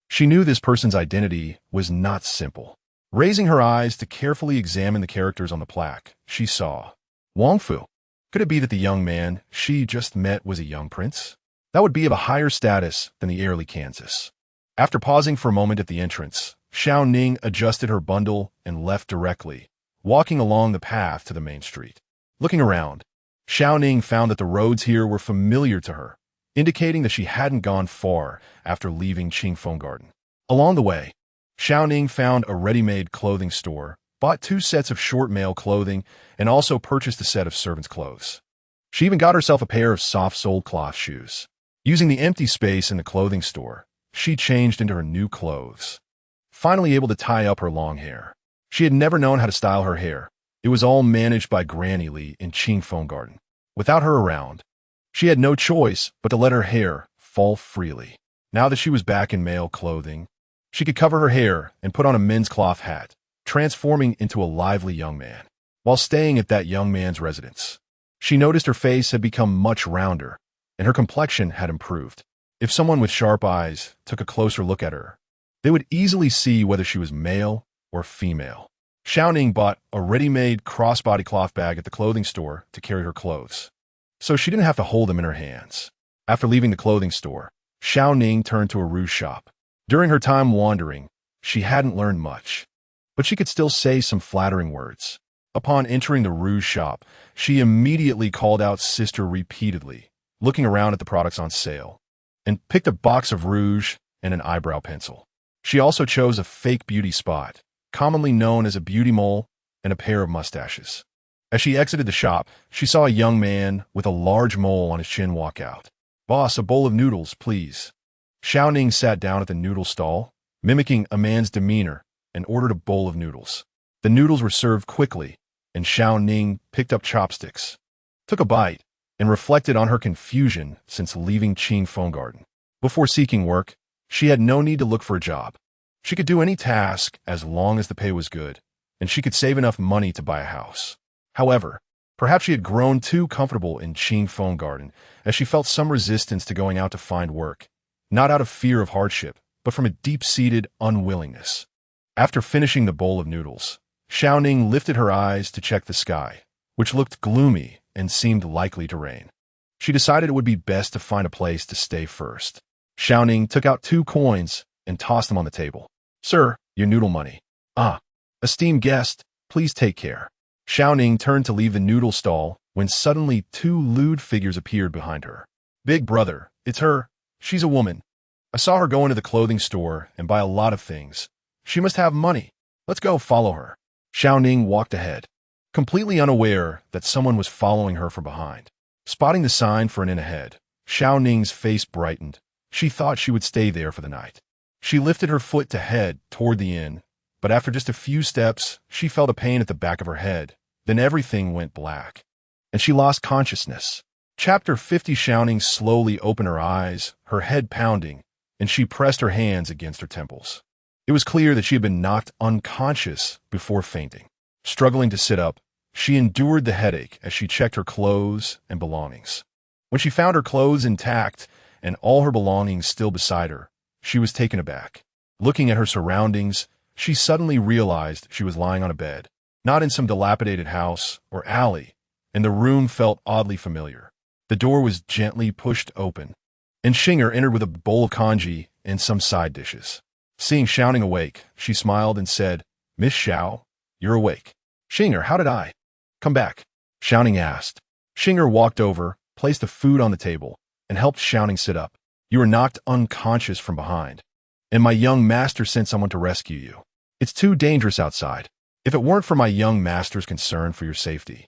She knew this person's identity was not simple. Raising her eyes to carefully examine the characters on the plaque, she saw Wang Fu. Could it be that the young man she just met was a young prince? That would be of a higher status than the heirly Kansas. After pausing for a moment at the entrance, Shao Ning adjusted her bundle and left directly, walking along the path to the main street. Looking around, Shao Ning found that the roads here were familiar to her, indicating that she hadn't gone far after leaving Qingfeng Garden. Along the way, Shao Ning found a ready-made clothing store, bought 2 sets of short male clothing, and also purchased a set of servants' clothes. She even got herself a pair of soft-soled cloth shoes. Using the empty space in the clothing store, she changed into her new clothes. Finally able to tie up her long hair. She had never known how to style her hair. It was all managed by Granny Li in Qingfeng Garden. Without her around, she had no choice but to let her hair fall freely. Now that she was back in male clothing, she could cover her hair and put on a men's cloth hat, transforming into a lively young man. While staying at that young man's residence, she noticed her face had become much rounder, and her complexion had improved. If someone with sharp eyes took a closer look at her, they would easily see whether she was male or female. Shao Ning bought a ready-made crossbody cloth bag at the clothing store to carry her clothes, so she didn't have to hold them in her hands. After leaving the clothing store, Shao Ning turned to a rouge shop. During her time wandering, she hadn't learned much, but she could still say some flattering words. Upon entering the rouge shop, she immediately called out sister repeatedly, looking around at the products on sale, and picked a box of rouge and an eyebrow pencil. She also chose a fake beauty spot, commonly known as a beauty mole, and a pair of mustaches. As she exited the shop, she saw a young man with a large mole on his chin walk out. "Boss, a bowl of noodles, please." Shao Ning sat down at the noodle stall, mimicking a man's demeanor, and ordered a bowl of noodles. The noodles were served quickly, and Shao Ning picked up chopsticks, took a bite, and reflected on her confusion since leaving Qingfeng Garden. Before seeking work, she had no need to look for a job. She could do any task as long as the pay was good, and she could save enough money to buy a house. However, perhaps she had grown too comfortable in Qingfeng Garden, as she felt some resistance to going out to find work, not out of fear of hardship, but from a deep-seated unwillingness. After finishing the bowl of noodles, Shao Ning lifted her eyes to check the sky, which looked gloomy and seemed likely to rain. She decided it would be best to find a place to stay first. Shao Ning took out 2 coins and tossed them on the table. "Sir, your noodle money." "Ah, esteemed guest, please take care." Shao Ning turned to leave the noodle stall when suddenly 2 lewd figures appeared behind her. "Big brother, it's her. She's a woman. I saw her go into the clothing store and buy a lot of things. She must have money. Let's go follow her." Shao Ning walked ahead, completely unaware that someone was following her from behind. Spotting the sign for an inn ahead, Shao Ning's face brightened. She thought she would stay there for the night. She lifted her foot to head toward the inn, but after just a few steps, she felt a pain at the back of her head. Then everything went black, and she lost consciousness. Chapter 50. Shao Ning slowly opened her eyes, her head pounding, and she pressed her hands against her temples. It was clear that she had been knocked unconscious before fainting. Struggling to sit up, she endured the headache as she checked her clothes and belongings. When she found her clothes intact and all her belongings still beside her, she was taken aback. Looking at her surroundings, she suddenly realized she was lying on a bed, not in some dilapidated house or alley, and the room felt oddly familiar. The door was gently pushed open, and Shinger entered with a bowl of congee and some side dishes. Seeing Shao Ning awake, she smiled and said, "Miss Shao, you're awake." "Shinger, how did I come back?" Shao Ning asked. Shinger walked over, placed the food on the table, and helped Shao Ning sit up. "You were knocked unconscious from behind, and my young master sent someone to rescue you. It's too dangerous outside. If it weren't for my young master's concern for your safety,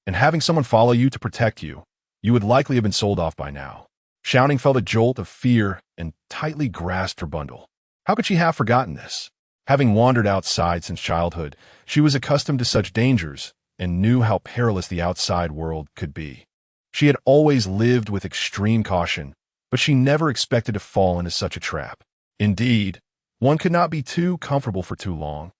and having someone follow you to protect you, you would likely have been sold off by now." Shao Ning felt a jolt of fear and tightly grasped her bundle. How could she have forgotten this? Having wandered outside since childhood, she was accustomed to such dangers and knew how perilous the outside world could be. She had always lived with extreme caution, but she never expected to fall into such a trap. Indeed, one could not be too comfortable for too long.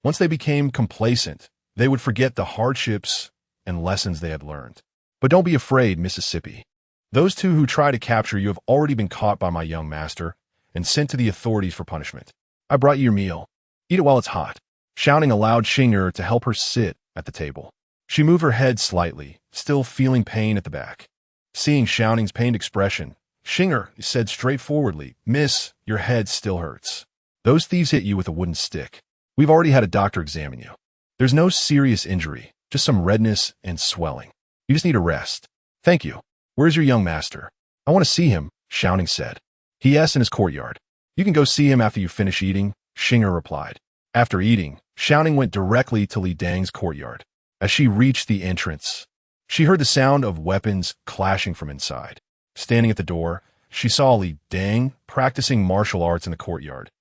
Once they became complacent, they would forget the hardships and lessons they had learned. But don't be afraid, Mississippi. Those two who try to capture you have already been caught by my young master and sent to the authorities for punishment. I brought you your meal. Eat it while it's hot. Shao Ning allowed Xing'er to help her sit at the table. She moved her head slightly, still feeling pain at the back. Seeing Shao Ning's pained expression, Xing'er said straightforwardly, "Miss, your head still hurts. Those thieves hit you with a wooden stick. We've already had a doctor examine you. There's no serious injury, just some redness and swelling. You just need a rest." "Thank you. Where's your young master?" "I want to see him," Shao Ning said. "He is in his courtyard. You can go see him after you finish eating," Xing'er replied. After eating, Shao Ning went directly to Li Dang's courtyard. As she reached the entrance, she heard the sound of weapons clashing from inside. Standing at the door, she saw Li Dang practicing martial arts in the courtyard.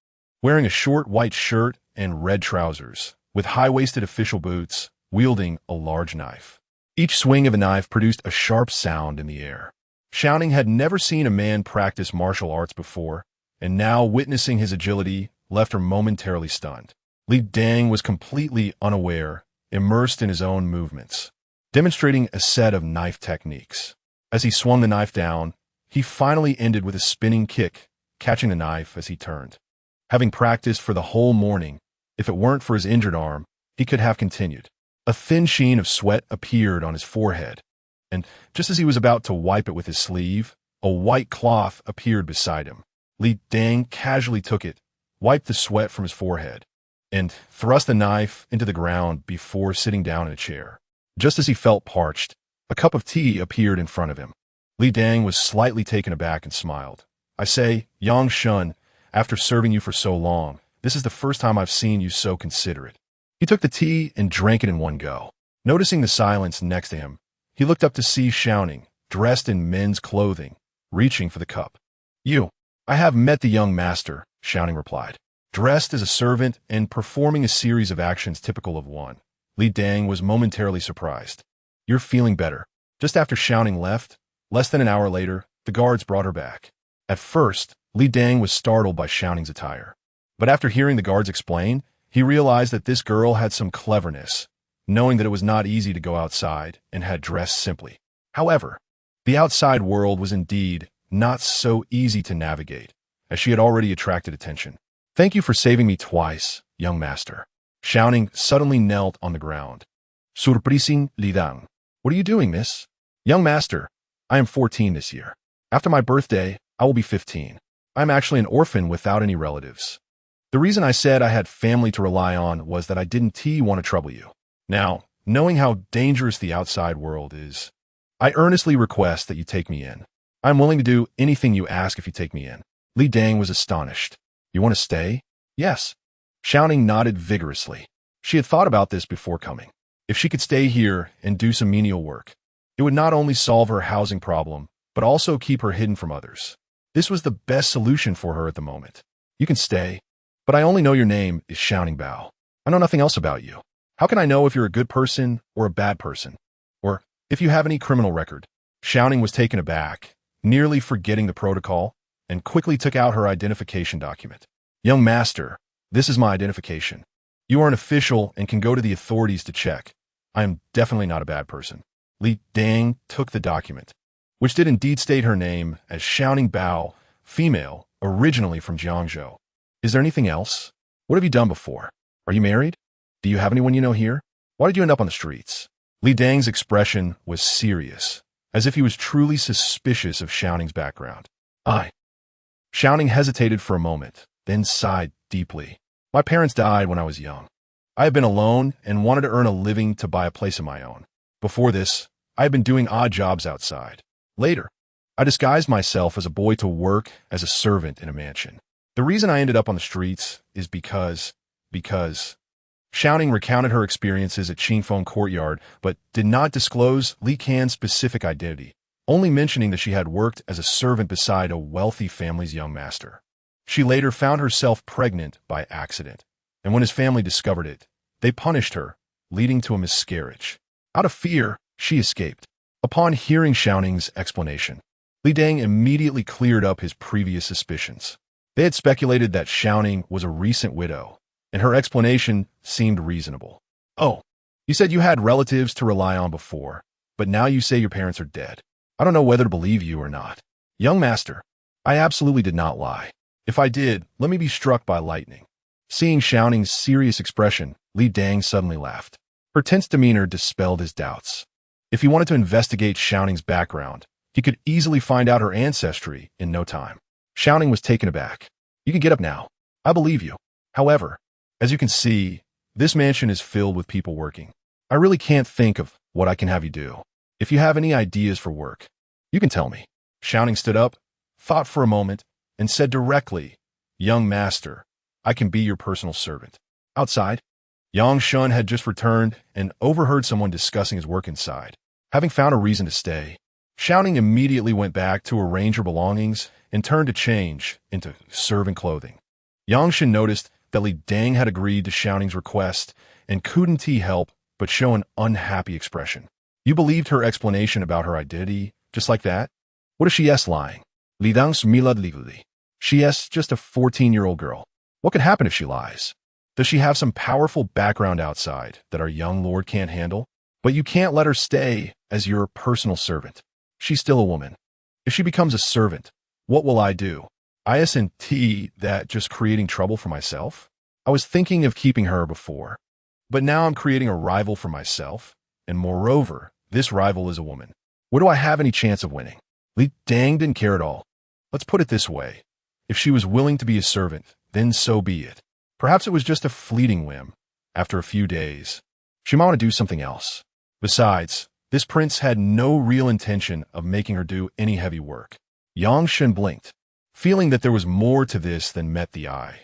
Wearing a short white shirt and red trousers, with high-waisted official boots, wielding a large knife. Each swing of a knife produced a sharp sound in the air. Shao Ning had never seen a man practice martial arts before, and now witnessing his agility left her momentarily stunned. Li Dang was completely unaware, immersed in his own movements, demonstrating a set of knife techniques. As he swung the knife down, he finally ended with a spinning kick, catching the knife as he turned. Having practiced for the whole morning, if it weren't for his injured arm, he could have continued. A thin sheen of sweat appeared on his forehead, and just as he was about to wipe it with his sleeve, a white cloth appeared beside him. Li Dang casually took it, wiped the sweat from his forehead, and thrust the knife into the ground before sitting down in a chair. Just as he felt parched, a cup of tea appeared in front of him. Li Dang was slightly taken aback and smiled. "I say, Yang Shun, after serving you for so long, this is the first time I've seen you so considerate." He took the tea and drank it in one go. Noticing the silence next to him, he looked up to see Shao Ning, dressed in men's clothing, reaching for the cup. "I have met the young master," Shao Ning replied. Dressed as a servant and performing a series of actions typical of one, Li Dang was momentarily surprised. "You're feeling better." Just after Shao Ning left, less than an hour later, the guards brought her back. At first, Li Dang was startled by Shao Ning's attire. But after hearing the guards explain, he realized that this girl had some cleverness, knowing that it was not easy to go outside and had dressed simply. However, the outside world was indeed not so easy to navigate, as she had already attracted attention. "Thank you for saving me twice, young master." Shao Ning suddenly knelt on the ground. "Surprising Li Dang. What are you doing, miss?" "Young master, I am 14 this year. After my birthday, I will be 15. I am actually an orphan without any relatives. The reason I said I had family to rely on was that I didn't want to trouble you. Now, knowing how dangerous the outside world is, I earnestly request that you take me in. I am willing to do anything you ask if you take me in." Li Dang was astonished. "You want to stay?" "Yes." Shao Ning nodded vigorously. She had thought about this before coming. If she could stay here and do some menial work, it would not only solve her housing problem, but also keep her hidden from others. This was the best solution for her at the moment. "You can stay, but I only know your name is Shao Ningbao. I know nothing else about you. How can I know if you're a good person or a bad person? Or if you have any criminal record?" Shao Ning was taken aback, nearly forgetting the protocol, and quickly took out her identification document. "Young master, this is my identification. You are an official and can go to the authorities to check. I am definitely not a bad person." Li Dang took the document, which did indeed state her name as Shao Ningbao, female, originally from Jiangzhou. "Is there anything else? What have you done before? Are you married? Do you have anyone you know here? Why did you end up on the streets?" Li Dang's expression was serious, as if he was truly suspicious of Shao Ning's background. Shao Ning hesitated for a moment, then sighed deeply. "My parents died when I was young. I have been alone and wanted to earn a living to buy a place of my own. Before this, I had been doing odd jobs outside. Later, I disguised myself as a boy to work as a servant in a mansion. The reason I ended up on the streets is because Shao Ning recounted her experiences at Qingfeng Courtyard, but did not disclose Li Can's specific identity, only mentioning that she had worked as a servant beside a wealthy family's young master. She later found herself pregnant by accident, and when his family discovered it, they punished her, leading to a miscarriage. Out of fear, she escaped. Upon hearing Shao Ning's explanation, Li Dang immediately cleared up his previous suspicions. They had speculated that Shao Ning was a recent widow, and her explanation seemed reasonable. Oh, you said you had relatives to rely on before, but now you say your parents are dead. I don't know whether to believe you or not. Young master, I absolutely did not lie. If I did, let me be struck by lightning. Seeing Shao Ning's serious expression, Li Dang suddenly laughed. Her tense demeanor dispelled his doubts. If he wanted to investigate Shao Ning's background, he could easily find out her ancestry in no time. Shao Ning was taken aback. You can get up now. I believe you. However, as you can see, this mansion is filled with people working. I really can't think of what I can have you do. If you have any ideas for work, you can tell me. Shao Ning stood up, thought for a moment, and said directly, Young master, I can be your personal servant. Outside, Yang Shun had just returned and overheard someone discussing his work inside. Having found a reason to stay, Shao Ning immediately went back to arrange her belongings and turned to change into servant clothing. Yang Shun noticed that Li Dang had agreed to Shao Ning's request and couldn't he help but show an unhappy expression. You believed her explanation about her identity just like that? What if she is lying? Li Dang smiled legally. She is just a 14-year-old girl. What could happen if she lies? Does she have some powerful background outside that our young lord can't handle? But you can't let her stay as your personal servant. She's still a woman. If she becomes a servant, what will I do? Isn't that just creating trouble for myself? I was thinking of keeping her before, but now I'm creating a rival for myself, and moreover, this rival is a woman. Where do I have any chance of winning? Li Dang didn't care at all. Let's put it this way. If she was willing to be a servant, then so be it. Perhaps it was just a fleeting whim. After a few days, she might want to do something else. Besides, this prince had no real intention of making her do any heavy work. Yang Shun blinked, feeling that there was more to this than met the eye.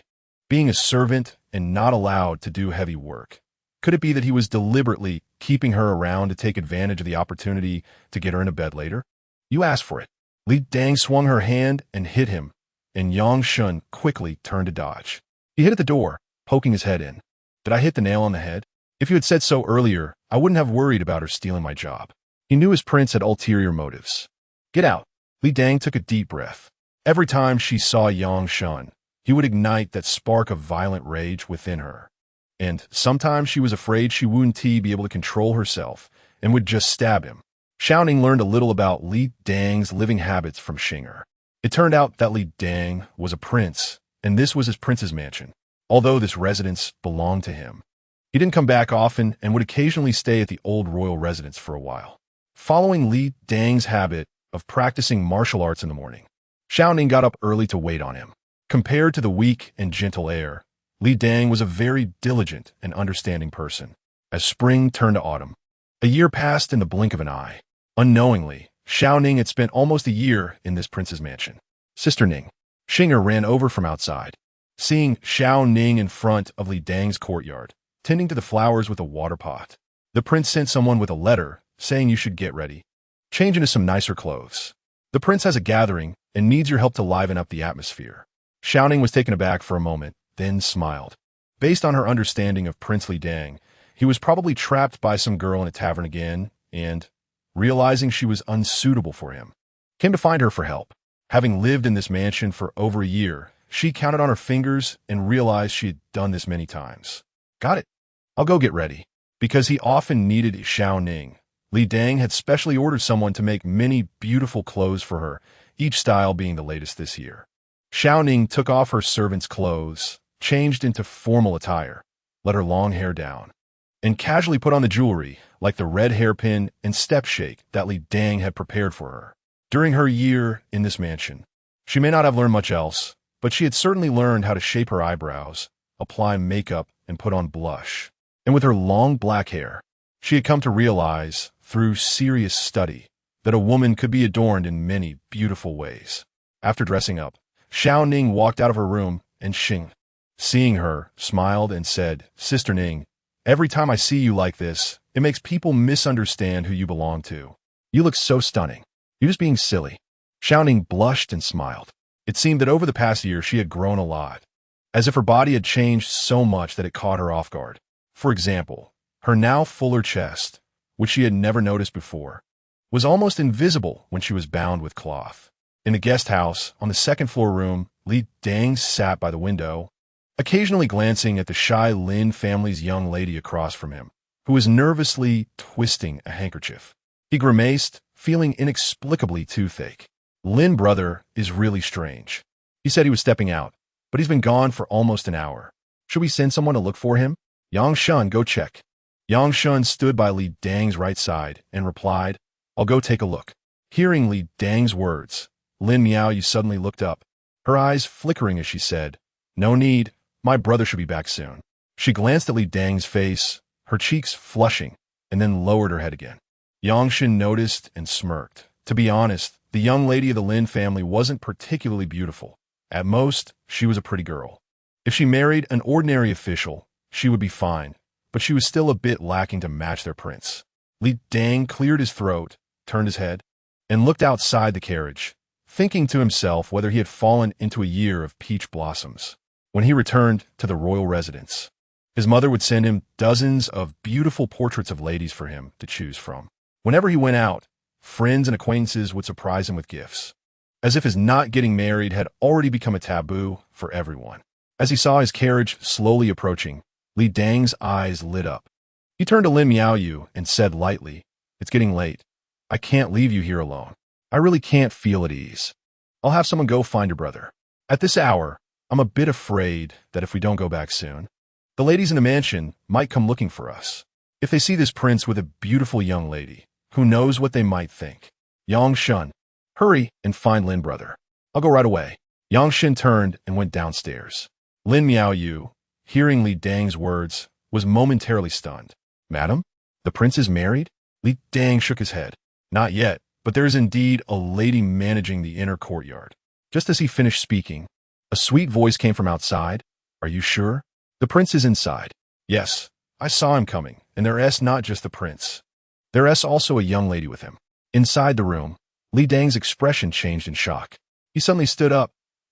Being a servant and not allowed to do heavy work. Could it be that he was deliberately keeping her around to take advantage of the opportunity to get her into bed later? You asked for it. Li Dang swung her hand and hit him, and Yang Shun quickly turned to dodge. He hit at the door, poking his head in. Did I hit the nail on the head? If you had said so earlier, I wouldn't have worried about her stealing my job. He knew his prince had ulterior motives. Get out. Li Dang took a deep breath. Every time she saw Yang Shun, he would ignite that spark of violent rage within her. And sometimes she was afraid she wouldn't be able to control herself and would just stab him. Shao Ning learned a little about Li Dang's living habits from Xinger. It turned out that Li Dang was a prince, and this was his prince's mansion, although this residence belonged to him. He didn't come back often and would occasionally stay at the old royal residence for a while. Following Li Dang's habit of practicing martial arts in the morning, Shao Ning got up early to wait on him. Compared to the weak and gentle heir, Li Dang was a very diligent and understanding person. As spring turned to autumn, a year passed in the blink of an eye. Unknowingly, Shao Ning had spent almost a year in this prince's mansion. Sister Ning. Xinger ran over from outside, seeing Shao Ning in front of Li Dang's courtyard, tending to the flowers with a water pot. The prince sent someone with a letter saying you should get ready. Change into some nicer clothes. The prince has a gathering and needs your help to liven up the atmosphere. Shao Ning was taken aback for a moment, then smiled. Based on her understanding of Prince Li Dang, he was probably trapped by some girl in a tavern again, and, realizing she was unsuitable for him, came to find her for help. Having lived in this mansion for over a year, she counted on her fingers and realized she had done this many times. Got it. I'll go get ready. Because he often needed Shao Ning, Li Dang had specially ordered someone to make many beautiful clothes for her, each style being the latest this year. Shao Ning took off her servant's clothes, changed into formal attire, let her long hair down, and casually put on the jewelry, like the red hairpin and step shake that Li Dang had prepared for her. During her year in this mansion, she may not have learned much else, but she had certainly learned how to shape her eyebrows, apply makeup, and put on blush. And with her long black hair, she had come to realize, through serious study, that a woman could be adorned in many beautiful ways. After dressing up, Shao Ning walked out of her room, and Xing, seeing her, smiled and said, Sister Ning, every time I see you like this, it makes people misunderstand who you belong to. You look so stunning. You're just being silly. Shao Ning blushed and smiled. It seemed that over the past year she had grown a lot. as if her body had changed so much that it caught her off guard. For example, her now fuller chest, which she had never noticed before, was almost invisible when she was bound with cloth. In the guest house, on the second-floor room, Li Dang sat by the window, occasionally glancing at the shy Lin family's young lady across from him, who was nervously twisting a handkerchief. He grimaced, feeling inexplicably toothache. Lin brother is really strange. He said he was stepping out, but he's been gone for almost an hour. Should we send someone to look for him? Yang Shun, go check. Yang Shun stood by Li Dang's right side and replied, I'll go take a look. Hearing Li Dang's words, Lin Miaoyu suddenly looked up, her eyes flickering as she said, No need, my brother should be back soon. She glanced at Li Dang's face, her cheeks flushing, and then lowered her head again. Yang Shun noticed and smirked. To be honest, the young lady of the Lin family wasn't particularly beautiful. At most, she was a pretty girl. If she married an ordinary official, she would be fine, but she was still a bit lacking to match their prince. Li Dang cleared his throat, turned his head, and looked outside the carriage, thinking to himself whether he had fallen into a year of peach blossoms. When he returned to the royal residence, his mother would send him dozens of beautiful portraits of ladies for him to choose from. Whenever he went out, friends and acquaintances would surprise him with gifts, as if his not getting married had already become a taboo for everyone. As he saw his carriage slowly approaching, Li Dang's eyes lit up. He turned to Lin Miaoyu and said lightly, It's getting late. I can't leave you here alone. I really can't feel at ease. I'll have someone go find your brother. At this hour, I'm a bit afraid that if we don't go back soon, the ladies in the mansion might come looking for us. If they see this prince with a beautiful young lady, who knows what they might think? Yang Shun, hurry and find Lin brother. I'll go right away. Yang Shun turned and went downstairs. Lin Miaoyu, hearing Li Dang's words, was momentarily stunned. Madam, the prince is married? Li Dang shook his head. Not yet, but there is indeed a lady managing the inner courtyard. Just as he finished speaking, a sweet voice came from outside. Are you sure? The prince is inside. Yes, I saw him coming, and there is not just the prince. There is also a young lady with him. Inside the room, Li Dang's expression changed in shock. He suddenly stood up,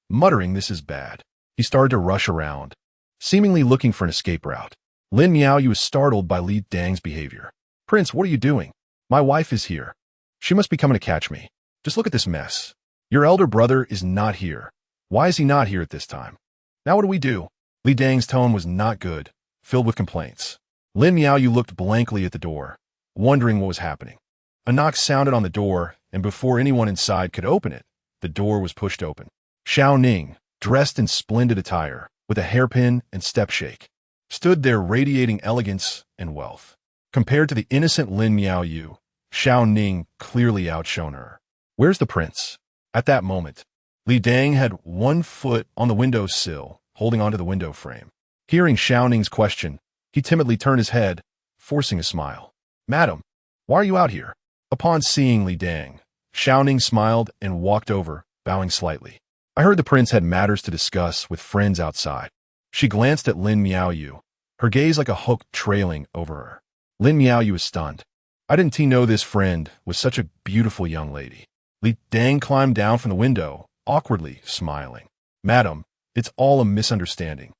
muttering, This is bad. He started to rush around, seemingly looking for an escape route. Lin Miaoyu was startled by Li Dang's behavior. Prince, what are you doing? My wife is here. She must be coming to catch me. Just look at this mess. Your elder brother is not here. Why is he not here at this time? Now what do we do? Li Dang's tone was not good, filled with complaints. Lin Miaoyu looked blankly at the door, wondering what was happening. A knock sounded on the door, and before anyone inside could open it, the door was pushed open. Shao Ning, dressed in splendid attire, with a hairpin and step shake, stood there radiating elegance and wealth. Compared to the innocent Lin Miaoyu, Shao Ning clearly outshone her. Where's the prince? At that moment, Li Dang had one foot on the window sill, holding onto the window frame. Hearing Shao Ning's question, he timidly turned his head, forcing a smile. Madam, why are you out here? Upon seeing Li Dang, Shao Ning smiled and walked over, bowing slightly. I heard the prince had matters to discuss with friends outside. She glanced at Lin Miaoyu, her gaze like a hook trailing over her. Lin Miaoyu was stunned. I didn't know this friend was such a beautiful young lady. Li Dang climbed down from the window, awkwardly smiling. Madam, it's all a misunderstanding.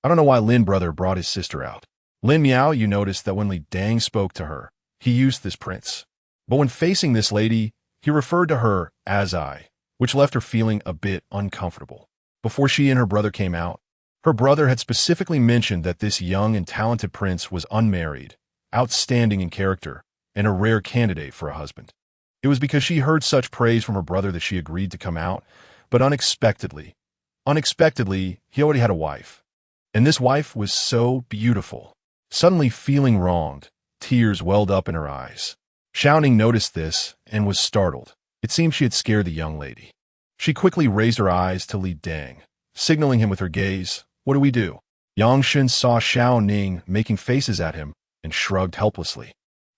I don't know why Lin brother brought his sister out. Lin Miaoyu noticed that when Li Dang spoke to her, he used this prince. But when facing this lady, he referred to her as I, which left her feeling a bit uncomfortable. Before she and her brother came out, her brother had specifically mentioned that this young and talented prince was unmarried, outstanding in character, and a rare candidate for a husband. It was because she heard such praise from her brother that she agreed to come out, but unexpectedly, he already had a wife. And this wife was so beautiful. Suddenly feeling wronged, tears welled up in her eyes. Shao Ning noticed this and was startled. It seemed she had scared the young lady. She quickly raised her eyes to Li Dang, signaling him with her gaze. What do we do? Yang Shun saw Shao Ning making faces at him and shrugged helplessly.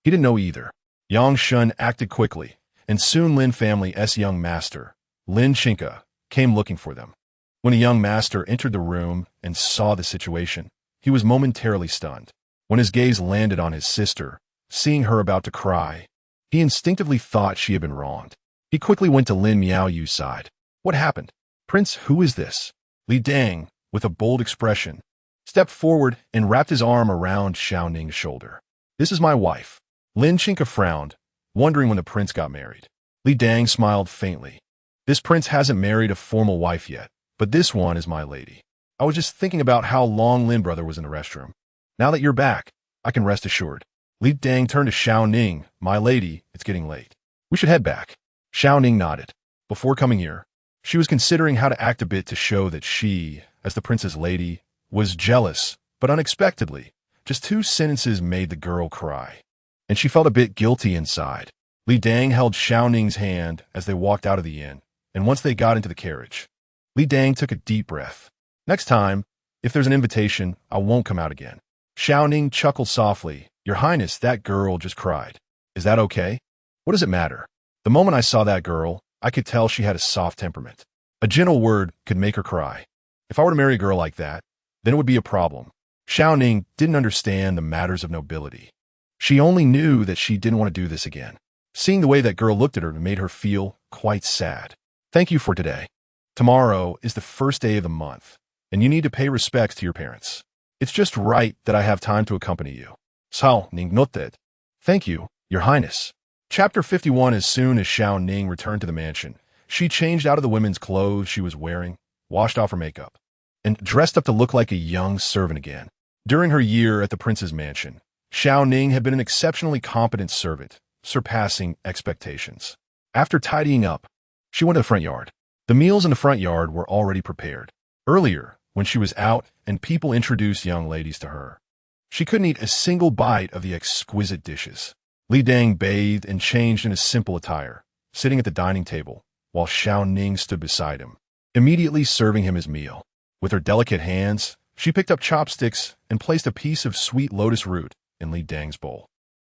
He didn't know either. Yang Shun acted quickly, and soon Lin family's young master, Lin Chinka, came looking for them. When the young master entered the room and saw the situation, he was momentarily stunned. When his gaze landed on his sister, seeing her about to cry, he instinctively thought she had been wronged. He quickly went to Lin Miaoyu's side. What happened? Prince, who is this? Li Dang, with a bold expression, stepped forward and wrapped his arm around Shao Ning's shoulder. "This is my wife." Lin Chinka frowned, wondering when the prince got married. Li Dang smiled faintly. "This prince hasn't married a formal wife yet, but this one is my lady. I was just thinking about how long Lin brother was in the restroom. Now that you're back, I can rest assured." Li Dang turned to Shao Ning. "My lady, it's getting late. We should head back." Shao Ning nodded. Before coming here, she was considering how to act a bit to show that she, as the prince's lady, was jealous, but unexpectedly, just 2 sentences made the girl cry. And she felt a bit guilty inside. Li Dang held Shao Ning's hand as they walked out of the inn, and once they got into the carriage, Li Dang took a deep breath. "Next time, if there's an invitation, I won't come out again." Shao Ning chuckled softly. "Your Highness, that girl just cried. Is that okay? What does it matter? The moment I saw that girl, I could tell she had a soft temperament. A gentle word could make her cry. If I were to marry a girl like that, then it would be a problem." Shao Ning didn't understand the matters of nobility. She only knew that she didn't want to do this again. Seeing the way that girl looked at her made her feel quite sad. "Thank you for today. Tomorrow is the first day of the month, and you need to pay respects to your parents. It's just right that I have time to accompany you." Shao Ning.It. "Thank you, Your Highness." Chapter 51. As soon as Shao Ning returned to the mansion, she changed out of the women's clothes she was wearing, washed off her makeup, and dressed up to look like a young servant again. During her year at the prince's mansion, Shao Ning had been an exceptionally competent servant, surpassing expectations. After tidying up, she went to the front yard. The meals in the front yard were already prepared. Earlier, when she was out and people introduced young ladies to her, she couldn't eat a single bite of the exquisite dishes. Li Dang bathed and changed in a simple attire, sitting at the dining table, while Shao Ning stood beside him, immediately serving him his meal. With her delicate hands, she picked up chopsticks and placed a piece of sweet lotus root in Li Dang's bowl.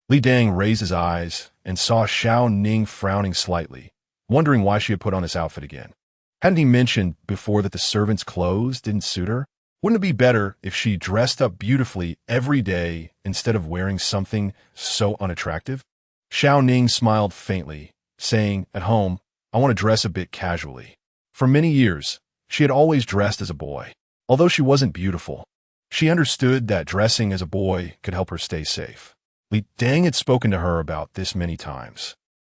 Li Dang raised his eyes and saw Shao Ning frowning slightly, wondering why she had put on this outfit again. Hadn't he mentioned before that the servant's clothes didn't suit her? Wouldn't it be better if she dressed up beautifully every day instead of wearing something so unattractive? Shao Ning smiled faintly, saying, "At home, I want to dress a bit casually." For many years, she had always dressed as a boy. Although she wasn't beautiful, she understood that dressing as a boy could help her stay safe. Li Dang had spoken to her about this many times,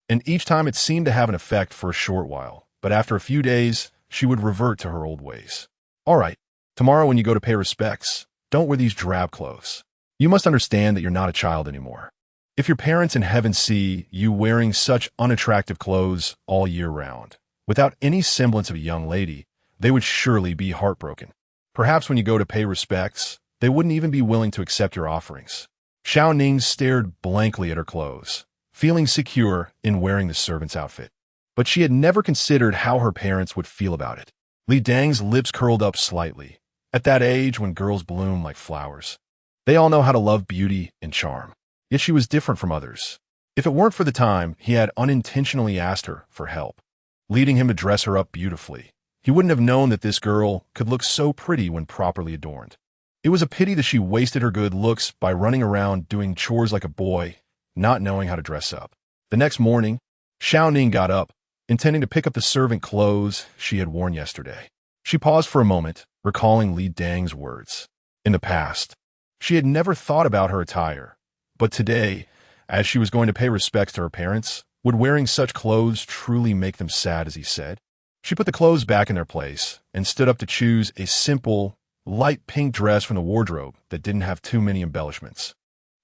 and each time it seemed to have an effect for a short while, but after a few days, she would revert to her old ways. "All right. Tomorrow when you go to pay respects, don't wear these drab clothes. You must understand that you're not a child anymore. If your parents in heaven see you wearing such unattractive clothes all year round, without any semblance of a young lady, they would surely be heartbroken. Perhaps when you go to pay respects, they wouldn't even be willing to accept your offerings." Shao Ning stared blankly at her clothes, feeling secure in wearing the servant's outfit. But she had never considered how her parents would feel about it. Li Dang's lips curled up slightly. At that age when girls bloom like flowers, they all know how to love beauty and charm. Yet she was different from others. If it weren't for the time he had unintentionally asked her for help, leading him to dress her up beautifully, he wouldn't have known that this girl could look so pretty when properly adorned. It was a pity that she wasted her good looks by running around doing chores like a boy, not knowing how to dress up. The next morning, Shao Ning got up, intending to pick up the servant clothes she had worn yesterday. She paused for a moment, recalling Li Dang's words. In the past, she had never thought about her attire, but today, as she was going to pay respects to her parents, would wearing such clothes truly make them sad, as he said? She put the clothes back in their place and stood up to choose a simple, light pink dress from the wardrobe that didn't have too many embellishments.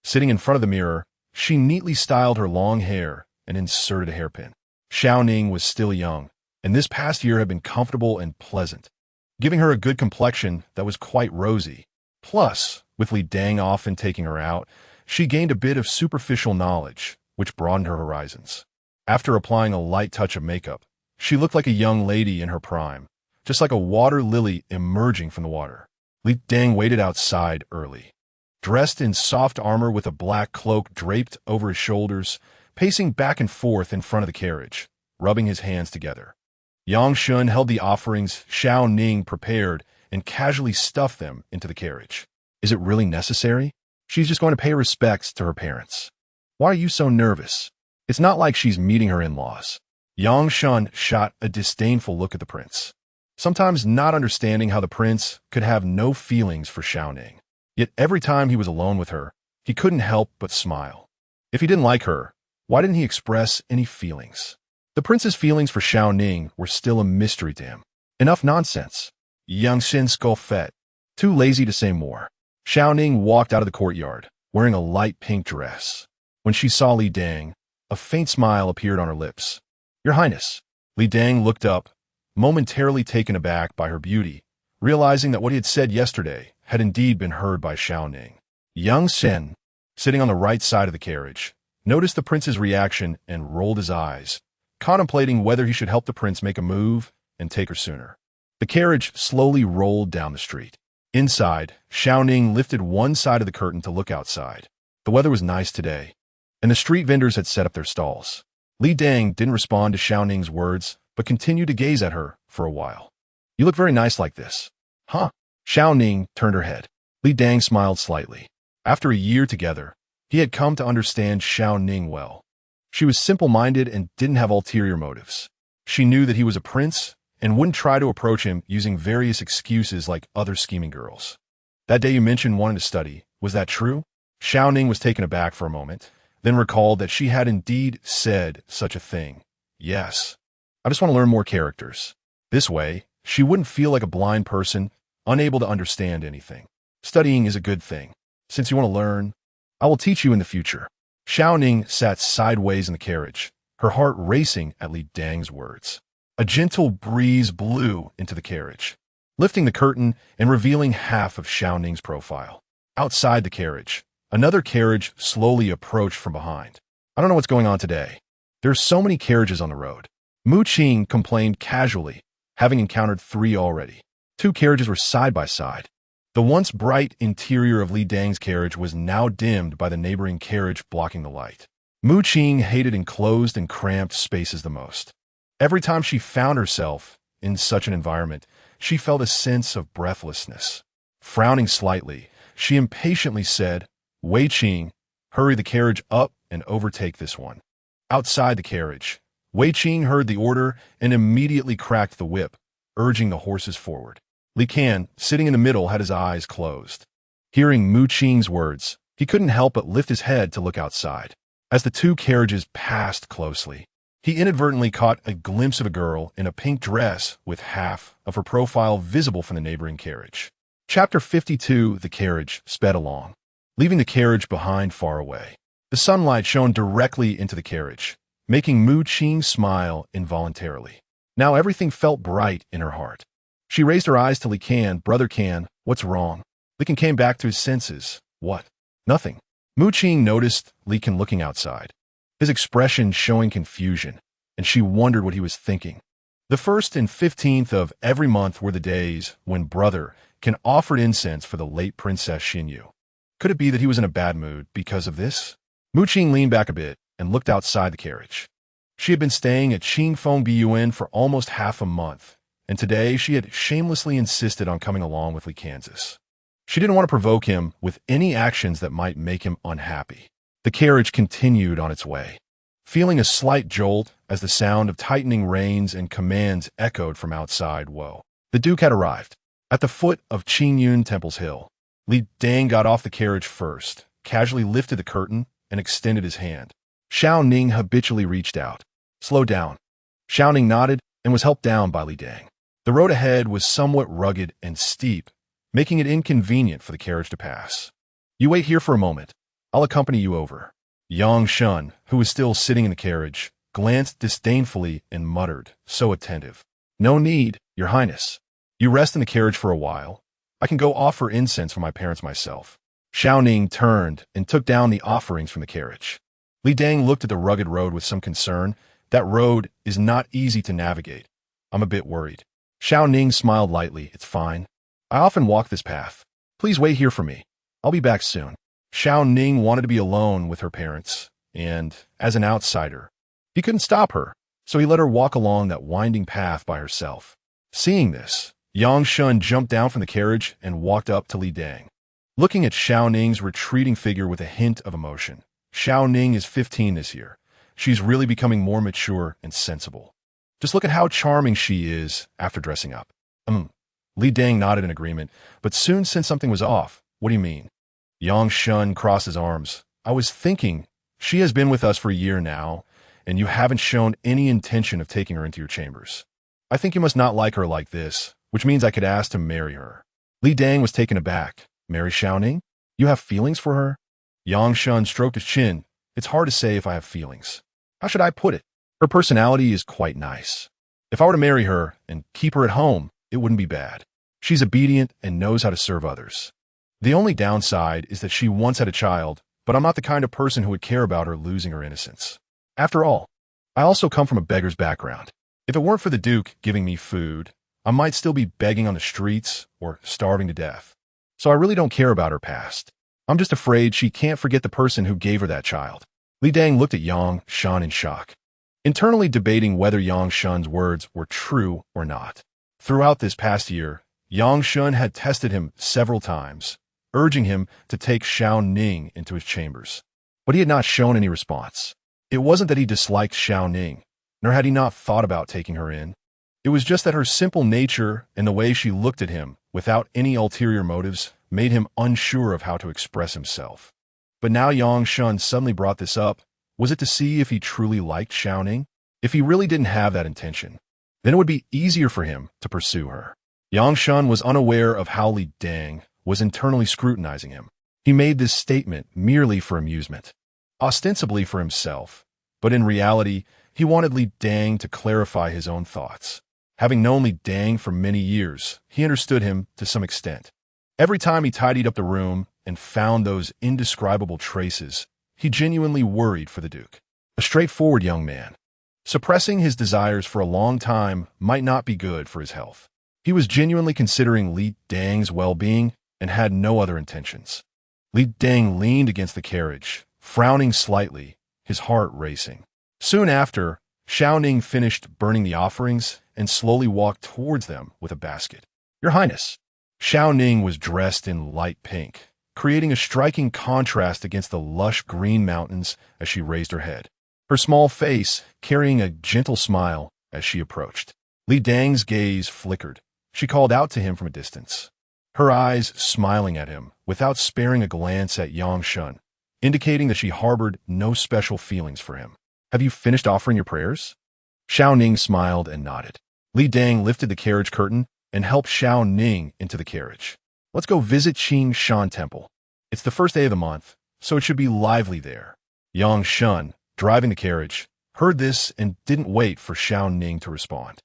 Sitting in front of the mirror, she neatly styled her long hair and inserted a hairpin. Shao Ning was still young, and this past year had been comfortable and pleasant, giving her a good complexion that was quite rosy. Plus, with Li Dang often taking her out, she gained a bit of superficial knowledge, which broadened her horizons. After applying a light touch of makeup, she looked like a young lady in her prime, just like a water lily emerging from the water. Li Dang waited outside early. Dressed in soft armor with a black cloak draped over his shoulders, pacing back and forth in front of the carriage, rubbing his hands together. Yang Shun held the offerings Shao Ning prepared and casually stuffed them into the carriage. Is it really necessary? She's just going to pay respects to her parents. Why are you so nervous? It's not like she's meeting her in-laws. Yang Shun shot a disdainful look at the prince. sometimes not understanding how the prince could have no feelings for Shao Ning. Yet every time he was alone with her, he couldn't help but smile. If he didn't like her, why didn't he express any feelings? The prince's feelings for Shao Ning were still a mystery to him. Enough nonsense. Young Xin scoffed, too lazy to say more. Shao Ning walked out of the courtyard, wearing a light pink dress. When she saw Li Dang, a faint smile appeared on her lips. Your Highness. Li Dang looked up, momentarily taken aback by her beauty, realizing that what he had said yesterday had indeed been heard by Shao Ning. Young Xin, sitting on the right side of the carriage, noticed the prince's reaction and rolled his eyes, contemplating whether he should help the prince make a move and take her sooner. The carriage slowly rolled down the street. Inside, Shao Ning lifted one side of the curtain to look outside. The weather was nice today, and the street vendors had set up their stalls. Li Dang didn't respond to Shao Ning's words, but continued to gaze at her for a while. You look very nice like this. Huh? Shao Ning turned her head. Li Dang smiled slightly. After a year together, he had come to understand Shao Ning well. She was simple-minded and didn't have ulterior motives. She knew that he was a prince and wouldn't try to approach him using various excuses like other scheming girls. That day you mentioned wanting to study, was that true? Shao Ning was taken aback for a moment, then recalled that she had indeed said such a thing. Yes. I just want to learn more characters. This way, she wouldn't feel like a blind person, unable to understand anything. Studying is a good thing. Since you want to learn, I will teach you in the future. Shao Ning sat sideways in the carriage, her heart racing at Li Dang's words. A gentle breeze blew into the carriage, lifting the curtain and revealing half of Shao Ning's profile. Outside the carriage, another carriage slowly approached from behind. I don't know what's going on today. There's so many carriages on the road. Mu Qing complained casually, having encountered 3 already. 2 carriages were side by side. The once bright interior of Li Dang's carriage was now dimmed by the neighboring carriage blocking the light. Mu Qing hated enclosed and cramped spaces the most. Every time she found herself in such an environment, she felt a sense of breathlessness. Frowning slightly, she impatiently said, Wei Qing, hurry the carriage up and overtake this one. Outside the carriage, Wei Qing heard the order and immediately cracked the whip, urging the horses forward. Li Can, sitting in the middle, had his eyes closed. Hearing Mu Qing's words, he couldn't help but lift his head to look outside. As the 2 carriages passed closely, he inadvertently caught a glimpse of a girl in a pink dress with half of her profile visible from the neighboring carriage. Chapter 52. The carriage sped along, leaving the carriage behind far away. The sunlight shone directly into the carriage, making Mu Qing smile involuntarily. Now everything felt bright in her heart. She raised her eyes to Li Can. Brother Can, what's wrong? Li Can came back to his senses. What? Nothing. Mu Qing noticed Li Can looking outside, his expression showing confusion, and she wondered what he was thinking. The 1st and 15th of every month were the days when Brother Can offered incense for the late Princess Xinyu. Could it be that he was in a bad mood because of this? Mu Qing leaned back a bit and looked outside the carriage. She had been staying at Qingfeng Biyuan for almost half a month, and today she had shamelessly insisted on coming along with Li Kansas. She didn't want to provoke him with any actions that might make him unhappy. The carriage continued on its way, feeling a slight jolt as the sound of tightening reins and commands echoed from outside. Whoa. The Duke had arrived. At the foot of Qingyun Temple's hill, Li Dang got off the carriage first, casually lifted the curtain, and extended his hand. Shao Ning habitually reached out. Slow down. Shao Ning nodded and was helped down by Li Dang. The road ahead was somewhat rugged and steep, making it inconvenient for the carriage to pass. You wait here for a moment. I'll accompany you over. Yang Shun, who was still sitting in the carriage, glanced disdainfully and muttered, so attentive. No need, Your Highness. You rest in the carriage for a while. I can go offer incense for my parents myself. Shao Ning turned and took down the offerings from the carriage. Li Dang looked at the rugged road with some concern. That road is not easy to navigate. I'm a bit worried. Shao Ning smiled lightly. It's fine. I often walk this path. Please wait here for me. I'll be back soon. Shao Ning wanted to be alone with her parents, and, as an outsider, he couldn't stop her, so he let her walk along that winding path by herself. Seeing this, Yang Shun jumped down from the carriage and walked up to Li Dang. Looking at Shao Ning's retreating figure with a hint of emotion. Shao Ning is 15 this year. She's really becoming more mature and sensible. Just look at how charming she is after dressing up. Um. Li Dang nodded in agreement, but soon sensed something was off. What do you mean? Yang Shun crossed his arms. I was thinking, she has been with us for a year now, and you haven't shown any intention of taking her into your chambers. I think you must not like her like this, which means I could ask to marry her. Li Dang was taken aback. Marry Shao Ning? You have feelings for her? Yang Shun stroked his chin. It's hard to say if I have feelings. How should I put it? Her personality is quite nice. If I were to marry her and keep her at home, it wouldn't be bad. She's obedient and knows how to serve others. The only downside is that she once had a child, but I'm not the kind of person who would care about her losing her innocence. After all, I also come from a beggar's background. If it weren't for the Duke giving me food, I might still be begging on the streets or starving to death. So I really don't care about her past. I'm just afraid she can't forget the person who gave her that child. Li Dang looked at Yang Shun in shock, internally debating whether Yang Shun's words were true or not. Throughout this past year, Yang Shun had tested him several times, urging him to take Shao Ning into his chambers. But he had not shown any response. It wasn't that he disliked Shao Ning, nor had he not thought about taking her in. It was just that her simple nature and the way she looked at him, without any ulterior motives, made him unsure of how to express himself. But now Yang Shun suddenly brought this up. Was it to see if he truly liked Shao Ning? If he really didn't have that intention, then it would be easier for him to pursue her. Yang Shun was unaware of how Li Dang was internally scrutinizing him. He made this statement merely for amusement, ostensibly for himself, but in reality, he wanted Li Dang to clarify his own thoughts. Having known Li Dang for many years, he understood him to some extent. Every time he tidied up the room and found those indescribable traces, he genuinely worried for the Duke. A straightforward young man. Suppressing his desires for a long time might not be good for his health. He was genuinely considering Li Dang's well-being and had no other intentions. Li Dang leaned against the carriage, frowning slightly, his heart racing. Soon after, Shao Ning finished burning the offerings and slowly walked towards them with a basket. Your Highness. Shao Ning was dressed in light pink, creating a striking contrast against the lush green mountains as she raised her head, her small face carrying a gentle smile as she approached. Li Dang's gaze flickered. She called out to him from a distance, her eyes smiling at him without sparing a glance at Yang Shun, indicating that she harbored no special feelings for him. Have you finished offering your prayers? Shao Ning smiled and nodded. Li Dang lifted the carriage curtain and helped Shao Ning into the carriage. Let's go visit Qing Shan Temple. It's the first day of the month, so it should be lively there. Yang Shun, driving the carriage, heard this and didn't wait for Shao Ning to respond.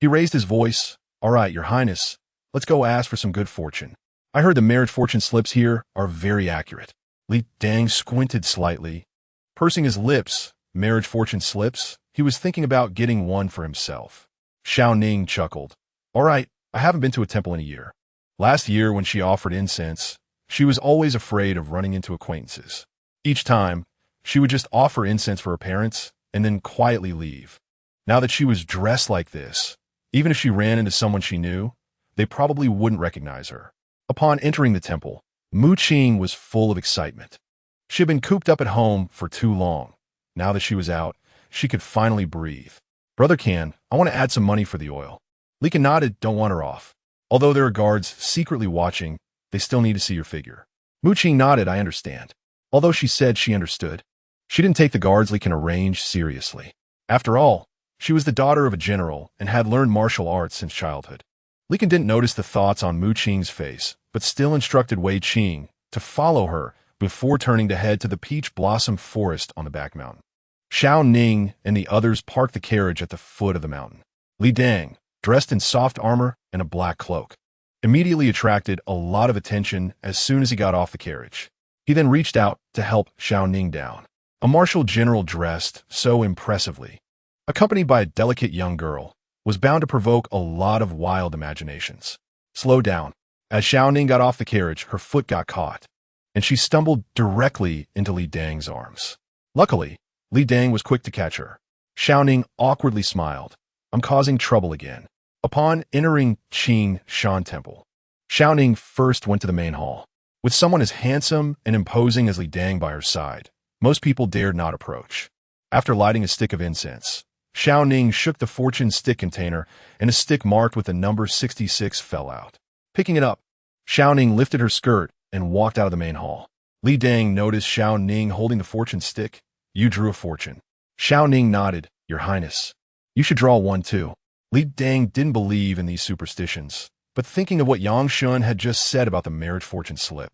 He raised his voice. All right, Your Highness, let's go ask for some good fortune. I heard the marriage fortune slips here are very accurate. Li Dang squinted slightly, pursing his lips. Marriage fortune slips? He was thinking about getting one for himself. Shao Ning chuckled. All right, I haven't been to a temple in a year. Last year, when she offered incense, she was always afraid of running into acquaintances. Each time, she would just offer incense for her parents and then quietly leave. Now that she was dressed like this, even if she ran into someone she knew, they probably wouldn't recognize her. Upon entering the temple, Mu Qing was full of excitement. She had been cooped up at home for too long. Now that she was out, she could finally breathe. Brother Can, I want to add some money for the oil. Li Can nodded, don't want her off. Although there are guards secretly watching, they still need to see your figure. Mu Qing nodded, I understand. Although she said she understood, she didn't take the guards Li Can arranged seriously. After all, she was the daughter of a general and had learned martial arts since childhood. Li Can didn't notice the thoughts on Mu Qing's face, but still instructed Wei Qing to follow her before turning to head to the peach blossom forest on the back mountain. Shao Ning and the others parked the carriage at the foot of the mountain. Li Dang, dressed in soft armor and a black cloak, immediately attracted a lot of attention as soon as he got off the carriage. He then reached out to help Shao Ning down. A martial general dressed so impressively, accompanied by a delicate young girl, was bound to provoke a lot of wild imaginations. Slow down. As Shao Ning got off the carriage, her foot got caught, and she stumbled directly into Li Dang's arms. Luckily, Li Dang was quick to catch her. Shao Ning awkwardly smiled. I'm causing trouble again. Upon entering Qing Shan Temple, Shao Ning first went to the main hall. With someone as handsome and imposing as Li Dang by her side, most people dared not approach. After lighting a stick of incense, Shao Ning shook the fortune stick container, and a stick marked with the number 66 fell out. Picking it up, Shao Ning lifted her skirt and walked out of the main hall. Li Dang noticed Shao Ning holding the fortune stick. You drew a fortune. Shao Ning nodded. Your Highness. You should draw one too. Li Dang didn't believe in these superstitions, but thinking of what Yang Shun had just said about the marriage fortune slip,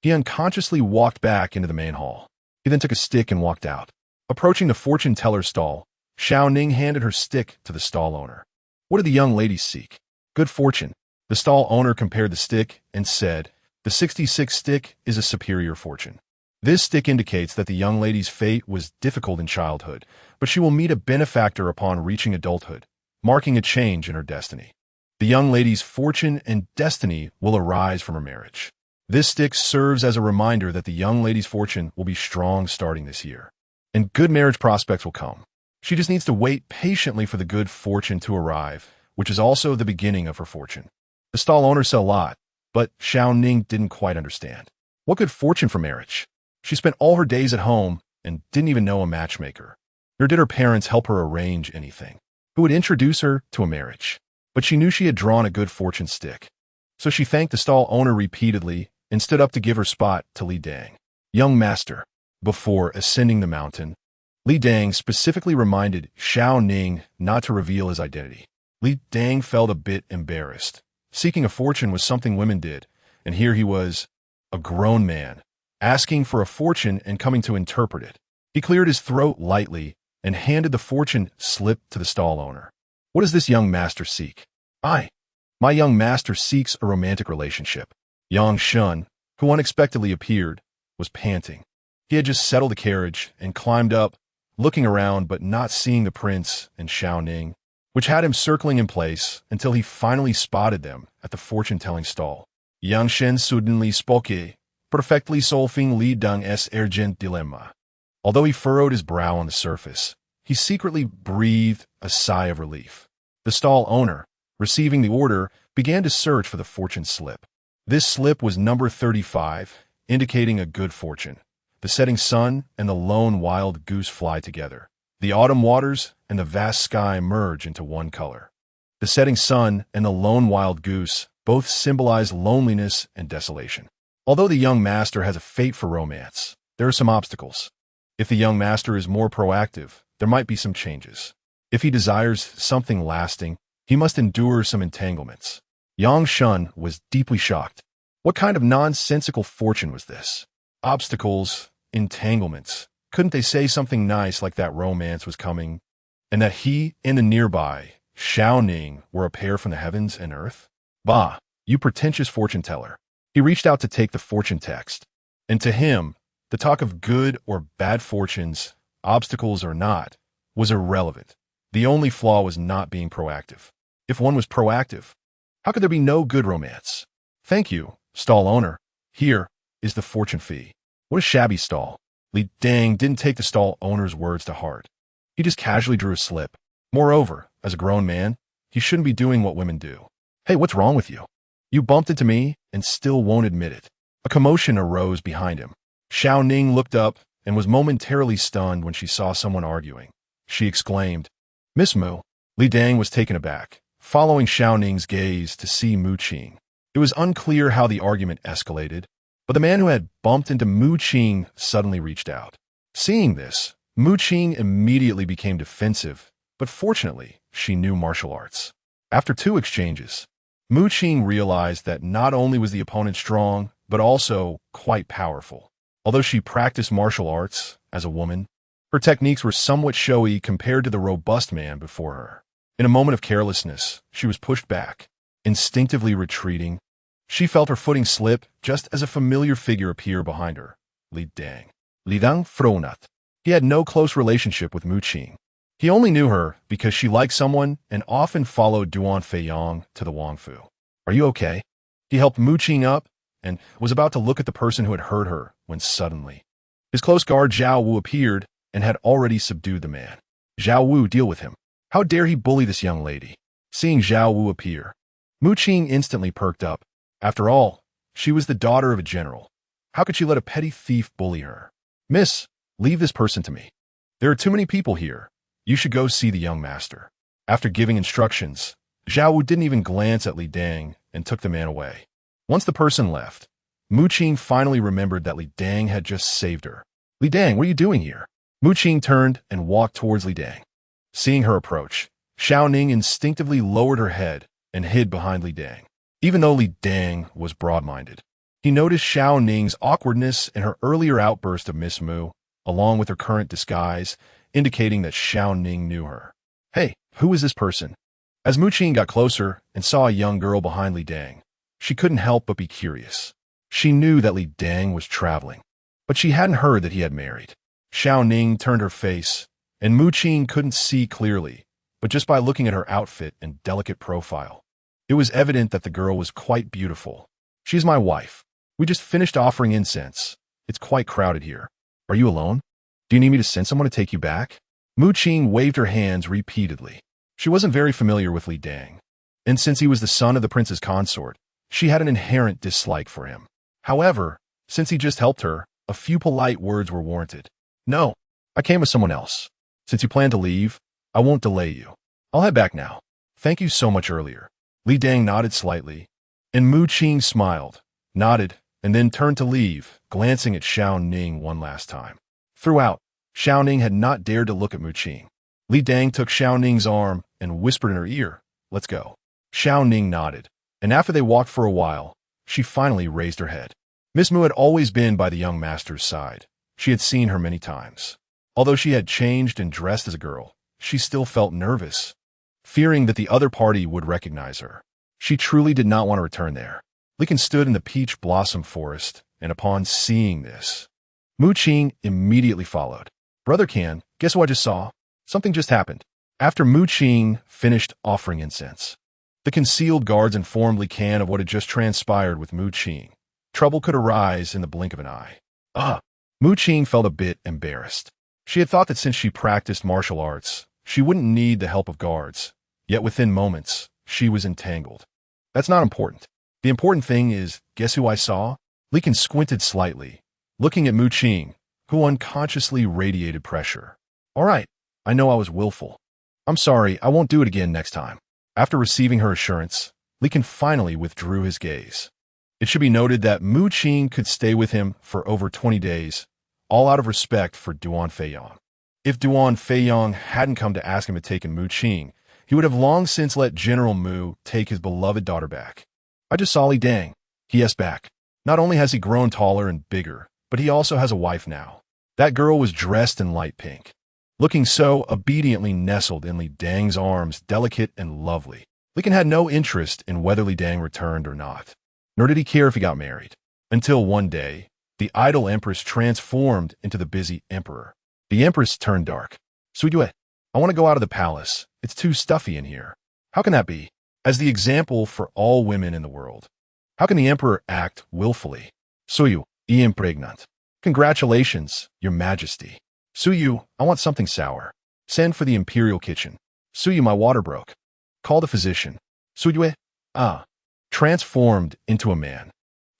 he unconsciously walked back into the main hall. He then took a stick and walked out. Approaching the fortune teller's stall, Shao Ning handed her stick to the stall owner. What did the young ladies seek? Good fortune. The stall owner compared the stick and said, the 66 stick is a superior fortune. This stick indicates that the young lady's fate was difficult in childhood, but she will meet a benefactor upon reaching adulthood, marking a change in her destiny. The young lady's fortune and destiny will arise from her marriage. This stick serves as a reminder that the young lady's fortune will be strong starting this year, and good marriage prospects will come. She just needs to wait patiently for the good fortune to arrive, which is also the beginning of her fortune. The stall owner said a lot, but Shao Ning didn't quite understand. What good fortune for marriage? She spent all her days at home and didn't even know a matchmaker. Nor did her parents help her arrange anything. Who would introduce her to a marriage? But she knew she had drawn a good fortune stick. So she thanked the stall owner repeatedly and stood up to give her spot to Li Dang. Young master. Before ascending the mountain, Li Dang specifically reminded Shao Ning not to reveal his identity. Li Dang felt a bit embarrassed. Seeking a fortune was something women did, and here he was, a grown man, asking for a fortune and coming to interpret it. He cleared his throat lightly and handed the fortune slip to the stall owner. What does this young master seek? My young master seeks a romantic relationship. Yang Shun, who unexpectedly appeared, was panting. He had just settled the carriage and climbed up, looking around but not seeing the prince and Shao Ning, which had him circling in place until he finally spotted them at the fortune-telling stall. Yang Shen suddenly spoke, perfectly solving Li Dang's urgent dilemma. Although he furrowed his brow on the surface, he secretly breathed a sigh of relief. The stall owner, receiving the order, began to search for the fortune slip. This slip was number 35, indicating a good fortune. The setting sun and the lone wild goose fly together. The autumn waters and the vast sky merge into one color. The setting sun and the lone wild goose both symbolize loneliness and desolation. Although the young master has a fate for romance, there are some obstacles. If the young master is more proactive, there might be some changes. If he desires something lasting, he must endure some entanglements. Yang Shun was deeply shocked. What kind of nonsensical fortune was this? Obstacles, entanglements. Couldn't they say something nice like that romance was coming, and that he and the nearby Shao Ning were a pair from the heavens and earth? Bah, you pretentious fortune teller. He reached out to take the fortune text, and to him, the talk of good or bad fortunes, obstacles or not, was irrelevant. The only flaw was not being proactive. If one was proactive, how could there be no good romance? Thank you, stall owner. Here is the fortune fee. What a shabby stall. Li Dang didn't take the stall owner's words to heart. He just casually drew a slip. Moreover, as a grown man, he shouldn't be doing what women do. Hey, what's wrong with you? You bumped into me and still won't admit it. A commotion arose behind him. Shao Ning looked up and was momentarily stunned when she saw someone arguing. She exclaimed, Miss Mu. Li Dang was taken aback, following Shao Ning's gaze to see Mu Qing. It was unclear how the argument escalated, but the man who had bumped into Mu Qing suddenly reached out. Seeing this, Mu Qing immediately became defensive, but fortunately, she knew martial arts. After 2 exchanges, Mu Qing realized that not only was the opponent strong, but also quite powerful. Although she practiced martial arts as a woman, her techniques were somewhat showy compared to the robust man before her. In a moment of carelessness, she was pushed back. Instinctively retreating, she felt her footing slip just as a familiar figure appeared behind her, Li Dang. Li Dang Fronat. He had no close relationship with Mu Qing. He only knew her because she liked someone and often followed Duan Feiyang to the Wangfu. Are you okay? He helped Mu Qing up and was about to look at the person who had hurt her when suddenly his close guard Zhao Wu appeared and had already subdued the man. Zhao Wu, deal with him. How dare he bully this young lady? Seeing Zhao Wu appear, Mu Qing instantly perked up. After all, she was the daughter of a general. How could she let a petty thief bully her? Miss, leave this person to me. There are too many people here. You should go see the young master. After giving instructions, Zhao Wu didn't even glance at Li Dang and took the man away. Once the person left, Mu Qing finally remembered that Li Dang had just saved her. Li Dang, what are you doing here? Mu Qing turned and walked towards Li Dang. Seeing her approach, Shao Ning instinctively lowered her head and hid behind Li Dang. Even though Li Dang was broad-minded, he noticed Shao Ning's awkwardness and her earlier outburst of Miss Mu, along with her current disguise, indicating that Shao Ning knew her. Hey, who is this person? As Mu Qing got closer and saw a young girl behind Li Dang, she couldn't help but be curious. She knew that Li Dang was traveling, but she hadn't heard that he had married. Shao Ning turned her face, and Mu Qing couldn't see clearly, but just by looking at her outfit and delicate profile, it was evident that the girl was quite beautiful. She's my wife. We just finished offering incense. It's quite crowded here. Are you alone? Do you need me to send someone to take you back? Mu Qing waved her hands repeatedly. She wasn't very familiar with Li Dang, and since he was the son of the prince's consort, she had an inherent dislike for him. However, since he just helped her, a few polite words were warranted. No, I came with someone else. Since you plan to leave, I won't delay you. I'll head back now. Thank you so much earlier. Li Dang nodded slightly, and Mu Qing smiled, nodded, and then turned to leave, glancing at Shao Ning one last time. Throughout, Shao Ning had not dared to look at Mu Qing. Li Dang took Shao Ning's arm and whispered in her ear, "Let's go." Shao Ning nodded, and after they walked for a while, she finally raised her head. Miss Mu had always been by the young master's side. She had seen her many times. Although she had changed and dressed as a girl, she still felt nervous, fearing that the other party would recognize her. She truly did not want to return there. Li Can stood in the peach blossom forest, and upon seeing this, Mu Qing immediately followed. Brother Can, guess what I just saw? Something just happened. After Mu Qing finished offering incense, the concealed guards informed Li Can of what had just transpired with Mu Qing. Trouble could arise in the blink of an eye. Mu Qing felt a bit embarrassed. She had thought that since she practiced martial arts, she wouldn't need the help of guards, yet within moments, she was entangled. That's not important. The important thing is, guess who I saw? Li Can squinted slightly, looking at Mu Qing, who unconsciously radiated pressure. All right, I know I was willful. I'm sorry, I won't do it again next time. After receiving her assurance, Li Can finally withdrew his gaze. It should be noted that Mu Qing could stay with him for over 20 days, all out of respect for Duan Feiyang. If Duan Feiyang hadn't come to ask him to take in Mu Qing, he would have long since let General Mu take his beloved daughter back. I just saw Li Dang. He asked back. Not only has he grown taller and bigger, but he also has a wife now. That girl was dressed in light pink, looking so obediently nestled in Li Dang's arms, delicate and lovely. Li Can had no interest in whether Li Dang returned or not, nor did he care if he got married. Until one day, the idle empress transformed into the busy emperor. The empress turned dark. Suyue, I want to go out of the palace. It's too stuffy in here. How can that be? As the example for all women in the world, how can the emperor act willfully? Suyu, impregnant. Congratulations, your majesty. Suyu, I want something sour. Send for the imperial kitchen. Suyu, my water broke. Call the physician. Suyue, transformed into a man.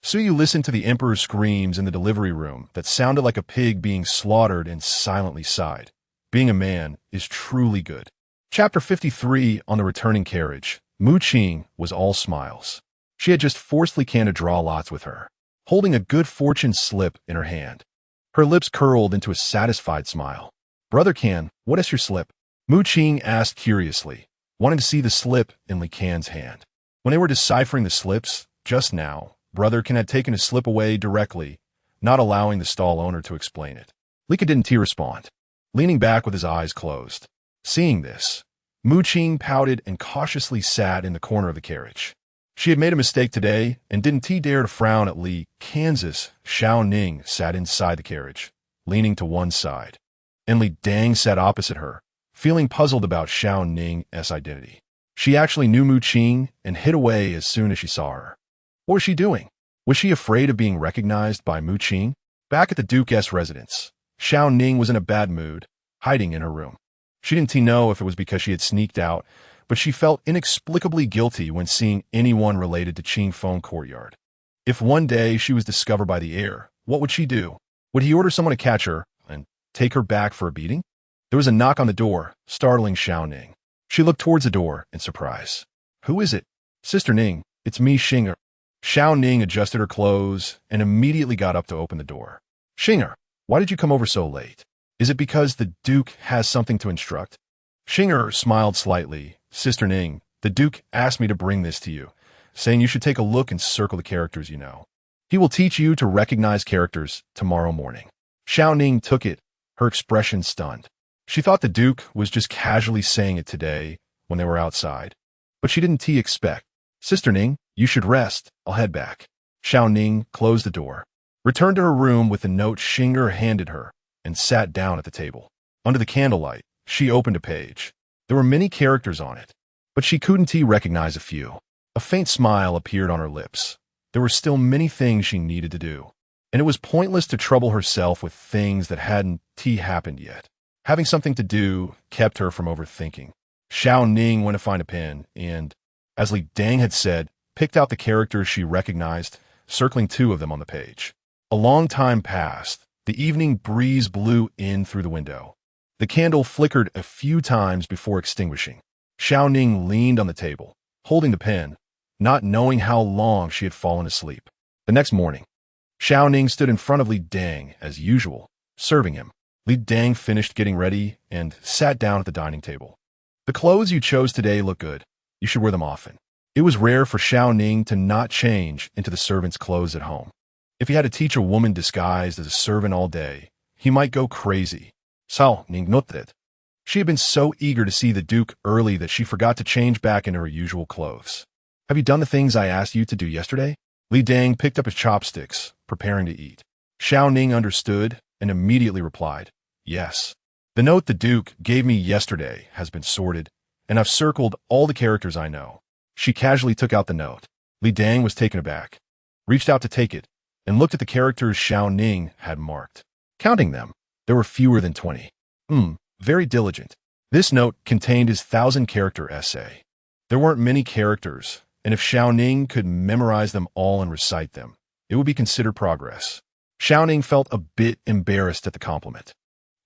Suyu listened to the emperor's screams in the delivery room that sounded like a pig being slaughtered and silently sighed. Being a man is truly good. Chapter 53 on the returning carriage. Mu Qing was all smiles. She had just forced Li Can to draw lots with her, holding a good fortune slip in her hand. Her lips curled into a satisfied smile. Brother Can, what is your slip? Mu Qing asked curiously, wanting to see the slip in Li Can's hand. When they were deciphering the slips, just now, Brother Can had taken his slip away directly, not allowing the stall owner to explain it. Li Can didn't respond, leaning back with his eyes closed. Seeing this, Mu Qing pouted and cautiously sat in the corner of the carriage. She had made a mistake today and didn't dare to frown at Li. Kansas, Shao Ning sat inside the carriage, leaning to one side, and Li Dang sat opposite her, feeling puzzled about Shao Ning's identity. She actually knew Mu Qing and hid away as soon as she saw her. What was she doing? Was she afraid of being recognized by Mu Qing? Back at the Duke's residence, Shao Ning was in a bad mood, hiding in her room. She didn't know if it was because she had sneaked out, but she felt inexplicably guilty when seeing anyone related to Qing Feng courtyard. If one day she was discovered by the heir, what would she do? Would he order someone to catch her and take her back for a beating? There was a knock on the door, startling Shao Ning. She looked towards the door in surprise. "Who is it?" "Sister Ning, it's me, Xinger." Shao Ning adjusted her clothes and immediately got up to open the door. "Xinger, why did you come over so late? Is it because the Duke has something to instruct?" Xinger smiled slightly. "Sister Ning, the Duke asked me to bring this to you, saying you should take a look and circle the characters you know. He will teach you to recognize characters tomorrow morning." Shao Ning took it, her expression stunned. She thought the Duke was just casually saying it today when they were outside. But she didn't expect. "Sister Ning, you should rest. I'll head back." Shao Ning closed the door, returned to her room with the note Xinger handed her, and sat down at the table. Under the candlelight, she opened a page. There were many characters on it, but she couldn't recognize a few. A faint smile appeared on her lips. There were still many things she needed to do, and it was pointless to trouble herself with things that hadn't happened yet. Having something to do kept her from overthinking. Shao Ning went to find a pen and, as Li Dang had said, picked out the characters she recognized, circling 2 of them on the page. A long time passed. The evening breeze blew in through the window. The candle flickered a few times before extinguishing. Shao Ning leaned on the table, holding the pen, not knowing how long she had fallen asleep. The next morning, Shao Ning stood in front of Li Dang as usual, serving him. Li Dang finished getting ready and sat down at the dining table. "The clothes you chose today look good. You should wear them often." It was rare for Shao Ning to not change into the servant's clothes at home. If he had to teach a woman disguised as a servant all day, he might go crazy. Shao Ning.It. She had been so eager to see the Duke early that she forgot to change back into her usual clothes. "Have you done the things I asked you to do yesterday?" Li Dang picked up his chopsticks, preparing to eat. Shao Ning understood and immediately replied, "Yes. The note the Duke gave me yesterday has been sorted, and I've circled all the characters I know." She casually took out the note. Li Dang was taken aback, reached out to take it, and looked at the characters Shao Ning had marked. Counting them, there were fewer than 20. Very diligent. This note contained his 1,000-character essay. There weren't many characters, and if Shao Ning could memorize them all and recite them, it would be considered progress. Shao Ning felt a bit embarrassed at the compliment.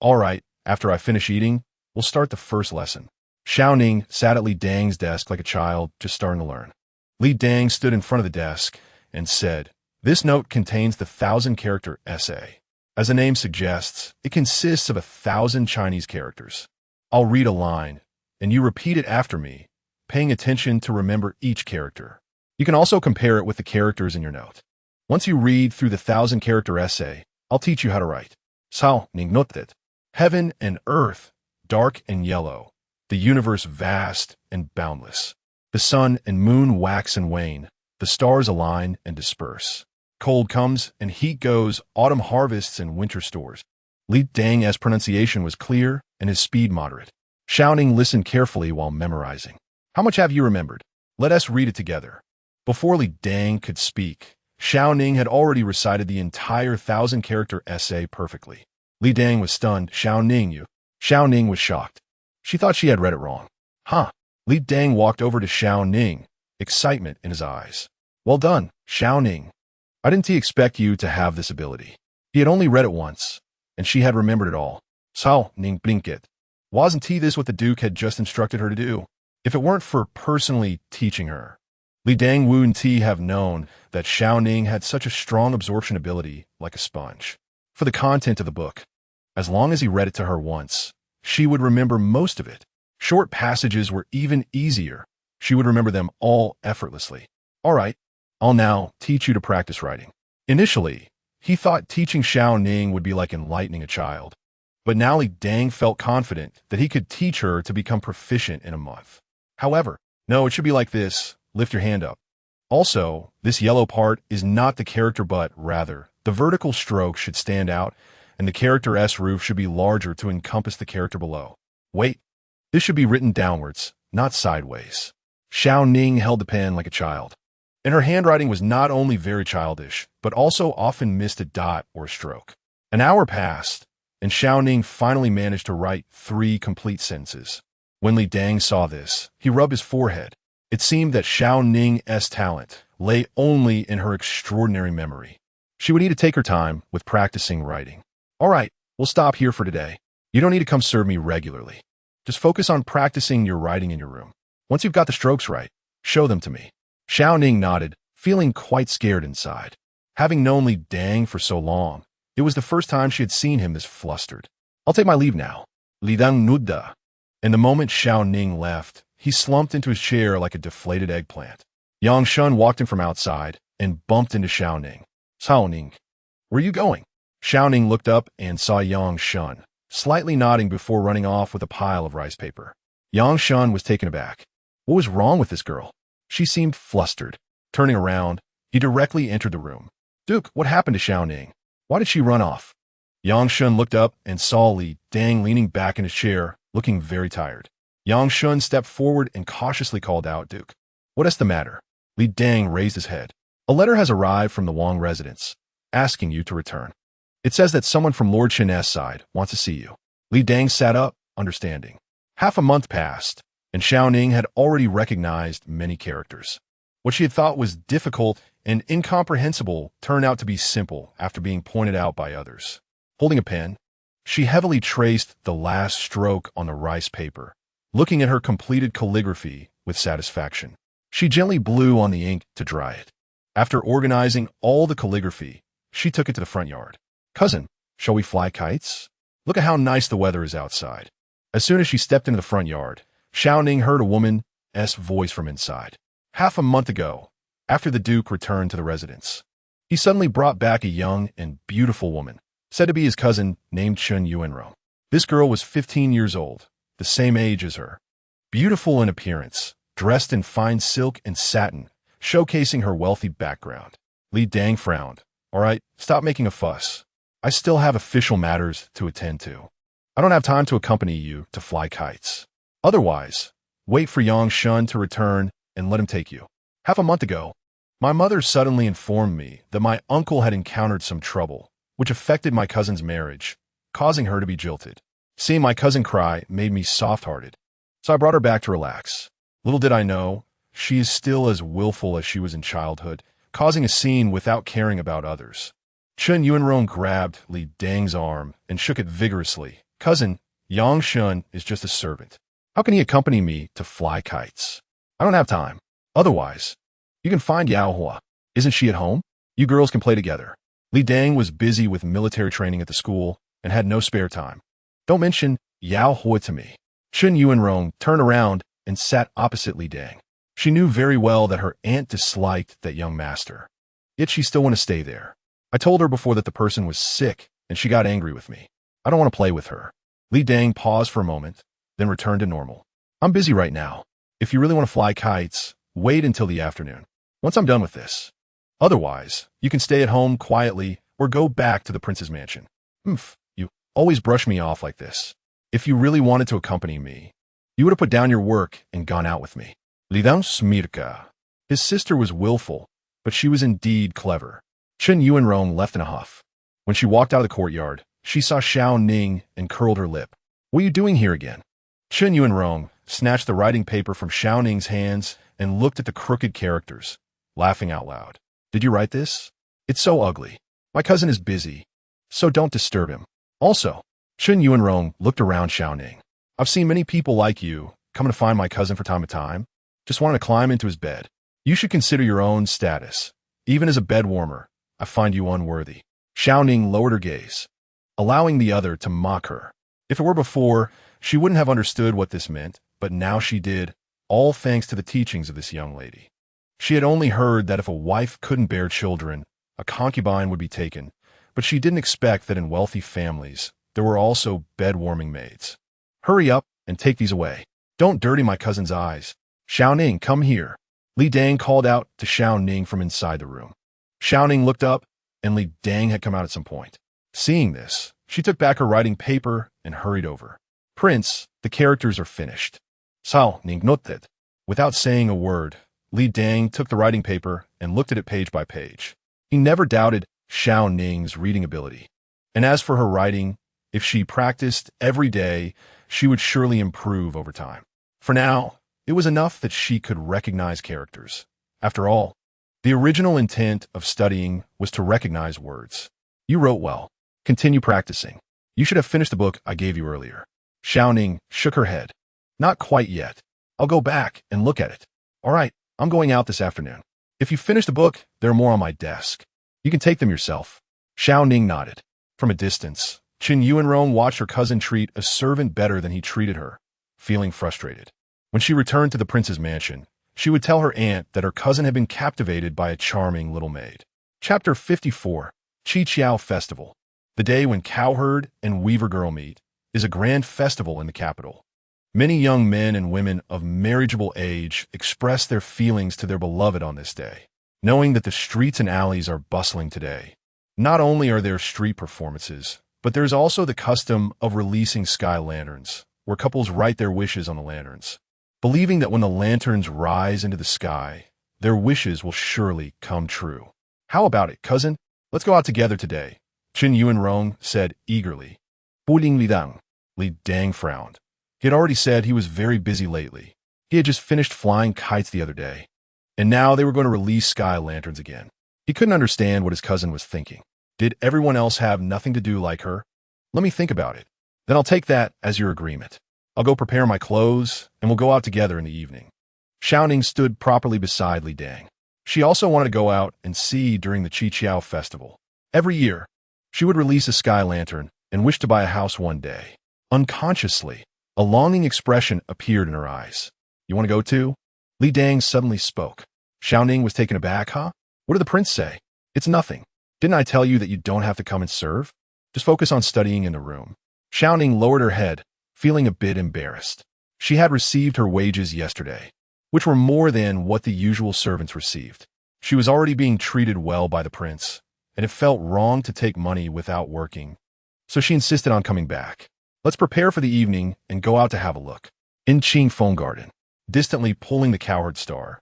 "All right, after I finish eating, we'll start the first lesson." Shao Ning sat at Li Dang's desk like a child just starting to learn. Li Dang stood in front of the desk and said, "This note contains the 1,000-character essay. As the name suggests, it consists of 1,000 Chinese characters. I'll read a line, and you repeat it after me, paying attention to remember each character. You can also compare it with the characters in your note. Once you read through the 1,000-character essay, I'll teach you how to write. Shao Ning.It. Heaven and earth, dark and yellow. The universe vast and boundless. The sun and moon wax and wane. The stars align and disperse. Cold comes and heat goes, autumn harvests and winter stores." Li Dang's pronunciation was clear and his speed moderate. Shao Ning listened carefully while memorizing. "How much have you remembered? Let us read it together." Before Li Dang could speak, Shao Ning had already recited the entire 1,000-character essay perfectly. Li Dang was stunned. Shao Ning was shocked. She thought she had read it wrong. "Huh." Li Dang walked over to Shao Ning, excitement in his eyes. "Well done, Shao Ning. I didn't expect you to have this ability." He had only read it once, and she had remembered it all. Shao Ning.It. Wasn't this what the Duke had just instructed her to do? If it weren't for personally teaching her, Li Dang wouldn't have known that Shao Ning had such a strong absorption ability like a sponge. For the content of the book, as long as he read it to her once, she would remember most of it. Short passages were even easier. She would remember them all effortlessly. "All right, I'll now teach you to practice writing." Initially, he thought teaching Shao Ning would be like enlightening a child. But now Li Dang felt confident that he could teach her to become proficient in a month. However, no, it should be like this. Lift your hand up. Also, this yellow part is not the character but, rather, the vertical stroke should stand out, and the character S roof should be larger to encompass the character below. Wait, this should be written downwards, not sideways. Shao Ning held the pen like a child, and her handwriting was not only very childish, but also often missed a dot or a stroke. An hour passed, and Shao Ning finally managed to write 3 complete sentences. When Li Dang saw this, he rubbed his forehead. It seemed that Shao Ning's talent lay only in her extraordinary memory. She would need to take her time with practicing writing. "All right, we'll stop here for today. You don't need to come serve me regularly. Just focus on practicing your writing in your room. Once you've got the strokes right, show them to me. Shao Ning nodded, feeling quite scared inside. Having known Li Dang for so long, it was the first time she had seen him this flustered. I'll take my leave now. Li Dang nudda. And the moment Shao Ning left, he slumped into his chair like a deflated eggplant. Yang Shun walked in from outside and bumped into Shao Ning. Shao Ning, where are you going? Shao Ning looked up and saw Yang Shun, slightly nodding before running off with a pile of rice paper. Yang Shun was taken aback. What was wrong with this girl? She seemed flustered. Turning around, he directly entered the room. Duke, what happened to Shao Ning? Why did she run off? Yang Shun looked up and saw Li Dang leaning back in his chair, looking very tired. Yang Shun stepped forward and cautiously called out, Duke, what is the matter? Li Dang raised his head. A letter has arrived from the Wang residence, asking you to return. It says that someone from Lord Chen's side wants to see you. Li Dang sat up, understanding. Half a month passed, and Shao Ning had already recognized many characters. What she had thought was difficult and incomprehensible turned out to be simple after being pointed out by others. Holding a pen, she heavily traced the last stroke on the rice paper, looking at her completed calligraphy with satisfaction. She gently blew on the ink to dry it. After organizing all the calligraphy, she took it to the front yard. Cousin, shall we fly kites? Look at how nice the weather is outside. As soon as she stepped into the front yard, Shao Ning heard a woman's voice from inside. Half a month ago, after the Duke returned to the residence, he suddenly brought back a young and beautiful woman, said to be his cousin named Chun Yuanrong. This girl was 15 years old, the same age as her. Beautiful in appearance, dressed in fine silk and satin, showcasing her wealthy background. Li Dang frowned. All right, stop making a fuss. I still have official matters to attend to. I don't have time to accompany you to fly kites. Otherwise, wait for Yang Shun to return and let him take you. Half a month ago, my mother suddenly informed me that my uncle had encountered some trouble, which affected my cousin's marriage, causing her to be jilted. Seeing my cousin cry made me soft-hearted, so I brought her back to relax. Little did I know, she is still as willful as she was in childhood, causing a scene without caring about others. Chun Yuanrong grabbed Li Dang's arm and shook it vigorously. Cousin, Yang Shun is just a servant. How can he accompany me to fly kites? I don't have time. Otherwise, you can find Yao Hua. Isn't she at home? You girls can play together. Li Dang was busy with military training at the school and had no spare time. Don't mention Yao Hua to me. Chun Yuanrong turned around and sat opposite Li Dang. She knew very well that her aunt disliked that young master. Yet she still wanted to stay there. I told her before that the person was sick, and she got angry with me. I don't want to play with her. Li Dang paused for a moment, then returned to normal. I'm busy right now. If you really want to fly kites, wait until the afternoon. Once I'm done with this. Otherwise, you can stay at home quietly or go back to the prince's mansion. You always brush me off like this. If you really wanted to accompany me, you would have put down your work and gone out with me. Lidang Smirka. His sister was willful, but she was indeed clever. Chun Yuanrong left in a huff. When she walked out of the courtyard, she saw Shao Ning and curled her lip. What are you doing here again? Chun Yuanrong snatched the writing paper from Shao Ning's hands and looked at the crooked characters, laughing out loud. Did you write this? It's so ugly. My cousin is busy, so don't disturb him. Also, Chun Yuanrong looked around Shao Ning. I've seen many people like you coming to find my cousin from time to time. Just wanted to climb into his bed. You should consider your own status. Even as a bed warmer, I find you unworthy. Shao Ning lowered her gaze, allowing the other to mock her. If it were before, she wouldn't have understood what this meant, but now she did, all thanks to the teachings of this young lady. She had only heard that if a wife couldn't bear children, a concubine would be taken, but she didn't expect that in wealthy families, there were also bed-warming maids. Hurry up and take these away. Don't dirty my cousin's eyes. Shao Ning, come here. Li Dang called out to Shao Ning from inside the room. Shao Ning looked up, and Li Dang had come out at some point. Seeing this, she took back her writing paper and hurried over. Prince, the characters are finished. Shao Ning.It. Without saying a word, Li Dang took the writing paper and looked at it page by page. He never doubted Shao Ning's reading ability. And as for her writing, if she practiced every day, she would surely improve over time. For now, it was enough that she could recognize characters. After all, the original intent of studying was to recognize words. You wrote well. Continue practicing. You should have finished the book I gave you earlier. Shao Ning shook her head. Not quite yet. I'll go back and look at it. All right, I'm going out this afternoon. If you finish the book, there are more on my desk. You can take them yourself. Shao Ning nodded. From a distance, Qin Yuanrong watched her cousin treat a servant better than he treated her, feeling frustrated. When she returned to the prince's mansion, she would tell her aunt that her cousin had been captivated by a charming little maid. Chapter 54, Qiqiao Festival. The day when cowherd and weaver girl meet is a grand festival in the capital. Many young men and women of marriageable age express their feelings to their beloved on this day, knowing that the streets and alleys are bustling today. Not only are there street performances, but there's also the custom of releasing sky lanterns, where couples write their wishes on the lanterns, believing that when the lanterns rise into the sky, their wishes will surely come true. How about it, cousin? Let's go out together today, Qin Yuanrong said eagerly. Buling Li Dang. Li Dang frowned. He had already said he was very busy lately. He had just finished flying kites the other day, and now they were going to release sky lanterns again. He couldn't understand what his cousin was thinking. Did everyone else have nothing to do like her? Let me think about it. Then I'll take that as your agreement. I'll go prepare my clothes, and we'll go out together in the evening. Shao Ning stood properly beside Li Dang. She also wanted to go out and see during the Qiqiao festival. Every year, she would release a sky lantern and wish to buy a house one day. Unconsciously, a longing expression appeared in her eyes. You want to go too? Li Dang suddenly spoke. Shao Ning was taken aback, huh? What did the prince say? It's nothing. Didn't I tell you that you don't have to come and serve? Just focus on studying in the room. Shao Ning lowered her head, feeling a bit embarrassed. She had received her wages yesterday, which were more than what the usual servants received. She was already being treated well by the prince, and it felt wrong to take money without working. So she insisted on coming back. Let's prepare for the evening and go out to have a look. In Qingfeng Garden, distantly pulling the cowherd star,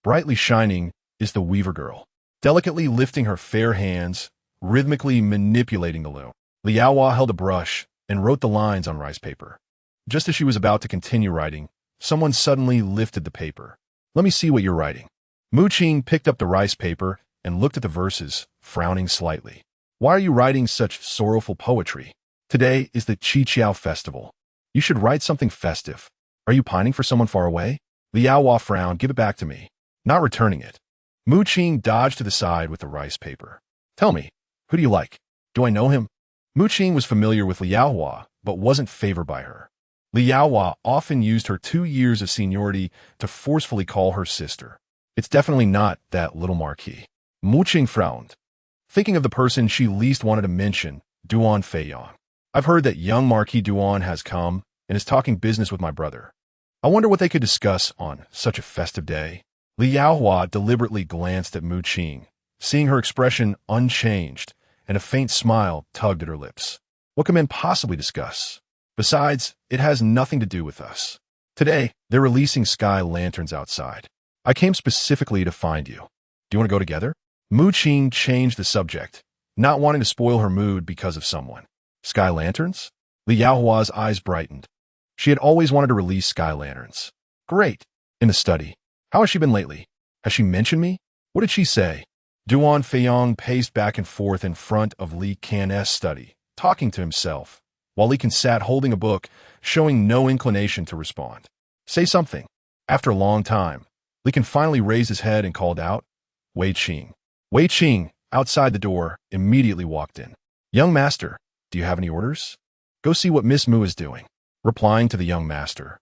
brightly shining, is the weaver girl, delicately lifting her fair hands, rhythmically manipulating the loom. Liaohua held a brush and wrote the lines on rice paper. Just as she was about to continue writing, someone suddenly lifted the paper. Let me see what you're writing. Mu Qing picked up the rice paper and looked at the verses, frowning slightly. Why are you writing such sorrowful poetry? Today is the Qiqiao festival. You should write something festive. Are you pining for someone far away? Liaohua frowned. Give it back to me. Not returning it. Mu Qing dodged to the side with the rice paper. Tell me, who do you like? Do I know him? Mu Qing was familiar with Liaohua, but wasn't favored by her. Liaohua often used her 2 years of seniority to forcefully call her sister. It's definitely not that little Marquis. Mu Qing frowned, thinking of the person she least wanted to mention, Duan Feiyang. I've heard that young Marquis Duan has come and is talking business with my brother. I wonder what they could discuss on such a festive day. Liaohua deliberately glanced at Mu Qing, seeing her expression unchanged, and a faint smile tugged at her lips. What can men possibly discuss? Besides, it has nothing to do with us. Today, they're releasing sky lanterns outside. I came specifically to find you. Do you want to go together? Mu Qing changed the subject, not wanting to spoil her mood because of someone. Sky lanterns? Liaohua's eyes brightened. She had always wanted to release sky lanterns. Great. In the study. How has she been lately? Has she mentioned me? What did she say? Duan Feiyang paced back and forth in front of Li Can's study, talking to himself, while Li Can sat holding a book, showing no inclination to respond. Say something. After a long time, Li Can finally raised his head and called out, Wei Qing. Wei Qing, outside the door, immediately walked in. Young master, do you have any orders? Go see what Miss Mu is doing. Replying to the young master.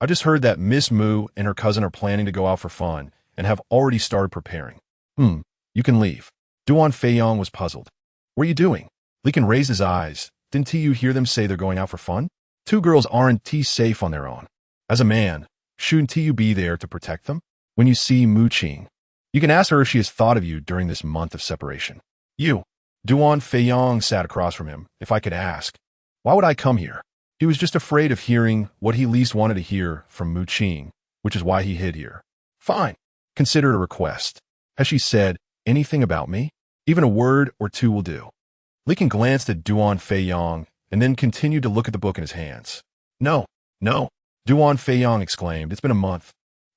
I just heard that Miss Mu and her cousin are planning to go out for fun and have already started preparing. You can leave. Duan Feiyang was puzzled. What are you doing? Li Can raised his eyes. Didn't you hear them say they're going out for fun? 2 girls aren't safe on their own. As a man, shouldn't you be there to protect them? When you see Mu Qing, you can ask her if she has thought of you during this month of separation. You. Duan Feiyang sat across from him. If I could ask, why would I come here? He was just afraid of hearing what he least wanted to hear from Mu Qing, which is why he hid here. Fine. Consider it a request. Has she said anything about me? Even a word or two will do. Li Can glanced at Duan Feiyang and then continued to look at the book in his hands. No. Duan Feiyang exclaimed. It's been a month.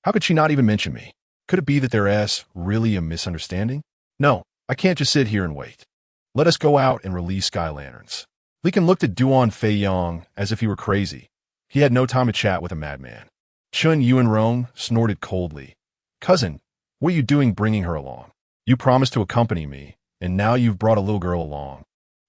How could she not even mention me? Could it be that there's really a misunderstanding? No, I can't just sit here and wait. Let us go out and release sky lanterns. Liken looked at Duan Fei Yong as if he were crazy. He had no time to chat with a madman. Chun Yuanrong snorted coldly. Cousin, what are you doing bringing her along? You promised to accompany me, and now you've brought a little girl along.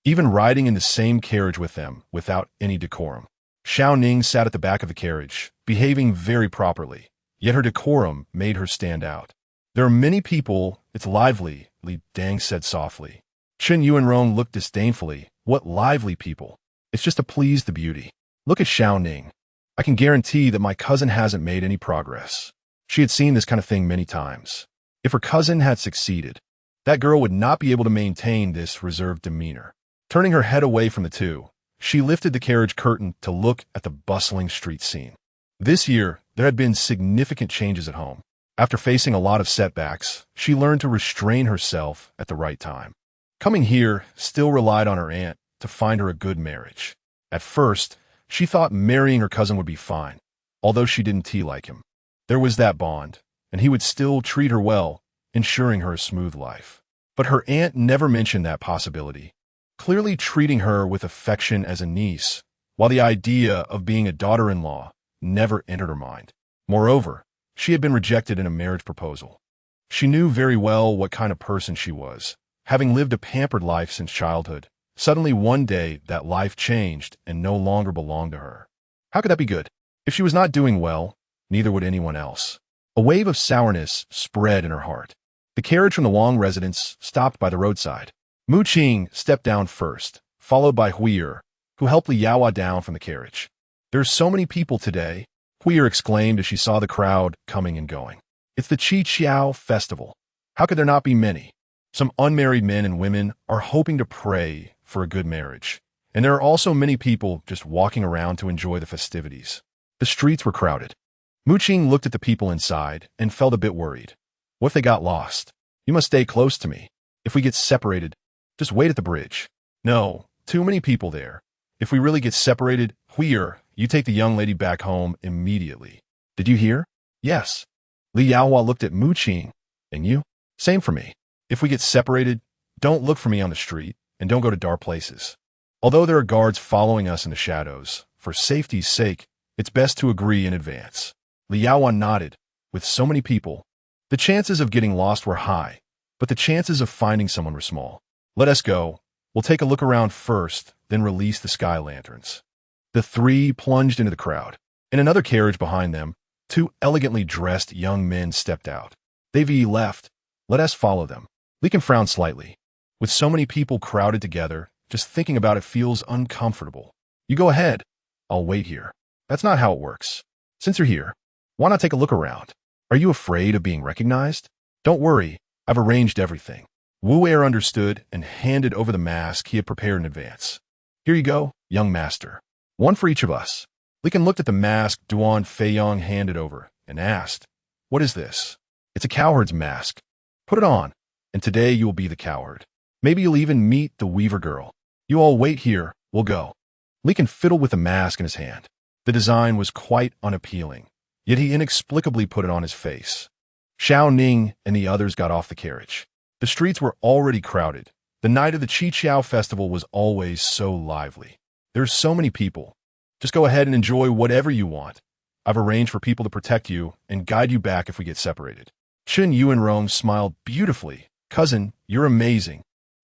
Even riding in the same carriage with them without any decorum. Shao Ning sat at the back of the carriage, behaving very properly, yet her decorum made her stand out. There are many people, it's lively, Li Dang said softly. Chun Yuanrong looked disdainfully. What lively people? It's just to please the beauty. Look at Shao Ning. I can guarantee that my cousin hasn't made any progress. She had seen this kind of thing many times. If her cousin had succeeded, that girl would not be able to maintain this reserved demeanor. Turning her head away from the two, she lifted the carriage curtain to look at the bustling street scene. This year, there had been significant changes at home. After facing a lot of setbacks, she learned to restrain herself at the right time. Coming here still relied on her aunt to find her a good marriage. At first, she thought marrying her cousin would be fine, although she didn't like him. There was that bond, and he would still treat her well, ensuring her a smooth life. But her aunt never mentioned that possibility, clearly treating her with affection as a niece, while the idea of being a daughter-in-law never entered her mind. Moreover, she had been rejected in a marriage proposal. She knew very well what kind of person she was, having lived a pampered life since childhood. Suddenly one day that life changed and no longer belonged to her. How could that be good? If she was not doing well, neither would anyone else. A wave of sourness spread in her heart. The carriage from the Wang residence stopped by the roadside. Mu Qing stepped down first, followed by Heir, who helped Li Yaohua down from the carriage. There's so many people today, Heir exclaimed as she saw the crowd coming and going. It's the Qi Qiao festival. How could there not be many? Some unmarried men and women are hoping to pray for a good marriage, and there are also many people just walking around to enjoy the festivities. The streets were crowded. Mu Qing looked at the people inside and felt a bit worried. What if they got lost? You must stay close to me. If we get separated, just wait at the bridge. No, too many people there. If we really get separated, Heir, you take the young lady back home immediately. Did you hear? Yes. Li Yaohua looked at Mu Qing. And you? Same for me. If we get separated, don't look for me on the street, and don't go to dark places. Although there are guards following us in the shadows, for safety's sake, it's best to agree in advance. Li Yaohua nodded. With so many people, the chances of getting lost were high, but the chances of finding someone were small. Let us go. We'll take a look around first, then release the sky lanterns. The three plunged into the crowd. In another carriage behind them, two elegantly dressed young men stepped out. They've left. Let us follow them. Liken frowned slightly. With so many people crowded together, just thinking about it feels uncomfortable. You go ahead. I'll wait here. That's not how it works. Since you're here, why not take a look around? Are you afraid of being recognized? Don't worry. I've arranged everything. Wu Heir understood and handed over the mask he had prepared in advance. Here you go, young master. One for each of us. Liken looked at the mask Duan Feiyong handed over and asked, What is this? It's a cowherd's mask. Put it on, and today you will be the cowherd. Maybe you'll even meet the weaver girl. You all wait here, we'll go. Liken fiddled with the mask in his hand. The design was quite unappealing, yet he inexplicably put it on his face. Shao Ning and the others got off the carriage. The streets were already crowded. The night of the Qiqiao festival was always so lively. There's so many people. Just go ahead and enjoy whatever you want. I've arranged for people to protect you and guide you back if we get separated. Chun Yuanrong smiled beautifully. Cousin, you're amazing.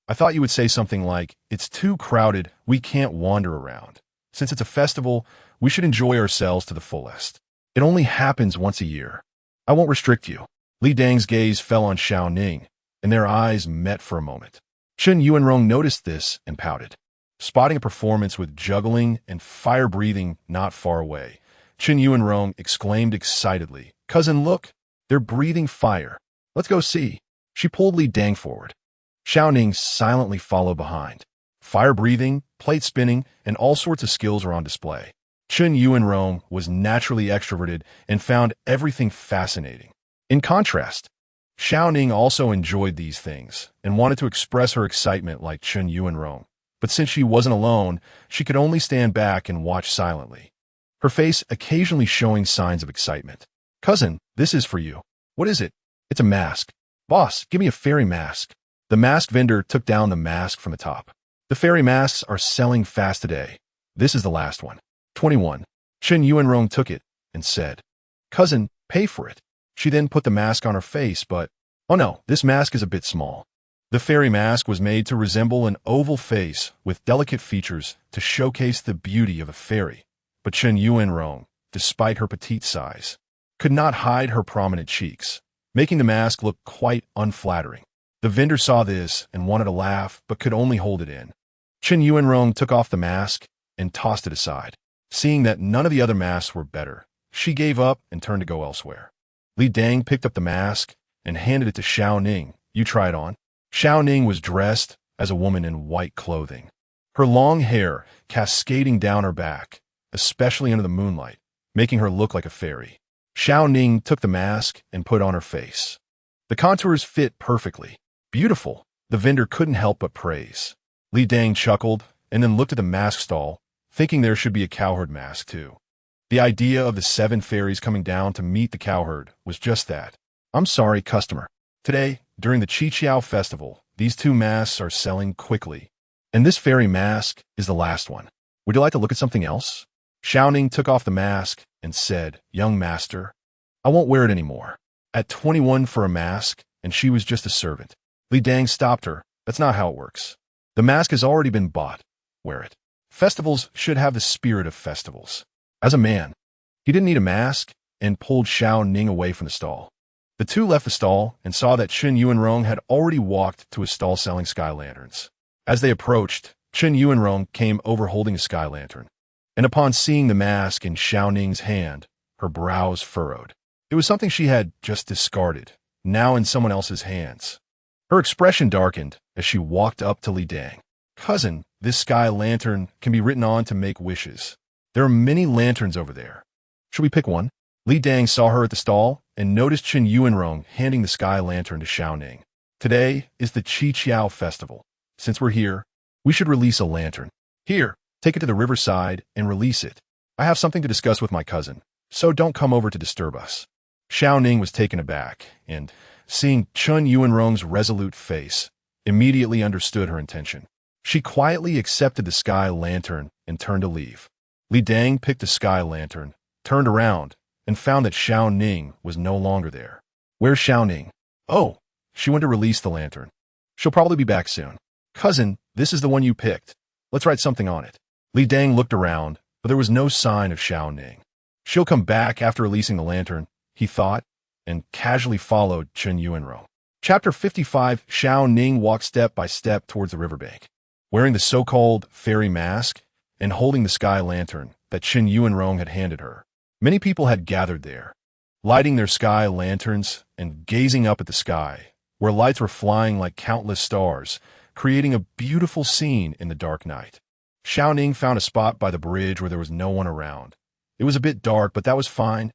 I thought you would say something like, it's too crowded, we can't wander around. Since it's a festival, we should enjoy ourselves to the fullest. It only happens once a year. I won't restrict you. Li Dang's gaze fell on Shao Ning, and their eyes met for a moment. Chun Yuanrong noticed this and pouted. Spotting a performance with juggling and fire-breathing not far away, Chun Yuanrong exclaimed excitedly, Cousin, look, they're breathing fire. Let's go see. She pulled Li Dang forward. Shao Ning silently followed behind. Fire-breathing, plate spinning, and all sorts of skills were on display. Chun Yuanrong was naturally extroverted and found everything fascinating. In contrast, Shao Ning also enjoyed these things and wanted to express her excitement like Chun Yuanrong. But since she wasn't alone, she could only stand back and watch silently, her face occasionally showing signs of excitement. Cousin, this is for you. What is it? It's a mask. Boss, give me a fairy mask. The mask vendor took down the mask from the top. The fairy masks are selling fast today. This is the last one. 21. Chen Yuanrong took it and said, "Cousin, pay for it." She then put the mask on her face, but, oh no, this mask is a bit small. The fairy mask was made to resemble an oval face with delicate features to showcase the beauty of a fairy. But Chen Yuanrong, despite her petite size, could not hide her prominent cheeks, making the mask look quite unflattering. The vendor saw this and wanted to laugh, but could only hold it in. Chen Yuanrong took off the mask and tossed it aside. Seeing that none of the other masks were better, she gave up and turned to go elsewhere. Li Dang picked up the mask and handed it to Shao Ning. "You try it on." Shao Ning was dressed as a woman in white clothing. Her long hair cascading down her back, especially under the moonlight, making her look like a fairy. Shao Ning took the mask and put on her face. The contours fit perfectly. "Beautiful," the vendor couldn't help but praise. Li Dang chuckled and then looked at the mask stall, thinking there should be a cowherd mask too. The idea of the 7 fairies coming down to meet the cowherd was just that. "I'm sorry, customer. Today, during the Qiqiao festival, these 2 masks are selling quickly, and this fairy mask is the last one. Would you like to look at something else?" Shao Ning took off the mask and said, "Young master, I won't wear it anymore." At 21 for a mask, and she was just a servant. Li Dang stopped her. "That's not how it works. The mask has already been bought. Wear it. Festivals should have the spirit of festivals." As a man, he didn't need a mask and pulled Shao Ning away from the stall. The 2 left the stall and saw that Chen Yuanrong had already walked to a stall selling sky lanterns. As they approached, Chen Yuanrong came over holding a sky lantern, and upon seeing the mask in Shao Ning's hand, her brows furrowed. It was something she had just discarded, now in someone else's hands. Her expression darkened as she walked up to Li Dang. "Cousin, this sky lantern can be written on to make wishes. There are many lanterns over there. Should we pick one?" Li Dang saw her at the stall and noticed Chen Yuanrong handing the sky lantern to Shao Ning. "Today is the Qiqiao festival. Since we're here, we should release a lantern. Here, take it to the riverside and release it. I have something to discuss with my cousin, so don't come over to disturb us." Shao Ning was taken aback, and, seeing Chen Yuanrong's resolute face, immediately understood her intention. She quietly accepted the sky lantern and turned to leave. Li Dang picked the sky lantern, turned around, and found that Shao Ning was no longer there. "Where's Shao Ning?" "Oh, she went to release the lantern. She'll probably be back soon." "Cousin, this is the one you picked. Let's write something on it." Li Dang looked around, but there was no sign of Shao Ning. "She'll come back after releasing the lantern," he thought, and casually followed Chen Yuanrong. Chapter 55. Shao Ning walked step by step towards the riverbank, wearing the so-called fairy mask and holding the sky lantern that Chen Yuanrong had handed her. Many people had gathered there, lighting their sky lanterns and gazing up at the sky, where lights were flying like countless stars, creating a beautiful scene in the dark night. Shao Ning found a spot by the bridge where there was no one around. It was a bit dark, but that was fine.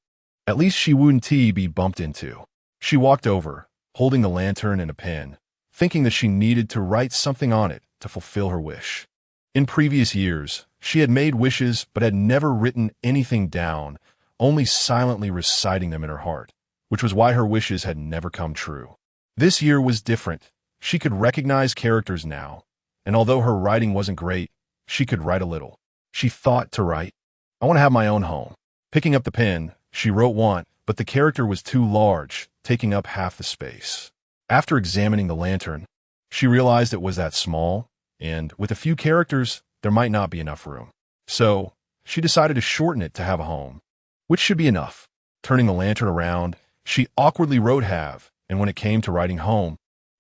At least she wouldn't be bumped into. She walked over, holding the lantern and a pen, thinking that she needed to write something on it to fulfill her wish. In previous years, she had made wishes but had never written anything down, only silently reciting them in her heart, which was why her wishes had never come true. This year was different. She could recognize characters now, and although her writing wasn't great, she could write a little. She thought to write, "I want to have my own home." Picking up the pen, she wrote "want," but the character was too large, taking up half the space. After examining the lantern, she realized it was that small, and with a few characters, there might not be enough room. So, she decided to shorten it to have a home, which should be enough. Turning the lantern around, she awkwardly wrote "have," and when it came to writing "home,"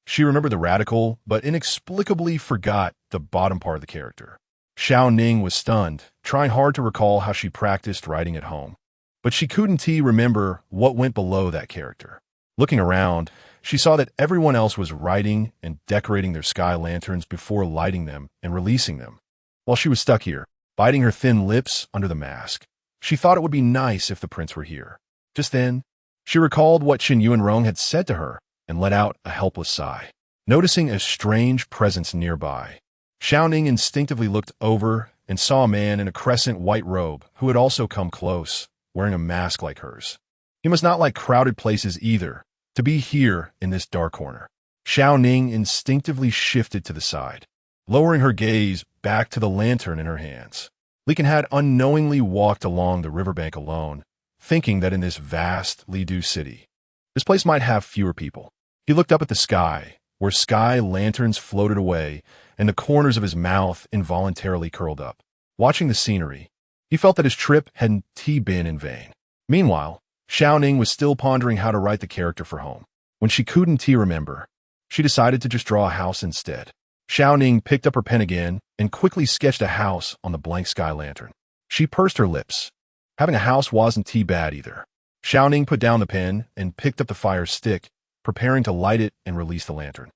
she remembered the radical, but inexplicably forgot the bottom part of the character. Shao Ning was stunned, trying hard to recall how she practiced writing at home. But she couldn't remember what went below that character. Looking around, she saw that everyone else was writing and decorating their sky lanterns before lighting them and releasing them, while she was stuck here, biting her thin lips under the mask. She thought it would be nice if the prince were here. Just then, she recalled what Chen Yuanrong had said to her and let out a helpless sigh. Noticing a strange presence nearby, Shao Ning instinctively looked over and saw a man in a crescent white robe who had also come close, wearing a mask like hers. He must not like crowded places either, to be here in this dark corner. Shao Ning instinctively shifted to the side. lowering her gaze back to the lantern in her hands. Li Kan had unknowingly walked along the riverbank alone, thinking that in this vast Lidu city, this place might have fewer people. He looked up at the sky, where sky lanterns floated away, and the corners of his mouth involuntarily curled up. Watching the scenery, he felt that his trip hadn't been in vain. Meanwhile, Shao Ning was still pondering how to write the character for home. When she couldn't remember, she decided to just draw a house instead. Shao Ning picked up her pen again and quickly sketched a house on the blank sky lantern. She pursed her lips. Having a house wasn't bad either. Shao Ning put down the pen and picked up the fire stick, preparing to light it and release the lantern.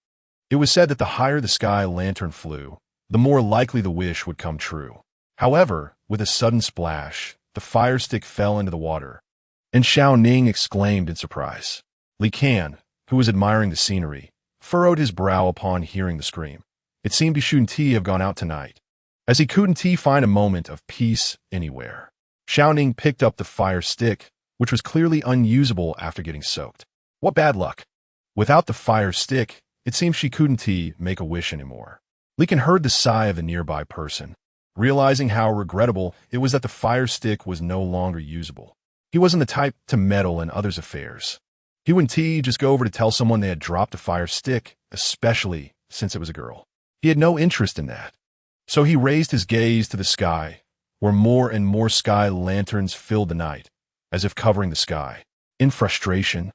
It was said that the higher the sky lantern flew, the more likely the wish would come true. However, with a sudden splash, the fire stick fell into the water, and Shao Ning exclaimed in surprise. Li Kan, who was admiring the scenery, furrowed his brow upon hearing the scream. It seemed he shouldn't have gone out tonight, as he couldn't find a moment of peace anywhere. Shao Ning picked up the fire stick, which was clearly unusable after getting soaked. What bad luck! Without the fire stick, it seemed she couldn't make a wish anymore. Li Kan heard the sigh of a nearby person, realizing how regrettable it was that the fire stick was no longer usable. He wasn't the type to meddle in others' affairs. He wouldn't just go over to tell someone they had dropped a fire stick, especially since it was a girl. He had no interest in that. So he raised his gaze to the sky, where more and more sky lanterns filled the night, as if covering the sky. In frustration,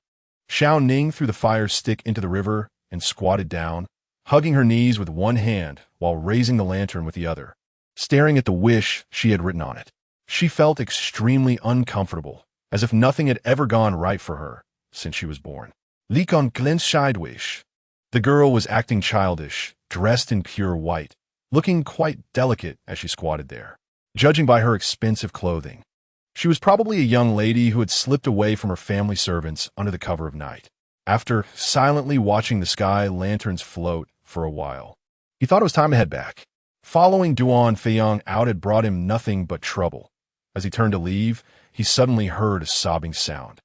Shao Ning threw the fire stick into the river and squatted down, hugging her knees with one hand while raising the lantern with the other, staring at the wish she had written on it. She felt extremely uncomfortable, as if nothing had ever gone right for her since she was born. Li Kan glanced sideways. The girl was acting childish, dressed in pure white, looking quite delicate as she squatted there. Judging by her expensive clothing, she was probably a young lady who had slipped away from her family servants under the cover of night. After silently watching the sky lanterns float for a while, he thought it was time to head back. Following Duan Feiyang out had brought him nothing but trouble. As he turned to leave, he suddenly heard a sobbing sound.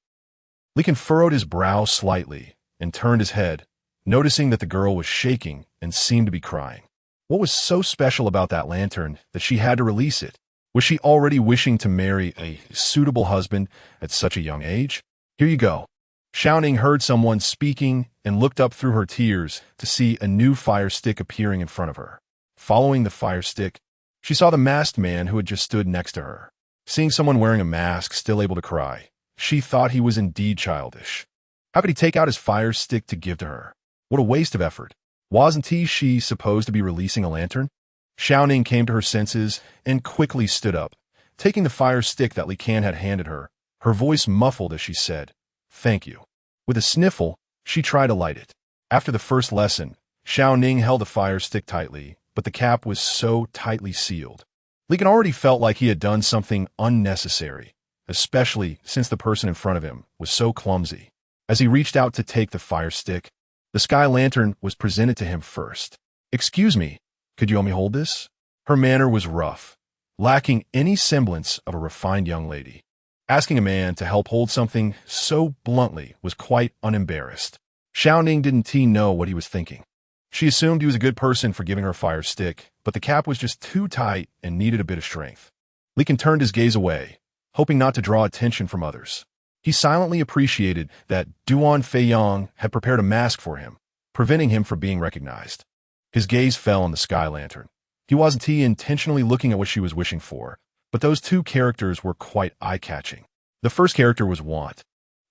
Li Kan furrowed his brow slightly and turned his head, noticing that the girl was shaking and seemed to be crying. What was so special about that lantern that she had to release it? Was she already wishing to marry a suitable husband at such a young age? Here you go. Shao Ning heard someone speaking and looked up through her tears to see a new fire stick appearing in front of her. Following the fire stick, she saw the masked man who had just stood next to her. Seeing someone wearing a mask still able to cry, she thought he was indeed childish. How could he take out his fire stick to give to her? What a waste of effort. Wasn't she supposed to be releasing a lantern? Shao Ning came to her senses and quickly stood up, taking the fire stick that Li Kan had handed her, her voice muffled as she said, "Thank you." With a sniffle, she tried to light it. After the first lesson, Shao Ning held the fire stick tightly, but the cap was so tightly sealed. Li Kan already felt like he had done something unnecessary, especially since the person in front of him was so clumsy. As he reached out to take the fire stick, the sky lantern was presented to him first. "Excuse me, could you let me hold this?" Her manner was rough, lacking any semblance of a refined young lady. Asking a man to help hold something so bluntly was quite unembarrassed. Shao Ning didn't know what he was thinking. She assumed he was a good person for giving her a fire stick, but the cap was just too tight and needed a bit of strength. Li Kan turned his gaze away, hoping not to draw attention from others. He silently appreciated that Duan Feiyang had prepared a mask for him, preventing him from being recognized. His gaze fell on the sky lantern. He wasn't intentionally looking at what she was wishing for, but those two characters were quite eye-catching. The first character was want,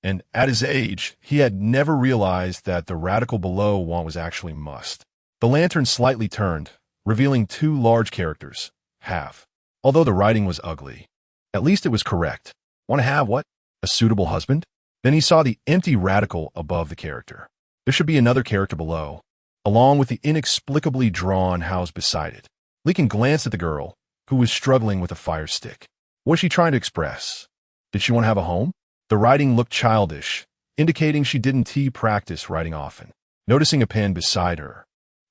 and at his age, he had never realized that the radical below want was actually must. The lantern slightly turned, revealing two large characters, have. Although the writing was ugly, at least it was correct. Want to have what? A suitable husband? Then he saw the empty radical above the character. There should be another character below, along with the inexplicably drawn house beside it. Li Kan glanced at the girl, who was struggling with a fire stick. What was she trying to express? Did she want to have a home? The writing looked childish, indicating she didn't practice writing often. Noticing a pen beside her,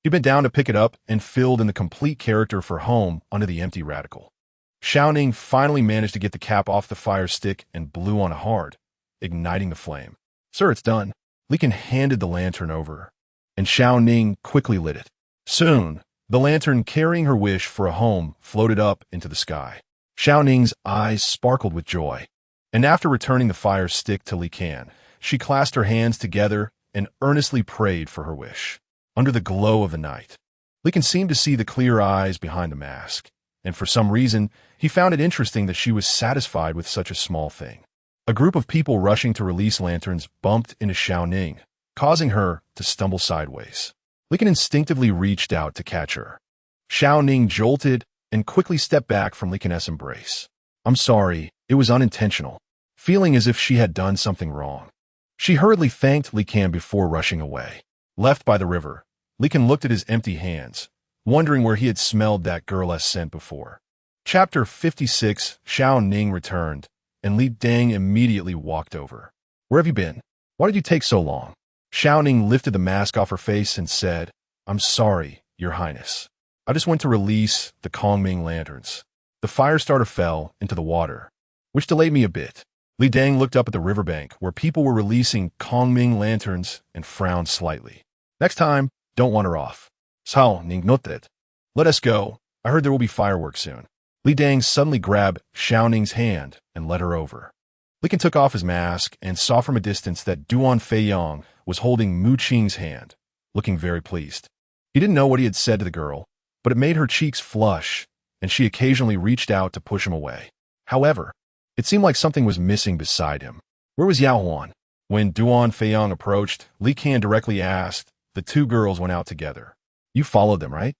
he bent down to pick it up and filled in the complete character for home under the empty radical. Shao Ning finally managed to get the cap off the fire stick and blew on it hard, igniting the flame. "Sir, it's done." Li Kan handed the lantern over, and Shao Ning quickly lit it. Soon, The lantern carrying her wish for a home floated up into the sky. Shao Ning's eyes sparkled with joy, and after returning the fire stick to Li Can, she clasped her hands together and earnestly prayed for her wish. Under the glow of the night, Li Can seemed to see the clear eyes behind the mask, and for some reason, he found it interesting that she was satisfied with such a small thing. A group of people rushing to release lanterns bumped into Shao Ning, causing her to stumble sideways. Li Can instinctively reached out to catch her. Shao Ning jolted and quickly stepped back from Li Can's embrace. "I'm sorry, it was unintentional," feeling as if she had done something wrong. She hurriedly thanked Li Can before rushing away. Left by the river, Li Can looked at his empty hands, wondering where he had smelled that girl-esque scent before. Chapter 56. Shao Ning returned, and Li Dang immediately walked over. "Where have you been? Why did you take so long?" Shao Ning lifted the mask off her face and said, "I'm sorry, Your Highness. I just went to release the Kongming lanterns. The fire starter fell into the water, which delayed me a bit." Li Dang looked up at the riverbank where people were releasing Kongming lanterns and frowned slightly. "Next time, don't wander off. Shao Ning.It. Let us go. I heard there will be fireworks soon." Li Dang suddenly grabbed Shao Ning's hand and led her over. Li Can took off his mask and saw from a distance that Duan Feiyong was holding Mu Qing's hand, looking very pleased. He didn't know what he had said to the girl, but it made her cheeks flush, and she occasionally reached out to push him away. However, it seemed like something was missing beside him. Where was Yao Huan? When Duan Feiyong approached, Li Can directly asked. The two girls went out together. "You followed them, right?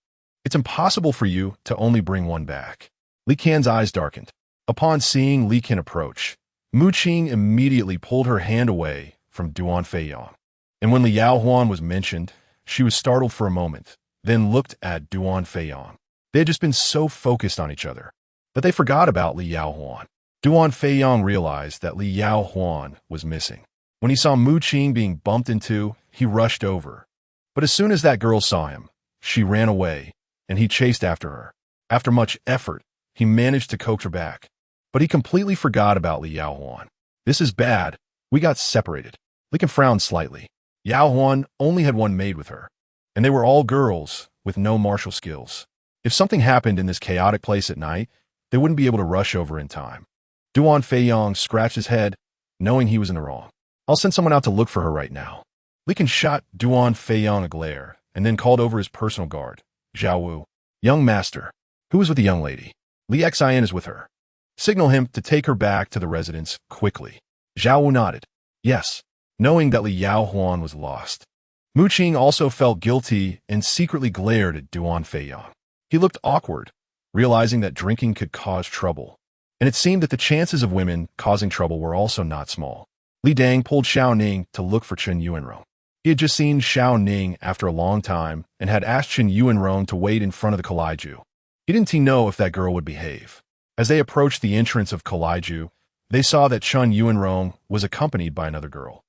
It's impossible for you to only bring one back." Li Can's eyes darkened. Upon seeing Li Can approach, Mu Qing immediately pulled her hand away from Duan Feiyong. And when Li Yao Huan was mentioned, she was startled for a moment, then looked at Duan Feiyong. They had just been so focused on each other that they forgot about Li Yao Huan. Duan Feiyong realized that Li Yao Huan was missing. When he saw Mu Qing being bumped into, he rushed over. But as soon as that girl saw him, she ran away, and he chased after her. After much effort, he managed to coax her back. But he completely forgot about Li Yao Huan. "This is bad. We got separated." Li Can frowned slightly. Yao Huan only had one maid with her, and they were all girls with no martial skills. If something happened in this chaotic place at night, they wouldn't be able to rush over in time. Duan Feiyong scratched his head, knowing he was in the wrong. "I'll send someone out to look for her right now." Li Can shot Duan Feiyong a glare, and then called over his personal guard, Zhao Wu. "Young master, who is with the young lady?" "Li Xian is with her." "Signal him to take her back to the residence quickly." Zhao Wu nodded. "Yes," knowing that Li Yao Huan was lost. Mu Qing also felt guilty and secretly glared at Duan Feiyong. He looked awkward, realizing that drinking could cause trouble, and it seemed that the chances of women causing trouble were also not small. Li Dang pulled Shao Ning to look for Chen Yuanrong. He had just seen Shao Ning after a long time and had asked Chen Yuanrong to wait in front of the Kalijue. He didn't know if that girl would behave. As they approached the entrance of Kalijue, they saw that Chen Yuanrong was accompanied by another girl.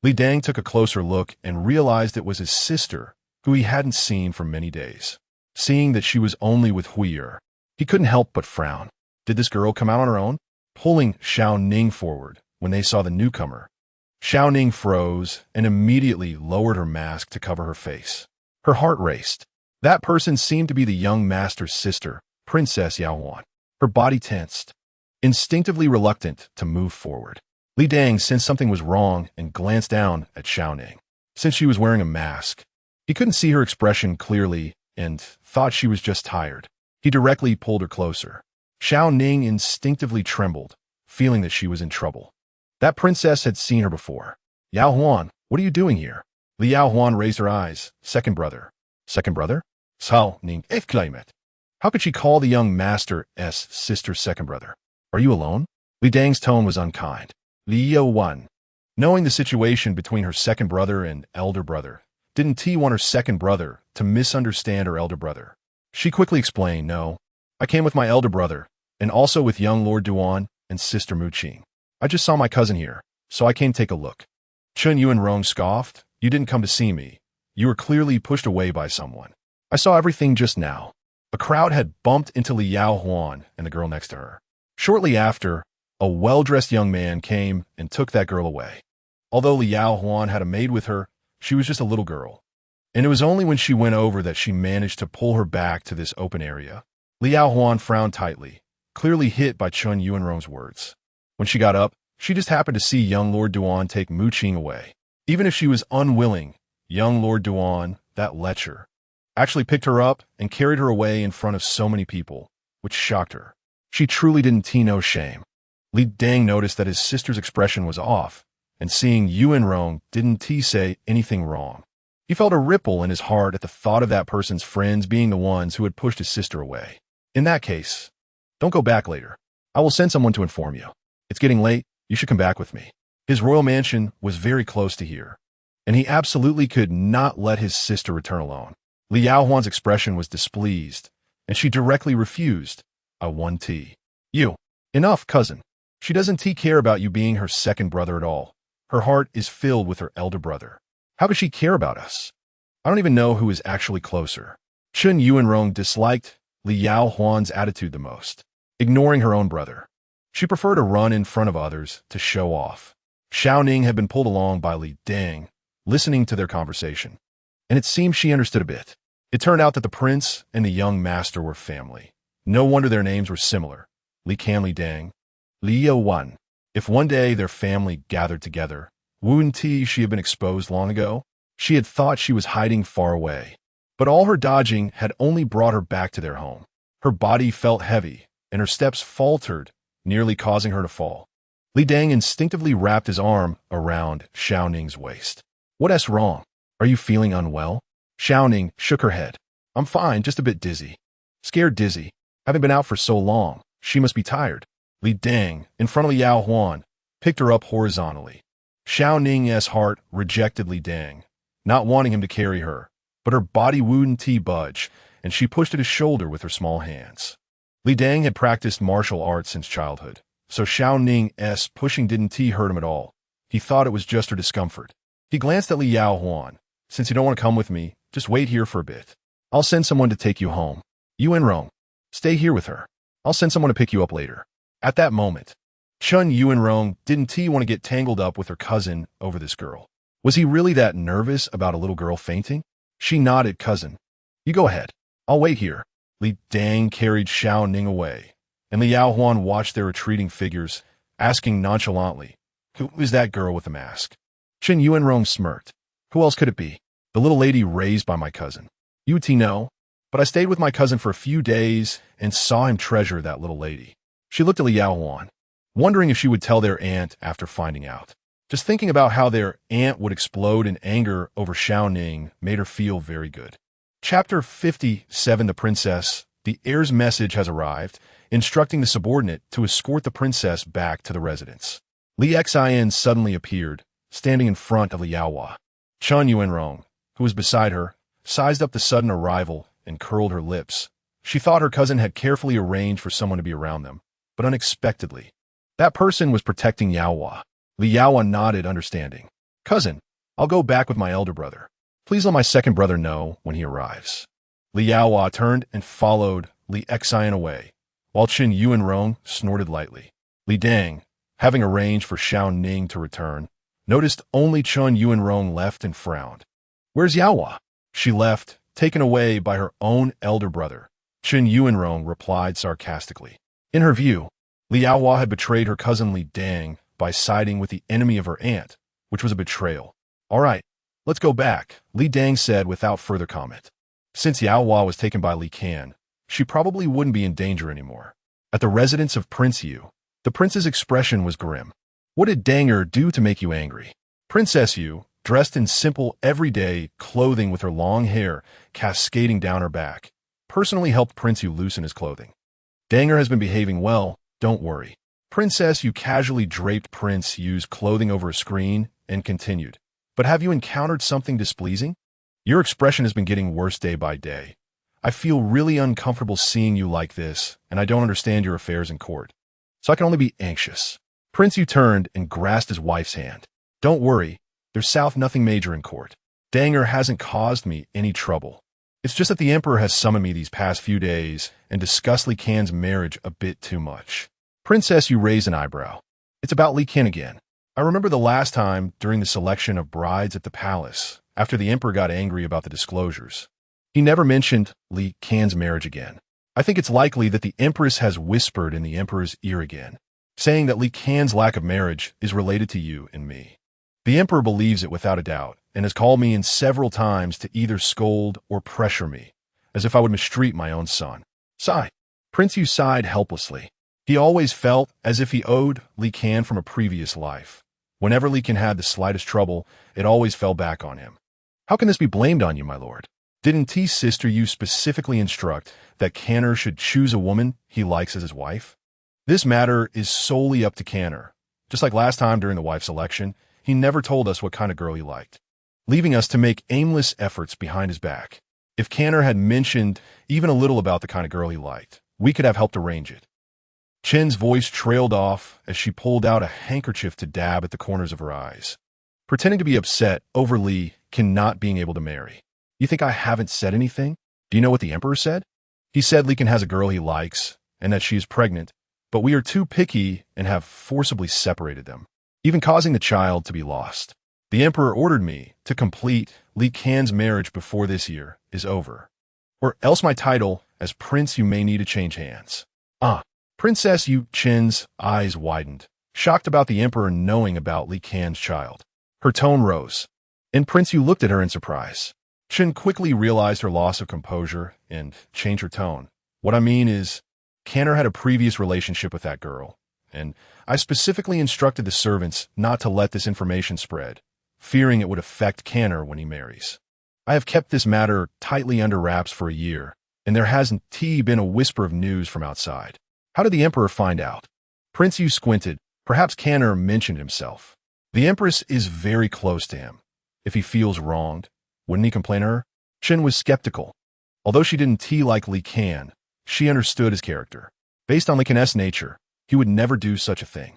Li Dang took a closer look and realized it was his sister, who he hadn't seen for many days. Seeing that she was only with Heir, he couldn't help but frown. Did this girl come out on her own? Pulling Shao Ning forward when they saw the newcomer, Shao Ning froze and immediately lowered her mask to cover her face. Her heart raced. That person seemed to be the young master's sister, Princess Yao Huan. Her body tensed, instinctively reluctant to move forward. Li Dang sensed something was wrong and glanced down at Shao Ning. Since she was wearing a mask, he couldn't see her expression clearly and thought she was just tired. He directly pulled her closer. Shao Ning instinctively trembled, feeling that she was in trouble. That princess had seen her before. "Yao Huan, what are you doing here?" Li Yao Huan raised her eyes. "Second brother." "Second brother?" Shao Ning.It. How could she call the young master's sister second brother? "Are you alone?" Li Dang's tone was unkind. Li Yao Huan, knowing the situation between her second brother and elder brother, didn't want her second brother to misunderstand her elder brother. She quickly explained, "No, I came with my elder brother, and also with young Lord Duan and sister Mu Qing. I just saw my cousin here, so I came to take a look." Chen Yuanrong scoffed. "You didn't come to see me. You were clearly pushed away by someone. I saw everything just now." A crowd had bumped into Li Yao Huan and the girl next to her. Shortly after, a well-dressed young man came and took that girl away. Although Li Yao Huan had a maid with her, she was just a little girl. and it was only when she went over that she managed to pull her back to this open area. Liao Huan frowned tightly, clearly hit by Chun Yuanrong's words. When she got up, she just happened to see young Lord Duan take Mu Qing away. Even if she was unwilling, young Lord Duan, that lecher, actually picked her up and carried her away in front of so many people, which shocked her. She truly didn't know shame. Li Dang noticed that his sister's expression was off, and seeing Yuanrong didn't say anything wrong. He felt a ripple in his heart at the thought of that person's friends being the ones who had pushed his sister away. In that case, don't go back later. I will send someone to inform you. It's getting late, you should come back with me. His royal mansion was very close to here, and he absolutely could not let his sister return alone. Liao Huan's expression was displeased, and she directly refused. I want tea. You. Enough, cousin. She doesn't care about you being her second brother at all. Her heart is filled with her elder brother. How could she care about us? I don't even know who is actually closer. Chun Yuanrong disliked Liao Huan's attitude the most, ignoring her own brother. She preferred to run in front of others to show off. Shao Ning had been pulled along by Li Dang, listening to their conversation, and it seemed she understood a bit. It turned out that the prince and the young master were family. No wonder their names were similar. Li Can, Li Dang, Liao Wan. If one day their family gathered together, wouldn't she have been exposed long ago? She had thought she was hiding far away, but all her dodging had only brought her back to their home. Her body felt heavy, and her steps faltered, nearly causing her to fall. Li Dang instinctively wrapped his arm around Shao Ning's waist. What's wrong? Are you feeling unwell? Shao Ning shook her head. I'm fine, just a bit dizzy. Scared dizzy. Having been out for so long, she must be tired. Li Dang, in front of Liao Huan, picked her up horizontally. Shao Ning's heart rejected Li Dang, not wanting him to carry her, but her body wouldn't budge, and she pushed at his shoulder with her small hands. Li Dang had practiced martial arts since childhood, so Shao Ning's pushing didn't hurt him at all. He thought it was just her discomfort. He glanced at Liao Huan. Since you don't want to come with me, just wait here for a bit. I'll send someone to take you home. Yuanrong, stay here with her. I'll send someone to pick you up later. At that moment, Chun Yuanrong didn't want to get tangled up with her cousin over this girl. Was he really that nervous about a little girl fainting? She nodded. Cousin, you go ahead. I'll wait here. Li Dang carried Shao Ning away, and Liao Huan watched their retreating figures, asking nonchalantly, who is that girl with the mask? Chun Yuanrong smirked. Who else could it be? The little lady raised by my cousin. You'd know, but I stayed with my cousin for a few days and saw him treasure that little lady. She looked at Liao Huan, wondering if she would tell their aunt after finding out. Just thinking about how their aunt would explode in anger over Shao Ning made her feel very good. Chapter 57. The Princess. The heir's message has arrived, instructing the subordinate to escort the princess back to the residence. Li Xin suddenly appeared, standing in front of Liao Hua. Chun Yuanrong, who was beside her, sized up the sudden arrival and curled her lips. She thought her cousin had carefully arranged for someone to be around them, but unexpectedly, that person was protecting Yao Hua. Liao Hua nodded, understanding. Cousin, I'll go back with my elder brother. Please let my second brother know when he arrives. Liao Hua turned and followed Li Xin away, while Chun Yuanrong snorted lightly. Li Dang, having arranged for Shao Ning to return, noticed only Chun Yuanrong left and frowned. Where's Yao Hua? She left, taken away by her own elder brother. Chun Yuanrong replied sarcastically. In her view, Liao Hua had betrayed her cousin Li Dang by siding with the enemy of her aunt, which was a betrayal. All right, let's go back, Li Dang said without further comment. Since Yao Hua was taken by Li Can, she probably wouldn't be in danger anymore. At the residence of Prince Yu, the prince's expression was grim. What did Danger do to make you angry? Princess Yu, dressed in simple, everyday clothing with her long hair cascading down her back, personally helped Prince Yu loosen his clothing. Danger has been behaving well, don't worry. Princess Yu casually draped Prince Yu's clothing over a screen and continued. But have you encountered something displeasing? Your expression has been getting worse day by day. I feel really uncomfortable seeing you like this, and I don't understand your affairs in court. So I can only be anxious. Prince Yu turned and grasped his wife's hand. Don't worry, there's nothing major in court. Danger hasn't caused me any trouble. It's just that the Emperor has summoned me these past few days and discussed Li Can's marriage a bit too much. Princess Yu raised an eyebrow. It's about Li Can again. I remember the last time during the selection of brides at the palace, after the emperor got angry about the disclosures. He never mentioned Li Can's marriage again. I think it's likely that the empress has whispered in the emperor's ear again, saying that Li Can's lack of marriage is related to you and me. The emperor believes it without a doubt and has called me in several times to either scold or pressure me, as if I would mistreat my own son. Sigh. Prince Yu sighed helplessly. He always felt as if he owed Li Can from a previous life. Whenever Li Can had the slightest trouble, it always fell back on him. How can this be blamed on you, my lord? Didn't T's sister Yu specifically instruct that Canner should choose a woman he likes as his wife? This matter is solely up to Canner. Just like last time during the wife selection, he never told us what kind of girl he liked, leaving us to make aimless efforts behind his back. If Canner had mentioned even a little about the kind of girl he liked, we could have helped arrange it. Chen's voice trailed off as she pulled out a handkerchief to dab at the corners of her eyes, pretending to be upset over Li Can not being able to marry. You think I haven't said anything? Do you know what the emperor said? He said Li Can has a girl he likes and that she is pregnant, but we are too picky and have forcibly separated them, even causing the child to be lost. The emperor ordered me to complete Li Can's marriage before this year is over, or else my title as Prince Yu may need to change hands. Princess Yu Chen's eyes widened, shocked about the emperor knowing about Li Can's child. Her tone rose, and Prince Yu looked at her in surprise. Chen quickly realized her loss of composure and changed her tone. What I mean is, Canner had a previous relationship with that girl, and I specifically instructed the servants not to let this information spread, fearing it would affect Canner when he marries. I have kept this matter tightly under wraps for a year, and there hasn't been a whisper of news from outside. How did the emperor find out? Prince Yu squinted. Perhaps Canner mentioned himself. The empress is very close to him. If he feels wronged, wouldn't he complain to her? Chen was skeptical. Although she didn't like Li Can, she understood his character. Based on Li Can's nature, he would never do such a thing.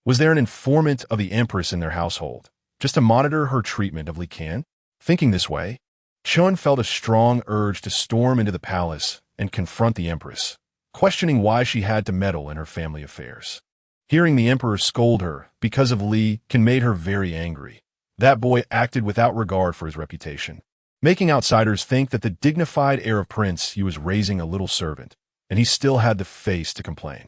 Was there an informant of the empress in their household, just to monitor her treatment of Li Can? Thinking this way, Chen felt a strong urge to storm into the palace and confront the empress, questioning why she had to meddle in her family affairs. Hearing the emperor scold her because of Li Can made her very angry. That boy acted without regard for his reputation, making outsiders think that the dignified heir of Prince Yu was raising a little servant, and he still had the face to complain.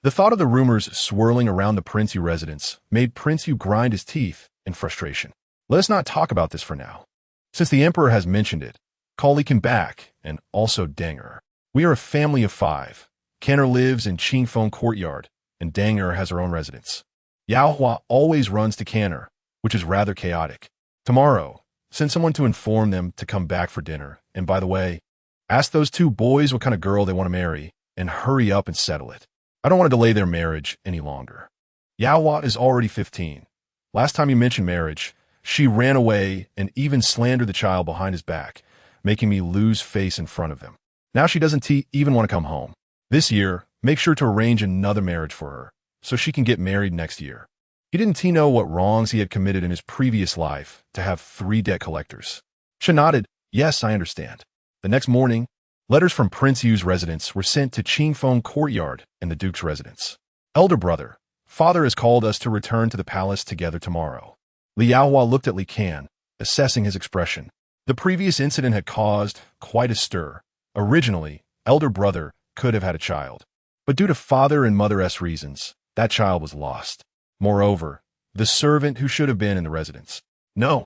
The thought of the rumors swirling around the Prince Yu residence made Prince Yu grind his teeth in frustration. Let us not talk about this for now. Since the emperor has mentioned it, call Li Can back and also Danger. We are a family of 5. Canner lives in Qingfeng Courtyard, and Danger has her own residence. Yao Hua always runs to Canner, which is rather chaotic. Tomorrow, send someone to inform them to come back for dinner, and by the way, ask those 2 boys what kind of girl they want to marry, and hurry up and settle it. I don't want to delay their marriage any longer. Yao Hua is already 15. Last time you mentioned marriage, she ran away and even slandered the child behind his back, making me lose face in front of him. Now she doesn't even want to come home. This year, make sure to arrange another marriage for her, so she can get married next year. He didn't know what wrongs he had committed in his previous life to have 3 debt collectors. Chen nodded. Yes, I understand. The next morning, letters from Prince Yu's residence were sent to Qingfeng Courtyard and the Duke's residence. Elder brother, father has called us to return to the palace together tomorrow. Li Yaohua looked at Li Can, assessing his expression. The previous incident had caused quite a stir. Originally, elder brother could have had a child, but due to father and mother-s reasons, that child was lost. Moreover, the servant who should have been in the residence. No,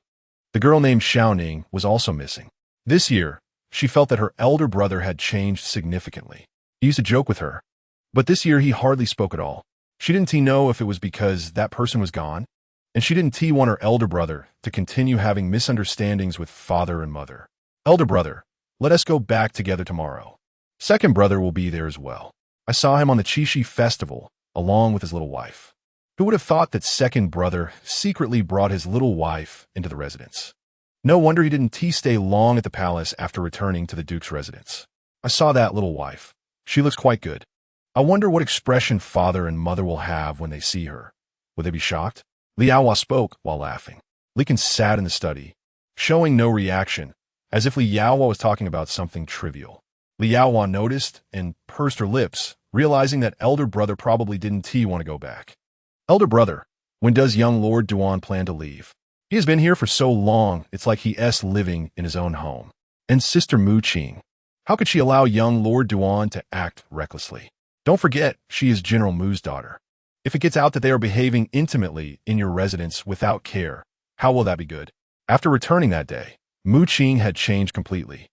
the girl named Shao Ning was also missing. This year, she felt that her elder brother had changed significantly. He used to joke with her, but this year he hardly spoke at all. She didn't know if it was because that person was gone, and she didn't want her elder brother to continue having misunderstandings with father and mother. Elder brother, let us go back together tomorrow. Second brother will be there as well. I saw him on the Qixi festival, along with his little wife. Who would have thought that second brother secretly brought his little wife into the residence? No wonder he didn't stay long at the palace after returning to the Duke's residence. I saw that little wife. She looks quite good. I wonder what expression father and mother will have when they see her. Would they be shocked? Li Yaohua spoke while laughing. Li Can sat in the study, showing no reaction, as if Li Yaohua was talking about something trivial. Li Yaohua noticed and pursed her lips, realizing that elder brother probably didn't want to go back. Elder brother, when does young Lord Duan plan to leave? He has been here for so long, it's like he's living in his own home. And Sister Mu Qing. How could she allow young Lord Duan to act recklessly? Don't forget, she is General Mu's daughter. If it gets out that they are behaving intimately in your residence without care, how will that be good? After returning that day, Mu Qing had changed completely.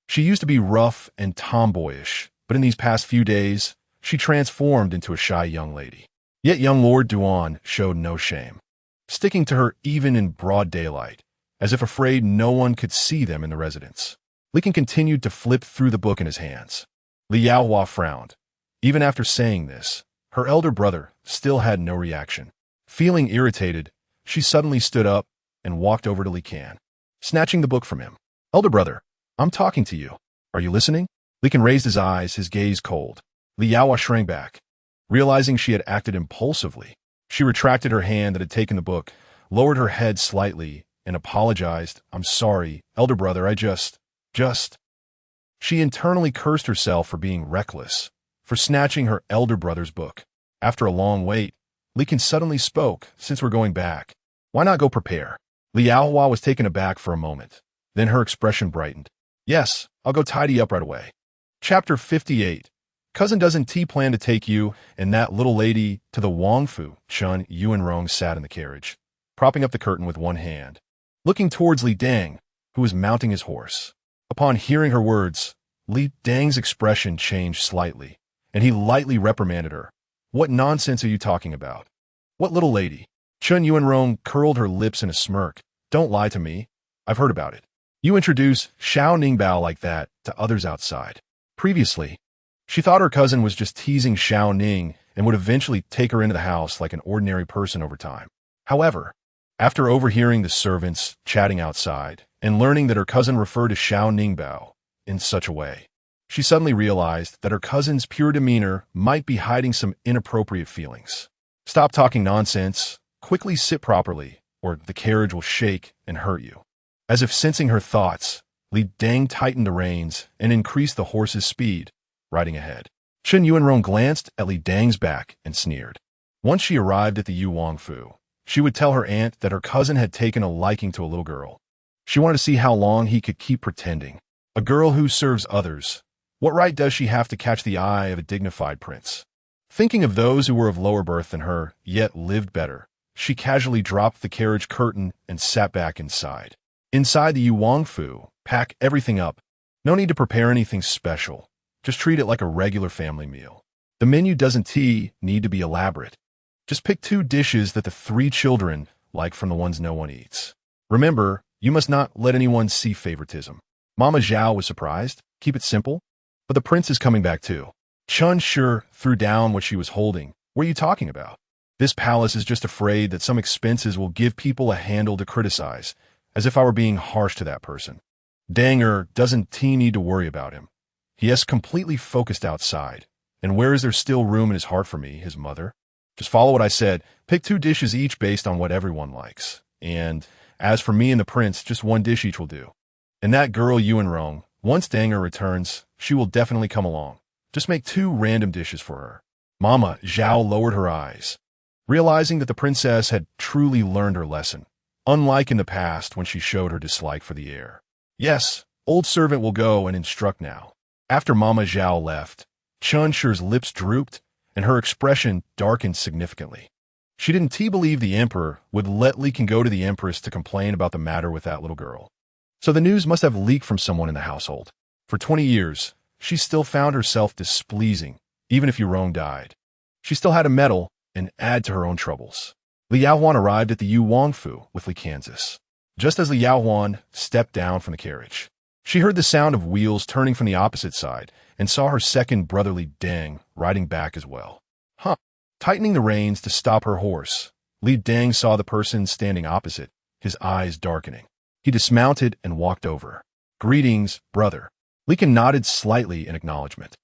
She used to be rough and tomboyish, but in these past few days, she transformed into a shy young lady. Yet young Lord Duan showed no shame, sticking to her even in broad daylight, as if afraid no one could see them in the residence. Li Ken continued to flip through the book in his hands. Li Yaohua frowned. Even after saying this, her elder brother still had no reaction. Feeling irritated, she suddenly stood up and walked over to Li Ken, snatching the book from him. "Elder brother, I'm talking to you. Are you listening?" Li Ken raised his eyes, his gaze cold. Li Yaohua shrank back. Realizing she had acted impulsively, she retracted her hand that had taken the book, lowered her head slightly, and apologized. "I'm sorry, elder brother, I just... She internally cursed herself for being reckless, for snatching her elder brother's book. After a long wait, Li Ken suddenly spoke, "Since we're going back, why not go prepare?" Li Yaohua was taken aback for a moment. Then her expression brightened. "Yes, I'll go tidy up right away." Chapter 58. Cousin doesn't T plan to take you and that little lady to the Wangfu? Chun Yuanrong sat in the carriage, propping up the curtain with one hand, looking towards Li Dang, who was mounting his horse. Upon hearing her words, Li Dang's expression changed slightly, and he lightly reprimanded her. "What nonsense are you talking about? What little lady?" Chun Yuanrong curled her lips in a smirk. "Don't lie to me. I've heard about it. You introduce Shao Ningbao like that to others outside." Previously, she thought her cousin was just teasing Shao Ning and would eventually take her into the house like an ordinary person over time. However, after overhearing the servants chatting outside and learning that her cousin referred to Shao Ningbao in such a way, she suddenly realized that her cousin's pure demeanor might be hiding some inappropriate feelings. "Stop talking nonsense. Quickly sit properly, or the carriage will shake and hurt you." As if sensing her thoughts, Li Dang tightened the reins and increased the horse's speed, riding ahead. Chun Yuanrong glanced at Li Dang's back and sneered. Once she arrived at the Yu Wangfu, she would tell her aunt that her cousin had taken a liking to a little girl. She wanted to see how long he could keep pretending. A girl who serves others. What right does she have to catch the eye of a dignified prince? Thinking of those who were of lower birth than her, yet lived better, she casually dropped the carriage curtain and sat back inside. Inside the Yu Wangfu, pack everything up. No need to prepare anything special. Just treat it like a regular family meal. The menu doesn't need to be elaborate. Just pick 2 dishes that the 3 children like from the ones no one eats. Remember, you must not let anyone see favoritism. Mama Zhao was surprised. Keep it simple. But the prince is coming back too. Chun sure threw down what she was holding. "What are you talking about? This palace is just afraid that some expenses will give people a handle to criticize, as if I were being harsh to that person. Danger doesn't need to worry about him. He is completely focused outside. And where is there still room in his heart for me, his mother? Just follow what I said. Pick 2 dishes each based on what everyone likes. And as for me and the prince, just 1 dish each will do. And that girl Yuanrong, once Danger returns, she will definitely come along. Just make 2 random dishes for her." Mama Zhao lowered her eyes, realizing that the princess had truly learned her lesson, unlike in the past when she showed her dislike for the heir. "Yes, old servant will go and instruct now." After Mama Zhao left, Chun Shi's lips drooped and her expression darkened significantly. She didn't believe the emperor would let Li Ken go to the empress to complain about the matter with that little girl. So the news must have leaked from someone in the household. For 20 years, she still found herself displeasing, even if Yurong died. She still had to meddle and add to her own troubles. Li Yaohuan arrived at the Yu Wangfu with Li Kansas. Just as Li Yaohuan stepped down from the carriage, she heard the sound of wheels turning from the opposite side and saw her second brother Li Dang riding back as well. Tightening the reins to stop her horse, Li Dang saw the person standing opposite, his eyes darkening. He dismounted and walked over. "Greetings, brother." Li Ken nodded slightly in acknowledgement.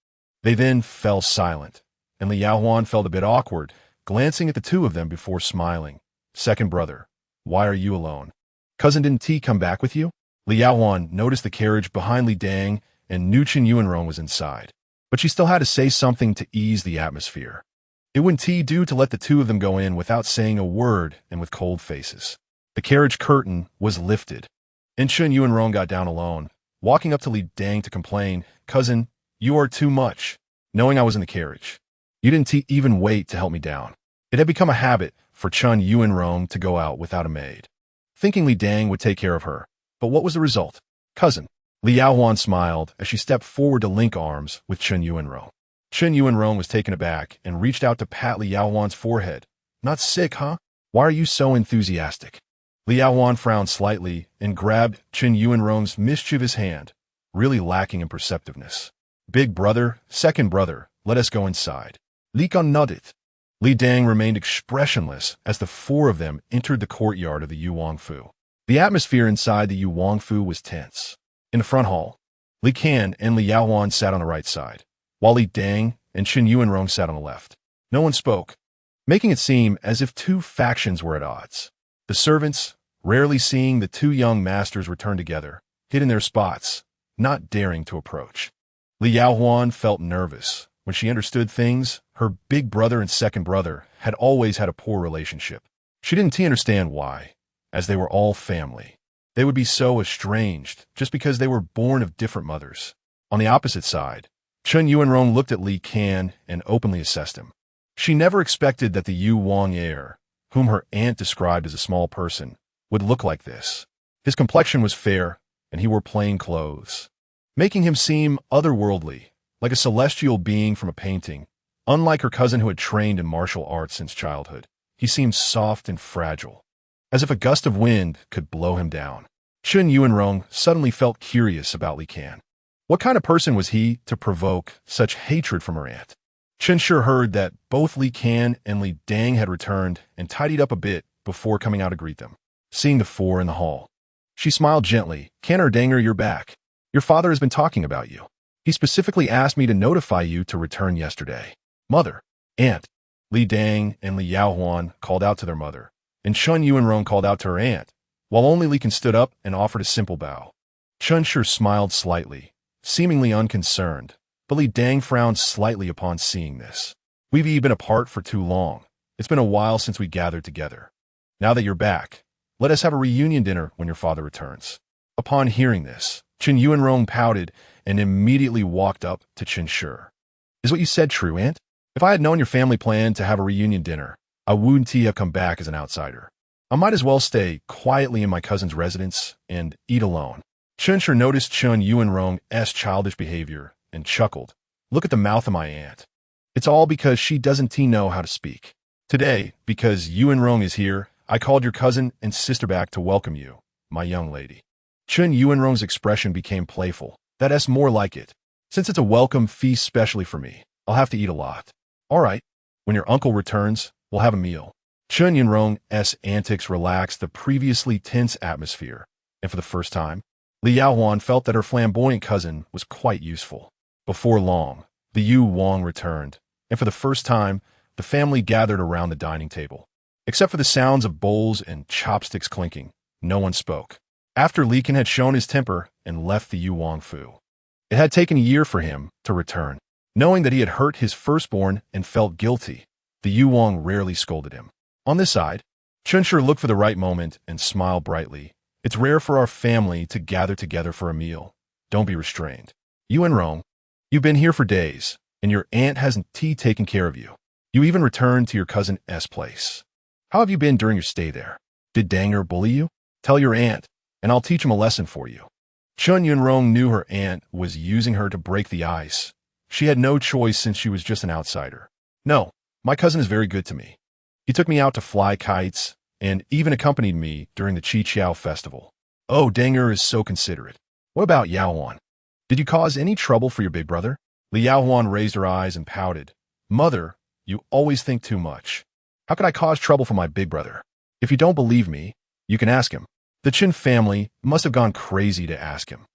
They then fell silent, and Li Yaohuan felt a bit awkward, glancing at the 2 of them before smiling. "Second brother, why are you alone? Cousin didn't come back with you?" Li Yaohuan noticed the carriage behind Li Dang and Nuchen Yuanrong was inside, but she still had to say something to ease the atmosphere. It wouldn't do to let the 2 of them go in without saying a word and with cold faces. The carriage curtain was lifted, and Chen Yuanrong got down alone, walking up to Li Dang to complain, "Cousin, you are too much," knowing I was in the carriage. You didn't even wait to help me down. It had become a habit for Chen Yuanrong to go out without a maid, thinking Li Dang would take care of her. But what was the result? "Cousin." Li Yaohuan smiled as she stepped forward to link arms with Chen Yuanrong. Chen Yuanrong was taken aback and reached out to pat Li Yaohuan's forehead. "Not sick, huh? Why are you so enthusiastic?" Li Yaohuan frowned slightly and grabbed Chen Yuanrong's mischievous hand, really lacking in perceptiveness. "Big brother, second brother, let us go inside." "Nik-on-Nut-It." Li Dang remained expressionless as the four of them entered the courtyard of the Yuwangfu. The atmosphere inside the Yuwangfu was tense. In the front hall, Li Kan and Li Yaohuan sat on the right side, while Li Dang and Chen Yuanrong sat on the left. No one spoke, making it seem as if two factions were at odds. The servants, rarely seeing the two young masters return together, hid in their spots, not daring to approach. Li Yaohuan felt nervous. When she understood things, her big brother and second brother had always had a poor relationship. She didn't understand why, as they were all family. They would be so estranged just because they were born of different mothers. On the opposite side, Chen Yuanrong looked at Li Kan and openly assessed him. She never expected that the Yu Wang heir, whom her aunt described as a small person, would look like this. His complexion was fair, and he wore plain clothes, making him seem otherworldly, like a celestial being from a painting. Unlike her cousin who had trained in martial arts since childhood, he seemed soft and fragile, as if a gust of wind could blow him down. Chen Yuanrong suddenly felt curious about Li Kan. What kind of person was he to provoke such hatred from her aunt? Chen sure heard that both Li Kan and Li Dang had returned and tidied up a bit before coming out to greet them. Seeing the four in the hall, she smiled gently. "Kan or Danger, you're back. Your father has been talking about you. He specifically asked me to notify you to return yesterday." "Mother." "Aunt." Li Dang and Li Yaohuan called out to their mother, and Chen Yuanrong called out to her aunt, while only Li Kan stood up and offered a simple bow. Chen sure smiled slightly, seemingly unconcerned, but Li Dang frowned slightly upon seeing this. "We've been apart for too long. It's been a while since we gathered together. Now that you're back, let us have a reunion dinner when your father returns." Upon hearing this, Chen Yuanrong pouted and immediately walked up to Chen Shi. "Is what you said true, aunt? If I had known your family planned to have a reunion dinner, I wouldn't have come back as an outsider. I might as well stay quietly in my cousin's residence and eat alone." Chen Shi noticed Chen Yuanrong's childish behavior and chuckled. "Look at the mouth of my aunt. It's all because she doesn't know how to speak. Today, because Yuanrong is here, I called your cousin and sister back to welcome you, my young lady." Chen Yuanrong's expression became playful. "That's more like it. Since it's a welcome feast specially for me, I'll have to eat a lot." "All right. When your uncle returns, we'll have a meal." Chen Yuanrong's antics relaxed the previously tense atmosphere, and for the first time, Li Yaohuan felt that her flamboyant cousin was quite useful. Before long, the Yu Wang returned, and for the first time, the family gathered around the dining table. Except for the sounds of bowls and chopsticks clinking, no one spoke. After Li Kan had shown his temper and left the Yuwangfu, it had taken a year for him to return. Knowing that he had hurt his firstborn and felt guilty, the Yuwang rarely scolded him. On this side, Chen Shi looked for the right moment and smiled brightly. "It's rare for our family to gather together for a meal. Don't be restrained. Yuanrong, you've been here for days, and your aunt hasn't taken care of you. You even returned to your cousin's place. How have you been during your stay there? Did Danger bully you? Tell your aunt, and I'll teach him a lesson for you." Chen Yuanrong knew her aunt was using her to break the ice. She had no choice since she was just an outsider. "No, my cousin is very good to me. He took me out to fly kites and even accompanied me during the Qiqiao festival." "Oh, Danger is so considerate. What about Yaohuan? Did you cause any trouble for your big brother?" Li Yaohuan raised her eyes and pouted. "Mother, you always think too much. How could I cause trouble for my big brother? If you don't believe me, you can ask him." The Qin family must have gone crazy to ask him.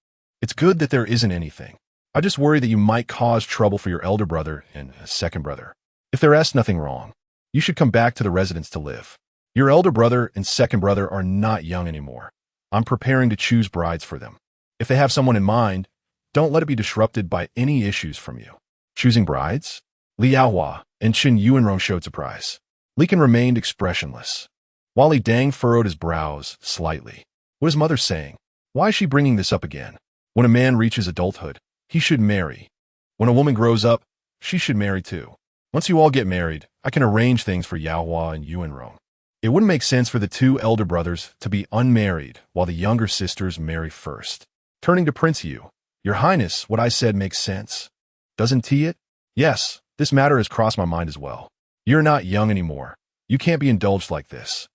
"It's good that there isn't anything. I just worry that you might cause trouble for your elder brother and second brother. If there's nothing wrong, you should come back to the residence to live. Your elder brother and second brother are not young anymore. I'm preparing to choose brides for them. If they have someone in mind, don't let it be disrupted by any issues from you." Choosing brides? Li Yaohua and Chen Yuanrong showed surprise. Li Kan remained expressionless. While Li Dang furrowed his brows slightly. What is mother saying? Why is she bringing this up again? When a man reaches adulthood, he should marry. When a woman grows up, she should marry too. Once you all get married, I can arrange things for Yaohua and Yuanrong. It wouldn't make sense for the two elder brothers to be unmarried while the younger sisters marry first. Turning to Prince Yu, Your Highness, what I said makes sense. Doesn't it? Yes, this matter has crossed my mind as well. You're not young anymore. You can't be indulged like this.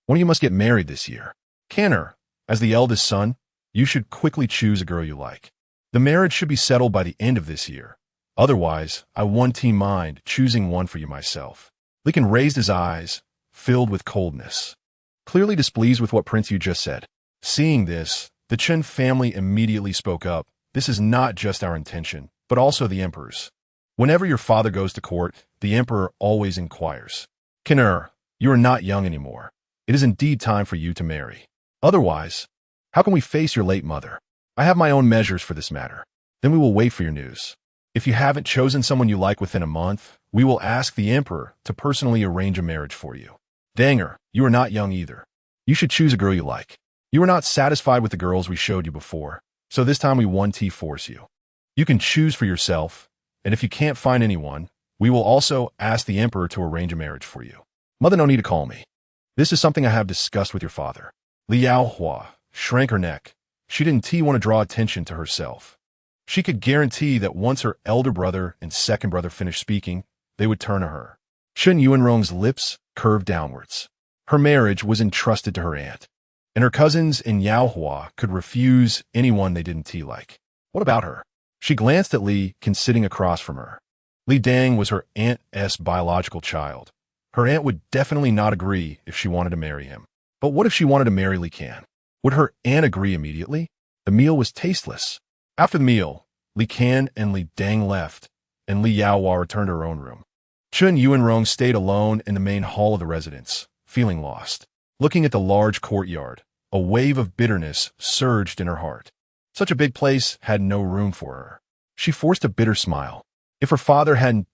One of you must get married this year. Canner, as the eldest son, you should quickly choose a girl you like. The marriage should be settled by the end of this year. Otherwise, I won't mind choosing one for you myself. Liken raised his eyes, filled with coldness, clearly displeased with what Prince Yu just said. Seeing this, the Chen family immediately spoke up. This is not just our intention, but also the emperor's. Whenever your father goes to court, the emperor always inquires. Canner, you are not young anymore. It is indeed time for you to marry. Otherwise, how can we face your late mother? I have my own measures for this matter. Then we will wait for your news. If you haven't chosen someone you like within a month, we will ask the emperor to personally arrange a marriage for you. Danger, you are not young either. You should choose a girl you like. You are not satisfied with the girls we showed you before, so this time we won't force you. You can choose for yourself, and if you can't find anyone, we will also ask the emperor to arrange a marriage for you. Mother, no need to call me. This is something I have discussed with your father. Liaohua shrank her neck. She didn't want to draw attention to herself. She could guarantee that once her elder brother and second brother finished speaking, they would turn to her. Chen Yuanrong's lips curved downwards. Her marriage was entrusted to her aunt, and her cousins in Yaohua could refuse anyone they didn't like. What about her? She glanced at Li Can sitting across from her. Li Dang was her aunt's biological child. Her aunt would definitely not agree if she wanted to marry him. But what if she wanted to marry Li Can? Would her aunt agree immediately? The meal was tasteless. After the meal, Li Can and Li Dang left, and Li Yaohua returned to her own room. Chen Yuanrong stayed alone in the main hall of the residence, feeling lost. Looking at the large courtyard, a wave of bitterness surged in her heart. Such a big place had no room for her. She forced a bitter smile. If her father hadn't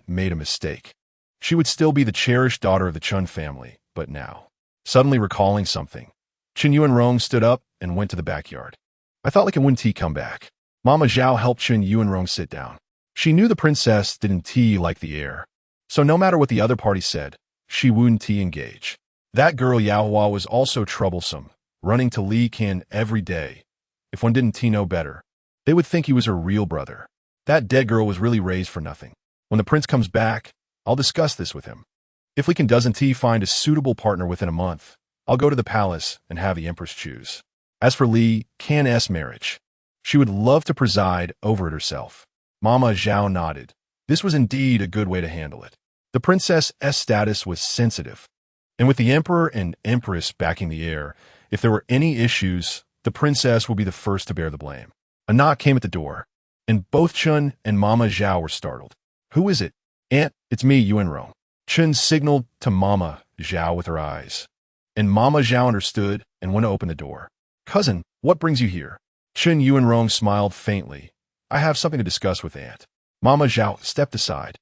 made a mistake, she would still be the cherished daughter of the Chun family, but now. Suddenly recalling something, Chen Yuanrong stood up and went to the backyard. I thought like a wouldn't come back. Mama Zhao helped Chen Yuanrong sit down. She knew the princess didn't like the heir, so no matter what the other party said, she wouldn't engage. That girl Yaohua was also troublesome, running to Li Can every day. If one didn't know better, they would think he was her real brother. That dead girl was really raised for nothing. When the prince comes back, I'll discuss this with him. If Li Can doesn't find a suitable partner within a month, I'll go to the palace and have the empress choose. As for Li Can's marriage, she would love to preside over it herself. Mama Zhao nodded. This was indeed a good way to handle it. The princess's status was sensitive, and with the emperor and empress backing the heir, if there were any issues, the princess would be the first to bear the blame. A knock came at the door, and both Chun and Mama Zhao were startled. Who is it? Aunt, it's me, Yuanrong. Chun signaled to Mama Zhao with her eyes, and Mama Zhao understood and went to open the door. Cousin, what brings you here? Chun Yuanrong smiled faintly. I have something to discuss with Aunt. Mama Zhao stepped aside,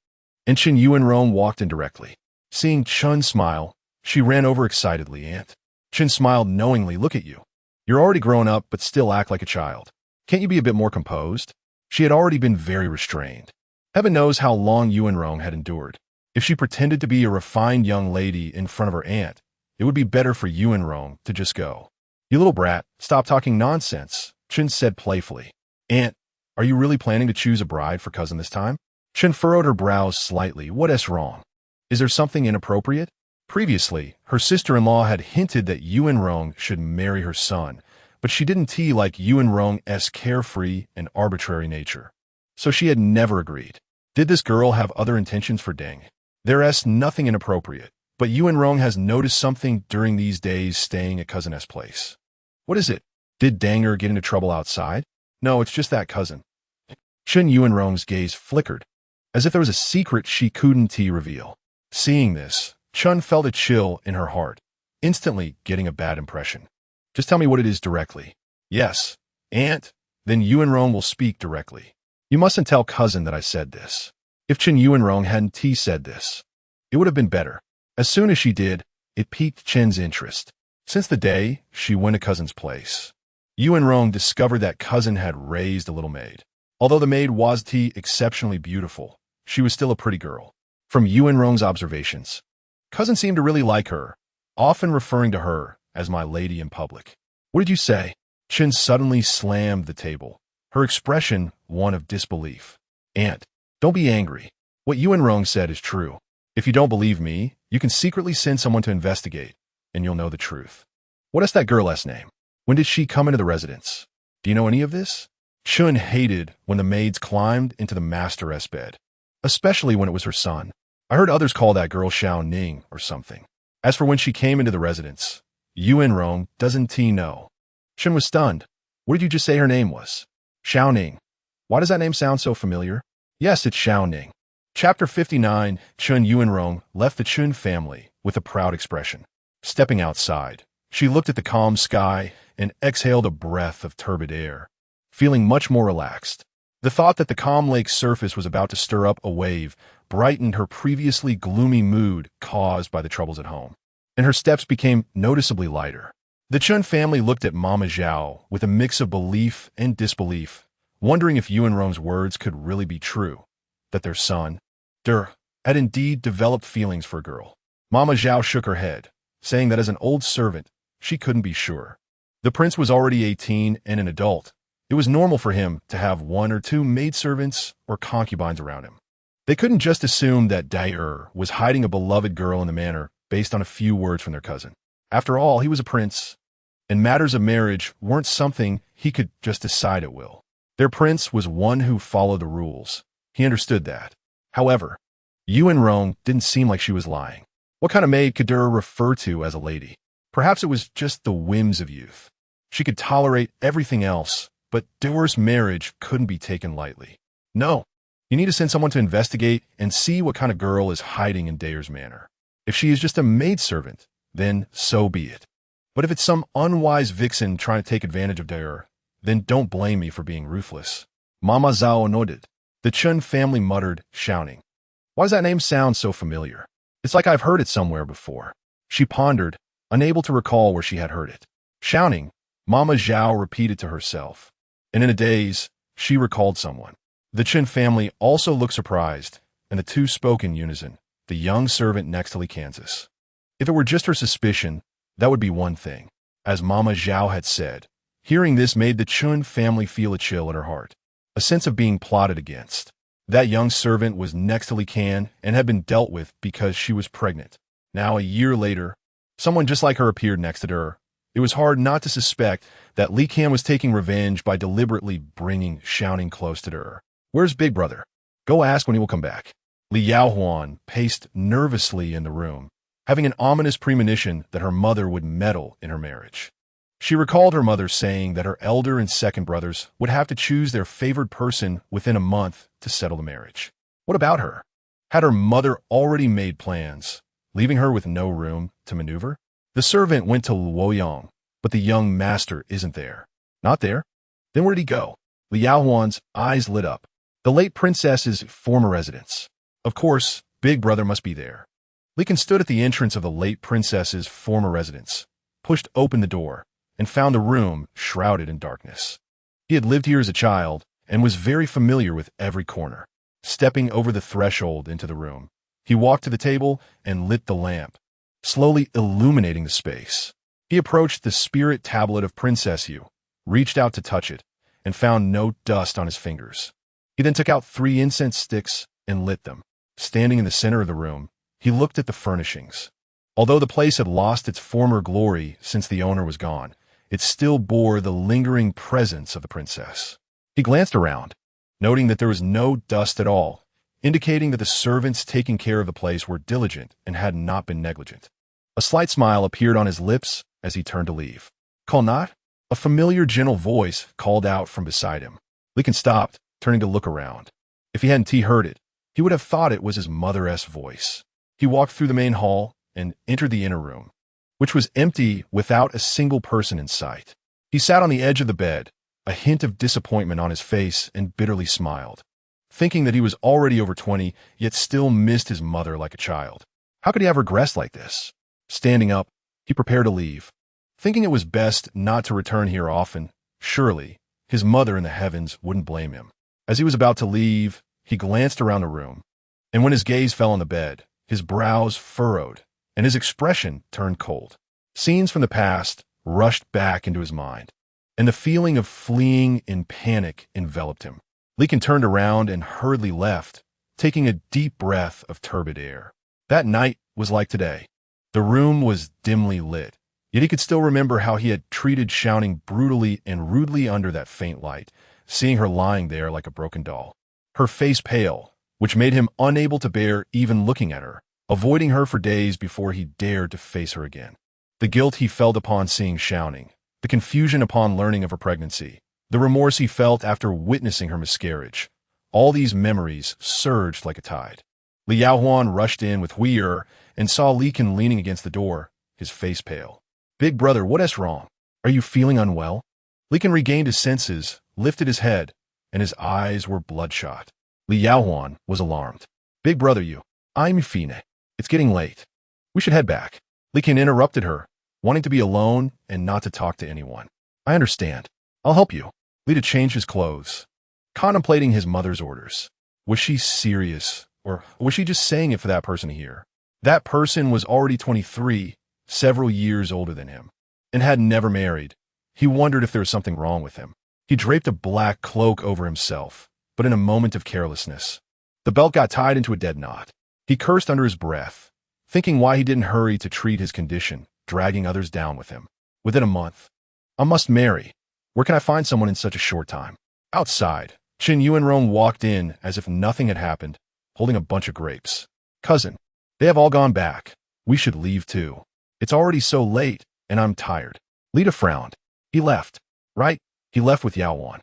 and Chen Yuanrong walked in directly. Seeing Chun smile, she ran over excitedly. Aunt. Chen smiled knowingly. Look at you. You're already grown up, but still act like a child. Can't you be a bit more composed? She had already been very restrained. Heaven knows how long Yuanrong had endured. If she pretended to be a refined young lady in front of her aunt, it would be better for Yuanrong to just go. You little brat, stop talking nonsense, Chen said playfully. Aunt, are you really planning to choose a bride for cousin this time? Chen furrowed her brows slightly. What is wrong? Is there something inappropriate? Previously, her sister-in-law had hinted that Yuanrong should marry her son, but she didn't like Yuanrong's carefree and arbitrary nature. So she had never agreed. Did this girl have other intentions for Deng? There's nothing inappropriate, but Yuanrong has noticed something during these days staying at cousin S place. What is it? Did Danger get into trouble outside? No, it's just that cousin. Chen Yuanrong's gaze flickered, as if there was a secret she couldn't reveal. Seeing this, Chun felt a chill in her heart, instantly getting a bad impression. Just tell me what it is directly. Yes, Aunt, then Yuanrong will speak directly. You mustn't tell cousin that I said this. If Chen Yuanrong hadn't said this, it would have been better. As soon as she did, It piqued Chen's interest. Since the day she went to cousin's place, Yuan discovered that cousin had raised a little maid. Although the maid wasn't exceptionally beautiful, she was still a pretty girl. From Yuan's observations, cousin seemed to really like her, often referring to her as my lady in public. What did you say? Chen suddenly slammed the table, her expression one of disbelief. Aunt, don't be angry. What Yuan said is true. If you don't believe me, you can secretly send someone to investigate, and you'll know the truth. What is that girl's name? When did she come into the residence? Do you know any of this? Chun hated when the maids climbed into the master's bed, especially when it was her son. I heard others call that girl Shao Ning or something. As for when she came into the residence, Yuan doesn't know. Chun was stunned. What did you just say her name was? Shao Ning. Why does that name sound so familiar? Yes, it's Shao Ning. Chapter 59, Chun Yuan left the Chun family with a proud expression. Stepping outside, she looked at the calm sky and exhaled a breath of turbid air, feeling much more relaxed. The thought that the calm lake's surface was about to stir up a wave brightened her previously gloomy mood caused by the troubles at home, and her steps became noticeably lighter. The Chun family looked at Mama Zhao with a mix of belief and disbelief, wondering if Yuan's words could really be true, that their son, had indeed developed feelings for a girl. Mama Zhao shook her head, saying that as an old servant, she couldn't be sure. The prince was already 18 and an adult. It was normal for him to have 1 or 2 maidservants or concubines around him. They couldn't just assume that stay.Ever was hiding a beloved girl in the manor based on a few words from their cousin. After all, he was a prince, and matters of marriage weren't something he could just decide at will. Their prince was one who followed the rules. He understood that. However, Yuan didn't seem like she was lying. What kind of maid could stay.Ever refer to as a lady? Perhaps it was just the whims of youth. She could tolerate everything else, but stay.Ever's marriage couldn't be taken lightly. No, you need to send someone to investigate and see what kind of girl is hiding in stay.Ever's manor. If she is just a maidservant, then so be it. But if it's some unwise vixen trying to take advantage of stay.Ever, then don't blame me for being ruthless. Mama Zhao nodded. The Chun family muttered, shouting, "Why does that name sound so familiar? It's like I've heard it somewhere before." She pondered, unable to recall where she had heard it. Shouting, Mama Zhao repeated to herself, and in a daze, she recalled someone. The Chun family also looked surprised, and the two spoke in unison, the young servant next to Li Kansas. If it were just her suspicion, that would be one thing. As Mama Zhao had said, hearing this made the Chun family feel a chill at her heart, a sense of being plotted against. That young servant was next to Li Kan and had been dealt with because she was pregnant. Now, a year later, someone just like her appeared next to her. It was hard not to suspect that Li Kan was taking revenge by deliberately bringing Shao Ning close to her. "Where's Big Brother? Go ask when he will come back." Li Yaohuan paced nervously in the room, having an ominous premonition that her mother would meddle in her marriage. She recalled her mother saying that her elder and second brothers would have to choose their favored person within a month to settle the marriage. What about her? Had her mother already made plans, leaving her with no room to maneuver? The servant went to Luoyang, but the young master isn't there. Not there? Then where did he go? Li Yaohuan's eyes lit up. The late princess's former residence. Of course, Big Brother must be there. Li Kan stood at the entrance of the late princess's former residence, pushed open the door, and found the room shrouded in darkness. He had lived here as a child and was very familiar with every corner. Stepping over the threshold into the room, he walked to the table and lit the lamp, slowly illuminating the space. He approached the spirit tablet of Princess Yu, reached out to touch it, and found no dust on his fingers. He then took out 3 incense sticks and lit them. Standing in the center of the room, he looked at the furnishings. Although the place had lost its former glory since the owner was gone, it still bore the lingering presence of the princess. He glanced around, noting that there was no dust at all, indicating that the servants taking care of the place were diligent and had not been negligent. A slight smile appeared on his lips as he turned to leave. "Call not?" A familiar gentle voice called out from beside him. Li Kan stopped, turning to look around. If he hadn't heard it, he would have thought it was his mother's voice. He walked through the main hall and entered the inner room, which was empty without a single person in sight. He sat on the edge of the bed, a hint of disappointment on his face, and bitterly smiled, thinking that he was already over 20, yet still missed his mother like a child. How could he have regressed like this? Standing up, he prepared to leave, thinking it was best not to return here often. Surely, his mother in the heavens wouldn't blame him. As he was about to leave, he glanced around the room, and when his gaze fell on the bed, his brows furrowed, and his expression turned cold. Scenes from the past rushed back into his mind, and the feeling of fleeing in panic enveloped him. Lekin turned around and hurriedly left, taking a deep breath of turbid air. That night was like today. The room was dimly lit, yet he could still remember how he had treated Shao Ning brutally and rudely under that faint light, seeing her lying there like a broken doll. Her face pale, which made him unable to bear even looking at her, avoiding her for days before he dared to face her again. The guilt he felt upon seeing Shao Ning, the confusion upon learning of her pregnancy, the remorse he felt after witnessing her miscarriage, all these memories surged like a tide. Li Yaohuan rushed in with heir and saw Lekin leaning against the door, his face pale. "Big brother, what is wrong? Are you feeling unwell?" Lekin regained his senses, lifted his head, and his eyes were bloodshot. Li Yaohuan was alarmed. "Big brother, I'm fine. It's getting late. We should head back." Lekin interrupted her, wanting to be alone and not to talk to anyone. "I understand. I'll help you." Lita changed his clothes, contemplating his mother's orders. Was she serious, or was she just saying it for that person to hear? That person was already 23, several years older than him, and had never married. He wondered if there was something wrong with him. He draped a black cloak over himself, but in a moment of carelessness, the belt got tied into a dead knot. He cursed under his breath, thinking why he didn't hurry to treat his condition, dragging others down with him. Within a month, I must marry. Where can I find someone in such a short time? Outside, Qin Yuanrong walked in as if nothing had happened, holding a bunch of grapes. "Cousin, they have all gone back. We should leave too. It's already so late, and I'm tired." Lita frowned. "He left, right? He left with Yaohuan.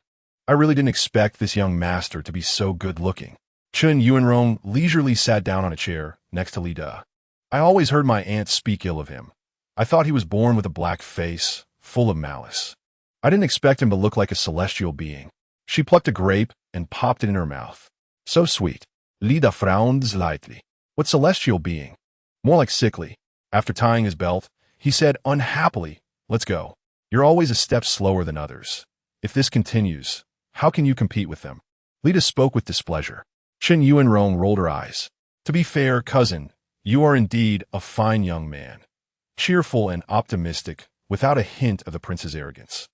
I really didn't expect this young master to be so good-looking." Qin Yuanrong leisurely sat down on a chair next to Lida. "I always heard my aunt speak ill of him. I thought he was born with a black face, full of malice. I didn't expect him to look like a celestial being." She plucked a grape and popped it in her mouth. "So sweet." Lida frowned slightly. "What celestial being?" "More like sickly." After tying his belt, he said unhappily, "Let's go. You're always a step slower than others. If this continues, how can you compete with them?" Lida spoke with displeasure. Qin Yuanrong rolled her eyes. "To be fair, cousin, you are indeed a fine young man, cheerful and optimistic, without a hint of the prince's arrogance.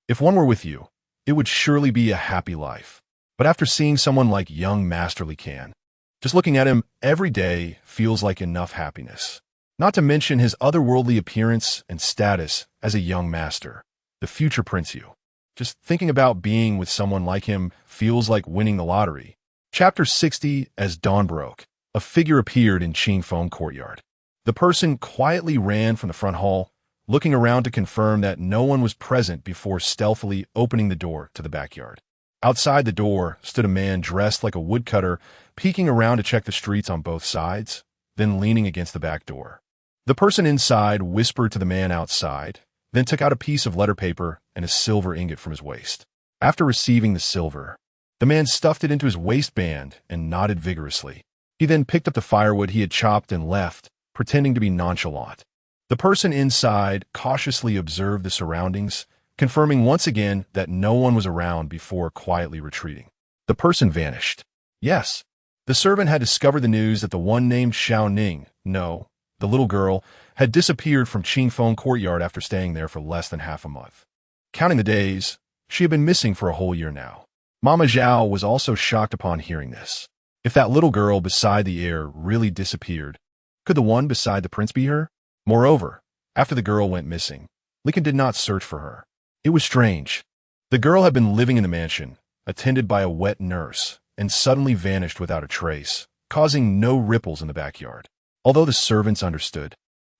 If one were with you, it would surely be a happy life. But after seeing someone like young Master Lekin, just looking at him every day feels like enough happiness. Not to mention his otherworldly appearance and status as a young master, the future Prince Yu. Just thinking about being with someone like him feels like winning the lottery." Chapter 60. As dawn broke, a figure appeared in Qingfeng courtyard. The person quietly ran from the front hall, looking around to confirm that no one was present before stealthily opening the door to the backyard. Outside the door stood a man dressed like a woodcutter, peeking around to check the streets on both sides, then leaning against the back door. The person inside whispered to the man outside, then took out a piece of letter paper and a silver ingot from his waist. After receiving the silver, the man stuffed it into his waistband and nodded vigorously. He then picked up the firewood he had chopped and left, pretending to be nonchalant. The person inside cautiously observed the surroundings, confirming once again that no one was around before quietly retreating. The person vanished. Yes, the servant had discovered the news that the one named Shao Ning, no, the little girl, had disappeared from Qingfeng courtyard after staying there for less than half a month. Counting the days, she had been missing for a whole year now. Mama Zhao was also shocked upon hearing this. If that little girl beside the heir really disappeared, could the one beside the prince be her? Moreover, after the girl went missing, Lekin did not search for her. It was strange. The girl had been living in the mansion, attended by a wet nurse, and suddenly vanished without a trace, causing no ripples in the backyard. Although the servants understood,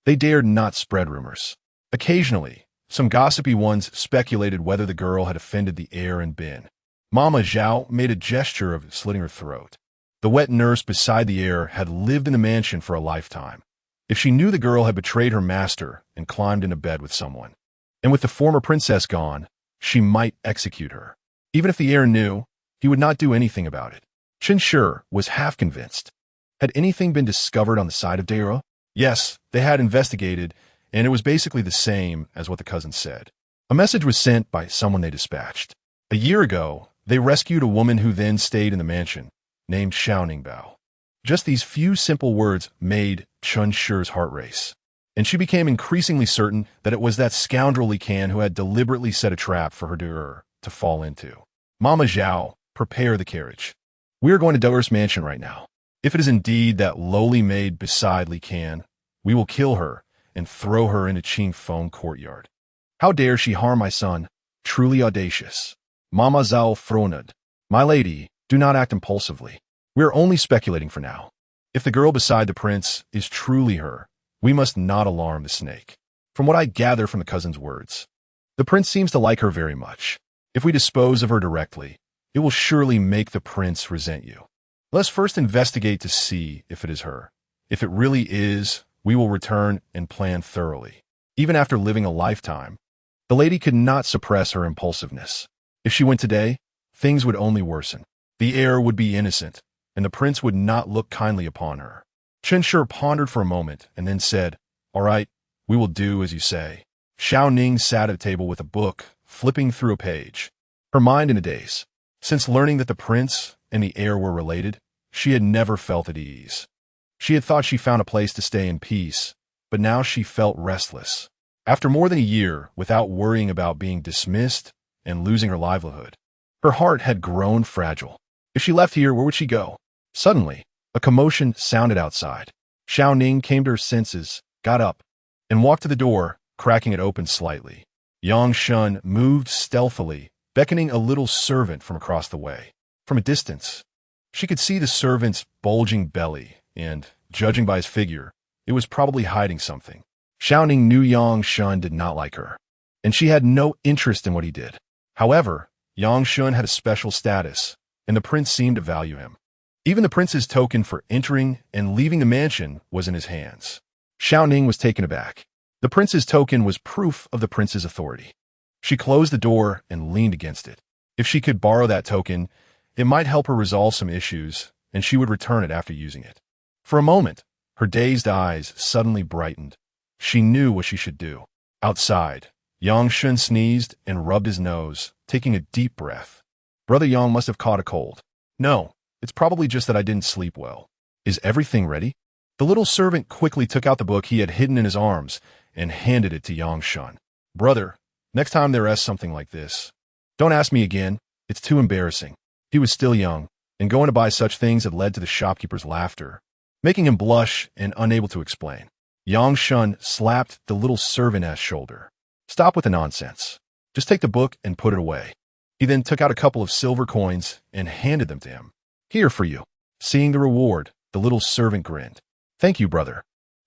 they dared not spread rumors. Occasionally, some gossipy ones speculated whether the girl had offended the heir and been. Mama Zhao made a gesture of slitting her throat. The wet nurse beside the heir had lived in the mansion for a lifetime. If she knew the girl had betrayed her master and climbed into bed with someone, and with the former princess gone, she might execute her. Even if the heir knew, he would not do anything about it. Qin Shi was half convinced. Had anything been discovered on the side of Daira? Yes, they had investigated, and it was basically the same as what the cousins said. A message was sent by someone they dispatched. A year ago, they rescued a woman who then stayed in the mansion, named Shao Ningbao. Just these few simple words made Chun Shi's heart race, and she became increasingly certain that it was that scoundrel Li Can who had deliberately set a trap for her to fall into. Mama Zhao, prepare the carriage. We are going to Doer's mansion right now. If it is indeed that lowly maid beside Li Can, we will kill her and throw her into Qing Feng courtyard. How dare she harm my son? Truly audacious. Mama Zhao frowned. My lady, do not act impulsively. We are only speculating for now. If the girl beside the prince is truly her, we must not alarm the snake. From what I gather from the cousin's words, the prince seems to like her very much. If we dispose of her directly, it will surely make the prince resent you. Let's first investigate to see if it is her. If it really is, we will return and plan thoroughly. Even after living a lifetime, the lady could not suppress her impulsiveness. If she went today, things would only worsen. The heir would be innocent, and the prince would not look kindly upon her. Chen Shi pondered for a moment and then said, "All right, we will do as you say." Shao Ning sat at a table with a book, flipping through a page, her mind in a daze. Since learning that the prince and the heir were related, she had never felt at ease. She had thought she found a place to stay in peace, but now she felt restless. After more than a year without worrying about being dismissed and losing her livelihood, her heart had grown fragile. If she left here, where would she go? Suddenly, a commotion sounded outside. Shao Ning came to her senses, got up, and walked to the door, cracking it open slightly. Yang Shun moved stealthily, beckoning a little servant from across the way. From a distance, she could see the servant's bulging belly, and, judging by his figure, it was probably hiding something. Shao Ning knew Yang Shun did not like her, and she had no interest in what he did. However, Yang Shun had a special status, and the prince seemed to value him. Even the prince's token for entering and leaving the mansion was in his hands. Shao Ning was taken aback. The prince's token was proof of the prince's authority. She closed the door and leaned against it. If she could borrow that token, it might help her resolve some issues, and she would return it after using it. For a moment, her dazed eyes suddenly brightened. She knew what she should do. Outside, Yang Shun sneezed and rubbed his nose, taking a deep breath. Brother Yang must have caught a cold. No, it's probably just that I didn't sleep well. Is everything ready? The little servant quickly took out the book he had hidden in his arms and handed it to Yang Shun. Brother, next time there is something like this, don't ask me again. It's too embarrassing. He was still young, and going to buy such things had led to the shopkeeper's laughter, making him blush and unable to explain. Yang Shun slapped the little servant's shoulder. Stop with the nonsense. Just take the book and put it away. He then took out a couple of silver coins and handed them to him. Here for you. Seeing the reward, the little servant grinned. Thank you, brother.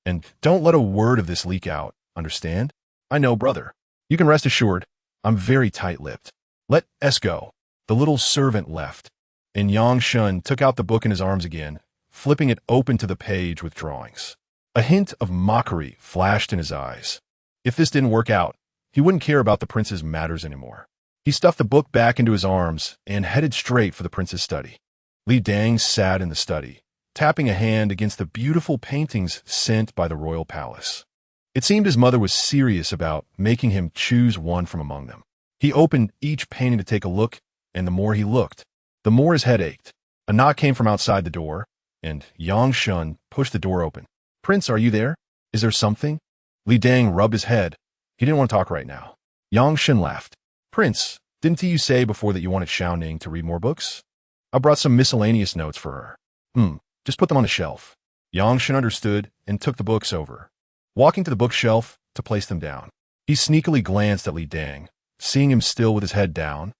And don't let a word of this leak out, understand? I know, brother. You can rest assured, I'm very tight-lipped. Let us go. The little servant left, and Yang Shun took out the book in his arms again, flipping it open to the page with drawings. A hint of mockery flashed in his eyes. If this didn't work out, he wouldn't care about the prince's matters anymore. He stuffed the book back into his arms and headed straight for the prince's study. Li Dang sat in the study, tapping a hand against the beautiful paintings sent by the royal palace. It seemed his mother was serious about making him choose one from among them. He opened each painting to take a look, and the more he looked, the more his head ached. A knock came from outside the door, and Yang Shun pushed the door open. Prince, are you there? Is there something? Li Dang rubbed his head. He didn't want to talk right now. Yang Shun laughed. Prince, didn't you say before that you wanted Shao Ning to read more books? I brought some miscellaneous notes for her. Just put them on the shelf. Yang Shun understood and took the books over, walking to the bookshelf to place them down. He sneakily glanced at Li Dang, seeing him still with his head down,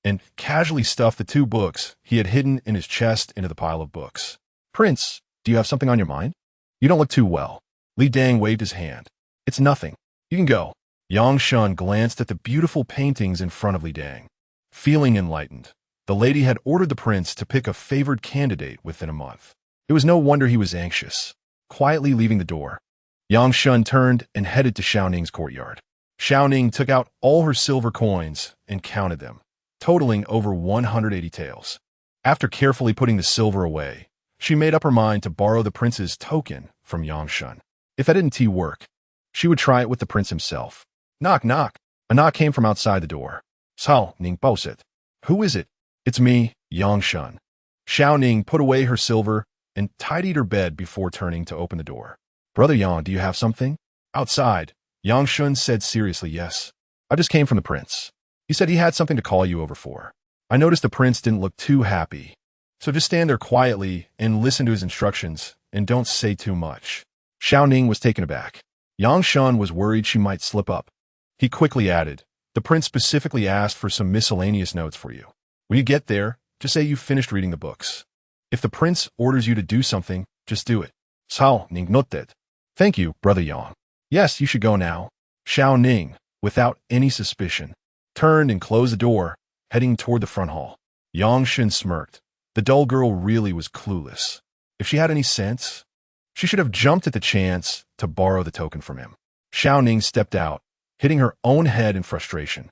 and casually stuffed the two books he had hidden in his chest into the pile of books. Prince, do you have something on your mind? You don't look too well. Li Dang waved his hand. It's nothing. You can go. Yang Shun glanced at the beautiful paintings in front of Li Dang. Feeling enlightened, the lady had ordered the prince to pick a favored candidate within a month. It was no wonder he was anxious. Quietly leaving the door, Yang Shun turned and headed to Shao Ning's courtyard. Shao Ning took out all her silver coins and counted them, totaling over 180 taels. After carefully putting the silver away, she made up her mind to borrow the prince's token from Yang Shun. If that didn't work, she would try it with the prince himself. Knock, knock. A knock came from outside the door. Shao Ningbao said. Who is it? It's me, Yang Shun. Shao Ning put away her silver and tidied her bed before turning to open the door. Brother Yang, do you have something? Outside, Yang Shun said seriously, yes. I just came from the prince. He said he had something to call you over for. I noticed the prince didn't look too happy. So just stand there quietly and listen to his instructions and don't say too much. Shao Ning was taken aback. Yang Shun was worried she might slip up. He quickly added, the prince specifically asked for some miscellaneous notes for you. When you get there, just say you've finished reading the books. If the prince orders you to do something, just do it. Shao Ning.It. Thank you, Brother Yang. Yes, you should go now. Shao Ning, without any suspicion, turned and closed the door, heading toward the front hall. Yang Shun smirked. The dull girl really was clueless. If she had any sense, she should have jumped at the chance to borrow the token from him. Shao Ning stepped out, hitting her own head in frustration.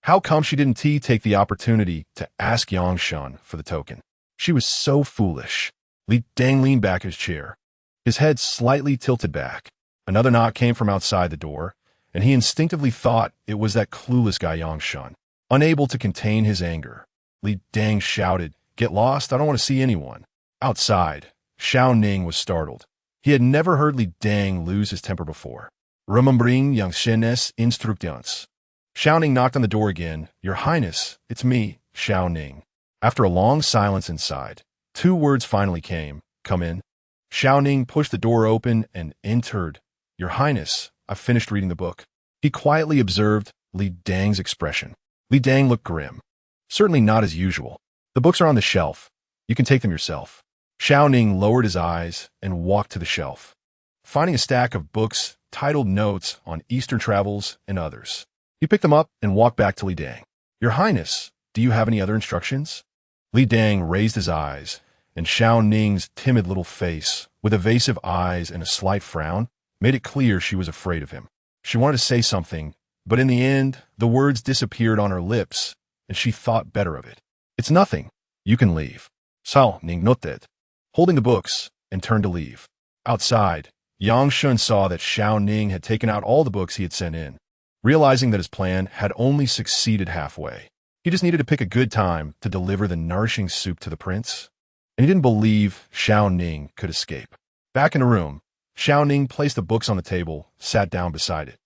How come she didn't take the opportunity to ask Yang Shun for the token? She was so foolish. Li Dang leaned back in his chair, his head slightly tilted back. Another knock came from outside the door, and he instinctively thought it was that clueless guy Yang Shun. Unable to contain his anger, Li Dang shouted, Get lost, I don't want to see anyone. Outside, Shao Ning was startled. He had never heard Li Dang lose his temper before. Remembering Yang Shen's instructions. Shao Ning knocked on the door again. Your Highness, it's me, Shao Ning. After a long silence inside, 2 words finally came. Come in. Shao Ning pushed the door open and entered. Your Highness, I've finished reading the book. He quietly observed Li Dang's expression. Li Dang looked grim. Certainly not as usual. The books are on the shelf. You can take them yourself. Shao Ning lowered his eyes and walked to the shelf, finding a stack of books titled Notes on Eastern Travels and Others. He picked them up and walked back to Li Dang. Your Highness, do you have any other instructions? Li Dang raised his eyes, and Shao Ning's timid little face, with evasive eyes and a slight frown, made it clear she was afraid of him. She wanted to say something, but in the end, the words disappeared on her lips, and she thought better of it. It's nothing. You can leave. Shao Ning.It, holding the books, and turned to leave. Outside, Yang Shun saw that Shao Ning had taken out all the books he had sent in, realizing that his plan had only succeeded halfway. He just needed to pick a good time to deliver the nourishing soup to the prince, and he didn't believe Shao Ning could escape. Back in the room, Shao Ning placed the books on the table, sat down beside it,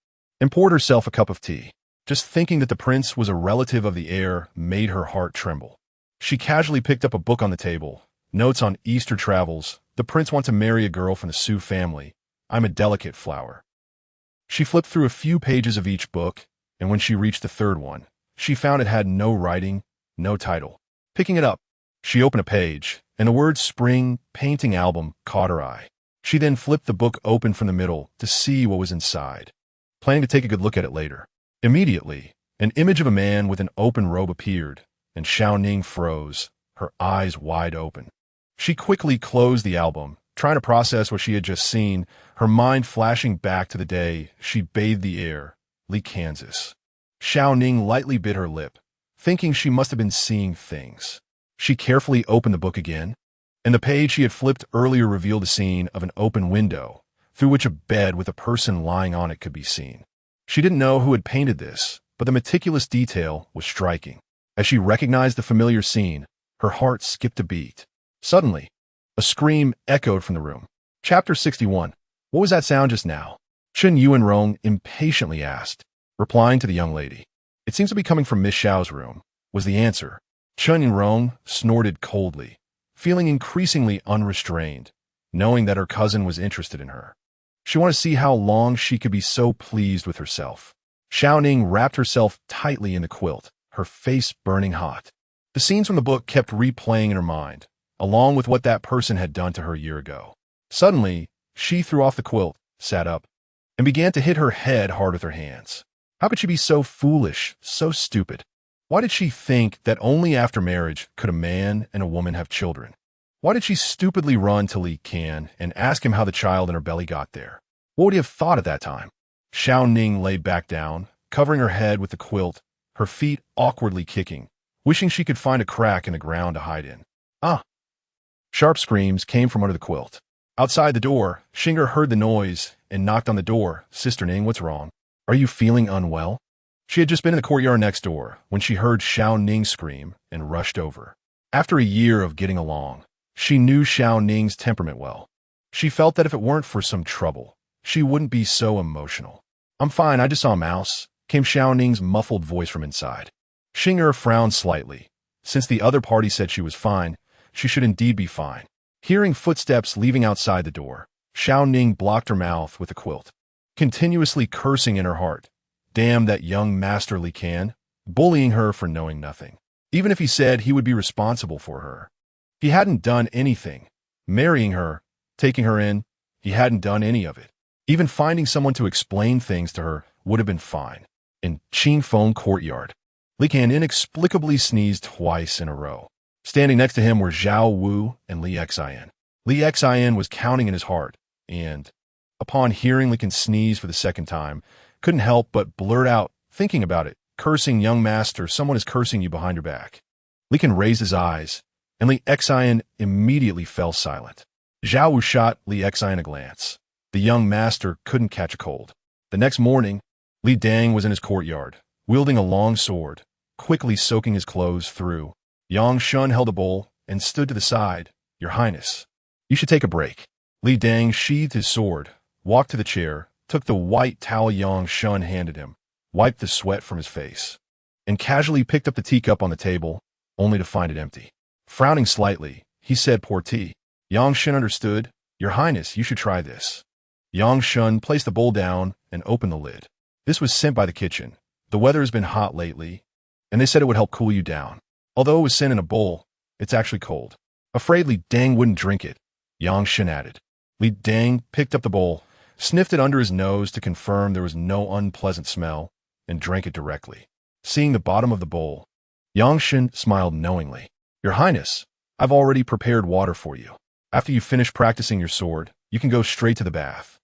and poured herself a cup of tea. Just thinking that the prince was a relative of the heir made her heart tremble. She casually picked up a book on the table, Notes on Eastern Travels. The prince wants to marry a girl from the Su family. I'm a delicate flower. She flipped through a few pages of each book, and when she reached the 3rd one, she found it had no writing, no title. Picking it up, she opened a page, and the word Spring Painting Album caught her eye. She then flipped the book open from the middle to see what was inside, planning to take a good look at it later. Immediately, an image of a man with an open robe appeared, and Shao Ning froze, her eyes wide open. She quickly closed the album, trying to process what she had just seen, her mind flashing back to the day she bathed the heir, Lee, Kansas. Shao Ning lightly bit her lip, thinking she must have been seeing things. She carefully opened the book again, and the page she had flipped earlier revealed a scene of an open window, through which a bed with a person lying on it could be seen. She didn't know who had painted this, but the meticulous detail was striking. As she recognized the familiar scene, her heart skipped a beat. Suddenly, a scream echoed from the room. Chapter 61. What was that sound just now? Chen Yuanrong impatiently asked, replying to the young lady. It seems to be coming from Miss Xiao's room, was the answer. Chen Yuanrong snorted coldly, feeling increasingly unrestrained, knowing that her cousin was interested in her. She wanted to see how long she could be so pleased with herself. Shao Ning wrapped herself tightly in the quilt, her face burning hot. The scenes from the book kept replaying in her mind, along with what that person had done to her a year ago. Suddenly, she threw off the quilt, sat up, and began to hit her head hard with her hands. How could she be so foolish, so stupid? Why did she think that only after marriage could a man and a woman have children? Why did she stupidly run to Li Kan and ask him how the child in her belly got there? What would he have thought at that time? Shao Ning lay back down, covering her head with the quilt, her feet awkwardly kicking, wishing she could find a crack in the ground to hide in. Ah! Sharp screams came from under the quilt. Outside the door, Shinger heard the noise and knocked on the door. Sister Ning, what's wrong? Are you feeling unwell? She had just been in the courtyard next door when she heard Shao Ning scream and rushed over. After a year of getting along, she knew Shao Ning's temperament well. She felt that if it weren't for some trouble, she wouldn't be so emotional. I'm fine, I just saw a mouse, came Shao Ning's muffled voice from inside. Shinger frowned slightly. Since the other party said she was fine, she should indeed be fine. Hearing footsteps leaving outside the door, Shao Ning blocked her mouth with a quilt, continuously cursing in her heart. Damn that young Master Li Can, bullying her for knowing nothing. Even if he said he would be responsible for her. He hadn't done anything. Marrying her, taking her in, he hadn't done any of it. Even finding someone to explain things to her would have been fine. In Qingfeng courtyard, Li Can inexplicably sneezed twice in a row. Standing next to him were Zhao Wu and Li Xian. Li Xian was counting in his heart, and, upon hearing Li Can sneeze for the second time, couldn't help but blurt out, thinking about it, cursing young master, someone is cursing you behind your back. Li Can raised his eyes, and Li Xian immediately fell silent. Zhao Wu shot Li Xian a glance. The young master couldn't catch a cold. The next morning, Li Dang was in his courtyard, wielding a long sword, quickly soaking his clothes through. Yang Shun held a bowl and stood to the side. Your Highness, you should take a break. Li Dang sheathed his sword, walked to the chair, took the white towel Yang Shun handed him, wiped the sweat from his face, and casually picked up the teacup on the table, only to find it empty. Frowning slightly, he said, pour tea. Yang Shun understood. Your Highness, you should try this. Yang Shun placed the bowl down and opened the lid. This was sent by the kitchen. The weather has been hot lately, and they said it would help cool you down. Although it was sent in a bowl, it's actually cold. Afraid Li Dang wouldn't drink it, Yang Shun added. Li Dang picked up the bowl, sniffed it under his nose to confirm there was no unpleasant smell, and drank it directly. Seeing the bottom of the bowl, Yang Shun smiled knowingly. Your Highness, I've already prepared water for you. After you finish practicing your sword, you can go straight to the bath.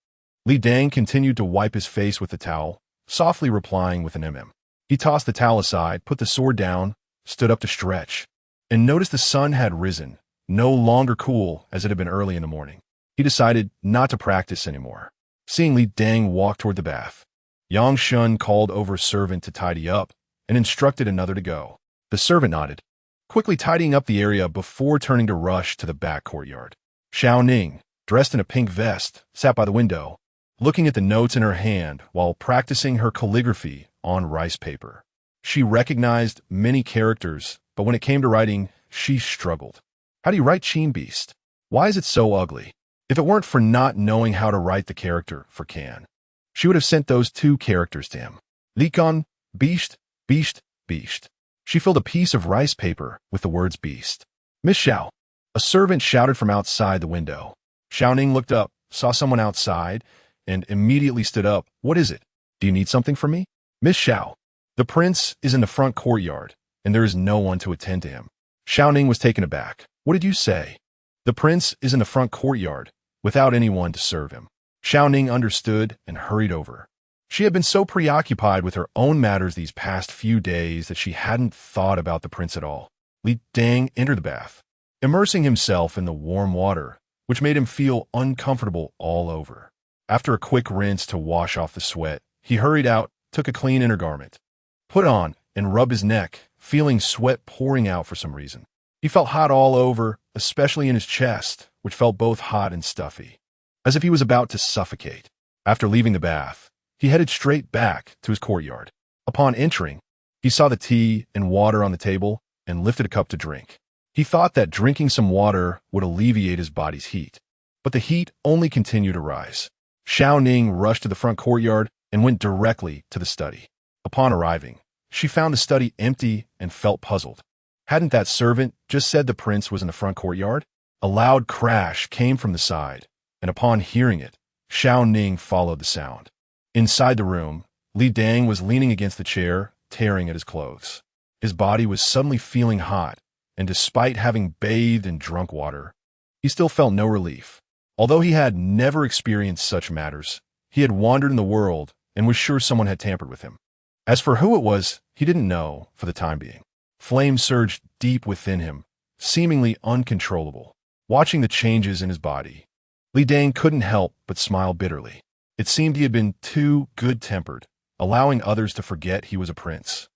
Li Dang continued to wipe his face with the towel, softly replying with an mm. He tossed the towel aside, put the sword down, stood up to stretch, and noticed the sun had risen, no longer cool as it had been early in the morning. He decided not to practice anymore. Seeing Li Dang walk toward the bath, Yang Shun called over a servant to tidy up and instructed another to go. The servant nodded, quickly tidying up the area before turning to rush to the back courtyard. Shao Ning, dressed in a pink vest, sat by the window, looking at the notes in her hand while practicing her calligraphy on rice paper. She recognized many characters, but when it came to writing, she struggled. How do you write Qin Beast? Why is it so ugly? If it weren't for not knowing how to write the character for Can, she would have sent those two characters to him. Likon, Beast, Beast, Beast. She filled a piece of rice paper with the words Beast. Miss Shao. A servant shouted from outside the window. Shao Ning looked up, saw someone outside, and immediately stood up. What is it? Do you need something from me? Miss Shao. The prince is in the front courtyard, and there is no one to attend to him. Shao Ning was taken aback. What did you say? The prince is in the front courtyard, without anyone to serve him. Shao Ning understood and hurried over. She had been so preoccupied with her own matters these past few days that she hadn't thought about the prince at all. Li Dang entered the bath, immersing himself in the warm water, which made him feel uncomfortable all over. After a quick rinse to wash off the sweat, he hurried out, took a clean inner garment, put on, and rubbed his neck, feeling sweat pouring out for some reason. He felt hot all over, especially in his chest, which felt both hot and stuffy, as if he was about to suffocate. After leaving the bath, he headed straight back to his courtyard. Upon entering, he saw the tea and water on the table and lifted a cup to drink. He thought that drinking some water would alleviate his body's heat, but the heat only continued to rise. Shao Ning rushed to the front courtyard and went directly to the study. Upon arriving, she found the study empty and felt puzzled. Hadn't that servant just said the prince was in the front courtyard? A loud crash came from the side, and upon hearing it, Shao Ning followed the sound. Inside the room, Li Dang was leaning against the chair, tearing at his clothes. His body was suddenly feeling hot, and despite having bathed and drunk water, he still felt no relief. Although he had never experienced such matters, he had wandered in the world and was sure someone had tampered with him. As for who it was, he didn't know for the time being. Flames surged deep within him, seemingly uncontrollable. Watching the changes in his body, Li Dang couldn't help but smile bitterly. It seemed he had been too good-tempered, allowing others to forget he was a prince,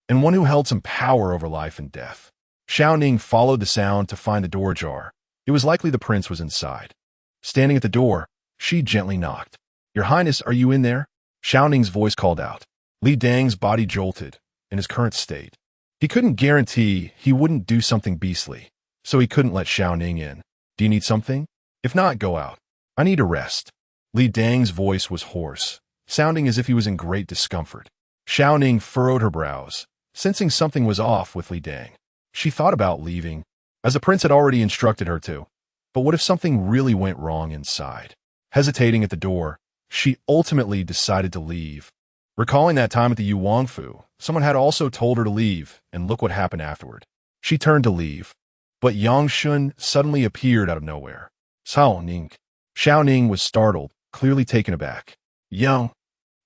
and one who held some power over life and death. Shao Ning followed the sound to find the door ajar. It was likely the prince was inside. Standing at the door, she gently knocked. "Your Highness, are you in there?" Shao Ning's voice called out. Li Dang's body jolted. In his current state, he couldn't guarantee he wouldn't do something beastly, so he couldn't let Shao Ning in. "Do you need something? If not, go out. I need a rest." Li Dang's voice was hoarse, sounding as if he was in great discomfort. Shao Ning furrowed her brows, sensing something was off with Li Dang. She thought about leaving, as the prince had already instructed her to. But what if something really went wrong inside? Hesitating at the door, she ultimately decided to leave. Recalling that time at the Yuan Fu, someone had also told her to leave, and look what happened afterward. She turned to leave, but Yang Shun suddenly appeared out of nowhere. "Shao Ning." Shao Ning was startled, clearly taken aback. "Yang,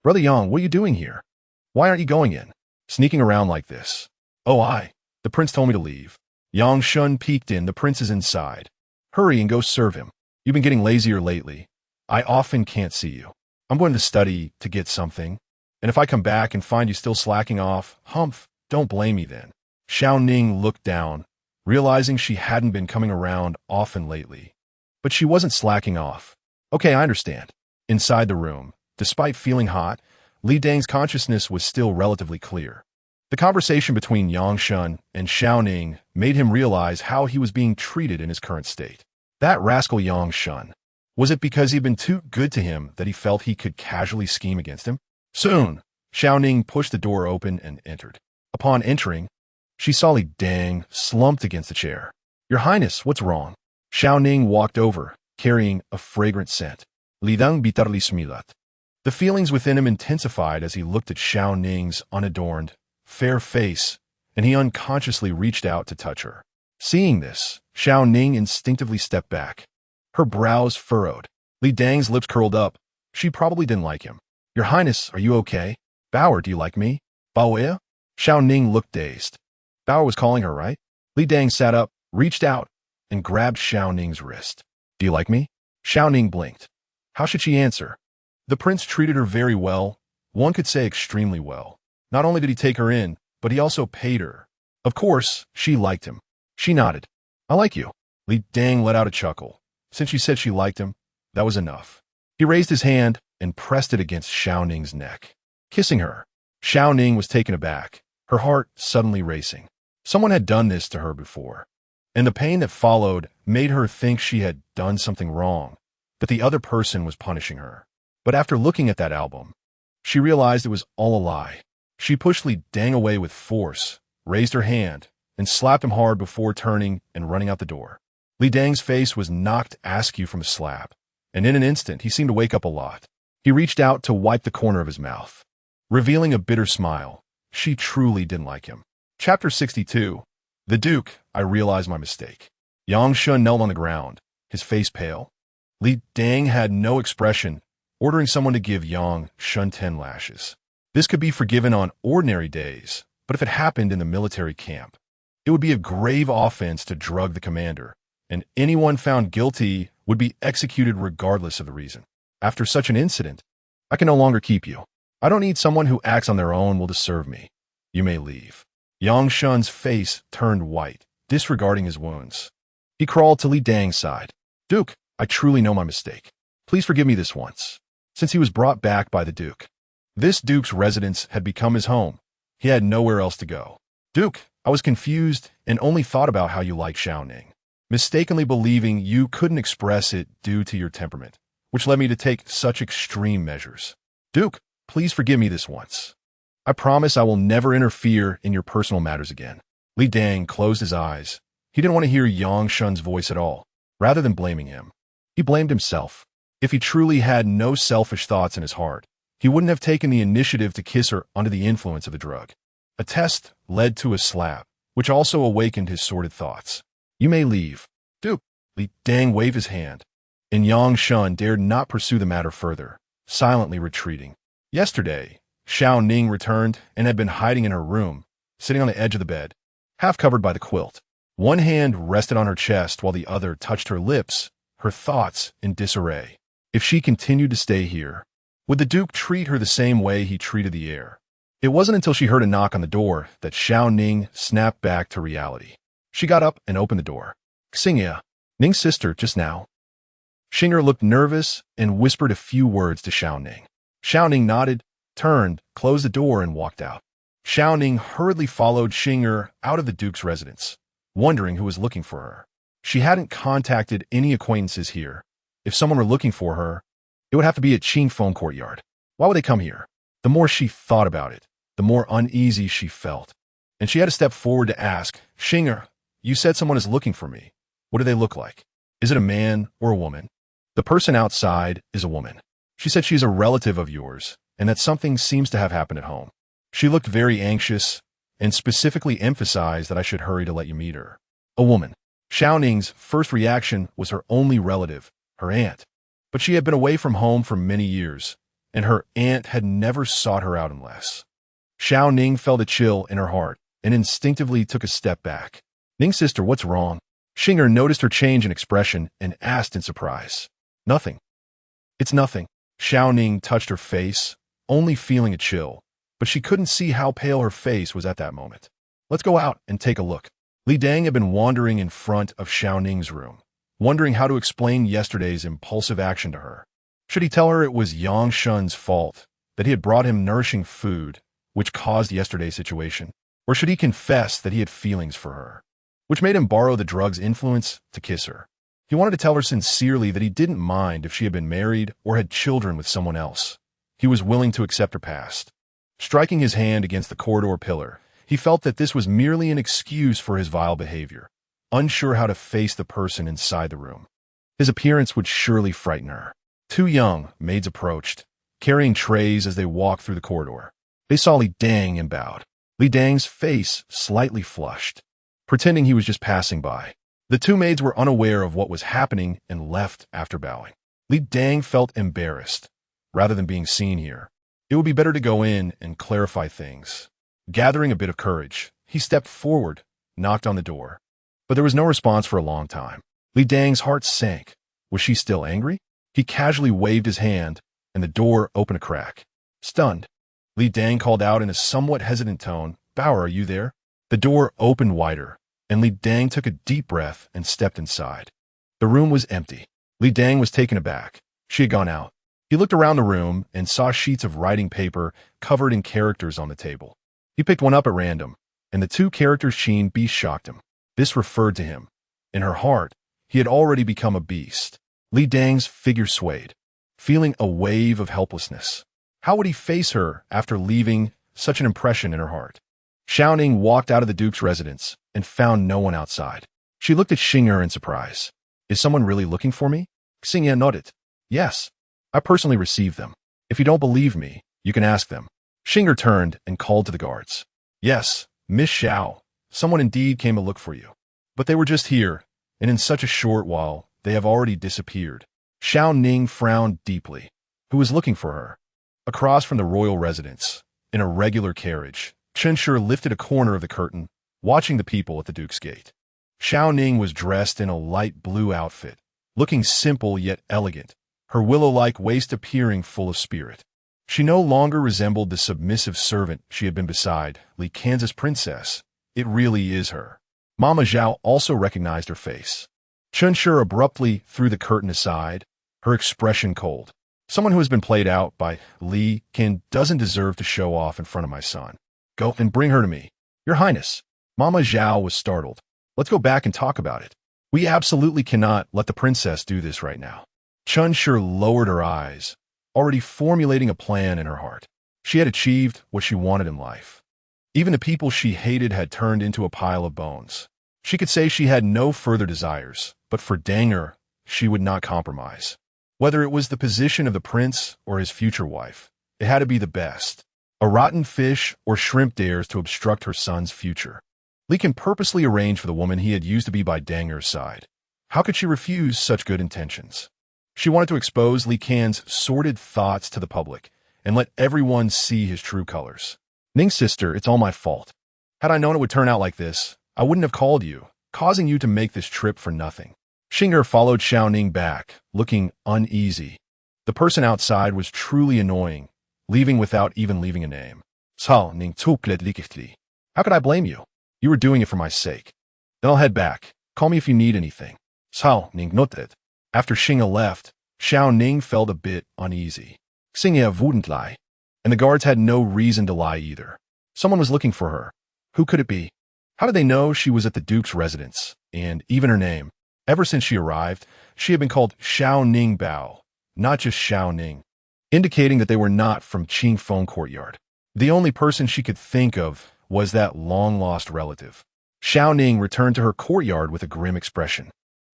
Brother Yang, what are you doing here? Why aren't you going in? Sneaking around like this?" "Oh, the prince told me to leave." Yang Shun peeked in. "The prince is inside. Hurry and go serve him. You've been getting lazier lately. I often can't see you. I'm going to study to get something. And if I come back and find you still slacking off, humph, don't blame me then." Shao Ning looked down, realizing she hadn't been coming around often lately. But she wasn't slacking off. "Okay, I understand." Inside the room, despite feeling hot, Li Dang's consciousness was still relatively clear. The conversation between Yang Shun and Shao Ning made him realize how he was being treated in his current state. That rascal Yang Shun. Was it because he'd been too good to him that he felt he could casually scheme against him? Soon, Shao Ning pushed the door open and entered. Upon entering, she saw Li Dang slumped against the chair. "Your Highness, what's wrong?" Shao Ning walked over, carrying a fragrant scent. "Li Dang bitterly smilat." The feelings within him intensified as he looked at Shao Ning's unadorned, fair face, and he unconsciously reached out to touch her. Seeing this, Shao Ning instinctively stepped back. Her brows furrowed. Li Dang's lips curled up. She probably didn't like him. "Your Highness, are you okay? Bauer, do you like me?" "Bauer?" Shao Ning looked dazed. Bauer was calling her, right? Li Dang sat up, reached out, and grabbed Shao Ning's wrist. "Do you like me?" Shao Ning blinked. How should she answer? The prince treated her very well. One could say extremely well. Not only did he take her in, but he also paid her. Of course, she liked him. She nodded. "I like you." Li Dang let out a chuckle. Since she said she liked him, that was enough. He raised his hand and pressed it against Shao Ning's neck, kissing her. Shao Ning was taken aback, her heart suddenly racing. Someone had done this to her before, and the pain that followed made her think she had done something wrong, that the other person was punishing her. But after looking at that album, she realized it was all a lie. She pushed Li Dang away with force, raised her hand, and slapped him hard before turning and running out the door. Li Dang's face was knocked askew from the slap, and in an instant he seemed to wake up a lot. He reached out to wipe the corner of his mouth, revealing a bitter smile. She truly didn't like him. Chapter 62. The Duke, I realized my mistake. Yang Shun knelt on the ground, his face pale. Li Dang had no expression, ordering someone to give Yang Shun 10 lashes. This could be forgiven on ordinary days, but if it happened in the military camp, it would be a grave offense to drug the commander, and anyone found guilty would be executed regardless of the reason. After such an incident, I can no longer keep you. I don't need someone who acts on their own will serve me. You may leave. Yang Shun's face turned white, disregarding his wounds. He crawled to Li Dang's side. "Duke, I truly know my mistake. Please forgive me this once." Since he was brought back by the Duke, this Duke's residence had become his home. He had nowhere else to go. "Duke, I was confused and only thought about how you like Shao Ning, mistakenly believing you couldn't express it due to your temperament, which led me to take such extreme measures. Duke, please forgive me this once. I promise I will never interfere in your personal matters again." Li Dang closed his eyes. He didn't want to hear Yang Shun's voice at all. Rather than blaming him, he blamed himself. If he truly had no selfish thoughts in his heart, he wouldn't have taken the initiative to kiss her under the influence of the drug. A test led to a slap, which also awakened his sordid thoughts. "You may leave." "Duke." Li Dang waved his hand, and Yang Shun dared not pursue the matter further, silently retreating. Yesterday, Shao Ning returned and had been hiding in her room, sitting on the edge of the bed, half covered by the quilt. One hand rested on her chest while the other touched her lips, her thoughts in disarray. If she continued to stay here, would the Duke treat her the same way he treated the heir? It wasn't until she heard a knock on the door that Shao Ning snapped back to reality. She got up and opened the door. Xingye, Ning's sister, just now. Xing'er looked nervous and whispered a few words to Shao Ning. Shao Ning nodded, turned, closed the door, and walked out. Shao Ning hurriedly followed Xing'er out of the Duke's residence, wondering who was looking for her. She hadn't contacted any acquaintances here. If someone were looking for her, it would have to be at Qingfeng Courtyard. Why would they come here? The more she thought about it, the more uneasy she felt. And she had to step forward to ask, Xing'er, you said someone is looking for me. What do they look like? Is it a man or a woman? The person outside is a woman. She said she's a relative of yours, and that something seems to have happened at home. She looked very anxious and specifically emphasized that I should hurry to let you meet her. A woman. Shao Ning's first reaction was her only relative, her aunt. But she had been away from home for many years, and her aunt had never sought her out unless. Shao Ning felt a chill in her heart and instinctively took a step back. Ning's sister, what's wrong? Xing'er noticed her change in expression and asked in surprise. Nothing. It's nothing. Shao Ning touched her face, only feeling a chill, but she couldn't see how pale her face was at that moment. Let's go out and take a look. Li Dang had been wandering in front of Shao Ning's room, wondering how to explain yesterday's impulsive action to her. Should he tell her it was Yang Shun's fault, that he had brought him nourishing food, which caused yesterday's situation? Or should he confess that he had feelings for her, which made him borrow the drug's influence to kiss her? He wanted to tell her sincerely that he didn't mind if she had been married or had children with someone else. He was willing to accept her past. Striking his hand against the corridor pillar, he felt that this was merely an excuse for his vile behavior, unsure how to face the person inside the room. His appearance would surely frighten her. Two young maids approached, carrying trays as they walked through the corridor. They saw Li Dang and bowed. Li Dang's face slightly flushed, pretending he was just passing by. The two maids were unaware of what was happening and left after bowing. Li Dang felt embarrassed, rather than being seen here. It would be better to go in and clarify things. Gathering a bit of courage, he stepped forward, knocked on the door. But there was no response for a long time. Li Dang's heart sank. Was she still angry? He casually waved his hand, and the door opened a crack. Stunned, Li Dang called out in a somewhat hesitant tone, Bao, are you there? The door opened wider, and Li Dang took a deep breath and stepped inside. The room was empty. Li Dang was taken aback. She had gone out. He looked around the room and saw sheets of writing paper covered in characters on the table. He picked one up at random, and the two characters Qin Beast shocked him. This referred to him. In her heart, he had already become a beast. Li Dang's figure swayed, feeling a wave of helplessness. How would he face her after leaving such an impression in her heart? Shao Ning walked out of the Duke's residence and found no one outside. She looked at Xing'er in surprise. Is someone really looking for me? Xing'er nodded. Yes, I personally received them. If you don't believe me, you can ask them. Xing'er turned and called to the guards. Yes, Miss Shao, someone indeed came to look for you. But they were just here, and in such a short while, they have already disappeared. Shao Ning frowned deeply. Who was looking for her? Across from the royal residence, in a regular carriage, Chen Shi lifted a corner of the curtain, watching the people at the Duke's gate. Shao Ning was dressed in a light blue outfit, looking simple yet elegant, her willow-like waist appearing full of spirit. She no longer resembled the submissive servant she had been beside, Li Kansas princess. It really is her. Mama Zhao also recognized her face. Chen Shi abruptly threw the curtain aside, her expression cold. Someone who has been played out by Li Kin doesn't deserve to show off in front of my son. Go and bring her to me. Your Highness. Mama Zhao was startled. Let's go back and talk about it. We absolutely cannot let the princess do this right now. Chen Shi lowered her eyes, already formulating a plan in her heart. She had achieved what she wanted in life. Even the people she hated had turned into a pile of bones. She could say she had no further desires, but for Danger, she would not compromise. Whether it was the position of the prince or his future wife, it had to be the best. A rotten fish or shrimp dares to obstruct her son's future. Li Kin purposely arranged for the woman he had used to be by Danger's side. How could she refuse such good intentions? She wanted to expose Li Kan's sordid thoughts to the public and let everyone see his true colors. Ning's sister, it's all my fault. Had I known it would turn out like this, I wouldn't have called you, causing you to make this trip for nothing. Xing'er followed Shao Ning back, looking uneasy. The person outside was truly annoying, leaving without even leaving a name. Shao Ning.It. How could I blame you? You were doing it for my sake. Then I'll head back. Call me if you need anything. Shao Ning.It. After Xing'er left, Shao Ning felt a bit uneasy. Xing'er wouldn't lie. And the guards had no reason to lie either. Someone was looking for her. Who could it be? How did they know she was at the Duke's residence? And even her name. Ever since she arrived, she had been called Shao Ningbao, not just Shao Ning, indicating that they were not from Qingfeng Courtyard. The only person she could think of was that long-lost relative. Shao Ning returned to her courtyard with a grim expression.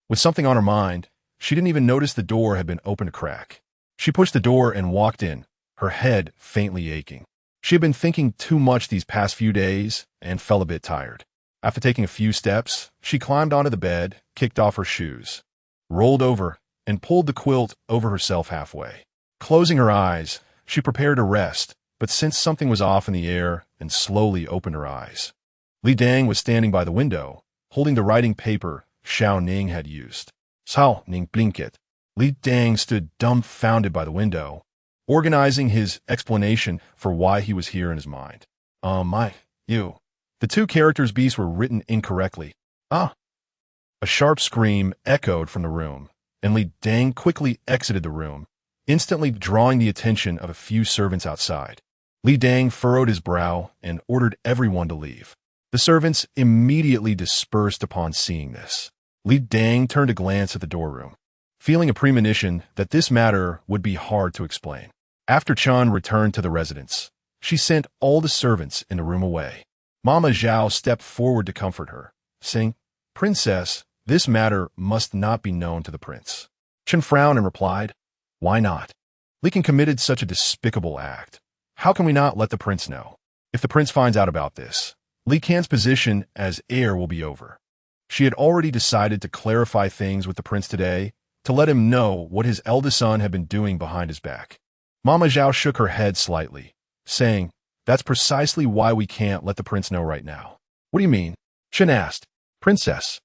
With something on her mind, she didn't even notice the door had been opened a crack. She pushed the door and walked in, her head faintly aching. She had been thinking too much these past few days and felt a bit tired. After taking a few steps, she climbed onto the bed, kicked off her shoes, rolled over, and pulled the quilt over herself halfway. Closing her eyes, she prepared to rest, but sensed something was off in the air and slowly opened her eyes. Li Dang was standing by the window, holding the writing paper Shao Ning had used. Shao Ning.It. Li Dang stood dumbfounded by the window, organizing his explanation for why he was here in his mind. You. The two characters' beasts were written incorrectly. Ah! A sharp scream echoed from the room, and Li Dang quickly exited the room, instantly drawing the attention of a few servants outside. Li Dang furrowed his brow and ordered everyone to leave. The servants immediately dispersed upon seeing this. Li Dang turned a glance at the doorroom, feeling a premonition that this matter would be hard to explain. After Chun returned to the residence, she sent all the servants in the room away. Mama Zhao stepped forward to comfort her, saying, "Princess, this matter must not be known to the prince." Chun frowned and replied, "Why not? Li Can committed such a despicable act. How can we not let the prince know? If the prince finds out about this, Li Can's position as heir will be over." She had already decided to clarify things with the prince today, to let him know what his eldest son had been doing behind his back. Mama Zhao shook her head slightly, saying, "That's precisely why we can't let the prince know right now." "What do you mean?" Chen asked. "Princess,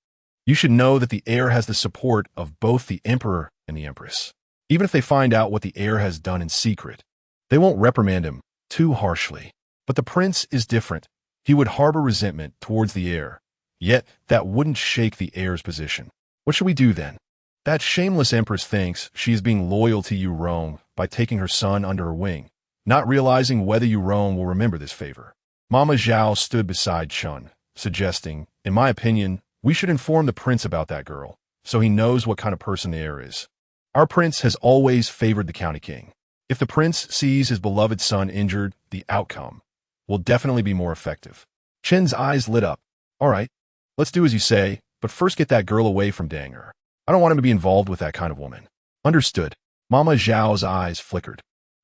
you should know that the heir has the support of both the emperor and the empress. Even if they find out what the heir has done in secret, they won't reprimand him too harshly. But the prince is different. He would harbor resentment towards the heir, yet that wouldn't shake the heir's position. What should we do then? That shameless empress thinks she is being loyal to you, Rome, by taking her son under her wing, not realizing whether you, Rome, will remember this favor." Mama Zhao stood beside Chun, suggesting, "In my opinion, we should inform the prince about that girl, so he knows what kind of person the heir is. Our prince has always favored the county king. If the prince sees his beloved son injured, the outcome will definitely be more effective." Chen's eyes lit up. "All right, let's do as you say, but first get that girl away from Danger. I don't want him to be involved with that kind of woman." "Understood." Mama Zhao's eyes flickered.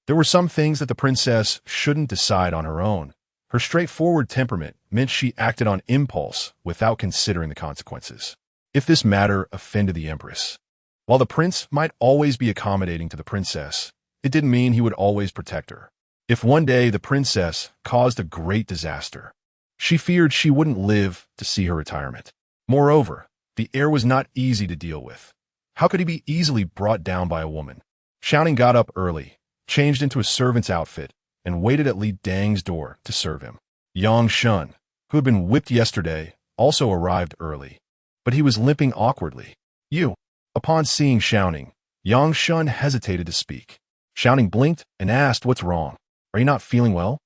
There were some things that the princess shouldn't decide on her own. Her straightforward temperament meant she acted on impulse without considering the consequences. If this matter offended the empress, while the prince might always be accommodating to the princess, it didn't mean he would always protect her. If one day the princess caused a great disaster, she feared she wouldn't live to see her retirement. Moreover, the heir was not easy to deal with. How could he be easily brought down by a woman? Shao Ning got up early, changed into a servant's outfit, and waited at Li Dang's door to serve him. Yang Shun, who had been whipped yesterday, also arrived early, but he was limping awkwardly. "You." Upon seeing Shao Ning, Yang Shun hesitated to speak. Shao Ning blinked and asked, "What's wrong? Are you not feeling well?"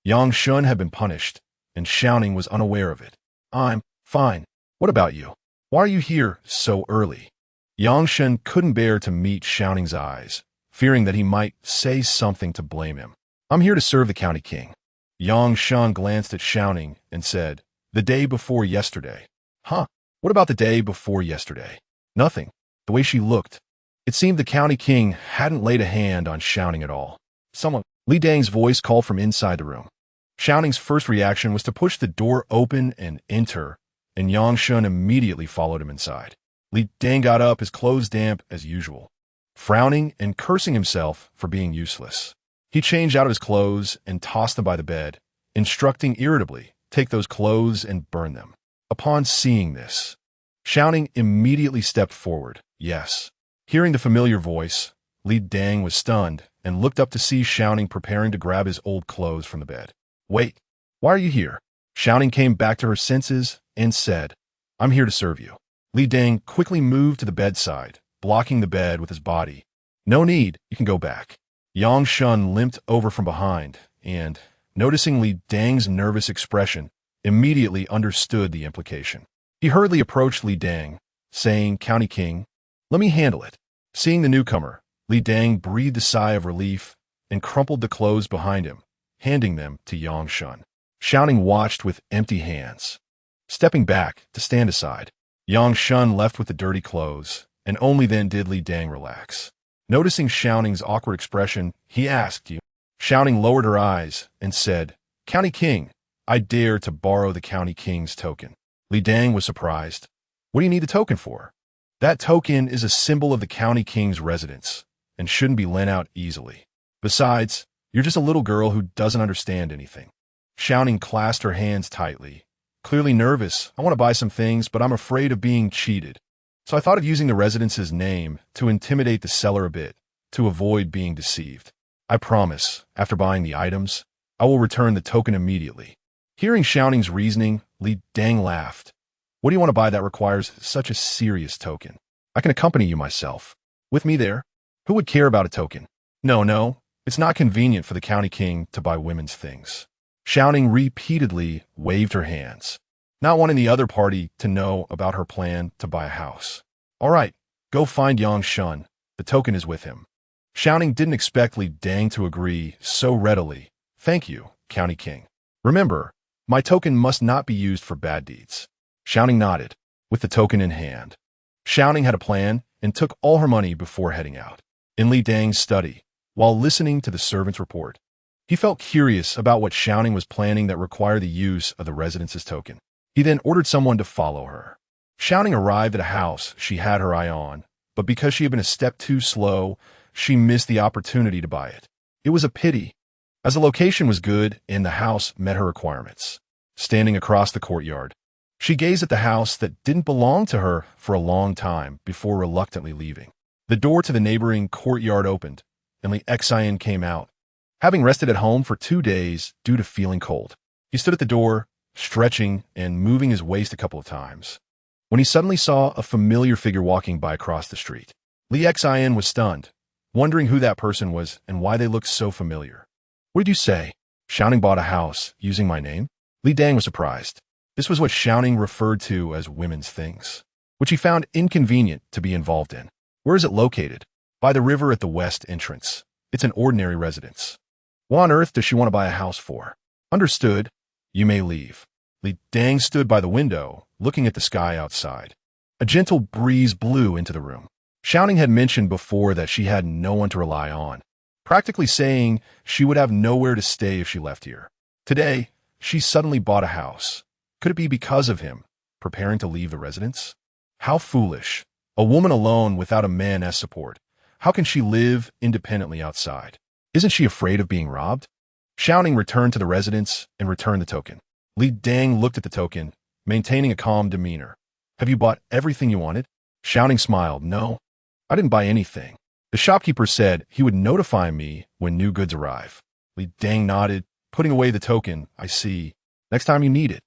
Yang Shun had been punished, and Shao Ning was unaware of it. "I'm fine. What about you? Why are you here so early?" Yang Shun couldn't bear to meet Shao Ning's eyes, fearing that he might say something to blame him. "I'm here to serve the county king." Yang Shun glanced at Shao Ning and said, "The day before yesterday." "Huh? What about the day before yesterday?" "Nothing." The way she looked, it seemed the county king hadn't laid a hand on Shao Ning at all. "Someone." Li Dang's voice called from inside the room. Shao Ning's first reaction was to push the door open and enter, and Yang Shun immediately followed him inside. Li Dang got up, his clothes damp as usual, frowning and cursing himself for being useless. He changed out of his clothes and tossed them by the bed, instructing irritably, "Take those clothes and burn them." Upon seeing this, Shao Ning immediately stepped forward. Yes. Hearing the familiar voice, Li Dang was stunned and looked up to see Shao Ning preparing to grab his old clothes from the bed. Wait, why are you here? Shao Ning came back to her senses and said, I'm here to serve you. Li Dang quickly moved to the bedside, blocking the bed with his body. No need, you can go back. Yang Shun limped over from behind and, noticing Li Dang's nervous expression, immediately understood the implication. He hurriedly approached Li Dang, saying, County King, let me handle it. Seeing the newcomer, Li Dang breathed a sigh of relief and crumpled the clothes behind him, handing them to Yang Shun. Shao Ning watched with empty hands. Stepping back to stand aside, Yang Shun left with the dirty clothes, and only then did Li Dang relax. Noticing Shao Ning's awkward expression, he asked, you. Shao Ning lowered her eyes and said, County King, I dare to borrow the County King's token. Li Dang was surprised. What do you need the token for? That token is a symbol of the County King's residence and shouldn't be lent out easily. Besides, you're just a little girl who doesn't understand anything. Shao Ning clasped her hands tightly. Clearly nervous, I want to buy some things, but I'm afraid of being cheated. So I thought of using the residence's name to intimidate the seller a bit, to avoid being deceived. I promise, after buying the items, I will return the token immediately. Hearing Shao Ning's reasoning, Li Dang laughed. What do you want to buy that requires such a serious token? I can accompany you myself. With me there? Who would care about a token? No, it's not convenient for the County King to buy women's things. Shao Ning repeatedly waved her hands, not wanting the other party to know about her plan to buy a house. All right, go find Yang Shun. The token is with him. Shao Ning didn't expect Li Dang to agree so readily. Thank you, County King. Remember, my token must not be used for bad deeds. Shao Ning nodded, with the token in hand. Shao Ning had a plan and took all her money before heading out. In Li Dang's study, while listening to the servant's report, he felt curious about what Shao Ning was planning that required the use of the residence's token. He then ordered someone to follow her. Shao Ning arrived at a house she had her eye on, but because she had been a step too slow, she missed the opportunity to buy it. It was a pity, as the location was good and the house met her requirements. Standing across the courtyard, she gazed at the house that didn't belong to her for a long time before reluctantly leaving. The door to the neighboring courtyard opened, and Li Xian came out, having rested at home for 2 days due to feeling cold. He stood at the door, stretching and moving his waist a couple of times, when he suddenly saw a familiar figure walking by across the street. Li Xian was stunned, wondering who that person was and why they looked so familiar. What did you say? Shao Ning bought a house using my name? Li Dang was surprised. This was what Shao Ning referred to as women's things, which he found inconvenient to be involved in. Where is it located? By the river at the west entrance. It's an ordinary residence. What on earth does she want to buy a house for? Understood. You may leave. Li Dang stood by the window, looking at the sky outside. A gentle breeze blew into the room. Shao Ning had mentioned before that she had no one to rely on, practically saying she would have nowhere to stay if she left here. Today, she suddenly bought a house. Could it be because of him, preparing to leave the residence? How foolish. A woman alone without a man as support. How can she live independently outside? Isn't she afraid of being robbed? Shao Ning returned to the residence and returned the token. Li Dang looked at the token, maintaining a calm demeanor. Have you bought everything you wanted? Shao Ning smiled. No, I didn't buy anything. The shopkeeper said he would notify me when new goods arrive. Li Dang nodded, putting away the token. I see. Next time you need it.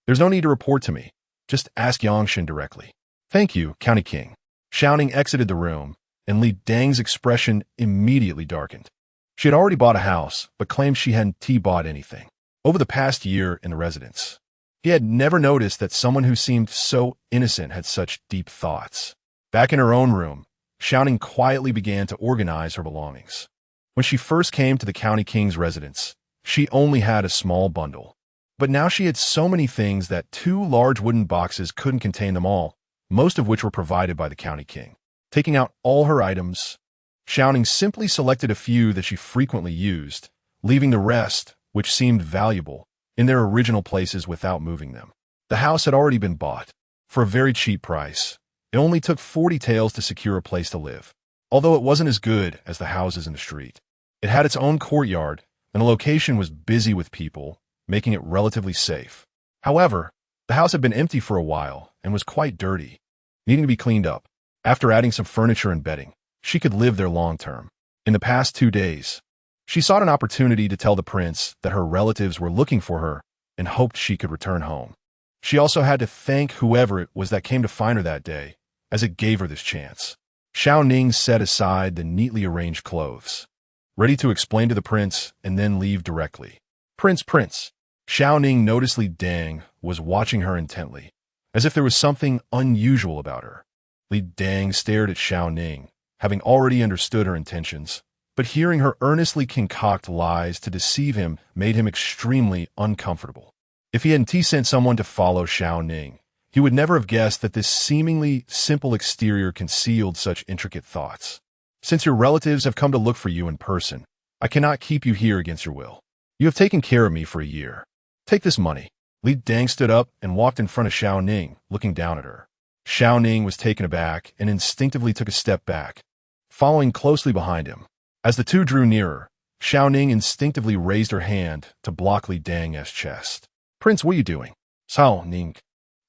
There's no need to report to me. Just ask Yangshin directly. Thank you, County King. Shao Ning exited the room, and Li Dang's expression immediately darkened. She had already bought a house, but claimed she hadn't bought anything. Over the past year in the residence, he had never noticed that someone who seemed so innocent had such deep thoughts. Back in her own room, Shao Ning quietly began to organize her belongings. When she first came to the County King's residence, she only had a small bundle. But now she had so many things that 2 large wooden boxes couldn't contain them all, most of which were provided by the County King. Taking out all her items, Shao Ning simply selected a few that she frequently used, leaving the rest, which seemed valuable, in their original places without moving them. The house had already been bought, for a very cheap price. It only took 40 taels to secure a place to live, although it wasn't as good as the houses in the street. It had its own courtyard, and the location was busy with people, making it relatively safe. However, the house had been empty for a while and was quite dirty. needing to be cleaned up. After adding some furniture and bedding, she could live there long term. In the past 2 days, she sought an opportunity to tell the prince that her relatives were looking for her and hoped she could return home. She also had to thank whoever it was that came to find her that day, as it gave her this chance. Shao Ning set aside the neatly arranged clothes, ready to explain to the prince and then leave directly. Prince. Shao Ning noticed Li Dang was watching her intently, as if there was something unusual about her. Li Dang stared at Shao Ning, having already understood her intentions, but hearing her earnestly concoct lies to deceive him made him extremely uncomfortable. If he hadn't sent someone to follow Shao Ning, he would never have guessed that this seemingly simple exterior concealed such intricate thoughts. Since your relatives have come to look for you in person, I cannot keep you here against your will. You have taken care of me for a year. Take this money. Li Dang stood up and walked in front of Shao Ning, looking down at her. Shao Ning was taken aback and instinctively took a step back, following closely behind him. As the two drew nearer, Shao Ning instinctively raised her hand to block Li Dang's chest. Prince, what are you doing? Shao Ning,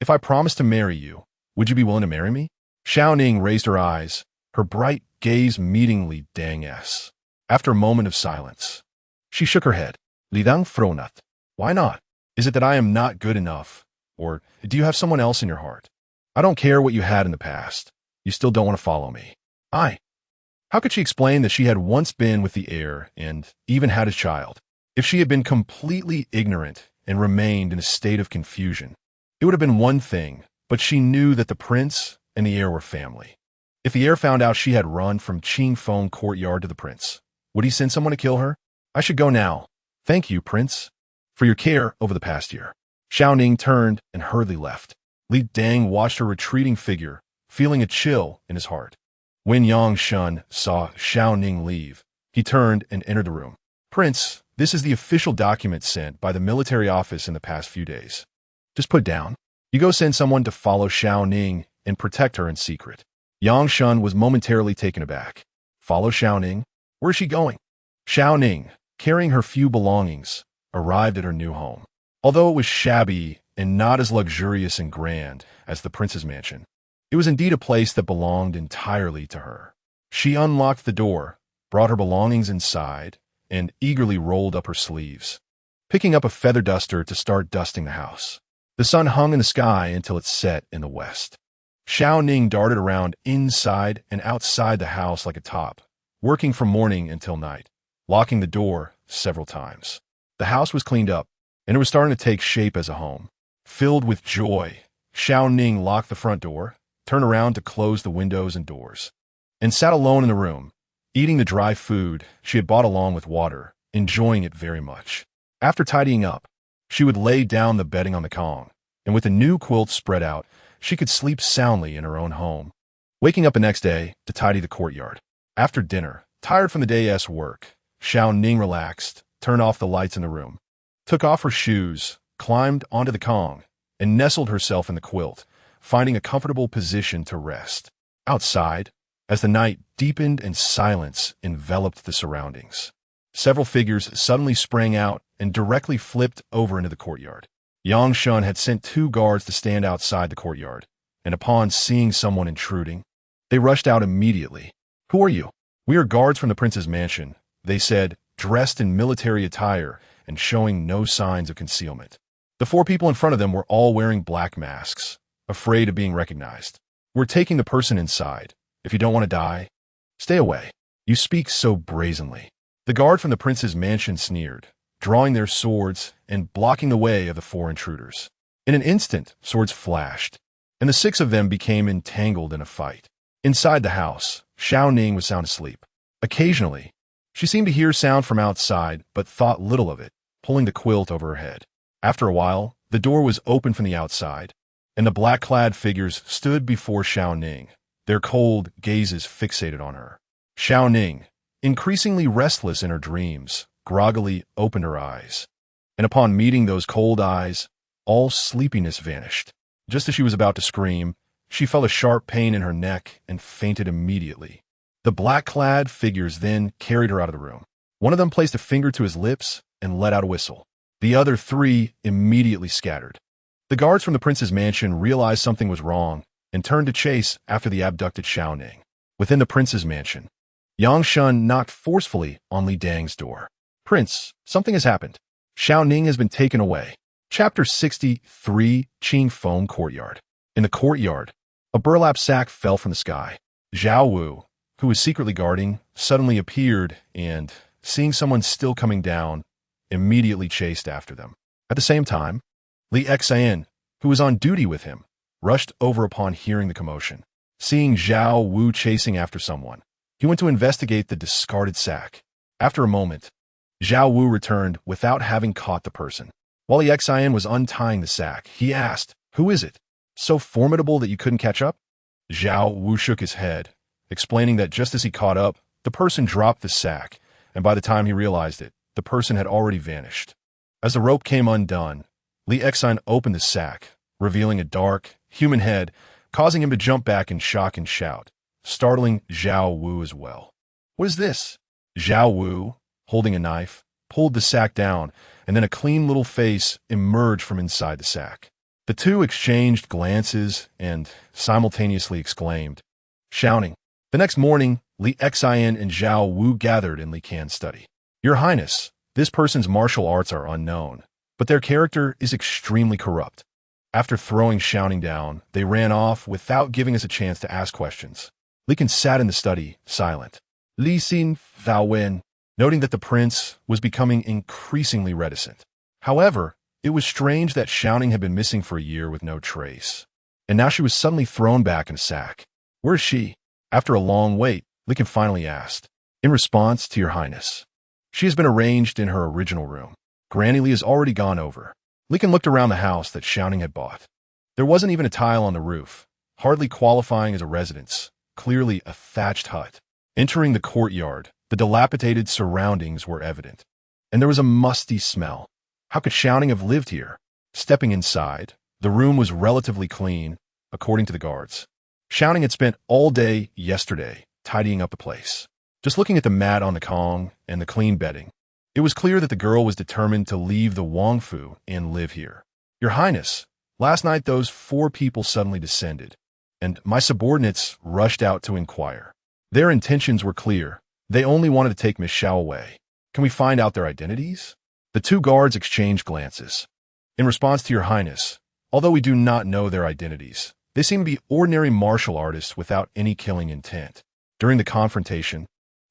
if I promised to marry you, would you be willing to marry me? Shao Ning raised her eyes, her bright gaze meeting Li Dang's. After a moment of silence, she shook her head. Li Dang fronat. Why not? Is it that I am not good enough? Or do you have someone else in your heart? I don't care what you had in the past. You still don't want to follow me. How could she explain that she had once been with the heir and even had a child? If she had been completely ignorant and remained in a state of confusion, it would have been one thing, but she knew that the prince and the heir were family. If the heir found out she had run from Qingfeng courtyard to the prince, would he send someone to kill her? I should go now. Thank you, prince, for your care over the past year. Shao Ning turned and hurriedly left. Li Dang watched her retreating figure, feeling a chill in his heart. When Yang Shun saw Shao Ning leave, he turned and entered the room. Prince, this is the official document sent by the military office in the past few days. Just put down. You go send someone to follow Shao Ning and protect her in secret. Yang Shun was momentarily taken aback. Follow Shao Ning? Where is she going? Shao Ning, carrying her few belongings, arrived at her new home. Although it was shabby and not as luxurious and grand as the prince's mansion, it was indeed a place that belonged entirely to her. She unlocked the door, brought her belongings inside, and eagerly rolled up her sleeves, picking up a feather duster to start dusting the house. The sun hung in the sky until it set in the west. Shao Ning darted around inside and outside the house like a top, working from morning until night, locking the door several times. The house was cleaned up, and it was starting to take shape as a home. Filled with joy, Shao Ning locked the front door, turned around to close the windows and doors, and sat alone in the room, eating the dry food she had bought along with water, enjoying it very much. After tidying up, she would lay down the bedding on the Kong, and with a new quilt spread out, she could sleep soundly in her own home. Waking up the next day to tidy the courtyard. After dinner, tired from the day's work, Shao Ning relaxed, turned off the lights in the room, took off her shoes, climbed onto the Kong, and nestled herself in the quilt, finding a comfortable position to rest. Outside, as the night deepened and silence enveloped the surroundings, several figures suddenly sprang out and directly flipped over into the courtyard. Yang Shun had sent 2 guards to stand outside the courtyard, and upon seeing someone intruding, they rushed out immediately. Who are you? We are guards from the prince's mansion, they said, dressed in military attire and showing no signs of concealment. The 4 people in front of them were all wearing black masks, afraid of being recognized. We're taking the person inside. If you don't want to die, stay away. You speak so brazenly. The guard from the prince's mansion sneered, drawing their swords and blocking the way of the 4 intruders. In an instant, swords flashed, and the 6 of them became entangled in a fight. Inside the house, Shao Ning was sound asleep. Occasionally, she seemed to hear sound from outside, but thought little of it, pulling the quilt over her head. After a while, the door was opened from the outside, and the black-clad figures stood before Shao Ning, their cold gazes fixated on her. Shao Ning, increasingly restless in her dreams, groggily opened her eyes, and upon meeting those cold eyes, all sleepiness vanished. Just as she was about to scream, she felt a sharp pain in her neck and fainted immediately. The black-clad figures then carried her out of the room. One of them placed a finger to his lips and let out a whistle. The other 3 immediately scattered. The guards from the prince's mansion realized something was wrong and turned to chase after the abducted Shao Ning. Within the prince's mansion, Yang Shun knocked forcefully on Li Dang's door. "Prince, something has happened. Shao Ning has been taken away." Chapter 63, Qing Foam Courtyard. In the courtyard, a burlap sack fell from the sky. Zhao Wu, who was secretly guarding, suddenly appeared and, seeing someone still coming down, immediately chased after them. At the same time, Li Xian, who was on duty with him, rushed over upon hearing the commotion. Seeing Zhao Wu chasing after someone, he went to investigate the discarded sack. After a moment, Zhao Wu returned without having caught the person. While Li Xian was untying the sack, he asked, "Who is it? So formidable that you couldn't catch up?" Zhao Wu shook his head, explaining that just as he caught up, the person dropped the sack, and by the time he realized it, the person had already vanished. As the rope came undone, Li Xian opened the sack, revealing a dark, human head, causing him to jump back in shock and shout, startling Zhao Wu as well. "What is this?" Zhao Wu, holding a knife, pulled the sack down, and then a clean little face emerged from inside the sack. The two exchanged glances and simultaneously exclaimed, "Shao Ning." The next morning, Li Xian and Zhao Wu gathered in Li Can's study. "Your Highness, this person's martial arts are unknown, but their character is extremely corrupt." After throwing Shao Ning down, they ran off without giving us a chance to ask questions. Li Can sat in the study, silent. Li Xin Thao Wen, noting that the prince was becoming increasingly reticent. However, it was strange that Shao Ning had been missing for a year with no trace, and now she was suddenly thrown back in a sack. "Where is she?" After a long wait, Li Can finally asked, "In response to your Highness. She has been arranged in her original room. Granny Li has already gone over." Li Can looked around the house that Shao Ning had bought. There wasn't even a tile on the roof, hardly qualifying as a residence, clearly a thatched hut. Entering the courtyard, the dilapidated surroundings were evident, and there was a musty smell. How could Shao Ning have lived here? Stepping inside, the room was relatively clean, according to the guards. Shao Ning had spent all day yesterday tidying up the place. Just looking at the mat on the Kong and the clean bedding, it was clear that the girl was determined to leave the Wangfu and live here. "Your Highness, last night those 4 people suddenly descended, and my subordinates rushed out to inquire. Their intentions were clear. They only wanted to take Miss Shao away. Can we find out their identities?" The 2 guards exchanged glances. "In response to your Highness, although we do not know their identities, they seem to be ordinary martial artists without any killing intent. During the confrontation,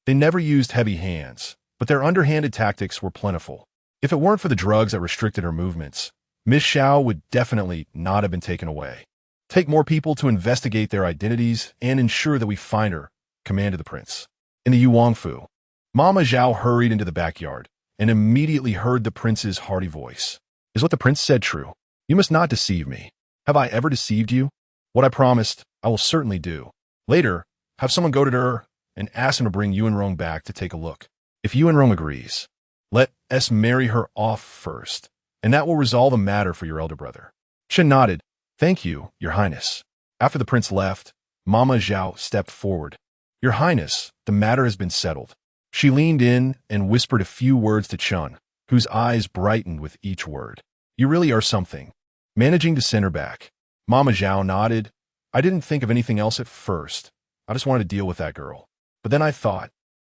they never used heavy hands, but their underhanded tactics were plentiful. If it weren't for the drugs that restricted her movements, Miss Shao would definitely not have been taken away. Take more people to investigate their identities and ensure that we find her," commanded the prince. In the Yuangfu, Mama Zhao hurried into the backyard and immediately heard the prince's hearty voice. "Is what the prince said true? You must not deceive me. Have I ever deceived you? What I promised, I will certainly do. Later, have someone go to her and ask him to bring Yuan Rong back to take a look. If Yuan Rong agrees, let us marry her off first, and that will resolve the matter for your elder brother." Shen nodded. "Thank you, your Highness." After the prince left, Mama Zhao stepped forward. "Your Highness, the matter has been settled." She leaned in and whispered a few words to Chun, whose eyes brightened with each word. "You really are something." Managing to send her back, Mama Zhao nodded. "I didn't think of anything else at first. I just wanted to deal with that girl. But then I thought,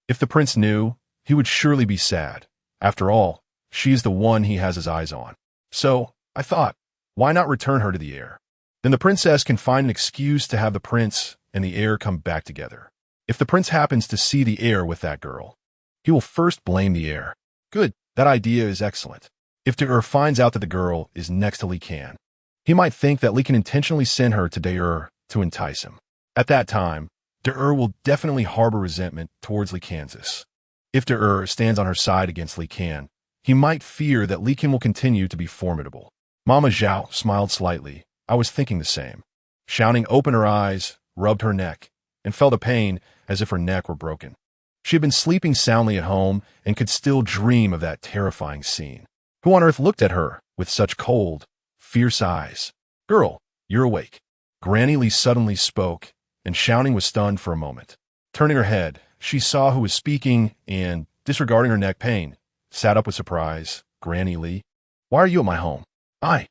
if the prince knew, he would surely be sad. After all, she is the one he has his eyes on. So, I thought, why not return her to the heir? Then the princess can find an excuse to have the prince and the heir come back together. If the prince happens to see the heir with that girl, he will first blame the heir. Good, that idea is excellent. If De-Er finds out that the girl is next to Li Can, he might think that Li Can intentionally sent her to De-Er to entice him. At that time, De-Er will definitely harbor resentment towards Li Kansas. If De-Er stands on her side against Li Can, he might fear that Li Can will continue to be formidable. Mama Zhao smiled slightly. I was thinking the same. Shao Ning opened her eyes, rubbed her neck, and felt a pain as if her neck were broken. She had been sleeping soundly at home and could still dream of that terrifying scene. Who on earth looked at her with such cold, fierce eyes? "Girl, you're awake." Granny Li suddenly spoke, and Shao Ning was stunned for a moment. Turning her head, she saw who was speaking and, disregarding her neck pain, sat up with surprise. "Granny Li, why are you at my home?" "I."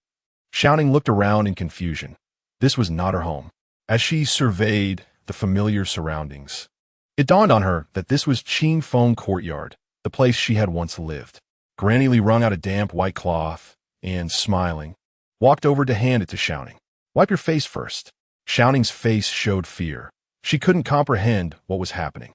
Shao Ning looked around in confusion. This was not her home. as she surveyed the familiar surroundings. It dawned on her that this was Qing Feng Courtyard, the place she had once lived. Granny Li wrung out a damp white cloth and, smiling, walked over to hand it to Shao Ning. "Wipe your face first." Shao Ning's face showed fear. She couldn't comprehend what was happening.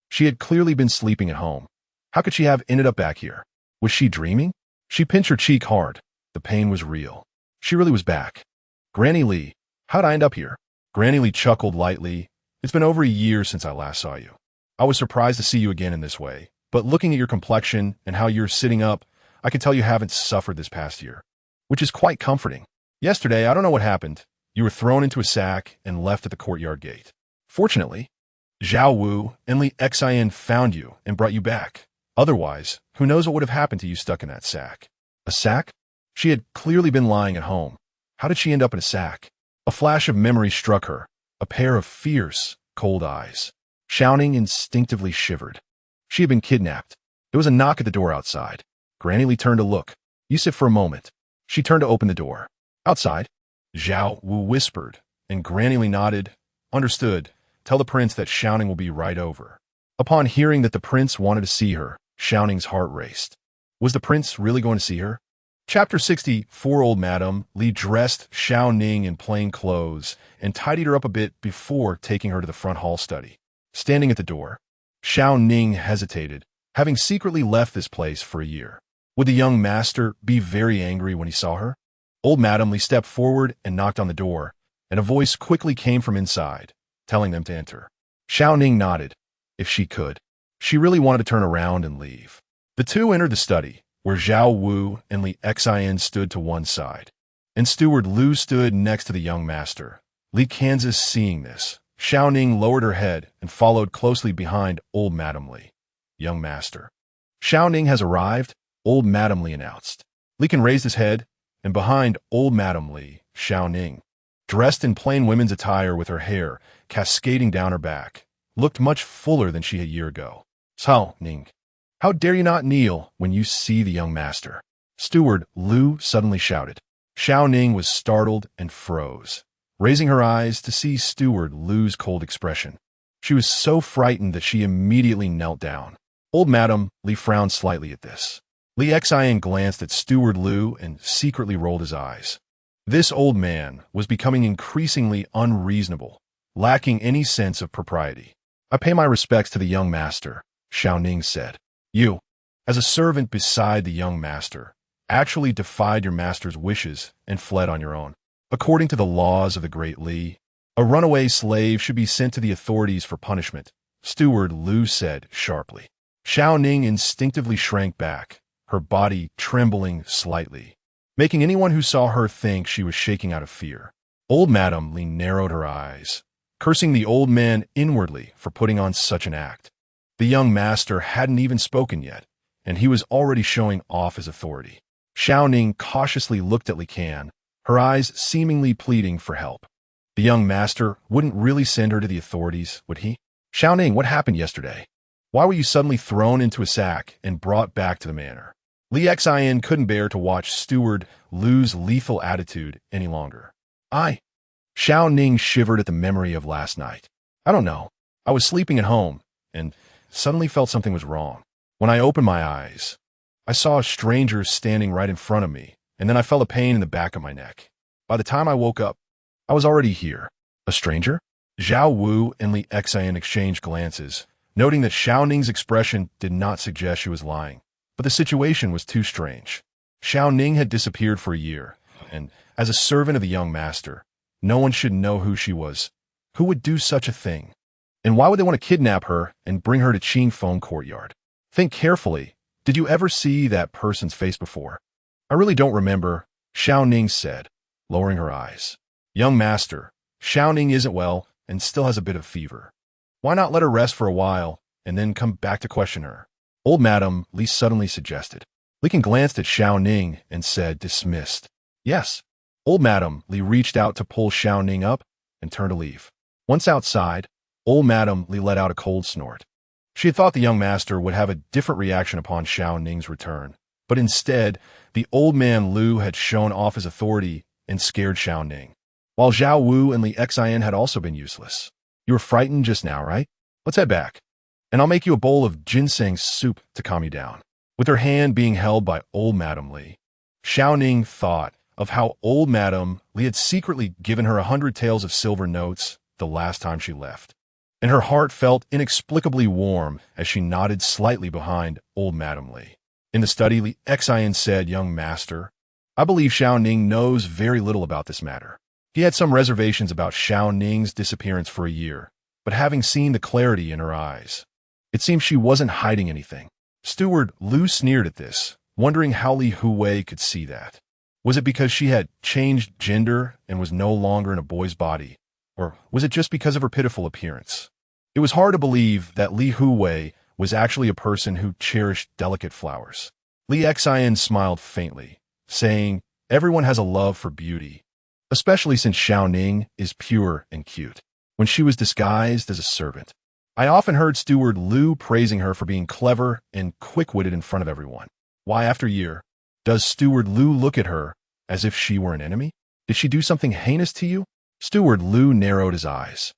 She had clearly been sleeping at home. How could she have ended up back here? Was she dreaming? She pinched her cheek hard. The pain was real. She really was back. "Granny Li, how'd I end up here?" Granny Li chuckled lightly. "It's been over a year since I last saw you. I was surprised to see you again in this way, but looking at your complexion and how you're sitting up, I can tell you haven't suffered this past year, which is quite comforting. Yesterday, I don't know what happened. You were thrown into a sack and left at the courtyard gate. Fortunately, Zhao Wu and Li Xian found you and brought you back. Otherwise, who knows what would have happened to you stuck in that sack." A sack? She had clearly been lying at home. How did she end up in a sack? A flash of memory struck her, a pair of fierce, cold eyes. Shao Ning instinctively shivered. She had been kidnapped. There was a knock at the door outside. Granny Li turned to look. "You sit for a moment." She turned to open the door. "Outside?" Zhao Wu whispered, and Granny Li nodded. "Understood. Tell the prince that Shao Ning will be right over." Upon hearing that the prince wanted to see her, Shao Ning's heart raced. Was the prince really going to see her? Chapter 64. Old Madam Li dressed Shao Ning in plain clothes and tidied her up a bit before taking her to the front hall study. Standing at the door, Shao Ning hesitated, having secretly left this place for a year. Would the young master be very angry when he saw her? Old Madam Li stepped forward and knocked on the door, and a voice quickly came from inside, telling them to enter. Shao Ning nodded. If she could. She really wanted to turn around and leave. The two entered the study, where Zhao Wu and Li Xian stood to one side, and Steward Lu stood next to the young master. Li Kansas seeing this, Shao Ning lowered her head and followed closely behind Old Madam Li. "Young master." "Shao Ning has arrived," Old Madam Li announced. Li Kan raised his head, and behind Old Madam Li, Shao Ning, dressed in plain women's attire with her hair cascading down her back, looked much fuller than she had a year ago. "Shao Ning, how dare you not kneel when you see the young master?" Steward Lu suddenly shouted. Shao Ning was startled and froze, raising her eyes to see Steward Lu's cold expression. She was so frightened that she immediately knelt down. Old Madam Li frowned slightly at this. Li Xian glanced at Steward Lu and secretly rolled his eyes. This old man was becoming increasingly unreasonable, lacking any sense of propriety. "I pay my respects to the young master," Shao Ning said. "You, as a servant beside the young master, actually defied your master's wishes and fled on your own. According to the laws of the Great Li, a runaway slave should be sent to the authorities for punishment," Steward Lu said sharply. Shao Ning instinctively shrank back, her body trembling slightly, making anyone who saw her think she was shaking out of fear. Old Madam Li narrowed her eyes, cursing the old man inwardly for putting on such an act. The young master hadn't even spoken yet, and he was already showing off his authority. Shao Ning cautiously looked at Li Kan, her eyes seemingly pleading for help. The young master wouldn't really send her to the authorities, would he? "Shao Ning, what happened yesterday? Why were you suddenly thrown into a sack and brought back to the manor?" Li Xian couldn't bear to watch Steward Lu's lethal attitude any longer. Shao Ning shivered at the memory of last night. "I don't know. I was sleeping at home, and suddenly felt something was wrong. When I opened my eyes, I saw a stranger standing right in front of me, and then I felt a pain in the back of my neck. By the time I woke up, I was already here." "A stranger?" Zhao Wu and Li Xian exchanged glances, noting that Shao Ning's expression did not suggest she was lying. But the situation was too strange. Shao Ning had disappeared for a year, and as a servant of the young master, no one should know who she was. Who would do such a thing? And why would they want to kidnap her and bring her to Qing Feng Courtyard? Think carefully. Did you ever see that person's face before? "I really don't remember," Shao Ning said, lowering her eyes. "Young master, Shao Ning isn't well and still has a bit of fever. Why not let her rest for a while and then come back to question her?" Old Madam Li suddenly suggested. Li Kan glanced at Shao Ning and said, dismissed, "Yes." Old Madam Li reached out to pull Shao Ning up and turned to leave. Once outside, Old Madam Li let out a cold snort. She had thought the young master would have a different reaction upon Shao Ning's return, but instead, the old man Lu had shown off his authority and scared Shao Ning. while Zhao Wu and Li Xian had also been useless. You were frightened just now, right? Let's head back, and I'll make you a bowl of ginseng soup to calm you down. With her hand being held by old Madam Li, Shao Ning thought of how old Madam Li had secretly given her 100 taels of silver notes the last time she left, and her heart felt inexplicably warm as she nodded slightly behind old Madam Li. In the study, Li Xian said, "Young master, I believe Shao Ning knows very little about this matter." He had some reservations about Shao Ning's disappearance for a year, but having seen the clarity in her eyes, it seemed she wasn't hiding anything. Steward Lu sneered at this, wondering how Li Huwei could see that. Was it because she had changed gender and was no longer in a boy's body, or was it just because of her pitiful appearance? It was hard to believe that Li Huwei was actually a person who cherished delicate flowers. Li Xian smiled faintly, saying, "Everyone has a love for beauty, especially since Shao Ning is pure and cute. When she was disguised as a servant, I often heard Steward Lu praising her for being clever and quick-witted in front of everyone. Why, after a year, does Steward Lu look at her as if she were an enemy? Did she do something heinous to you?" Steward Lu narrowed his eyes.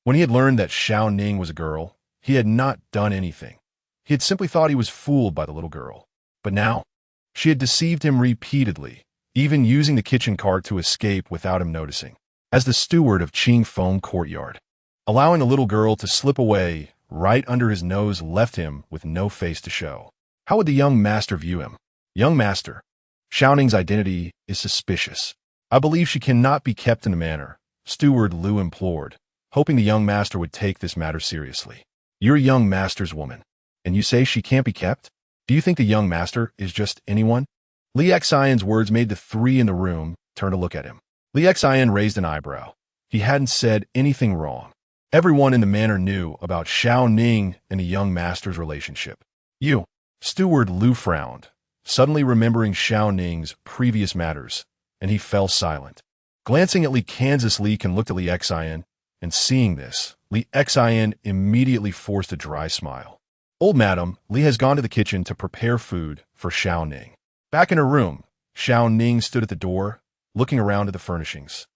When he had learned that Shao Ning was a girl, he had not done anything. He had simply thought he was fooled by the little girl. But now, she had deceived him repeatedly, even using the kitchen cart to escape without him noticing. As the steward of Qing Feng Courtyard, allowing the little girl to slip away right under his nose left him with no face to show. How would the young master view him? "Young master, Shao Ning's identity is suspicious. I believe she cannot be kept in a manner," Steward Lu implored, hoping the young master would take this matter seriously. "You're young master's woman, and you say she can't be kept? Do you think the young master is just anyone?" Li Xian's words made the three in the room turn to look at him. Li Xian raised an eyebrow. He hadn't said anything wrong. Everyone in the manor knew about Shao Ning and the young master's relationship. "You," Steward Lu frowned, suddenly remembering Shao Ning's previous matters, and he fell silent. Glancing at Li Kansas Li Kan looked at Li Xian, and seeing this, Li Xian immediately forced a dry smile. Old Madam Li has gone to the kitchen to prepare food for Shao Ning. Back in her room, Shao Ning stood at the door, looking around at the furnishings,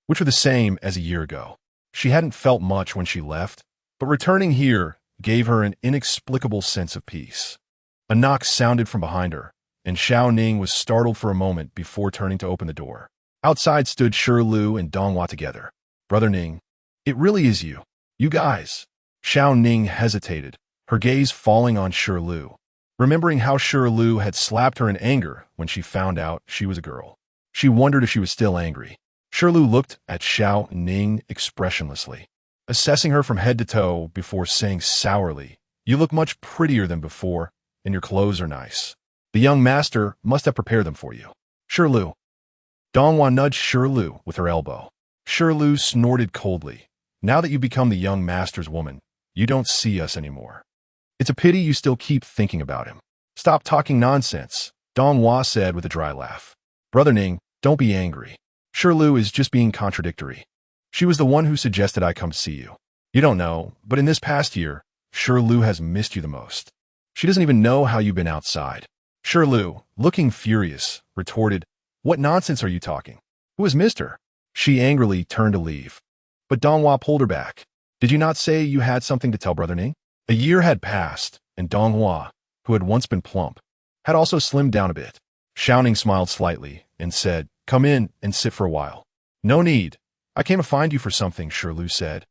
which were the same as a year ago. She hadn't felt much when she left, but returning here gave her an inexplicable sense of peace. A knock sounded from behind her, and Shao Ning was startled for a moment before turning to open the door. Outside stood Shi Lu and Donghua together. "Brother Ning, it really is you. You guys." Shao Ning hesitated, her gaze falling on Shi Lu, remembering how Shi Lu had slapped her in anger when she found out she was a girl. She wondered if she was still angry. Shi Lu looked at Shao Ning expressionlessly, assessing her from head to toe before saying sourly, "You look much prettier than before, and your clothes are nice. The young master must have prepared them for you." "Shi Lu." Donghua nudged Shi Lu with her elbow. Shi Lu snorted coldly. "Now that you've become the young master's woman, you don't see us anymore. It's a pity you still keep thinking about him." "Stop talking nonsense," Donghua said with a dry laugh. "Brother Ning, don't be angry. Shi Lu is just being contradictory. She was the one who suggested I come see you. You don't know, but in this past year, Shi Lu has missed you the most. She doesn't even know how you've been outside." Shi Lu, looking furious, retorted, "What nonsense are you talking? Who has missed her?" She angrily turned to leave, but Donghua pulled her back. "Did you not say you had something to tell Brother Ning?" A year had passed, and Donghua, who had once been plump, had also slimmed down a bit. Shao Ning smiled slightly and said, "Come in and sit for a while." "No need. I came to find you for something," Shi Lu said,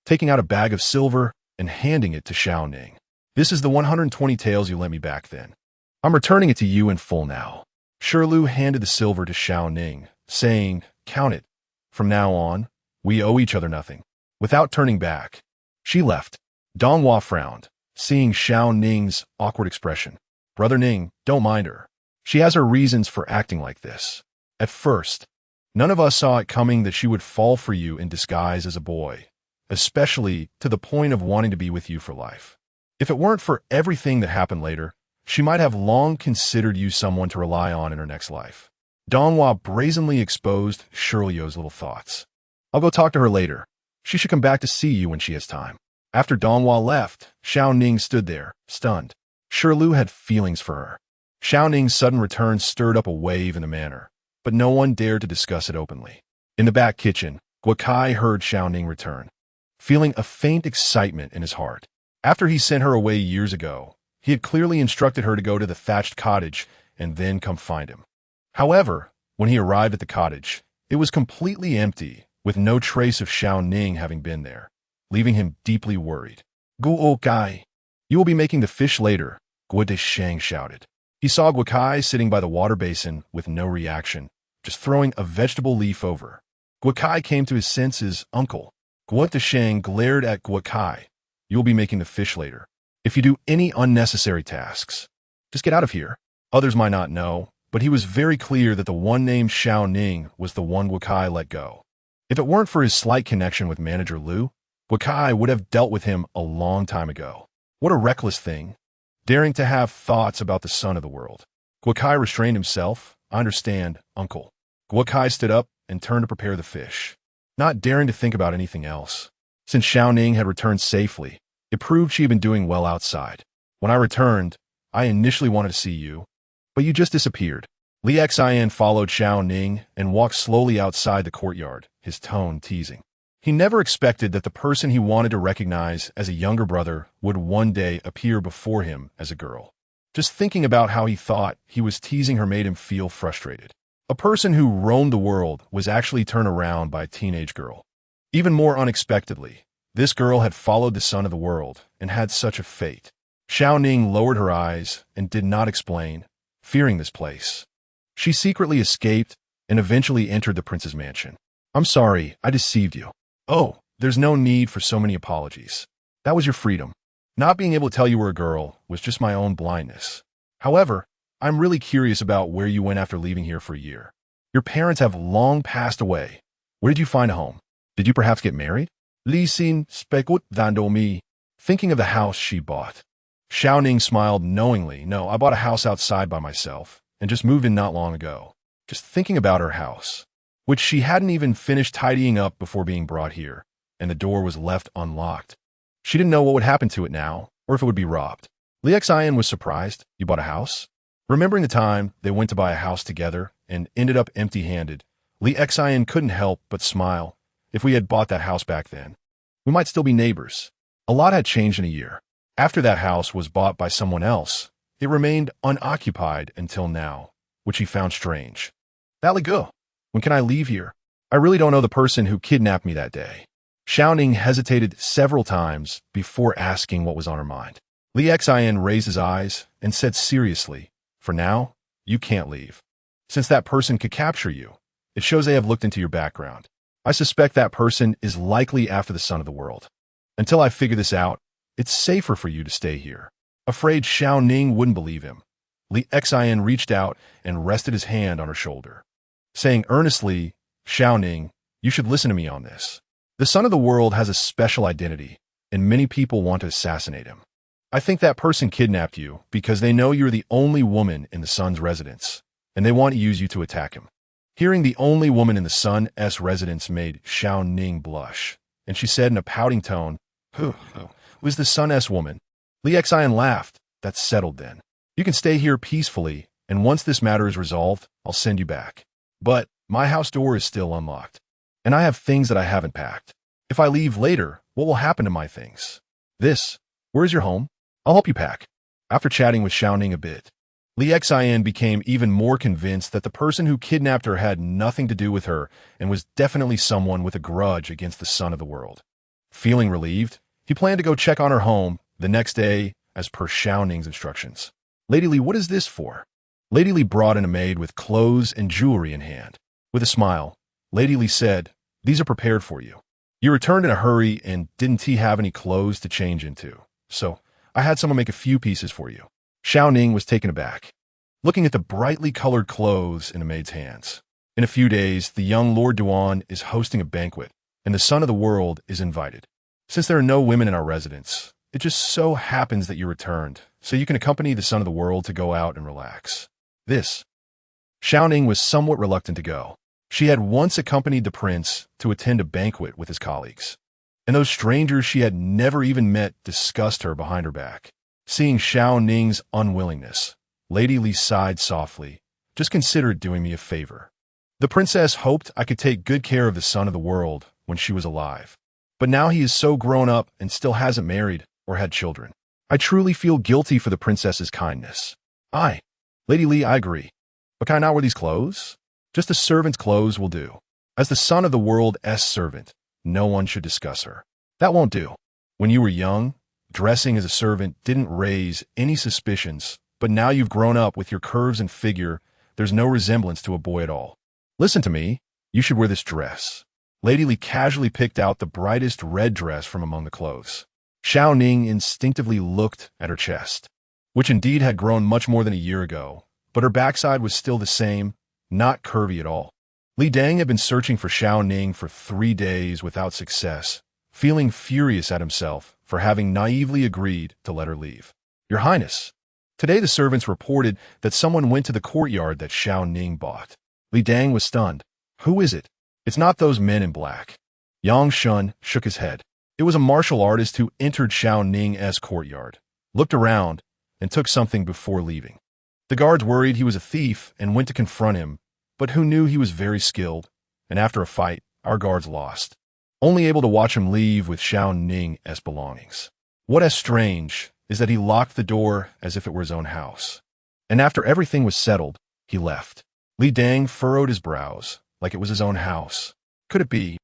taking out a bag of silver and handing it to Shao Ning. "This is the 120 taels you lent me back then. I'm returning it to you in full now." Shi Lu handed the silver to Shao Ning, saying, "Count it. From now on, we owe each other nothing." Without turning back, she left. Donghua frowned, seeing Shao Ning's awkward expression. "Brother Ning, don't mind her. She has her reasons for acting like this. At first, none of us saw it coming that she would fall for you in disguise as a boy, especially to the point of wanting to be with you for life. If it weren't for everything that happened later, she might have long considered you someone to rely on in her next life." Donghua brazenly exposed Shirlio's little thoughts. "I'll go talk to her later. She should come back to see you when she has time." After Donghua left, Shao Ning stood there, stunned. Shi Lu had feelings for her. Shao Ning's sudden return stirred up a wave in the manor, but no one dared to discuss it openly. In the back kitchen, Guokai heard Shao Ning return, feeling a faint excitement in his heart. After he sent her away years ago, he had clearly instructed her to go to the thatched cottage and then come find him. However, when he arrived at the cottage, it was completely empty, with no trace of Shao Ning having been there, leaving him deeply worried. Guokai, you will be making the fish later, Guo Desheng shouted. He saw Guokai sitting by the water basin with no reaction, just throwing a vegetable leaf over. Guokai came to his senses. Uncle. Guo Desheng glared at Guokai. You will be making the fish later. If you do any unnecessary tasks, just get out of here. Others might not know, but he was very clear that the one named Shao Ning was the one Guokai let go. If it weren't for his slight connection with Manager Liu, Guokai would have dealt with him a long time ago. What a reckless thing, daring to have thoughts about the son of the world. Guokai restrained himself. I understand, uncle. Guokai stood up and turned to prepare the fish, not daring to think about anything else. Since Shao Ning had returned safely, it proved she had been doing well outside. When I returned, I initially wanted to see you, but you just disappeared. Li Xian followed Shao Ning and walked slowly outside the courtyard, his tone teasing. He never expected that the person he wanted to recognize as a younger brother would one day appear before him as a girl. Just thinking about how he thought he was teasing her made him feel frustrated. A person who roamed the world was actually turned around by a teenage girl. Even more unexpectedly, this girl had followed the son of the world and had such a fate. Shao Ning lowered her eyes and did not explain, fearing this place. She secretly escaped and eventually entered the prince's mansion. I'm sorry, I deceived you. Oh, there's no need for so many apologies. That was your freedom. Not being able to tell you were a girl was just my own blindness. However, I'm really curious about where you went after leaving here for a year. Your parents have long passed away. Where did you find a home? Did you perhaps get married? Li Xin spekut vandomi, thinking of the house she bought. Shao Ning smiled knowingly. No, I bought a house outside by myself and just moved in not long ago. Just thinking about her house, which she hadn't even finished tidying up before being brought here, and the door was left unlocked. She didn't know what would happen to it now, or if it would be robbed. Li Xian was surprised. You bought a house? Remembering the time they went to buy a house together and ended up empty-handed, Li Xian couldn't help but smile. If we had bought that house back then, we might still be neighbors. A lot had changed in a year. After that house was bought by someone else, it remained unoccupied until now, which he found strange. That go. When can I leave here? I really don't know the person who kidnapped me that day. Shao Ning hesitated several times before asking what was on her mind. Li Xian raised his eyes and said seriously, for now, you can't leave. Since that person could capture you, it shows they have looked into your background. I suspect that person is likely after the son of the world. Until I figure this out, it's safer for you to stay here. Afraid Shao Ning wouldn't believe him, Li Xian reached out and rested his hand on her shoulder, saying earnestly, Shao Ning, you should listen to me on this. The son of the world has a special identity, and many people want to assassinate him. I think that person kidnapped you because they know you're the only woman in the son's residence, and they want to use you to attack him. Hearing the only woman in the son's residence made Shao Ning blush, and she said in a pouting tone, Who was the son's woman? Li Xian laughed. That's settled then. You can stay here peacefully, and once this matter is resolved, I'll send you back. But my house door is still unlocked, and I have things that I haven't packed. If I leave later, what will happen to my things? Where's your home? I'll help you pack. After chatting with Shao Ning a bit, Li Xian became even more convinced that the person who kidnapped her had nothing to do with her and was definitely someone with a grudge against the son of the world. Feeling relieved, he planned to go check on her home the next day as per Shao Ning's instructions. Lady Li, what is this for? Lady Li brought in a maid with clothes and jewelry in hand. With a smile, Lady Li said, These are prepared for you. You returned in a hurry and didn't have any clothes to change into, so I had someone make a few pieces for you. Shao Ning was taken aback, looking at the brightly colored clothes in the maid's hands. In a few days, the young Lord Duan is hosting a banquet, and the son of the world is invited. Since there are no women in our residence, it just so happens that you returned, so you can accompany the son of the world to go out and relax. Shao Ning was somewhat reluctant to go. She had once accompanied the prince to attend a banquet with his colleagues, and those strangers she had never even met discussed her behind her back. Seeing Shao Ning's unwillingness, Lady Li sighed softly. Just consider doing me a favor. The princess hoped I could take good care of the son of the world when she was alive. But now he is so grown up and still hasn't married or had children. I truly feel guilty for the princess's kindness. Lady Li, I agree. But can I not wear these clothes? Just a servant's clothes will do. As the son of the world's servant, no one should discuss her. That won't do. When you were young, dressing as a servant didn't raise any suspicions, but now you've grown up with your curves and figure, there's no resemblance to a boy at all. Listen to me, you should wear this dress. Lady Li casually picked out the brightest red dress from among the clothes. Shao Ning instinctively looked at her chest, which indeed had grown much more than a year ago, but her backside was still the same, not curvy at all. Li Dang had been searching for Shao Ning for 3 days without success, feeling furious at himself for having naively agreed to let her leave. Your Highness, today the servants reported that someone went to the courtyard that Shao Ning bought. Li Dang was stunned. Who is it? It's not those men in black. Yang Shun shook his head. It was a martial artist who entered Shao Ning's courtyard, looked around, and took something before leaving. The guards worried he was a thief and went to confront him, but who knew he was very skilled, and after a fight, our guards lost, only able to watch him leave with Shao Ning's belongings. What is strange is that he locked the door as if it were his own house. And after everything was settled, he left. Li Dang furrowed his brows, like it was his own house. Could it be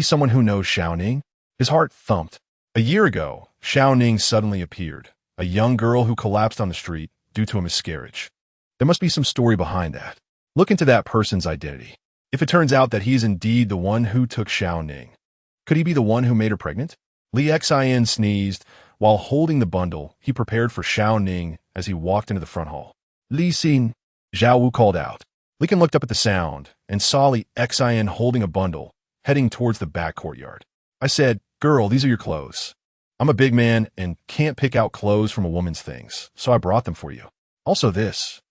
someone who knows Shao Ning? His heart thumped. A year ago, Shao Ning suddenly appeared, a young girl who collapsed on the street due to a miscarriage. There must be some story behind that. Look into that person's identity. If it turns out that he is indeed the one who took Shao Ning, could he be the one who made her pregnant? Li Xian sneezed. While holding the bundle, he prepared for Shao Ning as he walked into the front hall. Li Xin, Zhao Wu called out. Li Can looked up at the sound and saw Li Xian holding a bundle, heading towards the back courtyard. I said, girl, these are your clothes. I'm a big man and can't pick out clothes from a woman's things, so I brought them for you. Also this.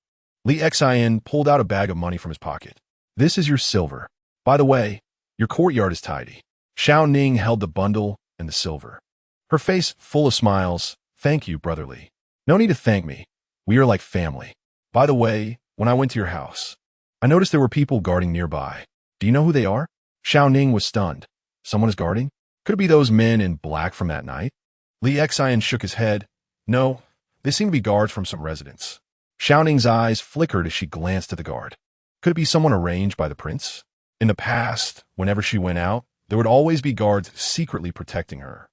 Li Xian pulled out a bag of money from his pocket. This is your silver. By the way, your courtyard is tidy. Shao Ning held the bundle and the silver, her face full of smiles. Thank you, brotherly. No need to thank me. We are like family. By the way, when I went to your house, I noticed there were people guarding nearby. Do you know who they are? Shao Ning was stunned. Someone is guarding? Could it be those men in black from that night? Li Xian shook his head. No, they seem to be guards from some residence. Shao Ning's eyes flickered as she glanced at the guard. Could it be someone arranged by the prince? In the past, whenever she went out, there would always be guards secretly protecting her.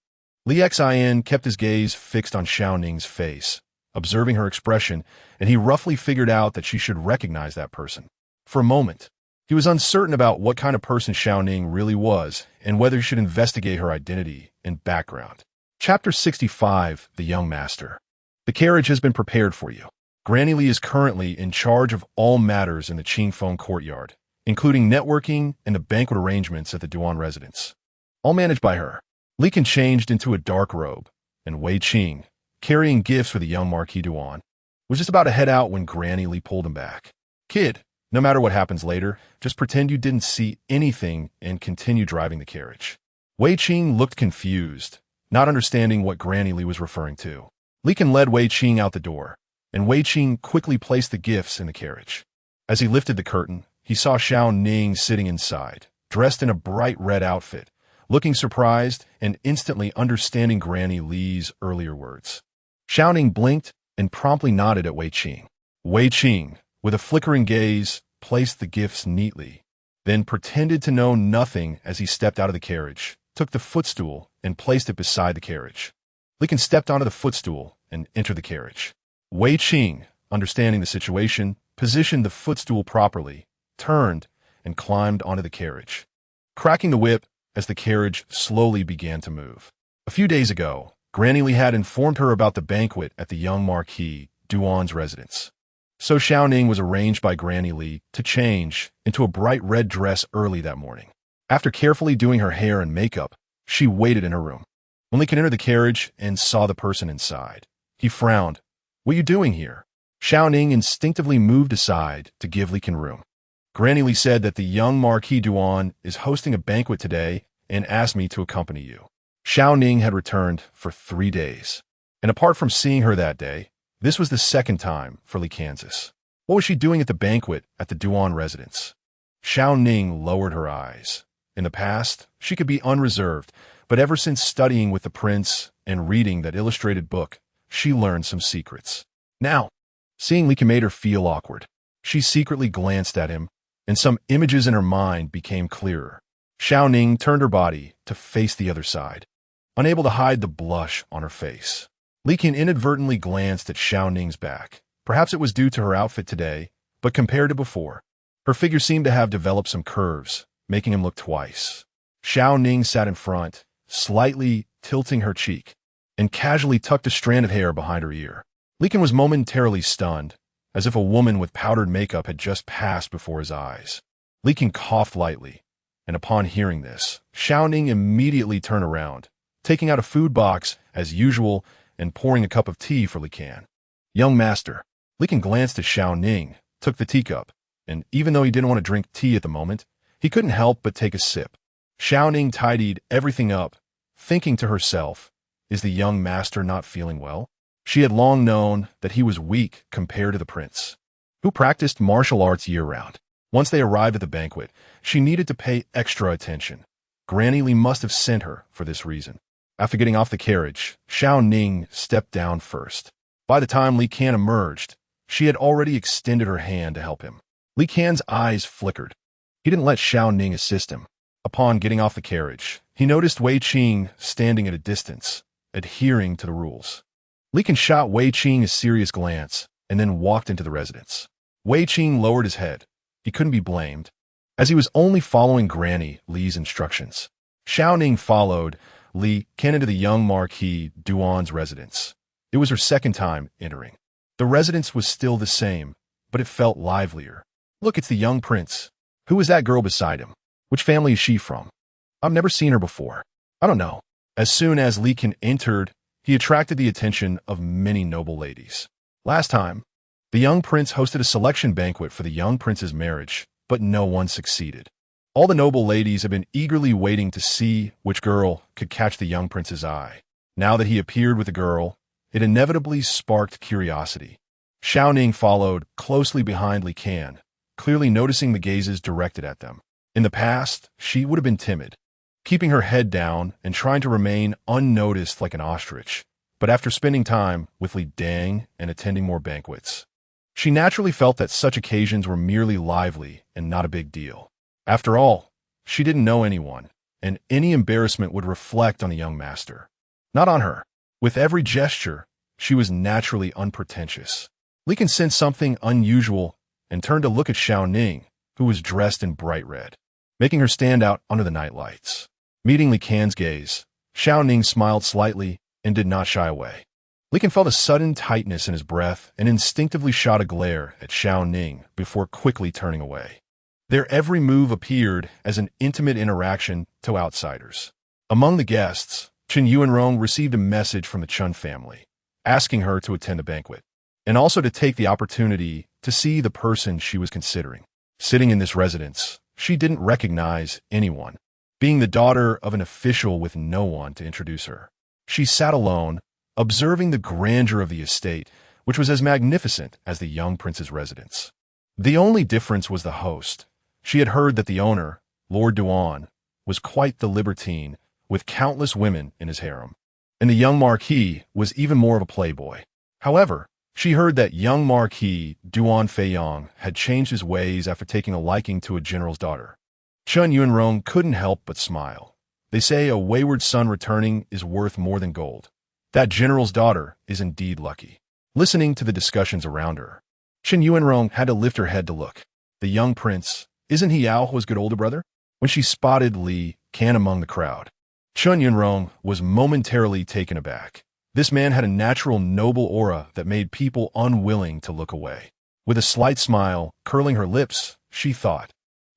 Li Xian kept his gaze fixed on Shao Ning's face, observing her expression, and he roughly figured out that she should recognize that person. For a moment, he was uncertain about what kind of person Shao Ning really was and whether he should investigate her identity and background. Chapter 65, The Young Master. The carriage has been prepared for you. Granny Li is currently in charge of all matters in the Qingfeng courtyard, including networking and the banquet arrangements at the Duan residence. All managed by her. Li Can changed into a dark robe, and Wei Qing, carrying gifts for the young Marquis Duan, was just about to head out when Granny Li pulled him back. Kid, no matter what happens later, just pretend you didn't see anything and continue driving the carriage. Wei Qing looked confused, not understanding what Granny Li was referring to. Li Can led Wei Qing out the door, and Wei Qing quickly placed the gifts in the carriage. As he lifted the curtain, he saw Shao Ning sitting inside, dressed in a bright red outfit, looking surprised and instantly understanding Granny Li's earlier words. Shao Ning blinked and promptly nodded at Wei Qing. Wei Qing, with a flickering gaze, placed the gifts neatly, then pretended to know nothing as he stepped out of the carriage, took the footstool, and placed it beside the carriage. Li Can stepped onto the footstool and entered the carriage. Wei Qing, understanding the situation, positioned the footstool properly, turned, and climbed onto the carriage, cracking the whip as the carriage slowly began to move. A few days ago, Granny Li had informed her about the banquet at the young Marquis Duan's residence. So Shao Ning was arranged by Granny Li to change into a bright red dress early that morning. After carefully doing her hair and makeup, she waited in her room. When Li Can entered the carriage and saw the person inside, he frowned. What are you doing here? Shao Ning instinctively moved aside to give Li Can room. Granny Li said that the young Marquis Duan is hosting a banquet today and asked me to accompany you. Shao Ning had returned for 3 days, and apart from seeing her that day, this was the second time for Li Kansas. What was she doing at the banquet at the Duan residence? Shao Ning lowered her eyes. In the past, she could be unreserved, but ever since studying with the prince and reading that illustrated book, she learned some secrets. Now, seeing Li Qian made her feel awkward. She secretly glanced at him, and some images in her mind became clearer. Shao Ning turned her body to face the other side, unable to hide the blush on her face. Li Qian inadvertently glanced at Shao Ning's back. Perhaps it was due to her outfit today, but compared to before, her figure seemed to have developed some curves, making him look twice. Shao Ning sat in front, slightly tilting her cheek, and casually tucked a strand of hair behind her ear. Li Qian was momentarily stunned, as if a woman with powdered makeup had just passed before his eyes. Li Qian coughed lightly, and upon hearing this, Shao Ning immediately turned around, taking out a food box as usual and pouring a cup of tea for Li Qian. Young master. Li Qian glanced at Shao Ning, took the teacup, and even though he didn't want to drink tea at the moment, he couldn't help but take a sip. Shao Ning tidied everything up, thinking to herself, is the young master not feeling well? She had long known that he was weak compared to the prince, who practiced martial arts year-round. Once they arrived at the banquet, she needed to pay extra attention. Granny Li must have sent her for this reason. After getting off the carriage, Shao Ning stepped down first. By the time Li Qian emerged, she had already extended her hand to help him. Li Qian's eyes flickered. He didn't let Shao Ning assist him. Upon getting off the carriage, he noticed Wei Qing standing at a distance, adhering to the rules. Li Qian shot Wei Qing a serious glance and then walked into the residence. Wei Qing lowered his head. He couldn't be blamed, as he was only following Granny Li's instructions. Shao Ning followed Li Qian into the young Marquis Duan's residence. It was her second time entering. The residence was still the same, but it felt livelier. Look, it's the young prince. Who is that girl beside him? Which family is she from? I've never seen her before. I don't know. As soon as Li Qian entered, he attracted the attention of many noble ladies. Last time, the young prince hosted a selection banquet for the young prince's marriage, but no one succeeded. All the noble ladies had been eagerly waiting to see which girl could catch the young prince's eye. Now that he appeared with the girl, it inevitably sparked curiosity. Shao Ning followed closely behind Li Qian, clearly noticing the gazes directed at them. In the past, she would have been timid, keeping her head down and trying to remain unnoticed like an ostrich. But after spending time with Li Dang and attending more banquets, she naturally felt that such occasions were merely lively and not a big deal. After all, she didn't know anyone, and any embarrassment would reflect on the young master, not on her. With every gesture, she was naturally unpretentious. Li Qian sensed something unusual and turned to look at Shao Ning, who was dressed in bright red, making her stand out under the night lights. Meeting Li Qian's gaze, Shao Ning smiled slightly and did not shy away. Li Qian felt a sudden tightness in his breath and instinctively shot a glare at Shao Ning before quickly turning away. Their every move appeared as an intimate interaction to outsiders. Among the guests, Chen Yuanrong received a message from the Chun family, asking her to attend the banquet, and also to take the opportunity to see the person she was considering. Sitting in this residence, she didn't recognize anyone, being the daughter of an official with no one to introduce her. She sat alone, observing the grandeur of the estate, which was as magnificent as the young prince's residence. The only difference was the host. She had heard that the owner, Lord Duan, was quite the libertine, with countless women in his harem, and the young Marquis was even more of a playboy. However, she heard that young Marquis Duan Feiyang had changed his ways after taking a liking to a general's daughter. Chen Yuanrong couldn't help but smile. They say a wayward son returning is worth more than gold. That general's daughter is indeed lucky. Listening to the discussions around her, Chen Yuanrong had to lift her head to look. The young prince, isn't he Yao Hua's good older brother? When she spotted Li Qian among the crowd, Chen Yuanrong was momentarily taken aback. This man had a natural noble aura that made people unwilling to look away. With a slight smile curling her lips, she thought,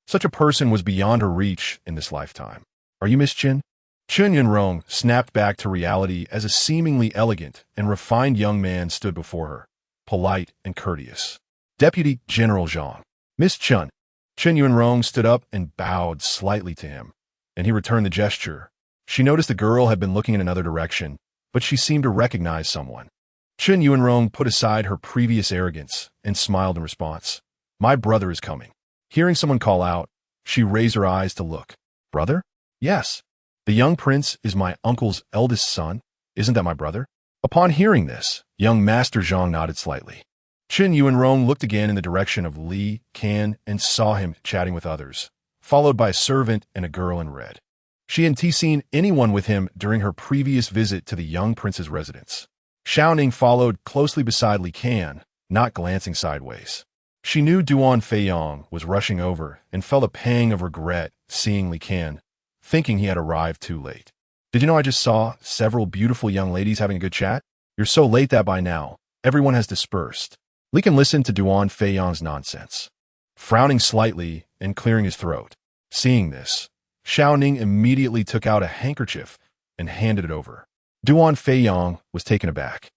such a person was beyond her reach in this lifetime. Are you Miss Chen? Chen Yuanrong snapped back to reality as a seemingly elegant and refined young man stood before her, polite and courteous. Deputy General Zhang. Miss Chen. Chen Yuanrong stood up and bowed slightly to him, and he returned the gesture. She noticed the girl had been looking in another direction, but she seemed to recognize someone. Chen Yuanrong put aside her previous arrogance and smiled in response. My brother is coming. Hearing someone call out, she raised her eyes to look. Brother? Yes. The young prince is my uncle's eldest son. Isn't that my brother? Upon hearing this, young Master Zhang nodded slightly. Chen Yuanrong looked again in the direction of Li Can and saw him chatting with others, followed by a servant and a girl in red. She hadn't seen anyone with him during her previous visit to the young prince's residence. Shao Ning followed closely beside Li Can, not glancing sideways. She knew Duan Feiyong was rushing over and felt a pang of regret seeing Li Can, thinking he had arrived too late. Did you know I just saw several beautiful young ladies having a good chat? You're so late that by now, everyone has dispersed. Li Can listened to Duan Feiyong's nonsense, frowning slightly and clearing his throat. Seeing this, Shao Ning immediately took out a handkerchief and handed it over. Duan Feiyong was taken aback,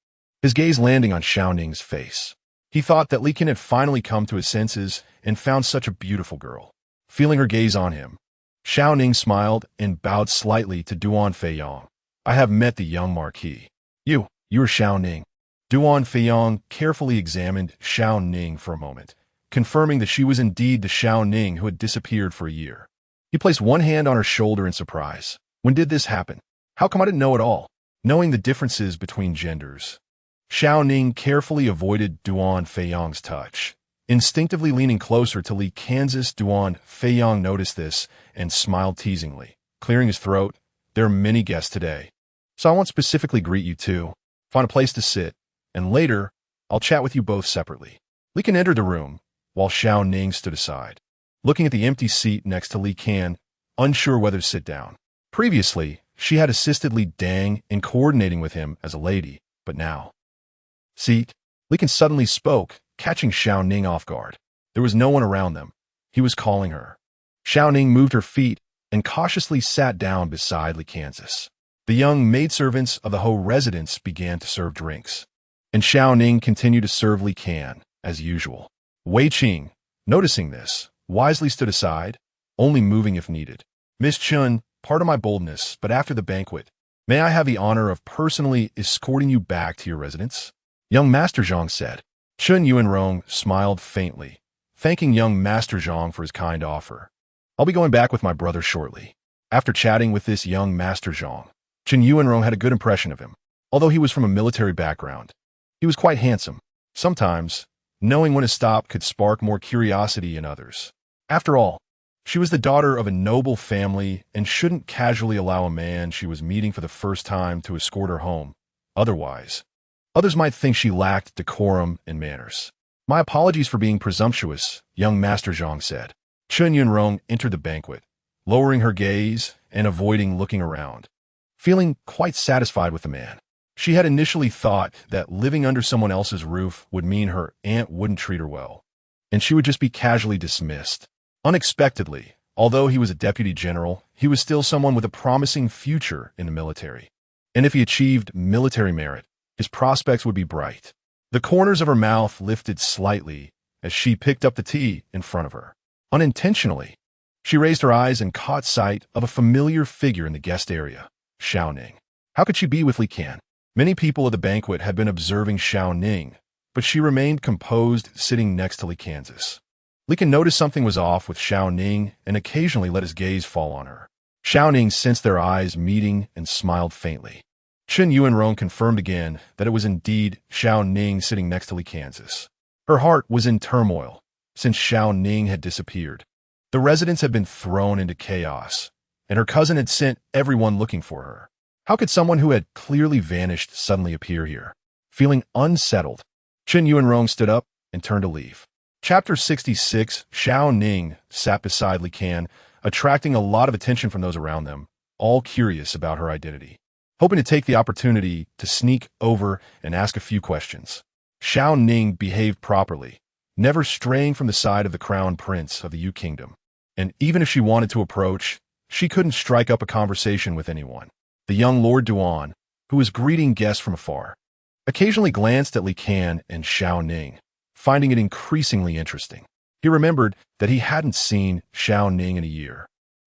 his gaze landing on Shao Ning's face. He thought that Li Can had finally come to his senses and found such a beautiful girl. Feeling her gaze on him, Shao Ning smiled and bowed slightly to Duan Feiyong. I have met the young Marquis. You are Shao Ning. Duan Feiyong carefully examined Shao Ning for a moment, confirming that she was indeed the Shao Ning who had disappeared for a year. He placed one hand on her shoulder in surprise. When did this happen? How come I didn't know at all? Knowing the differences between genders, Shao Ning carefully avoided Duan Feiyong's touch. Instinctively leaning closer to Li Can's, Duan Feiyong noticed this and smiled teasingly. Clearing his throat, there are many guests today, so I won't specifically greet you two. Find a place to sit, and later, I'll chat with you both separately. Li Can entered the room, while Shao Ning stood aside, looking at the empty seat next to Li Can, unsure whether to sit down. Previously, she had assisted Li Dang in coordinating with him as a lady, but now... Seat. Li Can suddenly spoke, catching Shao Ning off guard. There was no one around them. He was calling her. Shao Ning moved her feet and cautiously sat down beside Li Can's. The young maidservants of the Ho residence began to serve drinks, and Shao Ning continued to serve Li Can, as usual. Wei Qing, noticing this, wisely stood aside, only moving if needed. Miss Chun, pardon my boldness, but after the banquet, may I have the honor of personally escorting you back to your residence? Young Master Zhang said. Chun Yuanrong smiled faintly, thanking young Master Zhang for his kind offer. I'll be going back with my brother shortly. After chatting with this young Master Zhang, Chun Yuanrong had a good impression of him. Although he was from a military background, he was quite handsome. Sometimes, knowing when to stop could spark more curiosity in others. After all, she was the daughter of a noble family and shouldn't casually allow a man she was meeting for the first time to escort her home. Otherwise, others might think she lacked decorum and manners. My apologies for being presumptuous, young Master Zhang said. Chun Yunrong entered the banquet, lowering her gaze and avoiding looking around, feeling quite satisfied with the man. She had initially thought that living under someone else's roof would mean her aunt wouldn't treat her well, and she would just be casually dismissed. Unexpectedly, although he was a deputy general, he was still someone with a promising future in the military. And if he achieved military merit, his prospects would be bright. The corners of her mouth lifted slightly as she picked up the tea in front of her. Unintentionally, she raised her eyes and caught sight of a familiar figure in the guest area, Shao Ning. How could she be with Li Can? Many people at the banquet had been observing Shao Ning, but she remained composed sitting next to Li Can's. Li Can noticed something was off with Shao Ning and occasionally let his gaze fall on her. Shao Ning sensed their eyes meeting and smiled faintly. Chen Yuanrong confirmed again that it was indeed Shao Ning sitting next to Li Can's. Her heart was in turmoil since Shao Ning had disappeared. The residence had been thrown into chaos, and her cousin had sent everyone looking for her. How could someone who had clearly vanished suddenly appear here? Feeling unsettled, Chen Yuanrong stood up and turned to leave. Chapter 66, Shao Ning sat beside Li Can, attracting a lot of attention from those around them, all curious about her identity, hoping to take the opportunity to sneak over and ask a few questions. Shao Ning behaved properly, never straying from the side of the crown prince of the Yu Kingdom. And even if she wanted to approach, she couldn't strike up a conversation with anyone. The young Lord Duan, who was greeting guests from afar, occasionally glanced at Li Can and Shao Ning, finding it increasingly interesting. He remembered that he hadn't seen Shao Ning in a year,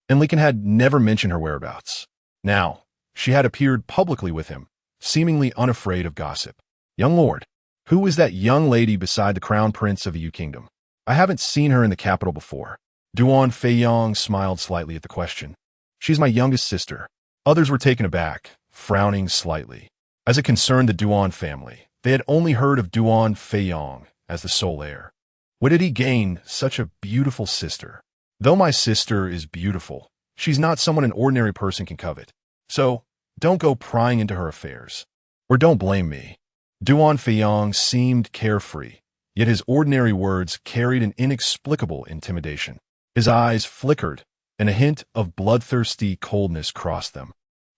and Li Can had never mentioned her whereabouts. Now, she had appeared publicly with him, seemingly unafraid of gossip. Young Lord, who is that young lady beside the crown prince of the Yu Kingdom? I haven't seen her in the capital before. Duan Feiyong smiled slightly at the question. She's my youngest sister. Others were taken aback, frowning slightly. As it concerned the Duan family, they had only heard of Duan Feiyong as the sole heir. What did he gain such a beautiful sister? Though my sister is beautiful, she's not someone an ordinary person can covet. So, don't go prying into her affairs. Or don't blame me. Duan Feiyong seemed carefree, yet his ordinary words carried an inexplicable intimidation. His eyes flickered, and a hint of bloodthirsty coldness crossed them.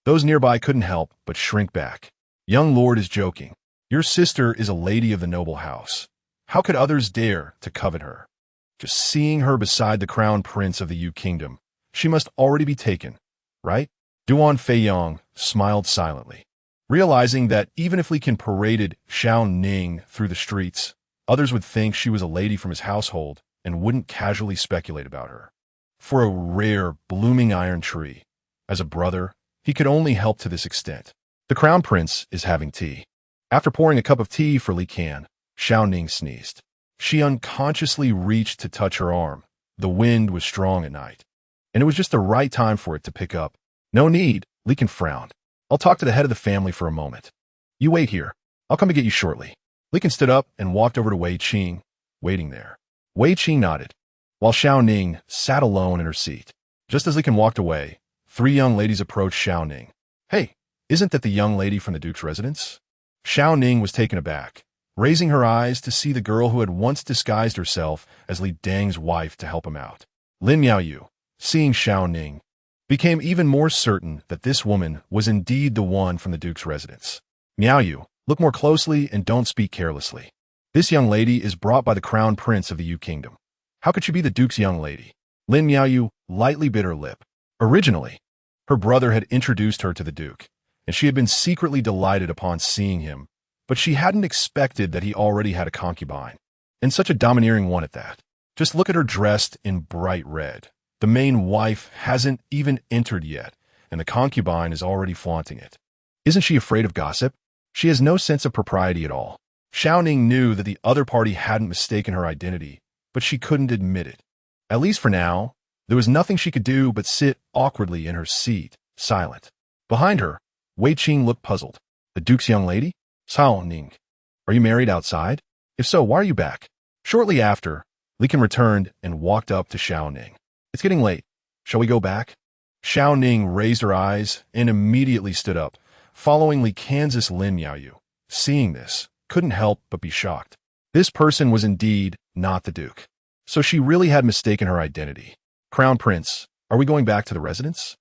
Those nearby couldn't help but shrink back. Young lord is joking. Your sister is a lady of the noble house. How could others dare to covet her? Just seeing her beside the crown prince of the Yu kingdom, she must already be taken, right? Duan Feiyong smiled silently, realizing that even if Li Qian paraded Shao Ning through the streets, others would think she was a lady from his household and wouldn't casually speculate about her. For a rare, blooming iron tree, as a brother, he could only help to this extent. The crown prince is having tea. After pouring a cup of tea for Li Qian, Shao Ning sneezed. She unconsciously reached to touch her arm. The wind was strong at night, and it was just the right time for it to pick up. No need, Li Qian frowned. I'll talk to the head of the family for a moment. You wait here. I'll come to get you shortly. Li Qian stood up and walked over to Wei Qing, waiting there. Wei Qing nodded, while Shao Ning sat alone in her seat. Just as Li Qian walked away, 3 young ladies approached Shao Ning. Hey, isn't that the young lady from the Duke's residence? Shao Ning was taken aback, raising her eyes to see the girl who had once disguised herself as Li Dang's wife to help him out. Lin Miaoyu, seeing Shao Ning, became even more certain that this woman was indeed the one from the Duke's residence. Miaoyu, look more closely and don't speak carelessly. This young lady is brought by the crown prince of the Yu kingdom. How could she be the Duke's young lady? Lin Miaoyu lightly bit her lip. Originally, her brother had introduced her to the Duke, and she had been secretly delighted upon seeing him, but she hadn't expected that he already had a concubine, and such a domineering one at that. Just look at her dressed in bright red. The main wife hasn't even entered yet, and the concubine is already flaunting it. Isn't she afraid of gossip? She has no sense of propriety at all. Shao Ning knew that the other party hadn't mistaken her identity, but she couldn't admit it. At least for now, there was nothing she could do but sit awkwardly in her seat, silent. Behind her, Wei Qing looked puzzled. The Duke's young lady? Shao Ning, are you married outside? If so, why are you back? Shortly after, Li Qian returned and walked up to Shao Ning. It's getting late. Shall we go back? Shao Ning raised her eyes and immediately stood up, following Li Qian's Lin Miaoyu. Seeing this, couldn't help but be shocked. This person was indeed not the Duke. So she really had mistaken her identity. Crown Prince, are we going back to the residence?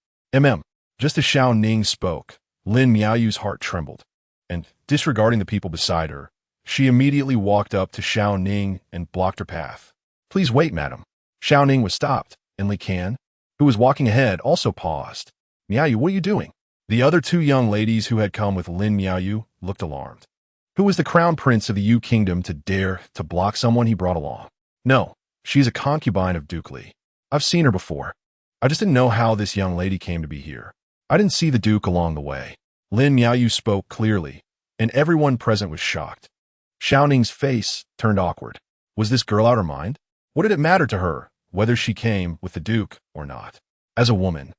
Just as Shao Ning spoke, Lin Miaoyu's heart trembled, and, disregarding the people beside her, she immediately walked up to Shao Ning and blocked her path. Please wait, madam. Shao Ning was stopped, and Li Qian, who was walking ahead, also paused. Miaoyu, what are you doing? The other 2 young ladies who had come with Lin Miaoyu looked alarmed. Who was the crown prince of the Yu kingdom to dare to block someone he brought along? No, she is a concubine of Duke Li. I've seen her before. I just didn't know how this young lady came to be here. I didn't see the Duke along the way. Lin Miaoyu spoke clearly, and everyone present was shocked. Shao Ning's face turned awkward. Was this girl out her mind? What did it matter to her whether she came with the Duke or not? As a woman,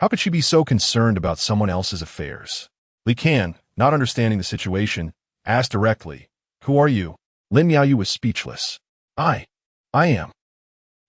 how could she be so concerned about someone else's affairs? Li Qian, not understanding the situation, asked directly, Who are you? Lin Miaoyu was speechless. I am.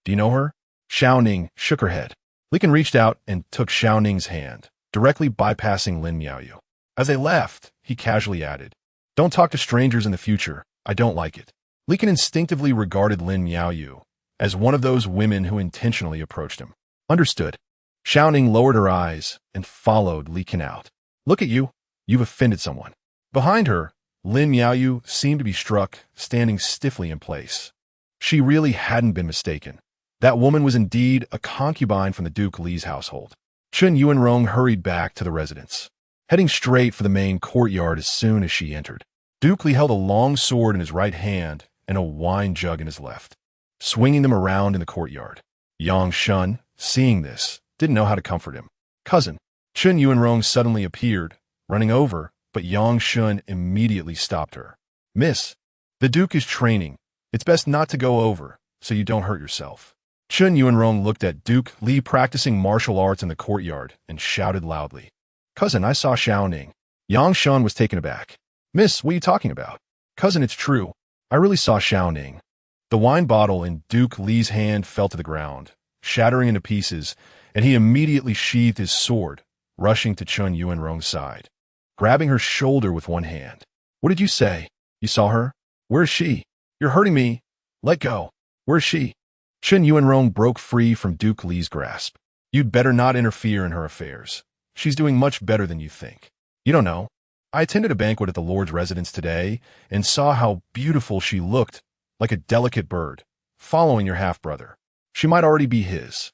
Do you know her? Shao Ning shook her head. Li Qian reached out and took Shao Ning's hand, directly bypassing Lin Miaoyu. As they left, he casually added, Don't talk to strangers in the future. I don't like it. Li Qian instinctively regarded Lin Miaoyu as one of those women who intentionally approached him. Understood. Shao Ning lowered her eyes and followed Li Qian out. Look at you. You've offended someone. Behind her, Lin Miaoyu seemed to be struck, standing stiffly in place. She really hadn't been mistaken. That woman was indeed a concubine from the Duke Li's household. Chun Yuanrong hurried back to the residence, heading straight for the main courtyard as soon as she entered. Duke Li held a long sword in his right hand and a wine jug in his left, swinging them around in the courtyard. Yang Shun, seeing this, didn't know how to comfort him. Cousin, Chun Yuanrong suddenly appeared, running over, but Yang Shun immediately stopped her. Miss, the Duke is training. It's best not to go over, so you don't hurt yourself. Chun Yuanrong looked at Duke Li practicing martial arts in the courtyard and shouted loudly, "Cousin, I saw Shao Ning." Yang Shan was taken aback. "Miss, what are you talking about?" "Cousin, it's true. I really saw Shao Ning." The wine bottle in Duke Li's hand fell to the ground, shattering into pieces, and he immediately sheathed his sword, rushing to Chun Yuanrong's side, grabbing her shoulder with one hand. "What did you say? You saw her? Where is she? You're hurting me. Let go. Where is she?" Chun Yuanrong broke free from Duke Li's grasp. "You'd better not interfere in her affairs. She's doing much better than you think. You don't know. I attended a banquet at the Lord's residence today and saw how beautiful she looked, like a delicate bird, following your half-brother. She might already be his."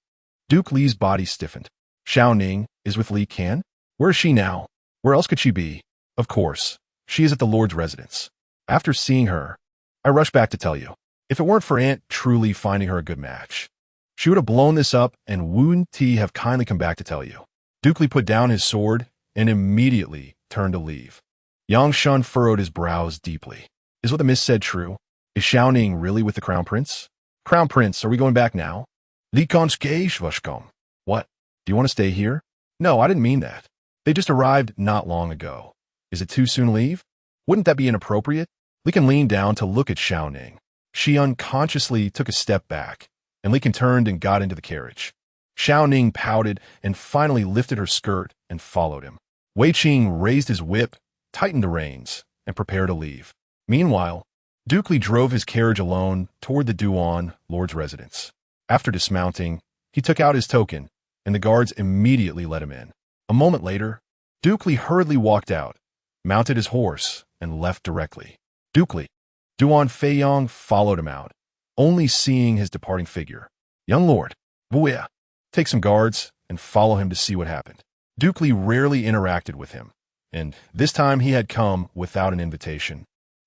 Duke Li's body stiffened. "Shao Ning is with Li Can? Where is she now? Where else could she be?" "Of course. She is at the Lord's residence. After seeing her, I rushed back to tell you. If it weren't for Aunt truly finding her a good match, she would have blown this up and wouldn't have kindly come back to tell you." Duke Li put down his sword and immediately turned to leave. Yang Shan furrowed his brows deeply. "Is what the miss said true? Is Shao Ning really with the Crown Prince? Crown Prince, are we going back now?" "Li Konskeish Vushkom." "What? Do you want to stay here?" "No, I didn't mean that. They just arrived not long ago. Is it too soon to leave? Wouldn't that be inappropriate?" Li Kan leaned down to look at Shao Ning. She unconsciously took a step back, and Li Kan turned and got into the carriage. Shao Ning pouted and finally lifted her skirt and followed him. Wei Qing raised his whip, tightened the reins, and prepared to leave. Meanwhile, Duke Li drove his carriage alone toward the Duan Lord's residence. After dismounting, he took out his token, and the guards immediately let him in. A moment later, Duke Li hurriedly walked out, mounted his horse, and left directly. Duke Li. Duan Feiyong followed him out, only seeing his departing figure. "Young lord, Vuya, take some guards and follow him to see what happened." Duke Li rarely interacted with him, and this time he had come without an invitation.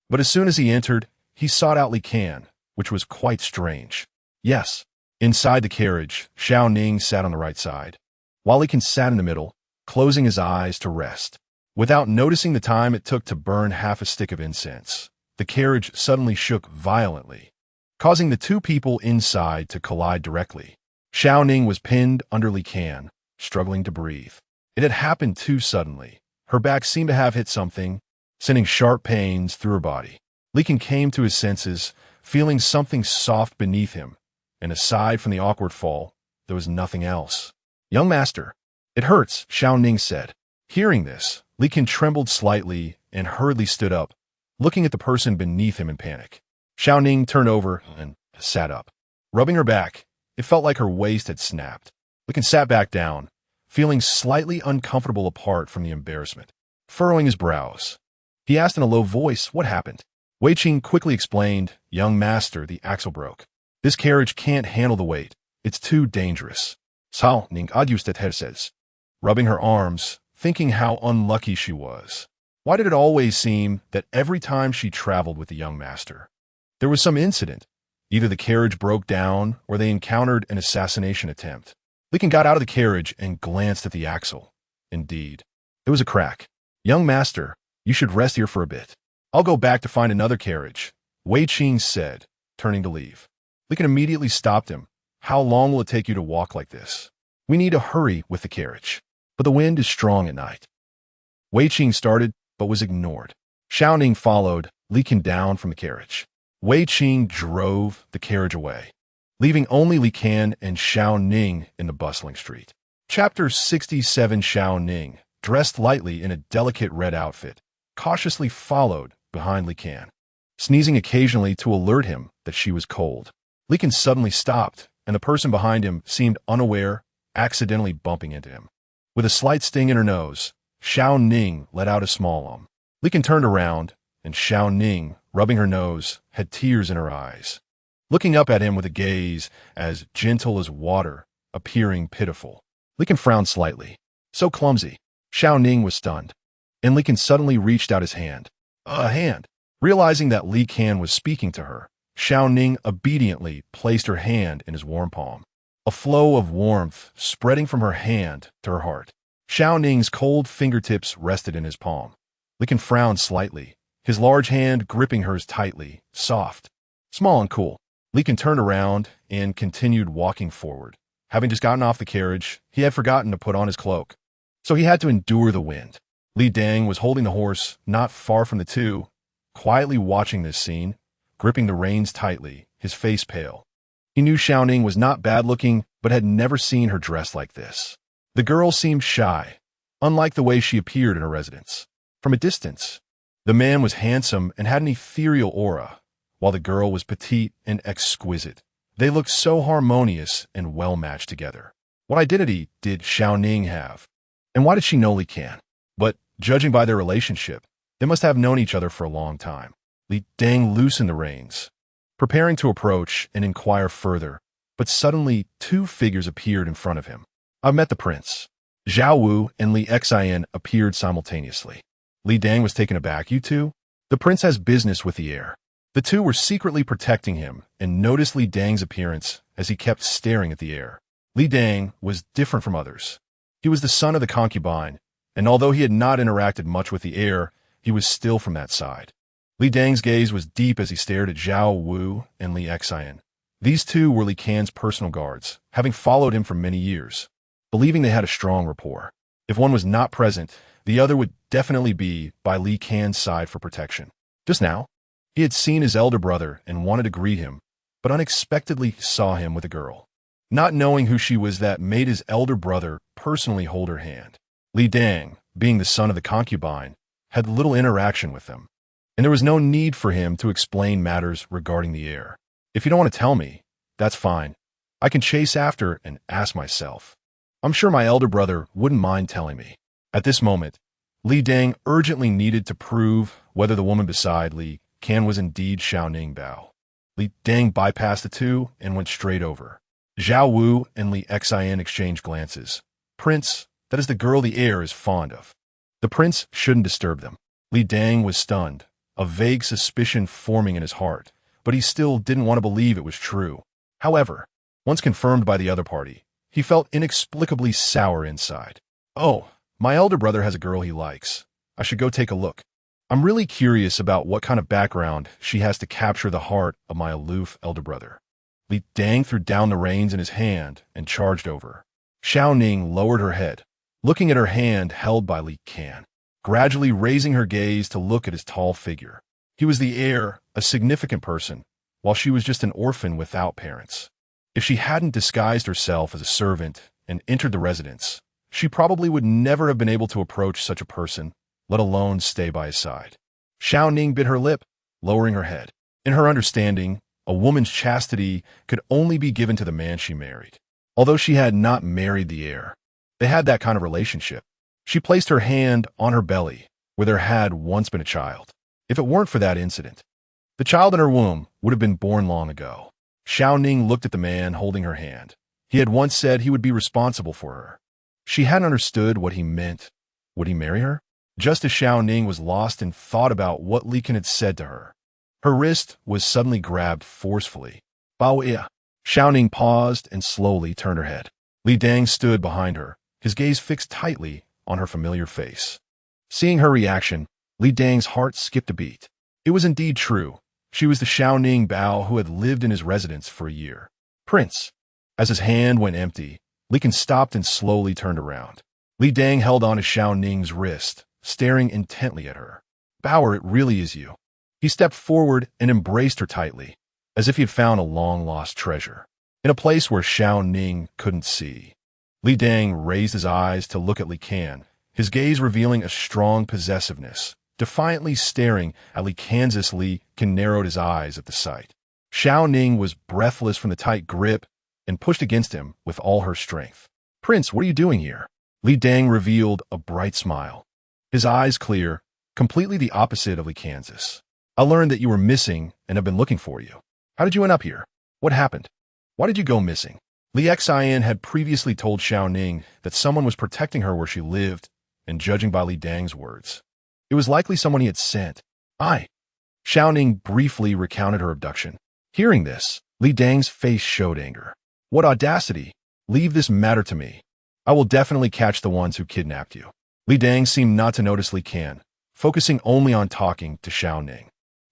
But as soon as he entered, he sought out Li Can, which was quite strange. Yes, inside the carriage, Shao Ning sat on the right side, while Li Can sat in the middle, closing his eyes to rest. Without noticing the time it took to burn half a stick of incense, the carriage suddenly shook violently, causing the two people inside to collide directly. Shao Ning was pinned under Li Can, struggling to breathe. It had happened too suddenly. Her back seemed to have hit something, sending sharp pains through her body. Li Can came to his senses, feeling something soft beneath him, and aside from the awkward fall, there was nothing else. "Young master, it hurts," Shao Ning said. Hearing this, Li Can trembled slightly and hurriedly stood up, looking at the person beneath him in panic. Shao Ning turned over and sat up. Rubbing her back, it felt like her waist had snapped. Li Can sat back down, feeling slightly uncomfortable apart from the embarrassment. Furrowing his brows, he asked in a low voice, "What happened?" Wei Qing quickly explained, "Young master, the axle broke. This carriage can't handle the weight. It's too dangerous." Shao Ning.It says, rubbing her arms, thinking how unlucky she was. Why did it always seem that every time she traveled with the young master, there was some incident? Either the carriage broke down or they encountered an assassination attempt. Li Can got out of the carriage and glanced at the axle. Indeed, there was a crack. "Young master, you should rest here for a bit. I'll go back to find another carriage," Wei Qing said, turning to leave. Li Can immediately stopped him. "How long will it take you to walk like this? We need to hurry with the carriage, but the wind is strong at night." Wei Qing started, but was ignored. Shao Ning followed, Li Can down from the carriage. Wei Qing drove the carriage away, leaving only Li Can and Shao Ning in the bustling street. Chapter 67. Shao Ning, dressed lightly in a delicate red outfit, cautiously followed behind Li Can, sneezing occasionally to alert him that she was cold. Li Can suddenly stopped, and the person behind him seemed unaware, accidentally bumping into him. With a slight sting in her nose, Shao Ning let out a small Li Can turned around, and Shao Ning, rubbing her nose, had tears in her eyes, looking up at him with a gaze as gentle as water, appearing pitiful. Li Can frowned slightly. So clumsy. Shao Ning was stunned, and Li Can suddenly reached out his hand. A hand. Realizing that Li Can was speaking to her, Shao Ning obediently placed her hand in his warm palm. A flow of warmth spreading from her hand to her heart. Shao Ning's cold fingertips rested in his palm. Li Can frowned slightly, his large hand gripping hers tightly, soft, small and cool. Li Kan turned around and continued walking forward. Having just gotten off the carriage, he had forgotten to put on his cloak, so he had to endure the wind. Li Dang was holding the horse not far from the two, quietly watching this scene, gripping the reins tightly, his face pale. He knew Shao Ning was not bad-looking, but had never seen her dressed like this. The girl seemed shy, unlike the way she appeared in her residence. From a distance, the man was handsome and had an ethereal aura, while the girl was petite and exquisite. They looked so harmonious and well-matched together. What identity did Shao Ning have? And why did she know Li Kan? But, judging by their relationship, they must have known each other for a long time. Li Dang loosened the reins, preparing to approach and inquire further, but suddenly 2 figures appeared in front of him. "I've met the prince." Zhao Wu and Li Xian appeared simultaneously. Li Dang was taken aback. "You two?" "The prince has business with the heir." The two were secretly protecting him and noticed Li Dang's appearance as he kept staring at the heir. Li Dang was different from others. He was the son of the concubine, and although he had not interacted much with the heir, he was still from that side. Li Dang's gaze was deep as he stared at Zhao Wu and Li Xian. These two were Li Kan's personal guards, having followed him for many years, believing they had a strong rapport. If one was not present, the other would definitely be by Li Kan's side for protection. Just now, he had seen his elder brother and wanted to greet him, but unexpectedly saw him with a girl. Not knowing who she was, that made his elder brother personally hold her hand. Li Dang, being the son of the concubine, had little interaction with them, and there was no need for him to explain matters regarding the heir. "If you don't want to tell me, that's fine. I can chase after and ask myself. I'm sure my elder brother wouldn't mind telling me." At this moment, Li Dang urgently needed to prove whether the woman beside Li Kan was indeed Shao Ningbao. Li Dang bypassed the two and went straight over. Zhao Wu and Li Xian exchanged glances. "Prince, that is the girl the heir is fond of. The prince shouldn't disturb them." Li Dang was stunned, a vague suspicion forming in his heart, but he still didn't want to believe it was true. However, once confirmed by the other party, he felt inexplicably sour inside. "Oh, my elder brother has a girl he likes. I should go take a look. I'm really curious about what kind of background she has to capture the heart of my aloof elder brother." Li Dang threw down the reins in his hand and charged over. Shao Ning lowered her head, looking at her hand held by Li Kan, gradually raising her gaze to look at his tall figure. He was the heir, a significant person, while she was just an orphan without parents. If she hadn't disguised herself as a servant and entered the residence, she probably would never have been able to approach such a person, let alone stay by his side. Shao Ning bit her lip, lowering her head. In her understanding, a woman's chastity could only be given to the man she married. Although she had not married the heir, they had that kind of relationship. She placed her hand on her belly, where there had once been a child. If it weren't for that incident, the child in her womb would have been born long ago. Shao Ning looked at the man holding her hand. He had once said he would be responsible for her. She hadn't understood what he meant. Would he marry her? Just as Shao Ning was lost in thought about what Li Kan had said to her, her wrist was suddenly grabbed forcefully. "Bao Ia." Shao Ning paused and slowly turned her head. Li Dang stood behind her, his gaze fixed tightly on her familiar face. Seeing her reaction, Li Dang's heart skipped a beat. It was indeed true. She was the Shao Ningbao who had lived in his residence for a year. "Prince." As his hand went empty, Li Kan stopped and slowly turned around. Li Dang held on to Shao Ning's wrist, staring intently at her. "Bauer, it really is you." He stepped forward and embraced her tightly, as if he had found a long-lost treasure, in a place where Shao Ning couldn't see. Li Dang raised his eyes to look at Li Kan, his gaze revealing a strong possessiveness. Defiantly staring at Li Kan, Li Kan narrowed his eyes at the sight. Shao Ning was breathless from the tight grip and pushed against him with all her strength. "Prince, what are you doing here?" Li Dang revealed a bright smile, his eyes clear, completely the opposite of Li Kan's. "I learned that you were missing and have been looking for you. How did you end up here? What happened? Why did you go missing?" Li Xian had previously told Shao Ning that someone was protecting her where she lived, and judging by Li Dang's words, it was likely someone he had sent. Shao Ning briefly recounted her abduction. Hearing this, Li Dang's face showed anger. "What audacity! Leave this matter to me. I will definitely catch the ones who kidnapped you." Li Dang seemed not to notice Li Kan, focusing only on talking to Shao Ning.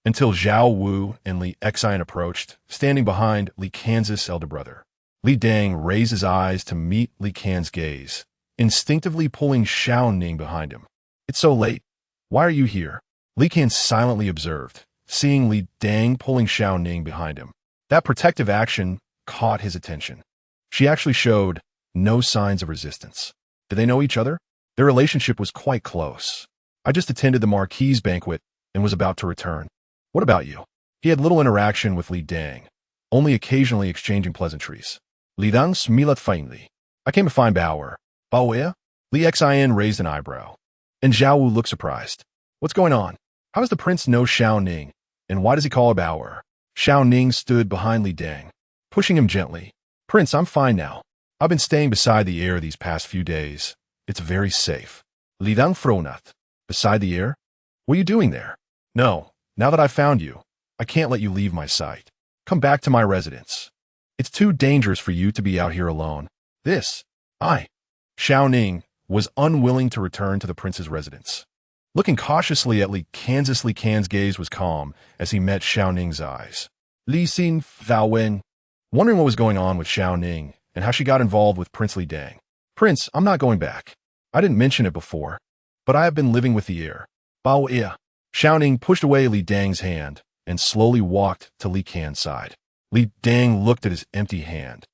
until Zhao Wu and Li Xian approached, standing behind Li Kan's elder brother. Li Dang raised his eyes to meet Li Kan's gaze, instinctively pulling Shao Ning behind him. "It's so late. Why are you here?" Li Kan silently observed, seeing Li Dang pulling Shao Ning behind him. That protective action caught his attention. She actually showed no signs of resistance. Did they know each other? Their relationship was quite close. "I just attended the Marquis' banquet and was about to return. What about you?" He had little interaction with Li Dang, only occasionally exchanging pleasantries. Li Dang smiled faintly. "I came to find Bao. Bao? Li Xian raised an eyebrow, and Zhao Wu looked surprised. "What's going on? How does the prince know Shao Ning, and why does he call her Bao?" Shao Ning stood behind Li Dang, pushing him gently. "Prince, I'm fine now. I've been staying beside the heir these past few days. It's very safe." Li Dang frowned. "Beside the heir? What are you doing there?" "No, now that I've found you, I can't let you leave my sight. Come back to my residence. It's too dangerous for you to be out here alone." Shao Ning was unwilling to return to the prince's residence. Looking cautiously at Li Kan's gaze was calm as he met Shao Ning's eyes. Li Xin Wen, wondering what was going on with Shao Ning and how she got involved with Prince Li Dang. "Prince, I'm not going back. I didn't mention it before, but I have been living with the heir. Bao." Shao Ning pushed away Li Dang's hand and slowly walked to Li Kan's side. Li Dang looked at his empty hand,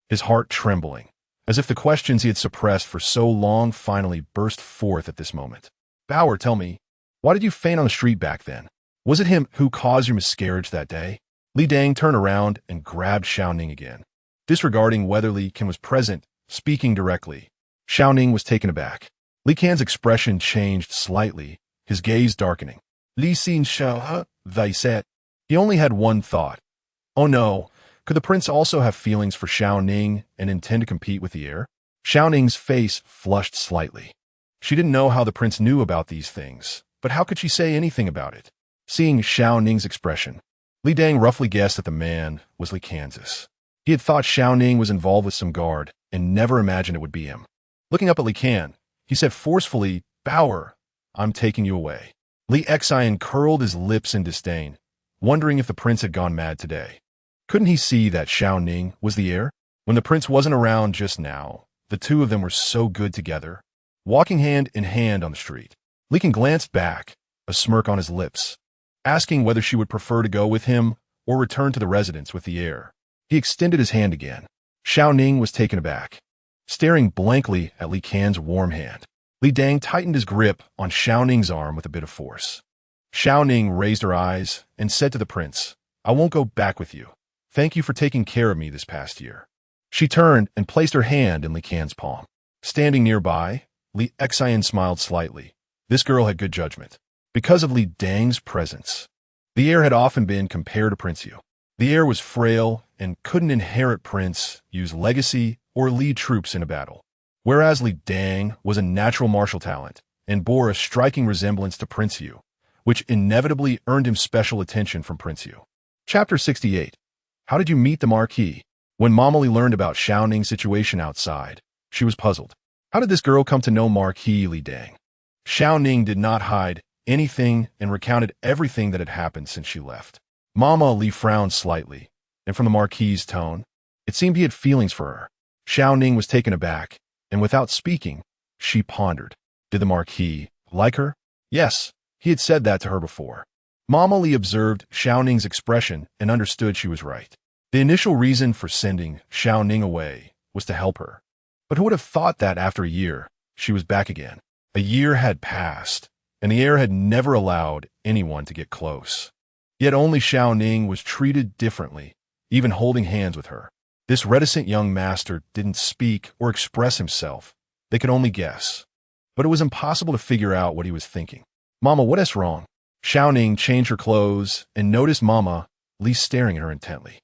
his heart trembling, as if the questions he had suppressed for so long finally burst forth at this moment. "Bao, tell me, why did you faint on the street back then? Was it him who caused your miscarriage that day?" Li Dang turned around and grabbed Shao Ning again, disregarding whether Li Kan was present, speaking directly. Shao Ning was taken aback. Li Kan's expression changed slightly, his gaze darkening. "Li Xin Shao, they said." He only had one thought. Oh no, could the prince also have feelings for Shao Ning and intend to compete with the heir? Shao Ning's face flushed slightly. She didn't know how the prince knew about these things, but how could she say anything about it? Seeing Shao Ning's expression, Li Dang roughly guessed that the man was Li Kan's. He had thought Shao Ning was involved with some guard and never imagined it would be him. Looking up at Li Kan, he said forcefully, "Bao, I'm taking you away." Li Xian curled his lips in disdain, wondering if the prince had gone mad today. Couldn't he see that Shao Ning was the heir? When the prince wasn't around just now, the two of them were so good together, walking hand in hand on the street. Li Kan glanced back, a smirk on his lips, asking whether she would prefer to go with him or return to the residence with the heir. He extended his hand again. Shao Ning was taken aback, staring blankly at Li Kan's warm hand. Li Dang tightened his grip on Shao Ning's arm with a bit of force. Shao Ning raised her eyes and said to the prince, "I won't go back with you. Thank you for taking care of me this past year." She turned and placed her hand in Li Kan's palm. Standing nearby, Li Xian smiled slightly. This girl had good judgment. Because of Li Dang's presence, the heir had often been compared to Prince Yu. The heir was frail and couldn't inherit Prince Yu's legacy or lead troops in a battle, whereas Li Dang was a natural martial talent and bore a striking resemblance to Prince Yu, which inevitably earned him special attention from Prince Yu. Chapter 68. How did you meet the Marquis? When Mama Li learned about Shao Ning's situation outside, she was puzzled. How did this girl come to know Marquis Li Dang? Shao Ning did not hide anything and recounted everything that had happened since she left. Mama Li frowned slightly, and from the Marquis's tone, it seemed he had feelings for her. Shao Ning was taken aback, and without speaking, she pondered. Did the Marquis like her? Yes, he had said that to her before. Mama Li observed Shao Ning's expression and understood she was right. The initial reason for sending Shao Ning away was to help her. But who would have thought that after a year, she was back again? A year had passed, and the heir had never allowed anyone to get close. Yet only Shao Ning was treated differently, even holding hands with her. This reticent young master didn't speak or express himself. They could only guess. But it was impossible to figure out what he was thinking. "Mama, what is wrong?" Shao Ning changed her clothes and noticed Mama Li staring at her intently.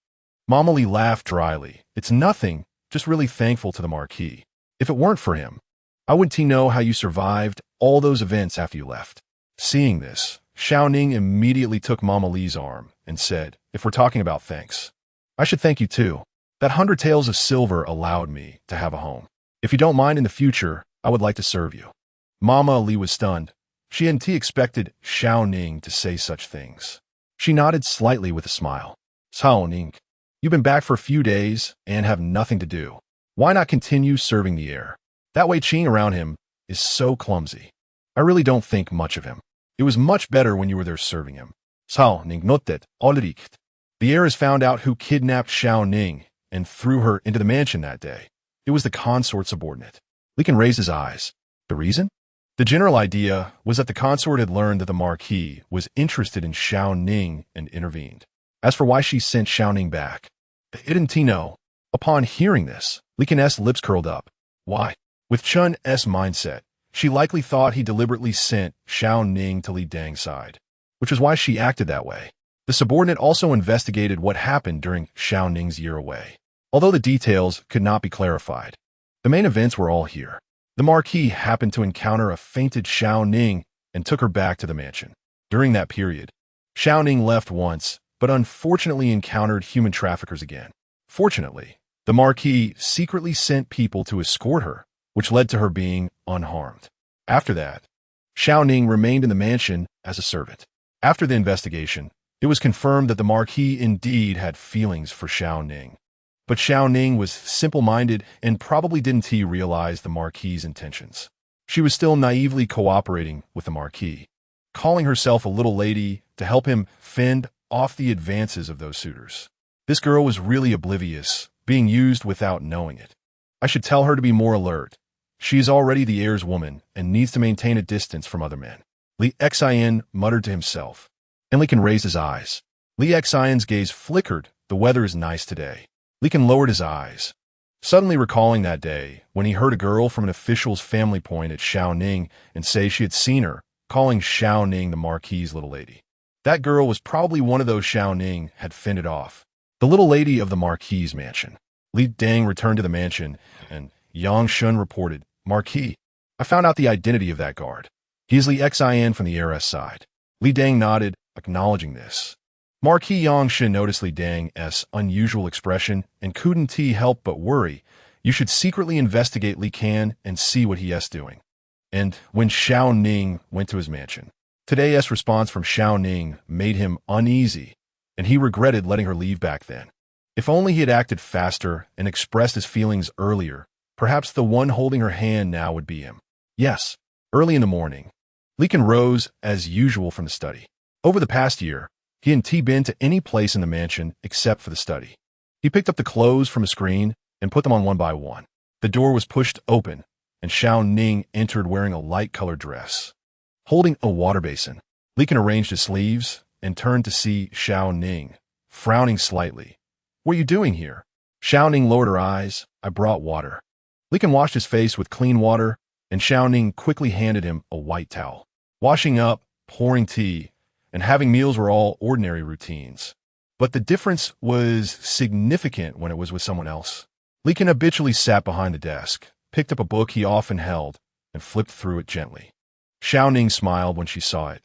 Mama Li laughed dryly. "It's nothing, just really thankful to the Marquis. If it weren't for him, how would he know how you survived all those events after you left?" Seeing this, Shao Ning immediately took Mama Li's arm and said, "If we're talking about thanks, I should thank you too. That 100 taels of silver allowed me to have a home. If you don't mind in the future, I would like to serve you." Mama Li was stunned. She hadn't expected Shao Ning to say such things. She nodded slightly with a smile. Shao Ning, you've been back for a few days and have nothing to do. Why not continue serving the heir? That Wei Qing around him is so clumsy. I really don't think much of him. It was much better when you were there serving him. Shao Ning.It already. The heir has found out who kidnapped Shao Ning and threw her into the mansion that day. It was the consort subordinate. Li Can raised his eyes. The reason? The general idea was that the consort had learned that the Marquis was interested in Shao Ning and intervened. As for why she sent Shao Ning back, it didn't know. Upon hearing this, Li Can's lips curled up. Why? With Chun's mindset, she likely thought he deliberately sent Shao Ning to Li Dang's side, which is why she acted that way. The subordinate also investigated what happened during Shao Ning's year away. Although the details could not be clarified, the main events were all here. The Marquis happened to encounter a fainted Shao Ning and took her back to the mansion. During that period, Shao Ning left once, but unfortunately encountered human traffickers again. Fortunately, the Marquis secretly sent people to escort her, which led to her being unharmed. After that, Shao Ning remained in the mansion as a servant. After the investigation, it was confirmed that the Marquis indeed had feelings for Shao Ning. But Shao Ning was simple-minded and probably didn't realize the Marquis's intentions. She was still naively cooperating with the Marquis, calling herself a little lady to help him fend off the advances of those suitors. This girl was really oblivious, being used without knowing it. I should tell her to be more alert. She is already the heir's woman and needs to maintain a distance from other men. Li Xian muttered to himself, and Li Can raised his eyes. Li Xian's gaze flickered. The weather is nice today. Li Can lowered his eyes, suddenly recalling that day when he heard a girl from an official's family point at Shao Ning and say she had seen her, calling Shao Ning the Marquis's little lady. That girl was probably one of those Shao Ning had fended off. The little lady of the Marquis's mansion. Li Dang returned to the mansion, and Yang Shun reported, Marquis, I found out the identity of that guard. He is Li Xian from the heiress side. Li Dang nodded, acknowledging this. Marquis Yang Shun noticed Li Dang's unusual expression and couldn't help but worry. You should secretly investigate Li Can and see what he is doing. And when Shao Ning went to his mansion, today's response from Shao Ning made him uneasy, and he regretted letting her leave back then. If only he had acted faster and expressed his feelings earlier, perhaps the one holding her hand now would be him. Yes, early in the morning, Li Can rose as usual from the study. Over the past year, he hadn't been to any place in the mansion except for the study. He picked up the clothes from a screen and put them on one by one. The door was pushed open, and Shao Ning entered wearing a light-colored dress. Holding a water basin, Li Can arranged his sleeves and turned to see Shao Ning, frowning slightly. What are you doing here? Shao Ning lowered her eyes. I brought water. Li Can washed his face with clean water, and Shao Ning quickly handed him a white towel. Washing up, pouring tea, and having meals were all ordinary routines. But the difference was significant when it was with someone else. Li Can habitually sat behind the desk, picked up a book he often held, and flipped through it gently. Shao Ning smiled when she saw it.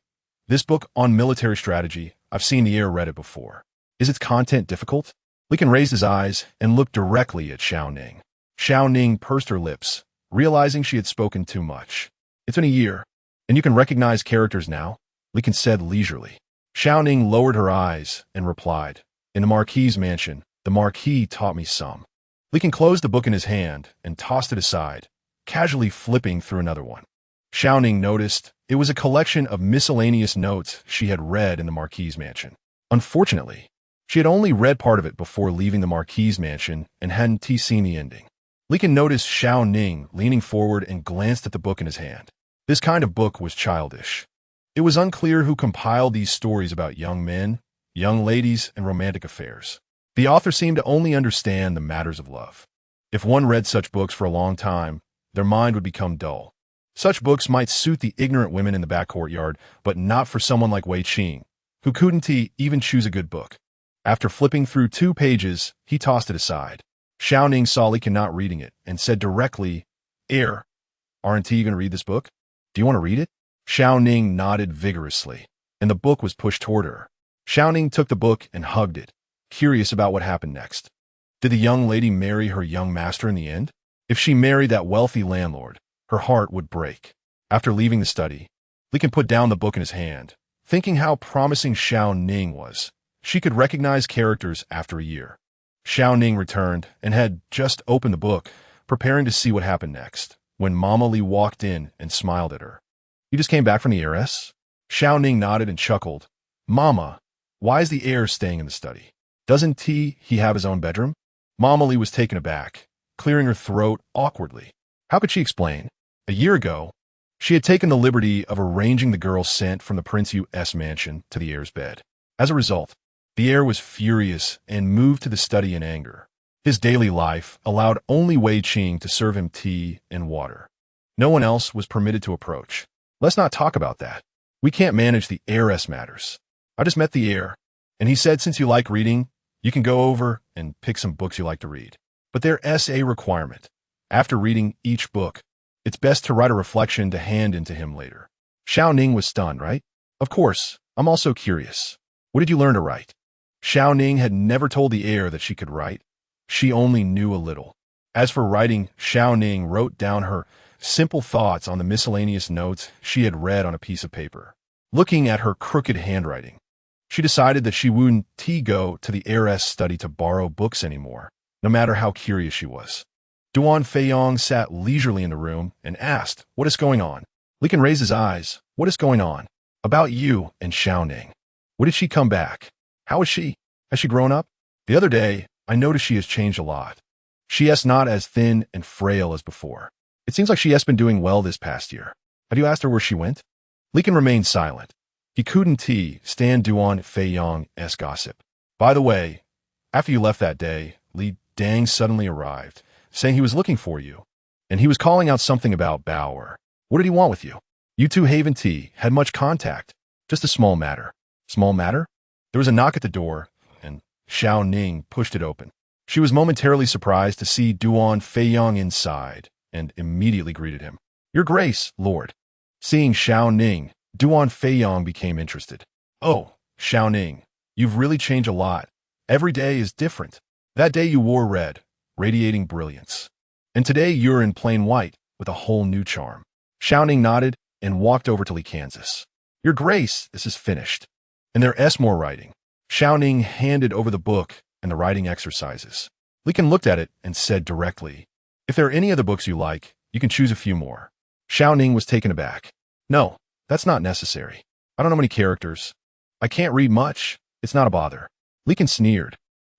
This book on military strategy, I've seen the heir read it before. Is its content difficult? Li Can raised his eyes and looked directly at Shao Ning. Shao Ning pursed her lips, realizing she had spoken too much. It's been a year, and you can recognize characters now? Li Can said leisurely. Shao Ning lowered her eyes and replied, in the Marquis's mansion, the Marquis taught me some. Li Can closed the book in his hand and tossed it aside, casually flipping through another one. Shao Ning noticed it was a collection of miscellaneous notes she had read in the Marquis's mansion. Unfortunately, she had only read part of it before leaving the Marquis's mansion and hadn't seen the ending. Li Can noticed Shao Ning leaning forward and glanced at the book in his hand. This kind of book was childish. It was unclear who compiled these stories about young men, young ladies, and romantic affairs. The author seemed to only understand the matters of love. If one read such books for a long time, their mind would become dull. Such books might suit the ignorant women in the back courtyard, but not for someone like Wei Qing, who couldn't even choose a good book. After flipping through 2 pages, he tossed it aside. Shao Ning saw Li Can not reading it and said directly, Heir, aren't you going to read this book? Do you want to read it? Shao Ning nodded vigorously, and the book was pushed toward her. Shao Ning took the book and hugged it, curious about what happened next. Did the young lady marry her young master in the end? If she married that wealthy landlord, her heart would break. After leaving the study, Li Can put down the book in his hand, thinking how promising Shao Ning was. She could recognize characters after a year. Shao Ning returned and had just opened the book, preparing to see what happened next, when Mama Li walked in and smiled at her. "You just came back from the heiress?" Shao Ning nodded and chuckled. "Mama, why is the heir staying in the study? Doesn't he have his own bedroom?" Mama Li was taken aback, clearing her throat awkwardly. How could she explain? A year ago, she had taken the liberty of arranging the girl sent from the Prince's mansion to the heir's bed. As a result, the heir was furious and moved to the study in anger. His daily life allowed only Wei Qing to serve him tea and water. No one else was permitted to approach. "Let's not talk about that. We can't manage the heiress matters. I just met the heir, and he said since you like reading, you can go over and pick some books you like to read. But there's a requirement. After reading each book, it's best to write a reflection to hand in to him later." Shao Ning was stunned, right? "Of course, I'm also curious. What did you learn to write?" Shao Ning had never told the heir that she could write. She only knew a little. As for writing, Shao Ning wrote down her simple thoughts on the miscellaneous notes she had read on a piece of paper. Looking at her crooked handwriting, she decided that she wouldn't go to the heiress study to borrow books anymore, no matter how curious she was. Duan Feiyong sat leisurely in the room and asked, "What is going on?" Li Can raised his eyes. "What is going on?" "About you and Shao Ning. When did she come back? How is she? Has she grown up? The other day, I noticed she has changed a lot. She is not as thin and frail as before. It seems like she has been doing well this past year. Have you asked her where she went?" Li Can remained silent. He couldn't stand Duan Feiyong's gossip. "By the way, after you left that day, Li Dang suddenly arrived, saying he was looking for you, and he was calling out something about Bauer. What did he want with you? You two haven't had much contact. Just a small matter." "Small matter?" There was a knock at the door, and Shao Ning pushed it open. She was momentarily surprised to see Duan Feiyong inside, and immediately greeted him. "Your Grace, Lord." Seeing Shao Ning, Duan Feiyong became interested. "Oh, Shao Ning, you've really changed a lot. Every day is different. That day you wore red, radiating brilliance. And today you're in plain white, with a whole new charm." Shao Ning nodded and walked over to Li Kansas. "Your Grace, this is finished. And there's more writing." Shao Ning handed over the book and the writing exercises. Li Kan looked at it and said directly, "If there are any other books you like, you can choose a few more." Shao Ning was taken aback. "No, that's not necessary. I don't know many characters. I can't read much. It's not a bother." Li Kan sneered,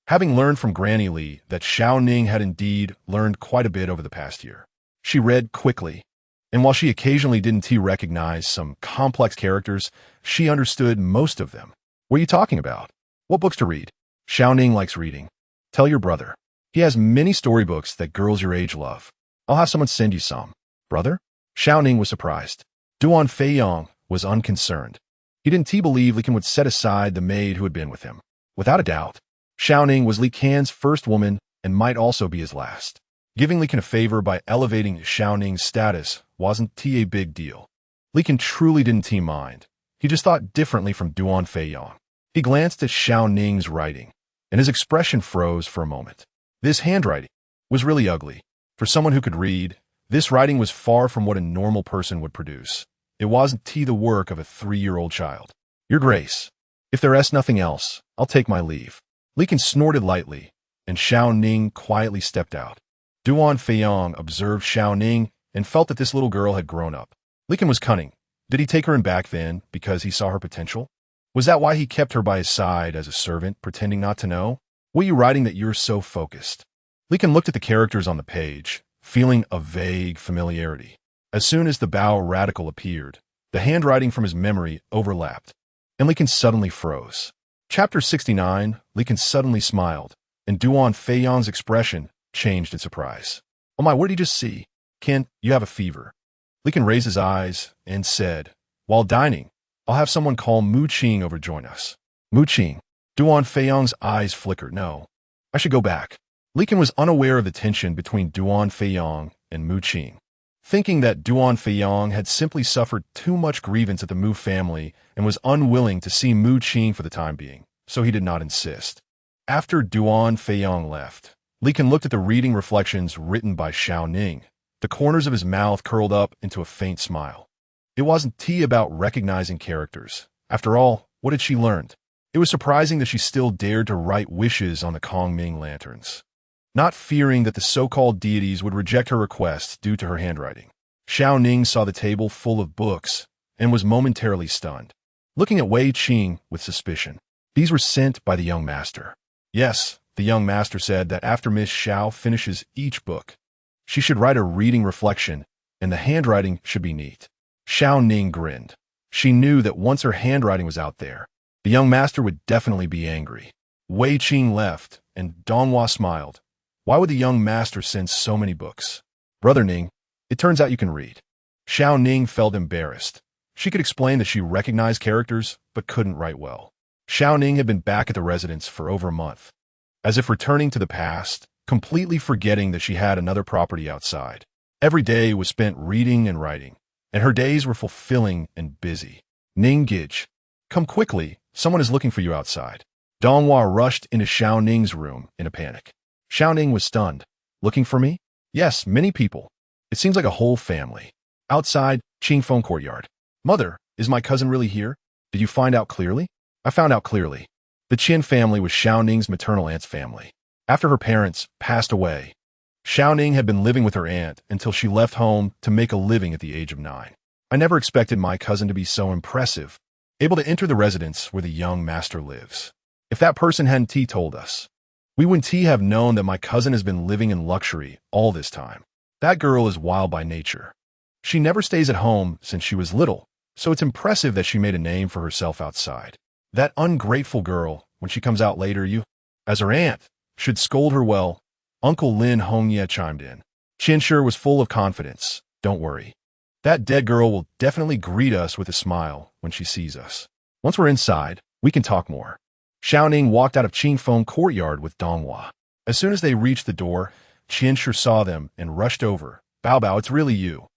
having learned from Granny Li that Shao Ning had indeed learned quite a bit over the past year. She read quickly, and while she occasionally didn't recognize some complex characters, she understood most of them. "What are you talking about? What books to read?" "Shao Ning likes reading. Tell your brother. He has many storybooks that girls your age love. I'll have someone send you some." "Brother?" Shao Ning was surprised. Duan Feiyong was unconcerned. He didn't believe Li Kan would set aside the maid who had been with him. Without a doubt, Shao Ning was Li Kan's first woman and might also be his last. Giving Li Kan a favor by elevating Shao Ning's status wasn't a big deal. Li Kan truly didn't mind. He just thought differently from Duan Feiyong. He glanced at Shao Ning's writing, and his expression froze for a moment. This handwriting was really ugly. For someone who could read, this writing was far from what a normal person would produce. It wasn't the work of a 3-year-old child. "Your Grace, if there's nothing else, I'll take my leave." Li Kan snorted lightly, and Shao Ning quietly stepped out. Duan Feiyong observed Shao Ning and felt that this little girl had grown up. Li Kan was cunning. Did he take her in back then because he saw her potential? Was that why he kept her by his side as a servant, pretending not to know? "What are you writing that you're so focused?" Li Kan looked at the characters on the page, feeling a vague familiarity. As soon as the Bao radical appeared, the handwriting from his memory overlapped, and Li Kan suddenly froze. Chapter 69, Li Kan suddenly smiled, and Duan Feiyong's expression changed in surprise. "Oh my, what did you just see? Ken, you have a fever." Li Kan raised his eyes and said, "While dining, I'll have someone call Mu Qing over join us." "Mu Qing?" Duan Feiyong's eyes flickered. "No, I should go back." Li Kan was unaware of the tension between Duan Feiyong and Mu Qing. Thinking that Duan Feiyong had simply suffered too much grievance at the Mu family and was unwilling to see Mu Qing for the time being, so he did not insist. After Duan Feiyong left, Li Kan looked at the reading reflections written by Shao Ning. The corners of his mouth curled up into a faint smile. It wasn't about recognizing characters. After all, what had she learned? It was surprising that she still dared to write wishes on the Kongming lanterns, not fearing that the so-called deities would reject her request due to her handwriting. Shao Ning saw the table full of books and was momentarily stunned, looking at Wei Qing with suspicion. These were sent by the young master. Yes, the young master said that after Miss Shao finishes each book, she should write a reading reflection, and the handwriting should be neat. Shao Ning grinned. She knew that once her handwriting was out there, the young master would definitely be angry. Wei Qing left, and Donghua smiled. Why would the young master send so many books? Brother Ning, it turns out you can read. Shao Ning felt embarrassed. She could explain that she recognized characters, but couldn't write well. Shao Ning had been back at the residence for over a month, as if returning to the past, completely forgetting that she had another property outside. Every day was spent reading and writing, and her days were fulfilling and busy. Ning.It, come quickly, someone is looking for you outside. Donghua rushed into Shao Ning's room in a panic. Shao Ning was stunned. Looking for me? Yes, many people. It seems like a whole family. Outside, Qingfeng courtyard. Mother, is my cousin really here? Did you find out clearly? I found out clearly. The Qin family was Shao Ning's maternal aunt's family. After her parents passed away, Shao Ning had been living with her aunt until she left home to make a living at the age of 9. I never expected my cousin to be so impressive, able to enter the residence where the young master lives. If that person hadn't told us, we wouldn't have known that my cousin has been living in luxury all this time. That girl is wild by nature. She never stays at home since she was little, so it's impressive that she made a name for herself outside. That ungrateful girl, when she comes out later, you, as her aunt, should scold her well. Uncle Lin Hongye chimed in. Qinsher was full of confidence. Don't worry. That dead girl will definitely greet us with a smile when she sees us. Once we're inside, we can talk more. Shao Ning walked out of Qingfeng courtyard with Donghua. As soon as they reached the door, Qinsher saw them and rushed over. Bao Bao, it's really you.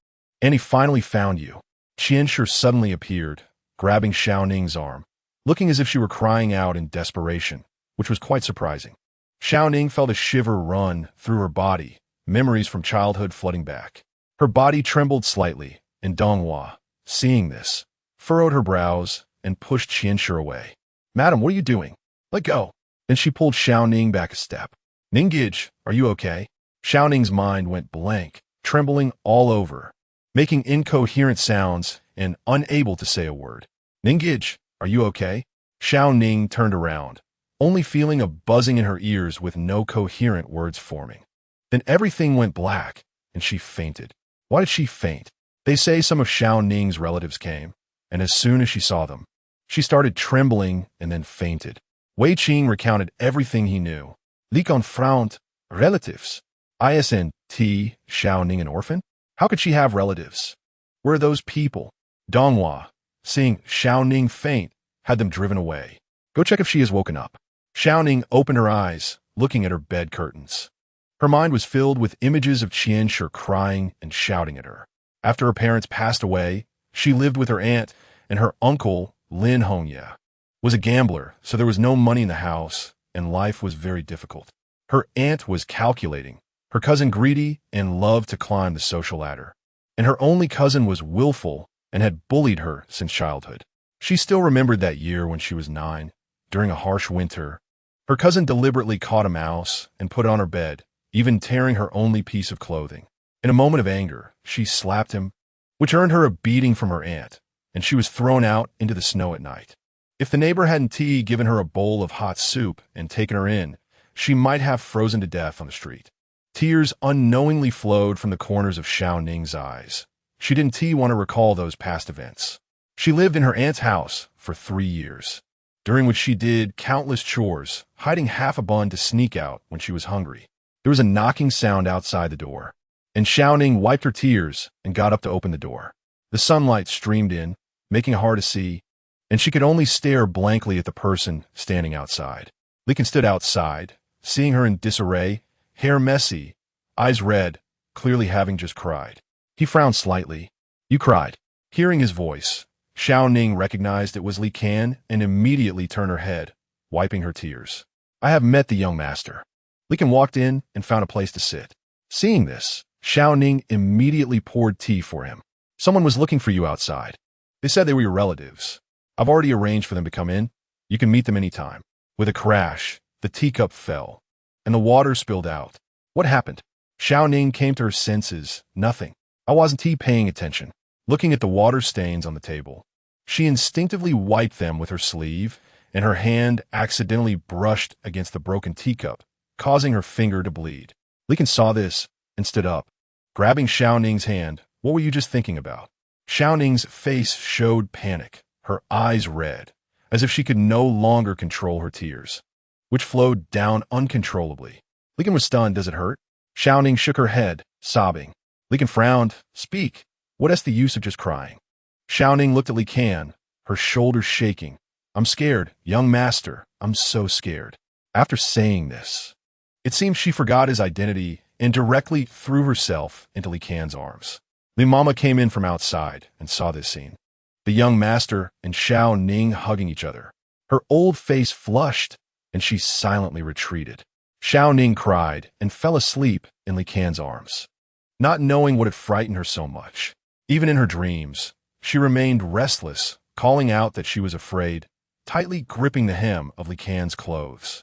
And he finally found you. Qinsher suddenly appeared, grabbing Shao Ning's arm, looking as if she were crying out in desperation, which was quite surprising. Shao Ning felt a shiver run through her body, memories from childhood flooding back. Her body trembled slightly, and Donghua, seeing this, furrowed her brows and pushed Qinsher away. Madam, what are you doing? Let go. Then she pulled Shao Ning back a step. Ning.It, are you okay? Shao Ning's mind went blank, trembling all over, making incoherent sounds and unable to say a word. Ning.It, are you okay? Shao Ning turned around, only feeling a buzzing in her ears with no coherent words forming. Then everything went black, and she fainted. Why did she faint? They say some of Shao Ning's relatives came, and as soon as she saw them, she started trembling and then fainted. Wei Qing recounted everything he knew. Li confront relatives. Isn't Shao Ning an orphan? How could she have relatives? Where are those people? Donghua, seeing Shao Ning faint, had them driven away. Go check if she has woken up. Shao Ning opened her eyes, looking at her bed curtains. Her mind was filled with images of Qinsher crying and shouting at her. After her parents passed away, she lived with her aunt, and her uncle, Lin Hongye, was a gambler, so there was no money in the house, and life was very difficult. Her aunt was calculating, her cousin greedy, and loved to climb the social ladder. And her only cousin was willful and had bullied her since childhood. She still remembered that year when she was 9, during a harsh winter. Her cousin deliberately caught a mouse and put it on her bed, even tearing her only piece of clothing. In a moment of anger, she slapped him, which earned her a beating from her aunt, and she was thrown out into the snow at night. If the neighbor hadn't given her a bowl of hot soup and taken her in, she might have frozen to death on the street. Tears unknowingly flowed from the corners of Shao Ning's eyes. She didn't want to recall those past events. She lived in her aunt's house for 3 years, during which she did countless chores, hiding half a bun to sneak out when she was hungry. There was a knocking sound outside the door, and Shao Ning wiped her tears and got up to open the door. The sunlight streamed in, making it hard to see, and she could only stare blankly at the person standing outside. Lincoln stood outside, seeing her in disarray, hair messy, eyes red, clearly having just cried. He frowned slightly. You cried. Hearing his voice, Shao Ning recognized it was Li Can and immediately turned her head, wiping her tears. I have met the young master. Li Can walked in and found a place to sit. Seeing this, Shao Ning immediately poured tea for him. Someone was looking for you outside. They said they were your relatives. I've already arranged for them to come in. You can meet them any time." With a crash, the teacup fell, and the water spilled out. What happened? Shao Ning came to her senses. Nothing. I wasn't paying attention. Looking at the water stains on the table, she instinctively wiped them with her sleeve, and her hand accidentally brushed against the broken teacup, causing her finger to bleed. Li Ken saw this and stood up, grabbing Shao Ning's hand. "What were you just thinking about?" Shao Ning's face showed panic, her eyes red, as if she could no longer control her tears, which flowed down uncontrollably. Li Ken was stunned. "Does it hurt?" Shao Ning shook her head, sobbing. Li Ken frowned. "Speak. What's the use of just crying?" Shao Ning looked at Li Ken, her shoulders shaking. "I'm scared, young master. I'm so scared." After saying this, it seemed she forgot his identity and directly threw herself into Li Ken's arms. Li Mama came in from outside and saw this scene. The young master and Shao Ning hugging each other. Her old face flushed, and she silently retreated. Shao Ning cried and fell asleep in Li Ken's arms, not knowing what had frightened her so much. Even in her dreams, she remained restless, calling out that she was afraid, tightly gripping the hem of Li Ken's clothes,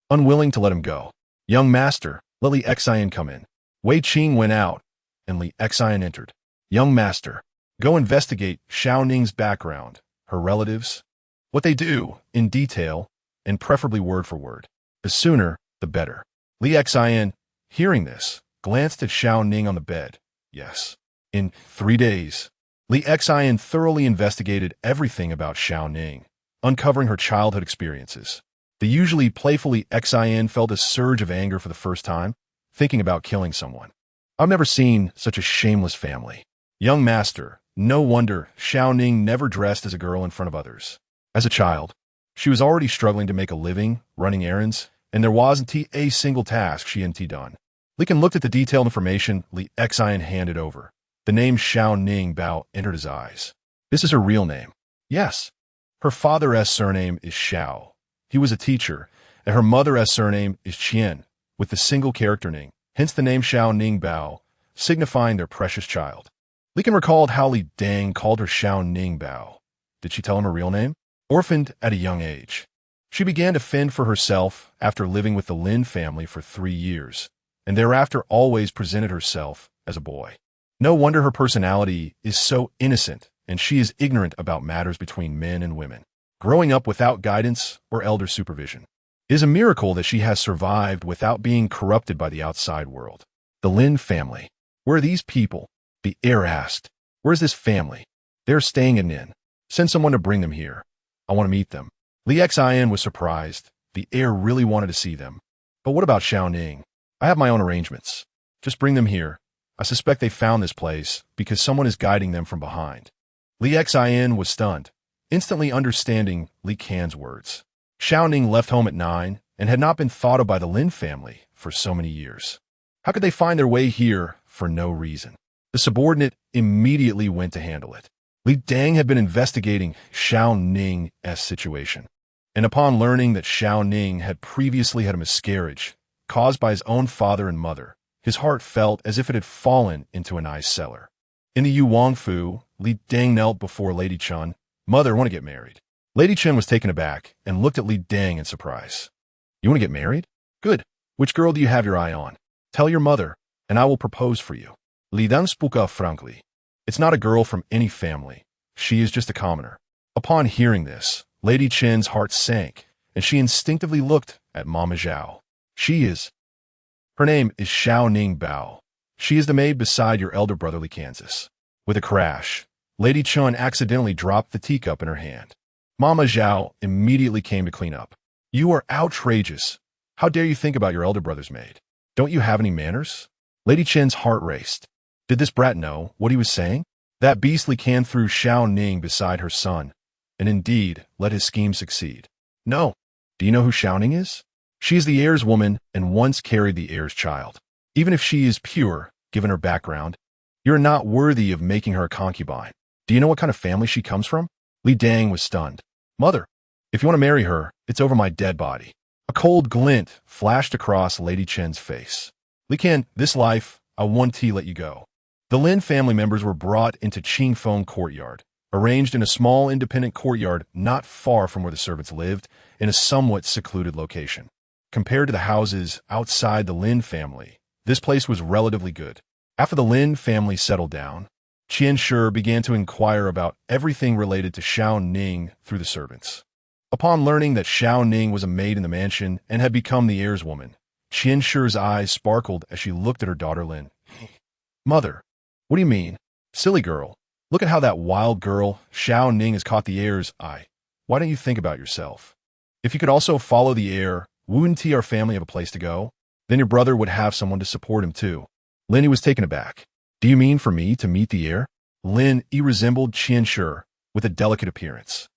unwilling to let him go. "Young master, let Li Xian come in." Wei Qing went out, and Li Xian entered. "Young master, go investigate Shao Ning's background, her relatives, what they do, in detail, and preferably word for word. The sooner, the better." Li Xian, hearing this, glanced at Shao Ning on the bed. "Yes. In 3 days." Li Xian thoroughly investigated everything about Shao Ning, uncovering her childhood experiences. The usually playful Li Xian felt a surge of anger for the first time, thinking about killing someone. "I've never seen such a shameless family. Young master, no wonder Shao Ning never dressed as a girl in front of others. As a child, she was already struggling to make a living, running errands, and there wasn't a single task she hadn't done." Li Ken looked at the detailed information Li Xian handed over. The name Shao Ningbao entered his eyes. "This is her real name." "Yes." Her father's surname is Shao. He was a teacher, and her mother's surname is Qian, with the single character Ning, hence the name Shao Ningbao, signifying their precious child. Li Ken recalled how Li Dang called her Shao Ningbao. Did she tell him her real name? Orphaned at a young age, she began to fend for herself after living with the Lin family for 3 years, and thereafter always presented herself as a boy. No wonder her personality is so innocent, and she is ignorant about matters between men and women, growing up without guidance or elder supervision. It is a miracle that she has survived without being corrupted by the outside world. The Lin family. Where are these people? The heir asked. "Where's this family?" "They're staying in Nin. Send someone to bring them here. I want to meet them." Li Xian was surprised. The heir really wanted to see them. "But what about Shao Ning? I have my own arrangements. Just bring them here. I suspect they found this place because someone is guiding them from behind." Li Xian was stunned, instantly understanding Li Ken's words. Shao Ning left home at 9 and had not been thought of by the Lin family for so many years. How could they find their way here for no reason? The subordinate immediately went to handle it. Li Dang had been investigating Shao Ning's situation, and upon learning that Shao Ning had previously had a miscarriage caused by his own father and mother, his heart felt as if it had fallen into an ice cellar. In the Yuangfu, Li Dang knelt before Lady Chen. "Mother, I want to get married." Lady Chen was taken aback and looked at Li Dang in surprise. "You want to get married? Good. Which girl do you have your eye on? Tell your mother, and I will propose for you." Li Dang spoke up frankly. "It's not a girl from any family. She is just a commoner." Upon hearing this, Lady Chen's heart sank, and she instinctively looked at Mama Zhao. Her name is Shao Ningbao. She is the maid beside your elder brother Li Kansas." With a crash, Lady Chen accidentally dropped the teacup in her hand. Mama Zhao immediately came to clean up. "You are outrageous. How dare you think about your elder brother's maid? Don't you have any manners?" Lady Chen's heart raced. Did this brat know what he was saying? That beastly Can threw Shao Ning beside her son, and indeed let his scheme succeed. "No. Do you know who Shao Ning is? She is the heir's woman and once carried the heir's child. Even if she is pure, given her background, you're not worthy of making her a concubine. Do you know what kind of family she comes from?" Li Dang was stunned. "Mother, if you want to marry her, it's over my dead body." A cold glint flashed across Lady Chen's face. "Li Ken, this life, I want to let you go." The Lin family members were brought into Qingfeng courtyard, arranged in a small independent courtyard not far from where the servants lived, in a somewhat secluded location. Compared to the houses outside the Lin family, this place was relatively good. After the Lin family settled down, Qianshi began to inquire about everything related to Shao Ning through the servants. Upon learning that Shao Ning was a maid in the mansion and had become the heir's woman, Qianshi's eyes sparkled as she looked at her daughter Lin. Mother, what do you mean? Silly girl. Look at how that wild girl, Shao Ning, has caught the heir's eye. Why don't you think about yourself? If you could also follow the heir, wouldn't our family have a place to go? Then your brother would have someone to support him too. Lin was taken aback. Do you mean for me to meet the heir? Lin resembled Qianshi with a delicate appearance.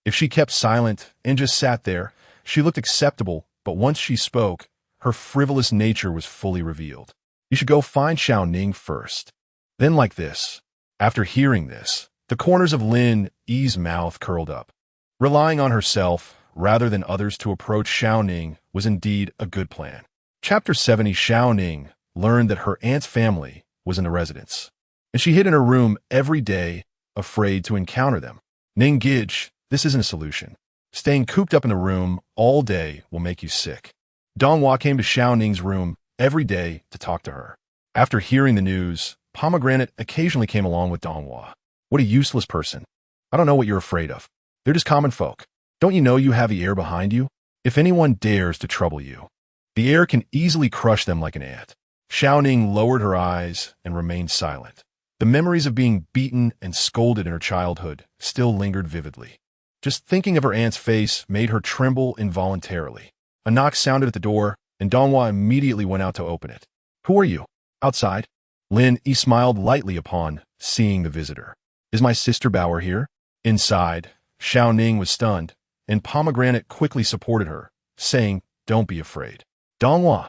If she kept silent and just sat there, she looked acceptable, but once she spoke, her frivolous nature was fully revealed. You should go find Shao Ning first. Then like this. After hearing this, the corners of Lin's mouth curled up. Relying on herself, rather than others to approach Shao Ning was indeed a good plan. Chapter 70. Shao Ning learned that her aunt's family was in the residence, and she hid in her room every day, afraid to encounter them. Ning.It, this isn't a solution. Staying cooped up in the room all day will make you sick. Donghua came to Shao Ning's room every day to talk to her. After hearing the news, Pomegranate occasionally came along with Donghua. What a useless person. I don't know what you're afraid of. They're just common folk. Don't you know you have the heir behind you? If anyone dares to trouble you, the heir can easily crush them like an ant. Shao Ning lowered her eyes and remained silent. The memories of being beaten and scolded in her childhood still lingered vividly. Just thinking of her aunt's face made her tremble involuntarily. A knock sounded at the door, and Donghua immediately went out to open it. Who are you? Outside? Lin smiled lightly upon seeing the visitor. Is my sister Bauer here? Inside, Shao Ning was stunned, and Pomegranate quickly supported her, saying, Don't be afraid. Donghua,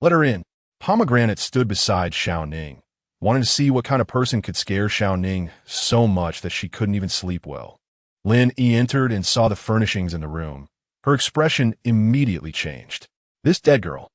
let her in. Pomegranate stood beside Shao Ning, wanting to see what kind of person could scare Shao Ning so much that she couldn't even sleep well. Lin entered and saw the furnishings in the room. Her expression immediately changed. This dead girl.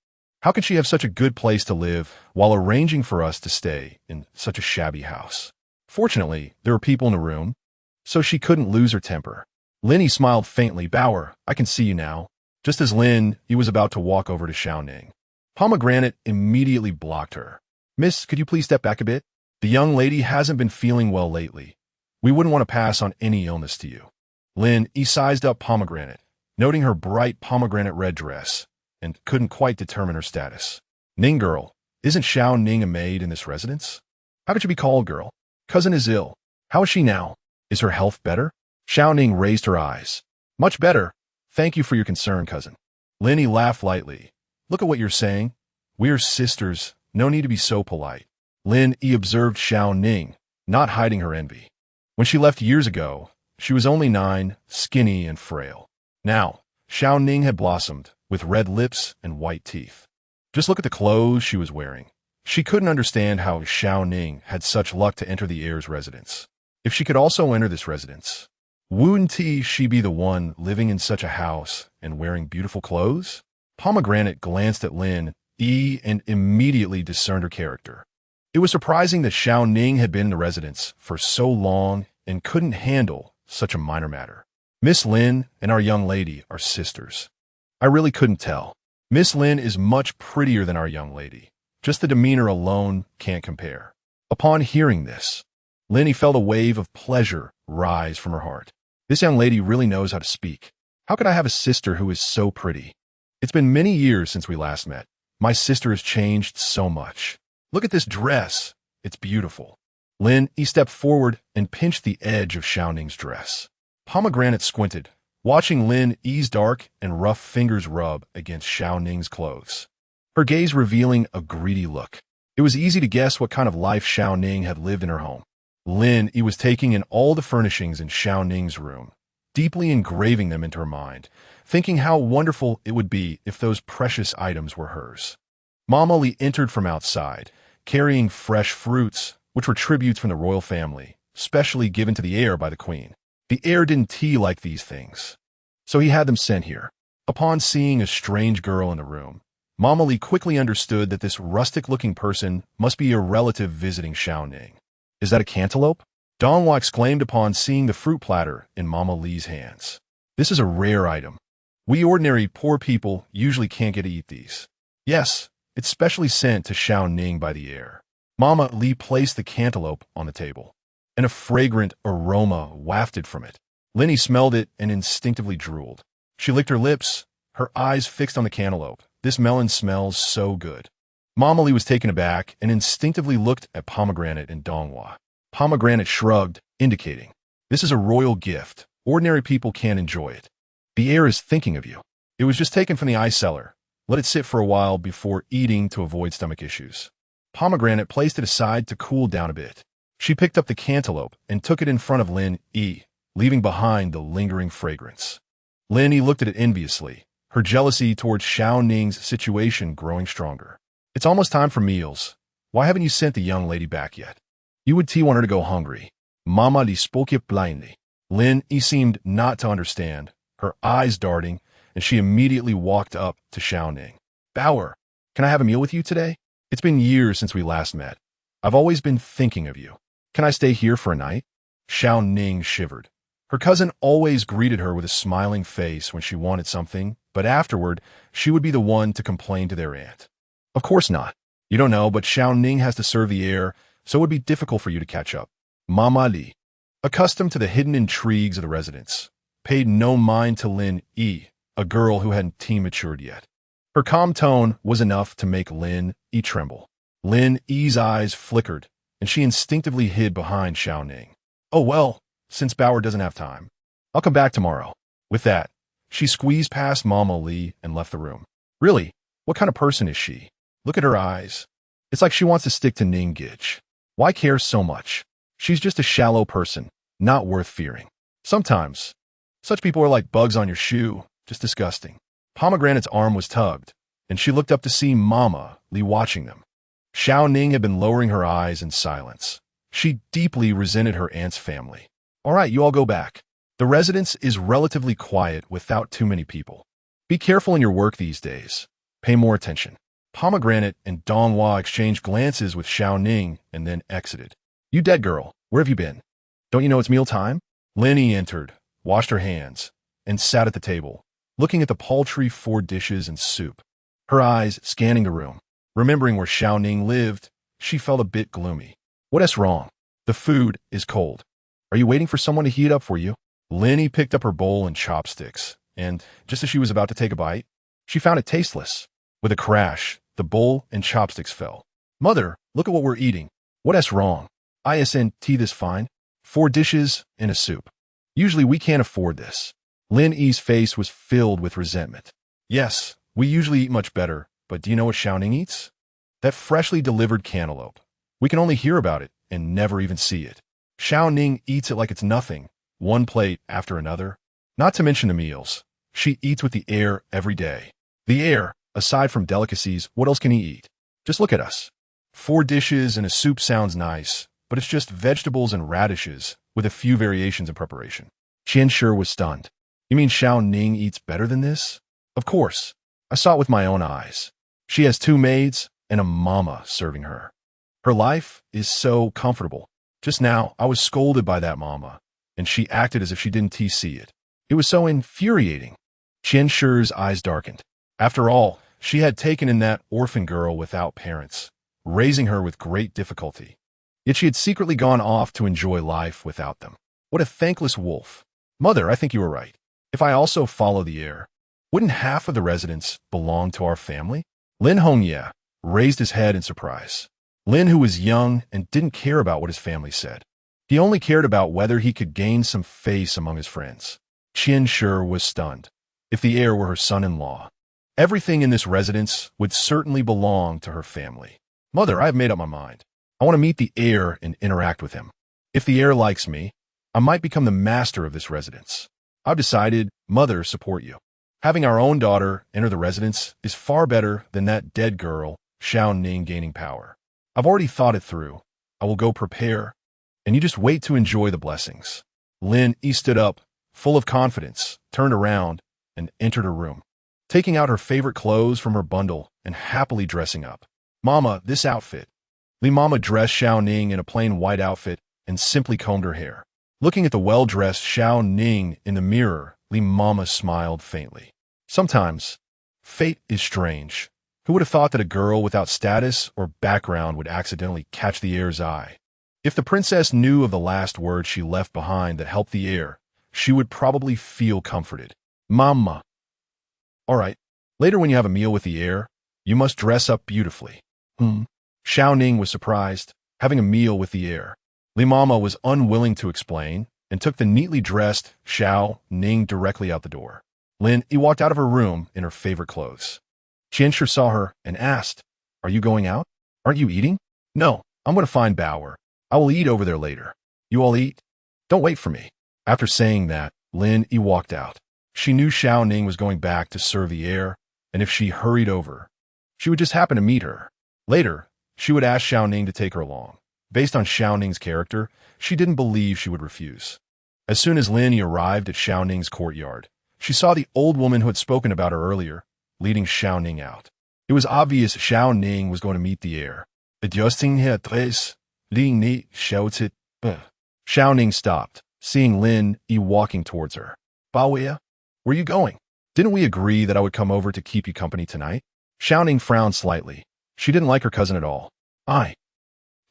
How could she have such a good place to live while arranging for us to stay in such a shabby house? Fortunately, there were people in the room, so she couldn't lose her temper. Lin smiled faintly. Bauer, I can see you now. Just as Lin was about to walk over to Shao Ning, Pomegranate immediately blocked her. Miss, could you please step back a bit? The young lady hasn't been feeling well lately. We wouldn't want to pass on any illness to you. Lin sized up Pomegranate, noting her bright pomegranate red dress, and couldn't quite determine her status. Ning girl, isn't Shao Ning a maid in this residence? How could you be called girl? Cousin is ill. How is she now? Is her health better? Shao Ning raised her eyes. Much better. Thank you for your concern, cousin. Lin laughed lightly. Look at what you're saying. We're sisters. No need to be so polite. Lin observed Shao Ning, not hiding her envy. When she left years ago, she was only 9, skinny and frail. Now, Shao Ning had blossomed, with red lips and white teeth. Just look at the clothes she was wearing. She couldn't understand how Shao Ning had such luck to enter the heir's residence. If she could also enter this residence, wouldn't she be the one living in such a house and wearing beautiful clothes? Pomegranate glanced at Lin and immediately discerned her character. It was surprising that Shao Ning had been in the residence for so long and couldn't handle such a minor matter. Miss Lin and our young lady are sisters. I really couldn't tell. Miss Lin is much prettier than our young lady. Just the demeanor alone can't compare. Upon hearing this, Lin felt a wave of pleasure rise from her heart. This young lady really knows how to speak. How could I have a sister who is so pretty? It's been many years since we last met. My sister has changed so much. Look at this dress. It's beautiful. Lin stepped forward and pinched the edge of Shao Ning's dress. Pomegranate squinted, watching Lin's dark and rough fingers rub against Shao Ning's clothes, her gaze revealing a greedy look. It was easy to guess what kind of life Shao Ning had lived in her home. Lin was taking in all the furnishings in Shao Ning's room, deeply engraving them into her mind, thinking how wonderful it would be if those precious items were hers. Mama Li entered from outside, carrying fresh fruits, which were tributes from the royal family, specially given to the heir by the queen. The heir didn't like these things, so he had them sent here. Upon seeing a strange girl in the room, Mama Li quickly understood that this rustic-looking person must be a relative visiting Shao Ning. Is that a cantaloupe? Donghua exclaimed upon seeing the fruit platter in Mama Li's hands. This is a rare item. We ordinary poor people usually can't get to eat these. Yes, it's specially sent to Shao Ning by the heir. Mama Li placed the cantaloupe on the table, and a fragrant aroma wafted from it. Linny smelled it and instinctively drooled. She licked her lips, her eyes fixed on the cantaloupe. This melon smells so good. Mama Li was taken aback and instinctively looked at Pomegranate and Donghua. Pomegranate shrugged, indicating, "This is a royal gift. Ordinary people can't enjoy it. The heir is thinking of you. It was just taken from the eye cellar. Let it sit for a while before eating to avoid stomach issues." Pomegranate placed it aside to cool down a bit. She picked up the cantaloupe and took it in front of Lin-Yi, leaving behind the lingering fragrance. Lin-Yi looked at it enviously, her jealousy towards Shao Ning's situation growing stronger. "It's almost time for meals. Why haven't you sent the young lady back yet? You would want her to go hungry." Mama Li spoke it blindly. Lin-Yi seemed not to understand, her eyes darting, and she immediately walked up to Shao Ning. "Bauer, can I have a meal with you today? It's been years since we last met. I've always been thinking of you. Can I stay here for a night?" Shao Ning shivered. Her cousin always greeted her with a smiling face when she wanted something, but afterward, she would be the one to complain to their aunt. "Of course not. You don't know, but Shao Ning has to serve the heir, so it would be difficult for you to catch up." Mama Li, accustomed to the hidden intrigues of the residents, paid no mind to Lin-Yi, a girl who hadn't teen-matured yet. Her calm tone was enough to make Lin-Yi tremble. Lin-Yi's eyes flickered, and she instinctively hid behind Shao Ning. "Oh well, since Bauer doesn't have time, I'll come back tomorrow." With that, she squeezed past Mama Li and left the room. Really, what kind of person is she? Look at her eyes. It's like she wants to stick to Ning-It. Why care so much? She's just a shallow person, not worth fearing. Sometimes, such people are like bugs on your shoe, just disgusting. Pomegranate's arm was tugged, and she looked up to see Mama Li watching them. Shao Ning had been lowering her eyes in silence. She deeply resented her aunt's family. "All right, you all go back. The residence is relatively quiet without too many people. Be careful in your work these days. Pay more attention." Pomegranate and Donghua exchanged glances with Shao Ning and then exited. "You dead girl, where have you been? Don't you know it's meal time?" Lin-Yi entered, washed her hands, and sat at the table, looking at the paltry 4 dishes and soup. Her eyes scanning the room. Remembering where Shao Ning lived, she felt a bit gloomy. "What's wrong? The food is cold. Are you waiting for someone to heat it up for you?" Lin-Yi picked up her bowl and chopsticks, and just as she was about to take a bite, she found it tasteless. With a crash, the bowl and chopsticks fell. "Mother, look at what we're eating. What's wrong? Isn't this fine? 4 dishes and a soup. Usually we can't afford this." Lin-Yi's face was filled with resentment. "Yes, we usually eat much better, but do you know what Shao Ning eats? That freshly delivered cantaloupe. We can only hear about it and never even see it. Shao Ning eats it like it's nothing, one plate after another. Not to mention the meals. She eats with the heir every day. The heir, aside from delicacies, what else can he eat? Just look at us. 4 dishes and a soup sounds nice, but it's just vegetables and radishes with a few variations in preparation." Qianshi was stunned. "You mean Shao Ning eats better than this?" "Of course. I saw it with my own eyes. She has 2 maids and a mama serving her. Her life is so comfortable. Just now, I was scolded by that mama, and she acted as if she didn't see it. It was so infuriating." Qianshi's eyes darkened. After all, she had taken in that orphan girl without parents, raising her with great difficulty. Yet she had secretly gone off to enjoy life without them. What a thankless wolf. "Mother, I think you were right. If I also follow the heir, wouldn't half of the residents belong to our family?" Lin Hongye raised his head in surprise. Lin, who was young and didn't care about what his family said. He only cared about whether he could gain some face among his friends. Qianshi was stunned. If the heir were her son-in-law, everything in this residence would certainly belong to her family. "Mother, I have made up my mind. I want to meet the heir and interact with him. If the heir likes me, I might become the master of this residence. I've decided, Mother, support you. Having our own daughter enter the residence is far better than that dead girl, Shao Ning, gaining power. I've already thought it through. I will go prepare, and you just wait to enjoy the blessings." Lin-Yi stood up, full of confidence, turned around, and entered her room, taking out her favorite clothes from her bundle and happily dressing up. "Mama, this outfit." Li Mama dressed Shao Ning in a plain white outfit and simply combed her hair. Looking at the well-dressed Shao Ning in the mirror, Li Mama smiled faintly. Sometimes, fate is strange. Who would have thought that a girl without status or background would accidentally catch the heir's eye? If the princess knew of the last words she left behind that helped the heir, she would probably feel comforted. Mama. All right, later when you have a meal with the heir, you must dress up beautifully. Shao Ning was surprised, having a meal with the heir. Li Mama was unwilling to explain and took the neatly dressed Shao Ning directly out the door. Lin-Yi walked out of her room in her favorite clothes. Qianshi saw her and asked, "Are you going out? Aren't you eating?" "No, I'm going to find Bauer. I will eat over there later." "You all eat? Don't wait for me." After saying that, Lin-Yi walked out. She knew Shao Ning was going back to serve the heir, and if she hurried over, she would just happen to meet her. Later, she would ask Shao Ning to take her along. Based on Shao Ning's character, she didn't believe she would refuse. As soon as Lin-Yi arrived at Shao Ning's courtyard, she saw the old woman who had spoken about her earlier, leading Shao Ning out. It was obvious Shao Ning was going to meet the heir. Adjusting her dress, Ling-Ni shouted, "Ugh." Shao Ning stopped, seeing Lin-Yi walking towards her. "Bauer, where are you going? Didn't we agree that I would come over to keep you company tonight?" Shao Ning frowned slightly. She didn't like her cousin at all.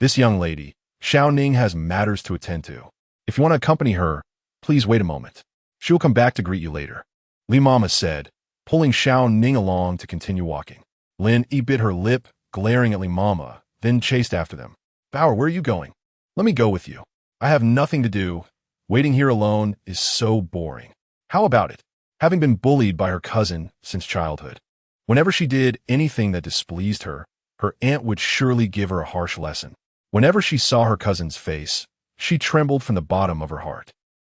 This young lady, Shao Ning has matters to attend to. If you want to accompany her, please wait a moment. She will come back to greet you later," Li Mama said, pulling Shao Ning along to continue walking. Lin-Yi bit her lip, glaring at Li Mama, then chased after them. "Bauer, where are you going? Let me go with you. I have nothing to do. Waiting here alone is so boring." How about it? Having been bullied by her cousin since childhood, whenever she did anything that displeased her, her aunt would surely give her a harsh lesson. Whenever she saw her cousin's face, she trembled from the bottom of her heart.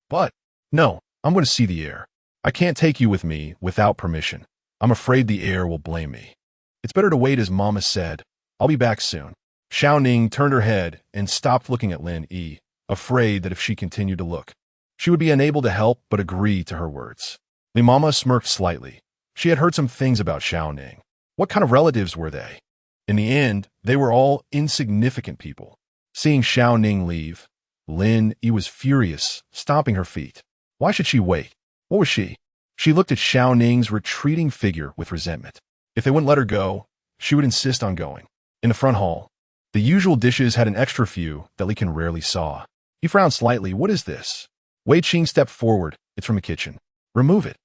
"But, no, I'm going to see the heir. I can't take you with me without permission. I'm afraid the heir will blame me. It's better to wait, as Mama said. I'll be back soon." Shao Ning turned her head and stopped looking at Lin-Yi, afraid that if she continued to look, she would be unable to help but agree to her words. Li Mama smirked slightly. She had heard some things about Shao Ning. What kind of relatives were they? In the end, they were all insignificant people. Seeing Shao Ning leave, Lin-Yi was furious, stomping her feet. Why should she wait? What was she? She looked at Shao Ning's retreating figure with resentment. If they wouldn't let her go, she would insist on going. In the front hall, the usual dishes had an extra few that Li Can rarely saw. He frowned slightly. "What is this?" Wei Qing stepped forward. "It's from the kitchen. Remove it.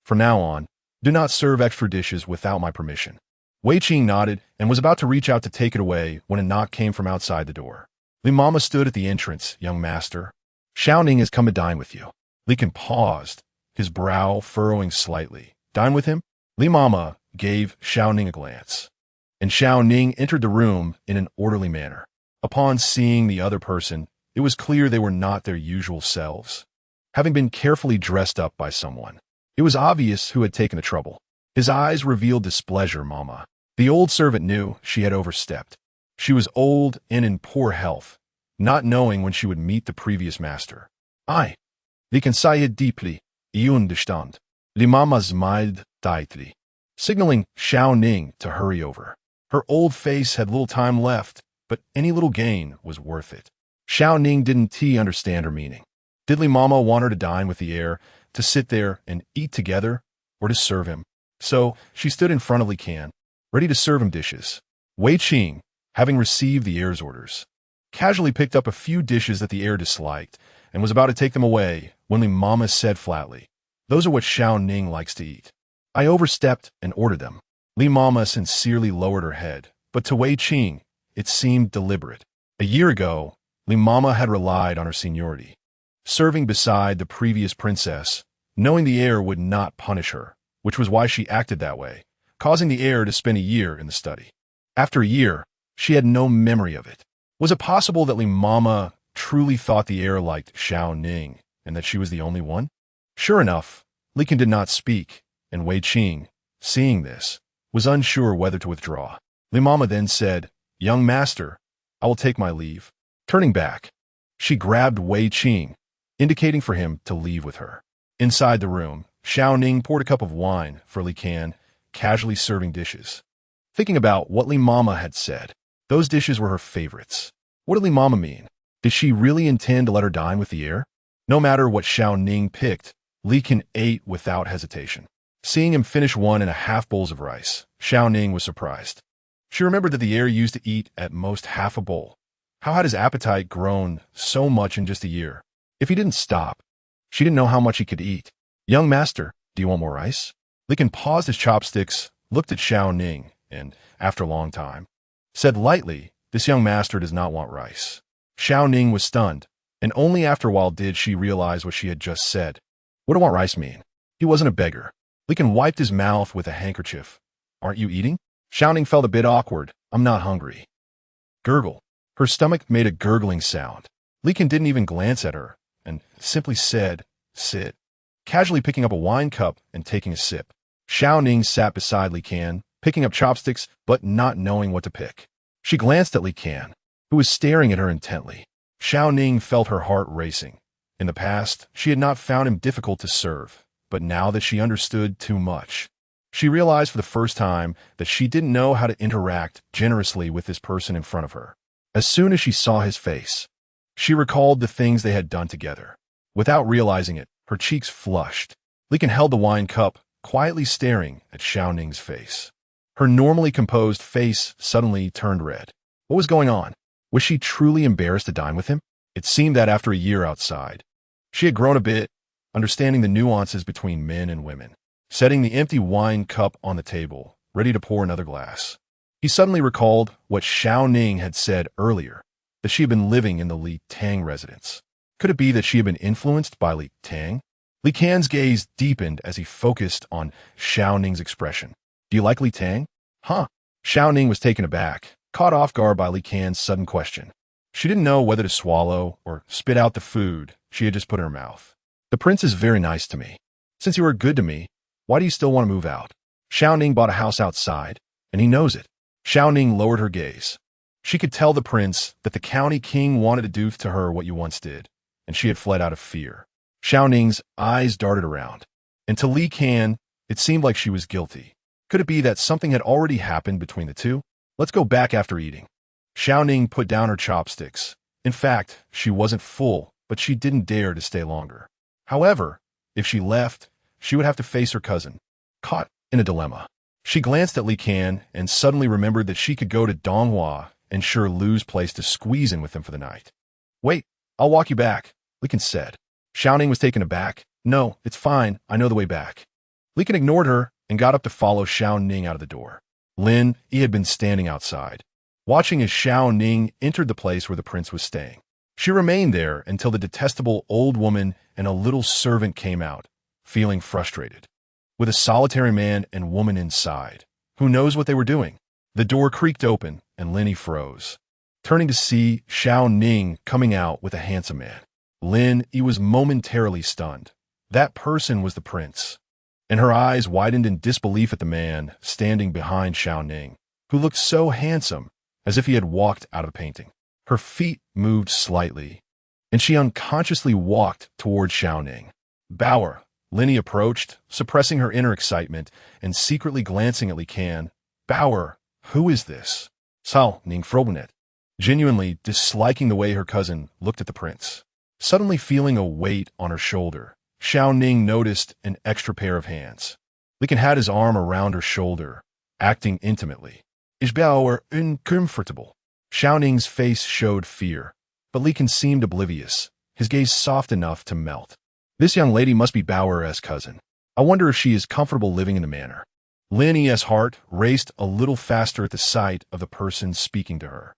From now on, do not serve extra dishes without my permission." Wei Qing nodded and was about to reach out to take it away when a knock came from outside the door. Li Mama stood at the entrance. "Young master, Shao Ning has come to dine with you." Li Can paused, his brow furrowing slightly. "Dine with him?" Li Mama gave Shao Ning a glance, and Shao Ning entered the room in an orderly manner. Upon seeing the other person, it was clear they were not their usual selves, having been carefully dressed up by someone. It was obvious who had taken the trouble. His eyes revealed displeasure. Mama. The old servant knew she had overstepped. She was old and in poor health, not knowing when she would meet the previous master. "Vi kan säga deeply, you understand." Li Mama smiled tightly, signaling Shao Ning to hurry over. Her old face had little time left, but any little gain was worth it. Shao Ning didn't understand her meaning. Did Li Mama want her to dine with the heir, to sit there and eat together, or to serve him? So she stood in front of Li Can, ready to serve him dishes. Wei Qing, having received the heir's orders, casually picked up a few dishes that the heir disliked and was about to take them away when Li Mama said flatly, "Those are what Shao Ning likes to eat." I overstepped and ordered them. Li Mama sincerely lowered her head, but to Wei Qing, it seemed deliberate. A year ago, Li Mama had relied on her seniority, serving beside the previous princess, knowing the heir would not punish her, which was why she acted that way, causing the heir to spend a year in the study. After a year, she had no memory of it. Was it possible that Li Mama truly thought the heir liked Shao Ning, and that she was the only one? Sure enough, Li Can did not speak, and Wei Qing, seeing this, was unsure whether to withdraw. Li Mama then said, "Young master, I will take my leave." Turning back, she grabbed Wei Qing, indicating for him to leave with her. Inside the room, Shao Ning poured a cup of wine for Li Can, casually serving dishes. Thinking about what Li Mama had said, those dishes were her favorites. What did Li Mama mean? Did she really intend to let her dine with the heir? No matter what Shao Ning picked, Li Can ate without hesitation. Seeing him finish 1.5 bowls of rice, Shao Ning was surprised. She remembered that the heir used to eat at most half a bowl. How had his appetite grown so much in just a year? If he didn't stop, she didn't know how much he could eat. Young master, do you want more rice? Li Can paused his chopsticks, looked at Shao Ning, and, after a long time, said lightly, this young master does not want rice. Shao Ning was stunned, and only after a while did she realize what she had just said. What do want rice mean? He wasn't a beggar. Li Can wiped his mouth with a handkerchief. Aren't you eating? Shao Ning felt a bit awkward. I'm not hungry. Gurgle. Her stomach made a gurgling sound. Li Can didn't even glance at her, and simply said, sit. Casually picking up a wine cup and taking a sip. Shao Ning sat beside Li Can, picking up chopsticks, but not knowing what to pick. She glanced at Li Can, who was staring at her intently. Shao Ning felt her heart racing. In the past, she had not found him difficult to serve, but now that she understood too much, she realized for the first time that she didn't know how to interact generously with this person in front of her. As soon as she saw his face, she recalled the things they had done together. Without realizing it, her cheeks flushed. Li Can held the wine cup, quietly staring at Shao Ning's face. Her normally composed face suddenly turned red. What was going on? Was she truly embarrassed to dine with him? It seemed that after a year outside, she had grown a bit, understanding the nuances between men and women. Setting the empty wine cup on the table, ready to pour another glass, he suddenly recalled what Shao Ning had said earlier, that she had been living in the Li Tang residence. Could it be that she had been influenced by Li Tang? Li Can's gaze deepened as he focused on Shao Ning's expression. Do you like Li Tang? Huh? Shao Ning was taken aback, caught off guard by Li Can's sudden question. She didn't know whether to swallow or spit out the food she had just put in her mouth. The prince is very nice to me. Since you are good to me, why do you still want to move out? Shao Ning bought a house outside, and he knows it. Shao Ning lowered her gaze. She could tell the prince that the county king wanted to do to her what you once did, and she had fled out of fear. Shao Ning's eyes darted around, and to Li Can, it seemed like she was guilty. Could it be that something had already happened between the two? Let's go back after eating. Shao Ning put down her chopsticks. In fact, she wasn't full, but she didn't dare to stay longer. However, if she left, she would have to face her cousin, caught in a dilemma. She glanced at Li Can and suddenly remembered that she could go to Donghua and ensure Lu's place to squeeze in with him for the night. Wait, I'll walk you back, Li Can said. Shao Ning was taken aback. No, it's fine, I know the way back. Li Can ignored her and got up to follow Shao Ning out of the door. He had been standing outside, watching as Shao Ning entered the place where the prince was staying. She remained there until the detestable old woman and a little servant came out, feeling frustrated. With a solitary man and woman inside, who knows what they were doing? The door creaked open, and Linny froze, turning to see Shao Ning coming out with a handsome man. He was momentarily stunned. That person was the prince, and her eyes widened in disbelief at the man standing behind Shao Ning, who looked so handsome, as if he had walked out of a painting. Her feet moved slightly, and she unconsciously walked toward Shao Ning. Bower. Linny approached, suppressing her inner excitement and secretly glancing at Li Can. Bower, who is this? Shao Ning.It, genuinely disliking the way her cousin looked at the prince. Suddenly feeling a weight on her shoulder, Shao Ning noticed an extra pair of hands. Li Can had his arm around her shoulder, acting intimately. Is Bower uncomfortable? Shao Ning's face showed fear, but Li Can seemed oblivious, his gaze soft enough to melt. This young lady must be Bower's cousin. I wonder if she is comfortable living in the manor. Lin's heart raced a little faster at the sight of the person speaking to her.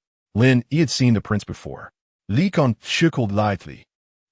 He had seen the prince before. Li Can chuckled lightly.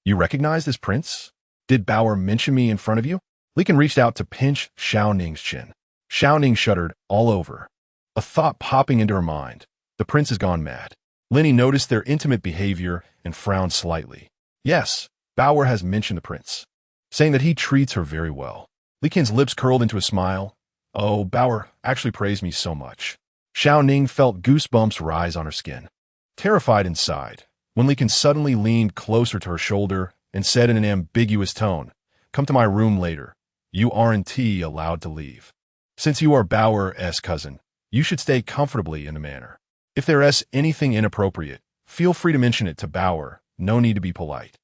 You recognize this prince? Did Bower mention me in front of you? Li Can reached out to pinch Shao Ning's chin. Shao Ning shuddered all over, a thought popping into her mind. The prince has gone mad. Linny noticed their intimate behavior and frowned slightly. Yes, Bower has mentioned the prince, saying that he treats her very well. Li Can's lips curled into a smile. Oh, Bower actually praised me so much. Shao Ning felt goosebumps rise on her skin. Terrified inside, when Li Can suddenly leaned closer to her shoulder and said in an ambiguous tone, Come to my room later. You aren't allowed to leave. Since you are Bower's cousin, you should stay comfortably in the manor. If there is anything inappropriate, feel free to mention it to Bower no need to be polite.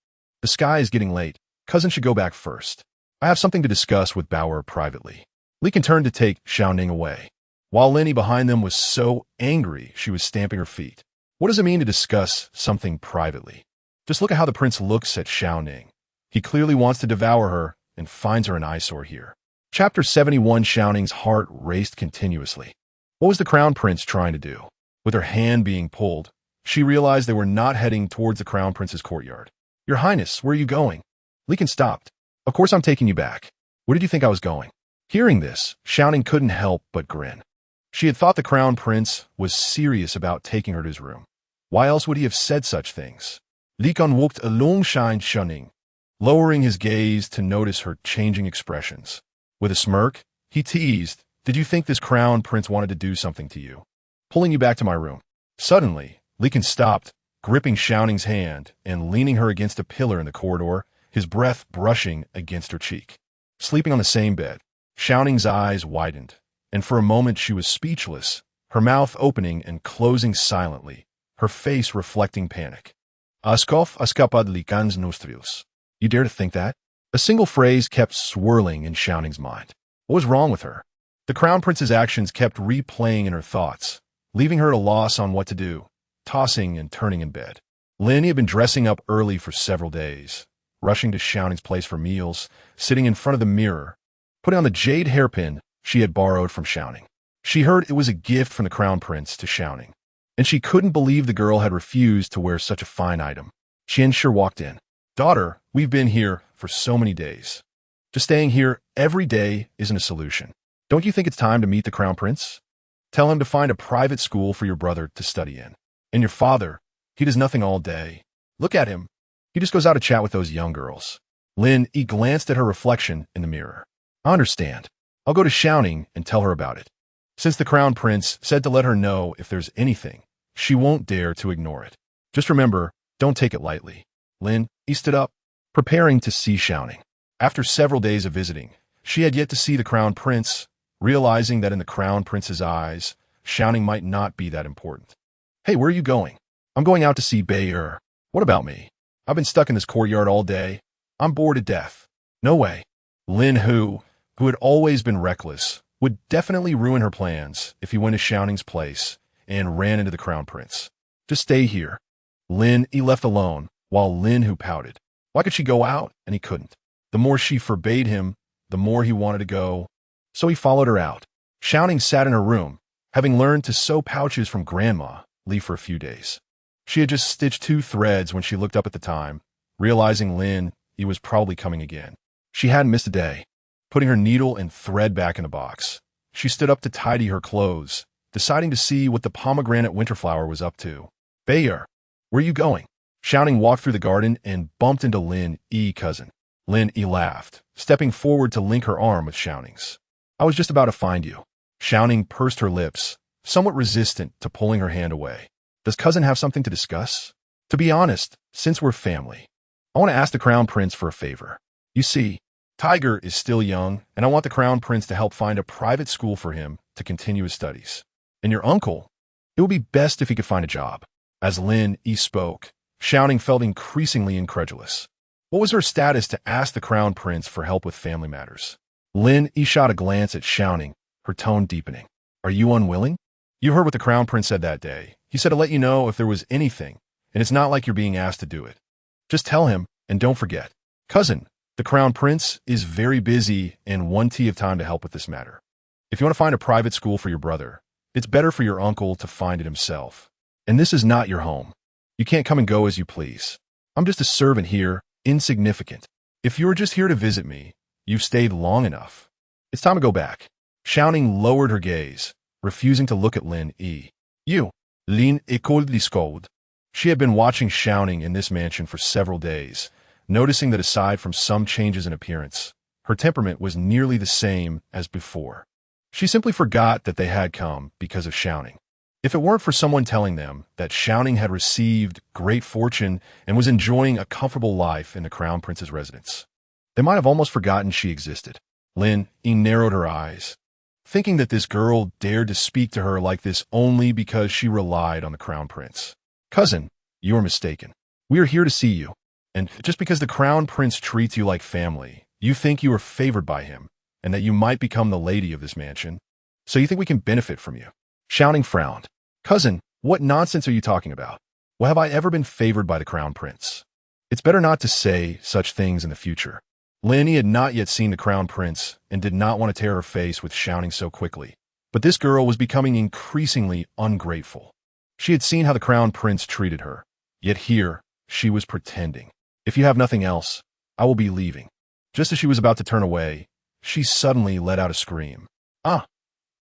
The sky is getting late. Cousin should go back first. I have something to discuss with Bauer privately. Li Can turned to take Shao Ning away, while Lenny behind them was so angry she was stamping her feet. What does it mean to discuss something privately? Just look at how the prince looks at Shao Ning. He clearly wants to devour her and finds her an eyesore here. Chapter 71. Shao Ning's heart raced continuously. What was the crown prince trying to do? With her hand being pulled, she realized they were not heading towards the crown prince's courtyard. Your Highness, where are you going? Li Can stopped. Of course I'm taking you back. Where did you think I was going? Hearing this, Shao Ning couldn't help but grin. She had thought the crown prince was serious about taking her to his room. Why else would he have said such things? Li Can walked alongside Shao Ning, lowering his gaze to notice her changing expressions. With a smirk, he teased, "Did you think this crown prince wanted to do something to you? Pulling you back to my room." Suddenly, Li Can stopped, gripping Shao Ning's hand and leaning her against a pillar in the corridor, his breath brushing against her cheek. Sleeping on the same bed, Shao Ning's eyes widened, and for a moment she was speechless, her mouth opening and closing silently, her face reflecting panic. Askof escapad Li Can's nostrils. You dare to think that? A single phrase kept swirling in Shao Ning's mind. What was wrong with her? The crown prince's actions kept replaying in her thoughts, leaving her at a loss on what to do, tossing and turning in bed. Lin had been dressing up early for several days, rushing to Shao Ning's place for meals, sitting in front of the mirror, putting on the jade hairpin she had borrowed from Shao Ning. She heard it was a gift from the crown prince to Shao Ning, and she couldn't believe the girl had refused to wear such a fine item. Qianshi walked in. Daughter, we've been here for so many days. Just staying here every day isn't a solution. Don't you think it's time to meet the crown prince? Tell him to find a private school for your brother to study in. And your father, he does nothing all day. Look at him. He just goes out to chat with those young girls. Lin-Yi glanced at her reflection in the mirror. I understand. I'll go to Shao Ning and tell her about it. Since the crown prince said to let her know if there's anything, she won't dare to ignore it. Just remember, don't take it lightly. Lin-Yi stood up, preparing to see Shao Ning. After several days of visiting, she had yet to see the crown prince, realizing that in the crown prince's eyes, Shao Ning might not be that important. Hey, where are you going? I'm going out to see heir. What about me? I've been stuck in this courtyard all day. I'm bored to death. No way. Lin Hu had always been reckless, would definitely ruin her plans if he went to Shao Ning's place and ran into the crown prince. Just stay here. Lin-Yi left alone, while Lin Hu pouted. Why could she go out and he couldn't? The more she forbade him, the more he wanted to go, so he followed her out. Shao Ning sat in her room, having learned to sew pouches from Grandma, leave for a few days. She had just stitched 2 threads when she looked up at the time, realizing Lin-Yi was probably coming again. She hadn't missed a day. Putting her needle and thread back in the box, she stood up to tidy her clothes, deciding to see what the pomegranate winterflower was up to. Heir, where are you going? Shao Ning walked through the garden and bumped into Lin-Yi cousin. Lin-Yi laughed, stepping forward to link her arm with Shao Ning's. I was just about to find you. Shao Ning pursed her lips, somewhat resistant to pulling her hand away. Does cousin have something to discuss? To be honest, since we're family, I want to ask the crown prince for a favor. You see, Tiger is still young, and I want the crown prince to help find a private school for him to continue his studies. And your uncle, it would be best if he could find a job. As Lin-Yi spoke, Shao Ning felt increasingly incredulous. What was her status to ask the crown prince for help with family matters? Lin-Yi shot a glance at Shao Ning, her tone deepening. Are you unwilling? You heard what the crown prince said that day. He said to let you know if there was anything, and it's not like you're being asked to do it. Just tell him, and don't forget. Cousin, the crown prince is very busy and won't have time to help with this matter. If you want to find a private school for your brother, it's better for your uncle to find it himself. And this is not your home. You can't come and go as you please. I'm just a servant here, insignificant. If you're just here to visit me, you've stayed long enough. It's time to go back. Shao Ning lowered her gaze, refusing to look at Lin-Yi. You, Lin-Yi coldly scolded. She had been watching Shao Ning in this mansion for several days, noticing that aside from some changes in appearance, her temperament was nearly the same as before. She simply forgot that they had come because of Shao Ning. If it weren't for someone telling them that Shao Ning had received great fortune and was enjoying a comfortable life in the crown prince's residence, they might have almost forgotten she existed. Lin-Yi narrowed her eyes, thinking that this girl dared to speak to her like this only because she relied on the crown prince. Cousin, you're mistaken. We are here to see you. And just because the crown prince treats you like family, you think you are favored by him, and that you might become the lady of this mansion. So you think we can benefit from you. Shao Ning frowned. Cousin, what nonsense are you talking about? Well, have I ever been favored by the crown prince? It's better not to say such things in the future. Lin had not yet seen the crown prince and did not want to tear her face with Shao Ning so quickly. But this girl was becoming increasingly ungrateful. She had seen how the crown prince treated her, yet here she was pretending. If you have nothing else, I will be leaving. Just as she was about to turn away, she suddenly let out a scream. Ah!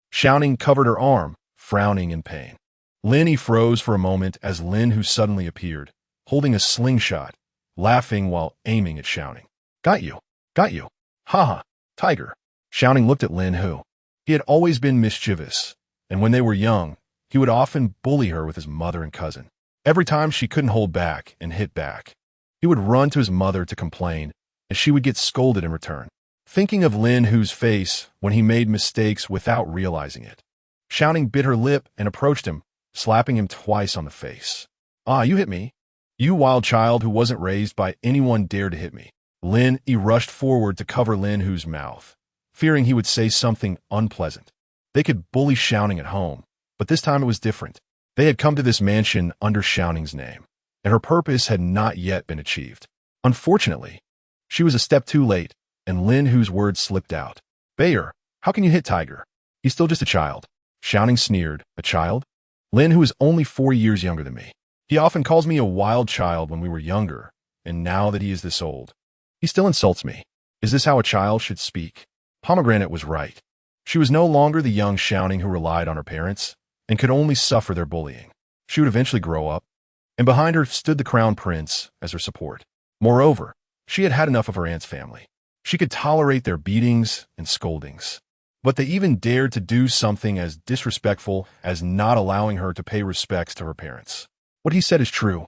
Shao Ning covered her arm, frowning in pain. Lin froze for a moment as Lin Hu suddenly appeared, holding a slingshot, laughing while aiming at Shao Ning. Got you. Got you. Ha! Tiger. Shao Ning looked at Lin Hu. He had always been mischievous, and when they were young, he would often bully her with his mother and cousin. Every time she couldn't hold back and hit back, he would run to his mother to complain, and she would get scolded in return. Thinking of Lin Hu's face when he made mistakes without realizing it, Shao Ning bit her lip and approached him, slapping him twice on the face. Ah, you hit me. You wild child who wasn't raised by anyone dared to hit me. Lin rushed forward to cover Lin Hu's mouth, fearing he would say something unpleasant. They could bully Shao Ning at home, but this time it was different. They had come to this mansion under Shao Ning's name, and her purpose had not yet been achieved. Unfortunately, she was a step too late, and Lin Hu's words slipped out. Heir, how can you hit Tiger? He's still just a child. Shao Ning sneered. A child? Lin Hu is only 4 years younger than me. He often calls me a wild child when we were younger, and now that he is this old, he still insults me. Is this how a child should speak? Pomegranate was right. She was no longer the young Shao Ning who relied on her parents and could only suffer their bullying. She would eventually grow up, and behind her stood the crown prince as her support. Moreover, she had had enough of her aunt's family. She could tolerate their beatings and scoldings, but they even dared to do something as disrespectful as not allowing her to pay respects to her parents. What he said is true.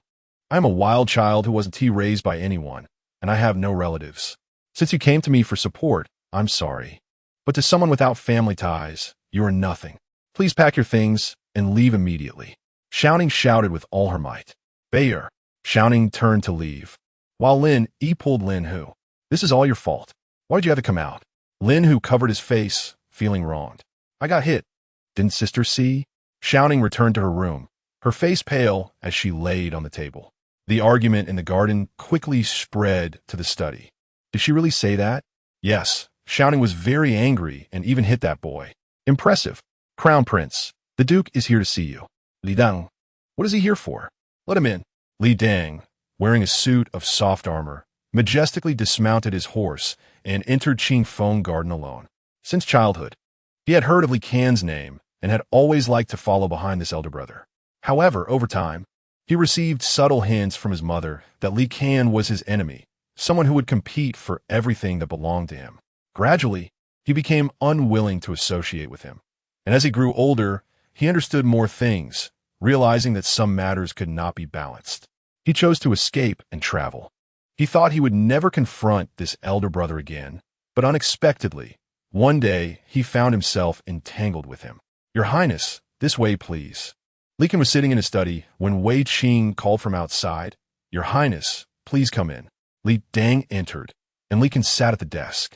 I am a wild child who wasn't raised by anyone, and I have no relatives. Since you came to me for support, I'm sorry. But to someone without family ties, you are nothing. Please pack your things and leave immediately. Shao Ning shouted with all her might. Heir. Shao Ning turned to leave, while Lin pulled Lin Hu. This is all your fault. Why did you have to come out? Lin Hu covered his face, feeling wronged. I got hit. Didn't sister see? Shao Ning returned to her room, her face pale as she laid on the table. The argument in the garden quickly spread to the study. Did she really say that? Yes. Shao Ning was very angry and even hit that boy. Impressive. Crown Prince, the Duke is here to see you. Li Dang. What is he here for? Let him in. Li Dang, wearing a suit of soft armor, majestically dismounted his horse and entered Qing Feng Garden alone. Since childhood, he had heard of Li Can's name and had always liked to follow behind this elder brother. However, over time, he received subtle hints from his mother that Li Can was his enemy, someone who would compete for everything that belonged to him. Gradually, he became unwilling to associate with him. And as he grew older, he understood more things, realizing that some matters could not be balanced. He chose to escape and travel. He thought he would never confront this elder brother again, but unexpectedly, one day he found himself entangled with him. Your Highness, this way, please. Li Can was sitting in his study when Wei Qing called from outside. Your Highness, please come in. Li Dang entered, and Li Can sat at the desk,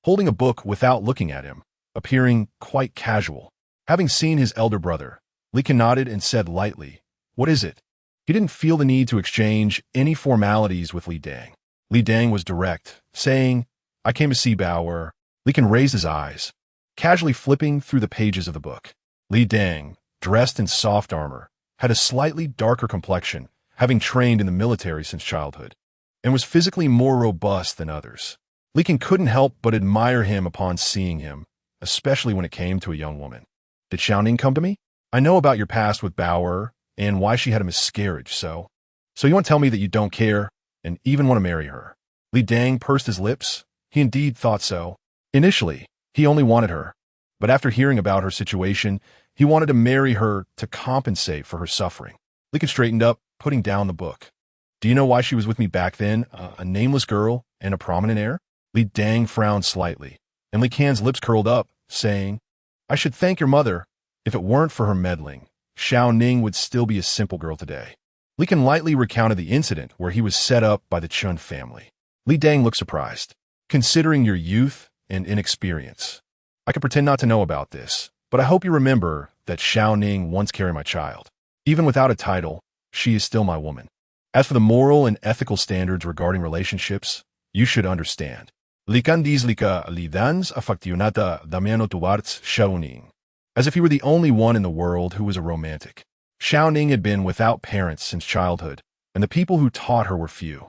holding a book without looking at him, appearing quite casual. Having seen his elder brother, Li Can nodded and said lightly, What is it? He didn't feel the need to exchange any formalities with Li Dang. Li Dang was direct, saying, I came to see Bao. Li Can raised his eyes, casually flipping through the pages of the book. Li Dang, dressed in soft armor, had a slightly darker complexion, having trained in the military since childhood, and was physically more robust than others. Li Can couldn't help but admire him upon seeing him, especially when it came to a young woman. Did Shao Ning come to me? I know about your past with Bao and why she had a miscarriage, so you want to tell me that you don't care and even want to marry her? Li Dang pursed his lips. He indeed thought so. Initially, he only wanted her, but after hearing about her situation, he wanted to marry her to compensate for her suffering. Li Can straightened up, putting down the book. Do you know why she was with me back then, a nameless girl and a prominent heir? Li Dang frowned slightly, and Li Can's lips curled up, saying, I should thank your mother. If it weren't for her meddling, Shao Ning would still be a simple girl today. Li Kan lightly recounted the incident where he was set up by the Chun family. Li Dang looked surprised. Considering your youth and inexperience, I can pretend not to know about this, but I hope you remember that Shao Ning once carried my child. Even without a title, she is still my woman. As for the moral and ethical standards regarding relationships, you should understand. Likan dizlika lidans affectionata damiano tuarts Shao Ning. As if he were the only one in the world who was a romantic. Shao Ning had been without parents since childhood, and the people who taught her were few.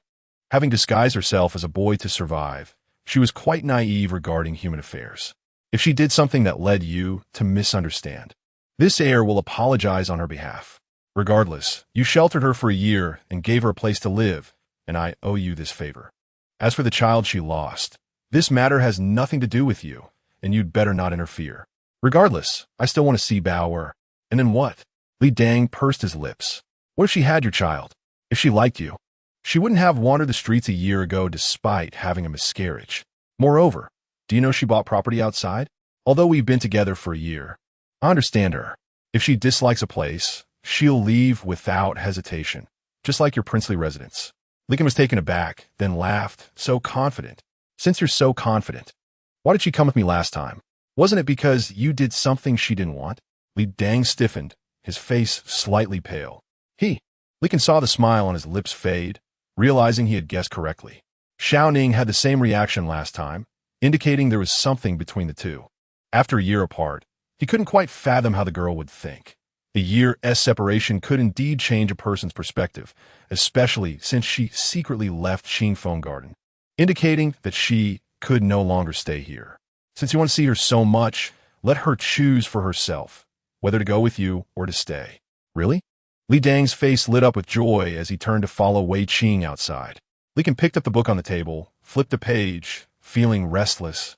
Having disguised herself as a boy to survive, she was quite naive regarding human affairs. If she did something that led you to misunderstand, this heir will apologize on her behalf. Regardless, you sheltered her for a year and gave her a place to live, and I owe you this favor. As for the child she lost, this matter has nothing to do with you, and you'd better not interfere. Regardless, I still want to see Bao. And then what? Li Dang pursed his lips. What if she had your child? If she liked you? She wouldn't have wandered the streets a year ago despite having a miscarriage. Moreover, do you know she bought property outside? Although we've been together for a year, I understand her. If she dislikes a place, she'll leave without hesitation, just like your princely residence. Li Kan was taken aback, then laughed, so confident. Since you're so confident, why did she come with me last time? Wasn't it because you did something she didn't want? Li Dang stiffened, his face slightly pale. Li Kan saw the smile on his lips fade, realizing he had guessed correctly. Shao Ning had the same reaction last time, indicating there was something between the two. After a year apart, he couldn't quite fathom how the girl would think. A year's separation could indeed change a person's perspective, especially since she secretly left Qingfeng Garden, indicating that she could no longer stay here. Since you want to see her so much, let her choose for herself, whether to go with you or to stay. Really? Li Dang's face lit up with joy as he turned to follow Wei Qing outside. Li Kan picked up the book on the table, flipped a page, feeling restless,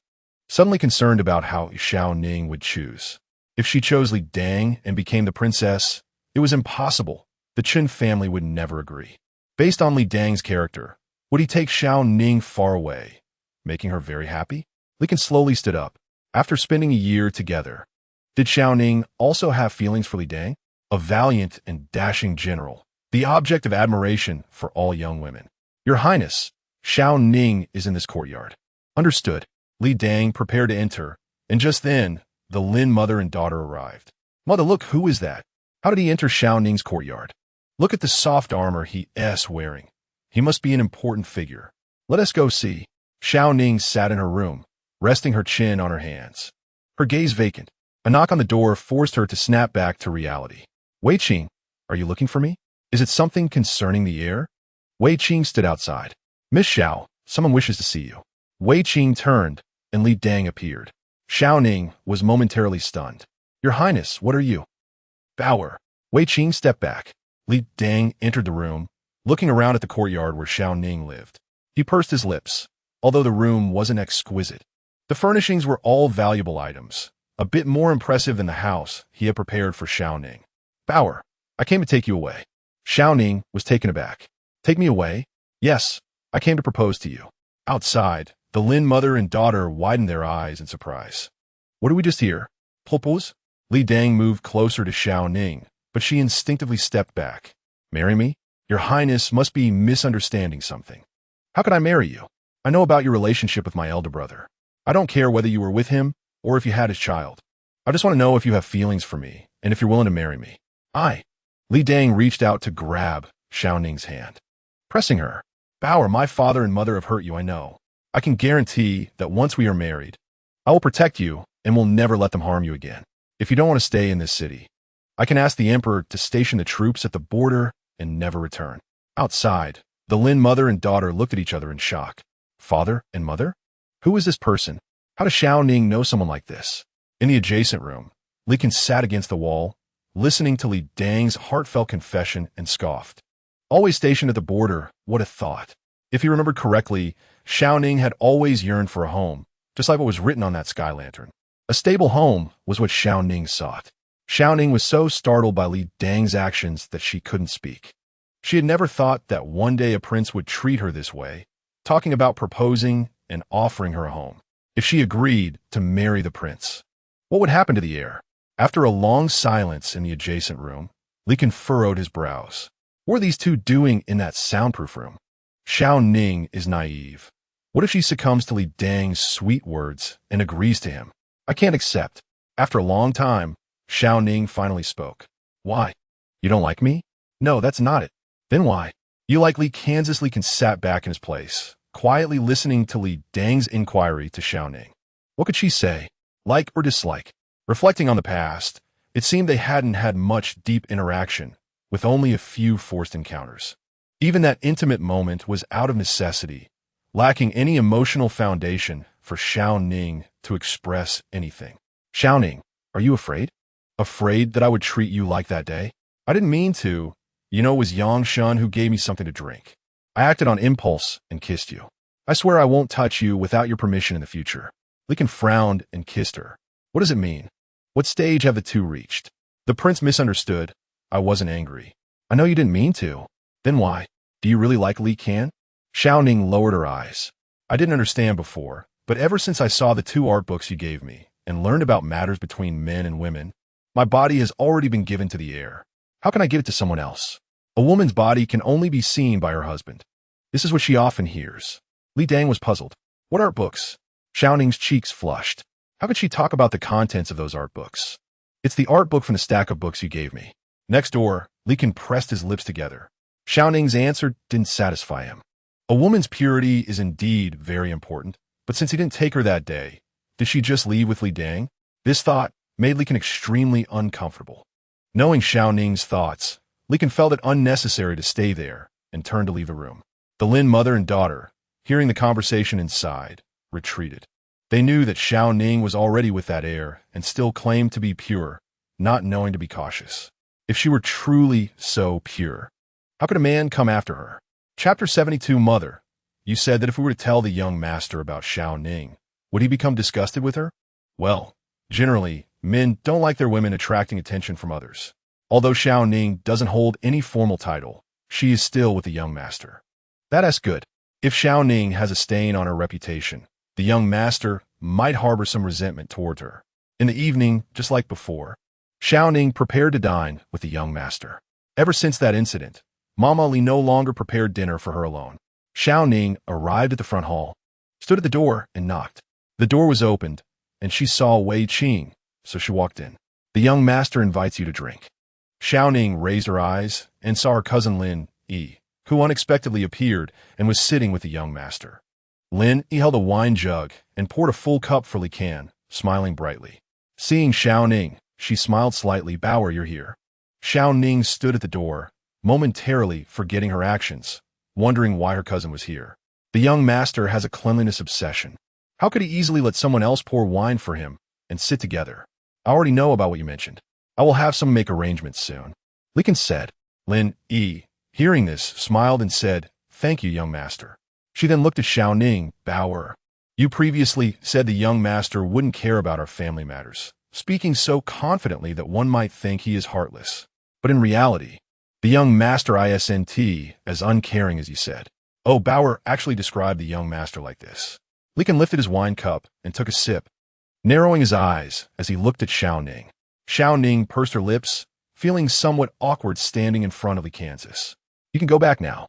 suddenly concerned about how Shao Ning would choose. If she chose Li Dang and became the princess, it was impossible. The Chun family would never agree. Based on Li Dang's character, would he take Shao Ning far away, making her very happy? Li Kan slowly stood up. After spending a year together, did Shao Ning also have feelings for Li Dang? A valiant and dashing general, the object of admiration for all young women. Your Highness, Shao Ning is in this courtyard. Understood. Li Dang prepared to enter, and just then, the Lin mother and daughter arrived. Mother, look, who is that? How did he enter Shao Ning's courtyard? Look at the soft armor he's wearing. He must be an important figure. Let us go see. Shao Ning sat in her room, resting her chin on her hands. Her gaze vacant. A knock on the door forced her to snap back to reality. Wei Qing, are you looking for me? Is it something concerning the heir? Wei Qing stood outside. Miss Shao, someone wishes to see you. Wei Qing turned, and Li Dang appeared. Shao Ning was momentarily stunned. Your Highness, what are you? Bao. Wei Qing stepped back. Li Dang entered the room, looking around at the courtyard where Shao Ning lived. He pursed his lips, although the room wasn't exquisite. The furnishings were all valuable items, a bit more impressive than the house he had prepared for Shao Ning. Bao, I came to take you away. Shao Ning was taken aback. Take me away? Yes, I came to propose to you. Outside, the Lin mother and daughter widened their eyes in surprise. What did we just hear? Propose? Li Dang moved closer to Shao Ning, but she instinctively stepped back. Marry me? Your Highness must be misunderstanding something. How could I marry you? I know about your relationship with my elder brother. I don't care whether you were with him or if you had his child. I just want to know if you have feelings for me and if you're willing to marry me. Li Dang reached out to grab Shao Ning's hand, pressing her. Bao, my father and mother have hurt you, I know. I can guarantee that once we are married, I will protect you and will never let them harm you again. If you don't want to stay in this city, I can ask the emperor to station the troops at the border and never return. Outside, the Lin mother and daughter looked at each other in shock. Father and mother? Who is this person? How does Shao Ning know someone like this? In the adjacent room, Li Kan sat against the wall, listening to Li Dang's heartfelt confession, and scoffed. Always stationed at the border, what a thought. If he remembered correctly, Shao Ning had always yearned for a home, just like what was written on that sky lantern. A stable home was what Shao Ning sought. Shao Ning was so startled by Li Dang's actions that she couldn't speak. She had never thought that one day a prince would treat her this way, talking about proposing and offering her a home. If she agreed to marry the prince, what would happen to the heir? After a long silence in the adjacent room, Li Kan furrowed his brows. What are these two doing in that soundproof room? Shao Ning is naive. What if she succumbs to Li Dang's sweet words and agrees to him? I can't accept. After a long time, Shao Ning finally spoke. Why? You don't like me? No, that's not it. Then why? You like Li Kansas. Li Kan sat back in his place, quietly listening to Li Dang's inquiry to Shao Ning. What could she say? Like or dislike? Reflecting on the past, it seemed they hadn't had much deep interaction, with only a few forced encounters. Even that intimate moment was out of necessity, lacking any emotional foundation for Shao Ning to express anything. Shao Ning, are you afraid? Afraid that I would treat you like that day? I didn't mean to. You know, it was Yang Shun who gave me something to drink. I acted on impulse and kissed you. I swear I won't touch you without your permission in the future. Li Kan frowned and kissed her. What does it mean? What stage have the two reached? The prince misunderstood. I wasn't angry. I know you didn't mean to. Then why? Do you really like Li Kan? Shao Ning lowered her eyes. I didn't understand before, but ever since I saw the 2 art books you gave me and learned about matters between men and women, my body has already been given to the heir. How can I give it to someone else? A woman's body can only be seen by her husband. This is what she often hears. Li Dang was puzzled. What art books? Shao Ning's cheeks flushed. How could she talk about the contents of those art books? It's the art book from the stack of books you gave me. Next door, Li Kan pressed his lips together. Shao Ning's answer didn't satisfy him. A woman's purity is indeed very important, but since he didn't take her that day, did she just leave with Li Dang? This thought made Li Kan extremely uncomfortable. Knowing Shao Ning's thoughts, Li Kan felt it unnecessary to stay there and turned to leave the room. The Lin mother and daughter, hearing the conversation inside, retreated. They knew that Shao Ning was already with that heir and still claimed to be pure, not knowing to be cautious. If she were truly so pure, how could a man come after her? Chapter 72. Mother, you said that if we were to tell the young master about Shao Ning, would he become disgusted with her? Well, generally, men don't like their women attracting attention from others. Although Shao Ning doesn't hold any formal title, she is still with the young master. That's good. If Shao Ning has a stain on her reputation, the young master might harbor some resentment toward her. In the evening, just like before, Shao Ning prepared to dine with the young master. Ever since that incident, Mama Li no longer prepared dinner for her alone. Shao Ning arrived at the front hall, stood at the door, and knocked. The door was opened, and she saw Wei Qing, so she walked in. The young master invites you to drink. Shao Ning raised her eyes and saw her cousin Lin.It, who unexpectedly appeared and was sitting with the young master. Lin.It held a wine jug and poured a full cup for Li Kan, smiling brightly. Seeing Shao Ning, she smiled slightly. Bauer, you're here. Shao Ning stood at the door, momentarily forgetting her actions, wondering why her cousin was here. The young master has a cleanliness obsession. How could he easily let someone else pour wine for him and sit together? I already know about what you mentioned. I will have some make arrangements soon. Li Kan said. Lin.It, hearing this, smiled and said, thank you, young master. She then looked at Shao Ning. Bauer, you previously said the young master wouldn't care about our family matters, speaking so confidently that one might think he is heartless. But in reality, the young master isn't as uncaring as you said. Oh, Bauer actually described the young master like this. Li Kan lifted his wine cup and took a sip, narrowing his eyes as he looked at Shao Ning. Shao Ning pursed her lips, feeling somewhat awkward standing in front of Li Kansas. You can go back now.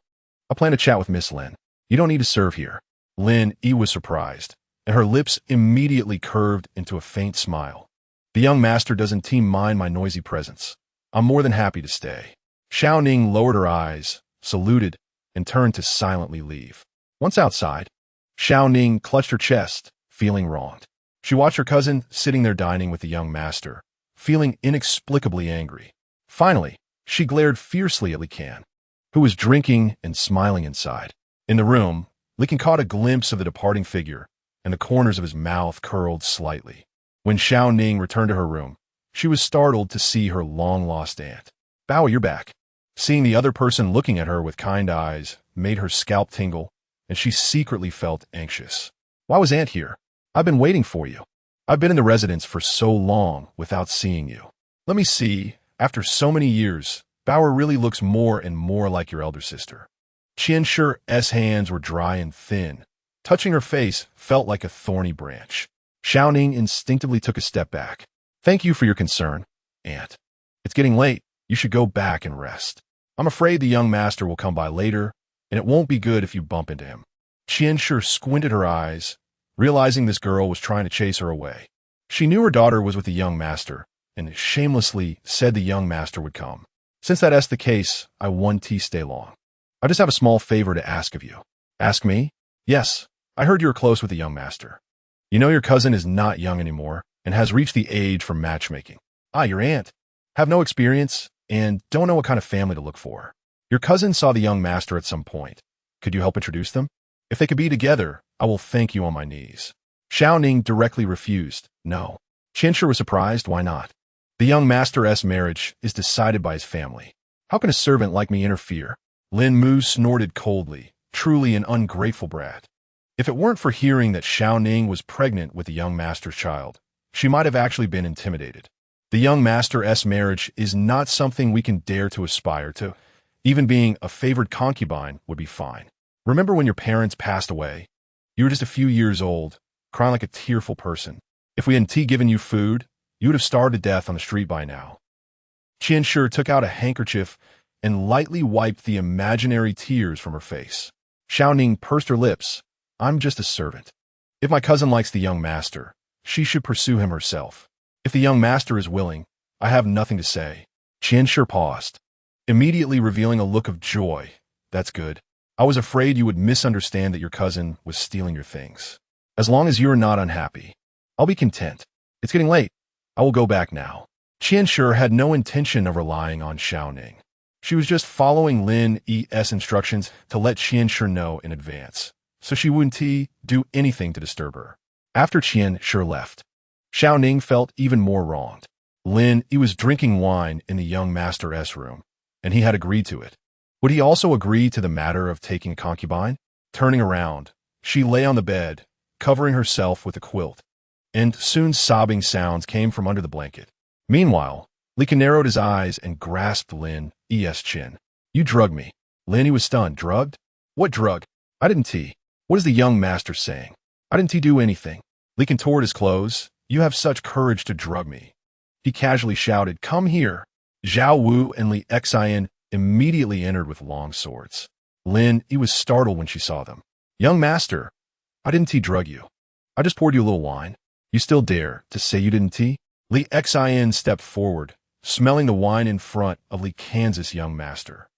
I plan to chat with Miss Lin. You don't need to serve here. Lin.It was surprised, and her lips immediately curved into a faint smile. The young master doesn't mind my noisy presence. I'm more than happy to stay. Shao Ning lowered her eyes, saluted, and turned to silently leave. Once outside, Shao Ning clutched her chest, feeling wronged. She watched her cousin sitting there dining with the young master, feeling inexplicably angry. Finally, she glared fiercely at Li Kan, who was drinking and smiling inside. In the room, Li Kan caught a glimpse of the departing figure, and the corners of his mouth curled slightly. When Shao Ning returned to her room, she was startled to see her long-lost aunt. Bao, you're back. Seeing the other person looking at her with kind eyes made her scalp tingle, and she secretly felt anxious. Why was Aunt here? I've been waiting for you. I've been in the residence for so long without seeing you. Let me see. After so many years, Bauer really looks more and more like your elder sister. Qianshi's hands were dry and thin. Touching her face felt like a thorny branch. Shao Ning instinctively took a step back. Thank you for your concern, Aunt. It's getting late. You should go back and rest. I'm afraid the young master will come by later, and it won't be good if you bump into him. Qianshi squinted her eyes, realizing this girl was trying to chase her away. She knew her daughter was with the young master, and shamelessly said the young master would come. Since that's the case, I want to stay long. I just have a small favor to ask of you. Ask me? Yes, I heard you were close with the young master. You know your cousin is not young anymore and has reached the age for matchmaking. Your aunt. Have no experience and don't know what kind of family to look for. Your cousin saw the young master at some point. Could you help introduce them? If they could be together, I will thank you on my knees. Shao Ning directly refused. No. Qianshi was surprised. Why not? The young master's marriage is decided by his family. How can a servant like me interfere? Lin Mu snorted coldly. Truly an ungrateful brat. If it weren't for hearing that Shao Ning was pregnant with the young master's child, she might have actually been intimidated. The young master's marriage is not something we can dare to aspire to. Even being a favored concubine would be fine. Remember when your parents passed away? You were just a few years old, crying like a tearful person. If we hadn't given you food, you would have starved to death on the street by now. Qianshi took out a handkerchief and lightly wiped the imaginary tears from her face. Shao Ning pursed her lips. I'm just a servant. If my cousin likes the young master, she should pursue him herself. If the young master is willing, I have nothing to say. Qianshi paused, immediately revealing a look of joy. That's good. I was afraid you would misunderstand that your cousin was stealing your things. As long as you're not unhappy, I'll be content. It's getting late. I will go back now. Qianshi had no intention of relying on Shao Ning. She was just following Lin-It's instructions to let Qianshi know in advance, so she wouldn't do anything to disturb her. After Qianshi left, Shao Ning felt even more wronged. Lin-It was drinking wine in the young master's room, and he had agreed to it. Would he also agree to the matter of taking a concubine? Turning around, she lay on the bed, covering herself with a quilt, and soon sobbing sounds came from under the blanket. Meanwhile, Lin narrowed his eyes and grasped Lin-It's chin. You drugged me. Lin was stunned. Drugged? What drug? I didn't What is the young master saying? I didn't do anything. Lin tore his clothes. You have such courage to drug me. He casually shouted, Come here. Zhao Wu and Li Xian immediately entered with long swords. Lin-It was startled when she saw them. Young master, I didn't drug you. I just poured you a little wine. You still dare to say you didn't Li Xian stepped forward, smelling the wine in front of Li Kansas' young master.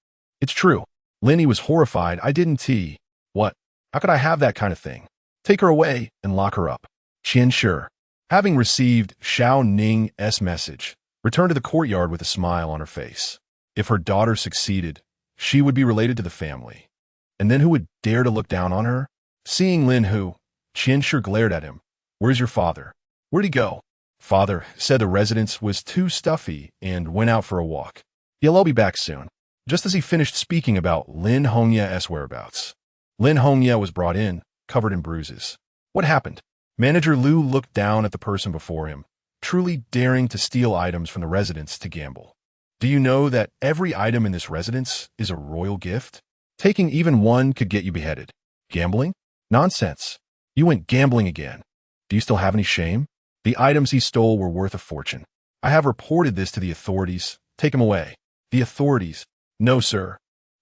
It's true. Lin was horrified. I didn't What? How could I have that kind of thing? Take her away and lock her up. Qianshi, having received Shao Ning's message, returned to the courtyard with a smile on her face. If her daughter succeeded, she would be related to the family. And then who would dare to look down on her? Seeing Lin Hu, Qianshi glared at him. Where's your father? Where'd he go? Father said the residence was too stuffy and went out for a walk. He'll be back soon. Just as he finished speaking about Lin Hongya's whereabouts, Lin Hongya was brought in, covered in bruises. What happened? Manager Liu looked down at the person before him, truly daring to steal items from the residence to gamble. Do you know that every item in this residence is a royal gift? Taking even one could get you beheaded. Gambling? Nonsense. You went gambling again. Do you still have any shame? The items he stole were worth a fortune. I have reported this to the authorities. Take him away. The authorities? No, sir.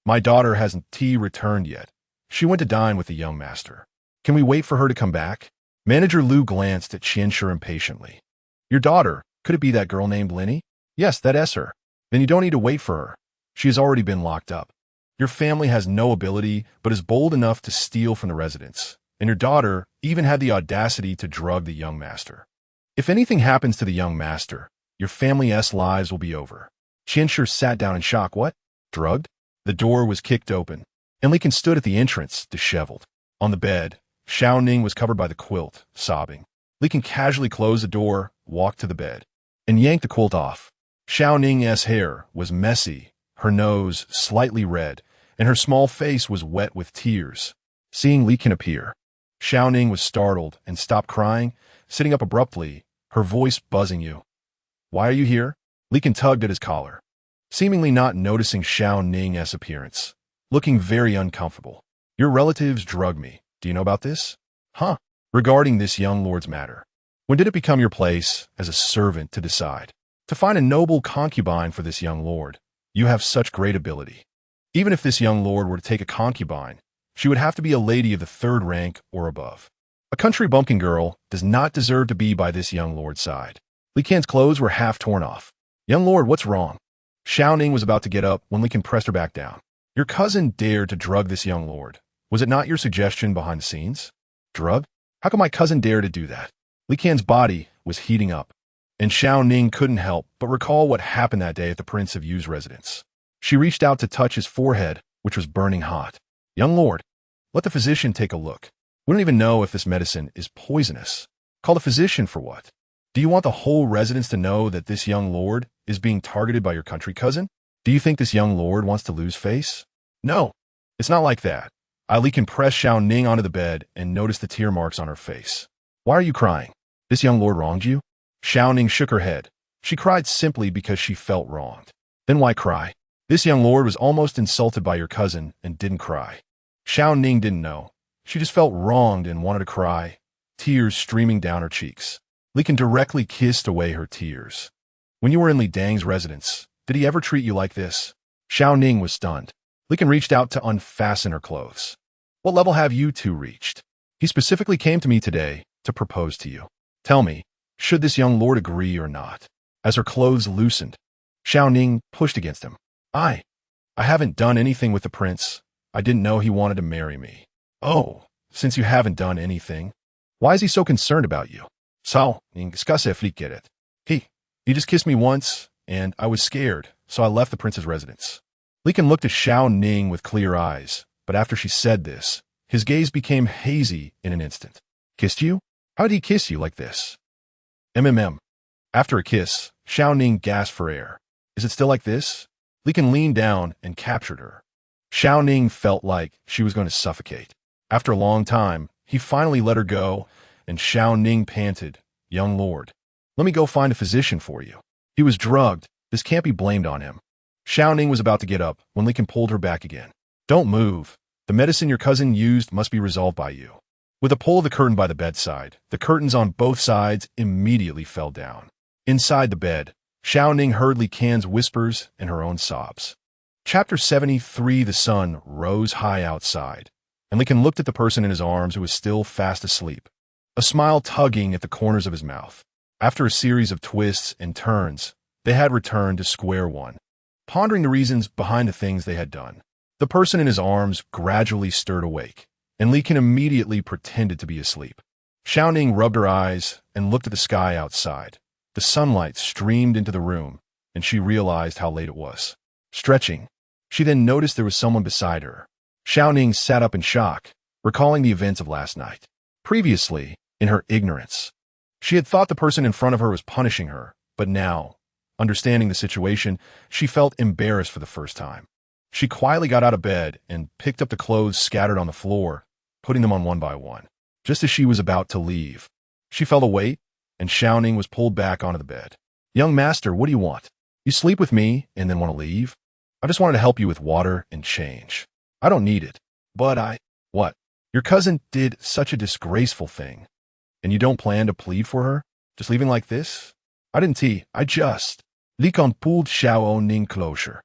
My daughter hasn't returned yet. She went to dine with the young master. Can we wait for her to come back? Manager Liu glanced at Qianshi impatiently. Your daughter, could it be that girl named Linny? Yes, that's her. Then you don't need to wait for her. She has already been locked up. Your family has no ability, but is bold enough to steal from the residence. And your daughter even had the audacity to drug the young master. If anything happens to the young master, your family's lives will be over. Qianshi sat down in shock. What? Drugged? The door was kicked open, and Lin stood at the entrance, disheveled. On the bed, Shao Ning was covered by the quilt, sobbing. Lin casually closed the door, walked to the bed, and yanked the quilt off. Shao Ning's hair was messy, her nose slightly red, and her small face was wet with tears. Seeing Lin appear, Shao Ning was startled and stopped crying, sitting up abruptly, her voice buzzing. You. Why are you here? Lin tugged at his collar, seemingly not noticing Shao Ning's appearance, looking very uncomfortable. Your relatives drugged me. Do you know about this? Huh? Regarding this young lord's matter. When did it become your place as a servant to decide? To find a noble concubine for this young lord. You have such great ability. Even if this young lord were to take a concubine, she would have to be a lady of the third rank or above. A country bumpkin girl does not deserve to be by this young lord's side. Li Qian's clothes were half torn off. Young lord, what's wrong? Shao Ning was about to get up when Li Qian pressed her back down. Your cousin dared to drug this young lord. Was it not your suggestion behind the scenes? Drug? How could my cousin dare to do that? Li Qian's body was heating up, and Shao Ning couldn't help but recall what happened that day at the Prince of Yu's residence. She reached out to touch his forehead, which was burning hot. Young lord, let the physician take a look. We don't even know if this medicine is poisonous. Call the physician for what? Do you want the whole residence to know that this young lord is being targeted by your country cousin? Do you think this young lord wants to lose face? No, it's not like that. Li Qian pressed Shao Ning onto the bed and noticed the tear marks on her face. Why are you crying? This young lord wronged you? Shao Ning shook her head. She cried simply because she felt wronged. Then why cry? This young lord was almost insulted by your cousin and didn't cry. Shao Ning didn't know. She just felt wronged and wanted to cry, tears streaming down her cheeks. Li Qian directly kissed away her tears. When you were in Li Dang's residence, did he ever treat you like this? Shao Ning was stunned. Li Qian reached out to unfasten her clothes. What level have you two reached? He specifically came to me today to propose to you. Tell me, should this young lord agree or not? As her clothes loosened, Shao Ning pushed against him. I haven't done anything with the prince. I didn't know he wanted to marry me. Oh, since you haven't done anything, why is he so concerned about you? Shao Ning.It. He just kissed me once, and I was scared, so I left the prince's residence. Li Qian looked at Shao Ning with clear eyes, but after she said this, his gaze became hazy in an instant. Kissed you? How did he kiss you like this? After a kiss, Shao Ning gasped for air. Is it still like this? Li Qian leaned down and captured her. Shao Ning felt like she was going to suffocate. After a long time, he finally let her go, and Shao Ning panted, Young lord, let me go find a physician for you. He was drugged. This can't be blamed on him. Shao Ning was about to get up when Li Qian pulled her back again. Don't move. The medicine your cousin used must be resolved by you. With a pull of the curtain by the bedside, the curtains on both sides immediately fell down. Inside the bed, Shao Ning heard Li Qian's whispers and her own sobs. Chapter 73. The sun rose high outside, and Li Qian looked at the person in his arms who was still fast asleep, a smile tugging at the corners of his mouth. After a series of twists and turns, they had returned to square one, pondering the reasons behind the things they had done. The person in his arms gradually stirred awake, and Li Qian immediately pretended to be asleep. Shao Ning rubbed her eyes and looked at the sky outside. The sunlight streamed into the room, and she realized how late it was. Stretching, she then noticed there was someone beside her. Shao Ning sat up in shock, recalling the events of last night. Previously, in her ignorance, she had thought the person in front of her was punishing her, but now, understanding the situation, she felt embarrassed for the first time. She quietly got out of bed and picked up the clothes scattered on the floor, putting them on one by one. Just as she was about to leave, she felt a weight, and Shao Ning was pulled back onto the bed. Young master, what do you want? You sleep with me and then want to leave? I just wanted to help you with water and change. I don't need it. But What? Your cousin did such a disgraceful thing. And you don't plan to plead for her? Just leaving like this? I didn't Li Qian pulled Shao Ning closer,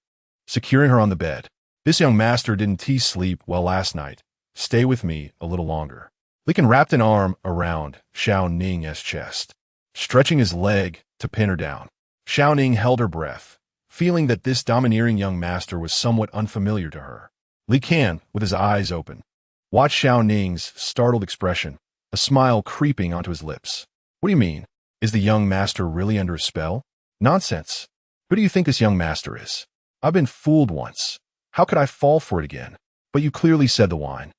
securing her on the bed. This young master didn't sleep well last night. Stay with me a little longer. Li Qian wrapped an arm around Shao Ning's chest, stretching his leg to pin her down. Shao Ning held her breath, feeling that this domineering young master was somewhat unfamiliar to her. Li Qian, with his eyes open, watched Shao Ning's startled expression, a smile creeping onto his lips. What do you mean? Is the young master really under a spell? Nonsense. Who do you think this young master is? I've been fooled once. How could I fall for it again? But you clearly said the wine.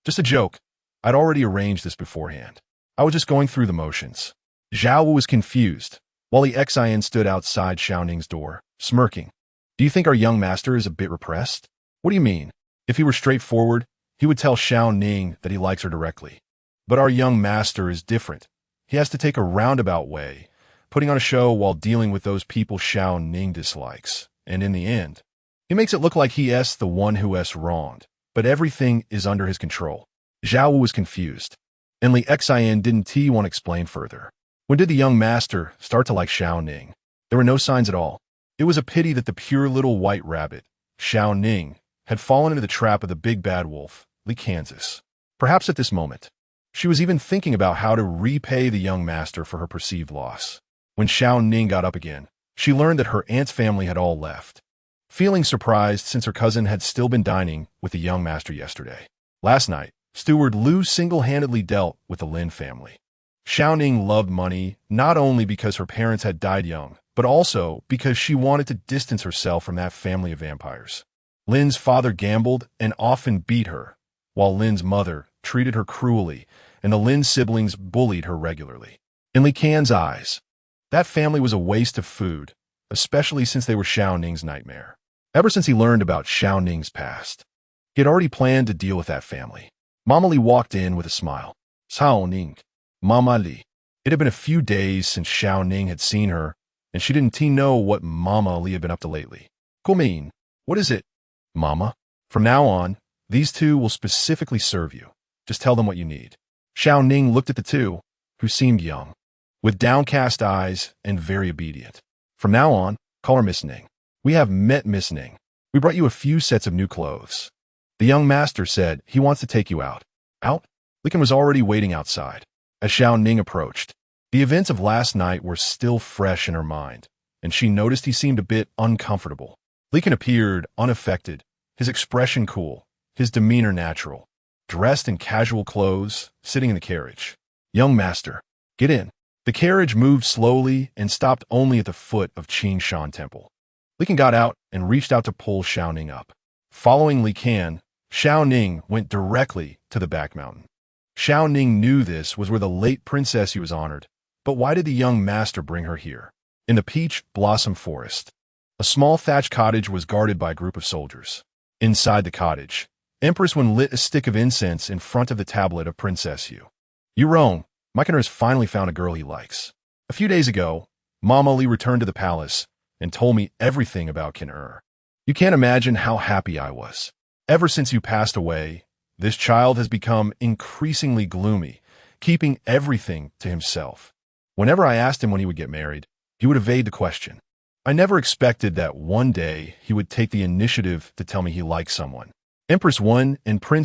Just a joke. I'd already arranged this beforehand. I was just going through the motions. Zhao was confused, while Li Xian stood outside Shao Ning's door, smirking. Do you think our young master is a bit repressed? What do you mean? If he were straightforward, he would tell Shao Ning that he likes her directly. But our young master is different. He has to take a roundabout way, putting on a show while dealing with those people Shao Ning dislikes. And in the end, he makes it look like he is the one who is wronged, but everything is under his control. Zhao was confused, and Li Xian didn't want to explain further. When did the young master start to like Shao Ning? There were no signs at all. It was a pity that the pure little white rabbit, Shao Ning, had fallen into the trap of the big bad wolf, Li Kansas. Perhaps at this moment, she was even thinking about how to repay the young master for her perceived loss. When Shao Ning got up again, she learned that her aunt's family had all left. Feeling surprised since her cousin had still been dining with the young master yesterday. Last night, Steward Lu single-handedly dealt with the Lin family. Shao Ning loved money not only because her parents had died young, but also because she wanted to distance herself from that family of vampires. Lin's father gambled and often beat her, while Lin's mother treated her cruelly, and the Lin siblings bullied her regularly. In Li Kan's eyes, that family was a waste of food, especially since they were Shao Ning's nightmare. Ever since he learned about Shao Ning's past, he had already planned to deal with that family. Mama Li walked in with a smile. Shao Ning, Mama Li. It had been a few days since Shao Ning had seen her, and she didn't know what Mama Li had been up to lately. Mean, what is it, Mama? From now on, these two will specifically serve you. Just tell them what you need. Shao Ning looked at the two, who seemed young, with downcast eyes and very obedient. From now on, call her Miss Ning. We have met Miss Ning. We brought you a few sets of new clothes. The young master said he wants to take you out. Out? Li Kan was already waiting outside. As Shao Ning approached, the events of last night were still fresh in her mind, and she noticed he seemed a bit uncomfortable. Li Kan appeared unaffected, his expression cool, his demeanor natural, dressed in casual clothes, sitting in the carriage. Young master, get in. The carriage moved slowly and stopped only at the foot of Qin Shan Temple. Li Kan got out and reached out to pull Shao Ning up. Following Li Kan, Shao Ning went directly to the back mountain. Shao Ning knew this was where the late princess was honored, but why did the young master bring her here? In the peach blossom forest, a small thatched cottage was guarded by a group of soldiers. Inside the cottage, Empress Wen lit a stick of incense in front of the tablet of Princess Yu. You're wrong. Mikener has finally found a girl he likes. A few days ago, Mama Li returned to the palace and told me everything about Kin-er. You can't imagine how happy I was. Ever since you passed away, this child has become increasingly gloomy, keeping everything to himself. Whenever I asked him when he would get married, he would evade the question. I never expected that one day he would take the initiative to tell me he liked someone. Empress Wen and Prince